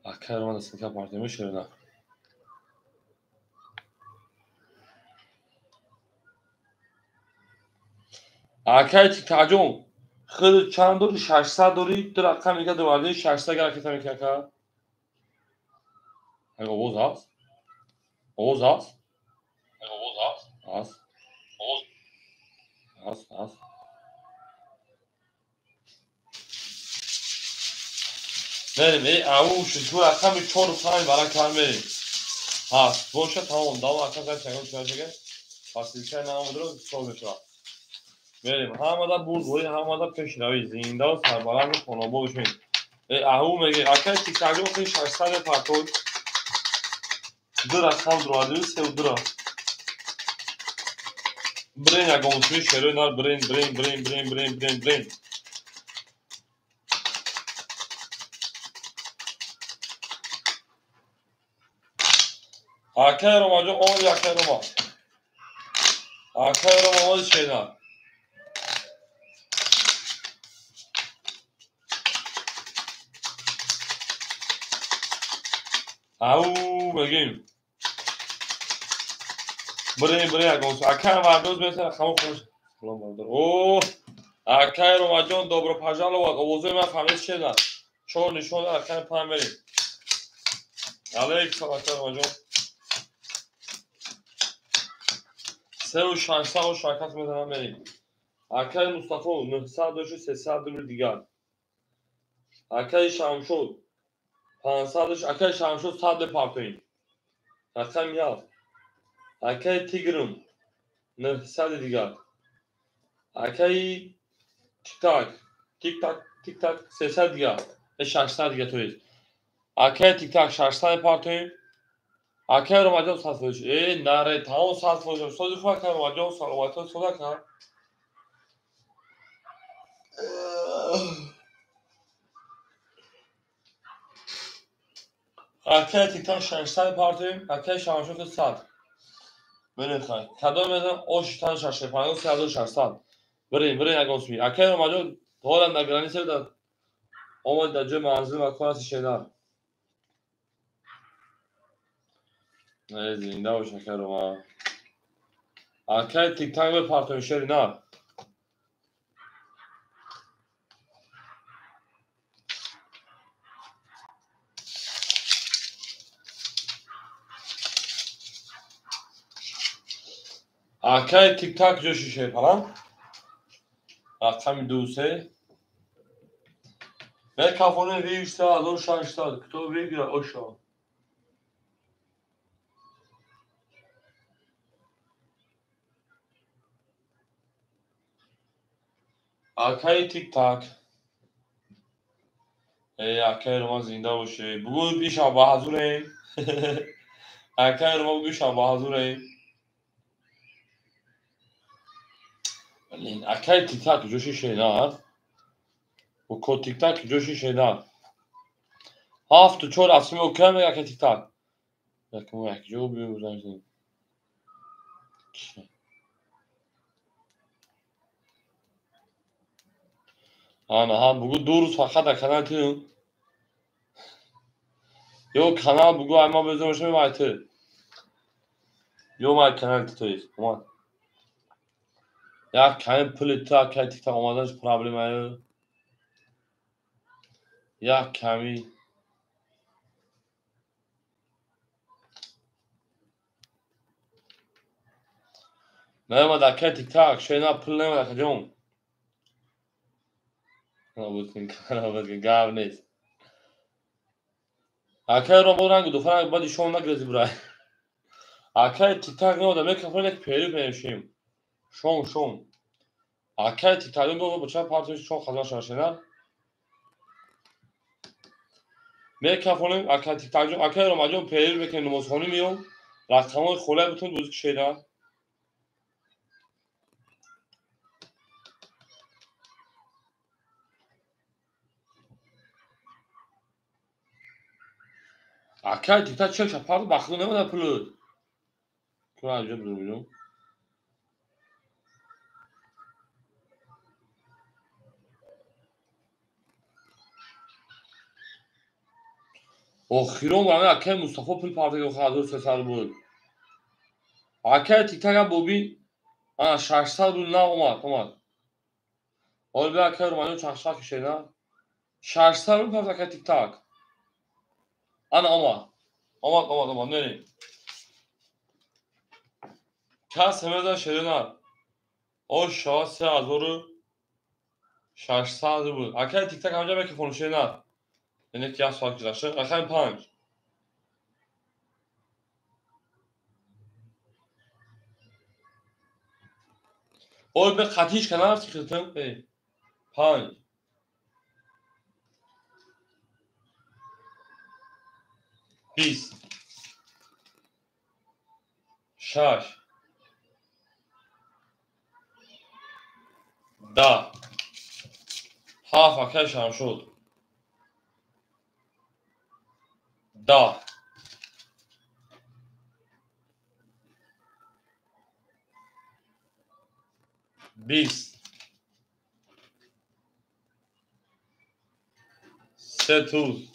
اکه رو من سیلکه پارتون میشه نه اکه تاجون خیلی چند داری 600 داری در رقم میگه دوباره 600 حرکت میکنه که آواز هست آواز هست هست هست بریم ای اوش تو رقم 4 و 5 برای کار بریم هست باشه تمام دام اصلا چنگل چه فاصله نام درو سول میشه بریم همه برد همه پیشروی زنده و سربلند خانوبا بشین ای اهو میگه اکای تیکاجو خیلی 600 پاتون دو رقم درادی سه درا برین اگه اونجوری شروع نار برین اکای رو ماجو اون اکای رو ما شینا او بگیم برین اگه اونجوری اکای مردوز بیسته خمو خوش اوه اکای رو ماجو دوباره پاجالو اوزوی من فهمید شینا چور نشون اکای پایین بریم علیک سلام اکای رو ماجو سه و 600 و شرکت میزنم بریم اکای مصطفی 900 داشت 300 دور دیگر اکای شمشد 500 داشت اکای شمشد 100 پارتوین رقم یافت اکای تیگرم 900 دیگر اکای تیک تاک 300 دیگر 600 دیگر تویست اکای تیک تاک 600 پارتوین اکای رو مجال 100 فوش ای نره تمام 100 فوش سوزی خواه کن مجال سلامت سودا کن اکای تیک تاک 600 پارتوین اکای شمشد 100 برین خواهی کدام میدن اوش تان شاشه پایان 3600 برین اگه اسمی اکای رو مجال طولن در گرانی سر در آمد در جای منزل و کناسی شیدن زنده باش اکای رو ما اکای تیک تاک به پارتوین شری نه اکای تیک تاک جوشی شی پران رقم 2 به کافونه ویشتا الان شانشتا کتاب بگیر اوشا اکای تیک تاک ای اکای رو ما زنده باشه بگو بیشم با حضور این اکای رو ما بیشم با حضور این اکای تیک تاک جوشی شی نه و کد تیک تاک جوشی شی نه هفت و 4 اسمی اوکی میگه اکای تیک تاک یکم یک جو بیرون آنها بگو 2 روز فقط در کانال تیم یو کانال بگو اما بزنمش میمایته یو مای کانال تویست اومد یک کمی پول تا که تیک تاک اومدنش پرابلمه یک کمی نه در که تیک تاک شینا پول نمیده که جون بود که گاو نیست اکای رو بود رنگ دو فرنگ بادی شون نگرزی برای اکای تیک تاک نمیده میکفر یک پیری کنشیم شون اکای تیک تاک نمیده بچه پارتوش شون خزان شاشنه میکفر اکای تیک تاک اکای رو مجموع پیری بکنی نمازخانی میون رقمای خوله بتون دوزی کشیده اکای تیک تاک چه پارتو بخدو نمیده پول تو عجب بزنم آخیرون برای اکای مصطفی پول پارتو که خواهد 300 بود اکای تیک تاک هم بوبی 600 بود نه اومد حالا بیا که رومانیو چخشخ کشینا 600 رو پس که تیک تاک انا آمد نریم کس همه دا شدنا او شاه 3600 بود اکه تیک تاک همجا بکی فروشینا یعنی که از فاک گذاشته اخیر 5 او به خطیش کنار چیکتن 5 20 6 10 7 اکه شام شد 10 20 3 توز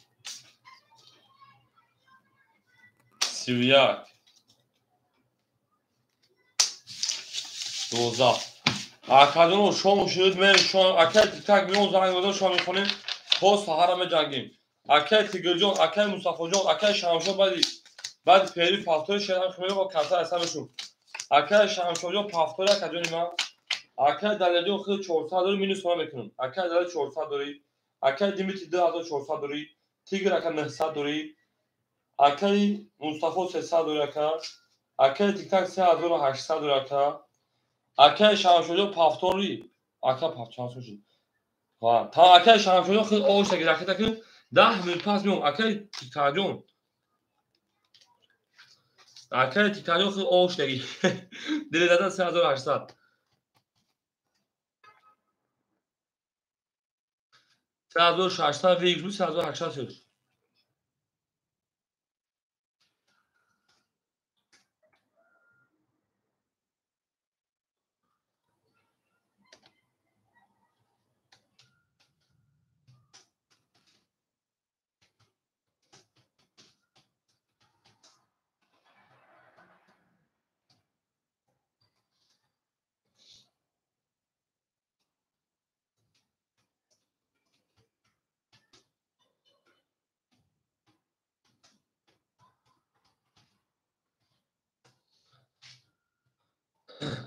31 12 اکادون شما شد من شما اکل تیک تاک میون زنگ بزن شما میخونیم پست حرم جنگیم اکل تیگر جون اکل مصطفی جون اکل شمشون بعد پیری فاکتور شدن خمیره با کسر حسابشون اکل شمشون جون فاکتور اکجون ما اکل دلیجون خود 400 داری مینوس ما میکنم اکل دلیل 400 داری اکل دیمیتی 2400 داری تیگر اکل 900 داری اکل مصطفی 300 داری اکل تیک تاک 3800 داری اکه شمشون پافتوری اکه پافتوری ها تا اکه شمشون خیلی اوش تگی اکه تکیم 10 میل پاس میوم اکه تیکاجون اکه تیکاجون خیلی اوش تگی دل دادن 3800 3600 ویگلو 3800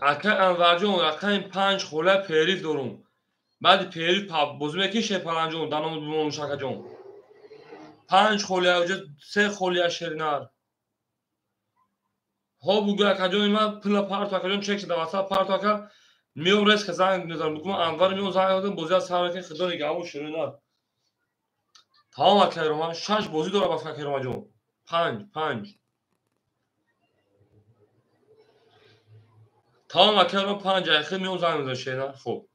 اکه انورجون اکه 5 خوله پیریف دارم بعد پیریف بزرگ کیشه پلنجون دانم بمون شاکا جون 5 خوله اوجه 3 خوله شرینار ها بوگه اکجون من پلا پارت اکجون چک شده واسه پارت اکا میام رس که زنگ میزنم بگم انور میام زنگ دادم بوزیا سر که خدا نگاه شرینار تمام اکیروما 6 بازی داره با اکیروما جون 5 تمام اکیروما 5 اخیر میام زنگ میزنم شرینار خب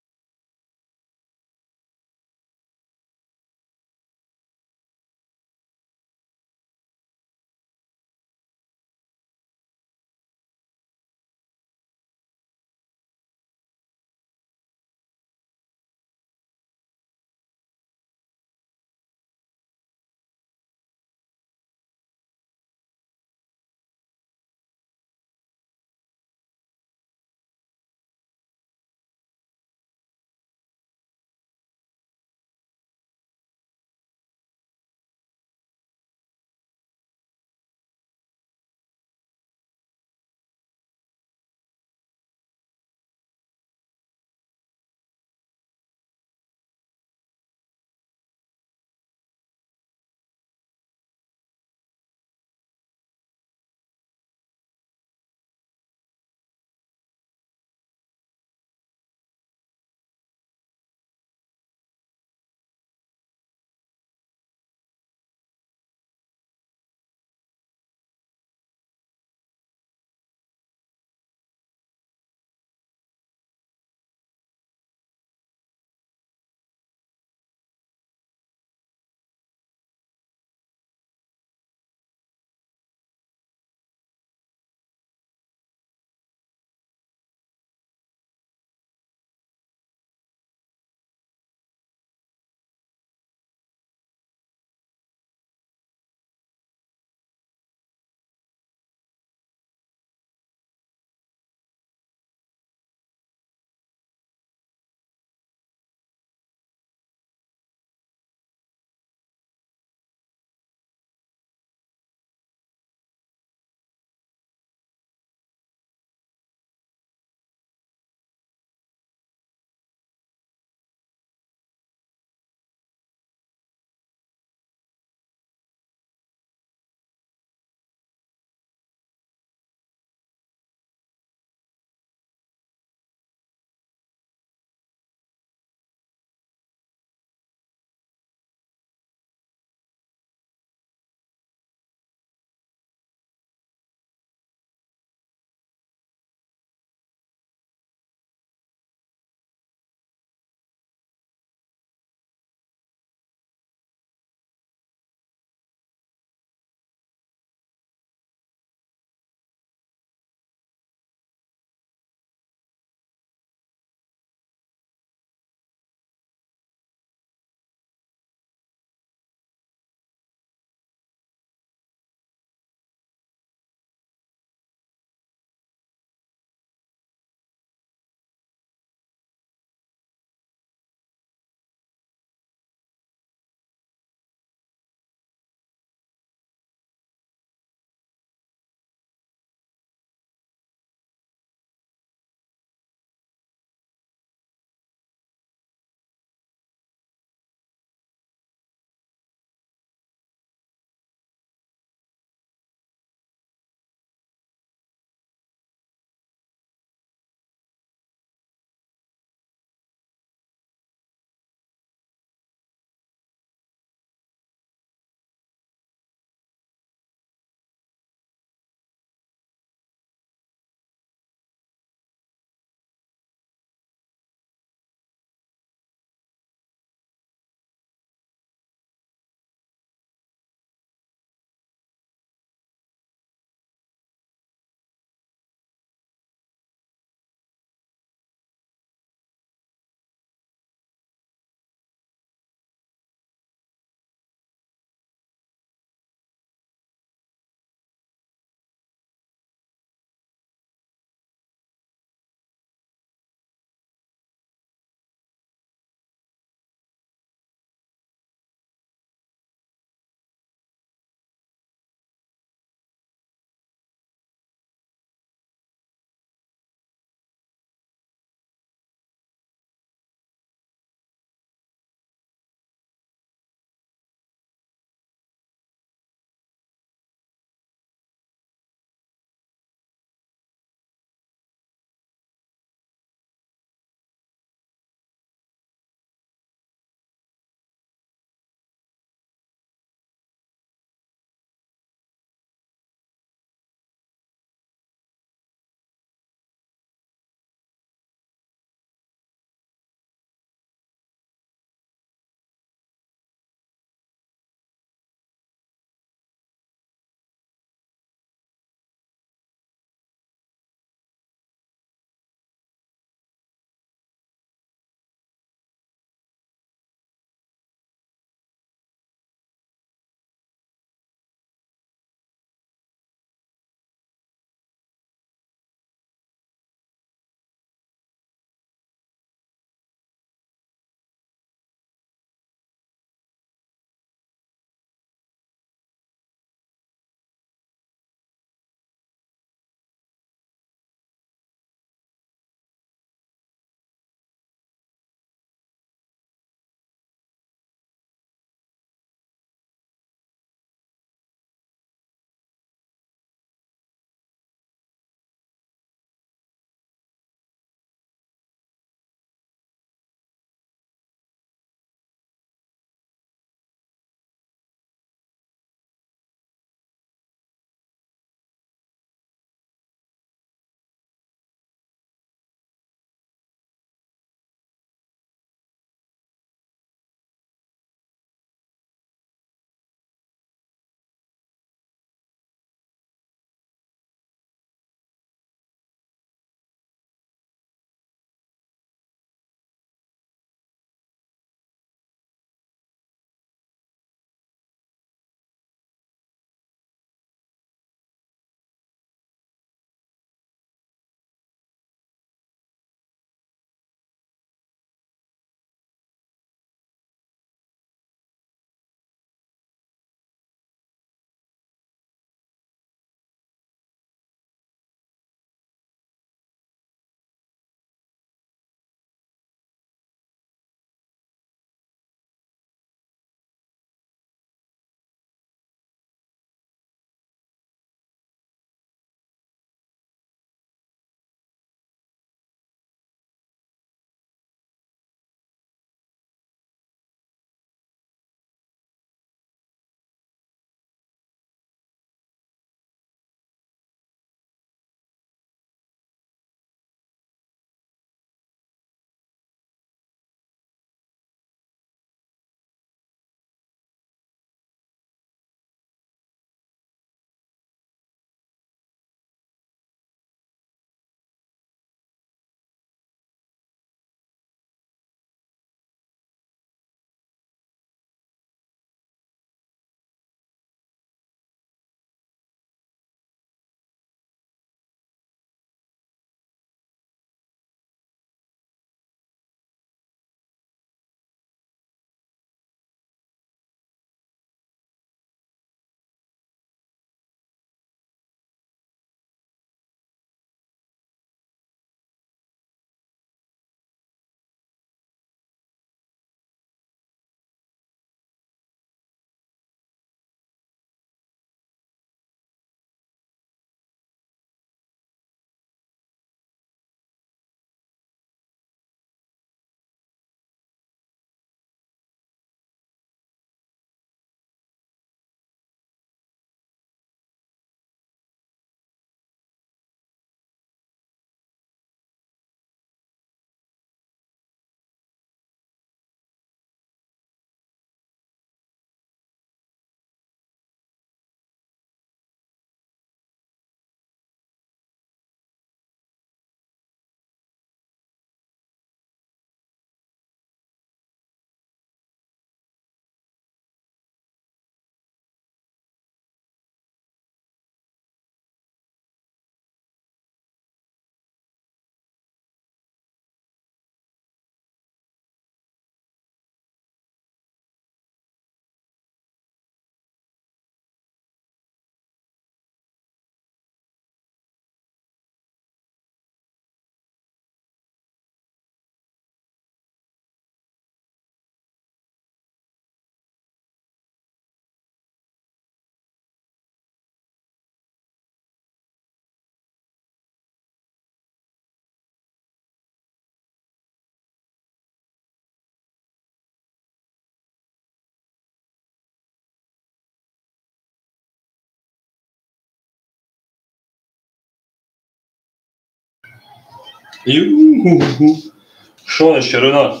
شون شرونا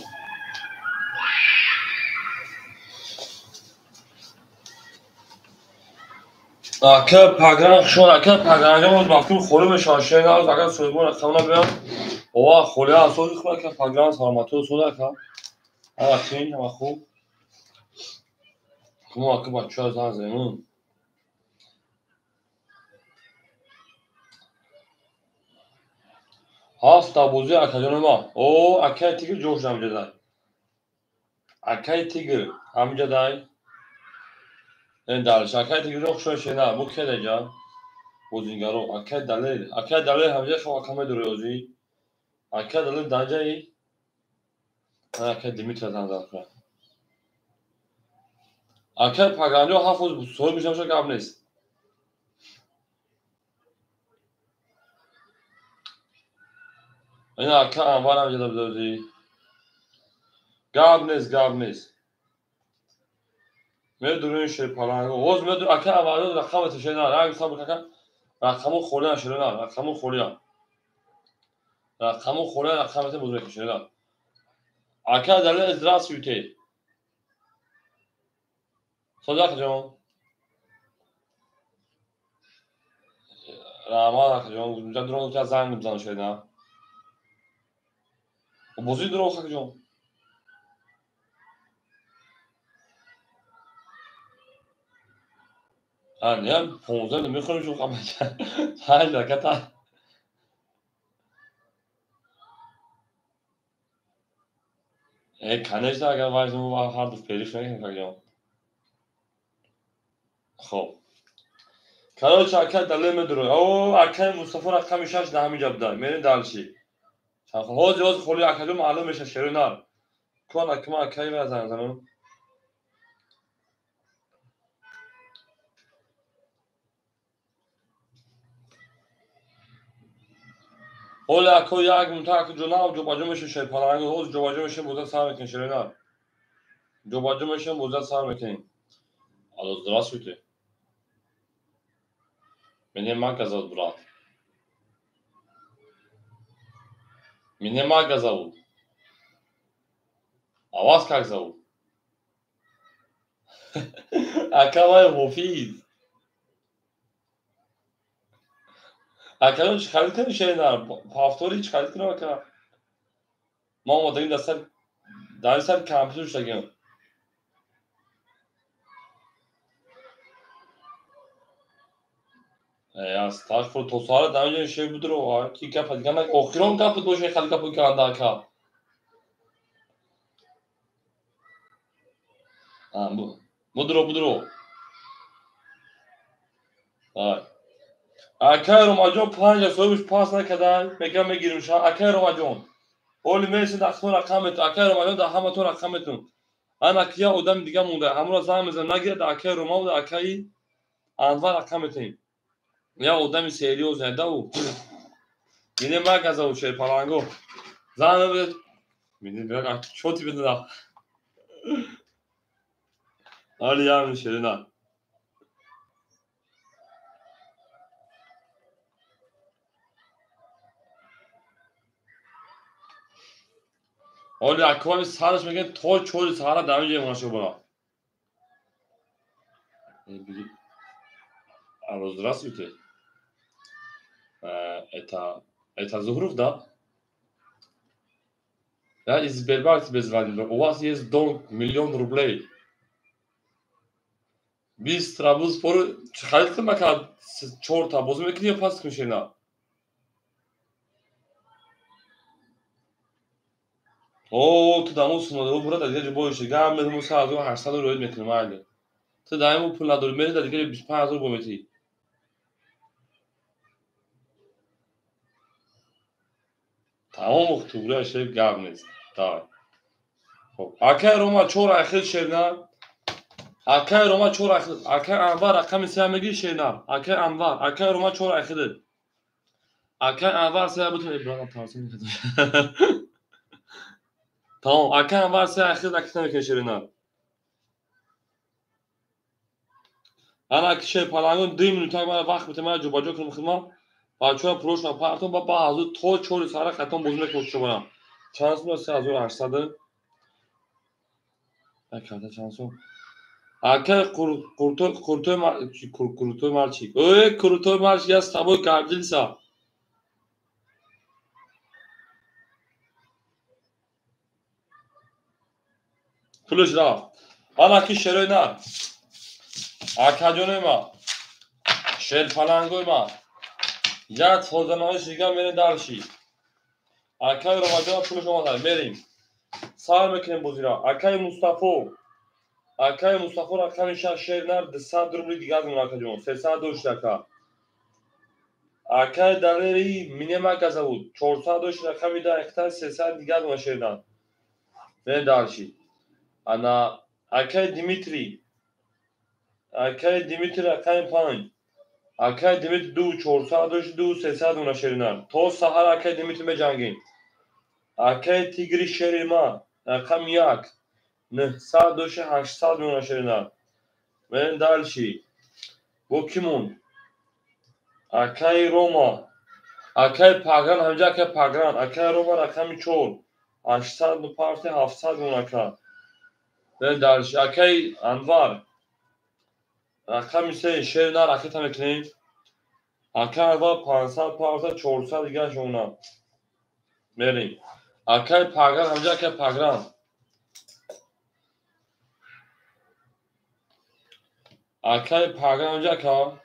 اکه پاگران شون اکه پاگران بود وقتی خورم شاشه نه از اگر سویمون اصلا بیام اوه خولی اساسی خورد که پاگران سلامتی سودا که آخرین هم خوب کم اکه بچه از زمین هاست تابوزی اکه جون ما او اکه تیگر جوش نمیشه دای اکه تیگر همینجا دای این دلش اکه تیگر جوش شوشه نه بو که دیجا بوزینگارو اکه دلیل همینجا شما کمی دوریوزی اکه دلیل دانجایی اکه دیمیتر زنزان کنه اکه پاگرانجو حافظ سوی میشم شو کم نیست این اکه انوار همینجا دوزی گاب نیست میدونی شی پالانگو اوز میدونی اکه انوار رقم تشه نه رنگ سام که رقمو خوله نشده نه رقمو خوله رقم ت بزرگ کشه نه اکه دلیل ازدراس یوتی صدق جون راما جون اونجا درون که زنگ میزنه شده نه و بزرگ درون خاک جون نه 15 میخوریم شو خب های لکتا کنش اگر وایزم و هر دو پیریش نکنه خاک جون خب کارو چاکر دلیل میدونه او اکه مصطفی رقم 6 ده همینجا بده میرین دالشی حوز خولی اکه معلوم میشه شیرینار کن اکه ما اکه بزن زنم اولی اکو یک منطقه که جنا و جوباجو میشه شیر پالانگو حوز جوباجو میشه بوزه سر میکن شیرینار جوباجو میشه بوزه سر میکن алло здравствуйте меня Мага зовут брат меня Мага зовут а вас как зовут акавай муфид акавай چی خرید کنی شیرینار پافتوری چی خرید کنی اکا ما اومدیم در سر کمپیوتر شدیم استغفر توساره دانجا شی بدرو کی کپ دیگه اخیرون کپ دوشه خالی کپ که اندا کا بدرو اکای روماجون 5 صبحش پاس نکردن میگم میگیریم شا اکای روماجون اولی میرسید اخون رقمت اکای روماجون ده همه تو رقمتون انا کیا اودم دیگه مونده همراه زنگ میزنم نگیرد اکای روما و اکای انوار رقمتین یا اودم سریو زنده و اینه مرکز او شی پالانگو زنگ بده میدین بگم چوتی بده حالی یا میشه نه حالی اکوان سرش میگن تو چوری سهره دمیجه ماشو برا алло здравствуйте это Зухров да я из Сбербанка тебе звоню у вас есть долг 1 000 000 рублей biz Trabzonspor'u çıkarttı mı kadar çorta bozum ekliyor pas kuşuna. O tu da musun o burada دیگه boyuş گام به موسی از 800 رو میکنه مالی تو دائما پول نداری میری دیگه 25000 بومتی تمام اکتبر شب گام نیست تا خب اکه روما چور اخیر شیرنا اکه روما چور اخیر اکه انوار رقم سه میگی شیرنا اکه انوار اکه روما چور اخیر اکه انوار سه بود ابراهیم تارسی میکنه tamam اکه انوار سه اخیر دکتر میکنه شیرنا انا که شی پالانگون 2 minut من وقت بده من جو باجو کنم خدمت بچه‌ها پروش و پرتون با بازو تو چوری سارا خطون بزرگ کوچ شما چانس مو 3800 کارت چانس اکه کورتو مارچی اوه کورتو مارچ یا استابو کاردیلسا پولش را حالا کی شروع نه اکاجونه ما شل پلنگوی ما یا توزنای شیگا میره دارشی اکای رو ماجرا پولش ما داریم بریم سال میکنیم بوزیرا اکای مصطفی رقم شهر نرد 100 روبلی دیگه از مناکه جون 302 دکا اکای دلیری مینه مکزه بود 402 رقمی دا اختار 300 دیگه از مشهردن میره دارشی انا اکای دیمیتری رقم 5 اکای دیمیتری 2 402 300 مشهردن تو سهر اکای دیمیتری بجنگین اکای تیگری شریما رقم 1 902 800 مشهردن میره دارشی bu kimun اکای روما اکای پاگران همجا که پاگران اکای روما رقمی 4 800 دو پارتی 700 مونکا به درش اکای انوار رقمی 3 شیر نه رکت هم کنیم اکای انوار 500 پارتا 400 دیگه شونا بریم اکای پاگران همجا که پاگران اکای پاگران همجا که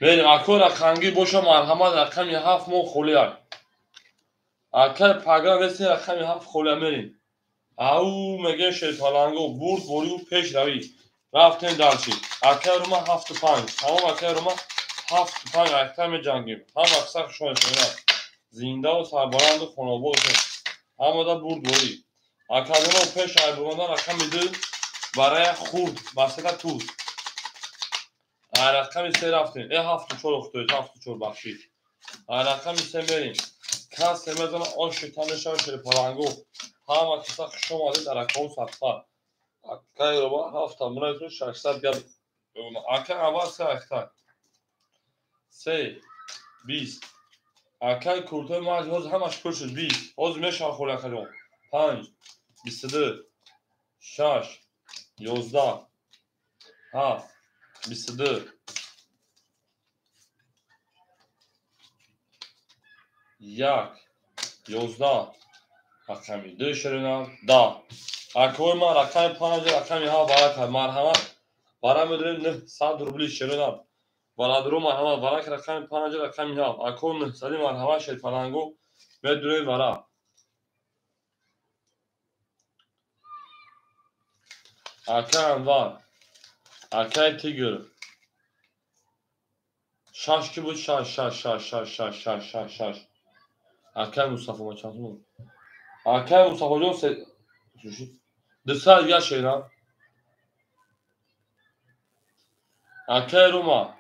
بریم اکو رقمگی بوشا مرحمت رقمی 7 مو خولیار اکای پاگران رسی رقمی 7 خولیار بریم او میگه شیطانانگو برد بوریو پیش روی رفتیم دلچی اکای روما 75 تمام اکای روما 75 اکتر جنگیم هم اکثر شما شما زنده و سربلند و خانوابه همه دا برد بوری اکای روما پیش ایبروندان رقم میده برای خورد بسیده توز رقم 3 رفتیم ای 74 اختویت 74 بخشید رقم 3 بریم کس میزنه آن شیطانشان شیطانانگو همه کسا شما دید رقم سطفر اکای روما 7 منایتون 600 گل اکای اول 3 اکتر 3 20 اکای کورتوی ماج هز همش پرشد 20 هز میشه خوری اکای روما 5 22 6 11 7 22 1 11 رقمی 2 شرینم 10 اکای ما رقم 5 رقمی ها برای کرد مرحمت برای میدونیم 900 روبلی شرینم برادرو مرحمت برای که رقم 5 رقمی ها اکای 900 مرحمت شد فلانگو میدونیم برای اکای انوار اکای تیگر شش کی بود شش اکای مصطفی ما چند بود اکای مصطفی جون سه دسال یا شیران اکای روما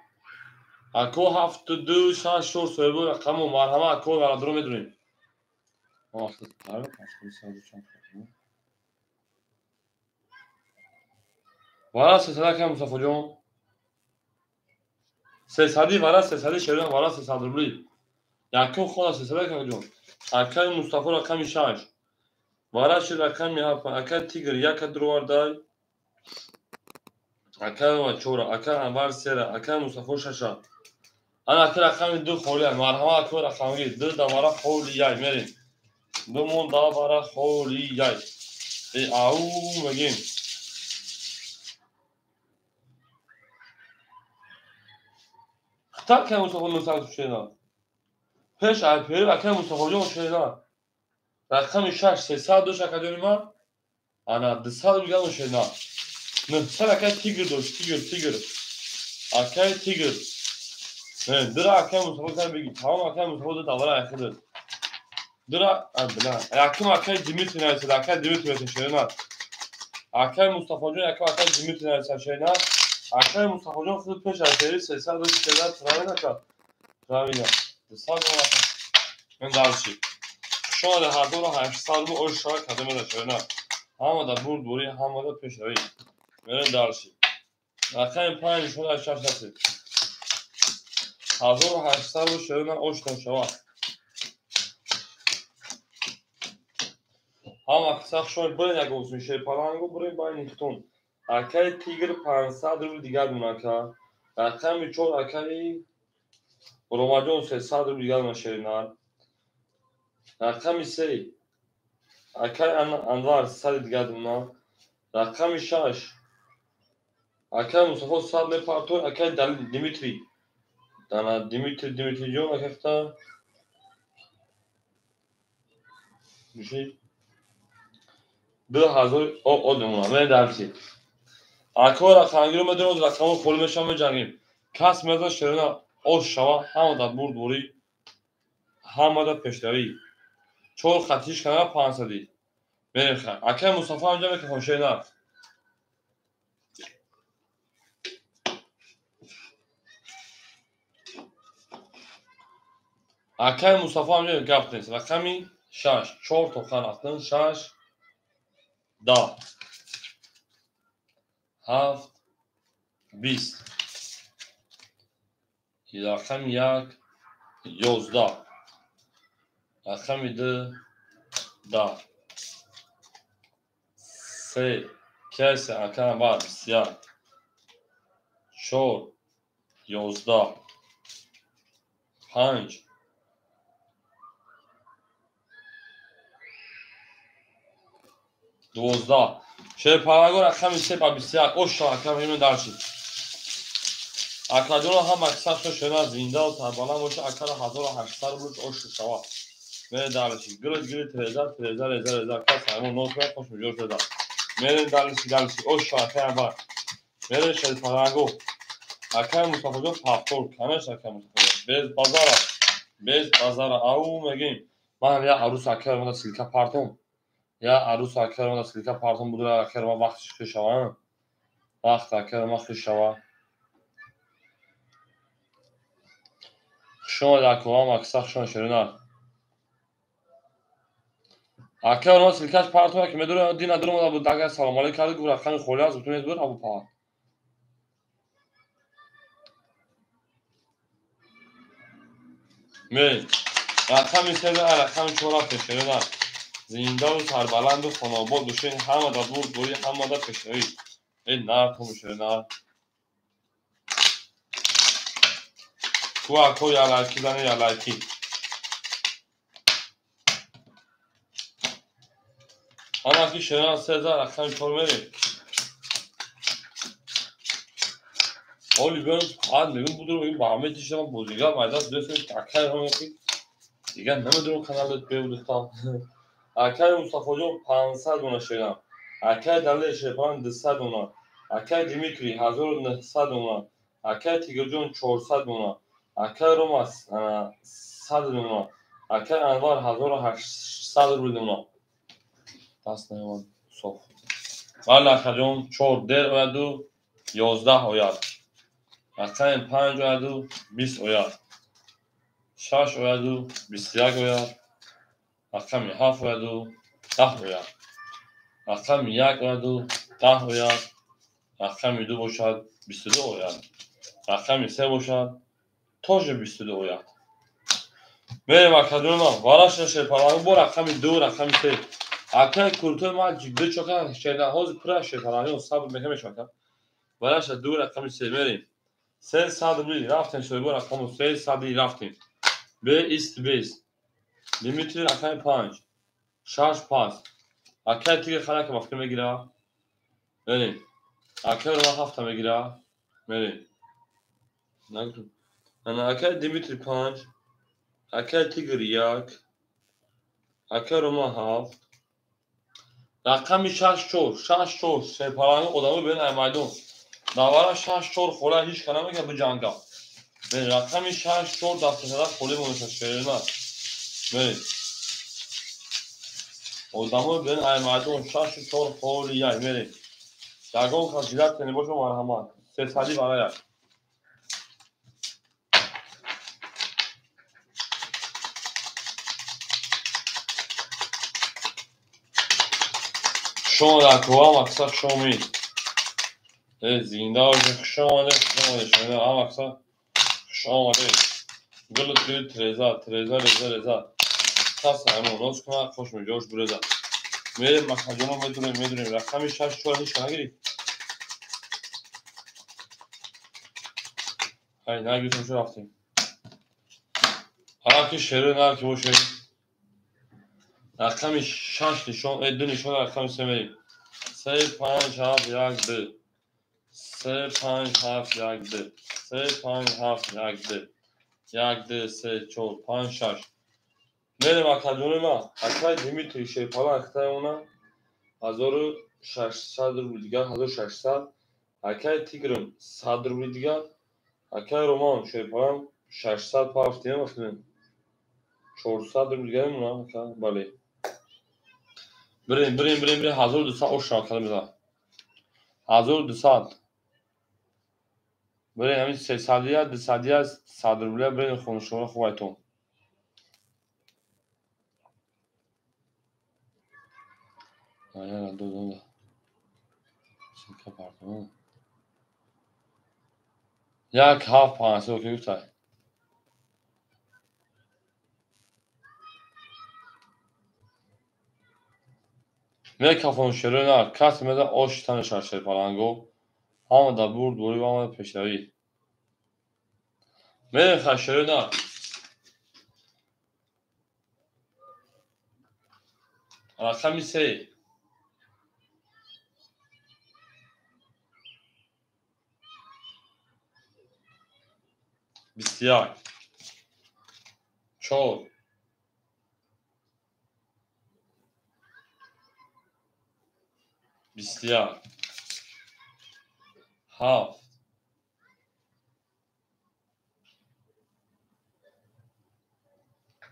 اکو 72 6 شور سویبو رقم و مرحمت اکو برادرو میدونیم وقت تعریف وارا 300 کم مصطفی جون 300 وارا 300 شیران وارا 300 روبلی یکم خدا 300 کم جون اکای مصطفی رقم 6 وارا شیر رقم می اکای تیگر یک دروار دای اکای و چورا اکای انوار سیره اکای مصطفی ششا انا اکای رقم 2 خولی مرحمت اکای رقمی 2 دوارا خولی یای میریم دو مون دوارا خولی یای ای او میگیم خطر که مصطفی نوستان شینا پیش پیری اکای مصطفی جون شینا رقم 6 302 شکدونی ما انا 200 میگم شینا نه سر اکای تیگر دوش تیگر اکای تیگر نه درا اکای مصطفی کار بگی تمام اکای مصطفی دو دوارا اخیر درا بلا اکای اکای دیمیتری نایسه اکای دیمیتری شینا اکای مصطفی جون اکای دیمیتری نایسه شینا اکای مصطفی جون خود پیش پیری 302 شکدار تراوی نکرد تراوی نه 200 من دارشی شما ده هر دو رو 800 رو اوش شاید کدوم ده شده نه همه ده برد بوری همه ده پیش روی بریم دالشی رقم 5 شد 6 هستی 1800 رو شدن اوشتون شوا هم اکساق شوید برین اگه اوزون شه پرانگو برین باید نیختون اکای تیگر 500 رو دیگر دون اکا رقم 4 اکای روماجون 300 رو دیگر دون شیرینار رقم 3 اکای انوار 100 دیگر دون رقم 6 اکای مصطفی 100 لپارتون اکای دیمیتری دانا دیمیتری جون اکفتا میشه 2000 o demuna ben dersi. Akora khangiro medron rakam khol mesham jangim. Kas meza sherina o shava hamada burduri hamada peshtavi. Chol khatish kana 500. Berem kha. Aka Mustafa amca ke khoshena. Aka Mustafa amca gaptens. Rakami shash 4 to khanatın shash da. Haft 20. Rakam yak 11. Rakam 2 da. سه کسی اکن var بسیار 4 11 5 12 چه پاراگو رقم 3 با بسیار اوش اکن اینو درشی اکادون هم اکثر شده زنده و تربالا باشه اکن 1800 روش اوش شوا میره درشی گرد تریزر کس همون نوت خوش میجور شده میره درشی اوش اکن var میره شد پاراگو اکن مصطفی جان پاپور کنش اکن مصطفی bez bazara au megim man ya arus akarma da silka parton ya arus akarma da silka parton budur akarma vaqt khishava vaqt akarma khishava شما در کوام اکساخ شما شرنا akarma silkash parton که میدونه دینا درم بود داغ سلام علیکم کرد گفت رفتن خوله از بتونه بر ابو پا می رقم سر رقم 4 شرنا زنده و سربلند و خاناباد بشه همه دا دور دوری همه دا پشوی این نه تو شرنا تو اکو یا لایکی دانه یا لایکی آنها که شرنا 3000 رقم 4 میره اولی بیان آن میگم بودم این با همه چیزم بودیگا مایداس دوستم اکای همون که دیگه نمیدونم کانالت بیودم اکای مصطفی جون 500 دونه شیران اکای دله شیپان 200 دونه اکای دیمیتری 1900 دونه اکای تیگر جون 400 دونه اکای روماس 100 دونه اکای انوار 1800 دونه دست نمیاد صف والا اکای جون 4 در و دو 11 اویاد اکای 5 و دو 20 اویاد 6 و دو 21 اویاد اکای 7 و دو 10 اویاد رقم 1 و 2 10 اویاد رقم 2 باشد 22 اویاد رقم 3 باشد تاج 22 اویاد بریم اکادون ما واراش نشه پرانگو با رقم 2 رقم 3 اکای کلتور ما جگده چکن شیرده هاز پرش پرانگو صبر میکنه شکن واراش 2 رقم 3 بریم 300 بلی رفتیم شده با رقم 300 رفتیم به ایست بیس لیمیتی رقم 5 6 پاس اکای تیگه خلق مفکر میگیره بریم اکای رو هفته میگیره بریم نگرو انا اکای دیمیتری 5 اکای تیگر 1 اکای رو هفت رقم 6 4 سپرانگو قدامو بین ایمایدون داورا 6 4 خوله هیچ کنه میگه به جانگا به رقم 6 4 دست طرف خوله مونش شیرنا بریم قدامو بین ایمایدون 6 4 خوله یای بریم داگون خاصیت کنی باشو مرحمت 300 برای شما در کوام اکثر شما می زینده خوش آمده شما هم اکسا خوش آمده گل تریزا رزا خاص همون روز کنه خوش میجوش برزا میریم مخجونو میدونیم رقمی 6 4 هیچ نگیری های نگیتون شو رفتیم حالا که شروع نه که باشه رقمی 6 نشون 2 نشون رقمی 3 میریم 3 5 7 1 2 3 5 7 1 2 3 5 7 1 2 1 2 3 4 5 6 میریم مخجونو ما اکای دیمیتری شیپالا اختای اونا 1600 روبل دیگر 1600 اکای تیگرم 100 روبل دیگر اکای رومان شیپالام 600 پافت دیگه مثلا 400 روبل دیگر میمونه اکای بله بریم 1200 اوش شاکل میذارم 1200 بریم همین 300 یا 200 یا 100 روبل بریم خون شما خوبایتون آیا دو سکه پارتمان یک هاف پانسه اوکی بیتای میره کافون شروع نه کس میده آش تن شرشه پالانگو آمده برد دوری و آمده پیشروی میره خش شروع نه رقمی 3 21 4 21 7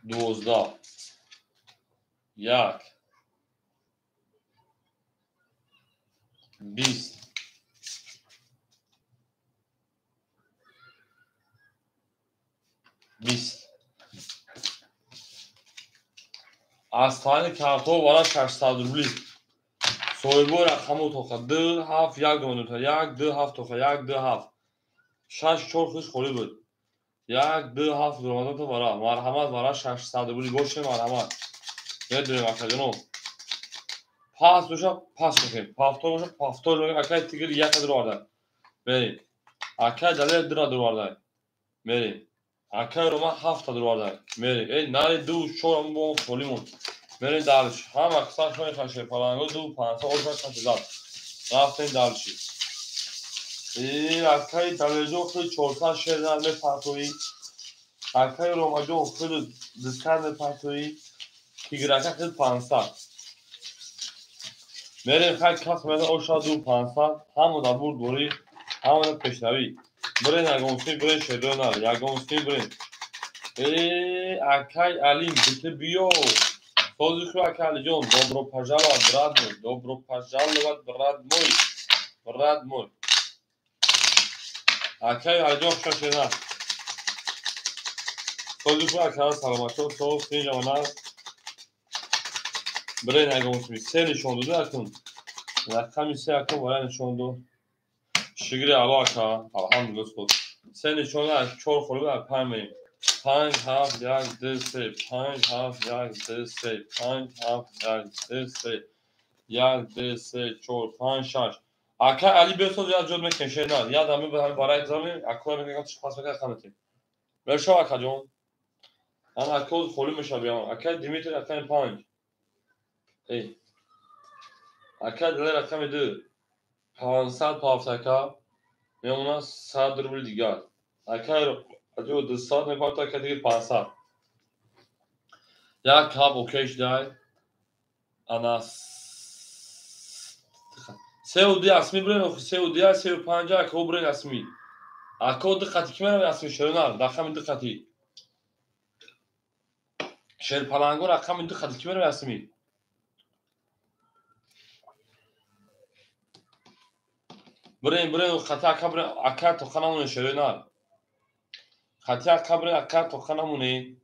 12 1 20 20 از تاین کارتو بالا 600 روبلی صاحبو رقمو توخه 2 7 1 2 تا 1 2 7 توخه 1 2 7 6 4 خوش خوری بود 1 2 7 درآمد تو بالا مرحمت بالا 600 روبلی باشه مرحمت بدونیم اکا پاس دوشا پاس میکنیم پافتور میکنیم اکای تیگر یک درو آردن بریم اکای دلیل درو آردن بریم اکای روما 7 درو آردن بریم ای ناری دو شورم با خولیمون بریم دالش هم اکسان شوی خشه پلانگو دو پانسا اوشا کتزاد رفتیم دالشی ای اکای دلیزو خیلی 400 شیرنر می پرتوی اکای روما جو خیلی دستر می پرتوی تیگر اکای خیلی 500 بریم خیلی کس میده اوشا دو 500 همو دا برد دوری همو دا پیشنوی برین اگونسی برین شیرنر اگونسی برین ای اکای علیم بیت بیو Pozdrav Akali John, dobro požalovat brat moj, dobro požalovat brat moj. Akay ajdoq shashena. Pozdrav Akali salamato, soğuk sinir ona. Brain agonsmi seni şondu da akın. Rakam ise akın var şondu. Şigri alaka, alhamdülillah. Seni şona çor kholu da paymayım. 5 half yak this 5 half yak this 5 half yak this یک دو سه چهار پنج شش اکا علی بیاستاد یا جد میکن شیرنار یا دمی به همین برای اگزامی اکا میگه چه پاس میگه خانتی برشو اکا جون اما اکا خولی میشه بیام اکا دیمیتر اکا 5 ای اکا دلر اکا 2 500 پافتاکا میمونه 100 روبل دیگر اکا جو 200 میپارت اکا دیگه 500 یک کاب اوکیش دای انا سعودی اسمی برین سعودی 350 اکا برین اسمی اکا دقتی که میرم اسمی شرنال رقم دقتی شیر پلنگو رقم دقتی که میرم اسمی برین خطی اکا برین اکا تو خانمونه شرنال خطی اکا برین اکا تو خانمونه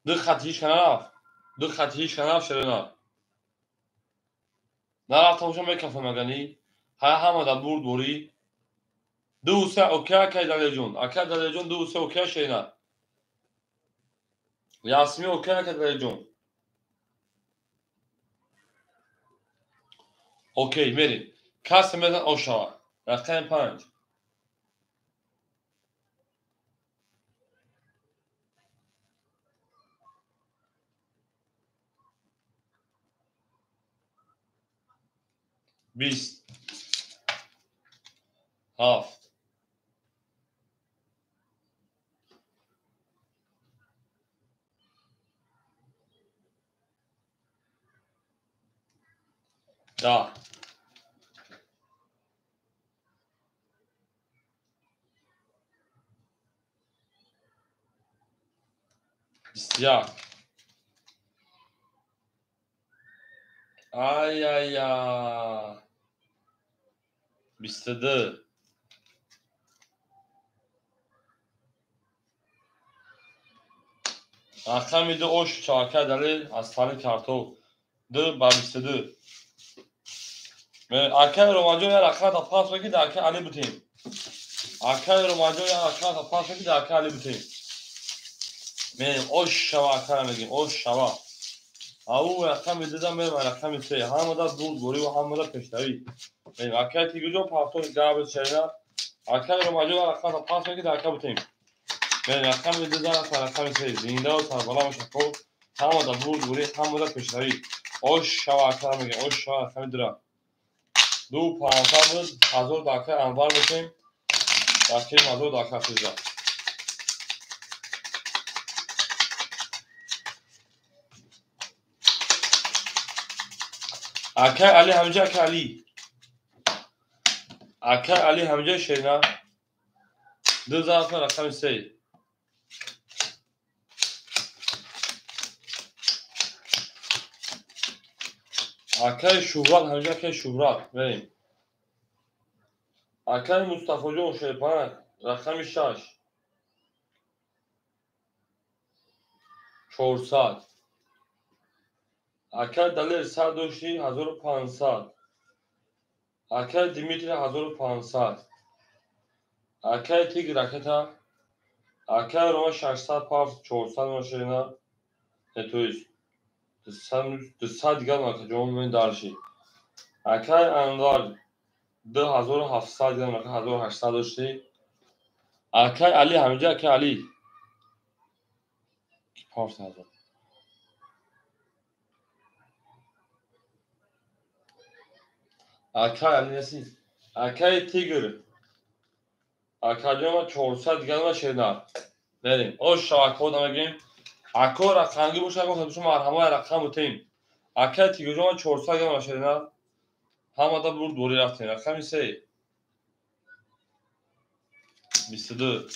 دقتی هیچ کناف شرنال نرفتم باشم بکفم مگنی همه در برد بوری دو سه اوکی اکی دلی جون دو سه اوکی شینا یاسمی اوکی اکی دلی جون اوکی میریم کسی میزن آشوا رقم 5 20 7 10 21 ay ay ay 22 رقم دو اوش چارکه دلی از تانی کارتو 2 بر 22 اکی روماجو یا رقم تا پاس بگی در اکی علی بودیم اکی روماجو یا رقم تا پاس بگی در اکی علی بودیم میریم اوش شوا اکی میگیم اوش شوا او رقم دیدم بریم رقم 3 همه دا دور گوری و همه دا پشتوی میریم اکی تیگو جو پاستون گراب شرینا اکی روماجو یا رقم تا پاس بگی در اکی بودیم میریم رقم دیدم رقم 3 زنده و سربالا و شکو همه دا دور گوری همه دا پشتوی اوش شوا اکی میگیم اوش شوا رقم درم دو 500 بود هزار داکه انوار بکنیم داکه هزار داکه سوزا اکه علی همجا اکه علی همجا شینا 2000 رقم 3 اکه شهرات همجا اکه شهرات بریم اکه مصطفی جون شیپانک رقم 6 400 اکه دلیر سر داشتی 1500 اکه دیمیتری 1500 اکه تیگ رکتا اکه روما 600 پاف 400 ماشینا نتویز دستاد دیگر مکه جون من دارشی اکه انوار 2700 دیگر مکه 1800 داشتی اکه علی همینجا اکه علی پاف هزار اکه علی نسی اکه تیگر اکه جون 400 دیگر ماشینا بریم او شاکو دمگیم اکو رقمی باشه اگه خودشون مرحمه رقم بودیم اکه تیگر جون 400 دیگر ماشینا همه دا برد دوری رفتیم رقم 3 22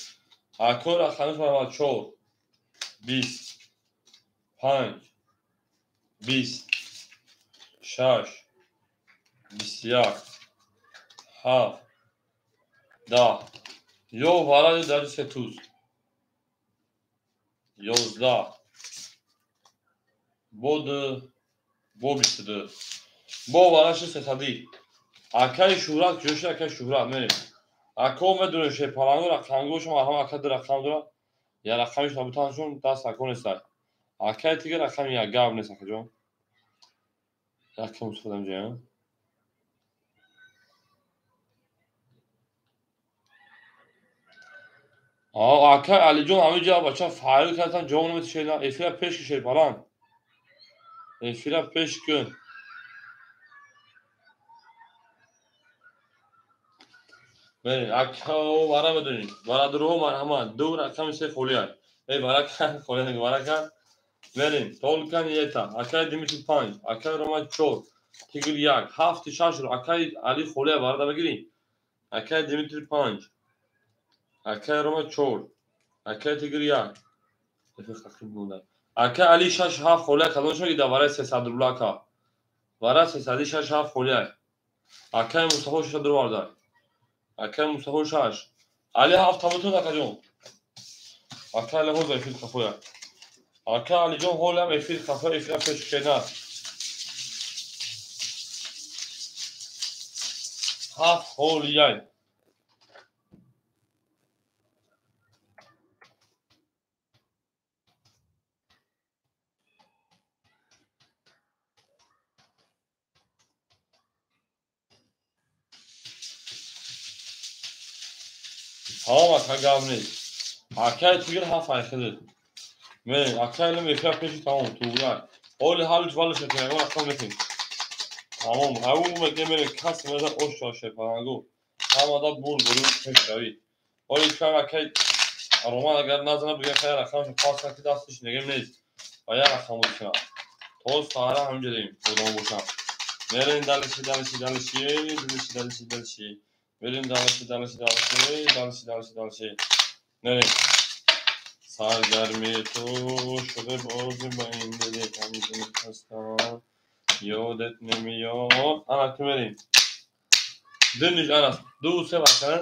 اکو رقمش مرحمه 4 20 5 20 6 21 7 10 یو وارد در سه توز 11 بود بو 22 بو وارش ستادی اکای شورات جوش اکای شورات میریم اکو مدونه شه پلانو رقم گوش ما هم اکد رقم داره یا رقمش نبودنشون دست اکون است اکای دیگه رقم یا گاب نیست اکا جون رقم مستفادم جان اکای علی جون همینجا بچه فایل کردن جون نمیت شینا افیرا پیش شه پلان افیرا پیش کن بریم اکا وارا بدونیم وارا درو مرحمت دو رقم سه خولیه وارا کن خولیه نگه وارا کن بریم تولکن یتا اکای دیمیتری 5 اکای روما 4 تیگر 1 7 6 رو اکای علی خولیه وارا بگیریم اکای دیمیتری 5 اکای روما 4 اکای تیگر 1 افق اخیر بوده اکای علی 6 7 خولیه کدومشون ایده وارا 300 بلاکا وارا 306 7 خولیه اکای مصطفی شد درو وارده اکای مصطفی 6 علی 7 تامتون اکا جون اکای لحوز افیر کفویا اکای علی جون هولم افیر کفویا افیر پیش شینا 7 خالیه. تمام اکا نیست. اکای تیگر 7 خیلی. من اکای نمیشه پیش تمام توگه. اول حالش بالش کنه اون اصلا نمیشه. تمام همون میگه میره کس میاد اوشاشه پرانگو. تمام دا بول پیش روی. ولی شما اکای رومان اگر نزنه بگه خیر رقمش پاس کنی دستش نگم نیست. باید رقم بکنم. توز سهره همینجوریم بودم باشم. میریم دلشی. میریم دلشی. میریم. سرگرمی تو شده بازی با این دلی کمی هستم. یادت نمیاد. انا که میریم. دنیش انا دو سه بکنن.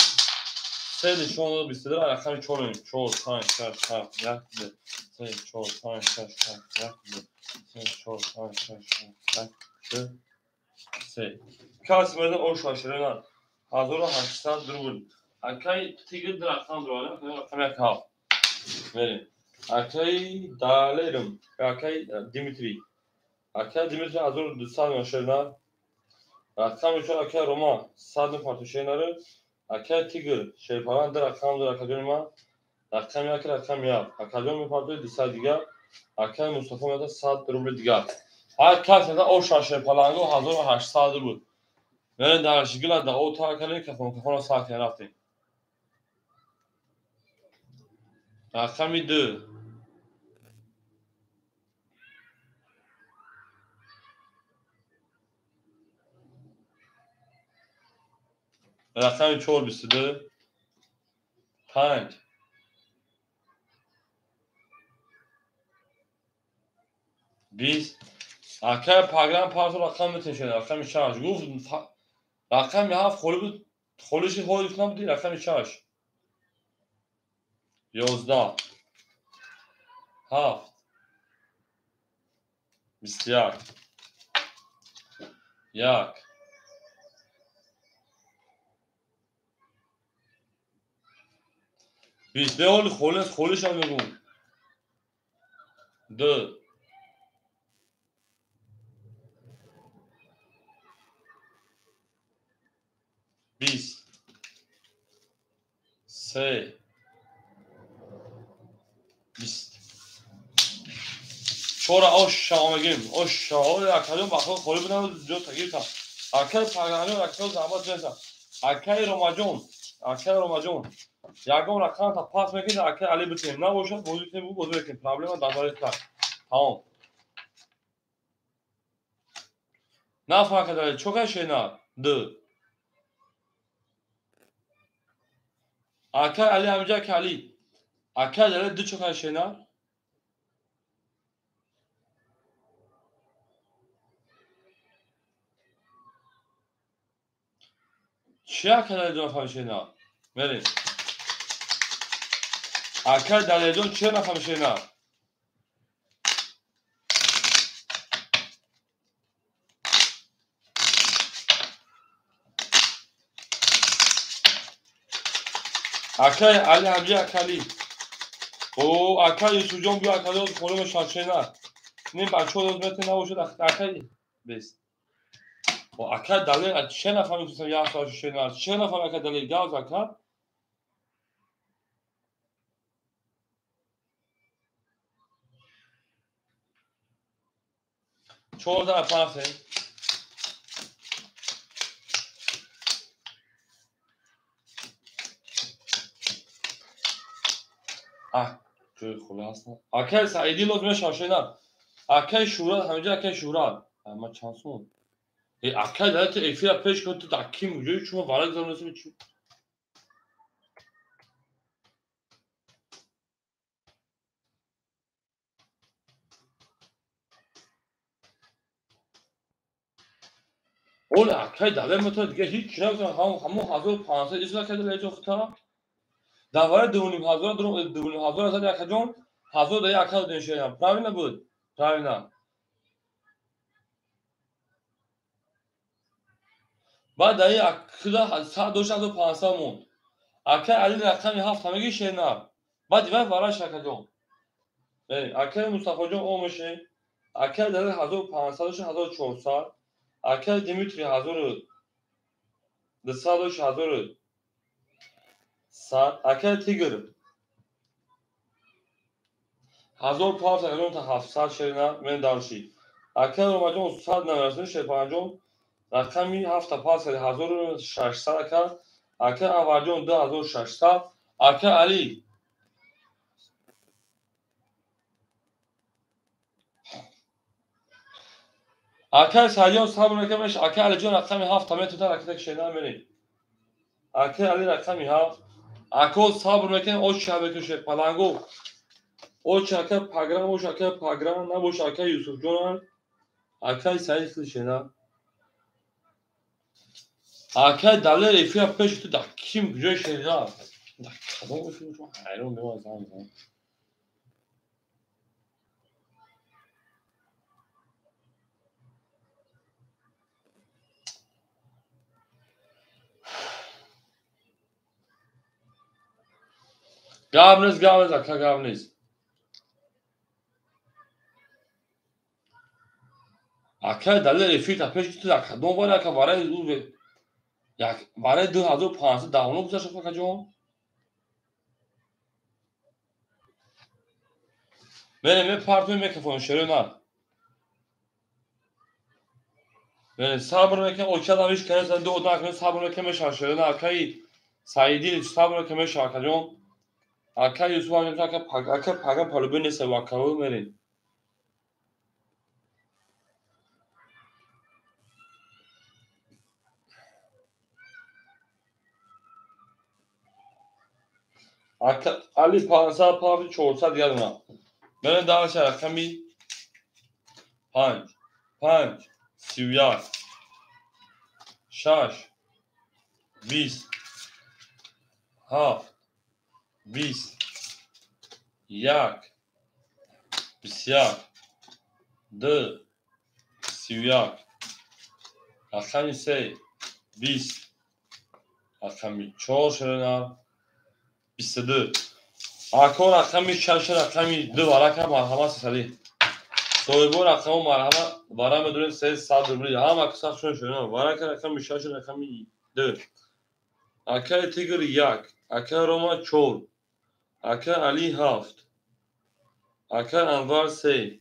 سه نشون بیسته داره رقم 4 4 5 6 7 1 2 3 4 5 6 7 1 2 3 4 5 6 7 1 2 3 کاس میدن او شاشرنا 1800 درون اکای تیگر در رقم داره رقم یک هفت بریم اکای دالرم اکای دیمیتری 1200 شاشرنا رقم چون اکای روما 100 پارتوشیناره اکای تیگر شیپاران در رقم در اکادمی ما رقم یک رقم یک اکادمی پارتوی 200 دیگر اکای مصطفی میاد 100 روبل دیگر هر کس او شاشه پلنگو 1800 بود من در شگل در او تا کلی که فون ساعت رفتیم رقم 2 رقم 4 22 5 20 اکای پاگرام پارتو رقم میتشه رقم 6 گفت رقم 7 خالی بود خالیش خالی کنم دی رقم 6 11 7 21 1 20 به حال خالیش هم میگم 2 20 3 20 چورا آشا میگیم آشا اکادم باخو خالی بودن جو تگیر تا اکای پاگانی اکای زحمت جنسا اکای روماجون یکم رقم تا پاس میکنه اکای علی بتیم نباشه بازی کنیم بازی کنیم پرابلم داره تا تمام نه فرق داره چوکا شینا دو اکای علی همجا علی اکای داره دو چوکا شینا چی اکای داره دو نفر شینا بریم اکای داره دو چه نفر شینا اکای علی همجا علی او اکای یوسف جان بیا اکای خورم شاشینا نیم بچه ها دازمت نباشه اکای بیست و اکای دلیل چه نفر میتونستم یه ساعت شینا چه نفر اکای دلیل گاز اکای 14 پاسه توی خلاص نه اکای سعیدی لازمه شاشینا اکای شورا همینجا اکای شورا اما چانسون اکای دلیل تو ایفی پیش کن تو دکی موجودی شما وارد زمینه چی اول اکای دلیل متو دیگه هیچ چیزی نمیتونم همون 1500 ایشلا کده لیجو خطا دواره 2500 2500 از یک جون 1000 دیگه اکای دنشیام پراوی نبود پراوی نه بعد در این اکلا 10500 موند. اکل علی رقمی 7 همگی شنر. بعد دیگه وارا شکجون. اکل مصطفی جون او میشه. اکل در 1500 و 1400. اکل دیمیتری 1200 و 1100. اکل تیگر 1500 تا 700 شنر من دارشی. اکل روماجون 190 شپانجون رقمی 7500 1600 اکل. اکل آواجون 2600. اکل علی اکل سریع صبر نکمش. اکل علی جون رقمی 7 متر تا رکتک شنر منی. اکل علی رقمی 7. اکل صبر نکن او شب کشه پلنگو. او چاکه پاگرام او چاکه پاگرام نباش اکل یوسف جون. اکل سریع شنر. اکل دلار افیا پیش تو دا کیم کجای شنر. دا کدوم میشون تو حیران میمونم. گابنز اکل گابنز. اکل دلار افیا پیش تو دا کدوم واره که واره او به یک واره 2500 داونو گذاشت فکر جون. من پارتون میکروفون شروع نه. من صبر نکن اوچا داویش کنه زن دو نکنه صبر نکن میشه شروع نه کی سعیدی صبر نکن میشه کجون. اکل یوسف هم که پاگا پالو بینه سوا کاو میرین. اکل علی 500 پاوی 400 یادم. من داوش رقمی 5 31 6 20 7 20 1 21 2 31 رقمی 3 20 رقمی 4 شرنا 22 اکل رقمی 6 رقمی 2 ورقه مرحمت سالی صاحبو رقم مرحمت واره مدرن 300 روبلی هم اکساخ شدن ورقه رقمی 6 رقمی 2 اکل تیگر 1 اکل روما 4 اکل علی 7 اکل انوار 3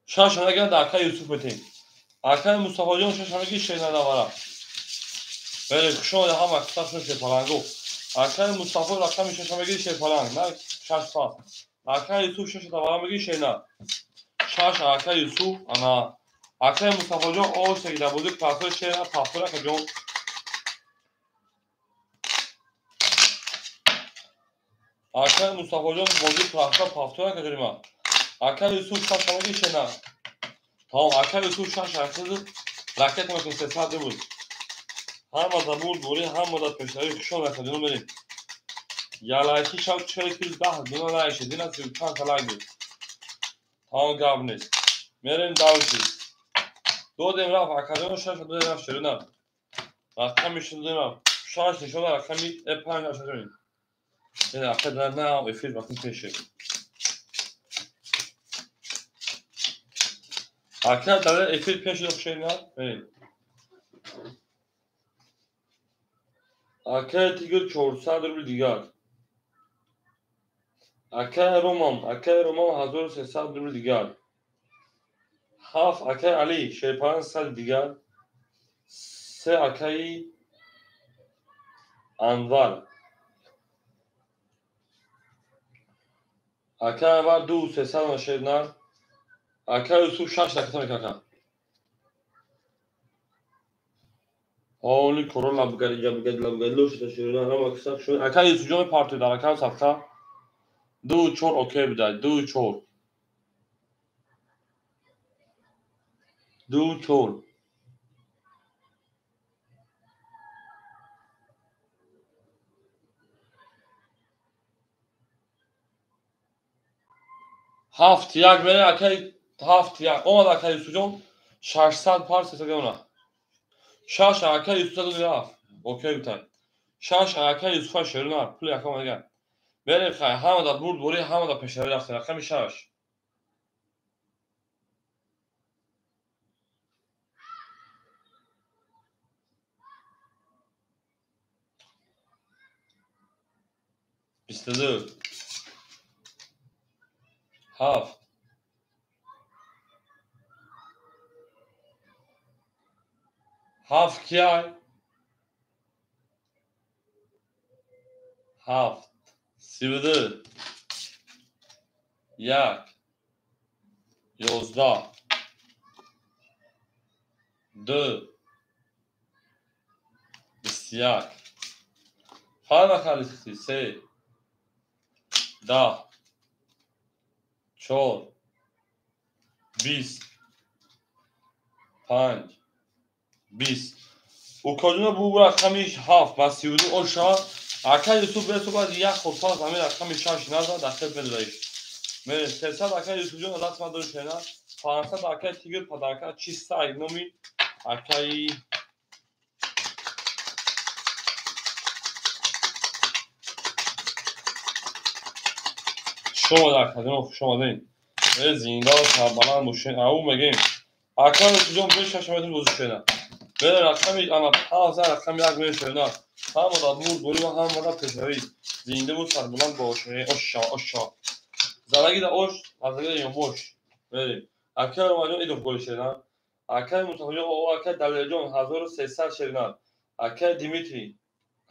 شش نگه در اکل یوسف بتین اکل مصطفی جان شش نگه شینا نوارا ولی شما هم اکساخ شد پلنگو اکل مصطفی رقم 6 نگه شی پلنگ نه 6 ساعت اکل یوسف 6 نوارا میگه شینا شش اکل یوسف انا اکل مصطفی جان او سیدا بودی پاسور شینا پاسور که جون اکل مصطفی جان بودی پاسور که جون اکل یوسف شش نگه شینا tamam اکل یوسف شش اکل راکت ما که 300 بود هم زبور بوری هم مدت پیشتری شو نکنیم بریم یالایکی شب 40 کیلو 10 دونه نایشه دینا 35 تلاقی tamam گابنیس میریم داوشی دو دیم رفت اکل شش دو دیم رفت شروع رقم میشدیم شش نشون رقمی 5 نشون این اکل در نه افیر وقتی پیشه اکل در افیر پیشه داشته نه بریم اکل تیگر 400 روبل دیگر اکل رومام 1300 روبل دیگر هفت اکل علی 500 دیگر 3 اکل انوار اکل انوار 200 شدنر اکل یوسف 6 رکت میکنه اولی کرونا لبگلوش تشرینا هم اکساق شد اکل یوسف جون پارتی دار اکل صفحه 2 اوکی بده 2 هفت یک بره اکل هفت یک اومد اکل یوسف جون 600 پارس سگونه شاش اکا یوسف رفت اوکی بتن شاش اکا یوسف شروع پول یکم دیگه بریم خیلی همه دا برد بوری همه دا پیشروی رفتن رقم شاش بیست و دو هفت هفت کیای هفت سی و دو یک یازده دو بیست یک خیلی خیلی سه ده چهار بیست پنج بیست او کدوم بو رقمش هفت و سی و دو اشار اکا یوسف به تو باید یک خورسان زمین رقم شش نزد داخل بدهیش میره 300 اکا یوسف جون دست ما دور شنا 500 اکا تیگر پدرکا چیستا ایگنومی اکای شما در کدوم شما دین زینگاه تربلان مشین او میگیم اکا یوسف جون به 6 متر بزرگ شنا میره رقمش اما 5000 رقم یک میره شنا هم دا دور دوری و هم دا پسری زنده بود تربلان باشه اشا زدگی دا اوش زدگی دا یوموش بریم اکا رو مجموع ایدو گل شدن اکا مصطفی جان او اکا دلیل جان 1300 شدن اکا دیمیتری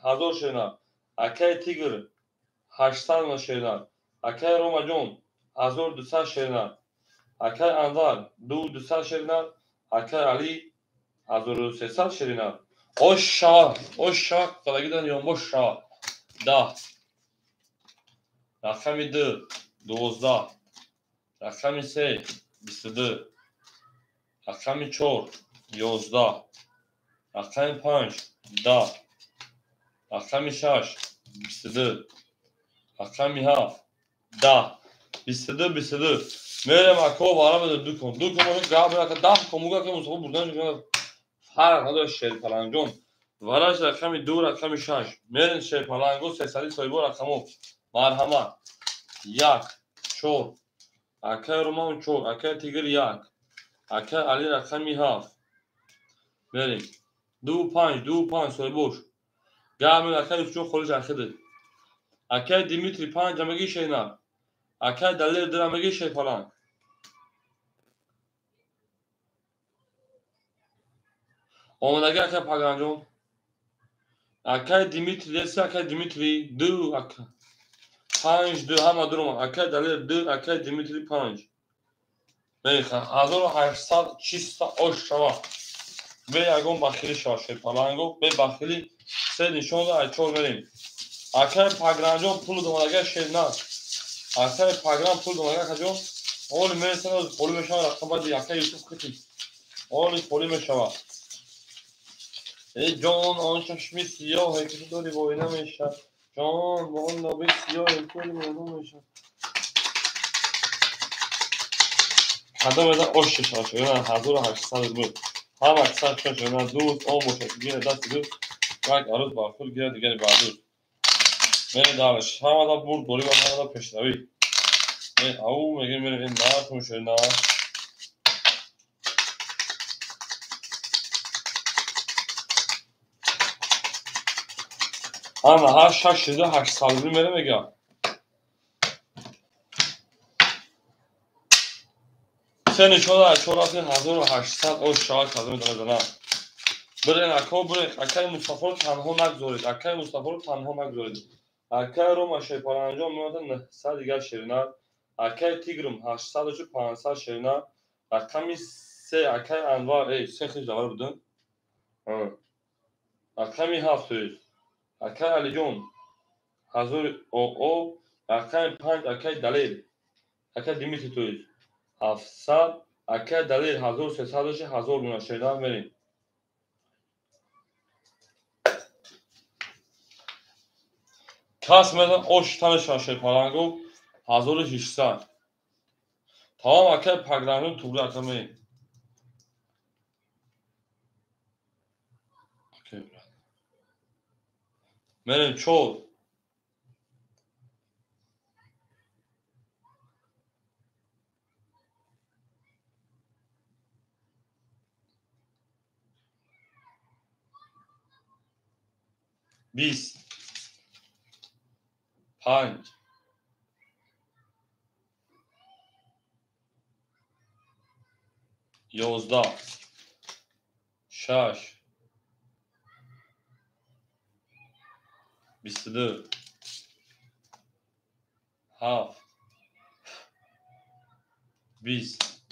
1000 شدن اکا تیگر 800 شدن اکا روما جان 1200 شدن اکا انوار 2200 شدن اکا علی 1300 شدن اشا زدگی دا یوموش ده رقم دو 12 رقم سه 22 رقم 4 11 رقم 5 10 رقم 6 22 رقم 7 10 22 میرم اکو بارا بده دو کن گابر که 10 کموگا که مصطفی بردن جون فرق نداره شیر پلنگون وراج رقم 2 رقم 6 میرن شیر پلنگو 300 سایبو رقمو مرحمت 1 4 اکا رومان 4 اکا تیگر 1 اکا علی رقم 7 بریم 2 5 سوی boş. Gelmeyin Akay Yusuf'un kolu arkadadır. Akay Dimitri Pancamagi şeyler. Akay Dalir Dramagi şey falan. Onlara Akay Pagancon. Akay Dimitri desi Akay Dimitri. Du Akay. Panj du hama durma. Akay Dalir du Akay Dimitri Panj. Beyka. Hazır 800 çista oş şava. Ve yagon bakili şaşır palango. Ve bakili se nişon da açol vereyim. Akay Pagancon pulu domaga şeyler. Akay Pagan pul domaga kajon. Oğlum mesela polime şava rakama diye Akay Yusuf kıtım. Oğlum polime şava. John on şaşmış siyah hekisi dori oynamış. John bu nabi siyah hekisi oynamış. Adam da oş şaşıyor. Yani hazır 800 bu. Ham 800 şaşıyor. Yani dost o boş. Yine dast du. Bak arız bakır gire diğer bağdır. Beni dağılış. Ham da bur dori ve ham da peşravi. Au megin benim en daha konuşuyor. Ama her şaşırdı 800 میره میگه سن شده چوراتی 1800 او شاید کازم دادن برین اکو برین اکای مصطفی رو تنها نگذارید اکای مصطفی رو تنها نگذارید اکای رو ماشه پارا انجام میادن 900 دیگر شیرینه اکای تیگرم 800 و 500 شیرینه رقمی 3 اکای انوار ای 3 خیلی جوار بودن رقمی 700 اکای علی جون 1000 او اکای 5 اکای دلیل اکای دیمیتری تویز 700 اکای دلیل 1300 و 1000 بنا شیرینه برین کاس مثلا oş tane şaşır parango 1800 tamam akay pagranın tuğra atamı میریم چور 20 5 11 6 22 7 20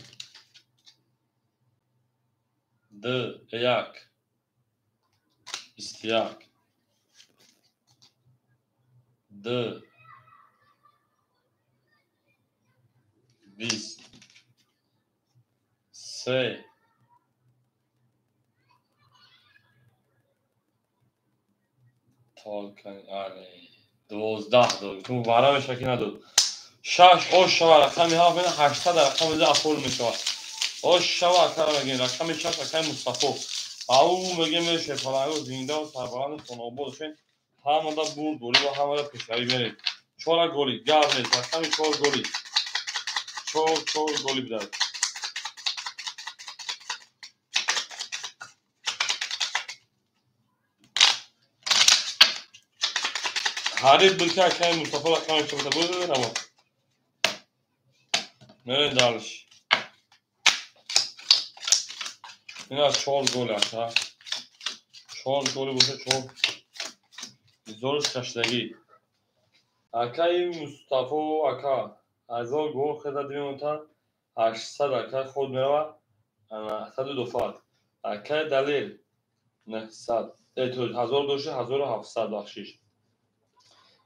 2 1 21 2 20 3 تال کنید 12 داد تو برای شکی نداد 6 اوش شما رقمی ها بین 800 رقم بده افول می شود اوش شما کار میگین رقم 6 رقم مصطفی او میگه میشه فلانگو زنده و سربلند تنوبول شین همه دا برد گلی و همه دا پیشروی برید 4 گلی گرد نیست رقم 4 گلی 4 گلی بدهد حریف بلکه که مصطفی رقم شده بود نما میرین دارش این از 4 گل هست 4 گلی بوده 4 زورش کشتگی اکای مصطفی اکا 1000 گل خدا دیمونتن 800 اکای خود میروه 102 فات اکای دلیل 900 1000 دوشه 1700 بخشیش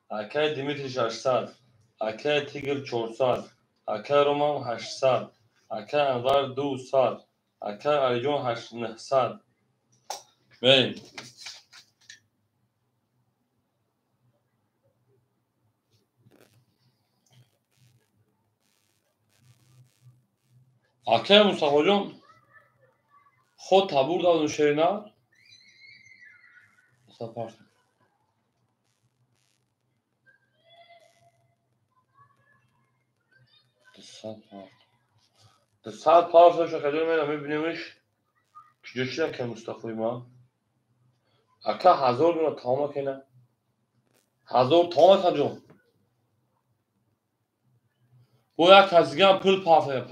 اکای دیمیتریش 800 اکای تیگر 400 اکای رومان 800 اکای انوار 200 اکای علیجون 900 بریم اکای مصطفی جون خود تبور دادون شیرینه سپارت 200 پارسش خیلی میرم میبینیمش کجاش که مصطفی ما اکا 1000 گونه تمام کنه 1000 تمام کن جون او یک از دیگه هم پول پافه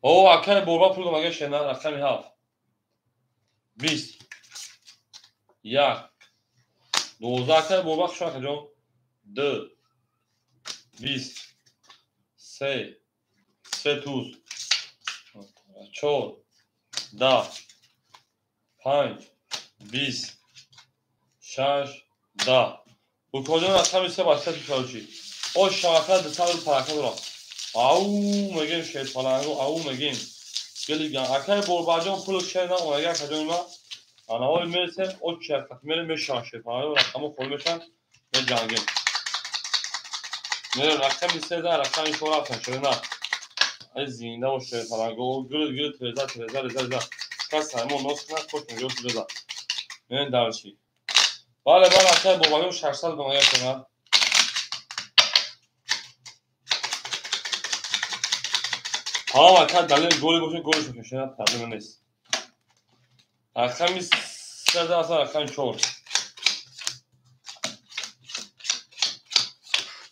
او اکای بوربا پول مگه شنه رقمی هفت 20 1 12 اکای بوربا شما که جون 2 20 3 3 توز 4 10 5 20 6 10 او کجا رقمی سه با سه توشی او شاکر ده سال پاکه درا او میگیم شیط فلانگو او میگیم گلی گان اکای بورباجون پول شینا اومگه کجا ما انا اول میرسه او چرت میره میشان شیط فلانگو رقمو خول میشن به جنگیم میره رقم سه ده رقم شورا فشل نه از زینده و شیط فلانگو گل ترزا رزا کس همون نوس کنه خوش میگه ترزا میرن دارشی بله اکای بورباجون 600 اومگه شنا ها اکای دلیل گلی باشه گلش میشه پرابلم نیست رقمی سه ده اصلا رقم 4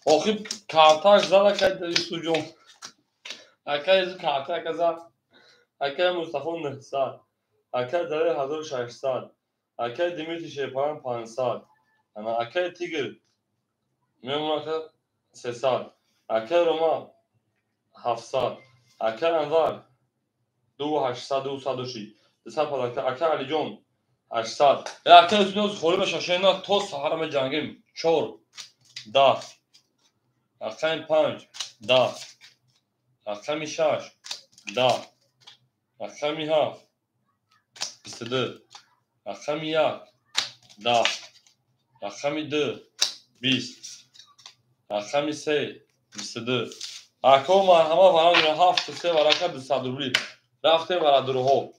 آخی کارتاش زده که داری سوجون اکای از کارتاش زده اکای مصطفی 900 اکای دلیل 1600 اکای دیمیتی شیپان 500 اما اکای تیگر میمونه که 300 اکای روما 700 اکای انوار 2800 200 200 اکای علی جون 800 اکای از نوز خوری بشه شینا تو سهارم جنگیم 4 10 اکای 5 10 اکای 6 10 اکای 7 22 اکای 1 10 اکای 2 20 اکای 3 22 اکای ما همه برای 7 3 برای 200 روبلی رفته برای دروها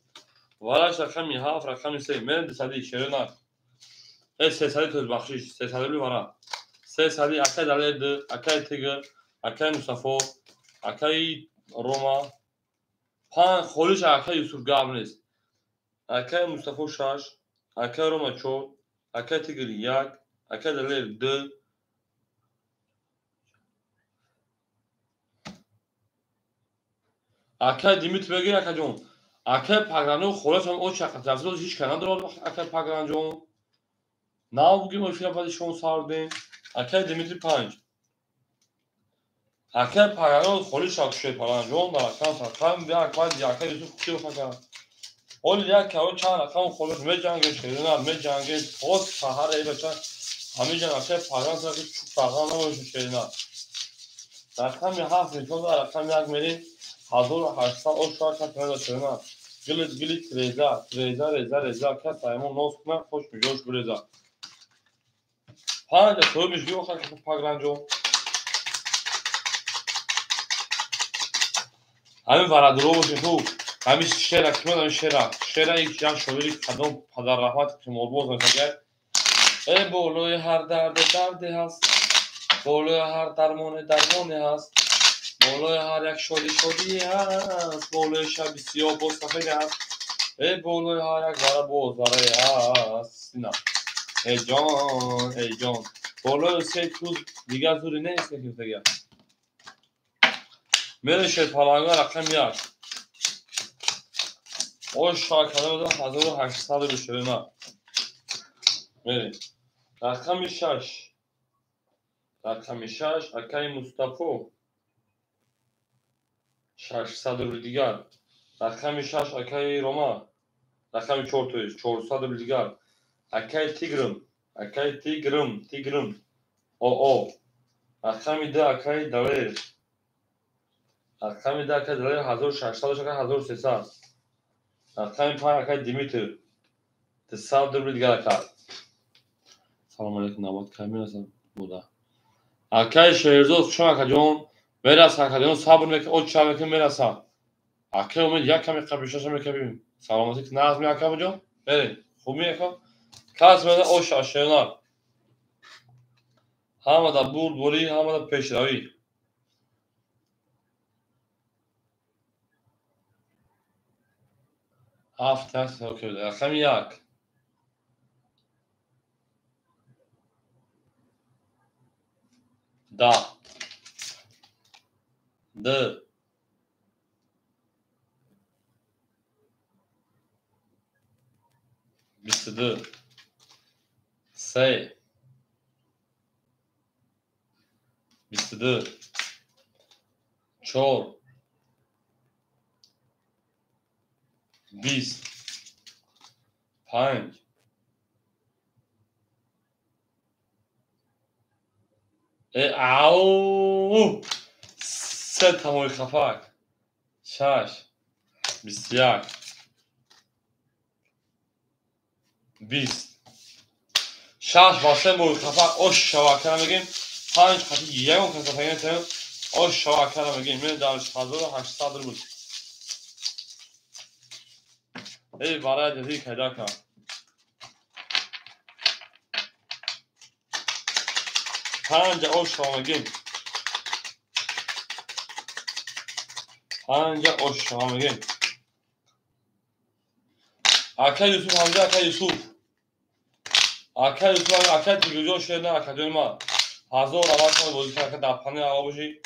ولی اکای 7 اکای 3 من 200 شیرینه 300 توز بخشش 300 وارا 300 اکای دلیر اکای تیگر اکای مصطفی اکای روما پان خولش اکای یوسف گابنیست اکای مصطفی شاش اکای روما چو اکای تیگر یک اکای دلیر دو اکای دیمیت بگیر اکای جون اکای پاگرانو خولش هم او چقدر جزو هیچ کنار دارد اکای پاگران جون نه بگیم افیلا بعد شما ساردین اکای دیمیتری 5 اکای پاگرانو خولش اکشی پاگران جون در اکای سرکم بیا اکای اکای یوسف خوشی بخواه اول یک که چند اکای خولش می جنگش شیرینار می جنگش خود سهر ای بچه همین جن اکای پاگران سرکی چوب پاگران نموشه شیرینار در اکای می هفت میتون در اکای یک میرین 1800 او شوار کت میده شیرینار گلیت ریزا کت ایمون نوز کنه خوش میجوش بریزا پانجا توی میشگی بخواه که پاگران جون همین ورادرو باشه تو همین شیره کمی همین شیره یک جان شویری قدم پدر رحمت که مربوط نکنه ای بولوی هر دردی هست بولوی هر درمونی هست بولوی هر یک شودی هست بولوی شب سیاه و سفیدی هست ای بولوی هر یک وره هست نه ای جان بولوی سه توز دیگر زوری نیست که دیگر میره شیر پالانگا رقم یک او شاکره بده 1800 بشورینا میره رقم 6 اکای مصطفی 600 رو دیگر رقم 6 اکای روما رقم 4 تویش 400 دیگر اکای تیگرم او رقم 2 اکای دلیر رقم 2 اکای دلیر 1600 اکای 1300 رقم 5 اکای دیمیتر 300 دیگر اکای سلام علیکم نامات کمی هستم بوده اکای شیرزوز چون اکا جون میرسه اکا جون صبر میکنه او چه میکنه میرسه اکای امید یک کمی قبیشش میکنیم سلامتی که نظمی اکا جون بریم خوب میکن کس میده او شاشنار همه دا بوری همه دا پیش روی هفت تست اوکی رقم 1 10 2 22 3 22 4 20 5 او سه تموی خفک 6 21 20 6 با 3 موی خفک او شواکر میگیم 5 خطی یک اون کسا پایین تیم او شواکر میگیم میره دارش 1800 رو بود ای برای جدید پیدا کن پنجا او شامگیم اکای یوسف همجا اکای یوسف اکای تیگوجو شده اکای ما هزار روان کنه بودی که در پنه آقا باشی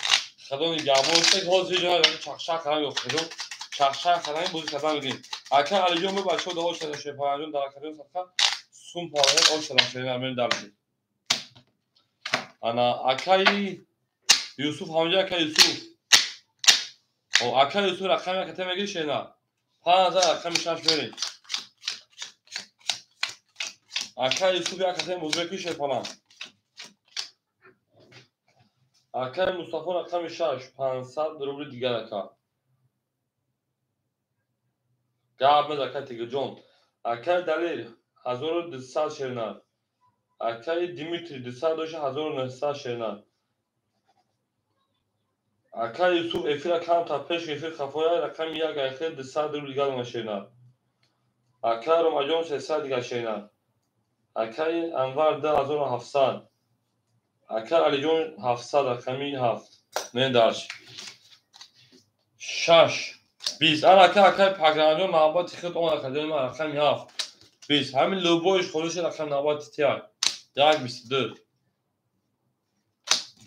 خدون گابوش که حوزی جا چخشا کنم یا خدون چخشا کنم بودی که دارم بگیم اکای علی جون بچه ها دهو شده شده پایانجون در اکای صفحه سون پاهایت او شده شده نرمین در بگیم انا اکای یوسف همجا اکای یوسف او اکای یوسف رقم یک کتیم میگی شده 5000 رقم 6 بریم اکای یوسف یک کتیم ازبکی شده پانم اکای مصطفی رقم 6 500 روبل دیگر اکا گاب میز اکای تیگر جون اکای دلیر 1200 شیرنار اکای دیمیتری 200 دوشه 1900 شیرنار اکای یوسف افیر کم تا پیش افیر خفایه رقم 1 اکای 200 روبل دیگر شیرنار اکای روما جون 300 دیگر شیرنار اکای انور 10700 اکای علی جون 700 رقمی 7 نه داشت 6 20 اکای پاگرانجون محبت خود اون رقمی رقمی 7 20 همین لوبوش خودش رقم نبات تیار 1 22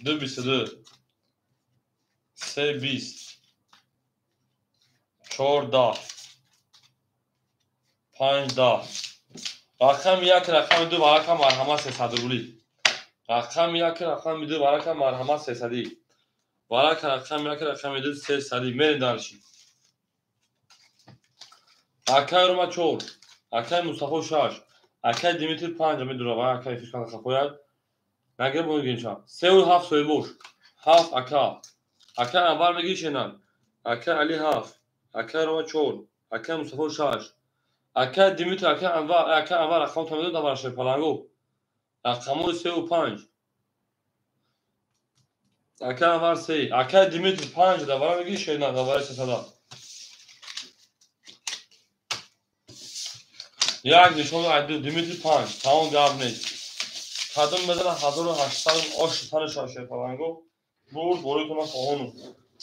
2 22 3 20 4 10 5 10 رقم 1 رقم 2 رقم مرحمت 300 روبلی رقم 1 رقم 2 رقم مرحمت 300 رقم 1 رقم 2 300 میرین دانشی اکای روما 4 اکای مصطفی 6 اکای دیمیتر 5 میدونه و اکای فیشکان خپویاد نگه بگین شام 3 و 7 سوی بوش 7 اکای انوار میگی شنان اکای علی 7 اکای روما 4 اکای مصطفی 6 اکای دیمیتر اکای انوار رقم تا میدونه داورش پلنگو رقم 3 و 5 اکای انوار 3 اکای دیمیتر 5 داور میگی شنان داورش صدا یک نشون عدد دیمیتر 5 تمام جواب نیست کدوم بدن 1800 آش تنش آشه پلنگو برد بروی تو من خواهونو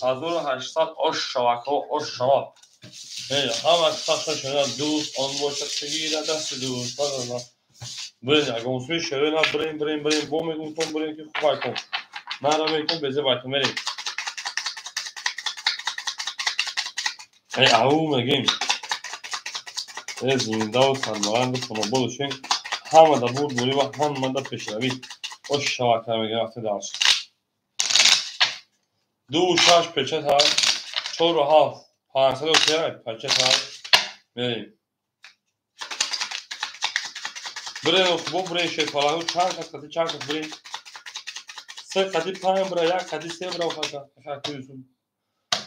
1800 آش شوکا آش شوا هم از خواستن شنیدن دوست آن باشد بگیره دست دوست برین اگه اونسوی شروع نه برین بو میگون کن برین که خوبای کن من را میکن بزه بایتون برین او میگیم زنده و سرمارند کنو بودوشین همه دا برد بوری و همه دا پیش روی آش شوکا میگه رفته داشت 2 6 پیچه هست 4 و 7 500 پیچه هست بریم برین خوبو برین شیط پلنگو چند کت برین 3 قدی 5 برای 1 قدی 3 برای خواهد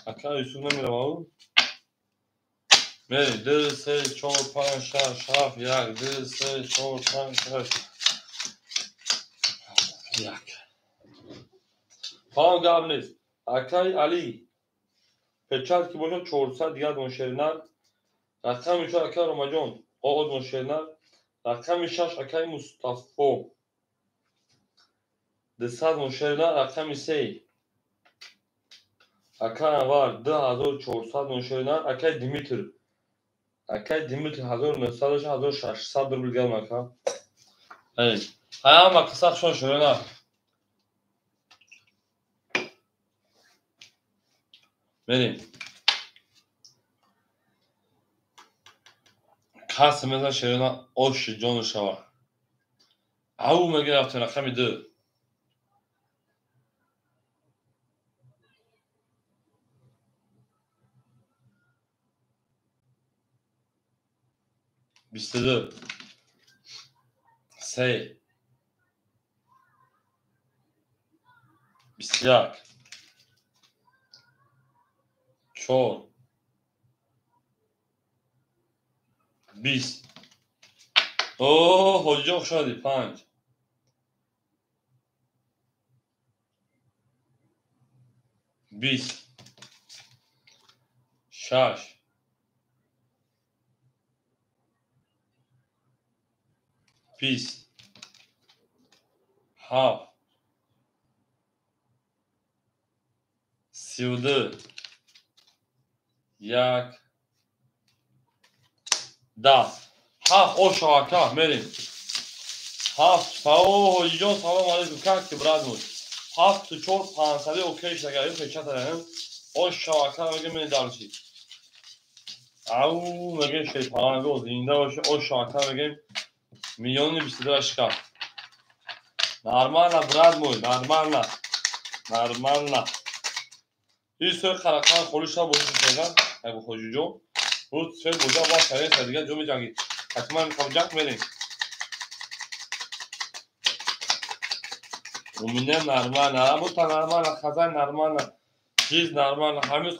اکا یوسف نمیره باو برین 2 3 4 5 6 7 1 2 3 4 5 6 1 پلنگ گاب نیست اکای علی پچات کی باشه 400 دیگر منشرینر رقم میشه اکای روماجون آقاد منشرینر رقم 6 اکای مصطفی 200 منشرینر رقم 3 اکای انوار 2400 منشرینر اکای دیمیتر 1900 1600 روبل گرم اکا هم قصه شون شرینر بریم کس مثل شرینر آش جان شوا او میگه رفته رقم 2 22 3 21 4 20 اوه حجاق شدی 5 20 6 20 7 32 1 10 7 او شواکا میریم 7 اوه جان سلام علیکم کاک براد مود 7 تو 4 500 اوکی شگاری پیچات دارم او شواکا میگه من دارچی او میگه شیطان گو زنده باشه او شواکا میگه میلیون 22 اشکال نرمال براد مود نرمال این سوی خرقان خلوش ها بوده شدن اگه خوشی جو روز سوی بوده با سریع دیگه جو می جنگید حتما میخوام جنگ بریم امینه نرمال بود تا نرمال خزن نرمال چیز نرمال همیز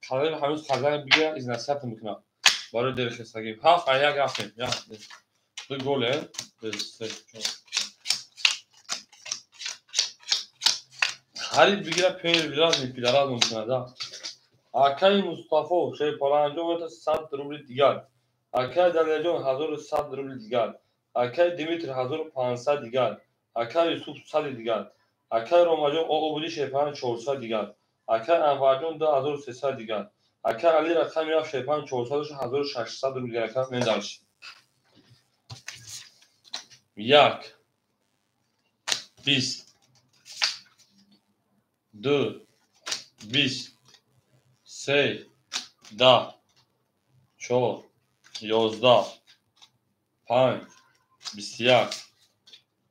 خیلی همیز خزن بگیره از نصیحت میکنم برای درخستگیم 7 1 رفتیم 2 گله 3 خرید بگیره پیر ویلاز میپیدارد ممکنه ده اکای مصطفی شیپالانجون 100 روبل دیگر اکای دلیجون 1100 روبل دیگر Akay Dimitri 1500 دیگر. Akay Yusuf 100 دیگر. Akay Romajon Oğubuli Şepan 400 دیگر. Akay Envarjon 2300 دیگر. Akay Ali Rakhamiyov Şepan 400 1600 دیگر. Akay Mendaş. Yak. 20. 2. 20. 3. 10. 4. 11. 5. 21.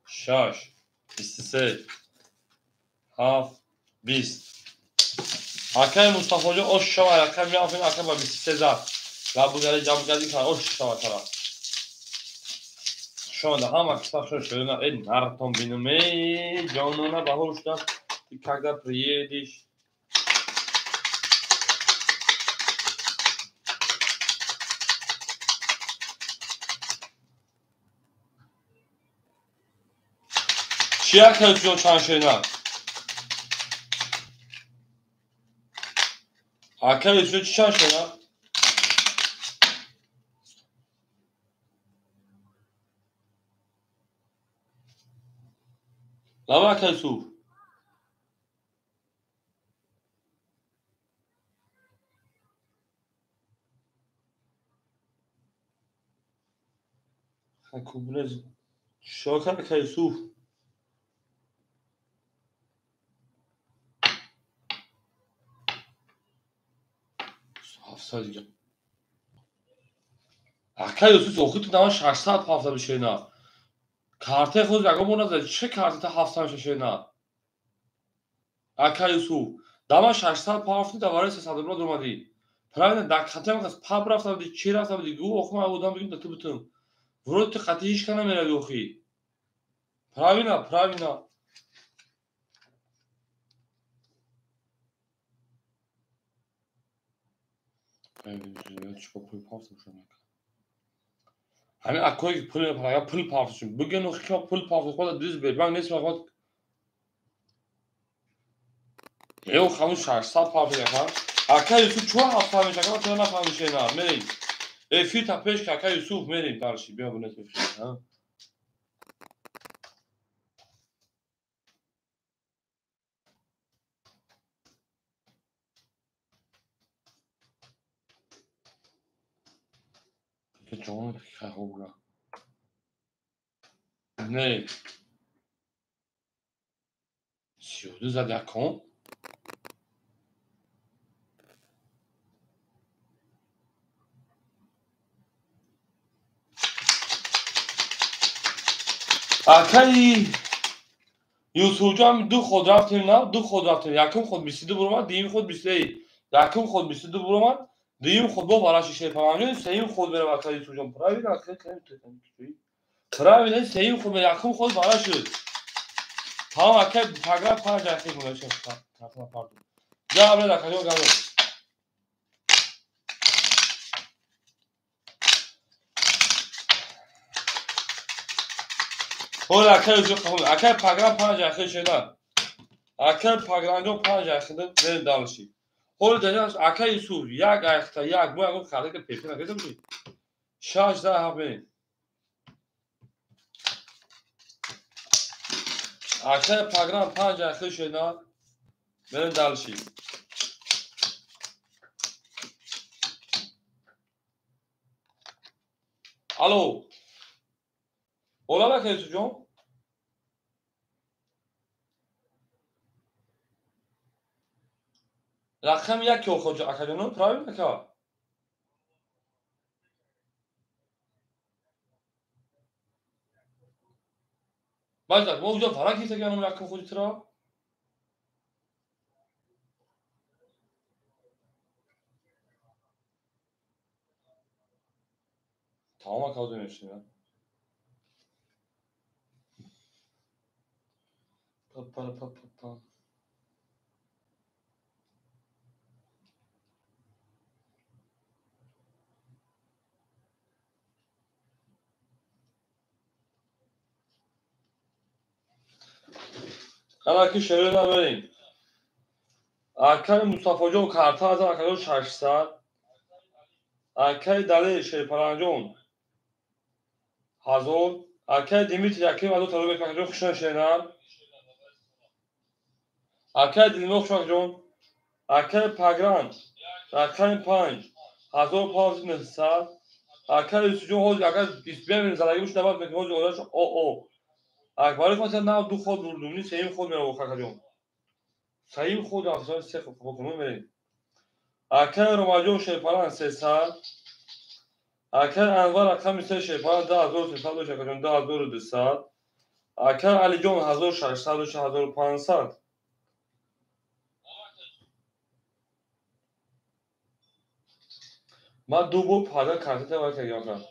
6. 23. 7. 20. Akay Mustafa Hoca o şişe var. Akay bir afin akay var. 23 zar. Ya bu geldi kan o şişe var sana. Şu anda hama kısa şöyle Narton benim canına bahuştan. Когда приедешь. چیا کلسیون چند şeyler? Arkadaşlar çan şeyler. Lava kelsu. Kubunez şoka kelsu. Hafsa دیگه. Arkadaşlar okuduktan 6 saat hafta bir şey ne? Kartı خود رقم اون از چه کارتی تا 7 میشه نه Akayusu dama 6 saat پارفتی دوباره 300 دلار اومدی правильно در خطه از پاب رفتم دی چی رفتم دی گو اخما بودم بگیم تو بتون ورود تو خطی هیچ کنه میره دوخی правильно همین اکوی پول پافتشون بگن اخی که پول پافت خود دیز بیر من نیست خود یه خموش 6 saat پافت yapar Akayusu çoğu hafta میشه که تو نفهمیشه نه میریم فیتا پیش که Akayusu میریم درشی بیا بنت بفرست ها که جان که خوبه نه 32 زده کن Akay Yusuf Can دو خود رفتیم نه دو خود رفتیم یکم خود 22 برام دیم خود 23 یکم خود 22 برام دیم خود با براش شی پامانه سیم خود بره Akay Yusuf Can پراوی اخر پراوی سیم خود یکم خود براش tamam Akay pagra para جاسی گذاشت طرفا پاردون جا ابر دکاجو گالو Ol Akay Yusuf Can Akay pagra para جاسی şeyler Akay pagrancı para جاسی de dalışi Ol dedas Akay Yusuf yak ayakta yak bu agum khale ke pepe na gedem mi şaj da habe Akay pagram para جاسی şeyler benim dalışi Alo Ola Akay Yusuf Can رقم یک که خود اکادمی پرایوت نکا باید ما اونجا فرق کیسه که انم رقم خودی ترا تمام اکادمی نشینه پا حالا که شروع نبریم Akay Mustafa Can kartı azam akademi 600 Akay Dali şey Paranjon 1000 Akay Dimitri Akay Madu Taru Bekmak John Kuşan Şener. Akay Dilmok Şak John. Akay Pagran. Akay Panj. Hazor Pavz Nehsar. Akay Üstücü Hoz. Akay İsbiyen Zalagimş Nabat Bekmak Hoz. Olaş o. Akbarif mesela nav du khod vurdumni seyim khod mera khakajom. Seyim khod afzal se khokunum verin. Akay Romajon Sheparan Sesar. Akay Anvar Akam ise Sheparan 10000 do shakajom 10000 Akay Alijon 1600 1500. Ma dubo pada kartete var kagam.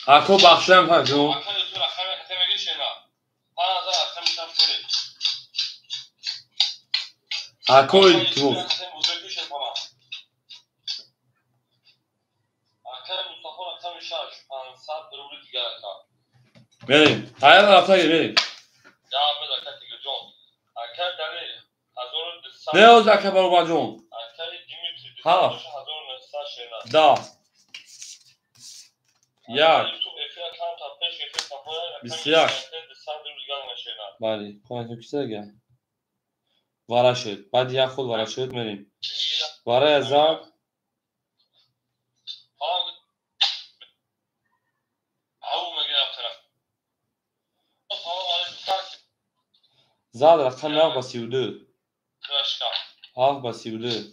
Ako baxsam hajom. Ako iltimo. Vereyim. Hayal hafta vereyim. Ne olacak ki bu bacım? Ha. Da. Ya. Bisiyar. Bari. Koyun güzel gel. Varaşıt. Badi yakul varaşıt vereyim. Vara yazar. Zad rakam ne basıyordu? Halk basıyordu.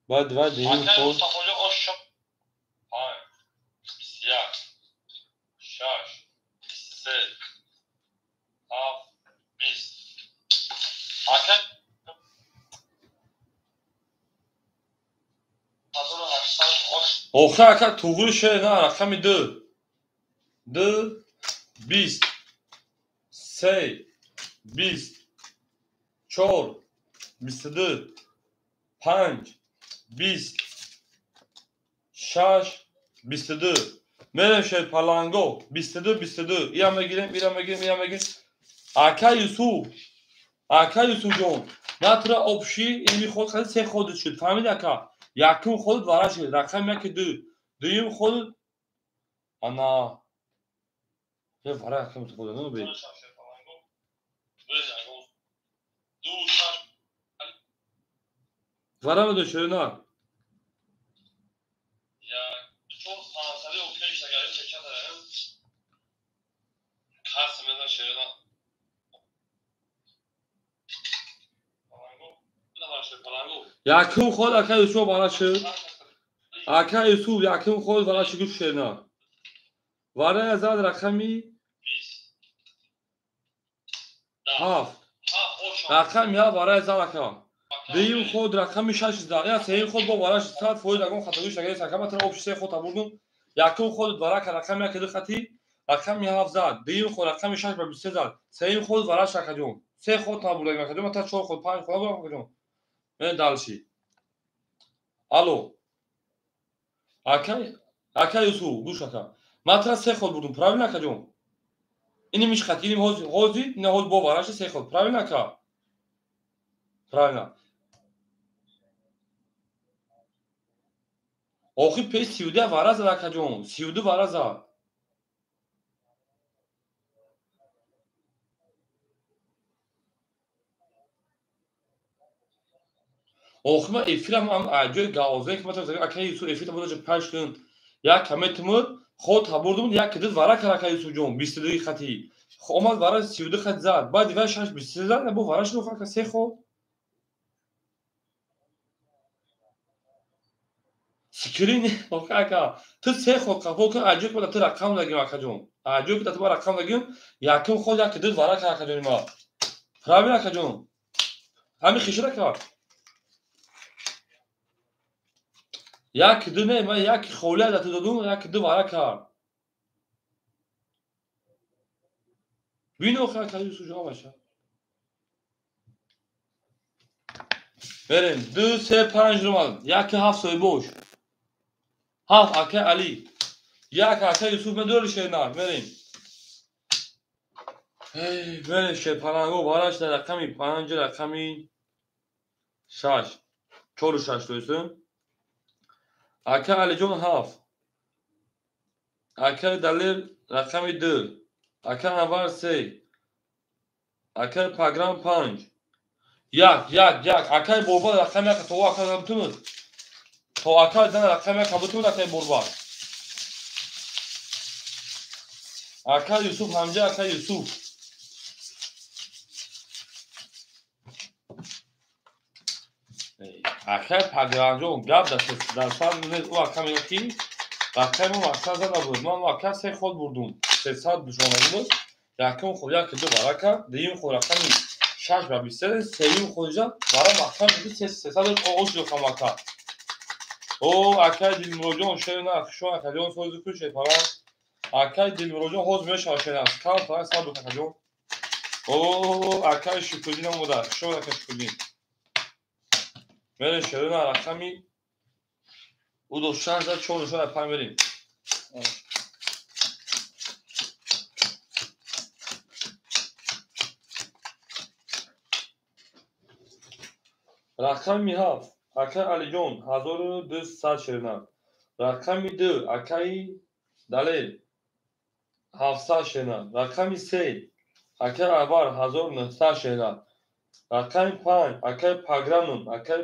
Badi var değil kol. Oxa aka tuğru şey ne rakamı dı. Dı 20 3 20 4 22 5 20 6 22 Merem şey palango 22 İyama girin. Aka Yusuf John Natra obşi ilmi khod khad se khod shud famid aka yakim khod varash rakam yak duyum khod ana ye vara rakam khod no be vara mı düşüyor na yakim khod aka Yusuf varash aka Yusuf yakim khod varash güç şena vara azad rakami haf rakam ya vara azad rakam Deyim خود رقم 6 یا سه خود با وراش ساعت فوز اگه خاطروش اگه سکما تر اوبشته خود آوردم یکم خود ورا که رقم یک دو خطی رقم 7 زد deyim خود رقم 6 با 20 زد سه خود وراش کجوم سه خود آوردم کجوم تا 4 خود 5 خود آوردم کجوم من دالشی الو اکای یوسو گوش کن ما تر سه خود بودم правильно کجوم اینی میش خطی اینی هوزی نه هوز با وراش سه خود правильно کا правильно Oxi pe 32 vara zada kajom 32 vara za Oxi ma efiram am ajoy gavzen ki mata akay Yusuf efita boda 5 tun ya kametmud khod haburdum ya kidid vara karakay Yusuf jom 22 khati khomad vara 32 khat zad bad diva 6 23 zad bu vara shlo kha se khod Screen okaka tu se khod qafo ka ajoy boda tu rakam lagim akajom ajoy ki tu rakam lagim yakim khod ya kidid vara karakay ma правильно akajom hami khishra ka یک دونه من یک خوله داده دادم یک دو واره کار بینو خواهد کاری سوجا باشه بریم 2 3 5 رو مال یک 7 سوی boş 7 اکه علی، 1 اکه یوسف. من دور شیرنار بریم. بریم شیپالانگو باراش در رقمی 5 رقمی 6 4 و 6 دویسون. اکه علی جون 7 اکه دلیل رقمی 2 اکه انوار 3 اکه پاگرام 5 1 اکه بوربا رقمی اکه تو اکه دمتون تو اکه دن رقمی اکه بتون اکه بوربا اکه یوسف همجه اکه یوسف اکه پاگرام جون گاب در سال میز او اکه میگی رقم مقصد زده بود. من واقعا 3 خود بردم 300 بشونه بود. یکم خود یک دو برکه دیم خود رقمی 6 و 23 سوم خودجا برای مقصد بود 300 قوش رو کماکا. او اکای دل مروجون شیرنا شو اکاجون سوز کوچه پارا اکای دل مروجون حوز میشه آشنا کار تا حساب اکاجون. او اکای شکودین مودا شو اکای شکودین میره شیرنا رقمی او دو شانس داد چون شو پای میریم. رقمی 7 اکای علی جون 1200 شیرنا. رقمی 2 اکای دلیل 700 شیرنا. رقمی 3 اکای عبار 1900 شیرنا. رقمی 5 اکای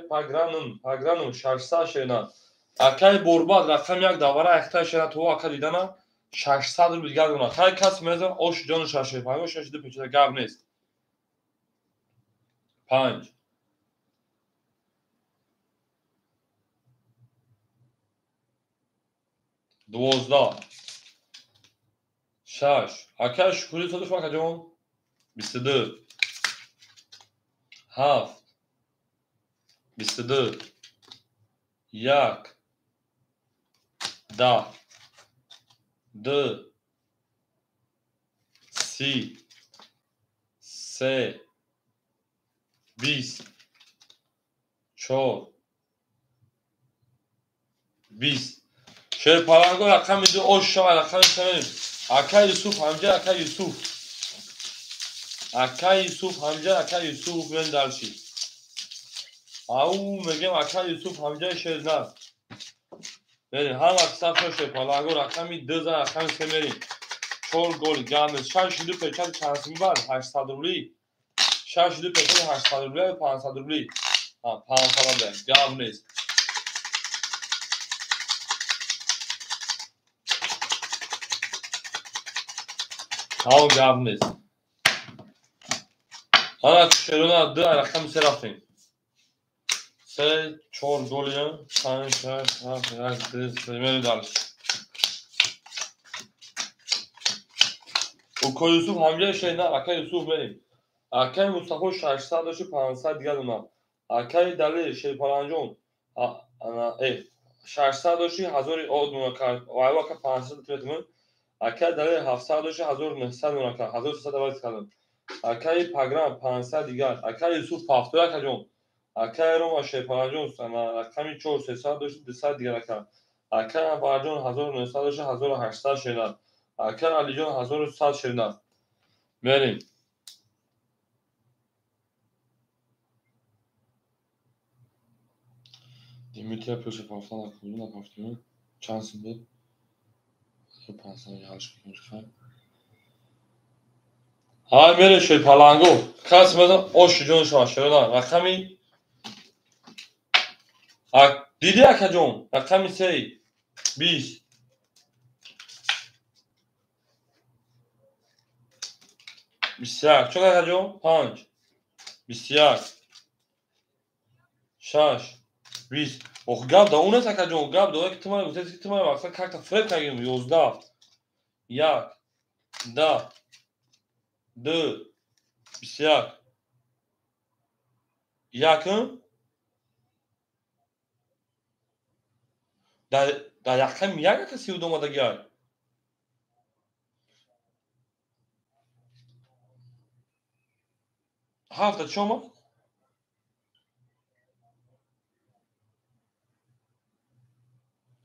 پاگرانون 600 شیرنا. اکای بورباد رقم 1 دوباره اکتای شیرنا تو اکای دیدن 600 رو دیگر دونا. خیلی کس میزن اوش جون 605 6 دو پیچیده گاب نیست. 5 12 6 اکای شکوری تو داشت اکای جون 22 7 22 1 10 2 30 3 20 4 20 شیر پالانگو رقم 2 اوش شما رقم 3 اکای یوسف همجه اکای یوسف اکای یوسف همجه اکای یوسف من درشی او میگم اکای یوسف همجه شیرنا بریم هم اکسا شیر پالانگو رقمی 2 زن رقم 3 میریم 4 گل گامز 6 دو پیچه چانسی میبرد 800 روبلی 6 دو پیچه 800 روبلی 500 روبلی 500 روبلی گام نیست. همون گام نیست. حالا شیرنا 2 رقم 3 رفتیم 3 4 گل 5 6 7 8 9 میریم درش اکای یوسف همجه شیرنا اکای یوسف میریم. اکای مصطفی 600 داشت 500 دیگر اونا. اکای دلیل شیر پالانجون 600 داشت 1000 اود اونا کرد و ایوا که 500 تیمتون اکای دلیل 700 داشت 1900 اونا کرد 1300 دوایت کردن. اکای پاگرام 500 دیگر اکای یوسف 70 اکای جون اکای روما شیر پالانجون رقمی 4 300 داشت 200 دیگر کرد. اکای بارجون 1900 داشت 1800 شیرنا. اکای علی جون 1100 شیرنا بریم. Dimitri proszę Pawła na powtórę. Chansın bir. Yapan sana yanlış konuşkan. Hay mere şey palango. Kasmadan o şucun şaşırlar. Rakami. Didi akacon. Rakami şey. 20. Bisyak. Çok akacon. 5. Bisyak. Şaş. 20. Oh gab da ona takacon. Gab da o ihtimal bu ses ihtimal baksa kalkta fred kagim 11. Yak. Da. 2. Bisyak. Yakın. Da yakın yak kesi udoma da gel. Hafta şoma.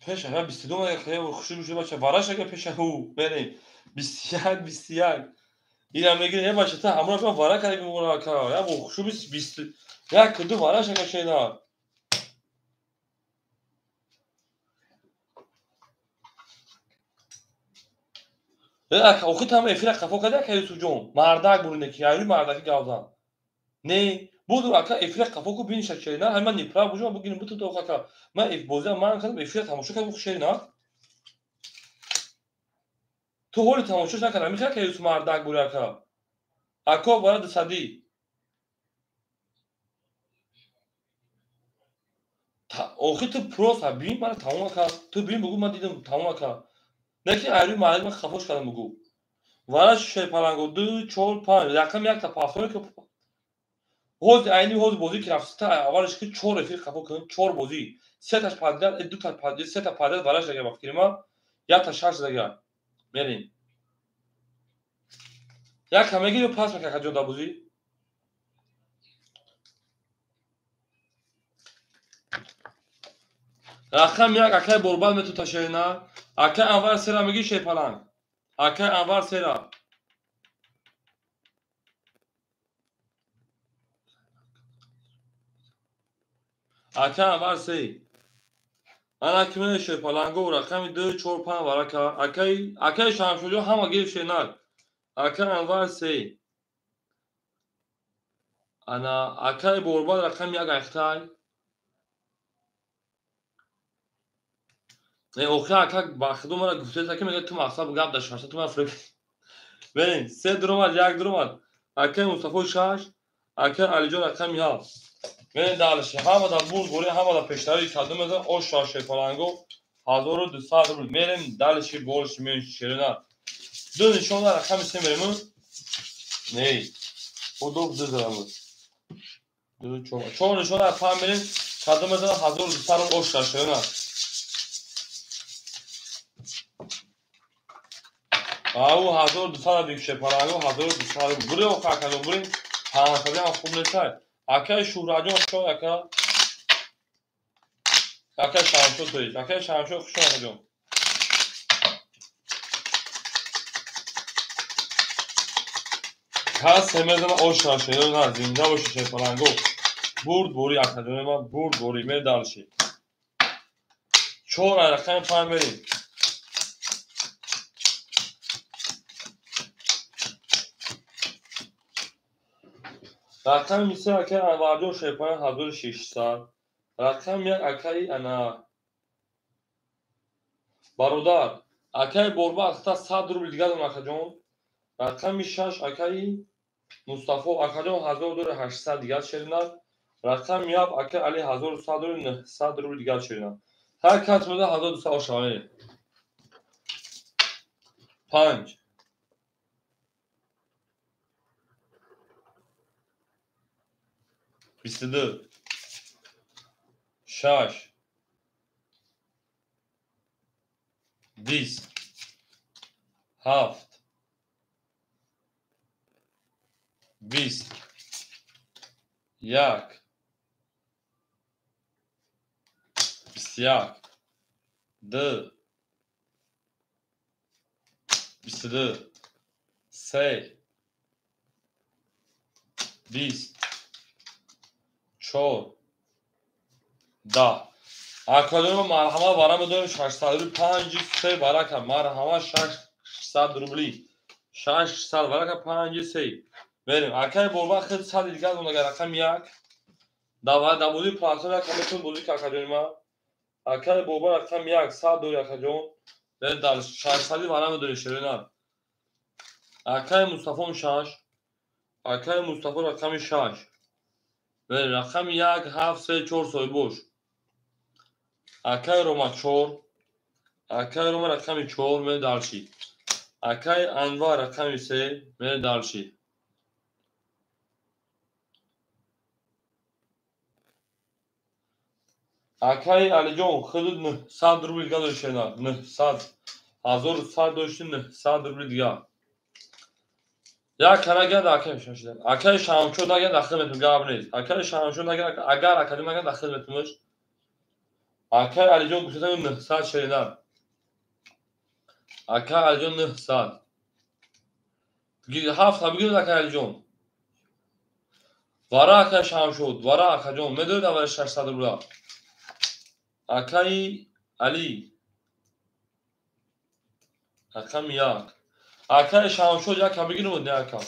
پیش اگر 22 اگر خیلی خوشی میشه باشه وارش اگر پیش او بریم 21 این هم میگه باشه تا همراه با وارا کنه میمونه کار یا خوشی 20 یا کدو وارش اگر شینا یا اخی tam efira kafa kadar ki sucum mardak burundaki yavru mardaki gavdan ne budur aka efira kafa ku bin şakşeyna hemen nipra bucum bugün bu tutu kaka ma if boza man kadar efira tamaşa kadar bu şeyna تو هول تماشاش نکردم میخواد که یوسف مردک بود اکا وارد صدی آخه تو پروف ببین من تمام کرد تو ببین بگو من دیدم تمام کرد نه که ایروی معلم من خفاش کردم بگو وارد شی پلنگو 2 4 5 رقم یک تا پاسور که حوز عینی حوز بازی که رفت تا اولش که 4 رفیق خفا کردن 4 بازی 3 تاش پادر 2 تا پادر 3 تا پادر وارد دیگه وقتی ما یا تا 6 دیگه بریم یک همگی رو پاس میکنه جدا بازی رقم یک اکای برباد میتو تاشینا اکای انور سرا میگی شی پلنگ اکای انور سرا اکای انور سی انا کیمه شی پلنگو رقم 2 4 5 ورکا اکای شامشوجو همه گیر شینال اکای انور سی انا اکای برباد رقم یک اختای نه اوخه اکا باخدو مرا گفته که میگه تو مصاب گپ داشت تو مفرق ببین 3 درم 1 درم اکای مصطفی شاش اکای علی جان رقم 7 ببین دالش همه دا بول گوری همه دا پیشتری کدوم از او شاشه پلنگو 1200 روبل میریم دالش بولش میون شیرنا دو نشون داره رقم سه میریم نه او دو درم دو چون نشون داره پام میریم کدوم از 1200 رو او شاشه نه او 1200 دیگه پلنگو 1200 بوده او کاکا بوریم ها خیلی خوب نیست اکای شوراجو شو اکای شامشو توی اکای شامشو خوشم میاد هست همه آشنا شده نه زنده باشه چه پلنگو برد بوری اکادمی ما برد بوری می دالشی چهار رقم پنج بریم رقم میشه اکای انواردو شیپان 1600 رقم یک اکای انا برادر اکای بربا اختا 100 روبل دیگه دارم اکاجون رقم 6 اکای مصطفی اکاجون 1800 دیگه شدن رقم یاب اکای علی 1100 روبل دیگه شدن هر کس بده 1200 شامل 5 22 6 20 7 20 1 21 2 22 3 20 4 10 اکادمی مرحمه برام داریم 605 3 برکه مرحمه 600 روبلی 600 برکه 5 3 بریم اکای بربا خیلی سال دیگه اون اگر رقم 1 داوودی پلاسور یک کمیتون بودی که اکادمی ما اکای بربا رقم 1 100 دو اکادون بریم در 600 برام داریم شیرینال اکای مصطفی شاش اکای مصطفی رقم 6 بریم رقم 1 7 3 4 سوی بوش اکای روما 4 اکای روما رقم 4 می دالشی اکای انوار رقم 3 می دالشی اکای علی جون خود 900 روبل دیگه داشته نه 900 1100 داشته 900 روبل دیگه یا کنه گه اکای شده اکای شامشو نگه داخل میتون گاب نیست اکای شامشو نگه اگر اکادمی نگه داخل میتونش Akay Alican gusatan 900 şerinar. Akay Alican 900. هفت بگیر اکای جون وارا اکای شام شد وارا اکای جون میدونید اول 600 روبلا اکای علی اکام یک اکای شام شد یک بگیر بود نه اکا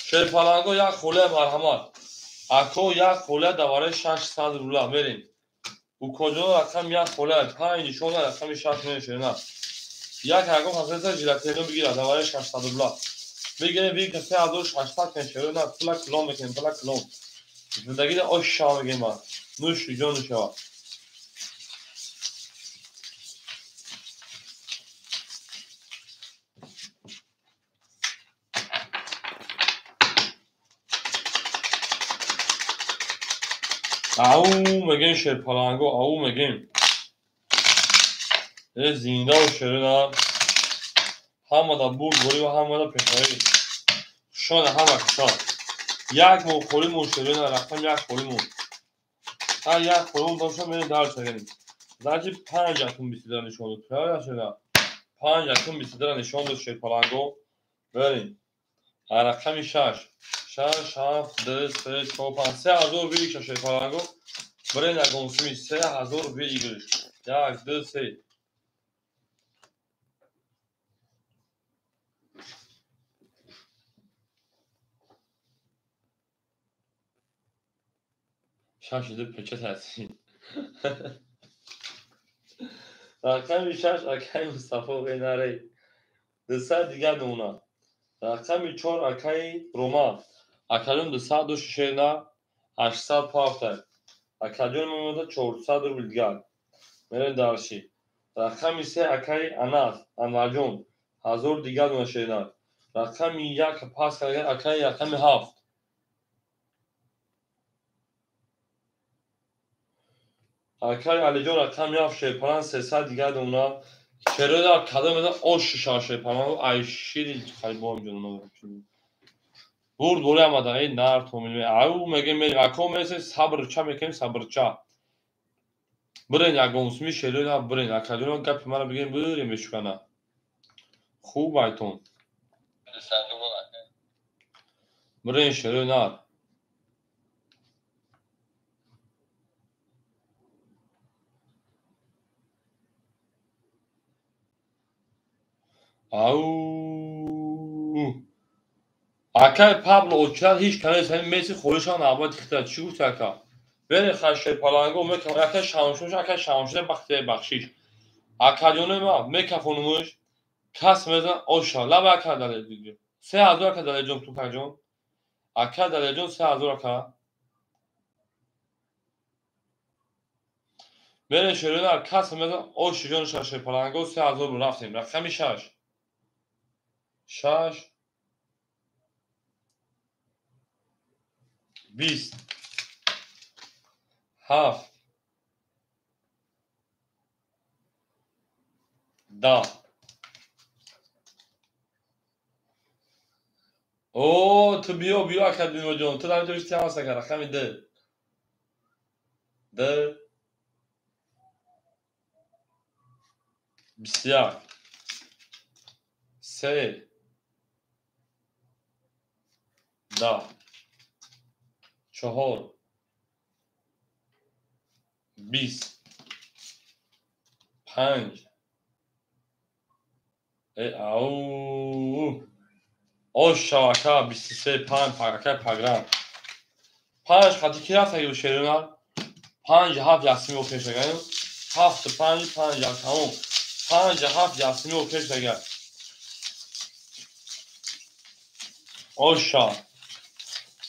شیرپالانگو یک خوله مرحمت اکو یک خوله دواره 600 روبلا میریم او کجا اکام یک خوله 5 شون اکام 6 میشه نه یک اگه حضرت ژلاتینو بگیره دواره 600 روبلا بگیریم بگیم که 3800 کنشه نه پلا کلون میکنیم پلا کلون زندگی آشام میگیم ما نوش جون شوا او میگیم شیرپالانگو او میگیم یه زینده و شیرینه همه دا بول بوری و همه دا پیشنهایی شان همه کسا یک مو خوریمون شیرینه رفتم یک خوریمون هر یک خوریمون داشتم میریم در چگنیم درچه 5 اتون بیسیده نشون دو پیاره شده 5 اتون بیسیده نشون دو شیرپالانگو بریم رقم 6 7 2 3 4 5 3000 بیش شیرپالانگو برای نگونسومی 3000 بیگرش 1 2 3 شاشیده پچت هستی رقم 6 اکای مصطفی غیناری 200 دیگر نمونه رقم 4 اکای روما اکایون 200 دو شیرینه 800 پافتر اکایون میموده 400 روبل دیگر میرین درشی رقم 3 اکای اناس انواجون 1000 دیگر نمونه شیرینه رقم 1 پاس کرده اکای رقم 7 اکای علی جون رقم 7 شیرپالان 300 دیگر نمونه شیرینه در کدام میده آش شیشه شیرپالان و ایشیری خیلی با همجون برد بوری آمده ای نار تومیل او میگه میگه اکو میسه صبرچا میکنیم صبرچا برین یگونسمی شیرینه برین اکادون گپ مرا بگیم بریم بشکنه خوب ایتون برین شیرینه او اکای پابلو اوچال هیچ کنه همین میسی خودشان آباد تخته چی گفت اکا برین خشه پالانگو میکنم اکای شامشوش اکای شامشوش بخته بخشیش اکادون ما میکفونموش کس میزن اوشا لب اکا داره دیگه 3000 اکا داره جون تو کجون اکا داره جون 3000 اکا برین شیرینه کس میزن اوش جون ششه پالانگو 3000 رفتیم رقم 6 20 7 10 او تو بیا اکادون جون تو داری دوستی هم هسته که رقم ده 21 3 10 4 20 5 او اوشا اکا 23 5 اکا پاگرام 5 خطی کی رفت اگه شیرینه 5 7 یاسمی و پیش بگیم 7 5 5 تمام 5 7 یاسمی و پیش بگیم اوشا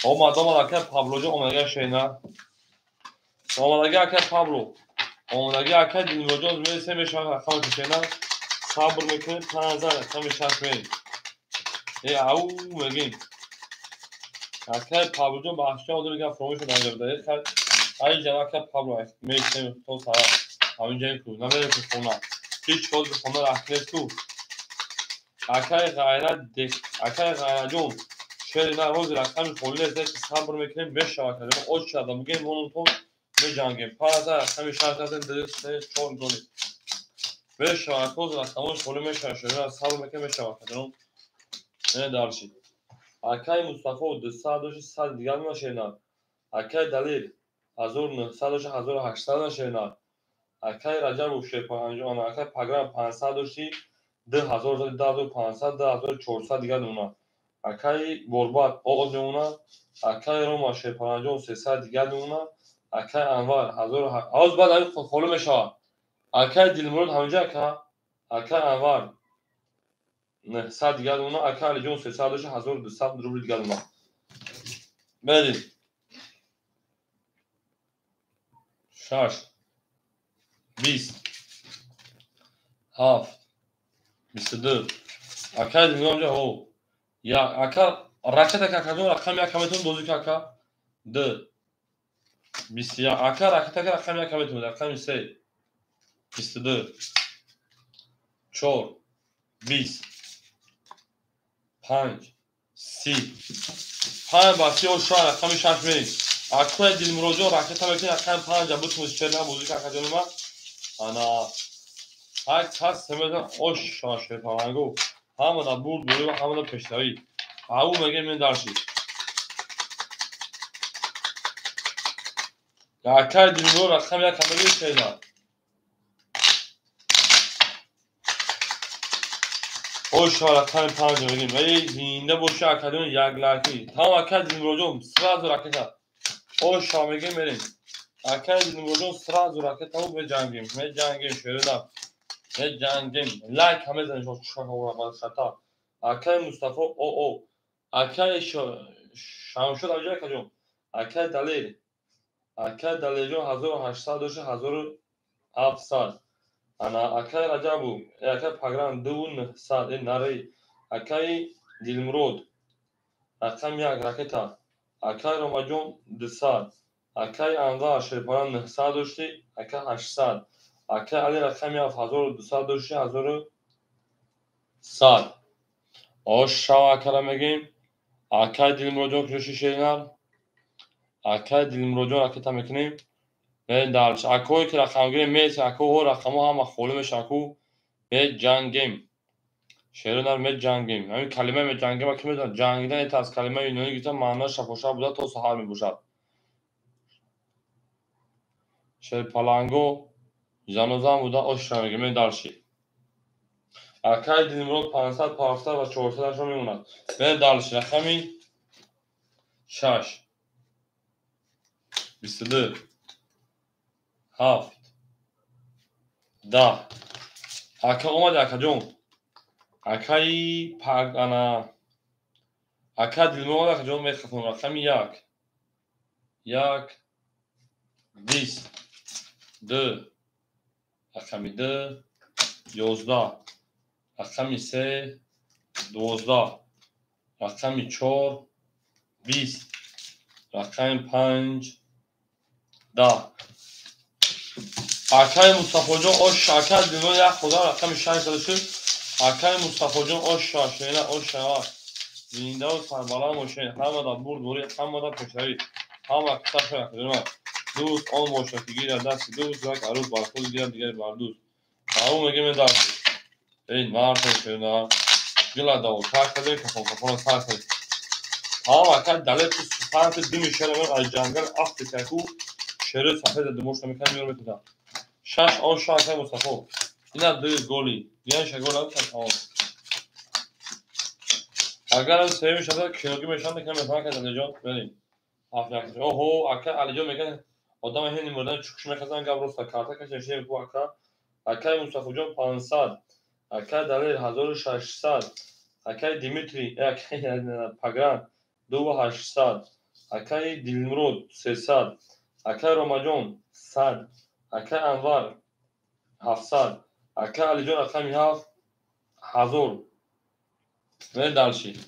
او مادام اکا پابلو جو اومدگه شیرینه اومدگه اکا پابلو اومدگه اکا دینگو جون میرسه میشه اکا شیرینه صبر میکنید 5000 اکا میشت میریم او میگیم اکا پابلو جون بخشی آدو بگم فرومش رو انجام دهید خیلی ای جناب اکا پابلو میشه تو سارا همین جایی کو نمیره که خونه هیچ کل به خونه رخنه تو اکای غیرت جون شیرینه روز رقم خولی ازده که صبر میکنیم بشه اکا جون اوش شده بگیم اون تو بجنگیم. پس همین شرکت درسته 4 گلی. به شرکت از تماش گلی میشه شده از حال میکنه شرکت اون نه دارشی. اکای مصطفی 200 سال دیگر میشه. اکای دلیل 1900 1800 میشه. اکای رجب و شپانجان اکای پگرام 500 داشتی 10000 10500 10400 دیگه دونا اکای برباد او دونا اکای روما شپانجان 300 دیگه دونا اکای انوار 1000 از بعد این خلو میشه اکای دلمرود همونجا که اکای انوار 900 دیگه دونا اکای علی جون 300 داشت 1200 روبل دیگه دونا بدید 6 20 7 22 اکای دلمرود او یا اکا رکت که کدوم رقم یک کمیتون دوزی که اکا 2 20 یا اکا رکت که رقم یک کمیتون رقم 3 22 4 20 5 30 5 با 30 و 6 رقم 6 می اکا دل مروجو رکت هم که رقم 5 بود مشکل نبودی که اکا جنوما انا های کس سمیدن اوش شاشه پاهنگو همه دا بود دوری و همه دا پشتایی او مگه من دارشید اکای دل مروجو رقم یک کمیتون شیدن اوش رقم 5 بگیم ای زنده باشه اکادون یک لکی تمام اکای دل مروجو سراز رکت اوش میگیم بریم اکای دل مروجو سراز رکت او به جنگیم شیردم به جنگیم لایک همه زنش شما خطا اکای مصطفی او اکای شمشد آجا کجوم اکای دلیل جو 1800 دوش 1700 انا اکای رجبو اکای پگران 2900 نری اکای دلمرود رقم یک رکتا اکای روماجون 200 اکای انوار شیرپایان 900 داشتی اکای 800 اکای علی رقم 1200 داشتی 1100 اوش شوا اکا میگیم اکای دلمرودون کشی شیرینر اکای دلمرودون رکتا میکنیم به دارش اکوی که رقم گیریم میشه اکو رقم هم خولو میشه اکو به جنگیم شیرینر می جنگیم همین کلمه می جنگیم و که میدونم جنگیدن ایت از کلمه یونانی گیتم معنی شفاشا بوده تا سهار می باشد شیر پالانگو زنوزان بوده اوش را میگیم دارشی اکای دلمرود 500 500 و 400 رو میموند به دارشی رقمی 6 22 7 10 اکا اومد اکا جون اکای پاگانا اکا دلمرود اکا جون میخوام رقمی 1 20 2 رقمی 2 11 رقمی 3 12 رقمی 4 20 رقم 5 10 اکای مصطفی جون اوش اکای دلمرود یک خدا رقم 6 داشت اکای مصطفی جون اوش شینا اوش شوا زنده و سربالا موشه همه دا برد دوری همه دا پشتوی همه کسا شد کنیم دوست آن موشکیگی در دست دوست یک عروض بر خود دیگر دیگر بر دوست او میگه من داشتی این مرد شده گلا داو تاک کده کفان سر کنید همه که دلیل تو سپانت دیمی شده من از جنگل افت تکو شده سفید دموشت میکنم میرو میکنم 6 آن شاکه مصطفی اینا دوی گولی دیگه شگول هم تک اگر از سیمی شده کیلوگی میشن میکنم مثلا که دلیجان بریم افیاکش اوهو اکا علی جان میگه آدم هندی مردن چکش میخوادن گابروستا کارتا کش نشین کو اکای مصطفی جان 500 اکای دلیل 1600 اکای دیمیتری اکای پگران 2800 اکای دلمرود 300 اکای روماجون 100 اکای انوار 700 اکای علی جان رقمی 7000 و دالشی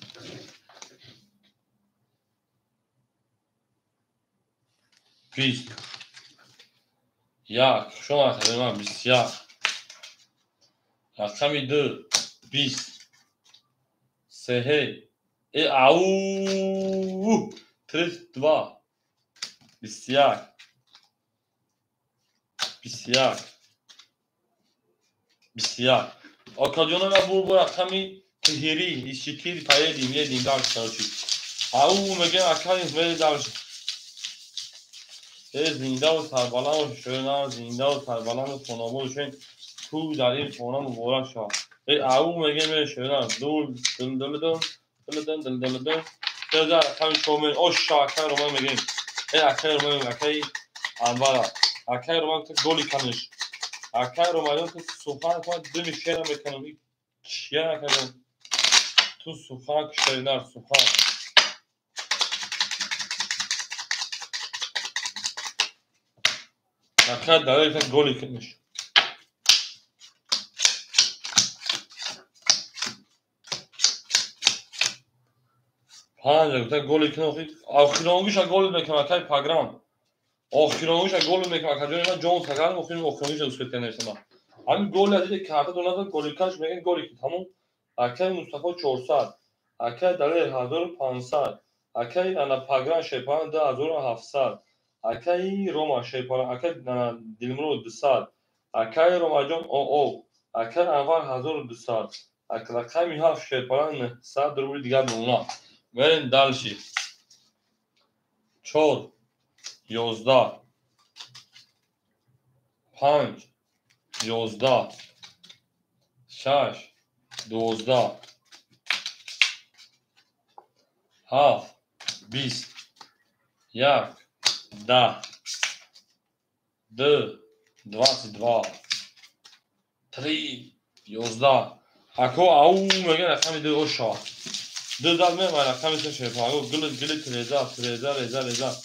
20 یک شما خدمت 21 رقمی 2 20 سه ای او 32 21 21 21 آکادیون را بول رقمی تهیری ایشتیر پایدیم یه دیم دارش دارچی او میگه اکانی زمین دارش زنده و سربالان و شیرنا زنده و سربالان و فنابولشون تو در این فنا مبارک شد او میگه میره شیرنا دل دل دل دل دل دل دل دل دل در رقم شومن اوش اکای رو ما میگیم اکای رو ما اکای انوارا اکای رو ما گلی کنش اکای رو ما تو سوفان تو دو شیر میکنم چیه نکردم تو سوفان شیرنا سوفان اکای داره یک گلی کنش پنج تا گلی کنه آخرانیش گل میکنه اکای پاگرام آخرانیش گل میکنه اکای جون سگال مخیم آخرانیش دوست کنه همین گل از این کارت دونات گلی کاش میگن گلی که تمام اکای مصطفی 400 اکای داره 1500 اکای انا پاگرام شیپان 2700 اکای روما شیپان اکای دیلمرو 200 اکای روما جون او اکای انوار 1200 اکای میها شیپان 100 روبل دیگه دونا برین دالشی 4 11 5 11 6 12 7 20 1 10 2 22 3 11 اکو او میگه رقم دو اوشا دو دال میگه رقم سه پاگو گل تریزا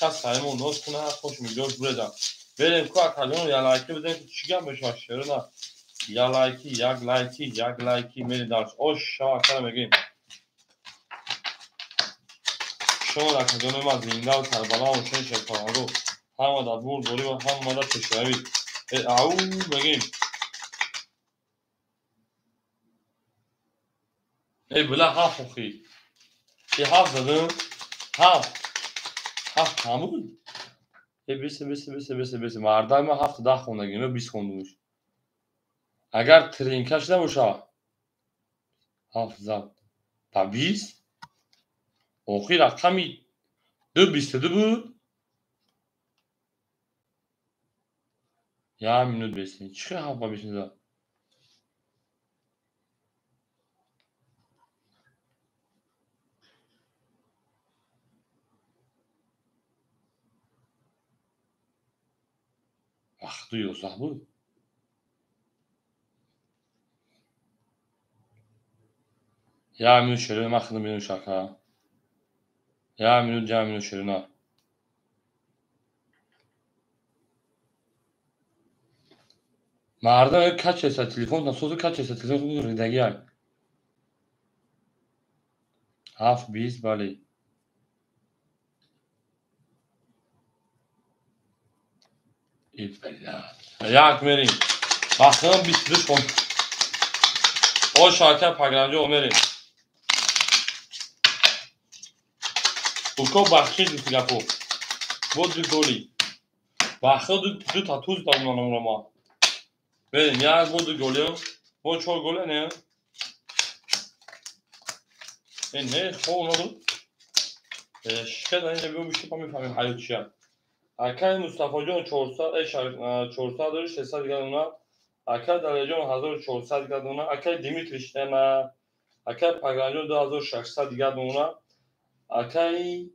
کس همون نوز کنه خوش میجوش بردا بریم کو اکادون یا لایکی بزنید که چیگم بشه شروع یا لایکی میری دارش اوشا کلا میگیم شما اکادون ما زنده و کربلا و شش پاگو هم دا بول بولی و هم دا پشاوی او میگیم بلا هافوخی هاف زدم هاف همون بیست مردای ما 7 خوندگیم و 20 خوندمش اگر ترینکش نباشه 7 زد تا 20 آخی رقمی 22 بود یا minut besin چه هفت besin زد وقتی 11 بود یا minut şöyle maksimum minut şaka ya minut şöyle مردم kaç yaşa telefon nasıl kaç yaşa telefon ردگی های 7 20 بله ای بلا یک میریم مخصوصا 22 کن او شاکر پاگرامجو میریم اوکو بخشید دیگه بود دو گلی بخشید دو تا توز دادم ما بریم یک بود دو گلی بود 4 گل نه این نه خوب اونو شکل اینجا بیو بیشتر پا میفهمیم حیات چیه اکای مصطفی جان 400 داره 600 دیگه اونا اکای دلیل جان 1400 دیگه اونا اکای دیمیتریش نه اکای پاگرامجو 2600 دیگه اونا اکای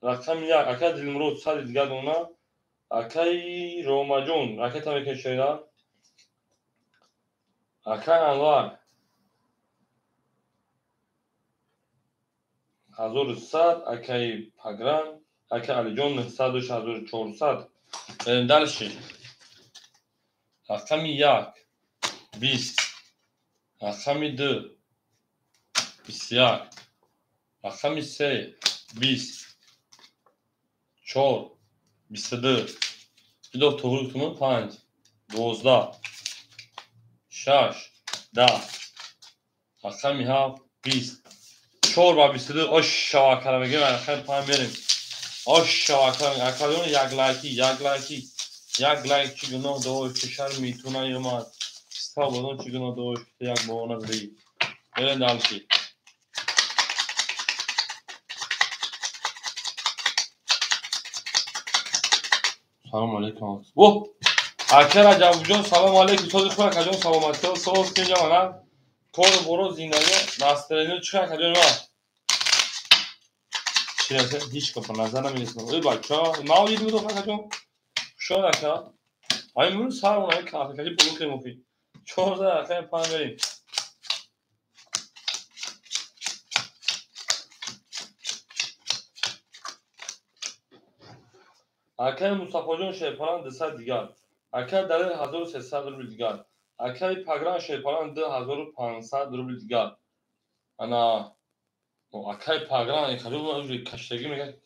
رقم یک اکای دیلمرو 100 دیگه اونا اکای روما جون اکای تامیکن شیران اکای انوار 1100 اکای پاگرام اکای علی جون 900 1400 دلشی رقم یک 20 رقم دو 21 رقم سه 20 4 22 دو توغل 5 12 6 10 رقم 7 20 4 با 22 آشا کلمه گیم رقم پایین بریم آشا کلمه اکادون یک لایکی یک لایک چگونه داشت فشار میتونه یومد استابون چگونه داشت یک بونس دی برن دالشی سلام علیکم او اکر جواب جان سلام علیکم تو خوبه کجا سلامتی سوس اینجا من کار برو زندگی ناسترینو چیکار کردن ما چی هست هیچ کار نظر نمیرسه ای بچا ما دید میدو کجا شو نکا ay bunu sağ ona kahve kaçı bunu krem okuyun çoğu da arkaya puan vereyim arkaya Mustafa Hoca'nın şey falan desa digar arkaya dalir 1300 ruble digar arkaya pagran şey falan 2500 ruble digar ana o arkaya pagran kaçı bunu kaçtaki mi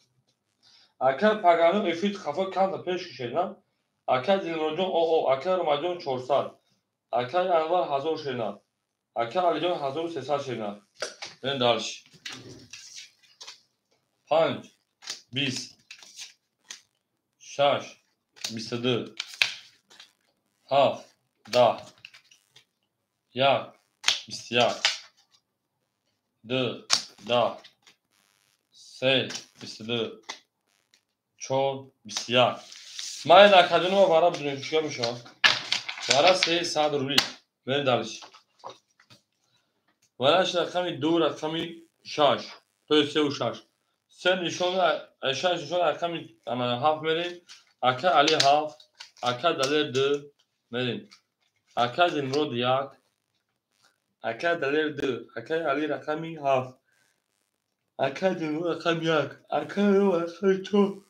arkaya pagranın efit kafa kanta peş şeyden arkaya dilmocun o arkaya Ramazan 400 arkaya Anvar 1000 şeyden arkaya Alican 1300 şeyden ben dalış Panç 20 شش 22 7 10 1 21 2 10 3 22 4 21 من نکردنم و برای بدونیم چیکار میشه برای 300 روبلی بریم دالش ولی رقمی 2 رقمی 6 تو 3 و 6 سه نشون 6 نشون رقمی 7 میریم اکا علی 7 اکا دلیل 2 میریم اکا زمرد 1 اکا دلیل 2 اکا علی رقمی 7 اکا زمرد رقم 1 اکا رقم 2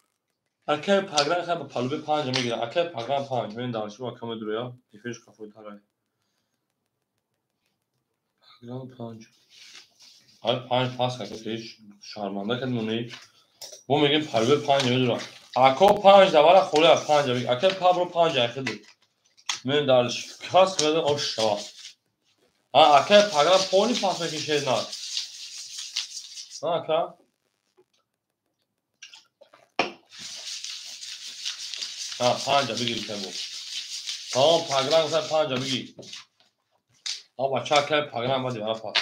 اکا پگران خیلی پلوبه 5 میگیره اکا پگران 5 میریم دالش با کم درویا ایفش کافوی تلای پگران 5 آره 5 پاس کرد ایش شرمنده کرد مونی bu میگیم پلوبه 5 میدونم اکا 5 دوباره خوله 5 میگه اکا پابرو 5 اخدی من دالش کاس بده آشوا ها اکا پگران پونی پاس میکشه نه ها اکا ها 5 بگیر که bu tamam پگران sen 5 بگیر ها بچه که پگران بدی برای پاس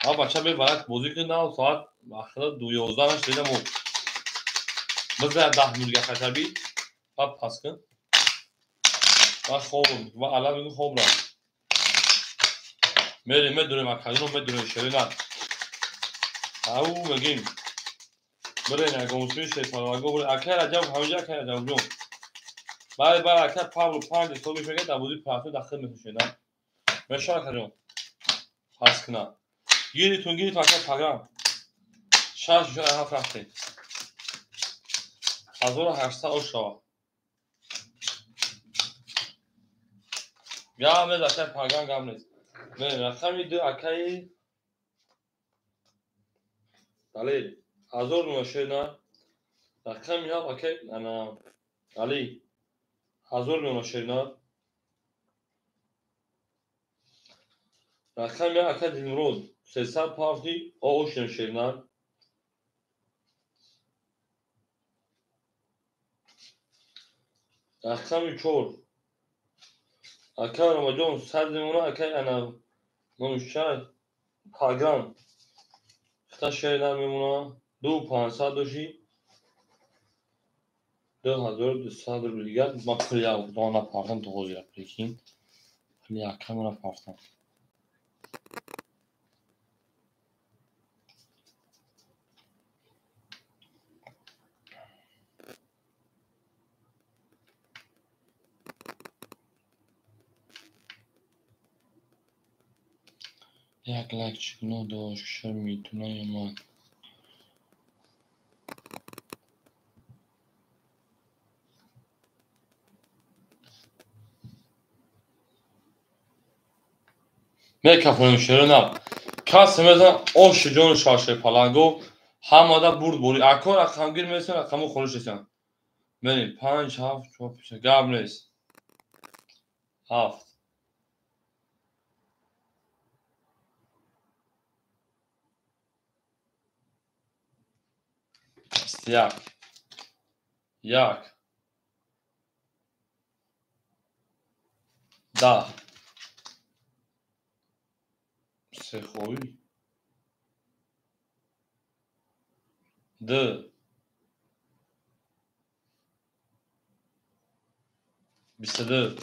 ها بچه بی برای بازی کنه و ساعت آخر 2:11 نش دیدم و بذار 10 میلیون خطر بی بعد پاس کن و خوبم و الان میگم خوب را میریم میدونیم اکادون میدونیم شرینا او میگیم برین اگه مسئول شیطان و اگه برین اکر عجب همینجا اکر عجب جون بعد اکر پاولو 5 صبحش میگه در بودی پراتو داخل میشه میشه اکر پاس کنه گیریتون گیری تو اکر پگرام شاش شو هفت رفته 1800 اوشا گام نیست اکر پگرام گام نیست میریم رقمی 2 اکر دلیل 1900 رقمی ها اکر انا علی 1900 رقمی ها اکر دینرود 300 پارتی اوشن شیرنان رقمی 4 اکر رمجان 100 میمونه اکر انا نمیشه پاگرام خطا شیرنان میمونه 2500 دوشی 2200 رو دیگر ما پلیا دانا پارتن تو حوزی را پلیکین پلیا کامرا پارتن یک لک چگونه داشت شر میتونه یا من میکفونیم شیرنان کسی میزن آش جان شاشه پلنگو همه برد بوری اکا رقم گیر میسن رقمو خورش ایسن بریم 5 7 4 پیش گاب نیست 7 21 1 10 سه خوبی 2 22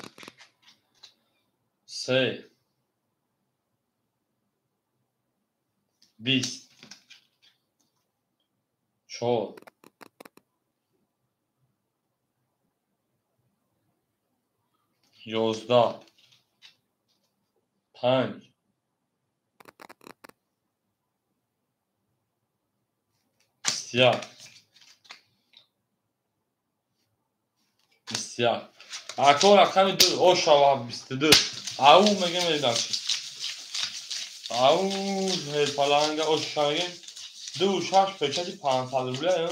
3 20 4 11 5 21 21 اکو رقم 2 او شما 22 او میگم میدم او پلنگ او شاگین 2 6 پیچی 500 روبله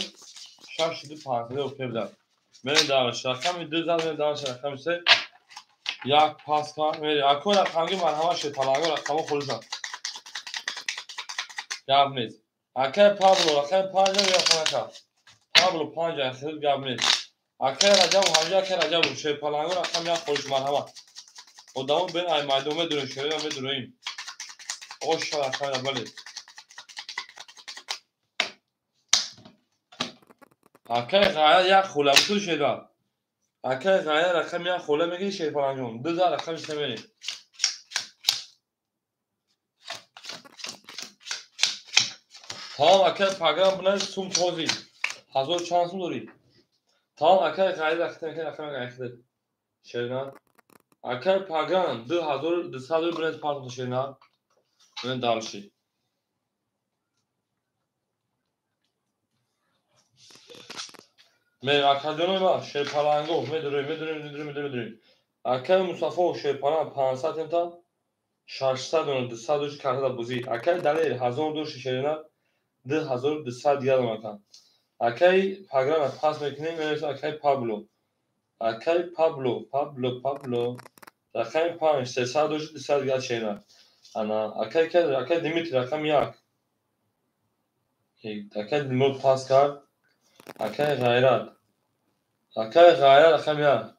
6 2 500 اوکی بده من دارش رقم 2 زدم دارش رقم 3 یک پاس کار میری اکو رقمی من همش پلنگ رقم خودم گاب نیست اکه پابلو رقم 5 یا رقم پابلو 5 اخیر گاب نیست اکه رجب همجا که رجب شه پلنگ رقم یک خودش من همه ادامه بین ای مردم درون شده میدونیم اوش رقم بله اکه غایا یک خوله تو شده اکه غایا رقم یک خوله میگی شه پلنگ 2000 رقم میری tamam اکه پاگرام بنای سوم توزی 1000 چانس داری tamam اکه غایا رقم اخیر شده اکه پاگرام 2200 برنز پارت شده من دارشی من اکادیون ما شه پلنگو میدونیم اکه مصطفی شه پلنگ 500 تا 600 200 کارت بوزی اکه دلیل 1000 شیرینه 2200 دیگر مکان اکه پاگرام پاس میکنیم میرسه اکه پابلو رقم 5 300 200 دیگر شیرینه انا اکه دیمیتری رقم 1 اکه دیمو پاس کرد اکه غیرت اکه غیرت رقم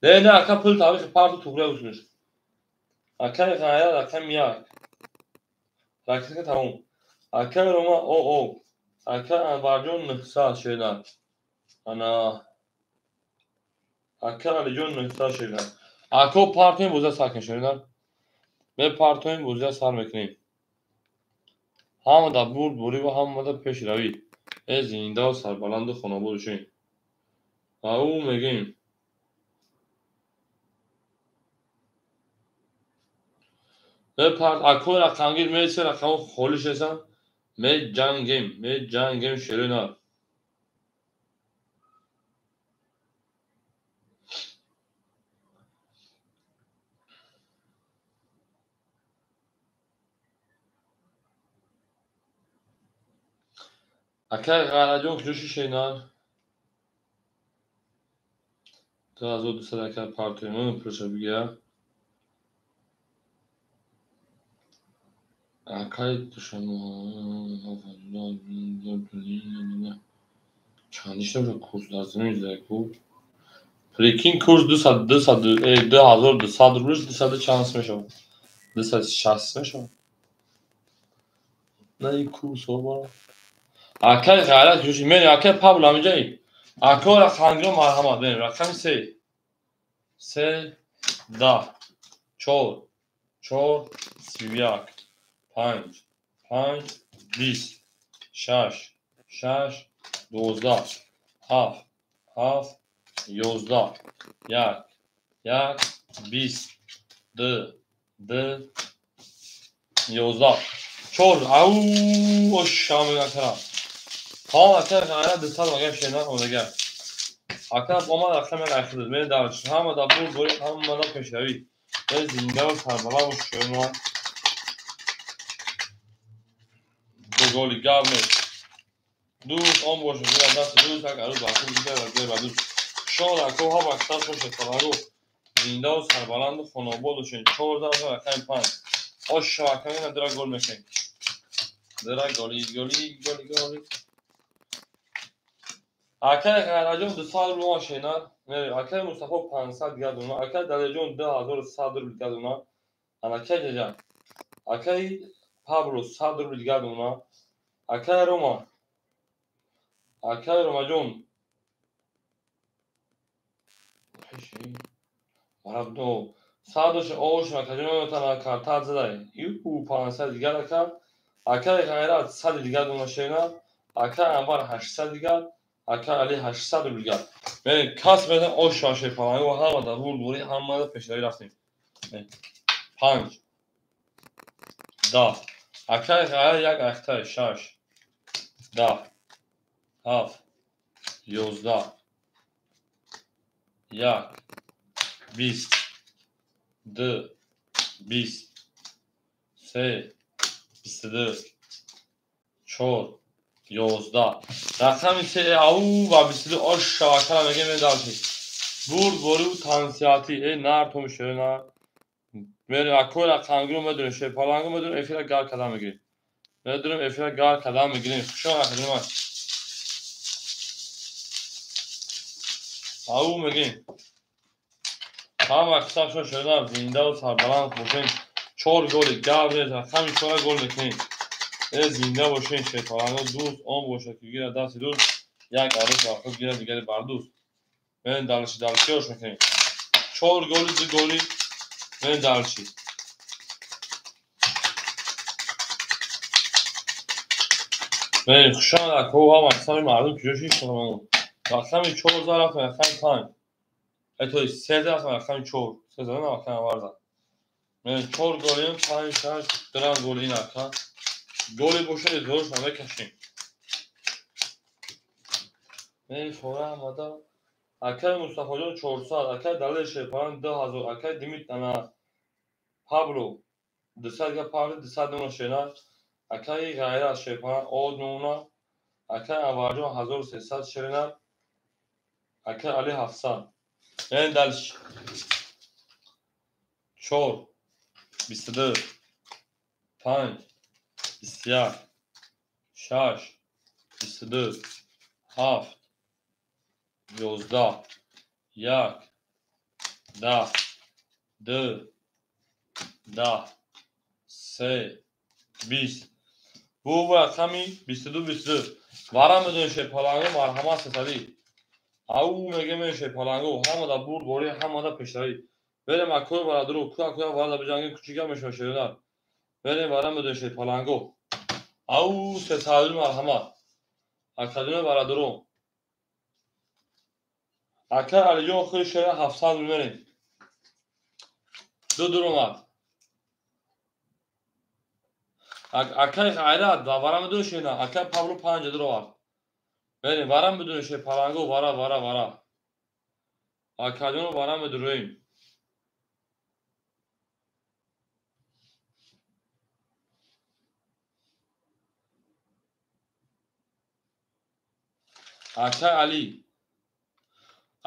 1 نه اکه پول تاریخ پارتو توگره بسونش اکه غیرت رقم 1 رقم تموم اکه روما او اکه انوارجون 900 شیرینه انا اکه علیجون 900 شیرینه اکو پارتوین بوزه ساکن شیرینه به پارتوین بوزه سر میکنیم همه دا بوری و همه دا پیش روی از زنده و سربلند و خانابود شویم او میگیم به اکو رقمگیر میشه رقم خولیش هستن می جنگیم شیرینه اکه غیرجون کجوشی شیرینه 2200 اکه پارتوین پرشه بگیره اکه چندیش رو کورس لازم میزه کو پریکین کورس 2200 روش 200 چانس میشه 260 میشه نه این کورس ها برا اکه غیرت کجوشی میری اکه پابلو همینجایی اکه رقمگیر مرحمت بین رقم 3 10 4 31 5 20 6 12 7 11 1 20 2 11 4 او شام نکرد ها اکه غیرت 200 مگه شیرینه اونگه اکه با ما رقم اخیر من دارش همه دا بوری همه دا پیشروی به زنده و سربلا و شیرینه دو گولی گاب نیست دوست آن باشه بودن دست دوست اگر روز باشه بیده و زیر و دوست شاد اکو ها بکتر خوشه فرارو زنده و سربلند و خاناباد و شین 14 رقم 5 آش شوکمین درا گل میکنی درا گولی اکه غیرجون 2 سال رو ماشینه اکای مصطفی 500 گردونه اکای دلیجون 2100 روبل گردونه اکای ججا اکای پابلو 100 روبل گردونه اکای روما جون Правда, садош оошна кажонотана картад задай. Ю 500 дигар ака. Ака гайрат 100 дигар донашена. Ака амбар 800 дигар. Ака али 800 дигар. Мен кас медан оошна шепалан ва ҳамада бурдури ҳамада пешдари рафтем. 5 10 ака гайрат як ахта 6 10 7 11 1 20 2 20 3 22 4 11 رقم سه او و 22 آش شبکه میگه مدالتی برد برو تانسیاتی ای نار تو میشه نه میره اکول رقمگیرو میدونه شپالانگو میدونه افیرا گار کدام میگیریم میدونیم افیرا گار کدام میگیریم خوشا نکنیم او میگیم هم اکساب شو شدن زنده و سربلند باشین 4 گل گاوریز رقم 4 گل میکنیم زنده باشین شیطانانو دوست اون باشه که گیره دست دوست یک عروس آخر گیره دیگری بردوست من دلشی هاش میکنیم 4 گلی 2 گلی من دلشی من خوشان اکو هم اکسامی مردم کجاشی شدن رقمی 4 زار رقم رقم 5 توی 3 زار رقم رقم 4 3 زار رقم وارزن من 4 گلیم 5 6 درم گلی نکن گلی باشه زورش نمیکشیم من فورا آماده اکای مصطفی جان 400 اکای دلیل شیپان 2000 اکای دیمیت انا پابلو 200 گا پابلو 200 نمونه شینا اکای غیره شیپان اود نمونه اکای انوارجان 1300 شینا اکای علی 700 این دلش 4 22 5 21 6 22 7 11 1 10 2 10 3 20 bu raqami 22 вара медон шепаланго марҳамат сатади ау меге мен шепаланго ҳамада бурд бори ҳамада пештари берем акои барадуру ку акоя варда биҷанги кучига мешоширинар берем вара медон шепаланго ау сесади марҳамат акадуна барадуру ака алиҷон худи шера 700 мерем ду дуромад акай ғайрат ва вара медон шена акай павлу 5 дуровад берем вара медон шепаланго вара акадуна вара медуроим акай али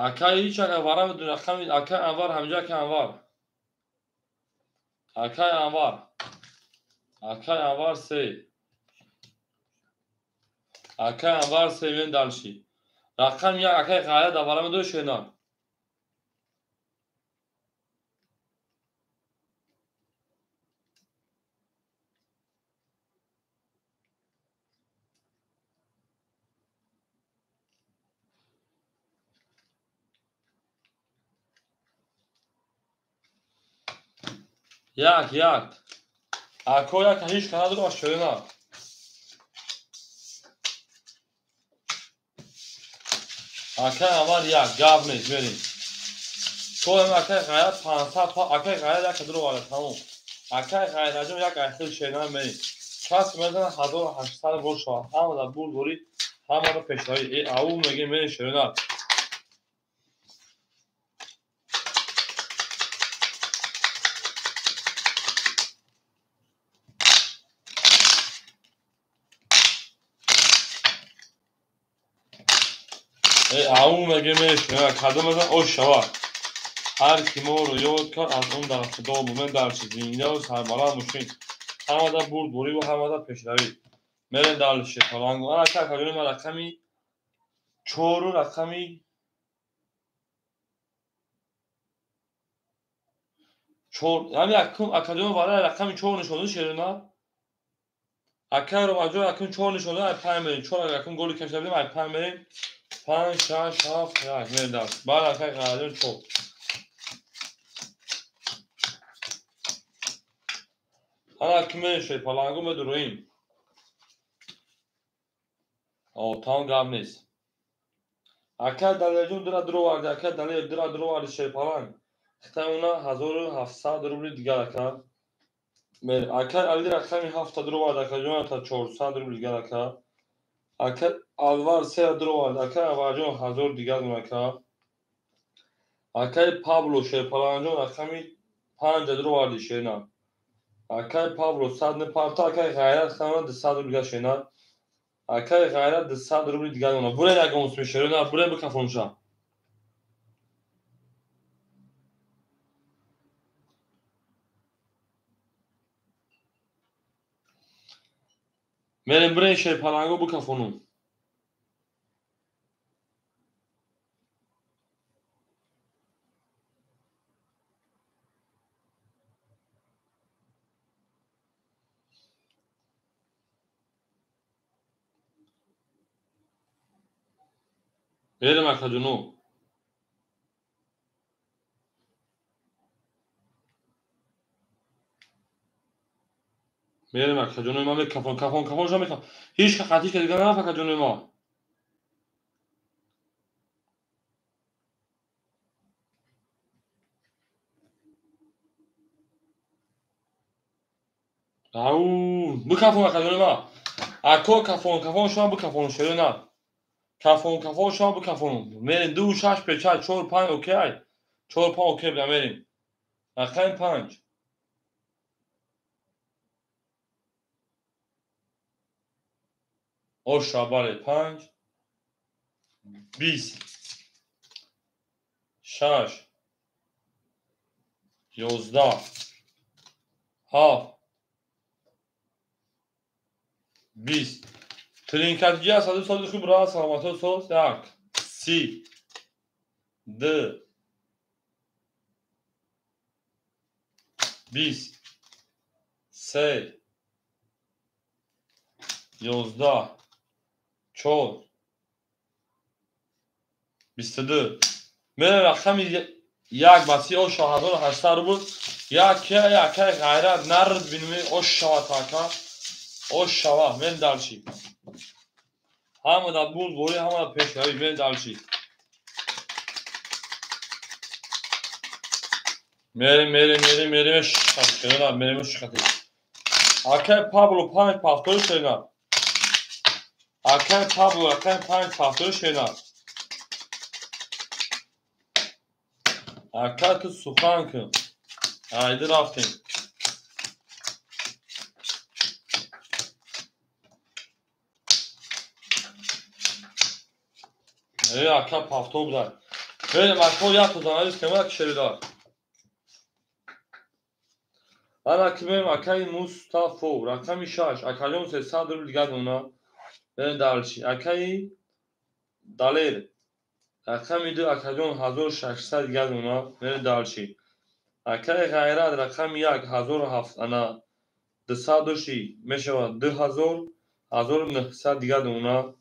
акай ҳеҷ ака вара медон рақами акай анвар ҳамҷа акай анвар акай анвар 3 акай анвар 3 мен далши рақам як акай ғайрат ва вара медон шена як ако як ҳеҷ канадро шена акай анвар як гап нест мерем тоем акай ғайрат 500 акай ғайрат як дуро вара тамом акай ғайраҷон як ахир шена мерем кас мезана 1800 бор шава ҳамада бурд бори ҳамада пештари ау меге мерем шена ау меге мешена кадомазан ош шава ҳар ки моро ёд кард аз он дар худо мумен дарчи зиндаву сарбаланд мошин ҳамада бурд бориву ҳамада пешравӣ мерем дар шепаланго ана ка кадонима рақами 4 рақами هم یکم اکادمی برای رقم 4 نشانده شیرنا اکا رو ماجور یکم 4 نشانده از 5 میریم 4 یکم گل کش دادیم از 5 میریم 5 6 7 8 میریم دست بعد اکا قاعده 4 حالا کمی شی پلنگو بدرویم تام گام نیست اکا دلیجون درو وارد اکا دلیل درو وارد شی پلنگ خطا اونا 1700 روبل دیگه اکا اکا علی رقمی 7 درو وارد اکا جون تا 400 روبل دیگه اکا اکا الوار 3 درو وارد اکا واجون 1000 دیگه اکا اکا پابلو شی پلنگ رقمی 5 درو وارد شینا اکا پابلو 100 نه پارتا اکا غیرت خانه 200 روبل دیگه شینا اکا غیرت 200 روبل دیگه اونا بره اگه اون میشه نه بره بکفونشا میریم بره شی پلنگو بکفونم میریم اکا جنو میریم اکا جنو ما کفون شو میکنم هیچ که خطیش که دیگه نه اکا جنو ما او بکفون اکا جنو ما اکا کفون شما بکفون شده نه کفون شما بکفون میریم 2 6 5 4 5 اوکی 4 5 اوکی بیا میریم اکا 5 او شاباله 5 20 6 11 7 20 ترینکتگی از حدود سال خوب را سلامت سوز یک 30 2 20 3 11 4 22 میره رقم یک بسی او شاهدان 800 بود یک غیرت نرد بینوی او شاهد او شاهد من دلچی همه در بود بوری همه در پیش هایی من دلچی میریم شکتی میریم شکتی اکه پابلو 5 پافتور شینا اکه پابلو 5 پافتور شینا اکه تو سخن کن ایده رفتیم اکه پافتور بودن میریم اکه یک تو زنهاییست که من کشری دار حالا که میریم اکه مصطفو رقمی 6 اکه جون 300 روبل دیگه دونا میریم دلچی اکه دلیر رقمی 2 اکه جون 1600 دیگه دونا میریم دلچی اکه غیرت رقمی 1 1700 انا 200 دوشی میشود 2000 1900 دیگه دونا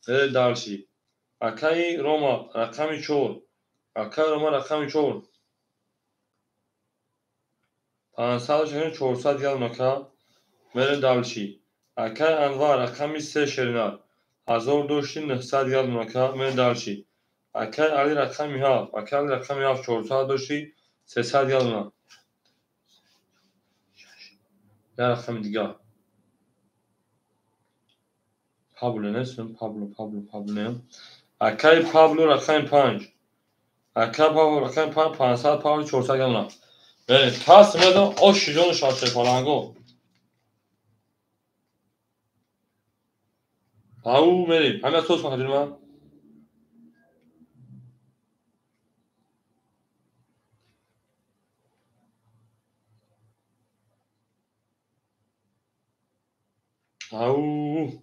میریم دلچی اکه روما رقمی 4 اکه روما رقمی 4 500 400 دیگه دونا که میریم دلچی اکه انوار رقمی 3 شیرینار 1000 دوشی 900 دیگه دونا که میریم دلچی اکه علی رقمی 7 اکه علی رقمی 7 400 دوشی 300 دیگه دونا یه رقم دیگه پابلو نیستم پابلو نیم اکه پابلو رقم 5 اکه پابلو رقم 5 500 پابلو 400 دیگه دونا بریم تاست میدم او شیجون شاشه پالانگو او میریم همه توست مخدیر من او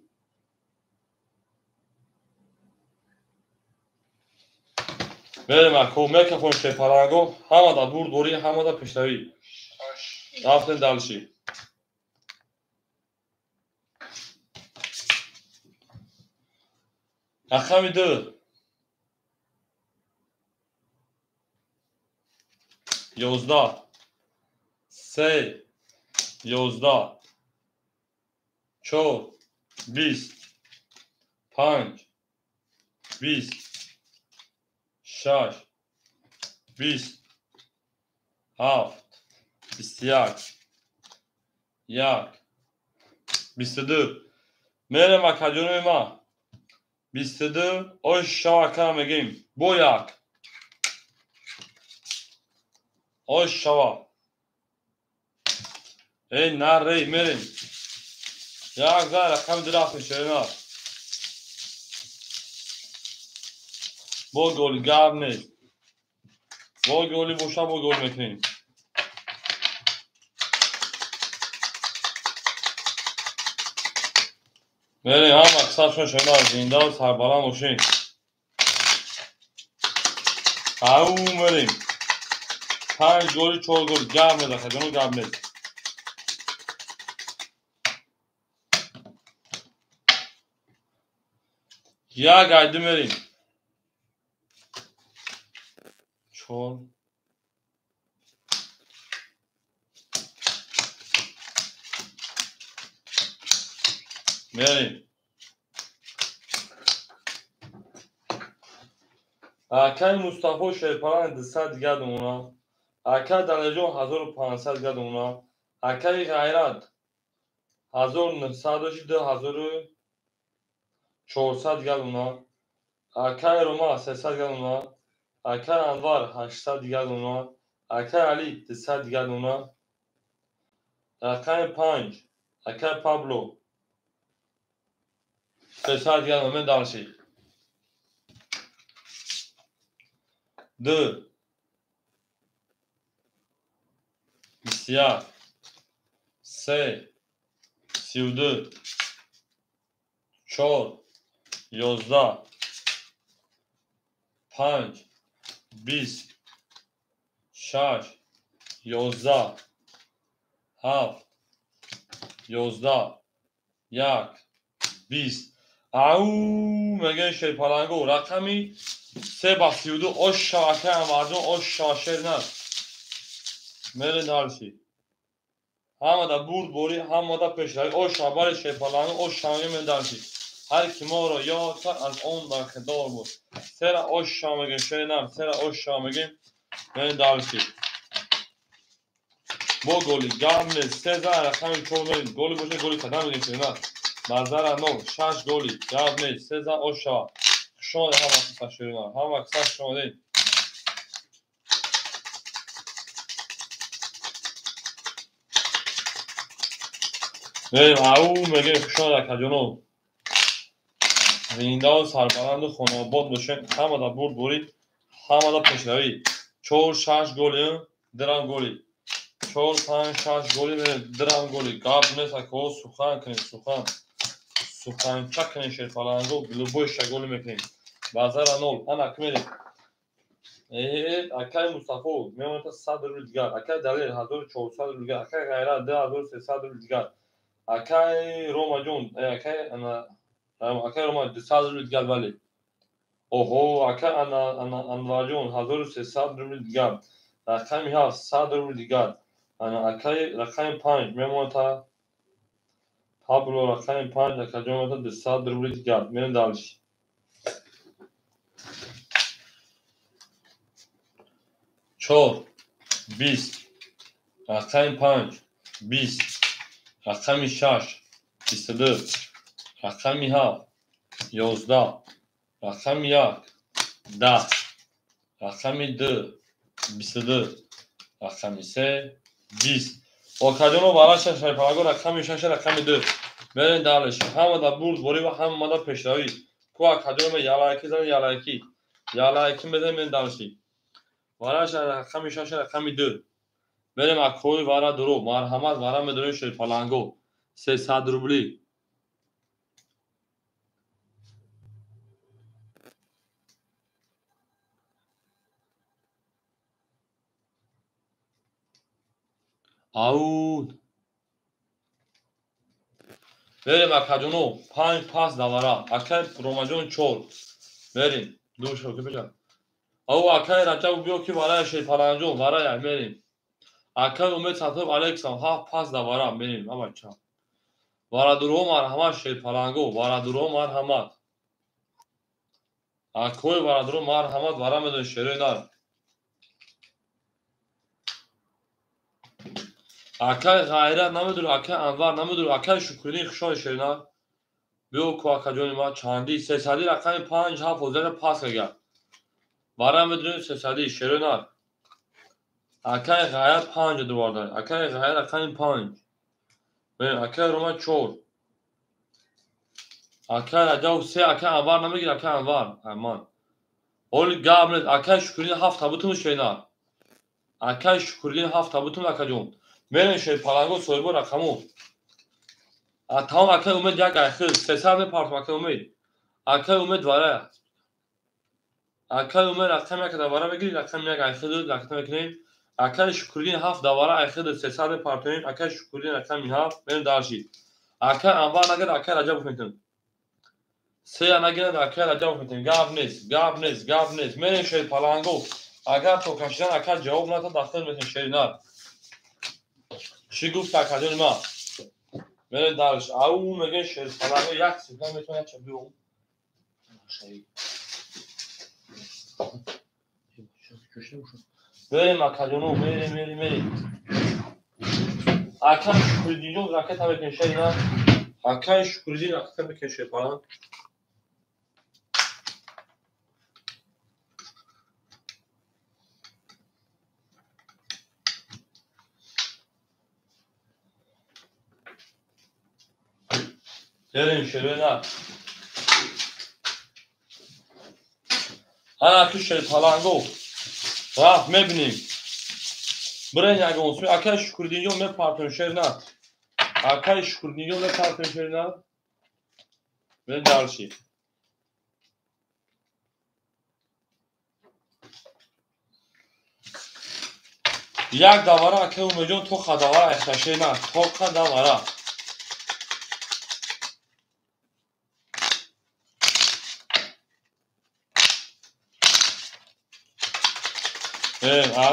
میریم اکو میکفون شه پالانگو همه دا بور دوری همه دا پشتوی رفتن دلشی. رقم 2 11 3 11 4 20 5 20 6 20 7 21 1 22 میرم و کجونوی ما 22 oş şava megim boyak oş şava ey narrey merin ya güzel rakam dirafın şerina bu gol gavne bu golü boşa bu gol mekin merin ama kısa şerina zinda sarbalan oşin au merin 5 golü 4 gol gavne da kajonu gavne ya gaydı merin çol merin اکای مصطفی شیرپران 200 دیگه اونا اکای دلجو 1500 دیگه اونا اکای غیرت 1900 2400 دیگه اونا اکای روما 300 دیگه اونا اکای انوار 800 دیگه اونا اکای علی 200 دیگه اونا اکای 5 اکای پابلو 300 دیگه اونا من دارشی 2 21 3 32 4 11 5 20 6 11 7 11 1 20 او مگه شیرپلنگو رقمی 3 با 32 oş şavake مردم oş şaşer نه میره دارشی همه دا برد بوری همه دا پیشروی oş شابال شیرپلنگو oş شامگه میره دارشی هر کی ما رو یاد کرد از اون برخدار بود سر oş شامگه شیر نه سر oş شامگه میره دارشی با گلی گرم 3 زن رقم 4 میرین گلی باشه گلی قدم میدیم شیر نه نظر نو 6 گلی گرم 3 زن oş شوا شما هم اکسا شیر نه هم اکسا شما دید بریم او میگه شما در کجانو زنده و سربلند و خانواباد باشه همه دا برد بوری همه دا پیشروی 4 6 گلی درم گلی 4 5 6 گلی درم گلی گاب نیست که سخن کنید سخن چک کنید شیرپلنگو لبوی شگولی میکنید بازار نول هم اکمیدیم اکای مصطفی میمونه تا 100 روز دیگر اکای دلیل 1400 روز دیگر اکای غیرت 2300 روز دیگر اکای روما جون اکای روما 200 روز دیگر ولی اوهو اکای انوار جون 1300 روز دیگر اکای میها 100 روز دیگر اکای رقم 5 میمونه تا پابلو رقم 5 اکای جون تا 200 روز دیگر میرن دالش 4 20 رقم 5 20 رقم 6 22 رقم 7 11 رقم 1 10 رقم 2 22 رقم 3 20 اوکادونو باراش شیرپلنگو رقم 6 رقم 2 برین دالش همه دا برد بوری و همه دا پیشروی کو اوکادونو یالایکی زن یالایکی بزن برین دالشی باراش رقم 6 رقم 2 بریم اکوی وارا درو مرحمت وارا میدونی شیرپلنگو 300 روبلی Аун. بریم اکاجونو 5 پاس داورا اکای روماجون 4 بریم دوش رو که بجا او اکای رجب بیو که برای شیر پرانجون برای بریم اکای امید ساتوب الکسام 7 پاس داورا بریم اما چا وارا درو مرحمت شیر پرانگو وارا درو مرحمت اکوی وارا درو مرحمت وارا میدون شیری نار اکای غیرت نمیدون اکای انوار نمیدون اکای شکرینی خشای شیری نار بیو کو اکاجونی ما چاندی 300 رقم 5 7 وزن پاس گرد وارا میدون 300 شیری نار اکای غیرت 5 دوار داره اکای غیرت رقم 5 بریم اکای روما 4 اکای رجب 3 اکای انوار نمیگیر اکای انوار امان اول گابنت اکای شکرینی 7 تابوتون شینا اکای شکرینی 7 تابوتون اکاجون بریم شیر پالانگو سویبو رقمو تمام اکای امید یک اخیر 300 پارت اکای امید اکای امید واره اکای امید رقم یک دواره بگیرید رقم یک اخیر رقم بکنید اکای شکرینی 7 دواره اخیر 300 پارتونین اکای شکرینی رقم 7 بریم دارشید اکای انوار نگید اکای رجب بکنید سه نگید اکای رجب بکنید گاب نیست بریم شیر پالانگو اگر تو کشیدن اکای جواب نتا داخل میتونید شیرینار چی گفت اکاجون ما بریم دارش او میگه شیر پالانگو یک سیگار میتونه چه بیو بریم اکاجونو بریم اکای شکردی جون راکت هم بکن شیرینار اکای شکردی راکت هم بکن شیر پالانگ بریم شیرینار اکای شیر پالانگو رفت میبینیم برای یک اونسوی اکای شکردی جون میپارتون شیرینار اکای شکردی جون میپارتون شیرینار بریم دارشی یک دواره اکای اومیجون تو خداواره اختشه نه تو خداواره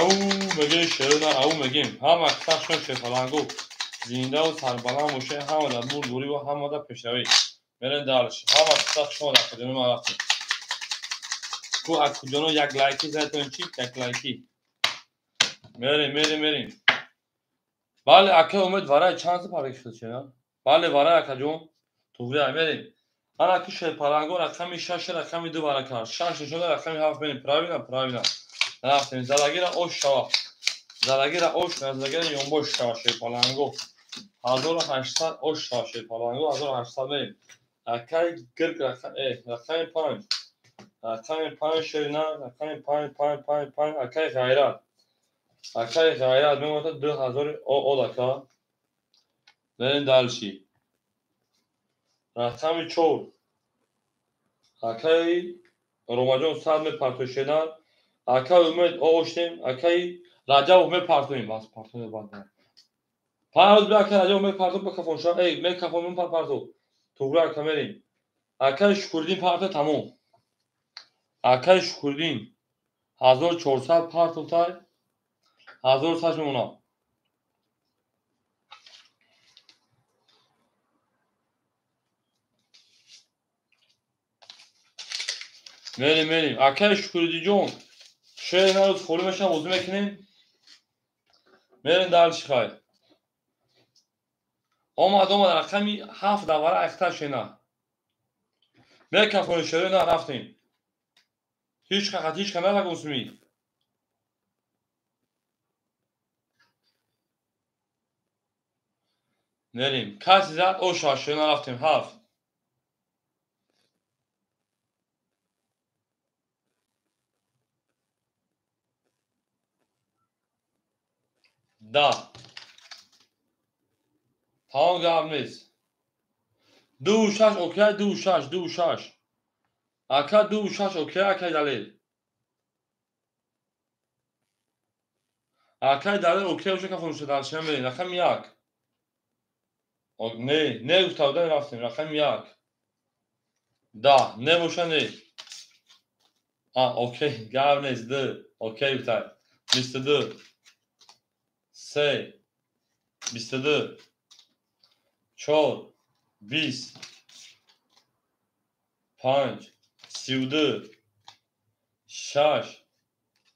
او میگه شیرینار او میگیم هم اکتر شون شیفالانگو زینده و سربلند موشه هم در مور دوری و هم در پیشروی برین دارش هم اکتر شون در کجانو ما رفتیم کو اکجانو یک لایکی زیتون چی یک لایکی بریم بله اکای امید وارای چند تا پارک شد چرا بله وارای اکجون توبره بریم من اکی شیفالانگو رقمی 6 رقمی 2 برای کار 6 شده رقمی 7 بریم پراوینا رفتیم زدگیر اوش شوا زدگیر اوش زدگیر یونبوش شوا شیفالانگو 1800 اوش شوا شیفالانگو 1800 بریم اکای گرگ رقم 5 رقم 5 شیرینار رقم 5 اکای غیرت میمونه 2000 او دکا بریم دالشی رقم 4 اکای روماجون 100 میپرتوشینار اکای امید اوشتیم اکای رجب میپرتویم باز پرتون باز پارود بیا که رجب میپرتو بکفون شو میکفون میپرتو توبره کمریم اکای شکردین پرتو تموم اکای شکردین 1400 پرتو تای 1100 میمونه بریم اکای شکردی جون شیر نروز خوریمش هم وضو میکنیم بریم دارش خواهی آمد رقمی 7 دواره اختر شینا میکفون شیر نه رفتیم هیچ کنه لگه وضومی بریم کسی زد او شیر نه رفتیم 7 10 تمام گرم نیست 2 6 اوکی 2 6 اکا 2 6 اوکی اکای دلیل Акай дале окей уже кафон шуд дарчам берем. Рақам 1. Не гуфтавдан рафтем. Рақам 1. Да, не боша не. Окей, гап нест. 2. Окей гуфтад. 22. 3. 22. 4. 20. 5. 32. 6.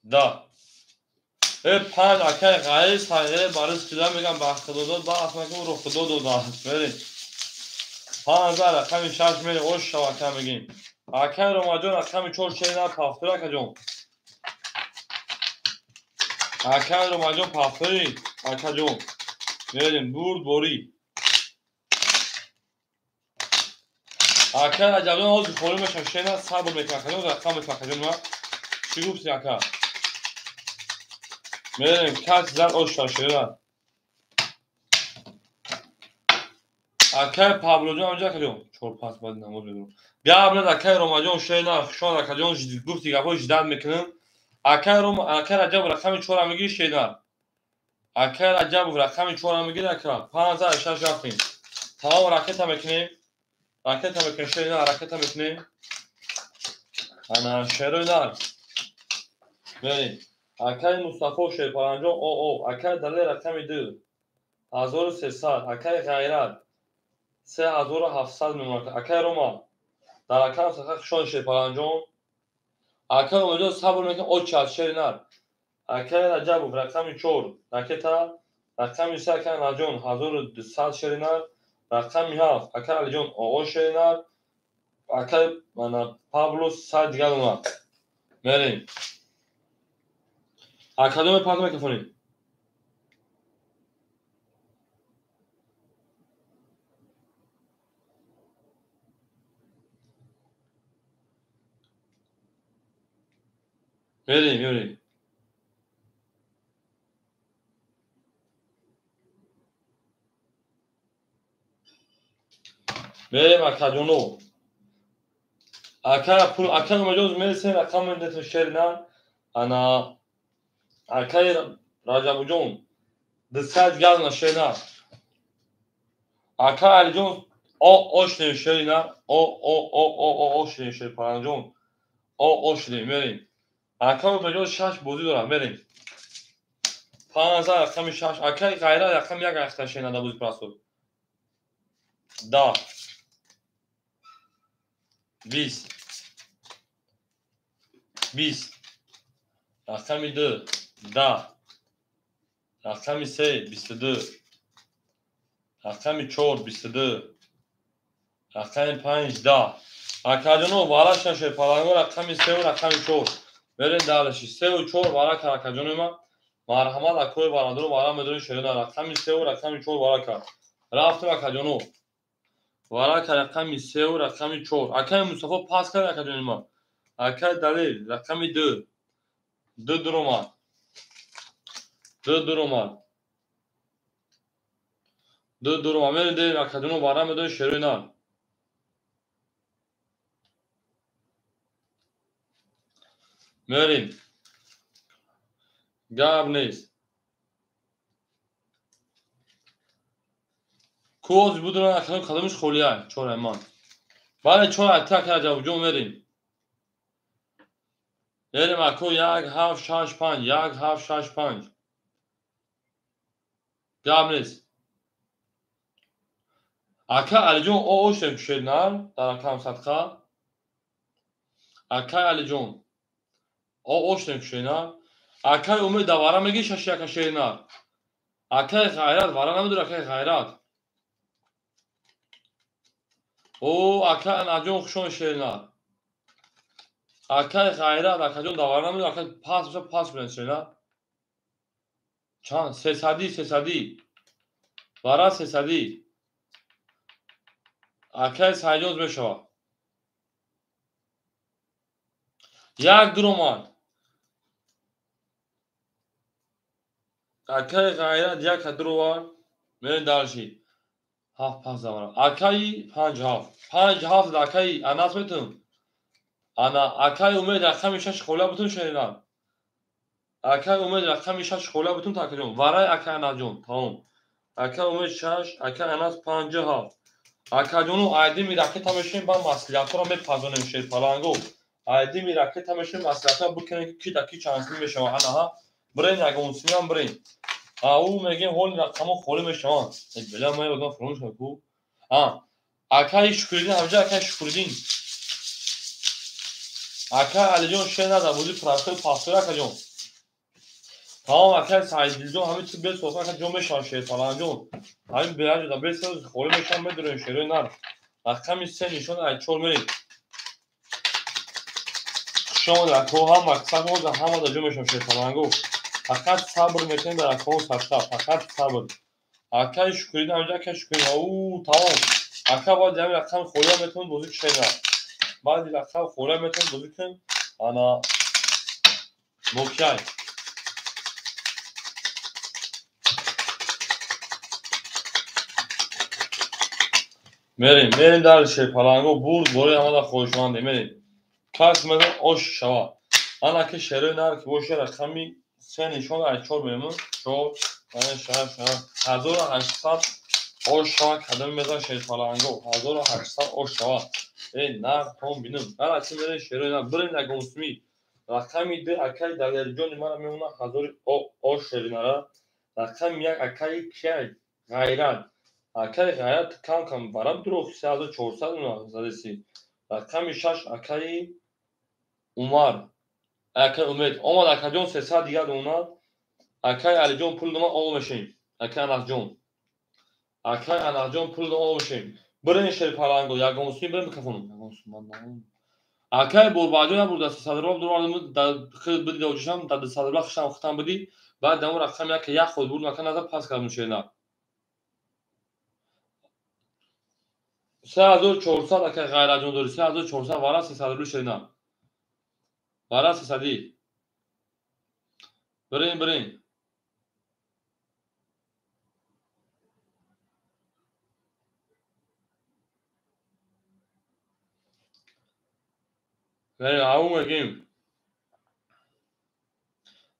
10. 5 акай ғайз бари сидан мегам ба худо дод ба ахмакам ро худо дода берем 5000 рақами 6 мерем ош шав акай мегим акай ромаҷон рақами 4 шерина пафтур акаҷон акай ромаҷон пафтури акаҷон мерем бурд бори акай раҷабҷон ҳозир холӣ мешав шерина сабр мекун акаҷон рақам мекун акаҷон ма чӣ гуфтӣ ака мерем кач зад ош шав шерина акай паблоҷон амҷа акаҷон 4-5 баъд намоз мебурам гап нед акай ромаҷон шерина хушон акаҷон гуфти гапҳои жиддат мекунем акай раҷабов рақами 4 мегири шерина акай раҷабов рақами 4 мегири ака 56 рафтем тамом ракета мекунем шерина ракета мекунем ана шерои нар берем акай мустафо шерпаранҷон оо акай дале рақами 2 1300 акай ғайрат 3700 мемонад акай рома дар акаам саха хушон шерпаранҷон акай омеҷон сабр мекунем очад шеринар акай раҷабов рақами 4 ракета рақами 3 акай наҷон 1200 шеринар рақами 7 акай алиҷон оғо шеринар акай павлос сай дигар мемонад мерем акадоме пас мекафонем мерем акаҷоно акай омеҷон мерисем рақами детон шеринар ана акай раҷабуҷон 200 газна шеринар акай алиҷон ошидем шеринар ошидем шерпаранҷон ошидем мерем акай омеҷон 6 бозӣ дорад мерем 5000 рақами 6 акай ғайрат рақами 1 ахта шеринар дар бозӣ пурасуд 10 20 рақами 2 10 рақами 3 22 рақами 4 22 рақами 5 10 акаҷоно вараша шерпаранҷон рақами 3 рақами 4 мерем далаши 3 4 варака акаҷонима марҳамат акои варадоро вара медорем шерина рақами 3 рақами 4 варака рафтем акаҷоно варака рақами 3 рақами 4 акай мустафо пас кард акаҷонима акай далел рақами 2 дуромад мерем дем акаҷоно вара медорем шерои нар мерем гап нест ку ҳозир будуран акаҷон кадомиш холия 4 ман бале 4 акта акаҷабуҷон мерем ако 1765 гап нест акай алиҷон ошидем шеринар дар акаам садқа акай алиҷон ошидем шеринар акай умед дар вара мегӣ шаши ака шеринар акай ғайрат вара намедори акай ғайрат акай наҷон хушон шеринар акай ғайрат акаҷон дар вара намедори акай пас бирен шеринар чанд 300 вара 300 акай сайҷоз мешавад 1 дуромад акай ғайрат 1 кадуровар мерем далши 7 пас давара акаи 57 акаи анас метун ана акай умед рақами 6 холия бутун шеринар اکا اومد رقم 6 خوله بتون تاکجون وارای اکا انجون تمام اکا اومد 6 اکا اناس 57 اکا جونو ایدی می راکت همشین با مسئولیت رو میپذونیم شیر پلنگو ایدی می راکت همشین مسئولیت رو بکنیم کی تا کی چانسی میشه آنها برین اگه اونسیام برین او میگه هول رقمو خوله میشون بلا ما بگم فرونش کو اکا شکردین همجا اکا شکردین اکا علی جون شه ندا بودی پراسه پاسور اکا جون تمام اکا سعید جون همه چی به صحبت اکا جون میشون شه فلان جون همین بیاج دا به سر خوله میشون بدرن شیر نار رقم سه نشون ای چور میری شما در کو هم مقصد مو در همه دا جون میشون شه فلان گو فقط صبر میکنین در کو سرتا فقط صبر اکا شکردین همجا اکا شکردین او تمام اکا با جمع رقم خوله میتون بزرگ شه نار بعد رقم خوله میتون بزرگ کن انا موکای میریم در شیپالانگو برد بوری همه دا خوشمانده میریم کس میدن اوش شوا انا که شروع نار که بوشه رقمی سه نشون ای چور میمون چور من شهر 1800 اوش شوا کدام میدن شیپالانگو 1800 اوش شوا ای نار تون بینم انا چی میرین شروع نار برین نگونسمی رقمی ده اکای دلرجون من میمونه 1000 اوش شروع ناره رقم یک اکای که غیرت اکای غیرت کم برام درو 3400 اونا زدسی رقم 6 اکای عمر اکای امید اومد اکای جون 300 دیگه اونا اکای علی جون پول دوما اومشین اکای انس جون اکای انس جون پول دوما اومشین برین شیر پالانگو یا گونسی بریم کفونم اکای برباجو یا بردا 300 رو دور در خود بدی دوجشم در 200 رو خشم ختم بدی بعد دمو رقم یک یا خود بود مکان نظر پاس کردم شینا 3400 اکای غیر جون داری 3400 وارا 300 رو شینا وارا 300 برین او میگیم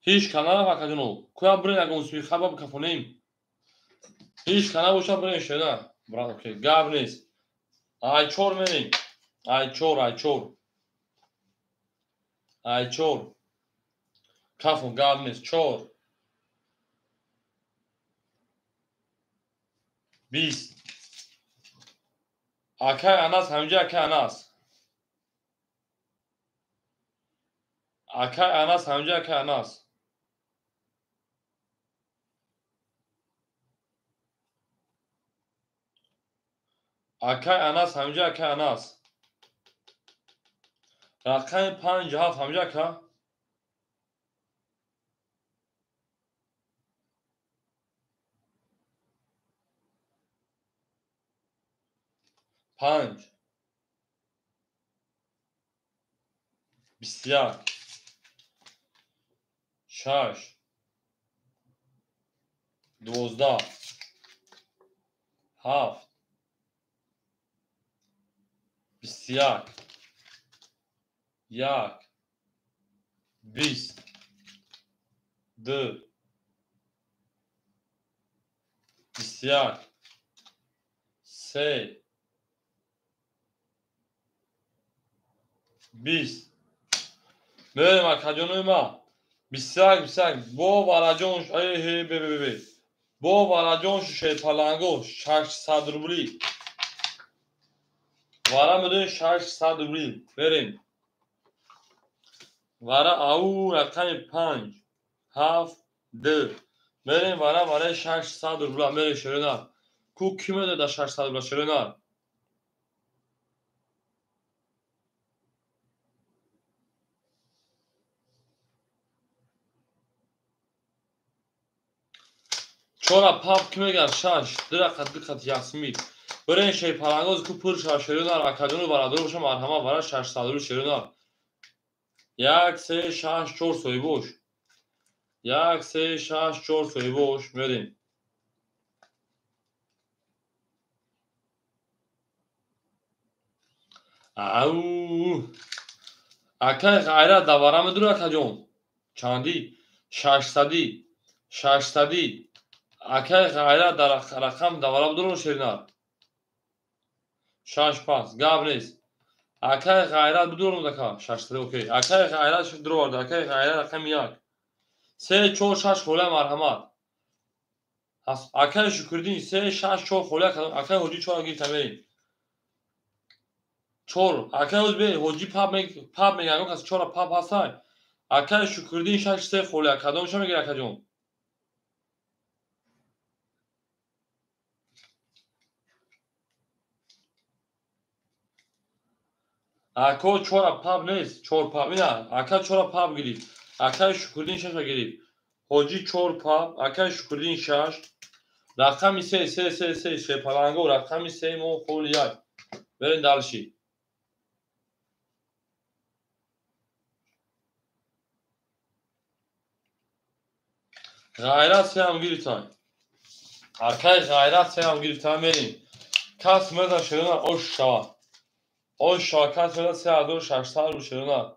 هیچ kanala bakacağım. Kuya buraya konuşmayı xaba bakafonayım. Hiç kanal boşa buraya şöyle. Bırak okey. Gabnis. Ay çor menin. Ay çor. Ay çor. Kafon gabnis çor. Bis. Akay anas hamca akay anas. Akay anas hamca akay anas. Akay anas hamca akay anas. Rakam 5 hamca akay. 5 Bisyak. 6 12 7 Bisyak. Yak. 20 2 Bisyak. 3 20 بریم اکجانوی ما بیسک با وراجونش ای بی با وراجونش شیپالانگو 600 روبلی ورا میدونی 600 روبلی بریم ورا او رقم 5 7 2 بریم ورا 600 روبلی بریم شروع کو کی میده در 600 روبلی شروع چورا پاپ کی میگن 6 دقت یاسمید برین شیپالانگوز کو پر شروع اکجانو برادر باشه مرحمه ورا 600 روبلی شروع 1 3 6 4 soyboş 1 3 6 4 soyboş بریم او اکای غیرت دوارم دور اکجون چاندی ششصدی اکای غیرت در رقم دوالب درون شیرینار شش پاس گاب نیست اکای غیرت بدون دکا ششصدی اوکی اکای غیرت شد درو ورد اکای غیرت رقم یک سه چهار شش خوله مرحمت اکای شکردین سه شش چهار خوله اکای حجی چهار گیر تمرین چهار اکای حج بی حجی پاپ میگن کسی چهار پاپ هستای اکای شکردین شش سه خوله کدومش میگیره اکای جون اکا چهار پاپ نیست چهار پاپ نه اکای چهار پاپ گیرید اکای شکردین شش گیرید حجی چهار پاپ اکای شکردین شش رقمی سه پلنگو رقمی سه مو خول یک برین دلشی غیرت سه هم گیریتای اکای غیرت سه هم گیریتای برین کس مزن شیرونه اوش شوا کس مزن 3600 رو شیرونه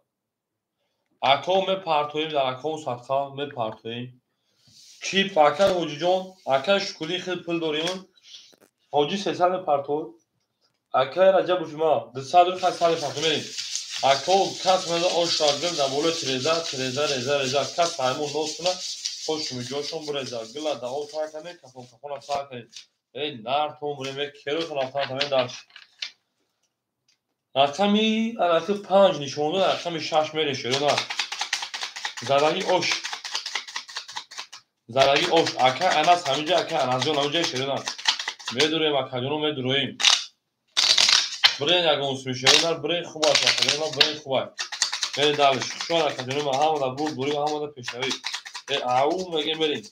اکا می پرتویم در اکا صدقه می پرتویم چیپ اکای حجی جون اکای شکردین خیلی پل داریم حجی 300 می پرتویم اکای رجب شما 200 رو خیلی سال پرتویم برین اکا کس مزن اوش شاگرد در بوله تریزه کس همون نوز کنه خوش می جوشون بریزه گل دعو تا کنه کفون سا کنه ای نار توم بریم یک کیلو تنفتان تمین داشت رقمی البته 5 نشونه رقمی 6 میره شیرونه زدگی اوش اکا انس همینجا اکا انس جون همینجا شیرونه میدوریم اکا جونو میدوریم برین یک اونس میشیرونه برین خوبه اکا جونو برین خوبه برین دالش شون اکا جونو همه در بود بوری و همه در پیشنوی او میگه برین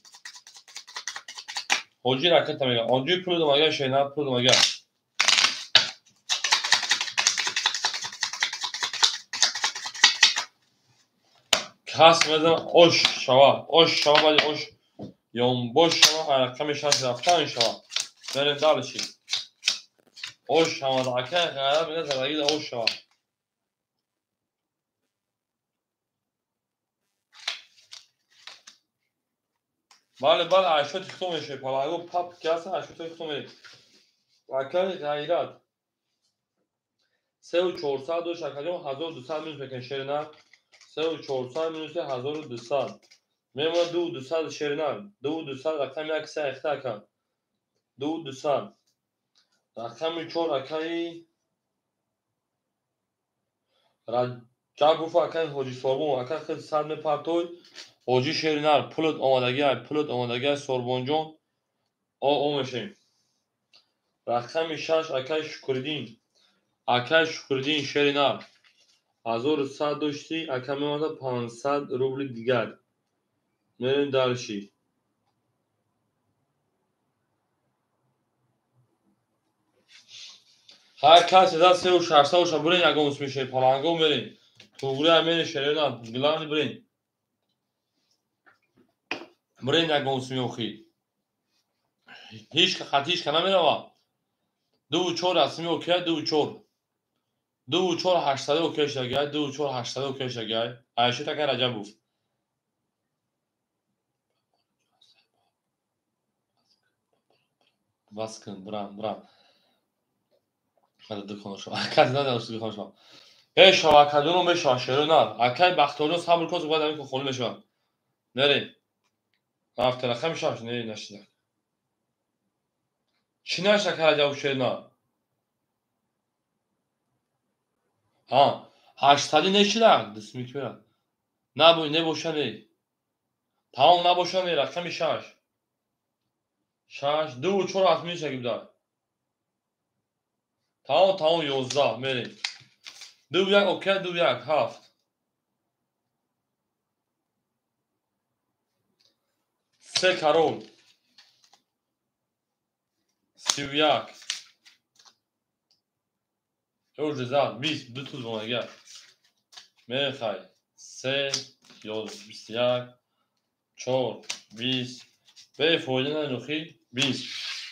حجی رکت میگه آنجوی پول دومگه شیرونه پول دومگه کس میزن اوش شوا ولی اوش یوم boş شوا رقم 6 رفتن شوا برین دالشی اوش شوا دا اکای غیرت میگه زدگی دا اوش شوا بله عشق تختو میشه پلاگو پاپ کسه عشق تختو میشه اکای غیرت 3400 و شکلیم 1200 مینوس بکن شیرینه 3400 مینوس 1200 میمونه 2200 شیرینه 2200 رقم یک سه اخته کن 2200 رقم 4 اکای رجب گفت اکای حجی سوربون اکای خیلی صد میپرتوی حجی شیرینه پولت آمادگی سوربون جون او میشیم رقم 6 اکای شکردین شیرینه 1100 داشتی اکا میمانده 500 روبل دیگر میرین دالشی هر کسی دست 3600 برین یک اونس میشه پلنگو میرین توگوری هم میرین شیرینه گلانی برین یک اونس میوخی هیچ خطیش که نمیره 24 رسمی اوکی 24 800 اوکی شگه 24 800 اوکی شگه عیشی تکه رجب بود بس کن برم هذا konuşma. Kaz ne demiştik konuşma. Beş hava kadını beş aşırılar. Akay baktığını sabır kozu bu adamın kokulu meşwa. Nere? Haftala خمس شاش ne neştiler. Çin'e şakara cevap şeyna. Ha. Haştali neştiler. Dısmik ver. Ne boşa ne? Tamam ne boşa ne? Rakam şaş. Şaş. Du çor atmış gibi daha. Tamam yozda. Meri. Du yak okey du yak haft. Se karol. Sivyak. Örcezat. 20 دو توز بونگه. میخوای 3 یا 21 4 20 به فایده نخی 20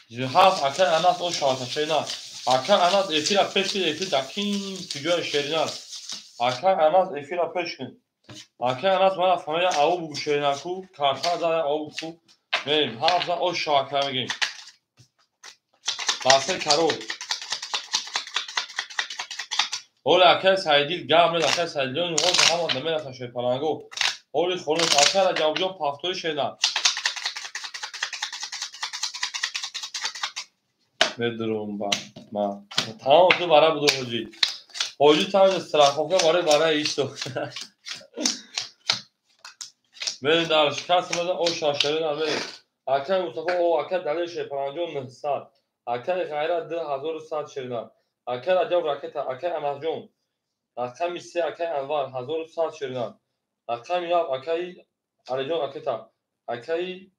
27 اکر انات او شاته شینا اکر انات افیل پیش افیل دکین فیجو شیرینال اکر انات افیل پیش کن Akay Anas mana familya avu bugu şeynaku. Kartlar zara avu bugu. Benim hafızan o şarkılarına gelin. Bahse karo. Ola akay saydil gamle akay saydil. Onu hoş hamam da mera taşıyor parango. Ola konuş akay la cevabcon paftori şeyler. Bedroom ba. Ma. Tamam tu bara budu hoji. Hoji tam strafoka bara işto. Benim darış kasmadan o şaşırın benim. Akay Mustafa o akay dalil şey parangon nehsat. Akay gayret 1000 saat şirina. Akay acab raketa akay amazon. Rakam ise akay anvar 1000 saat şirina. Rakam yap akay arajon raketa. Akay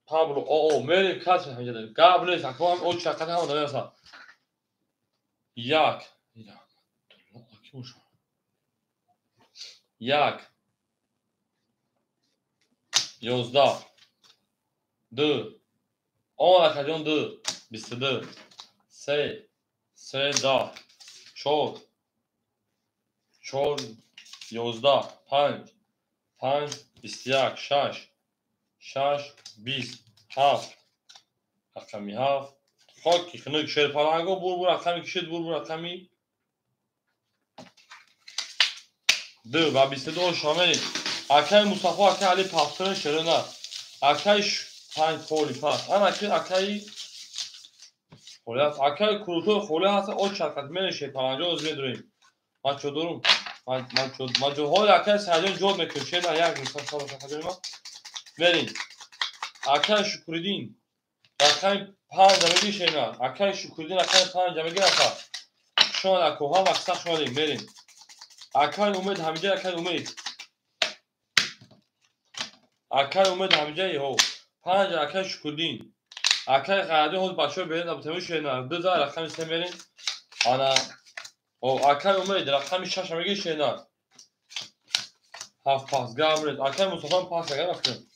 Pablo o benim kaç hamcadır. Gabriel akvam o çakata hamda yasa. Yak. Yak. Yozda. D. On akajon D. 22. Se. Se da. Çor. Çor. Yozda. Panç. Panç. Bisyak. Şaş. Şaş. Bis. Haft. Rakami haft. Xok xınık şer parango bur rakami kişid bur rakami. D. Va 22 o şameli. Akay Mustafa akay Ali paftırın şerina. Akay panç koli pas. Ana ki akay Xo'las akay kurutu xo'las o çakat men şey parango o'zga durayım. Maço durum. Maço hold akay sajon jod mekin şena yak misal şakajon verin. Akay Şükürdin. Akay panjamagi şena. Akay Şükürdin akay panjamagi rafa. Şu an akoha maksa şolim verin. Akay Umid Hamca akay Umid. Akay Umid Hamca ho. Panja akay Şükürdin. Akay Gadi hold başo verin abtemi şena. Dıza rakam istemeyin. Ana o akay Umid rakam şaşamagi şena. Haf pas gamret. Akay Mustafa pas agar bakın.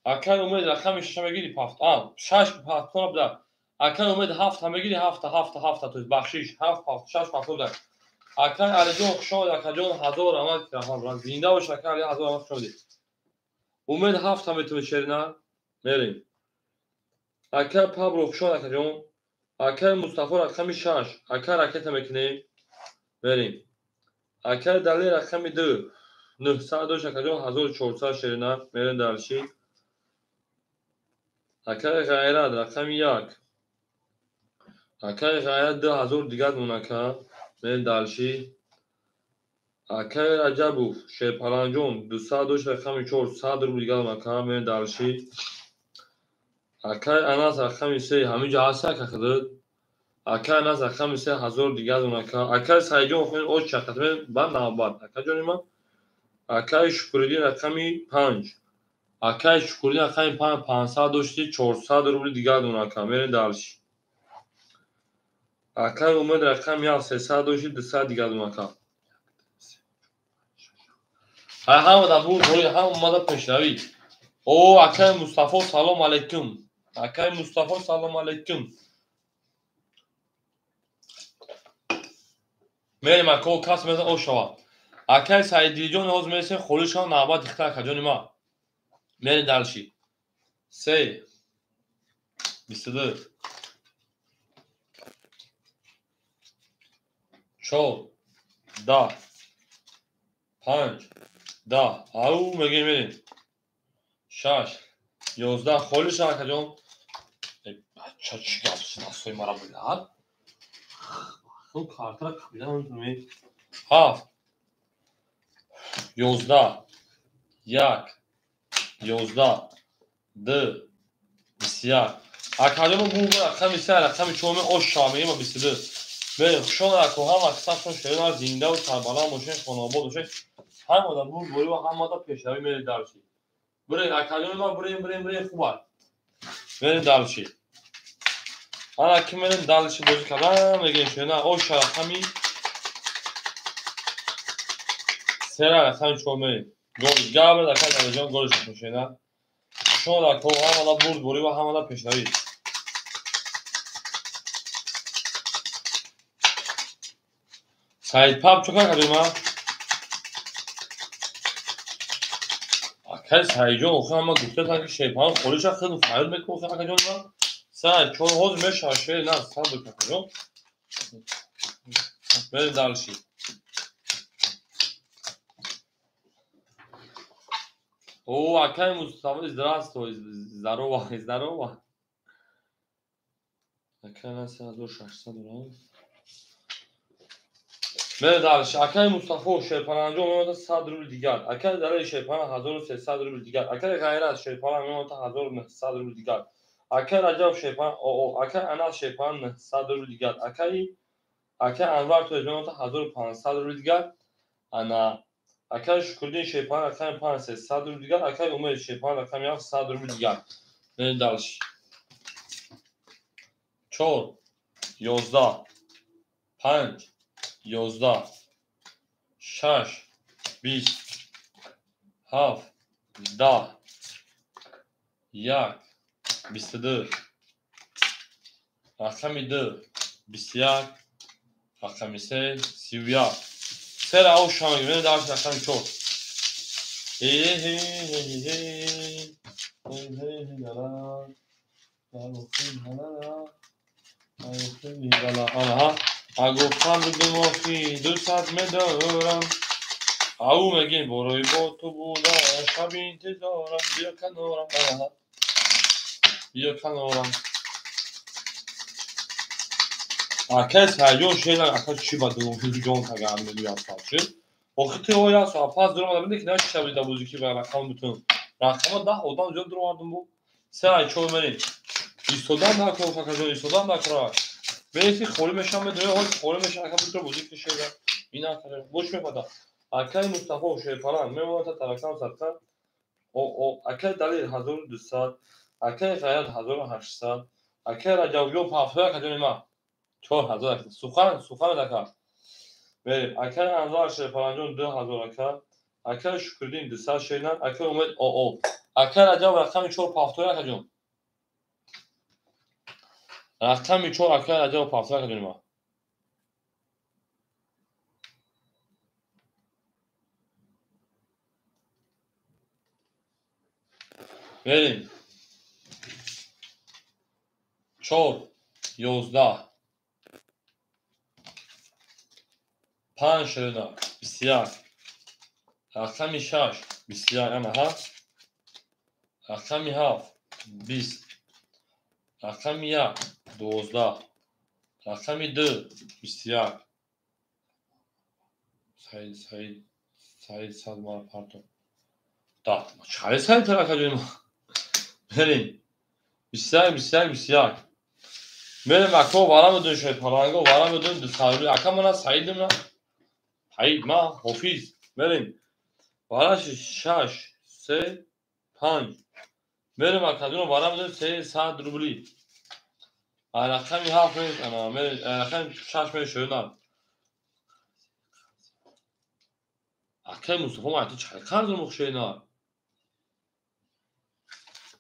Akay Umid rakam şaşamagi paft. Şaş paft konabda. Akay Umid haft hamagi hafta to bakshish haft paft şaş paft da. Akay Alijon Xshod akajon 1000 amad kardam. Zinda bosh akay 1000 amad shodi. Umid haft hametun sherina merim. Akay Pablo Xshod akajon. Akay Mustafa rakami shash. Akay raket mekne merim. Akay Dali rakami 2. 902 akajon 1400 sherina merim dalshi. Akay Gayrat rakami 1. Akay Gayrat 2000 digad munaka merim dalshi. Akay Rajabov Şerpalanjon 202 rakami 400 rubl digad munaka merim dalshi. Akay Anas rakami 3 hamica asa kakıdı. Akay Anas rakami 3 1000 digad munaka. Akay Sayjon xun o çakat men ban nabat. Akay jonima. Akay Şükürdin rakami 5. Akay Şükürdin rakami 502 400 rubl digad munaka merim dalshi. Akay Umid rakami 302 200 digad munaka. Hamma da bu boyu hamma da peşravi. O Akay Mustafa salam aleyküm. Akay Mustafa salam aleyküm. Merim ako kas mezan o şava. Akay Saidilijon oz mesen xolishon naba dixtar kajonima. Merim dalshi. Se. 22. Çol. Da. Panç. Da. Au mege merim. Şaş. 11 xolishon kajon. Çaç yapsın asoy mara bular. O kartara kabilan mi? Haf. 11. Yak. 11. D. Bisyak. Akajomu bu rakam ise rakam çoğumu o şameye ma 22. Ve şu an akoha maksatın şeyler zinde ve Karbala moşen konabo duşe. Hem o da bu boyu ve hem o da peşravi meri darşi. Buraya akajomu buraya kubar. Meri darşi. Ana kimenin darşi bozu kadar ve gençlerine o şarakami Sera rakam çoğumu. Gabriel akay arajon gol şutun şeyler. Şu an akoha hem o da boyu ve hem o da peşravi. Said Pap çok akadım ha. کس هیجان اوخه اما گفته تا که شیپان خودش خیلی فعال میکنه اکا جان ما سعی چون حوض میشه شیر نه صبر کن جان بریم دالشی او اکای مصطفی здравствуй здорово اکای нас 1600 دلار بریم دالشی اکای مصطفی شیپان انجام میاد 100 روبل دیگر اکای داره شیپان 1300 روبل دیگر اکای غیر از شیپان میاد 1900 روبل دیگر اکای رجب شیپان او اکای اناس شیپان 100 روبل دیگر اکای انور تو میاد 1500 روبل دیگر انا اکای شکردین شیپان اکای 500 روبل دیگر اکای امید شیپان اکای 100 روبل دیگر بریم دالشی 4 11 5 11 6 20 7 10 1 22 رقم 2 21 رقم 3 31 سر او شامل بریم دالشی رقم 4 آنها گفتم به مافی دوست می‌دارم او میگه بروی با تو بودم شب انتظارم بیا کنارم بیا کنارم کس هیجان شیلن اکا چی بدون هیجان تگه هم نمیاد فالشه وقتی او یا سوپاس درم آدم دیگه نمیشه شبیه دبوزی که به رقم بتون رقم 10 آدم زیاد درم آدم بو سه ای چون منی ایستادن نکنم فقط ایستادن نکنم بیشتر خوری میشم به دوی خوری میشم اکا بتون بوزی که شده اینا کنه بوش میپدا اکای مصطفی شیپان میمونه تا ترکم سرکم او اکای دلیل 1200 اکای غیرت 1800 اکای رجویو پافیا کدوم ما 4000 سخن دکا بریم اکای انوار شیپان 2000 اکای شکردین 200 شینن اکای امید او اکای رجب رقم 4 پافتویا کدوم رقم 4 اکای رجب پافتویا کدوم ما بریم 4 11 5 شینن 21 رقم 6 21 اما رقم 7 20 رقم 1 12 رقم 2 21 سعید سلمان پارتون دا چهار سال ترا کجیم بریم 21 بریم اکو وارم بدون شد پرانگو وارم بدون دو سالی اکا منا سعیدم نه سعید ما حفیظ بریم وارش 6 3 5 بریم اکادون وارم بدون 300 روبلی رقمی 7 انا رقم 6 میشونم اکای مصطفی ما چه کار دارم خشینا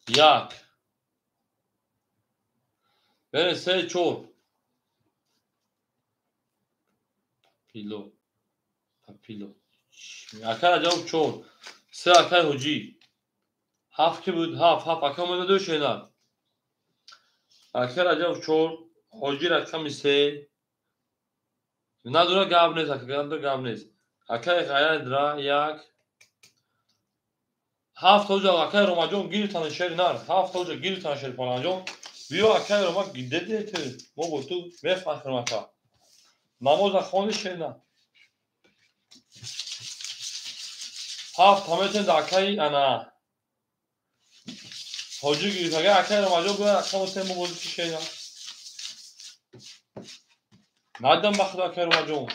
یک بریم 3 4 پیلو اکای جواب 4 3 اکای حجی 7 کی بود 7 اکای مونده دو شینا اکای جواب 4 حجی رقم 3 نداره گاب نیست اکای گاب نیست اکای غیر درا 1 7 اوجا اکای روماجون گیر تن شیر نار 7 اوجا گیر تن شیر پانجون بیا اکای روما گیده دیت مو گفتو میفهمم اتا نماز خونی شینا 7 همتون داکای انا حجی گیر تاگه اکای روماجون بیا اکای مو مو گفتو شینا ندم بخدا اکای روماجون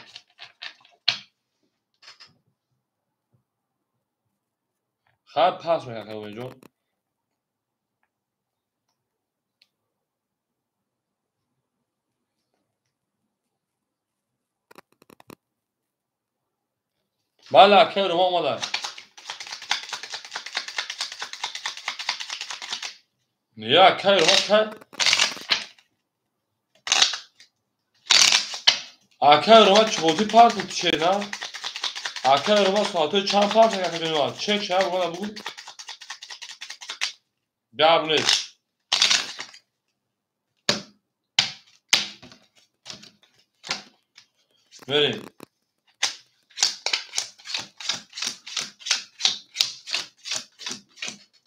خب پاس میکنه اکای روماجون بله اکای روما اومدن نه اکای روما کرد اکای روما چوزی پاس بود شینا اکای روما ساعتو چند پاس میکنه اکای روما چک شب بگو گرم نیست. بریم.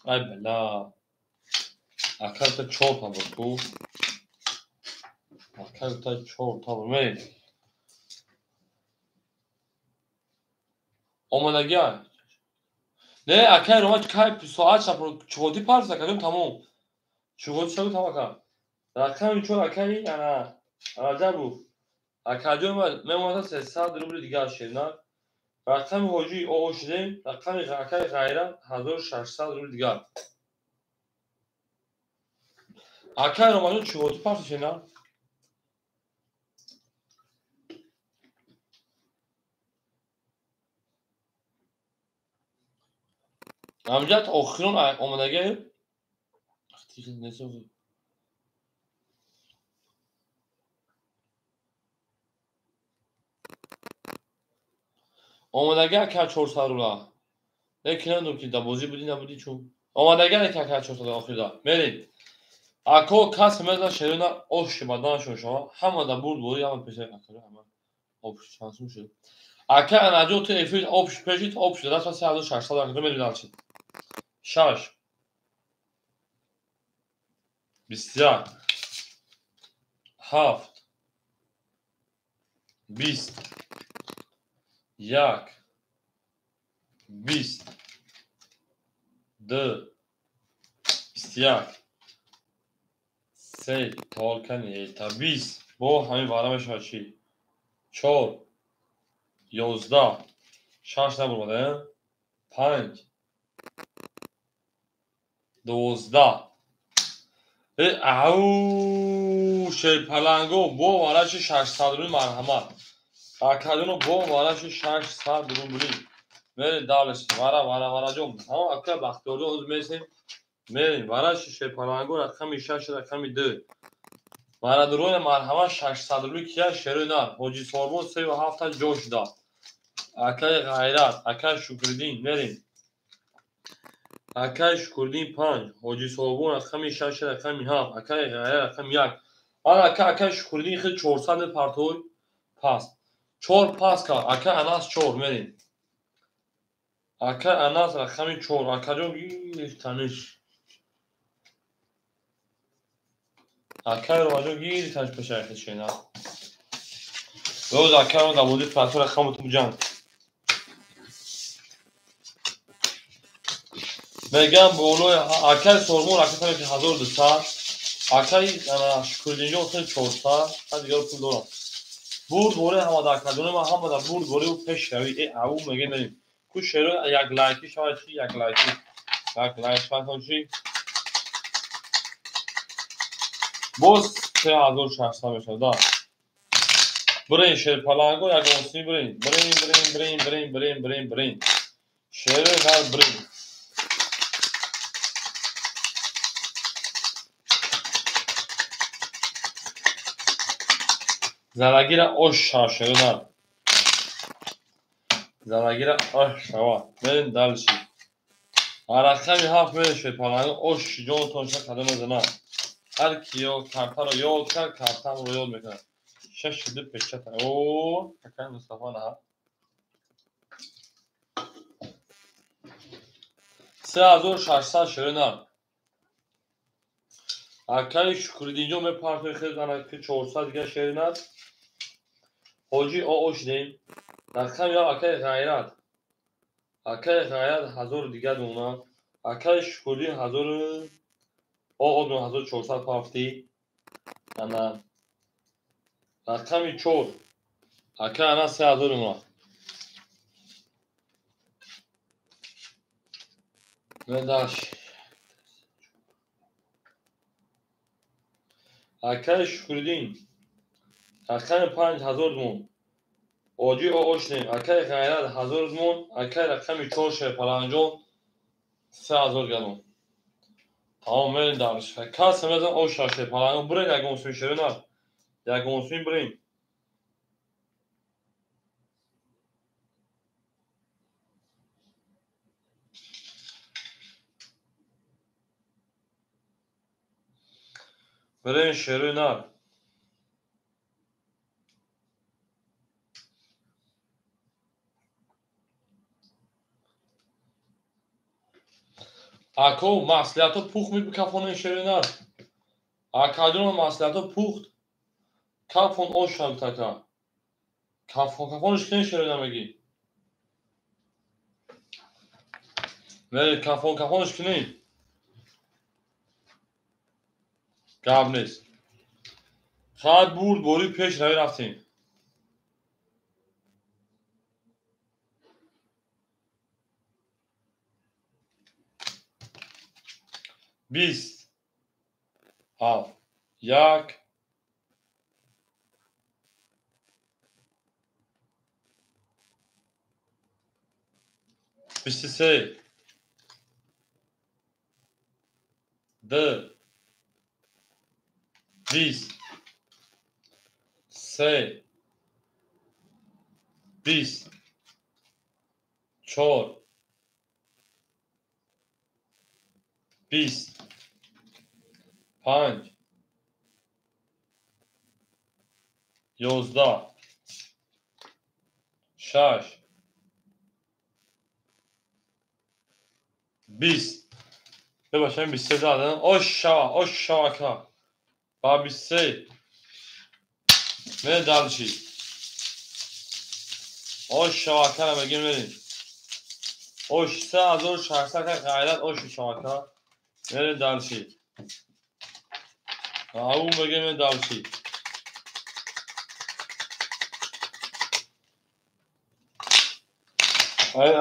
ای بلا. اکل تا 4 تا بود کو. اکل تا 4 تا بود. بریم. آمادگی های. نه اکل رو که ساعت شب چوتی پارس کردیم تمام. چوتی شب تمام کرد. رقم چون اکلی انا جابو. اکادیوم من 300 روبل دیگه شدن. رقم حاجی او شدیم. رقم اکل غیره 1600 روبل دیگه. اکل رو مانو چوتی پارس شدن. امجد آخرون آمادگی. اختی نسوی. آمادگی اکل 400 روبل. نکنم که دبوزی بودی نبودی چون. آمادگی اکل 400 آخری دا. بریم. اکو کس مثل شیرین آش بدنشون شما همه دا برد بودی همه پیش اکل همه آبش شانسون شد. اکل انجام تو افیل آبش پیشید آبش دست و 3600 اکل میلیون شد. 6 21 7 20 1 20 2 21 3 تالکنی تا 20 با همین وارمش هاشی 4 11 6 نبود 5 12 او شی پلنگو با وارش 600 روبل مرحمت اکادونو با وارش 600 روبل میرین دالش وارا جون ها اکا بختیاری از میسیم میرین وارش شی پلنگو رقم 6 رقم 2 وارا درون مرحمت 600 روبل کیا شیرینار حاجی سوربون 37 جوش داد اکای غیرت اکای شکردین میرین اکای شکردین 5 حاجی سوربون رقم 6 رقم 7 اکای غیرت رقم 1 آن اکای شکردین خیلی 400 پارتوی پاس 4 پاس کا اکای اناس 4 میرین اکای اناس رقم 4 اکای جو گیر تنش اکای رو جو گیر تنش پشایخ شینا روز اکای رو دبودی پاتور رقم تو جان میگم بولوی اکای سورمون اکای که 1200 اکای انا شکردین جو خیلی 400 تا دیگه پول دارم برد بوله همه دا کدونه ما هم دا برد بوله و پیش روی او میگه بریم کو شروع یک لایکی شما چی یک لایکی شما چی باز 3600 میشه دا برین شیر پلنگو یک اونسی برین شیر نر برین زلگیر آش شیر نر زلگیر آش شوا برین دلشی رقمی 7 میره شیر پلنگو آش جون تونشه کدوم زنه هر کیو کارتا رو یاد کرد کارتا رو یاد میکنه 6 شده پیچه اوه اکای مصطفی نه 3600 شیرینار اکای شکردینجو می پارتوی خیلی زنه که 400 دیگه شیرینار حاجی آش دیم رقم یا اکای غیرت 1000 دیگه دونه اکای شکردین 1000 دونه 1400 پافتی انا رقمی 4 اکای انا 3000 دونه نداش اکای شکردین رقم 5000 دونه حاجی آش دیم اکای غیرت 1000 دونه اکای رقمی 4 شیر پلنجون 3000 گلون تمام میرین دارش کس میزن آش شیر پلنجون برین یک اونسوی شیرینار یک اونسوی برین برین شروع نار. Ako maslahatı pux mi bikafon şروع نار. Akadyon maslahatı pux. Kafon o şaltaka. Kafon işken şروع نمگی. Ve kafon işkeni. Gab نیست. خواهد برد بوری پیش روی رفتیم. 20 7 یک 23 2 20 3 20 4 20 5 11 6 20 بباشم 23 دادن aşağı ka. Ba 23 ve dalşi. Aşağı ka bگیم بریم. oş 3600 ka gayret aşağı ka. بریم dalşi. اون بگیم dalşi.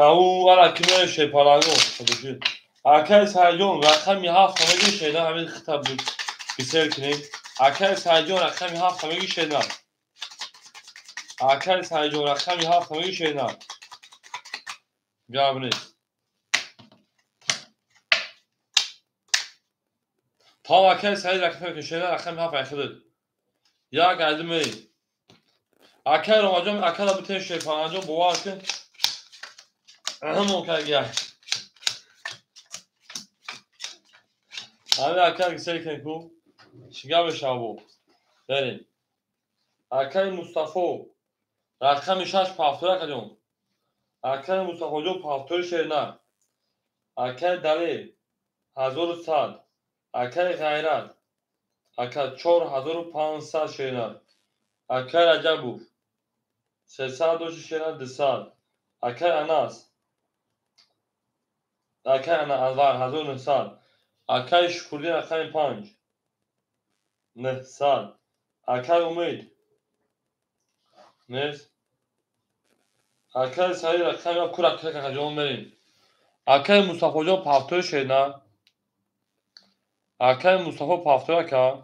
او ولا کیمه شی پارانو خودشی. اکل سایجون رقمی 7 همگی شیدا همین خطاب بود. بسیار کنیم. اکل سایجون رقمی 7 همگی شیدا. اکل سایجون رقمی 7 همگی شیدا. جواب نیست. تا اکل سایج رقمی شیدا رقمی 7 اخدود. یا geldi mi? اکل رو اکل بتن شی پارانو بوار کن. همون که گه. همه اکل گسیل کن کو. شگاه بشاو. بریم. اکل مصطفی رقم 6 پافتور کدوم. اکل مصطفی جو پافتور شیرنا. اکل دلیل 1100. اکل غیرت. اکل 4500 شیرنا. اکل رجبوف 300 شیرنا 200. اکل اناس. اکل انوار 1900. اکل شکردین رقم 5 900. اکل امید نیست. اکل سری رقم یا کور اکل که جوان بریم. اکل مصطفی جو پافتور شیرنا. اکل مصطفی پافتور که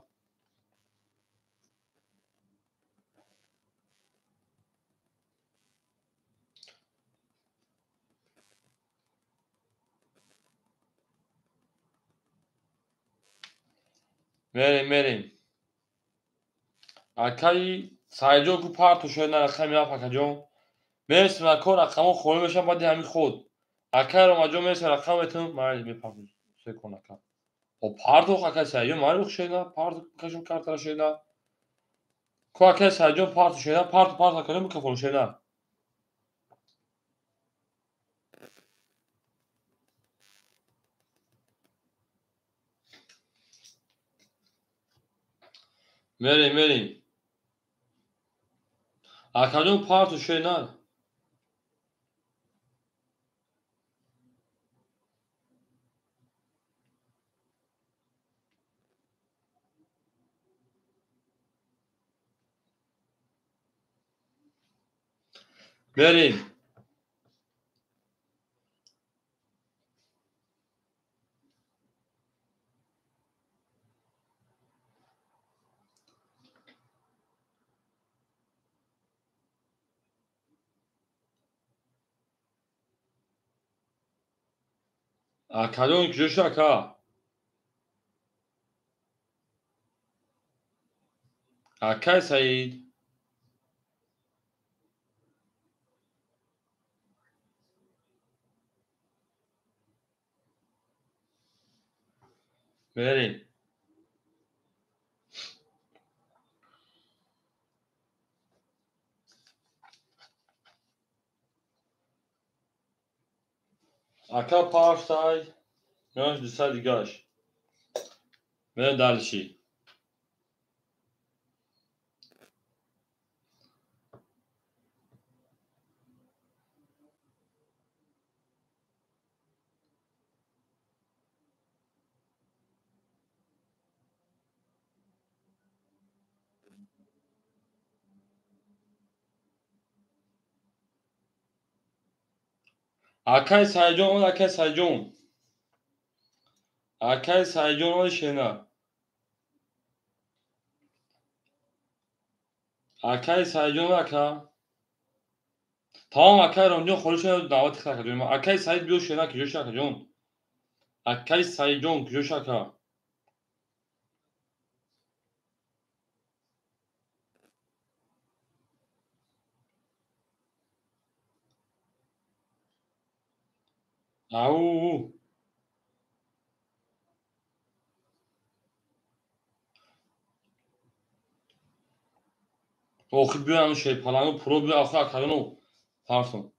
بریم. اکل سایجو کو پارتو شیرنا رقم یا پاکجون. مرسی مکان رقمو خوری بشم باید همین خود. اکل رو مجموع مرسی رقمتون معنی میپرد. سه کن اکل. o pardon اکل سایجو معنی بخشینا. پارتو کشم کارتر شیرنا. کو اکل سایجو پارتو شیرنا. پارتو اکل میکفون شیرنا. بریم. اکل پارتو شیرنا. بریم. اکلون کجوش اکل. اکل سعید. بریم. اکا پارسای میانش دوستا دیگاش میره دلشی akay sayjon ol akay sayjon akay sayjon ol şena akay sayjon aka tamam akay ronjon خودشون دعوت کردیم akay سعید بیو شنا کجا شکا جون akay sayjon کجا شکا او اوخی بیو هم şey palanı pro bir akı akarın o pardon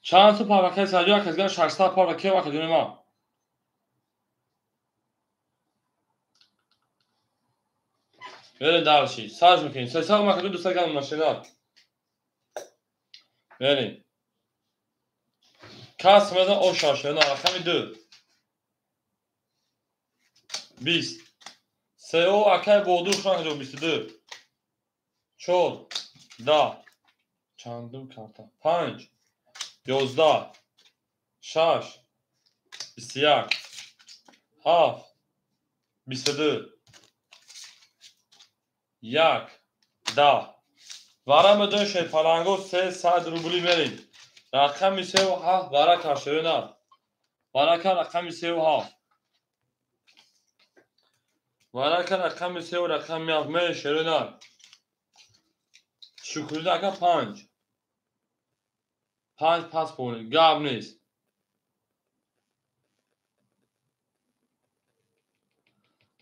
چند تا پاوکه سعیدو akazgan 60 پاوکه و akademi ما بریم دلشی ساز میکنیم سه سال مکدو دوستا گلم ماشینات بریم کس مدن o şaşırın rakami 2 20 سئو akay boğdu şan جو 22 çol da çandım karta 5 11 şaş 21 7 22 yak da varame dön şey palango 300 rubli verin rakami سئو 7 vara karşılığına varaka rakami سئو 7 varaka rakami سئو rakami 7 mer şeruna şükürde aka 5 5 pasport gab نیست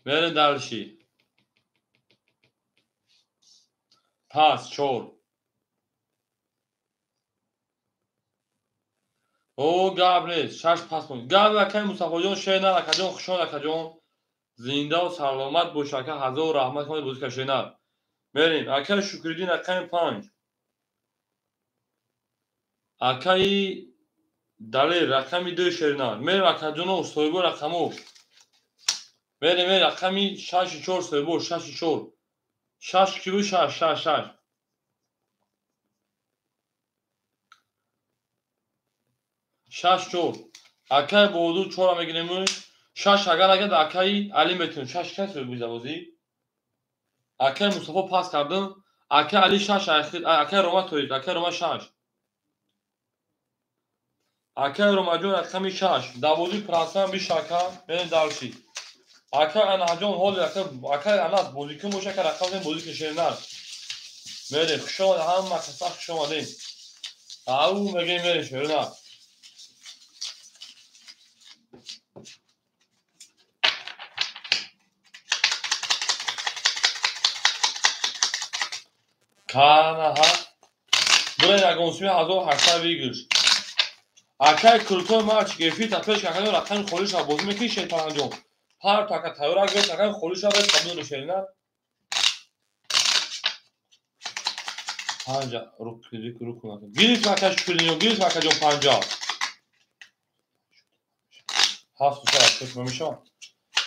بریم دلشی پس چور او گاب نیست 6 پاسپورت گاب اکای مصطفی جان شینر اکجان خوشان اکجان زنده و سلامت باشه که حضور و رحمت کنه بوز کشینر بریم اکای شکردین اکای 5 اکای دلی رقمی 2 شیرنر میریم اکجان و سویبو رقمو بریم رقمی 6 4 سویبو 6 4 6 کیلو 6 6 6 6 4 اکای بودو 4 میگیریم 6 اگر اکای علی میتون 6 کس رو بوزی اکای مصطفی پاس کردن اکای علی 6 اکای روما توید اکای روما 6 اکای روما جون رقمی 6 داوودی پراسان بی شاکا بین دالشی اکای انا جون هول اکای انا بودی که موشه که رقم بودی که شیرنر میره خوشون هم مخصص خوشون دین او میگه میره شیرنر کانا ها برای نگونسوی 1800 ویگرش اکای کلتور مارچ گرفتی تپش که رقم خودش را بازی میکنی شیطان انجام هر تا که تایورا گفت رقم خودش را به قبول شیرنر پنجا رو کنم گیریت مکش کنیم گیریت مکش پنجا هفت تا شد میشم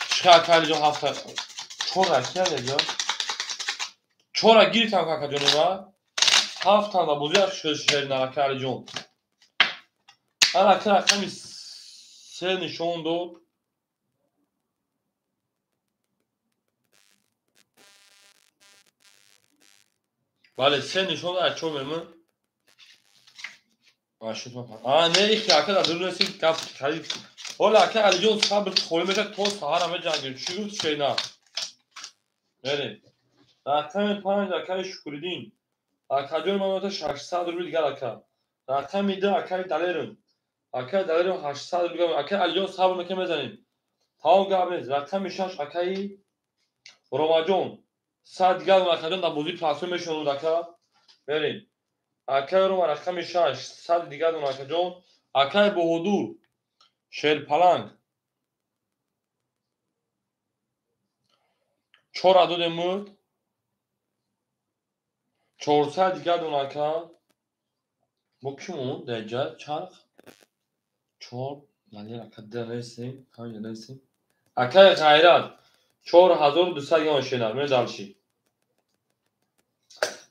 چقدر کلی جو هفت چورا کرده چورا گیریت مکش جونم هفت تا بودی شیرنر کلی جون انا که رقمی 3 نشون داد بله 3 نشون داد چون من ماشوت ما نه ایک که در دور رسید کاپ خرید ولی که علی جون صبر خوری میشه تو سهار همه جنگل چی شی نه بریم رقم 5 اکای شکردین اکادیون مانوتا 600 روبل دیگر اکا رقم میده اکای دلیرم 800 روبل اکای علی جون صبر میکنه میزنیم تمام گابنز رقم 6 اکای روماجون ساعت دیگر اون اکاجون در بازی پلاسون میشونم دکا بریم اکای رو رقم 6 ساعت دیگر اون اکاجون اکای بهادور شیر پلنگ 4 عدد مرد 400 دیگر اون اکا bu kim o? Deccal, Çark, Çor, yani akadda neysin? Hangi neysin? Akay Hayrat, Çor Hazor Dusa Yon Şener, ne dalşi?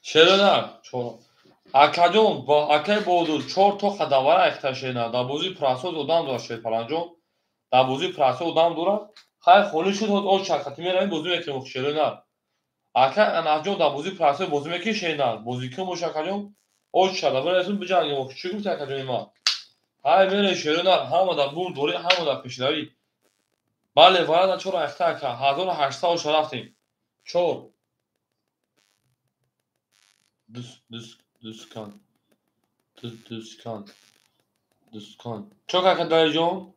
Şener, Çor. Akajon, ba Akay Bodur, Çor to Khadavara ekta Şener, da bozi prasoz odam dura şer palanjon, da bozi prasoz odam dura. Hay khoni shud o Çark, timera bozi mekrim Şener. Akay anajon da bozi prasoz bozi meki Şener, bozi kim o Şakajon? O Çark, ben esun bicangim o küçük bir akajon ma. های بله شیرینار همه در بور دوری همه در پیشروی بله وارد چور اختار که 1800 رفتیم چور دوسکان دوسکان چور که داری جون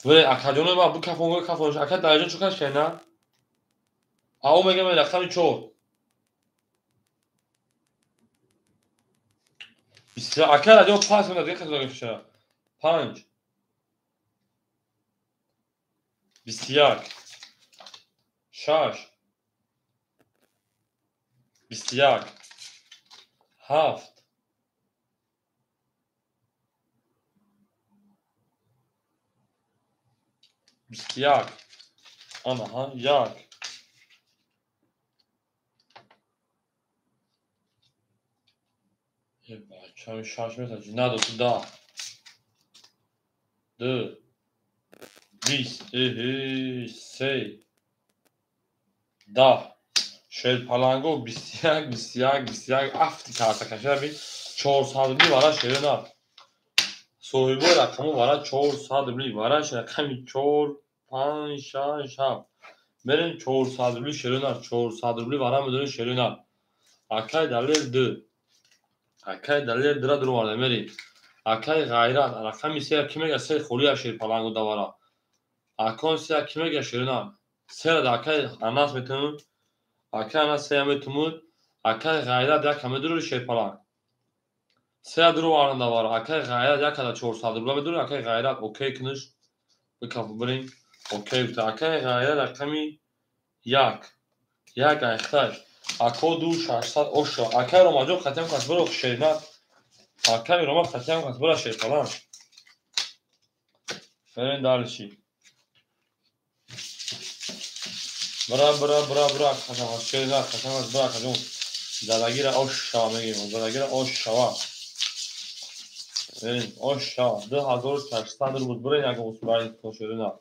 ولی اکادیون ما بو کفونش اکاد داری جون چوکش که نه او میگه من رفتم چور بسیار اکاد جون پاس میده دیگه کسی داره پنج بسیار شش بسیار هفت بسیار آنها یک بچه‌م شاش میتونی ندو تو ده دو بیست سه ده شل پلنگو بیست یک افتی کارتا کشیده بی 400 برای شیرنا صاحبه رقمو برای 400 برای رقمی 4 5 6 7 بریم 400 شیرنا 400 برای مدون شیرنا اکای دلیل دو اکای دلیل درا درو وارده میریم اکای غیرت رقمی سه کمی سه خوری شیر پلنگو دوارا اکان سه کمی شیرنا سه را اکای اناس میتونم اکای اناس سه میتونم اکای غیرت یک کمی درو شیر پلنگ سه درو وارنده وارا اکای غیرت یک کدا 400 بدون اکای غیرت اوکی کنش بکاف بریم اوکی بتا اکای غیرت رقمی یک اختار اکو دو 600 اوشا اکای رو ماجو ختم کنس برو شیرنا اکای رو ما ختم کنس برو شیر پلنگ بریم دالشی برا ختم کنس شیرنا ختم کنس برا کجون زدگیر اوشا میگیم زدگیر اوشا بریم اوشا 2400 رو بود بریم اگه اصبایی شیرنا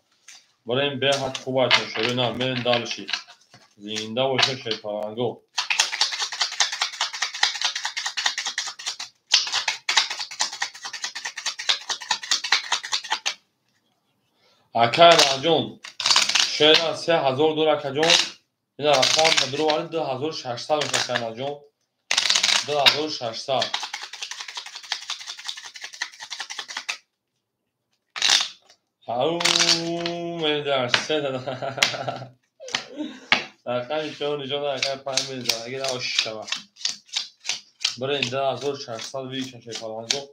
بریم به حد خوبه چون شیرنا بریم دالشی زنده باشه شیر پلنگو اکای راجون شیرنا 3000 دلار کجون این رقم درو وارد 2600 میشه راجون 2600 او من در سه رقم شو نشون رقم 5 میلیون اگه اوشا برای 2600 ویش شیر پلنگو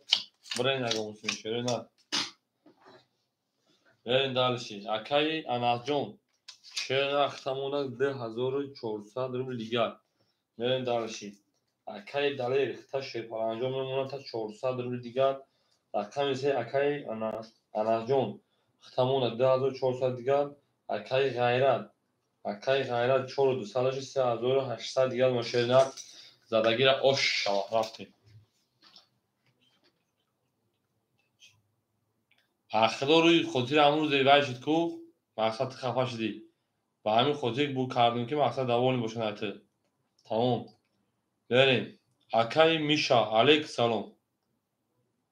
برای نگم شیرنا بریم دالشی اکای اناجون شیرنا ختمونه 2400 روبل دیگر بریم دالشی اکای دلیل تا شیر پلنگو میمونه تا 400 روبل دیگر رقم سه اکای اناجون ختمونه 2400 دیگر اکای غیرت 4200 3800 دیگر ماشینا زدگیر اوش رفتیم اخدا روی خاطر همون روز ایوای شد کو مقصد خفه شدی و همین خاطر بو کردیم که مقصد دوانی باشه نته تمام بریم اکای میشا علیک سلام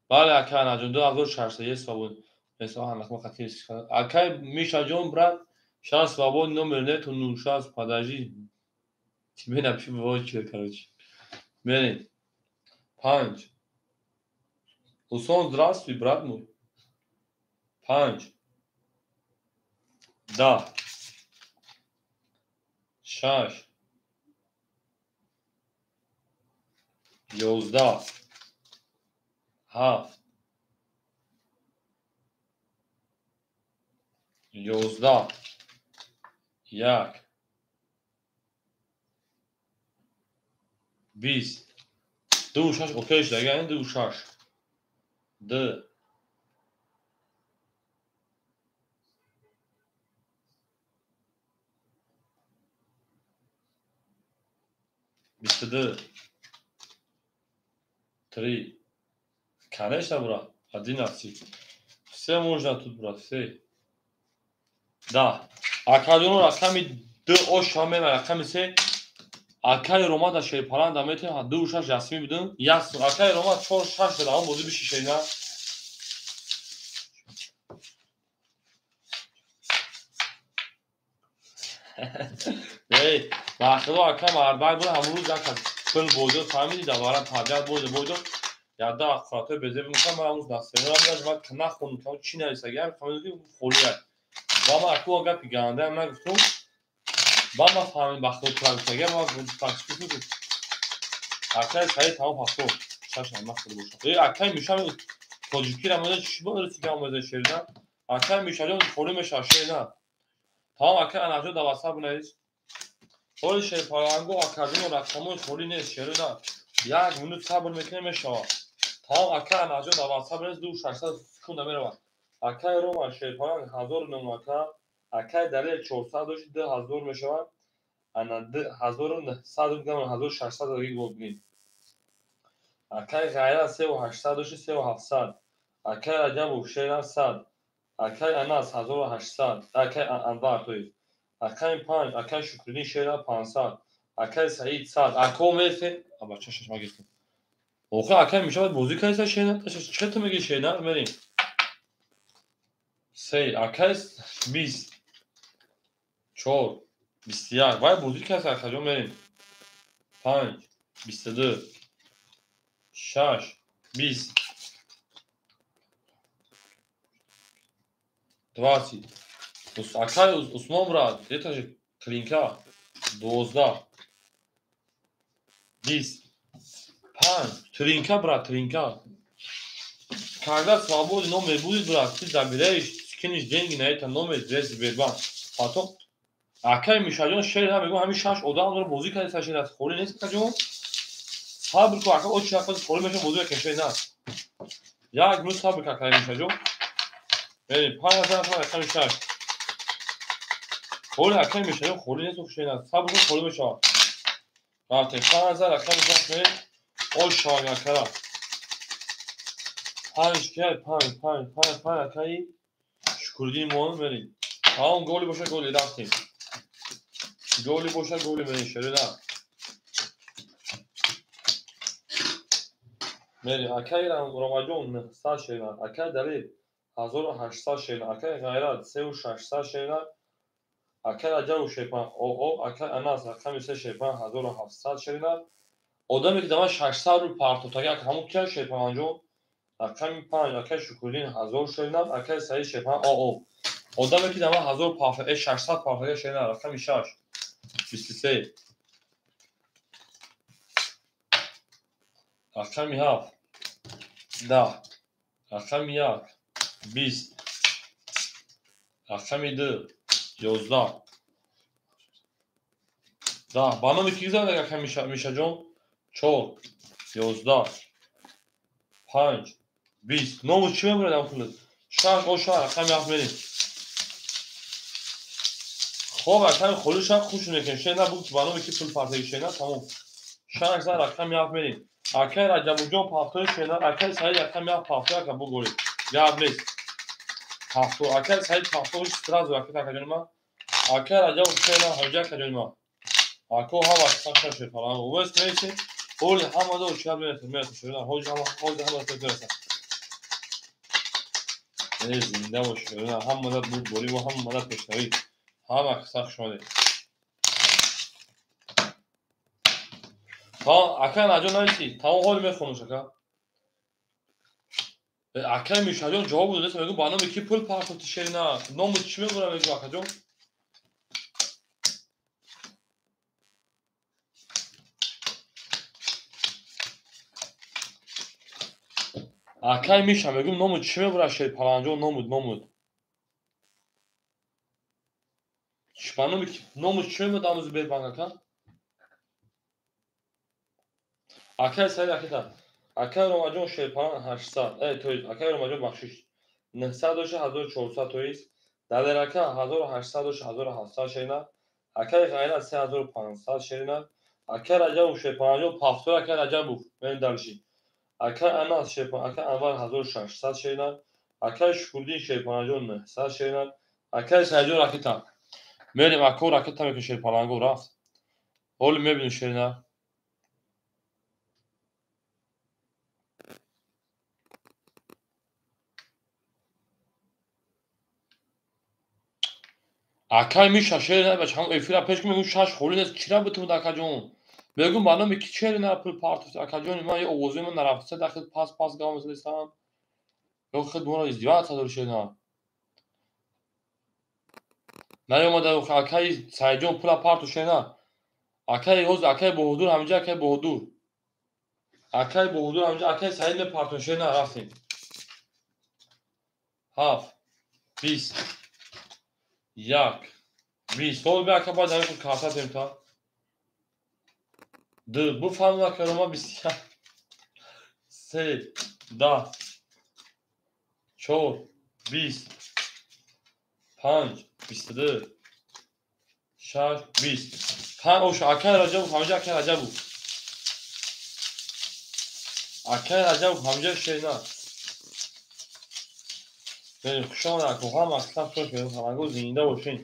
بله اکای نجون 2600 یه صابون مثلا هم خاطر اکای میشا جون برات شانس صابون номер нету ну сейчас подожди тебе напишу вообще короче بریم 5 Руслан здравствуй брат мой 5 10 6 11 7 11 1 20 2 6 اوکی شد اگر 2 6 2 22 3 конечно брат 11 все можно тут брат все да акадон рақами 2 оша мемара рақами 3 акай рома да шерпалан да мете 2 6 ясми будун яс акай рома 4 6 да он бози бишишена эй бахтидо акам арбай буд ҳамрӯз якас пул бодо фаҳмиди да бара табиат бодо яда ахфатой безе мукам ҳамрӯз насенам да ва нахон ка чи нависагам фаҳмиди холия ва ма аку гапи ганда ма гуфтум ва ма фаҳмид бахтидо прависагам ва такшиф куд акай саи тамом ҳафто шашам махтур боша эй акай мишам тоҷикира мода чи борисигам мода шерна акай мишаҷон холӣ мешашена тамом акай анаҷо да васаб наис ҳоли шерпаланго акадон рақамои холӣ нест шерна як минут сабр мекунем мешавад тамом акай анаҷо да васаб нест 2600 секунда меравад акай рома шерпаланг 1900 ака акай далел 400 дошти 2000 мешавад ана 1100 гам 1600 аги гол бинед акай ғайрат 3800 дошти 3700 акай раҷабов 600 акай анас 1800 акай анвар тои акай 5 акай шукриддин 6500 акай саид 100 ако месе абача шашма гирфтам охир акай мешавад бозӣ кайса шена чӣ то меги шена мерим се акай 20 4 21 вай бозӣ кайса акаҷон мерим 5 22 6 20 20 акай усмон брат детажи клинка 12 20 5 тринка брат тринка когда свободный номер будет брат ты забираешь скинешь деньги на это номер через Сбербанк потом акай мишаҷон шер мегӯ ҳамин 6 одам дора бозӣ карда шер аст холӣ нест акаҷон сабр кун ака очи ака холӣ мешавад бозӣ кашед на як минут сабр кун акай мишаҷон بریم 5000 تومان اکم 6 خولی اکم میشه خولی نیست خوشی نه صبر کن خولی بشه راحت 5000 اکم 6 می اول شاگرد کرد 5 که 5 اکایی شکردی مون بریم تمام گلی باشه گلی رفتیم گلی باشه گلی بریم شده بریم اکای رمجون 100 شده اکای دلیل 1800 شیرین акай ғайрат 3600 ширин акай раҷабов шерпан оо акай анас рақами 3 шерпан 1700 ширин одаме ки дама 600 рӯ партотага ҳамон кия шерпанҷон рақами 5 акай шукриддин 1000 ширин акай саид шерпан оо одаме ки дама 1000 партотага 600 партотага ширин рақами 6 23 рақами 7 10 рақами 1 20 рақами 2 11 10 ба номи ки зада рақами мишаҷон 4 11 5 20 номи чӣ мебурад ам пул шах оша рақами 7 мерим хоб аками холӣ шах хуш мекунем шена буд ба номи ки пул партаги шена тамом шах зад рақами 7 мерим акай раҷабуҷон пафтои шена акай саид рақами 7 пафтои ака бугори гап нест ҳафто акай саид ҳафто сразу акай акаҷонима акай раҷабов шена ҳоҷа акаҷонима ако ҳама сахта шерпалан увест меси ҳоли ҳамада учият мераса шерна ҳоҷи ҳама мераса зинда бош шерна ҳамада будборӣ ва ҳамада пешравӣ ҳама сах шуде акай наҷо нависи тамом ҳоли мехонуш ака акай мишаҷон ҷавоб додеса мегӯ ба номи ки пул партоти шерина номи чӣ мебура мегӯ акаҷон Акай Миша, мегум номуд чӣ мебурад шерпаланҷо номуд. Ба номуд чӣ мебурад амӯ Сбербанк ака? Акай саид акита. Акай Ромаҷон шерпалан 800. Тоиз акай Ромаҷон бахшиш. 900 доша 1400 тоиз. Далер ака 1800 доша 1700 шерина. Акай Ғайрат 3500 шерина. Акай Раҷабов шерпаланҷо пафтор акай Раҷабов мен далши. Акай Анас шерпалан акай Анвар 1600 шерина. Акай Шукурдин шерпаланҷо 900 шерина. Акай Саиҷон ракета. Мерим ако ракета мекун шерпаланго рафт. Ҳоли мебинем шерина. Акай Миша шерина бач ҳам эфира пеш мегум шаш холӣ нест чира битмуд акаҷон. Мегум ба номи ки шерина пул партоф акаҷони ман ё овозои ман нарафт се дахил пас гам мезанистам. Ё хед бора издивоат дор шерина. Наёмада акай Саиҷон пула парту шерина. Акай ҳозир акай Боҳодур ҳамиҷа акай Боҳодур. Акай Боҳодур ҳамиҷа акай Саид мепартон шерина рафтем. 7 20 1 20 ҳол бе ака баъд ҳамин картатем та. Бу фаҳмам ака рома 21 3 10 4 20 5 22 6 20 5 ош акай Раҷабов ҳамиҷа акай Раҷабов. Акай Раҷабов ҳамиҷа шерина. Берем хушомад ака ҳама аслан хош ҳамаго зинда бошен.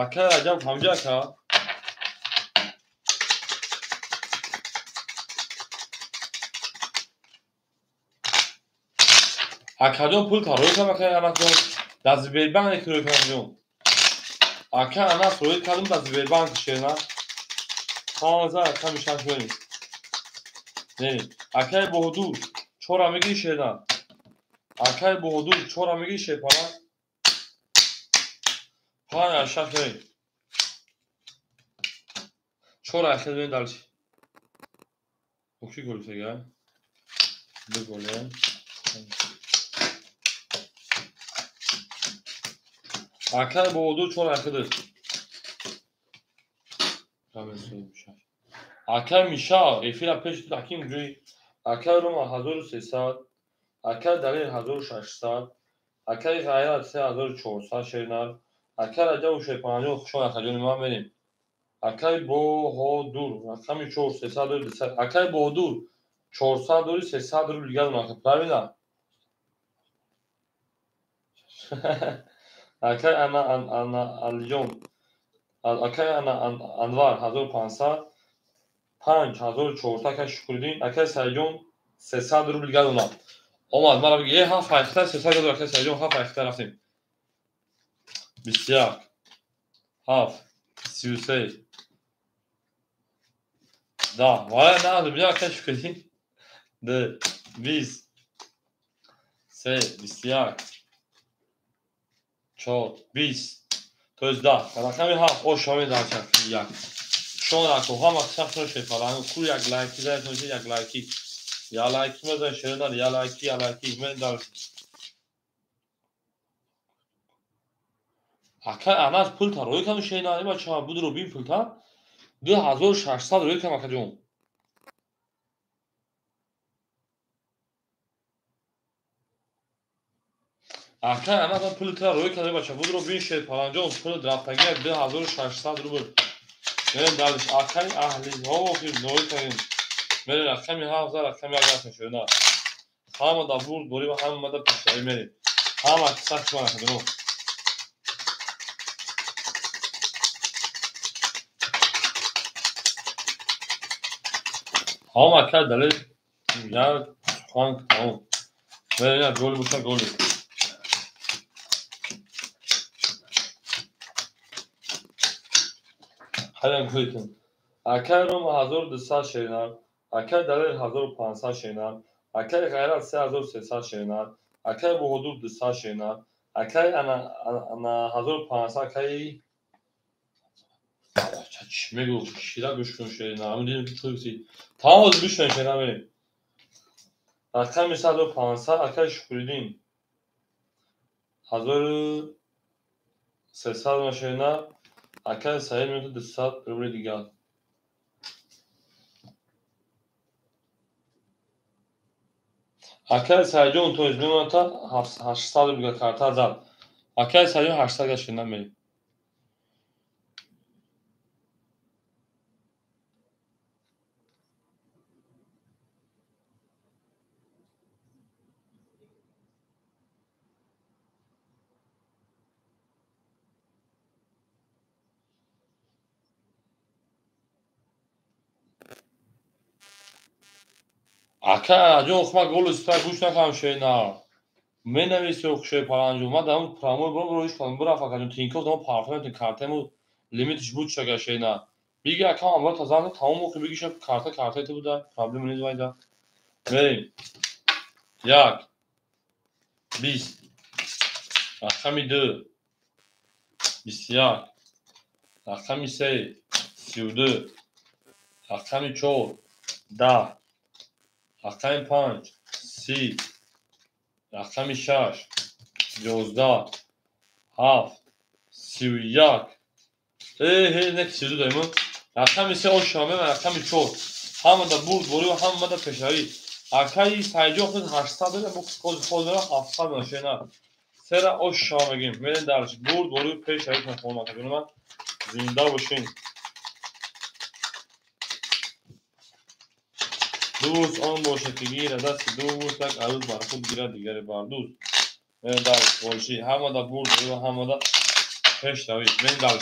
Акай Раҷабов ҳамиҷа ака. Акаҷон пул тарои кардам акай Анасҷон. Дар Сбербанк некунӣ акаҷон. Акай Анас роид кардам дар Сбербанк шерина. Ҳоза ака мишаш берем. Берем. Акай Боҳодур чора мегирӣ шерина. Акай Боҳодур чора мегирӣ шерпалан. Паня шаш берем. Чора ахел берем далши. Окши голисега. Дуголем. Акай Боҳодур чора ахел. Акай Миша эфира пеш таким ҷои. Акай Рома 1300. Акай Далер 1600. Акай Ғайрат 3400 шерина. Акай Раҷабов шерпаланҷо хушон акаҷони ман мерем. Акай Боҳодур рақами 4300 дори 200. Акай Боҳодур 400 дори 300 рубл дига дорам ака. Правильно? Акай Алиҷон. Акай Анвар 1500. 5400 акай Шукурдин. Акай Саиҷон 300 рубл дига дорам. Омад мара биги 7 файхта 300 дор акай Саиҷон 7 файхта рафтем. 21 7 33 10 валай на бия акай Шукурдин. 2 20 3 21 4 20 то есть 10 рақами 7 ош шамед ачак 1 шон ако ҳама сафро шефалан ку як лайки зайд нӯши як лайки я лайки мезан шерина я лайки мен дар акай Анас пул тарои кам шерина ин бача будро бин пулта 2600 рои кам акаҷон. Акай Анас пул тарои кам бача будро бин шерпаланҷон пул драфтаги 2600 рубл. Мен далш акай Аҳлиҳо ки нои кардем. Мен рақами 7000 рақами агар шерина. ҳама да бурд борим ҳама да пешаи мерем. ҳама сах шума акаҷон. ҳама акай дале як ханк тамом. Мен як голи буша голи. ҳалям кӯйтун. Акай Рома 1200 шерина. Акай Далер 1500 шерина. Акай Ғайрат 3300 шерина. Акай Боҳодур 200 шерина. Акай Ана 1500 акай чӣ мегӯ шира гӯш кун шерина. Ҳамин дидем ки пул си. Тамом бишвен шерина мерем. رقم 150 اکای شکریدین 1300 ماشینا اکای سعید میتونه 200 روبل دیگه اکای سعید جون توش میمونه 800 روبل کارتا زد اکای سعید 800 گشتن میریم اکای جون خما گل است گوش نکنم شینا من نمیسی اوخشه پارانجو ما دام پرامو برو روش کنم برا فقط تینکو دام پارفمنت کارتمو لیمیتش بود چگه شینا بیگه اکا اول تازه تمام موقع بگیش کارتا تو بوده پرابلم نیست وایدا بریم یک 20 رقمی 2 21 رقمی 3 32 رقمی 4 10 رقمی 5 30 رقمی 6 11 7 31 نه 32 دایمون رقمی 3 شامه و رقمی 4 همه دا برد بوری و همه دا پشایی اکایی سایجو خود 800 بده خود را 700 باشه نه سر او شامگیم میرین درش برد بوری و پشایی کنم خونه کنم من زنده باشین دوست آن باشه که گیره دست دوست یک عروض بر خود گیره دیگری بر دوست میرین درش باشی همه دا برد بوری و همه دا پشایی میرین درش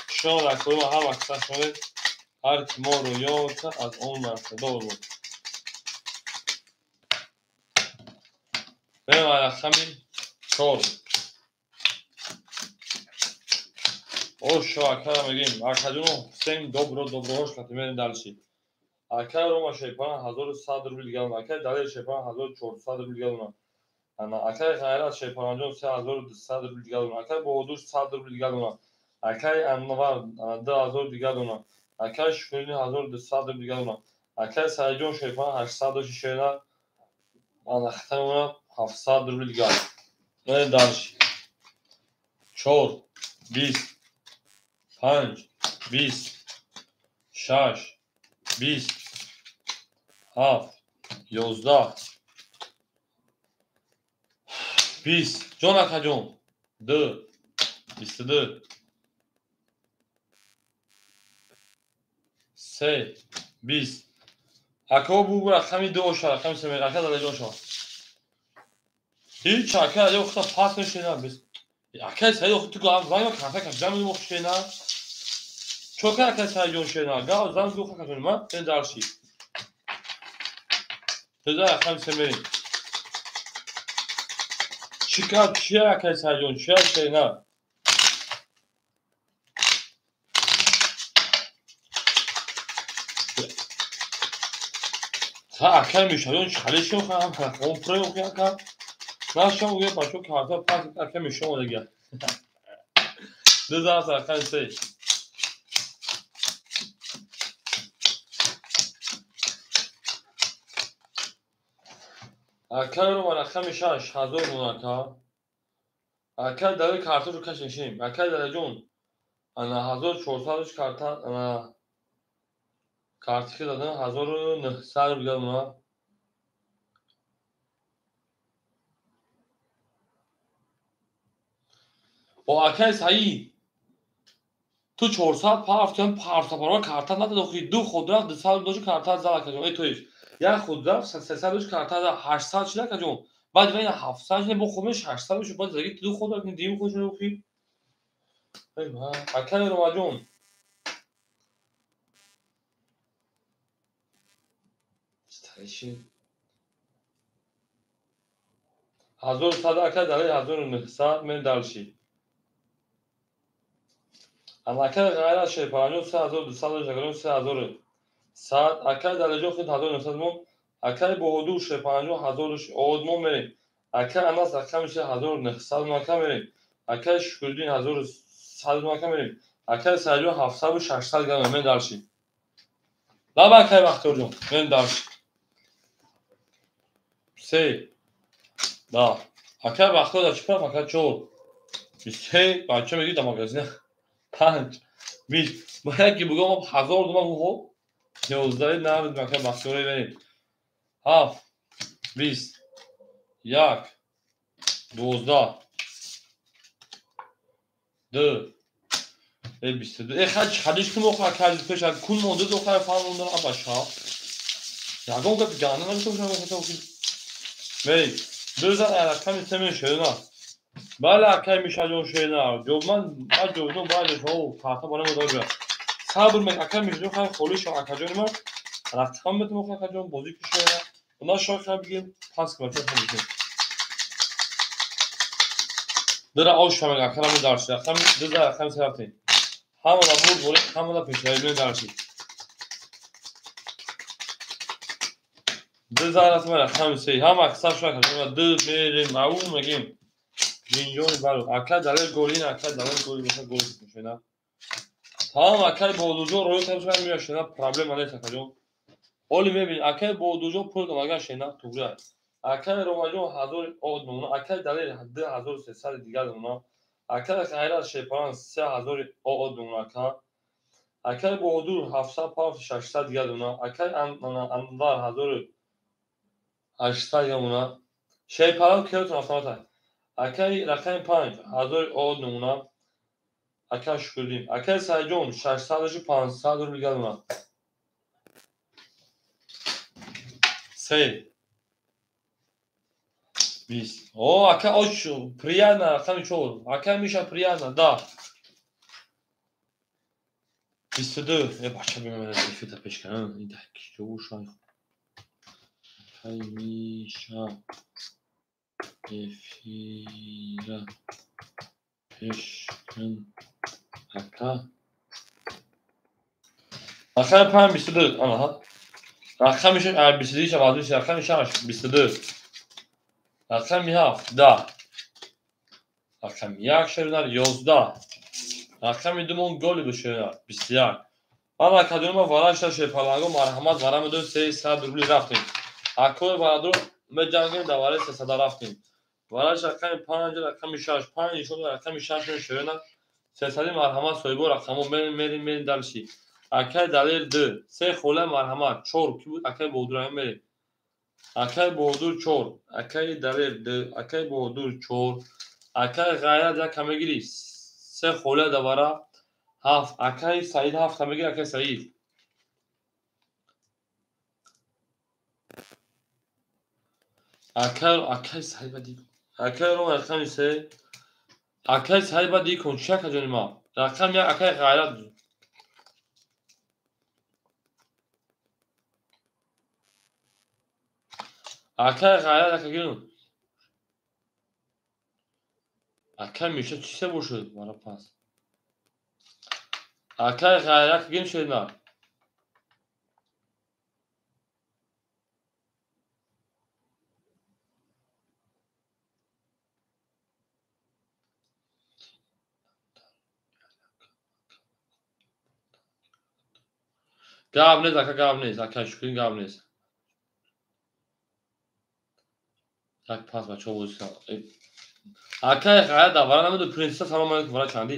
شما در کنیم هر وقت سر شمید هر کی ما رو یاد کرد از اون مرتدار بود بریم رقمی 4 او شو اکا میگیم اکادونو سیم dobro hoş katımın dalşı اکا رو ما شیپان 1100 روبل دیگه اون اکا دلیل شیپان 1400 روبل دیگه اون انا اکا غیرت شیپان جون 3200 روبل دیگه اون اکا با حدود 100 روبل دیگه اون اکا انوار 2000 دیگه اون اکا شکرین 1200 روبل دیگه اون اکا سایجون شیپان 800 شینا انا ختم 700 روبل دیگه من dalşı 4 20 5 20 6 20 7 11 20 جون اکا جون 2 22 3 20 اکا بو رقمی 2 شو رقمی 3 اکا داده جون شو هیچ اکا یه وقتا پاس نشینا بس اکا سعی وقت تو گام زنگ کافه کاف جام وقت شینا چوکا اکا سعی جون شینا گاو زنگ دو خا کنم من درشی تدا رقم 3 چیکار چیه اکا سعی جون چیه شینا ها اکا میشون چالشو خواهم اون پرو اکا ناشون یه پاشو کارتا پاس اکا میشون دیگه دو رقم 3 اکا رو رقم 6 1000 مون اکا داره کارتا رو کش نشیم اکا داره جون انا 1400 کارتا انا کارتی که دادن 1900 بیاد اونا با اکا صحیح تو 400 پارتن پارتا پارا کارتا نداد خود دو خودرا 200 دوش کارتا زد اکا جون ای تویش یا خودرا 300 دوش کارتا زد 800 چیه اکا جون بعد وین 700 نه بو خودش 800 بشه بعد دیگه دو خودرا دیم خوش رو خی ای ما اکا رو جون استایشی 1100 اکا داره 1900 من دالشی اما اکا غیر شیپانو 3200 جگرون 3000 ساعت اکا در جو خود 1900 مون اکا با حدود شیپانو 1000 اودمون میریم اکا اناس رقم میشه 1900 مکا میریم اکا شکردین 1100 مکا میریم اکا سایجو 700 و 600 گرم من دارشی لا با اکا وقت جون من دارش 3 да. Ака вақто да чипа фақат 4 23 бача мегӣ да магазин 5 20 бояд ки бугам 1000 дума гуҳо 11 навд мака бахтиёре берем 7 20 1 12 2 22 хач хадиш ки моха кази пеша кун монда до хай фан монда абаша ягон гап ҷана нагуфтам шумо хата бери дуза рақами семин шуна бала акай мишаҷон шуна ҷоман аҷодон баҷо шо фата бара модажа сабр мек акай мишаҷон хай холиш акаҷон ма рақам метмо акаҷон бозӣ ки шуна уна шо хай бигем пас квартир хам бигем дара ош шамаг акарам дарш рақам дуза рақам сафтин ҳамона бур боре ҳамона пешайбин дарши дуза рақам се ҳама аксар шо акаҷон ду мерим ау мегем жинҷони баро акай далел голин акай далел голи боса голи шуна тамом акай бодуҷо роё табшан мия шуна проблема нест акаҷон оли мебин акай бодуҷо пул камаган шуна тугра акай ромаҷон 1000 од нуна акай далел 2300 дигар нуна акай ғайрат шепаран 3000 од нуна акай бодур 700 600 дигар нуна акай анвар 1800 нуна шепаран келтон автомата акай рақами 5000 од нуна акай шукурдин акай сайҷон 600 500 рубли дигар нуна 3 20 о акай оч приятно рақами 4 акай миша приятно да 22 бача бимена фита пешкан ида ки шай акай миша эфира пешкан ака акай 5 22 анаҳа рақами 22 шавад рақами 6 22 рақами 7 10 рақами 1 шавад 11 рақами думон голи бошад 21 ана кадума варашта шепалаго марҳамат варамадон 300 рубли рафтем акой варадро меҷангем даваре 300 рафтем вараш рақами 5 рақами 6 5 шуд рақами 6 шуна 300 марҳамат соҳибо рақамо мерим далши акай далел 2 3 хола марҳамат 4 ки буд акай бодурам мерем акай бодур 4 акай далел 2 акай бодур 4 акай ғайрат як камегири 3 хола давара 7 акай саид 7 камегири акай саид акай саид бади акай ро рақами 3 акай саид бади кон чак аҷони ма рақам як акай ғайрат акай ғайрат акагирун акай миша чи се бошад бара пас акай ғайрат акагирун шена гап нест ака гап нест акай шукрин гап нест як пас бачаҳо бозӣ карданд акай ғайрат давара намеду принсеса салом алейкум вара чандӣ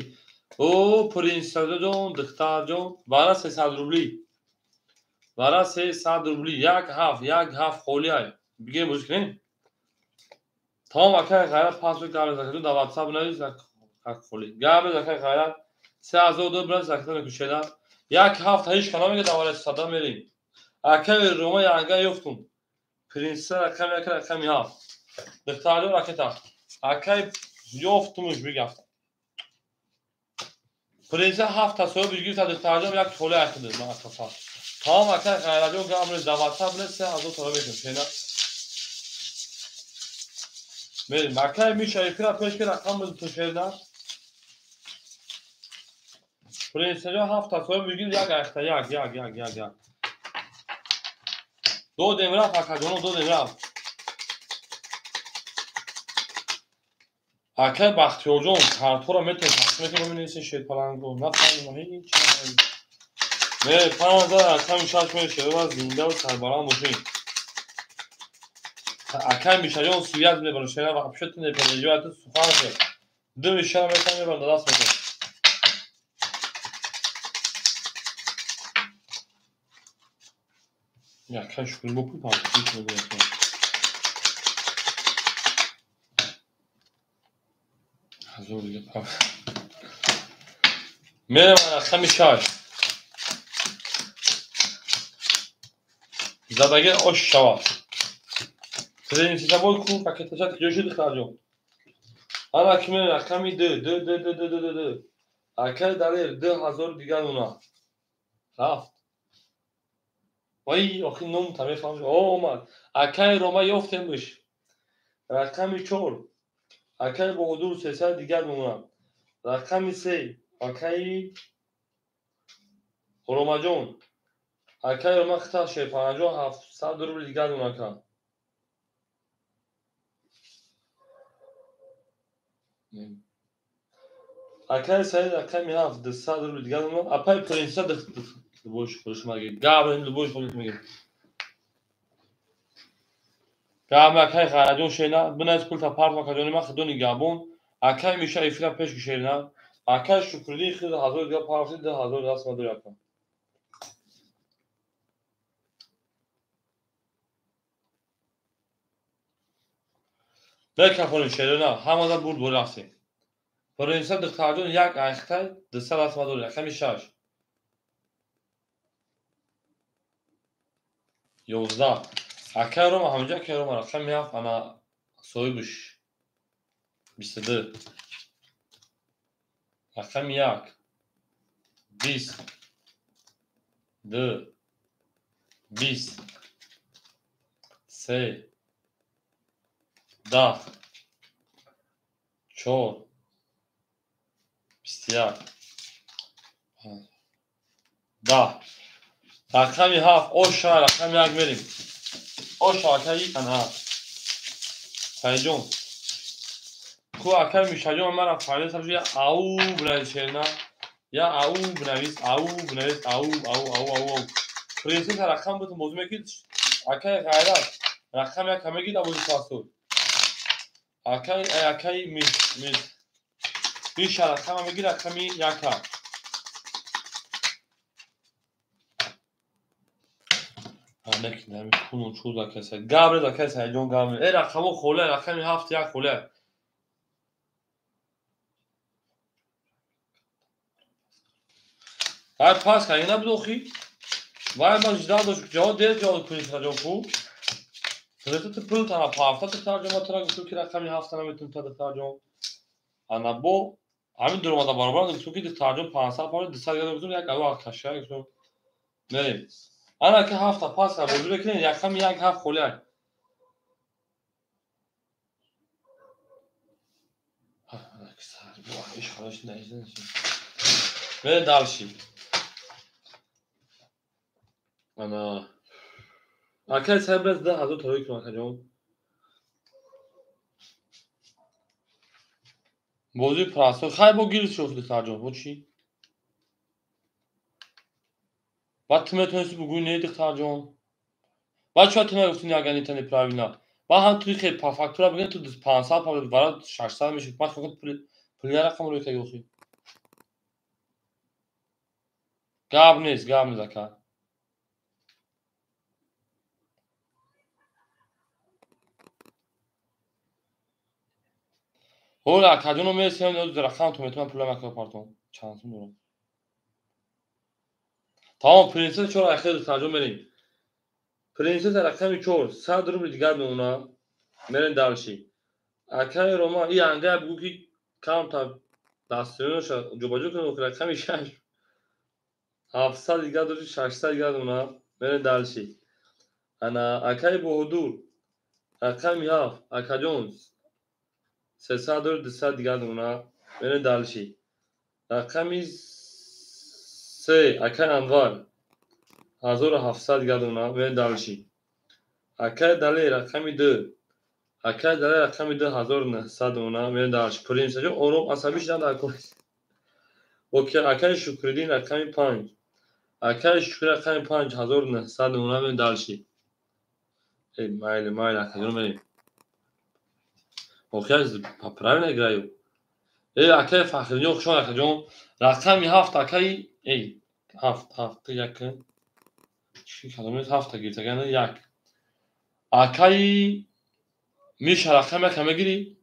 о принсесаҷон духтарҷон вара 300 рубли вара 300 рубли як ҳафт холия бигем бозӣ кунем тамом акай ғайрат пас гап нест дар ватсап навис як холи гап нест акай ғайрат 3000 дор брас акай кушеда як ҳафта ҳеҷ кана мега давара 100 мерем акай рома янга ёфтум принсеса рақами як рақами ҳафт духтарҷон ракета акай ёфтумуш бигафта принсеса ҳафт тасоюб бигифта духтарҷон як холи ахиди ма акафа тамом акай ғайраҷон гап нест дар ватсап нест 3000 тора мекунем шена мерим акай миша эфира пешки рақам буд то шена принсеса ҳафт тасоюб бигифт як ахта як додем рафт акаҷоно додем рафт акай бахтиёрҷон картҳоро метавонед тақсим кунед бинависед шерпаланго нафаҳмидам ҳеҷ не 5000 аками 6 мешавад зинда ва сарбаланд бошед Akay Mishayón suyat mi barışına bakıp şöyle ne perdejivatı sufanı. Dün işe mesela mi bana das mı? Ya kaç gün bu pul parçası hiç mi yapıyor? Hazır yapalım. Merhaba, خمیشاش زدگه آش شواش سرین سیسا بول کو پاکت شد جوشی دخارجو انا کمی رقمی دو اکل داریر 2000 دیگر اونا رفت وای آخی نوم تمه فهمش اومد اکل روما یافتمش رقمی 4 اکل با حضور 300 دیگر اونا رقمی 3 اکل روما جون اکل روما خطا شه 5700 روبل دیگر اونا که اکل سعید اکل 700 روبل دیگر اونا اپای پرنسا لبوش خودش مگه گابن لبوش خودش میگه گام اکل خراجون شینا بناس کل تا پارت مکدونی ما خدونی گابون اکل میشه افرا پیش شینا اکل شکری خود حاضر دیگر پارت ده حاضر راست مدر اکل بک کفون شینا همه بود براسی پرنسا دخترجون یک اکل 200 راست مدر اکل میشه 11 اکل رو ما همونجا که رو ما رقم میافت انا صویبش 22 رقم 1 20 2 20 3 10 4 21 10 رقم 7 اوشا رقم 1 بریم اوشا اکل تنها سایجون کو اکل میشاجون من افعال سبزی او برایشنا یا او بنویس او بنویس او پرنسس رقم بود موضوع میگید اکل غیرت رقم یک همه گید ابو ساسو اکل میشه رقم میگید رقمی یک نک نمی کنون چوزا کسه گابر دا کسه جون گابر ای رقمو خوله رقمی 7 یک خوله هر پاس کنی نبود خی وای ما جدا داشت جا دل جا کنی تا کو تو پول تا پافتا ترجمه ترا گفتم که رقمی 7 نمیتونم تا ترجمه انا بو همین درو ما برابر گفتم که ترجمه 500 پاند 200 گفتم یک اوا کاشا گفتم نه انا که 7 پاس کنم موضوع بکنین رقم یک 7 خوله اکثر بو ایش خلاص نمیشه به دالشی انا اکل سبرز ده هزار تایی کنم کنم موضوع پراسو خیلی با گیرش شفته ترجمه بود چی؟ بعد تیمتونستی بگوی نیدی ترجمه بعد شاید تیمه گفتین اگر نیتنی پراوینا بعد هم توی خیلی فاکتورا بگن تو 500 پاول برای 600 میشه بعد فقط پولی رقم روی که گوخی گاب نیست اکل هولا اکادونو میرسی هم نیاز درخم تو میتونم پولی مکه پارتون چانسون دارم تمام پرنسس چرا اخیر ترجمه بریم پرنسس رقمی 4 100 روبل دیگر به اونا میرن دالشی اکل روما این انگه بگو که کام تا دستیونش جوباجو کنه که رقمی 6 700 دیگر داشت 600 دیگر اونا میرن دالشی انا اکل با حضور رقمی 7 اکل جونز 300 دور 200 دیگر اونا میرن دالشی رقمی 3 اکل انوار 1700 دیگر اونا میرن دالشی اکل دلی رقمی 2 اکل دلی رقمی 2900 اونا میرن دالشی پرنسس جو اونم عصبی شدن در کنید اوکی اکل شکردین رقمی 5 اکل شکر رقمی 5900 اونا میرن دالشی Майли, акадон мерим. Охиз правильно играю. Акай Фахриҷон хушон акаҷон. Рақами 7 акай ҳафт як чӣ каломес 7 гиртагана як. Акай Миша рақам як мегирӣ?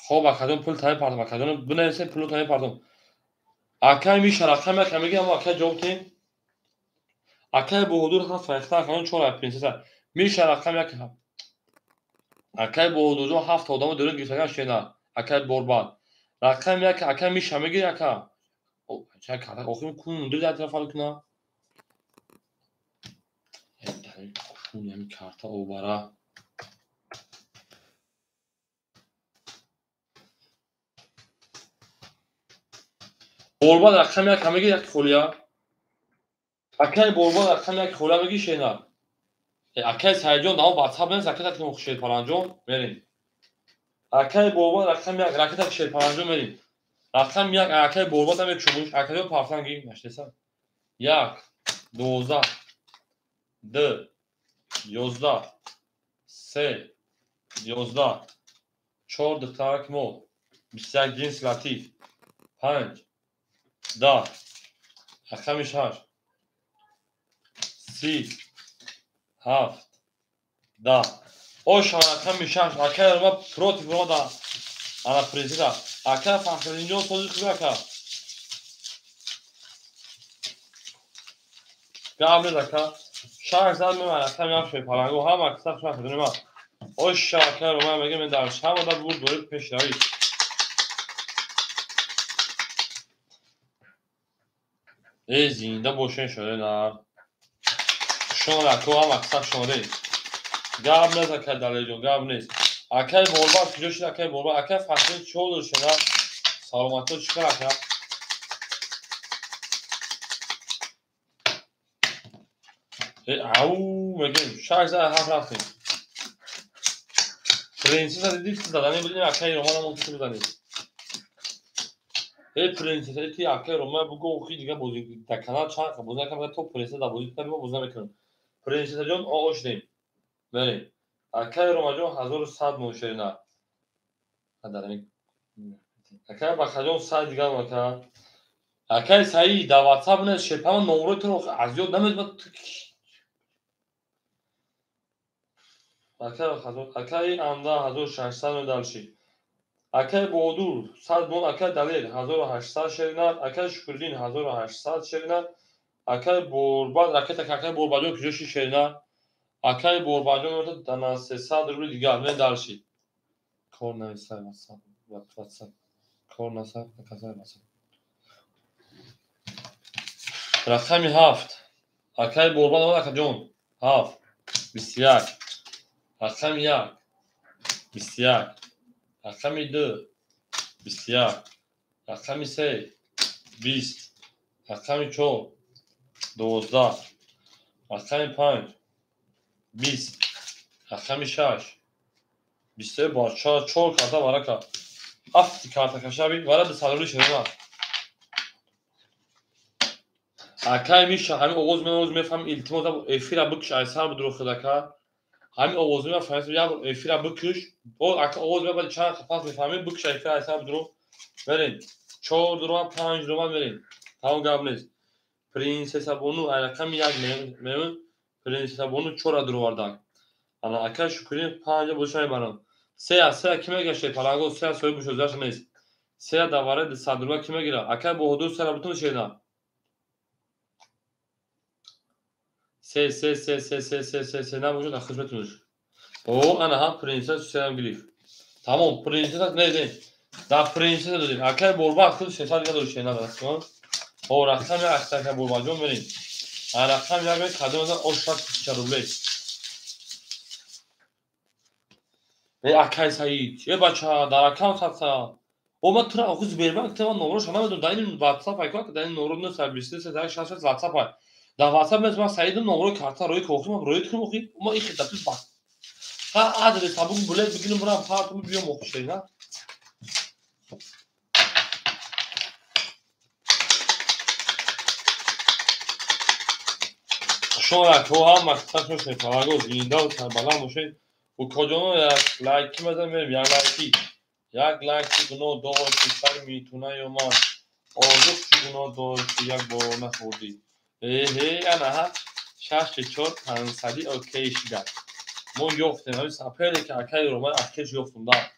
Хоб акаҷон пул тамин пардом акаҷон бинависе пулу тамин пардом. Акай Миша рақам як мегирӣ аммо акай ҷавоб тен. Акай Боҳодур 7 фаихта акаҷон 4 принсеса. Миша рақам як Акай Боҳодурҷон 7 одамо дурун гиртаган шена. Акай Борбад. Рақам як акай Миша мегирӣ ака. Чай карда охир кун мунди дар тарафал куна. Кун ям карта обара. Борбад рақам як мегирӣ як холия. Акай Борбад рақам як холия мегирӣ шена. Акай Саидҷон дамо WhatsApp нест ракета ки шерпаранҷон мерем. Акай Борбад рақам як ракета ки шерпаранҷон мерем. Рақам як акай Борбад ам чумуш акаҷон пафтанги наштеса. 1 12 2 11 3 11 4 духтарак мо 21 ҷинс латиф 5 10 рақами 6 30 7 10 оша рақами 6 акай рома против рода ана принсеса акай Фахриҷон сози куби ака гамлес ака 6 зад меман акай як шепаранго ҳама аксар шах дунема оша акай рома мегем мен дар шама да бурд дорид пешравӣ зинда бошен шоде на шон ако ҳам аксар шоде гап нест акай далеҷон гап нест акай Борбад куҷо шид акай Борбад акай Фахриҷон чодур шена саломато чикар ака ау мегем 6 зад 7 рафтем принсеса диди задани бидем акай романа мунтисиб бизанем принсеса ти акай рома буго охи дига бози да канал чанд бози накам то принсеса да бози таби бози намекунам принсесаҷон ошдем мерем акай ромаҷон 1100 мошерина акай бахаҷон сай дига мака акай Саид да WhatsApp нест шепама номрои туро аз ёд намезбад акай Амда 1600 медалши акай Боҳодур 100 мон акай Далел 1800 шерина акай Шукриддин 1800 шерина акай Борбад ракета акай Борбаҷон куҷо ши шерина акай Борбаҷон дана 300 рубли дига медалши кор нависай WhatsApp кор насай казай WhatsApp рақами 7 акай Борбад акаҷон 7 21 рақами 1 21 рақами 2 21 рақами 3 20 рақами 4 12 рақами 5 20 рақами 6 23 бор 4 карта барака афти карта кашаби вара дасалури шерина акай Миша ҳамин оғоз мефаҳм илтимос эфира бикиш айсар будурохидака ҳамин овоз мефаҳм як эфира бикиш бо ака овоз мефаҳм чанд пас мефаҳмем бикиш эфира айсар будуро мерем 4 дурума 5 дурума мерем тамом гап нест принсеса Бону рақами 1 мемон принсеса Бону 4 дуровардан ана акай Шукриддин 5 бошай мебарам се ки мегаште паранго се сои бушозаш нест се даваре 100 дурума ки мегира акай Боҳодур се бутун шена се набошад ахизметунш о ана ҳам принсеса сеам гирифт тамом принсеса не да принсеса додем акай Борбад худ 300 дига дошт шена дастон о рақам як акай Борбаҷон мерем ана рақам як мек қадом азан ошад 1000 рубле акай Саид бача дар аккаунт ҳаста о ман тура охи Сбербанк тема номрош намедонам дар ин WhatsApp айка дар ин номро нест 23 WhatsApp ай дар WhatsApp нест ман Саидам номрои карта рои кохи ман роит кунам охи ма ин хидати ба адрес сабук билет бигирам бурам партум биём охи шена شما تو هم مقصد شد توقع زینده و سربلند باشید و کجا یک لایکی بزن بریم یک لایکی گناه داشتی سر میتونه یا ما آزوک چی گناه داشتی یک بار نخوردی انا شش چهار پنصدی اوکی شده ما یافتیم همین سپری که اکی رو من اکیش یافتم دارم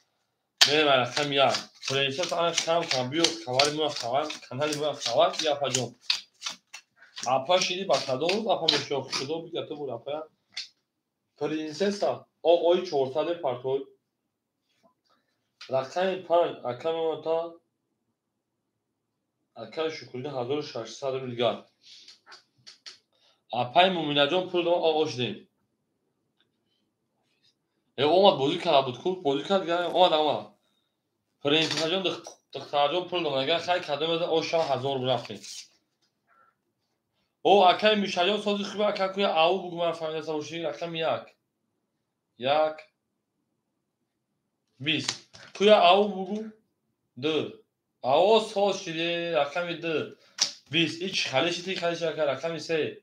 بریم رقم یک پرینسس آن کم بیو خبری ما خبر کانالی ما خبر یا پجون اپا شدی با تداوم اپا میشوف شده بگه تو بود اپا پرینسسا آقای 400 پرتوی رقم 5 اکم منتا اکم شکرین 1600 میلیارد اپای مومینه جان پول دام آقا شدیم اومد بازی کرد بود خوب بازی کرد دیگه اومد پرینسسا جان دختر جان پول دام اگر خیلی کدام بده او شام 1000 برفتیم او اکم میشه جان سازی خوبه اکم کوی او بگو من فهمیده باشی رقم یک 20 کوی او بگو 2 او ساز شده رقم 2 20 هیچ خالیش تی خالیش کرد رقم 3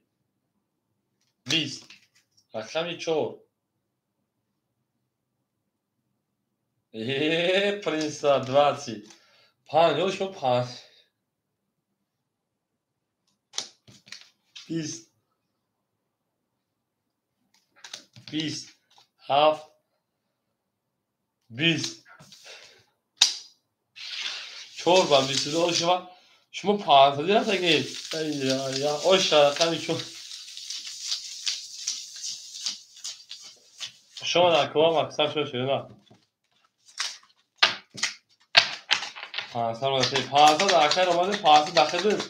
20 رقم 4 پرینسا 20 5 یوش با 5 20 20 7 20 4 با 22 شما 5 دیگه تگید یا اوش رقم 4 شما در کلام اکثر شده نه 500 رو داشته 500 در اکثر آمده 500 داخل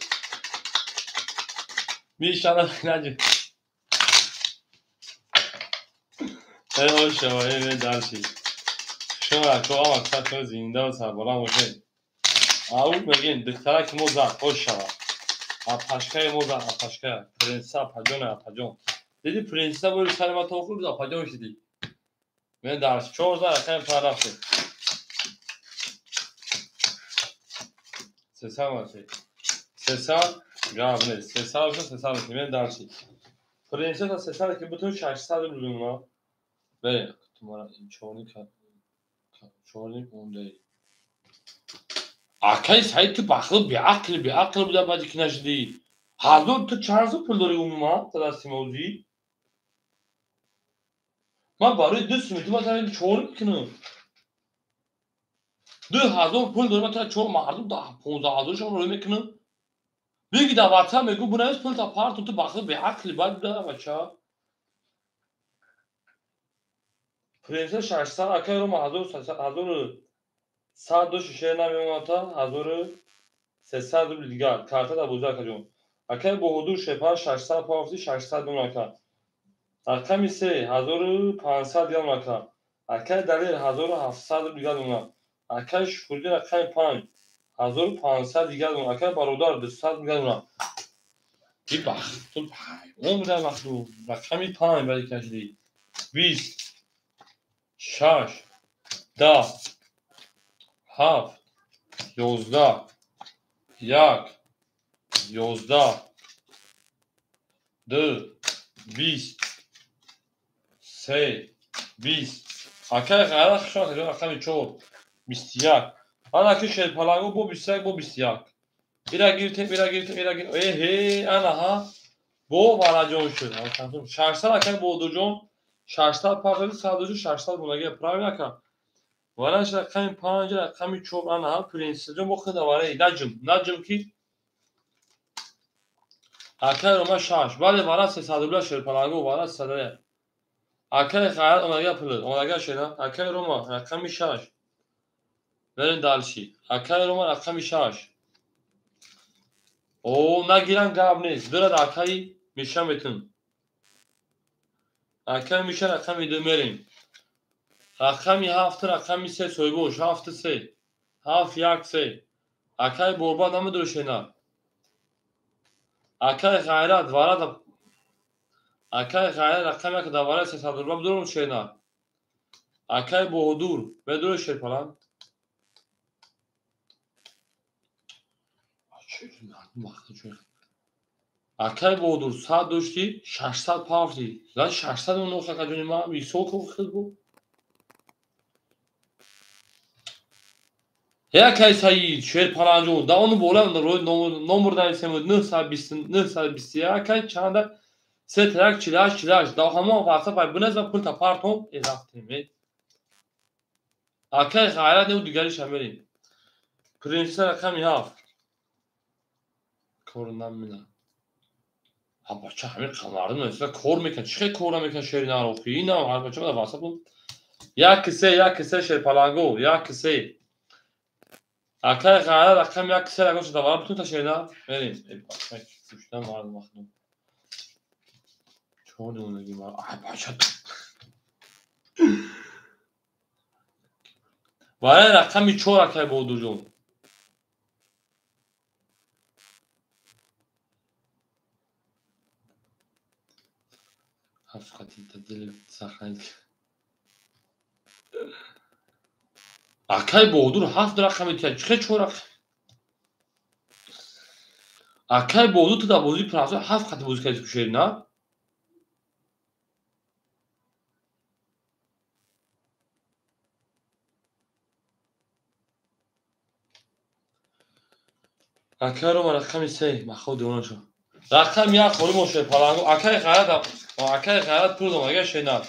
میشنه نجی اوش شما درشی شما در کلام اکثر شده زینده و سربلند باشه او میگین دختره که ما زد اوش شما اپاشکای ما زد اپاشکای پرنسا پجون دیدی پرنسا بوری سر ما تو خوب اپاجون شدی من درس 4000 اکم پرداخته 300 باشه 300 گرام نیست 300 باشه 300 باشه من درسی پرنسس تا 300 که بتون 600 بدون ما به تمارا این چونی اونده اکای سایت بخل بی عقل بوده بعدی که نشدی هزار تو 400 پول داری ما تا دستی موزی من برای 200 میتونم مثلا چون میکنم 2000 پول دارم تا چون مردم 15000 شون رو میکنم بگی در واتساپ میگو بنویس پول تا پارت تو بخل به عقل بعد داره بچه پرنسس 600 اکای رو 1300 دو شیشه نمیمونه تا 1300 روبل دیگر کارتا در بوزه کجون اکای با حضور شپا 600 پافتی 600 دون اکا رقم 3 1500 دیگر اکا اکای دلیل 1700 دیگر دون اکای شکردی رقم 5 1500 دیگر دون اکای برادر 200 دیگر دون ای بخت تو پای اون بوده مخلوق رقم 5 برای کشیدی 20 6 10 7 11 1 11 2 20 3 20 اکای غلط شد رقم 4 21 آن اکی شد پلنگو با 21 با 21 ایرا گیرتیم ای انا ها با وراجون شد 600 اکی با دو جون 600 پاکل 100 600 بونگه پرایو نکن ورش رقم 5 رقم 4 انا ها پرنسس جون با خود واره نجم کی اکای روما 6 بعد واره 300 روبل شد پلنگو واره 100 اکای خیال اونگه پول اونگه شد اکای روما رقم 6 برین دالشی اکای روما رقم 6 او نگیرن گاب نیست برد اکای میشم بتون اکای میشه رقم 2 میریم رقم 7 رقم 3 سویبوش 7 3 7 1 3 اکای بوربا نام درشینا اکای غیرت وارد اکای غیرت رقم یک دواره 300 روبل بدون شینا اکای بهدور بدون شیپلان Акай Бодур 100 дошти 600 пафти. Ла 600 нох акаҷони ма мисол ко хил бу. Якай Саид Шерпаранҷон да он бола номер нависем 921 кай чанда 3148 да ҳамон ватсап ай биназа пул тапартом эзафтем. Акай ғайрат не дигари шамерин. Принцесса рақами 7. Кор намина. ها بچه همین قمردون مثلا کار میکن چه کار میکن شیرین عراقی اینا هر بچه بده واسه بود یک کسه شیر پلنگو یک کسه اکای قرار رقم یک کسه رقم شده وارد بتون تا شیرین بریم کشتن وارد مخدوم چون دونگی ما بچه وارد رقمی 4 اکای بودو جون حفقتی تدل سخنگ اکای بودو 7 رقمی تیه چه 4 رقم اکای بودو تو دا بازی پراسو 7 خطی بازی کردی کشیر نه اکای رو من رقمی 3 مخود دیونه شو رقم یک خوری موشه پلنگو اکای غیرت پول دوم اگه شیرین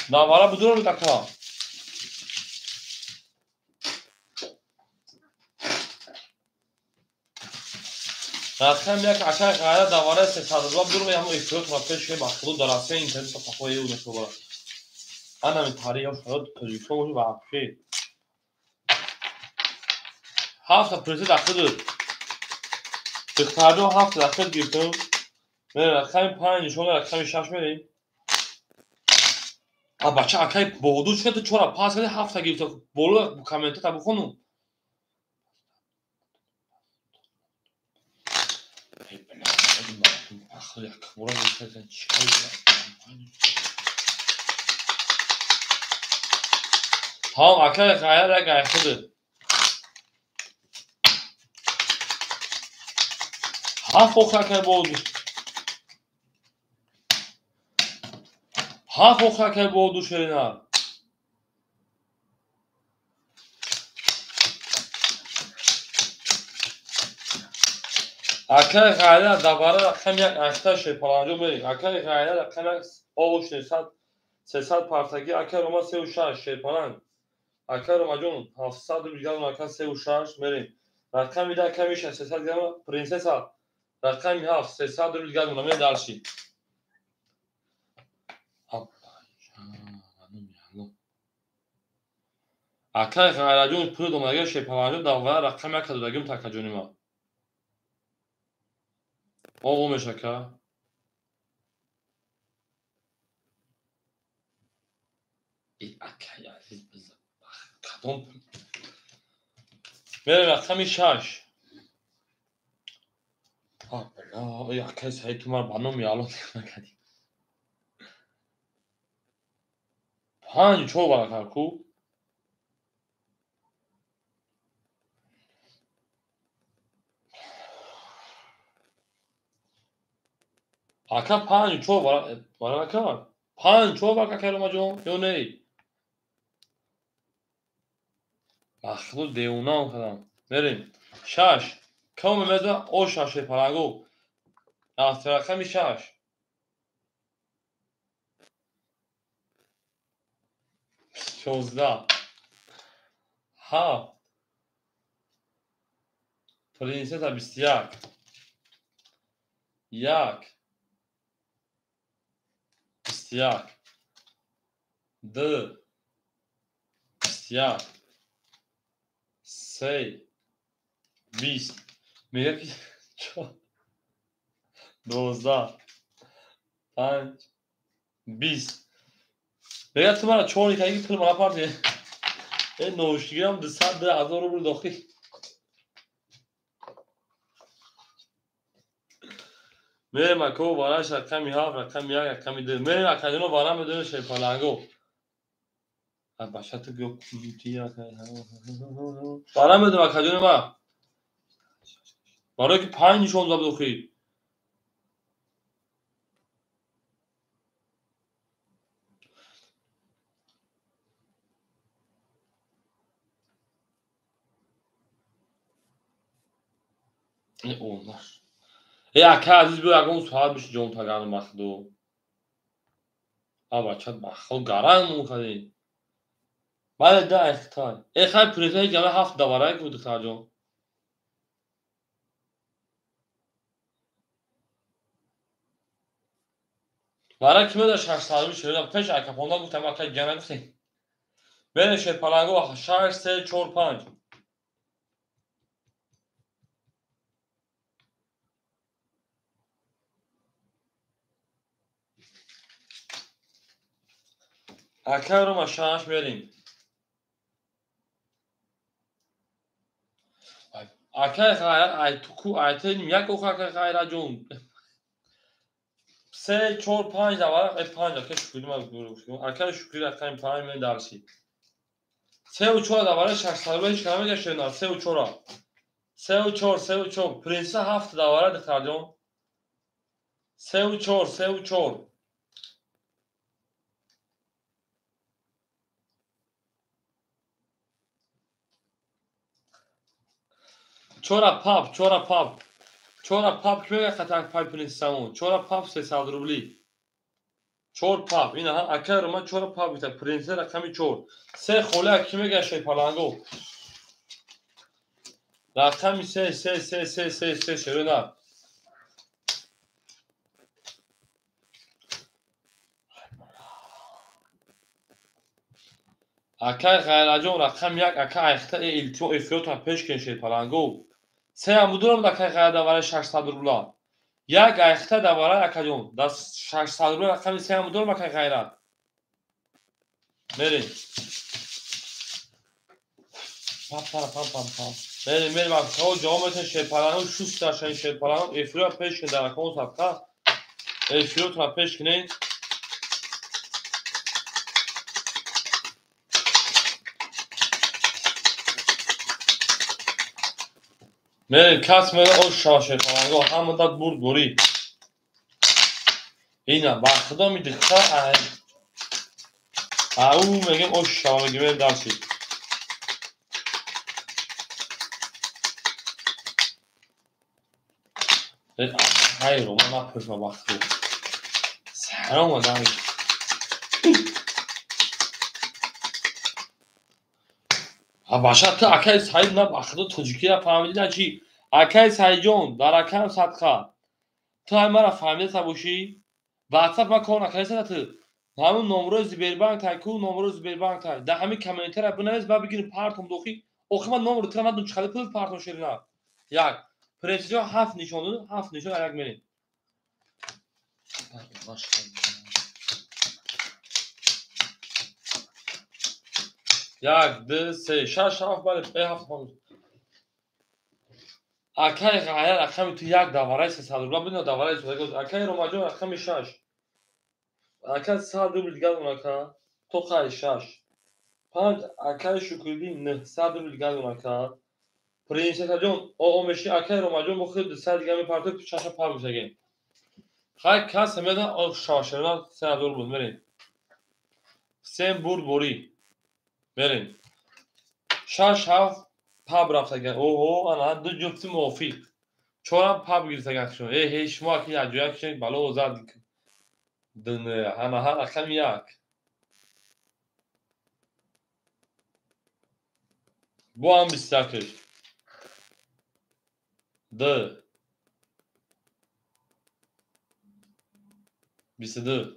نوارا بدون رو تکا رقم یک اکای غیرت دواره 302 بدون رو همون اکتروت را پیش که مخلوط درسته اینترنت تفاقوی او نشو برد انا من تاریخ هم شاید پوزیشن موجود و حفشی 7 پرسید اخیر بخاردو 7 اخیر گیرتون رقم 5 شما رقم 6 میریم بچه اکای بودو چه تو 4 پاس کرده 7 گیرتون بولو کامنت تا بخونم آخه یک بورا می‌کنن چیکار کنم ها اکای غیر اگه خود ها فوق اکای بودو ها فوق اکای بودو شیرین اکای غیر دوباره رقم یک اکتا شیر پلنجو بریم اکای غیر رقم آوش 300 پرتگی اکای روما 36 شیر پلنج اکای روما جون 700 گرم اکای 36 بریم رقم میده اکای میشه 300 گرم پرنسسا رقم 7 300 گرم نمی دالشی اکای غیر جون پول دومگه شیر پلنجو دوباره رقم یک دادگیم تکجونی ما آقا میشه که ای اکای عزیز بزن کدام میریم رقم 6 بلا یا اکای سعید تو من بانو میالو نکردیم 5 چو برا کو اکا 5 چو برا نکن 5 چو برا کلمه جون یا نه مخلوط دیونا کردم بریم 6 کم مزه او 6 پلنگو از رقم 6 16 7 پرنسسا 21 1 21 2 21 3 20 میگه که 12 5 20 میگه تو مرا 4 که پول مرا پارتی این نوشگیرم 200,000 روبل داخلی میریم اکو وارش رقمی 7 رقم 1 رقمی 2 میریم اکادینو وارم بدون شیر پلنگو بچه تو گو کلیتی وارم بدون اکادینو ما برای که 5 نشون زد بخوری onlar. Aká عزیز بیا اگه اون سوال بشه جون تاگان مخدو. بچه بخو گرم مونکدی. بله ده اختار. خیلی پریزه جمعه 7 دواره که دختر جون. برای کمی داشت 8 سال شدم پیش اکاپوندا گفتم اکا جمعه گفتیم. بین شد پلنگو 6 3 4 5. اکا رو ما 6 میریم. اکا غیرت ای تو کو ایتین یک اوخا که غیرت جون. 3 4 5 دواره 5 اکا شکری ما گروه. اکا شکری رقم 5 من درسی. 3 و 4 دواره 6 سال هیچ کمی گشته نه 3 و 4. 3 و 4 3 و 4 پرنس 7 دواره دختر جون. 3 و 4 3 و 4. چورا پاپ که خطر پای پرنسامون چورا پاپ 300 روبلی چور پاپ اینا ها اکر ما چورا پاپ بیت پرنس رقمی چور سه خوله کی میگه شی پالانگو رقمی سه شرونا اکر غیرجون رقم یک اکر اخته التو افیوتا پیش کن شی پالانگو سه هم بودم دکر غیر دواره 600 روبلا یک اخته دواره اکجون دست 600 روبلا رقمی سه هم بودم اکر غیره بریم پام بریم بچه‌ها جامعه شیرپلنگ شوست داشتن شیرپلنگ افرا پیش که در اکاونت صفحه افرا تا پیش کنین بریم کس میره او شیرپلنگ همه داد برد بوری اینا با خدا میدخه او میگم او شا میگم درسی های رو من نپرسم وقتی سلام آدمی باشه تو اکای سعید نه بخدا تاجیکی را فهمیدی نه چی اکای سعید جون در اکام صدقه تو های مرا فهمیده تا باشی واتساپ ما کار نکنی تو همون نمره زبیربانک تای کو نمره زبیربانک تای در همین کامنت را بنویس بعد بگین پارتم دوخی اوخی من نمره تو من چخاله پول پارتم شیرنا یک پرنسیجو 7 نشون داد 7 نشون یک میرین یک دو سه شش هفت بله 7 اکای غیر رقم تو یک دواره 300 روبلا بدون دواره تو اکای روماجون رقم 6 اکای 100 روبل دیگه اون اکا تو خای 6 5 اکای شکردی 900 روبل دیگه اون اکا پرنسس جون او میشه اکای روماجون بو خود 200 دیگه میپرته تو چشم پا بزگین خای کس میدن او شاشرنا 300 روبل برین سیم برد بوری برین 6 7 پا رفت اوه انا دو جفت موافق چورم پا بگیرید شما هی شما که یک جایی که بالا وزد دنیا همه ها رقم یک بو هم 21 دو 22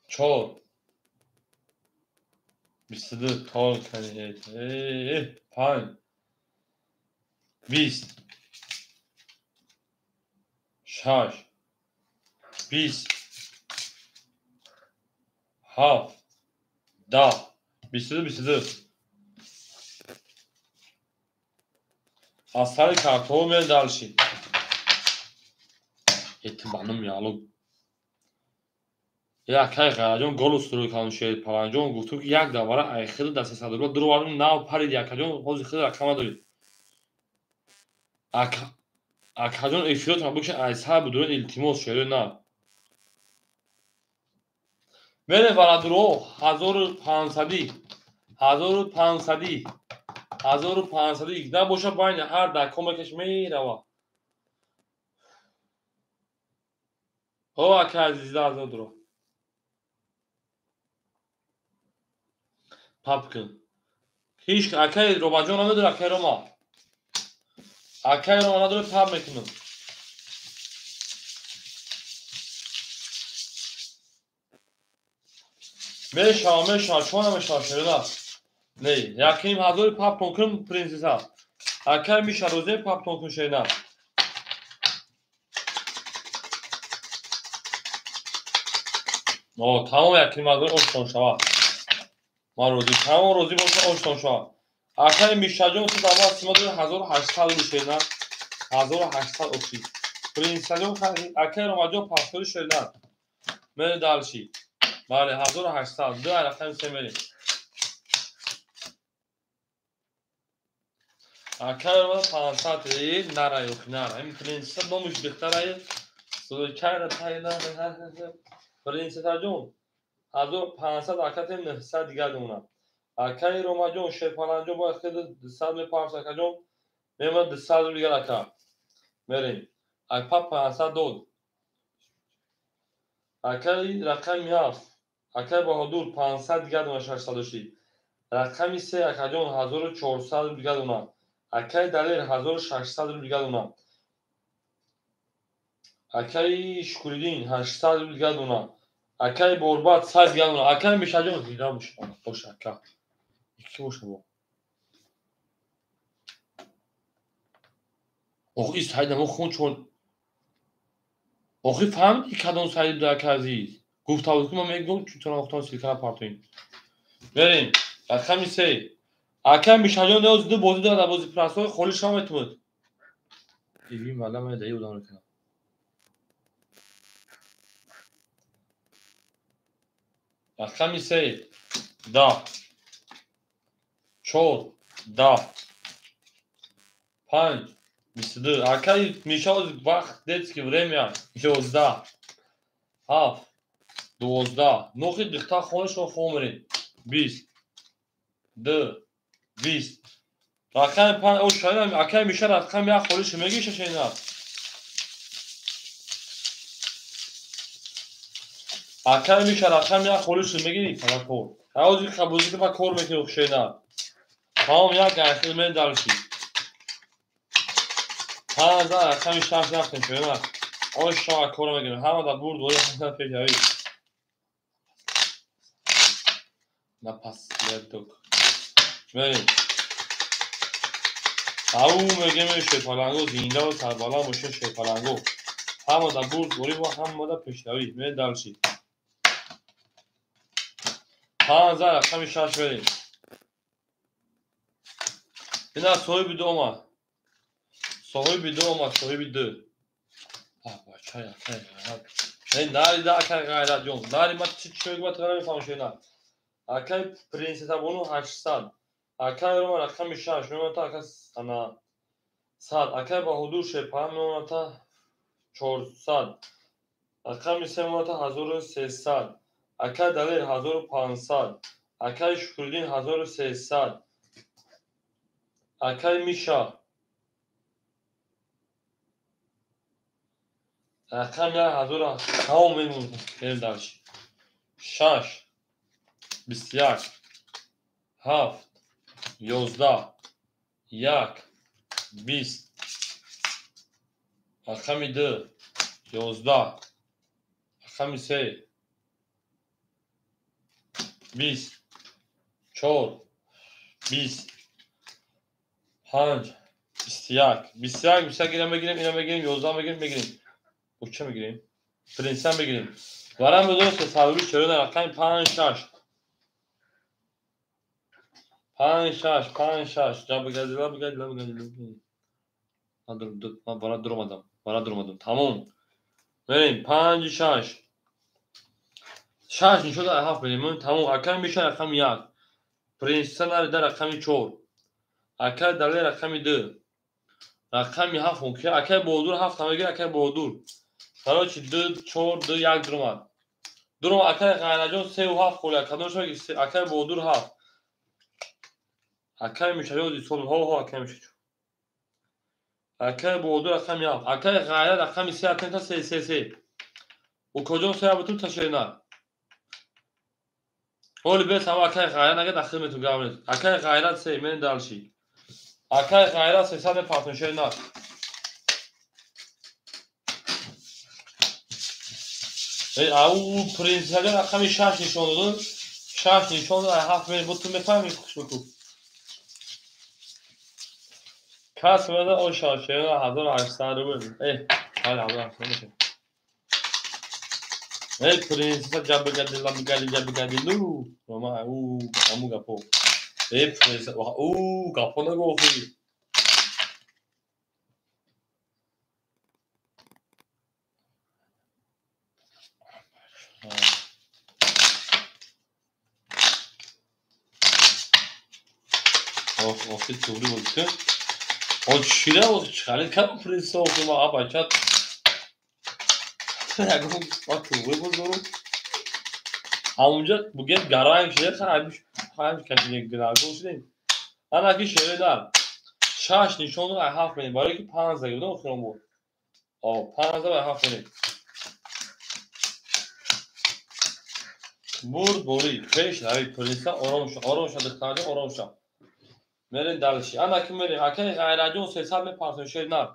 4 22 تال کنید 5 20 6 20 7 10 22 از سر کارتون میل دالشی اعتمادم یالو یک غیرجون گل استروی کانون شید پلنجون گفتو که یک دواره ای خیلی دست 300 روبلا درو وارم ناو پرید یک جون حوزی خیلی رقم دارید اکجون افیوت هم بکشن ای صاحب بدون التیماس شده نه بله ورا درو 1500 1500 1511 باشه بین هر کمکش میروا. او اکا عزیز آزاد رو پاپکن هیچ اکای روما جون نداره. اکای روما نداره پاپ میکنم. میشه چون میشه شده نه یکیم حضور پاپ کنم پرنسسا اکای میشه روزه پاپ کنم شده. او تمام یکیم حضور اصلا شوا ما روزی تمام روزی باشه اصلا شوا اکای میشه جون تو دما سیما داره 1800 میشه نه 1800 اصلی پرنسسا جون اکای روما جون پاپ شده من دالشی بله 1800 دو رقم سمری اکای روما 500 نرا yok nara hem prenses domuş bihtarayı سوچار تایلا پرنسسا جون 1500 اکات 900 دیگه دونم اکای روما جون شیپالان جون با اخید 200 میپارس اکا جون میمون 200 دیگه اکا بریم اکا 500 دود اکای رقم یافت اکای بهادور 500 دیگه دونم 600 شی رقمی 3 اکا جون 1400 دیگه دونم اکای دلیر 1600 دیگه دونم اکای شکریدین 800 دیگه دونم اکای برباد 100 دیگه دونم اکای میشه جون دیگه باشه اکا یکی باشه با آخی سعیدم خون چون آخی فهمیدی کدام سعید دو اکا عزیز گفت که ما میگم چون اختان سیلکن پارتوین بریم رقمی 3 اکای میشه جون نیاز دو بازی داره بازی پرسای خولی شام اتمود ایوی مالا من دهی بودم کنم رقمی 3 دا 4 دا 5 22 اکای میشه وقت دیت که время 11 7 12 نوخی دختر خونش رو خومرین 20 2 20 رقم 5 او شاید اکای میشه رقم یک خورش میگیشه شینا اکای میشه رقم یک خورش میگیری فقط کور اوزی خبوزی که با کور میکنی شینا تمام یک اخیر من دالشی 5000 رقم 6 نفتن شینا او شما کور میگیرم همه دا برد و یک پیجایی نپس لردوک بریم او میگه میشه پالانگو زینده و سربالا باشه شیپالانگو همه دا برد وری با همه دا پیشتاوی می دالشی 5000 رقم 6 بریم اینا صاحب دوما صاحب دو بابا چای اکای نه ناری دا اکای غیرت جون ناری ما چی چوی با تو نمیفهم شینا اکای پرنسسا بونو 800 اکای روما رقم 6 میمونه تا اکای سنا 100 اکای با حضور شیپان میمونه تا 400 رقم 3 میمونه تا 1300 اکای دلیر 1500 اکای شکردین 1300 اکای میشا رقم 1000 تمام میمونه خیلی داشت 6 21 7 11 1 20 رقم 2 11 رقم 3 20 4 20 5 21 گیریم بگیریم اینا بگیریم 11 بگیریم او چه میگیریم پرنسن بگیریم ورم به درست تصوری چرا رقم 5 6 جا بگردیلا من برات در اومدم تمام بریم 5 6 میشد 7 بریم تمام اکای میشه رقم 1 پرنسن در رقم 4 اکای دلی رقم 2 رقم 7 اون که اکای بودور 7 همه اکای بودور کارچ 2 4 2 1 درم اکای غیرجان 3 و 7 خوله کدومش اکای بودور 7 Akay müşahede son ho akay müşahede. Akay boğdu rakam yap. Akay gayret rakam ise atenta se. O kocun sayabıtı taşıyına. Ol bir sabah akay gayret ne kadar hizmet uygulamış. Akay gayret se men dalşi. Akay gayret se sadece partner şeyine. Au prinsipe rakam şaş nişanlı. Şaş nişanlı hafif bu tüm efendim kuşmuku. Kasmada o şaşırıyor hazır ağaçları var. Hala Allah seni. Prinsipe cabbe geldi. Nu. Roma amu gapo. Prinsipe gapo na go fi. Ofis çuvru oldu. O şile o çıkarı kan prinsipe okuma apaçat. Ya bak bu zoru. Amca bugün garayım şeyler karaymış kendine gidiyor abi olsun değil. Ana ki şöyle der. Şaş nişanlı ay hafif beni. Bari ki panza gibi değil mi okuyorum bu? O panza ve hafif beni. Bur bori. Peş abi polise oramuşadıklarca oramuşa. Merin dalışi. Ana ki merin. Akay gayracı olsa hesap ve partner şey nar.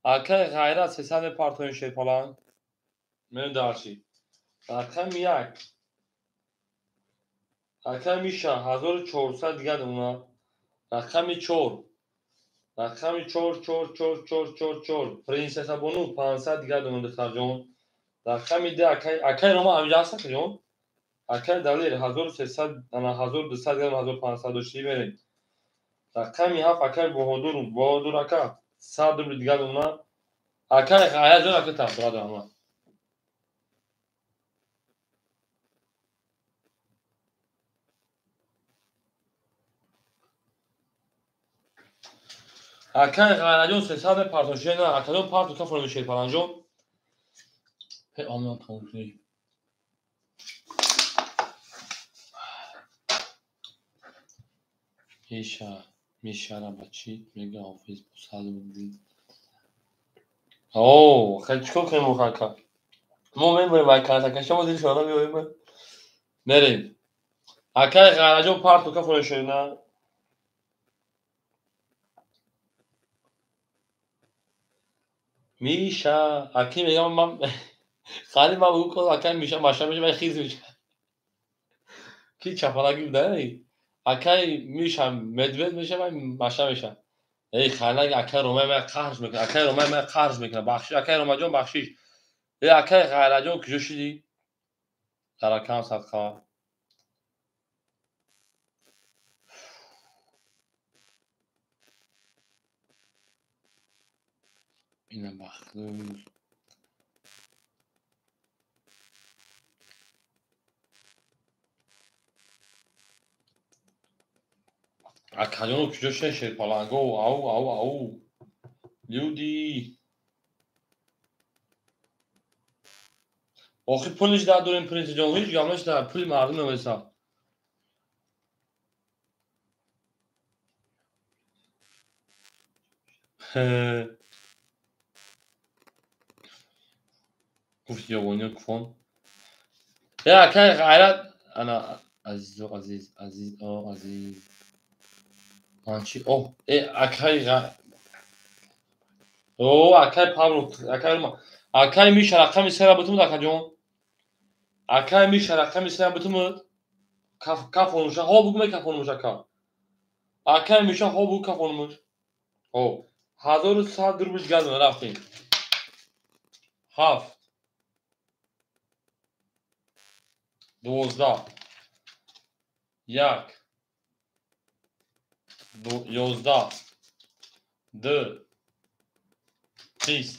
Akay gayrat hesap ve partner şey falan. Merin dalışi. Akay miyak. Akay mişa. Hazır çorsa diğer ona. Akay çor. Rakami çor. Prinsesa bunu pansa diğer dönüldü sarjon. Rakami de akay Roma amcası kırıyor. Akay dalir hazır sesad ana hazır dışa diğer hazır pansa doşi verin. Rakami haf akay boğdur aka. Sadır diğer ona. Akay ayazın akı taptıradı ama. Akay ayazın sesad pardon şeyna akadon pardon kafanı şey falan jon. He anlam tamam değil. Misha Rabachi mega office bu sağlığı. خیلی چیکار کنیم مخکا ما میبریم اکا شما دیدی شما میبریم بریم اکا غرجو پارتو که فرشونه میشه اکی میگم من خالی من بگو که اکا میشه ماشه میشه من خیز میشه کی چپالاگی بوده اکا میشه مدوید میشه من ماشه میشه ای خالی اکا رومه من قهرش میکنه بخشی اکا رومه جون بخشیش ای اکا غرجو کجا شدی در اکا صدقه اینم بخیر Accadono که جاش نشه پالانگو او لیودی آخه پولش در دورین پرینس جان هیچ گامش در پول مردم نمیسا گفت یوانی کفون یا اکای غیرت انا عزیز مانچی اوه اکای غیرت اوه اکای پاولو اکای میشه رقمی سر بتون دکا جون اکای میشه رقمی سر بتون کافونوشا ها بگو کافونوشا کا اکای میشه ها بگو کافونوش او 1100 روبل گردن رفتیم 7 12 1 11 2 20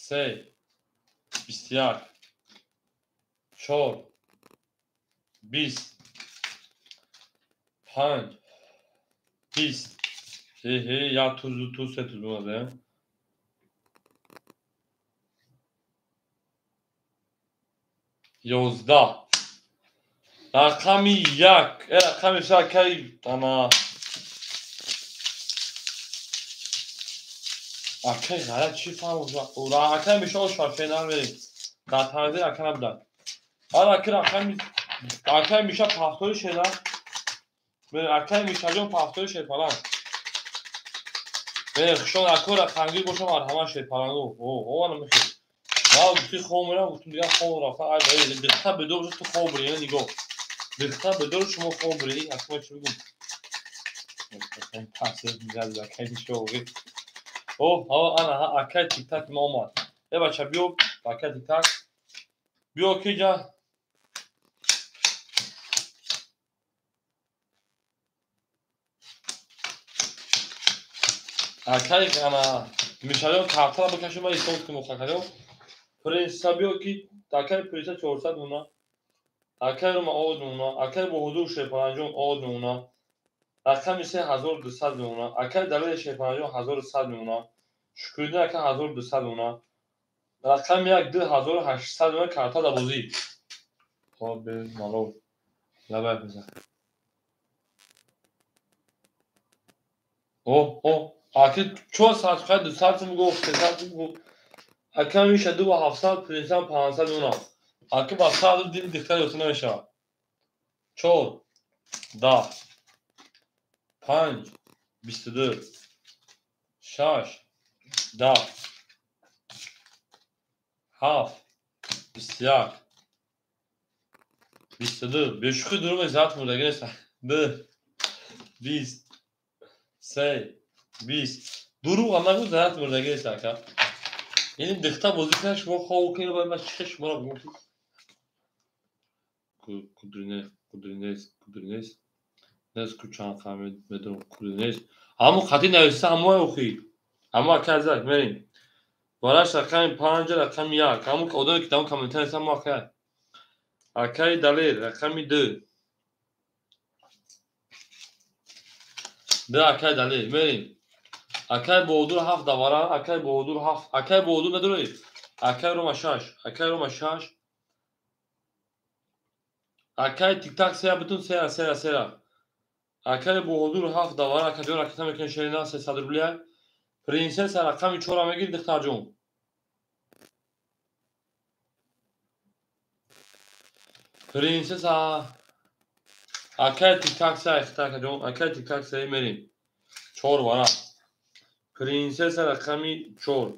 3 21 4 20 5 20 یا tuz se tuz buladı. Yozda رقم یک رقم شکری انا اکه غلط چی فهموش و اکه میشه و شاشه نرمیم در تنظیر اکه نبدن حالا اکه میشه پاختوی شده اکه میشه جون پاختوی شده پلان خشون اکه رقمگیر باشم همه شده پلانگو اوه نمیخید واو توی خوب میرم گفتم دیگه خوب رفته آره دقیقه به دور تو خوب بری یعنی نگاه دقیقه به دور شما خوب بری اصلا چی بگم این پاسه میاد اکه شوی اوه انا اکه تیک تاک مامان بچه بیو اکه تیک تاک بیو کی جا اکه انا میشایم کارتا بکشیم ولی صوت که مخاطره پرنسا بیو کی اکه پرنسا 400 اونا اکه رو ما آود اونا اکه با حضور شپانجون آود اونا رقم 3200 اونا اکه دلیل شپانجون 1100 اونا شکریده اکه 1200 اونا رقم یک 2800 اونا کارتا دا بازی خب به مالو لبه بزن اوه اکه 400 خواهد 200 میگو 300 میگو اکه میشه 2700 پرنسا 500 اونا اکه با 100 دیل دیختر یوتونه میشه 4 10 5 22 6 10 7 21 22 beşikü durum zat burada gelirse 2 20 3 20 durum anlamı zat burada gelirse ka yani dikta bozuklar şuma xoğu ki ben çıkış bana bu kudrines nes kuchan xamed bedon kudrines ama xati nevisi ama oxi ama kazak merin براش رقم 5 رقم 1 همون که اون کتاب کامنتر هستم ما کرد اکای دلیل رقم 2 ده اکای دلیل بریم اکای بودور 7 دواره اکای بودور 7 اکای بودور نداره اکای روما 6 اکای روما 6 اکای تیک تاک سه بتون سه اکای بودور 7 دواره اکای جور اکتا میکنه شرینا 300 روبلیه پرنسس رقم 4 میگیر دختر جون پرنسس اکای تیک تاک سه اکتا جون اکای تیک تاک سه میریم 4 وارا پرنسس رقمی 4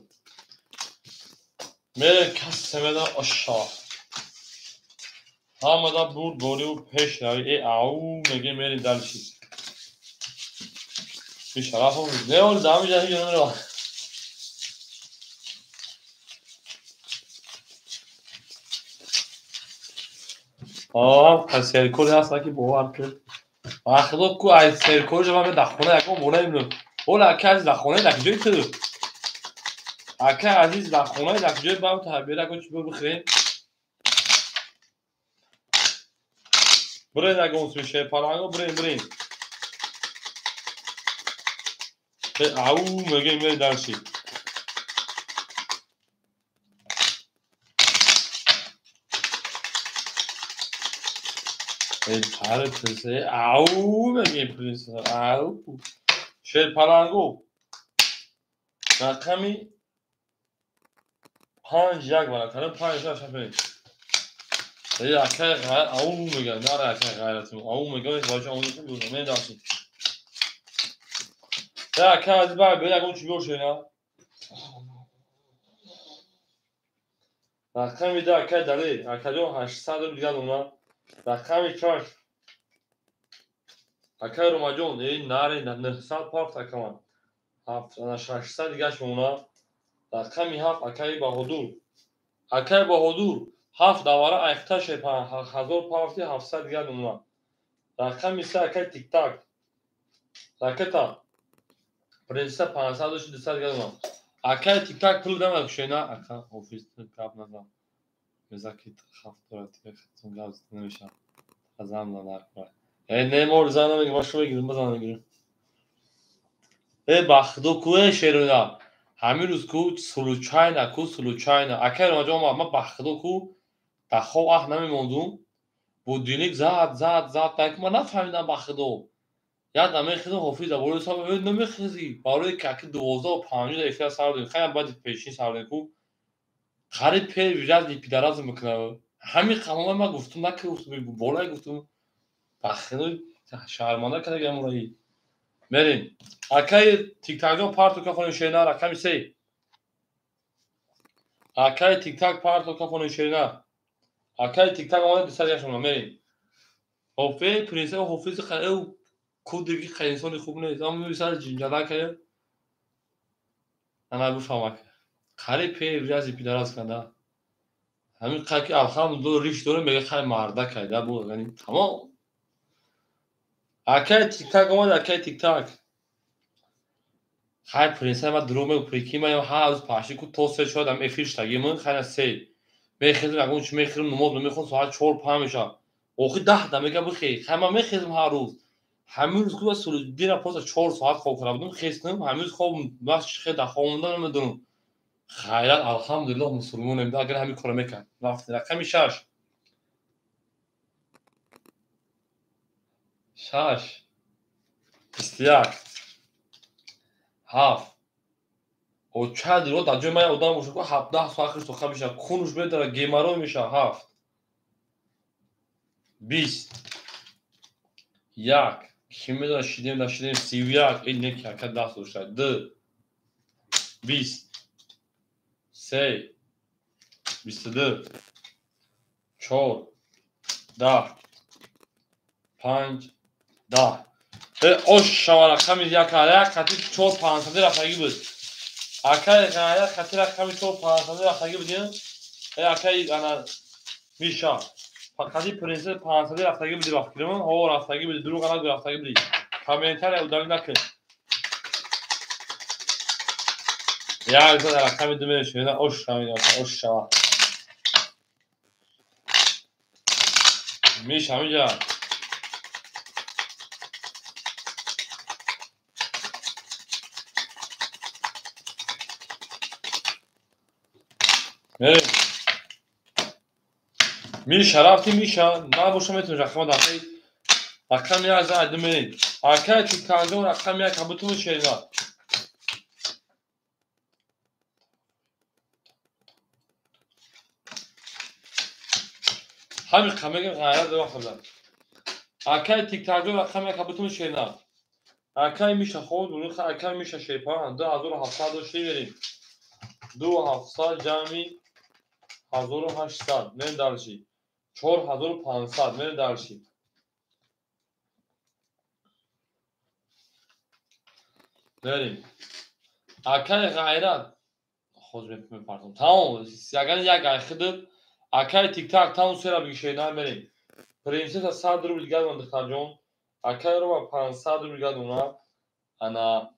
میره کس سمدا aşağı همه دا بود بوری و پیش روی او میگه میری دلشی بی شرف هم نه اول دامی جایی جنون رو پس سرکولی هست که باور کرد اخلا کو از سرکولی جمعه دخونه یکم بونه ایمون اولا اکه از دخونه دک جایی تو اکه عزیز دخونه دک جایی باید تحبیل اکو چی بخیرین برین اگه اونس میشه پرانگو برین او میگه میری درشی ای پره پرسه او میگه پرسه او شیر پرانگو رقمی 5 یک بالا کنه 5 شفه ای اکه غیر او میگه ناره اکه غیرتون او میگه باشه اونیشون بیونه میداشید ای اکه از باید بیده اگه اون چی بیوشه نه رقمی ده اکه دلی اکه دو 800 رو دیگه دونا رقمی 4 اکه رو مجون ای ناره 900 پاک تکمان 600 دیگه شمونا رقمی 7 اکه با حضور اکه با حضور 7 دواره ایخته شه 1000 پاکتی 700 دیگه دونا رقمی 3 اکه تیک تاک رکتا پرنسا 500 و 200 دیگه دونا اکه تیک تاک پول دم اکشه نه اکه اوفیس کاب نزم مزاکیت خفت دارد که خطون گاز نمیشم از هم نکنه نمور زنم میگه باشو بگیرم بزنم بگیرم بخدو کوه شیرونا همین روز کو سلوچاینا اکه رو ما ما بخدو کو تخو اخ نمیموندم будильник зад так ма нафаҳмидам ба худо ядам мехезам ҳофиза бори саб намехезӣ барои каки 12:05 эфира сар додем хеле баъди пешин сар додем ку қариб первый раз пидаразм мекунам ҳамин қамома ма гуфтум накуфтум болай гуфтум ба худо шарманда кардагам мураи мерем акаи тиктакҷон парту кафони шерина рақами 3 акаи тиктак парту кафони шерина акаи тиктак омада дисар яшона мерем ҳофиз принсипа ҳофизи ау кӯдиги хеле инсони хуб нест ама мисал ҷинҷалак кая ана буфамак қариб первый раз пидараз карда ҳамин қаки алҳамдулилло риш дорем мега хай марда кайда бо яъни тамом акаи тиктак омад акаи тиктак хай принсипа ма дурӯғ мегӯ прикинем ҳаррӯз пашти ку то се шояд ам эфир штагимон хайна се мехезем ягон чӣ мехӯрем намоз мехонем соат 4-5 мешавад охир 10 дамига бихе хай ман мехезем ҳаррӯз ҳамин рӯз ку дина просто 4 соат хоб карда будам хестам ҳамин рӯз хоб бас хеда хоб монда намедонам хайрат алҳамдулилло мусулмонем агар ҳамин кора мекард рафти рақами 6 21 7 оча дило дар ҷои ман одам боша ку 17 соат хиш тоқа биша кунуш медара геморрой меша 7 20 1 ки медона шидем 31 ин неки ҳаракат даст дошта 2 20 3 22 4 10 5 10 ош шава рақами як хати 4-5 рафтагӣ буд акаи ғайра хати рақами 4-5 рафтагӣ буд акаи ана миша хати принсип 5 рафтагӣ буди ба фикримон ҳо рафтагӣ буди дурӯғ нагӯ рафтагӣ буди комментария удалӣ накун як зада рақами 2 мешавад ош шава миша ҳаминҷа мерем миша рафти миша набоша метавонӣ рақама дафтаи рақами 1 зада мерем акаи тиктакҷон рақами 1 кабутумон шерина ҳамин қамега ғайрат дорам хӯрдам акаи тиктакҷон рақами 1 кабутумон шерина акаи миша ход акаи миша шерпан 2700 дошти мерем 2700 ҷамъи 1800 мерем далши 4500 мерем далши мерем акаи ғайрат хоз мепартам тамом яган як айхидиб акаи тиктак тамом сера бигишена мерем принсеса 100 рубл дигар мон духтарҷон акаи роба 500 рубл дигар мона ана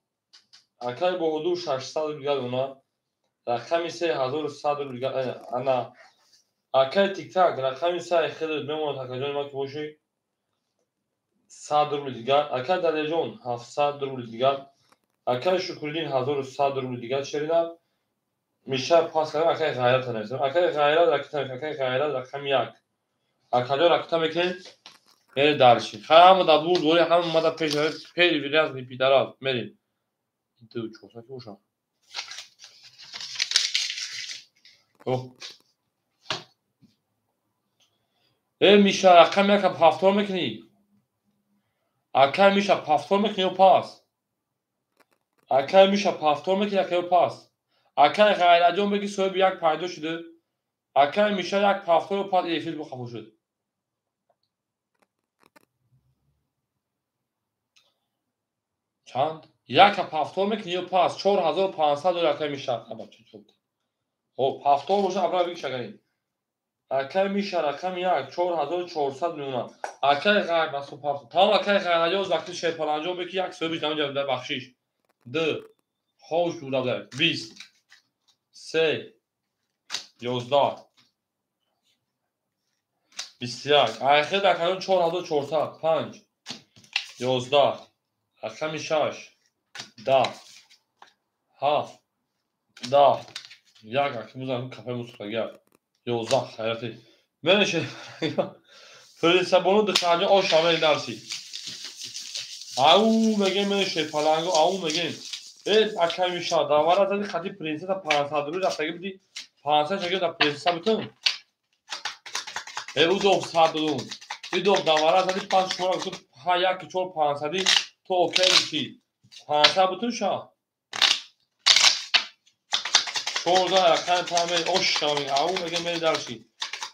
акаи боҳуду 600 рубл дигар мона рақами 3100 рубл дигар ана акаи тиктак рақами 3 айхидиб мемонад акаҷони ман ки бошӣ 100 рубл дигар акаи далеҷон 700 рубл дигар акаи шукриддин 1100 рубл дигар шерина миша пас кардам акаи ғайрат танесам акаи ғайрат рақами 1 акаҷон рақта мекунем мери дарши хай ҳама да бур дори ҳама омада пеш пери раз пидараз мерем ду чоса ки боша миша рақами 1 пафтор мекунӣ акаи миша пафтор мекунӣ ё пас акаи миша пафтор мекунӣ акаи пас акаи ғайратҷон беги соҳиби 1 пайдо шуду акаи миша 1 пафтор ё пас эфир бо хафо шуд чанд 1 пафтор мекунӣ ё пас 4500 дори акаи миша хоб пафтор боша абра бигиш агарин акаи миша рақами 1 4400 меонад акаи ғайр басо пафтор тамом акаи ғайраҷон вақти шерпаланҷон беки 1 соҳиби ҷамҷа бахшиш 2 хош буда 20 3 11 21 айхир акаҷон 4400 5 11 рақами 6 10 7 10 як аки музам кафе мусулага 11 хайрати менеше پرنسپونو دخانجا او شامل درسی او میگه من شپالانگو او میگه اکمی شاد داوارا زدی خاطی پرنسس 500 رو رفته بودی 500 شکل در پرنسس بتون او 200 دون ای دو داوارا زدی 5 شما تو ها یک چور 500 تو اوکی میشی 500 بتون شا شوردا اکم تامه او شامی او میگه من درسی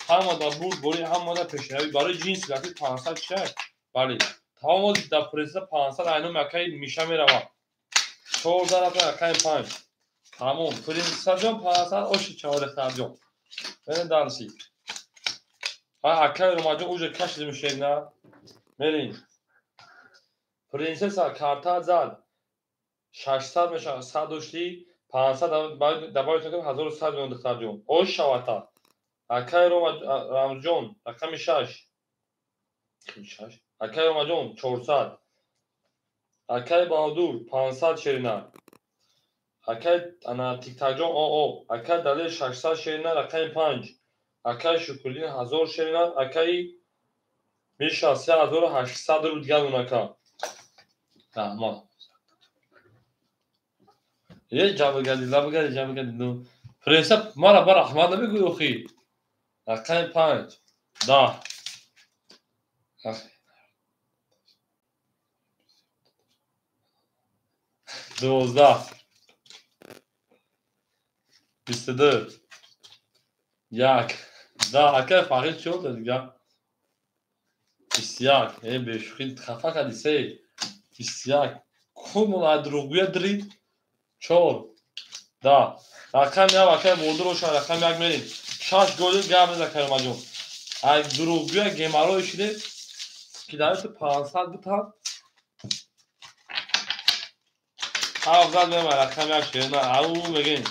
هم دا بود بوری هم دا پیشنهادی برای جنس رفتی 500 شد بله تمام در پرنسس 500 اینو مکای میشه میروه شوردا رفته اکم 5 تمام پرنسس جان 500 اوش چهار خرجون من درسی اکای رو اوج کش میشه نه بریم پرنسس کارتا زد 600 میشه 100 داشتی 500 دبای تو 1100 میون دختر او شواتا اکای رو رمجون رقم 6 اکای رو جون 400 اکای بهادور 500 شیرینه اکای انا تیک تاک جون او اکای دلیل 600 شیرینه رقم 5 اکای شکردین 1000 شیرینه اکای میشه 3800 رو دیگه اونکا تمام یه جواب گردی نو پرنسپ مرا بر احمد بگو اخی رقم 5 10 12 22 یک ده اکای فقیل شد دیگه 21 بشخید خفه کردی 3 21 کمون دروغگوی درید 4 10 رقم یک اکای بودو روشن رقم یک میریم 6 گل گم نزد کرما جون اگه دروغگوی گیمالو شده که در تو 500 بتن افضل میرم رقم یک شده نه او بگین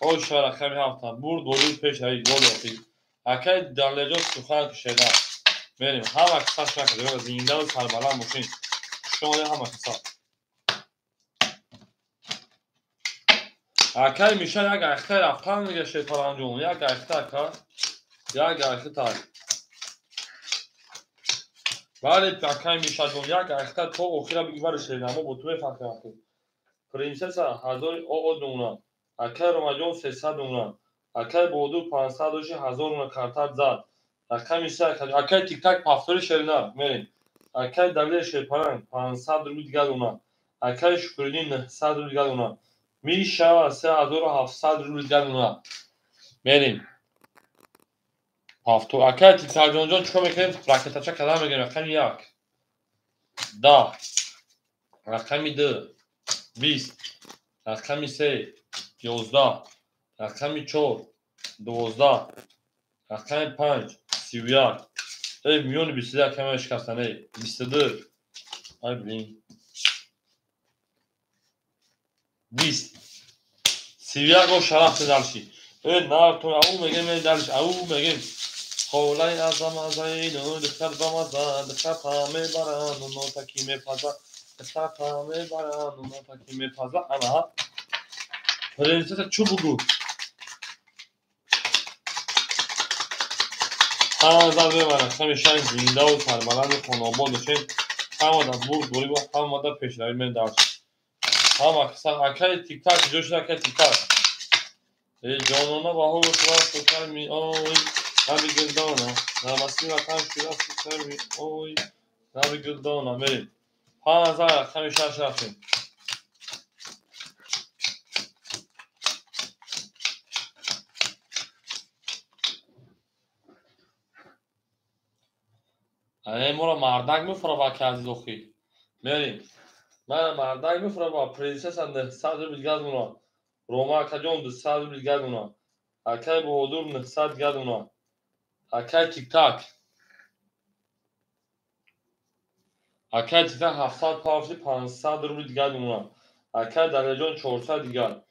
او شا رقم هفته برد گلوی پیش هایی گل اخی اکای دانلجا سخن کشیده بریم هم اکساش نکرده زینده و سربلند باشین شما ده هم اکساش اکای میشه یک اخته رفتن میگه شیطان جون یک اخته اکا یک اخته تای ولی اکای میشه جون یک اخته تو اخیره بگی برش شده اما با توی فکر اخیر پرنسس 1000 او دونا اکای رومجون 300 دونا اکای بودو 500 دوشی 1000 دونا کارتر زد اکای میشه اکای تیک تاک پافتوری شرینه میریم اکای دلیل شیطان 500 رو دیگه دونا اکای شکردین 900 رو دیگه دونا میشه 3700 رو دیگه دونا بریم پافتو اکای تیک تاک جون چیکار میکنیم راکت چه کلام میگیم رقم 1 10 رقم 2 20 رقم 3 11 رقم 4 12 رقم 5 31 میون 22 رقم شکستنه 22 ay ببین 20 سیویا گو شرف دلشی نه تو او میگه می دلش او میگه خولای اعظم ازین و دختر بامزه دختر پامه بران و تکی میپازه دختر پامه بران و تکی میپازه اما پرنسس چو بگو زد ببرن همیشه زنده و سربلند خاناباد باشین هم آدم بود گوری با هم آدم پیشنهایی من درست هم اکای تیک تاک جوش اکای تیک تاک جانانا با هو سکر می آی نبی گلدانا نمسی وطن شیرا سکر می آی نبی گلدانا میریم 5000 همیشه رفتیم ما رو مردک میفره با که عزیز اخی میریم من مردک میفره با پرنسس انده 100 رو بیلگرد اونا روما کجون 200 رو بیلگرد اونا اکای بهادور 900 گرد اونا اکای تیک تاک اکای تیک تاک 700 پافشی 500 رو بیلگرد اونا اکای دلیجون 400 دیگر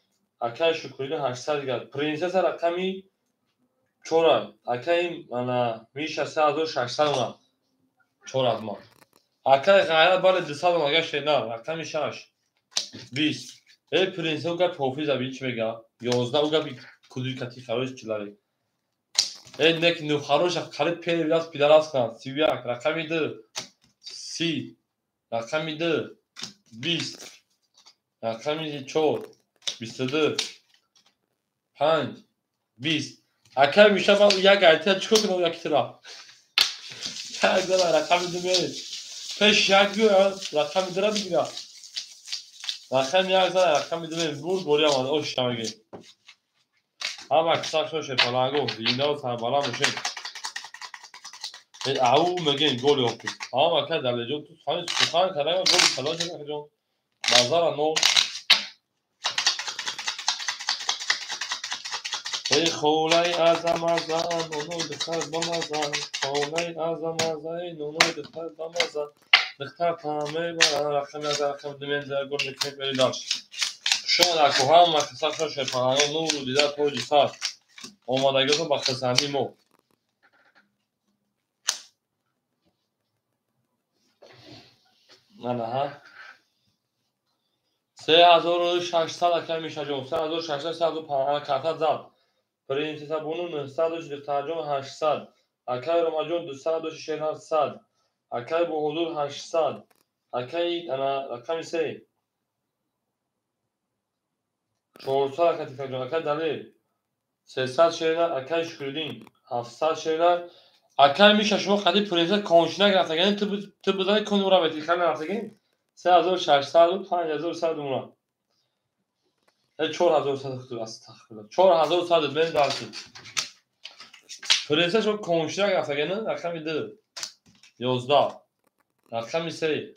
اکای شکرین 800 دیگر پرنسس رقمی چورا اکای انا میشه 3600 اونا چورا از ما اکای غیرت بال 200 اونا گشت نه رقمی 6 20 پرنسس اوگا توفی زبی چی بگه 11 اوگا بی کدوی کتی خواهش چلاری عندك إنه خروج خالد بيرياس بيدراس كان سيبياك رقم 2 سی رقم 2 20 رقم 4 22 5 20 اکر میشه با یک گایته چیکار کنم یک ترا یک داره رقم 2 میاره پیش یک بیو رقم 2 را بگیره رقم 1 داره رقم 2 میاره بوری آمده اوش شمگی اما کسا شوشه پلانگو دینا و سربالا میشه او میگین گل یافت اما که در لجون تو خانه کردن گل سلاج نکنم بازار نو ای خولای ازم نونو دختر بمزن خولای ازم نونو دختر بمزن دختر پامه برا رقم از رقم دمین در گل نکنی بری داشت شما در کوها هم مکسا شوشه پلانگو نور رو دیده توجی سار آمادگیتون با خسندی مو نه ها 3600 اکر میشه جون 3600 پناه کارت زد پرینسیسا بونو 900 ترجمه 800 اکر رمجون 200 اکر به حضور 800 اکر انا رقم 3 400 اکر تکرار اکر دلیل 300 شیرینر اکر شکردین 700 شیرینر اکر میشه شما قدی پرینسیسا کنشنه گرفته یعنی تو بزنی کنو را بیتی خیلی نرفته 3600 و 5100 دونا 4100 خطور استغفرالله 4100 بین درسی پرینسیسا شما کنشنه گرفته یعنی رقم 2 11 رقم 3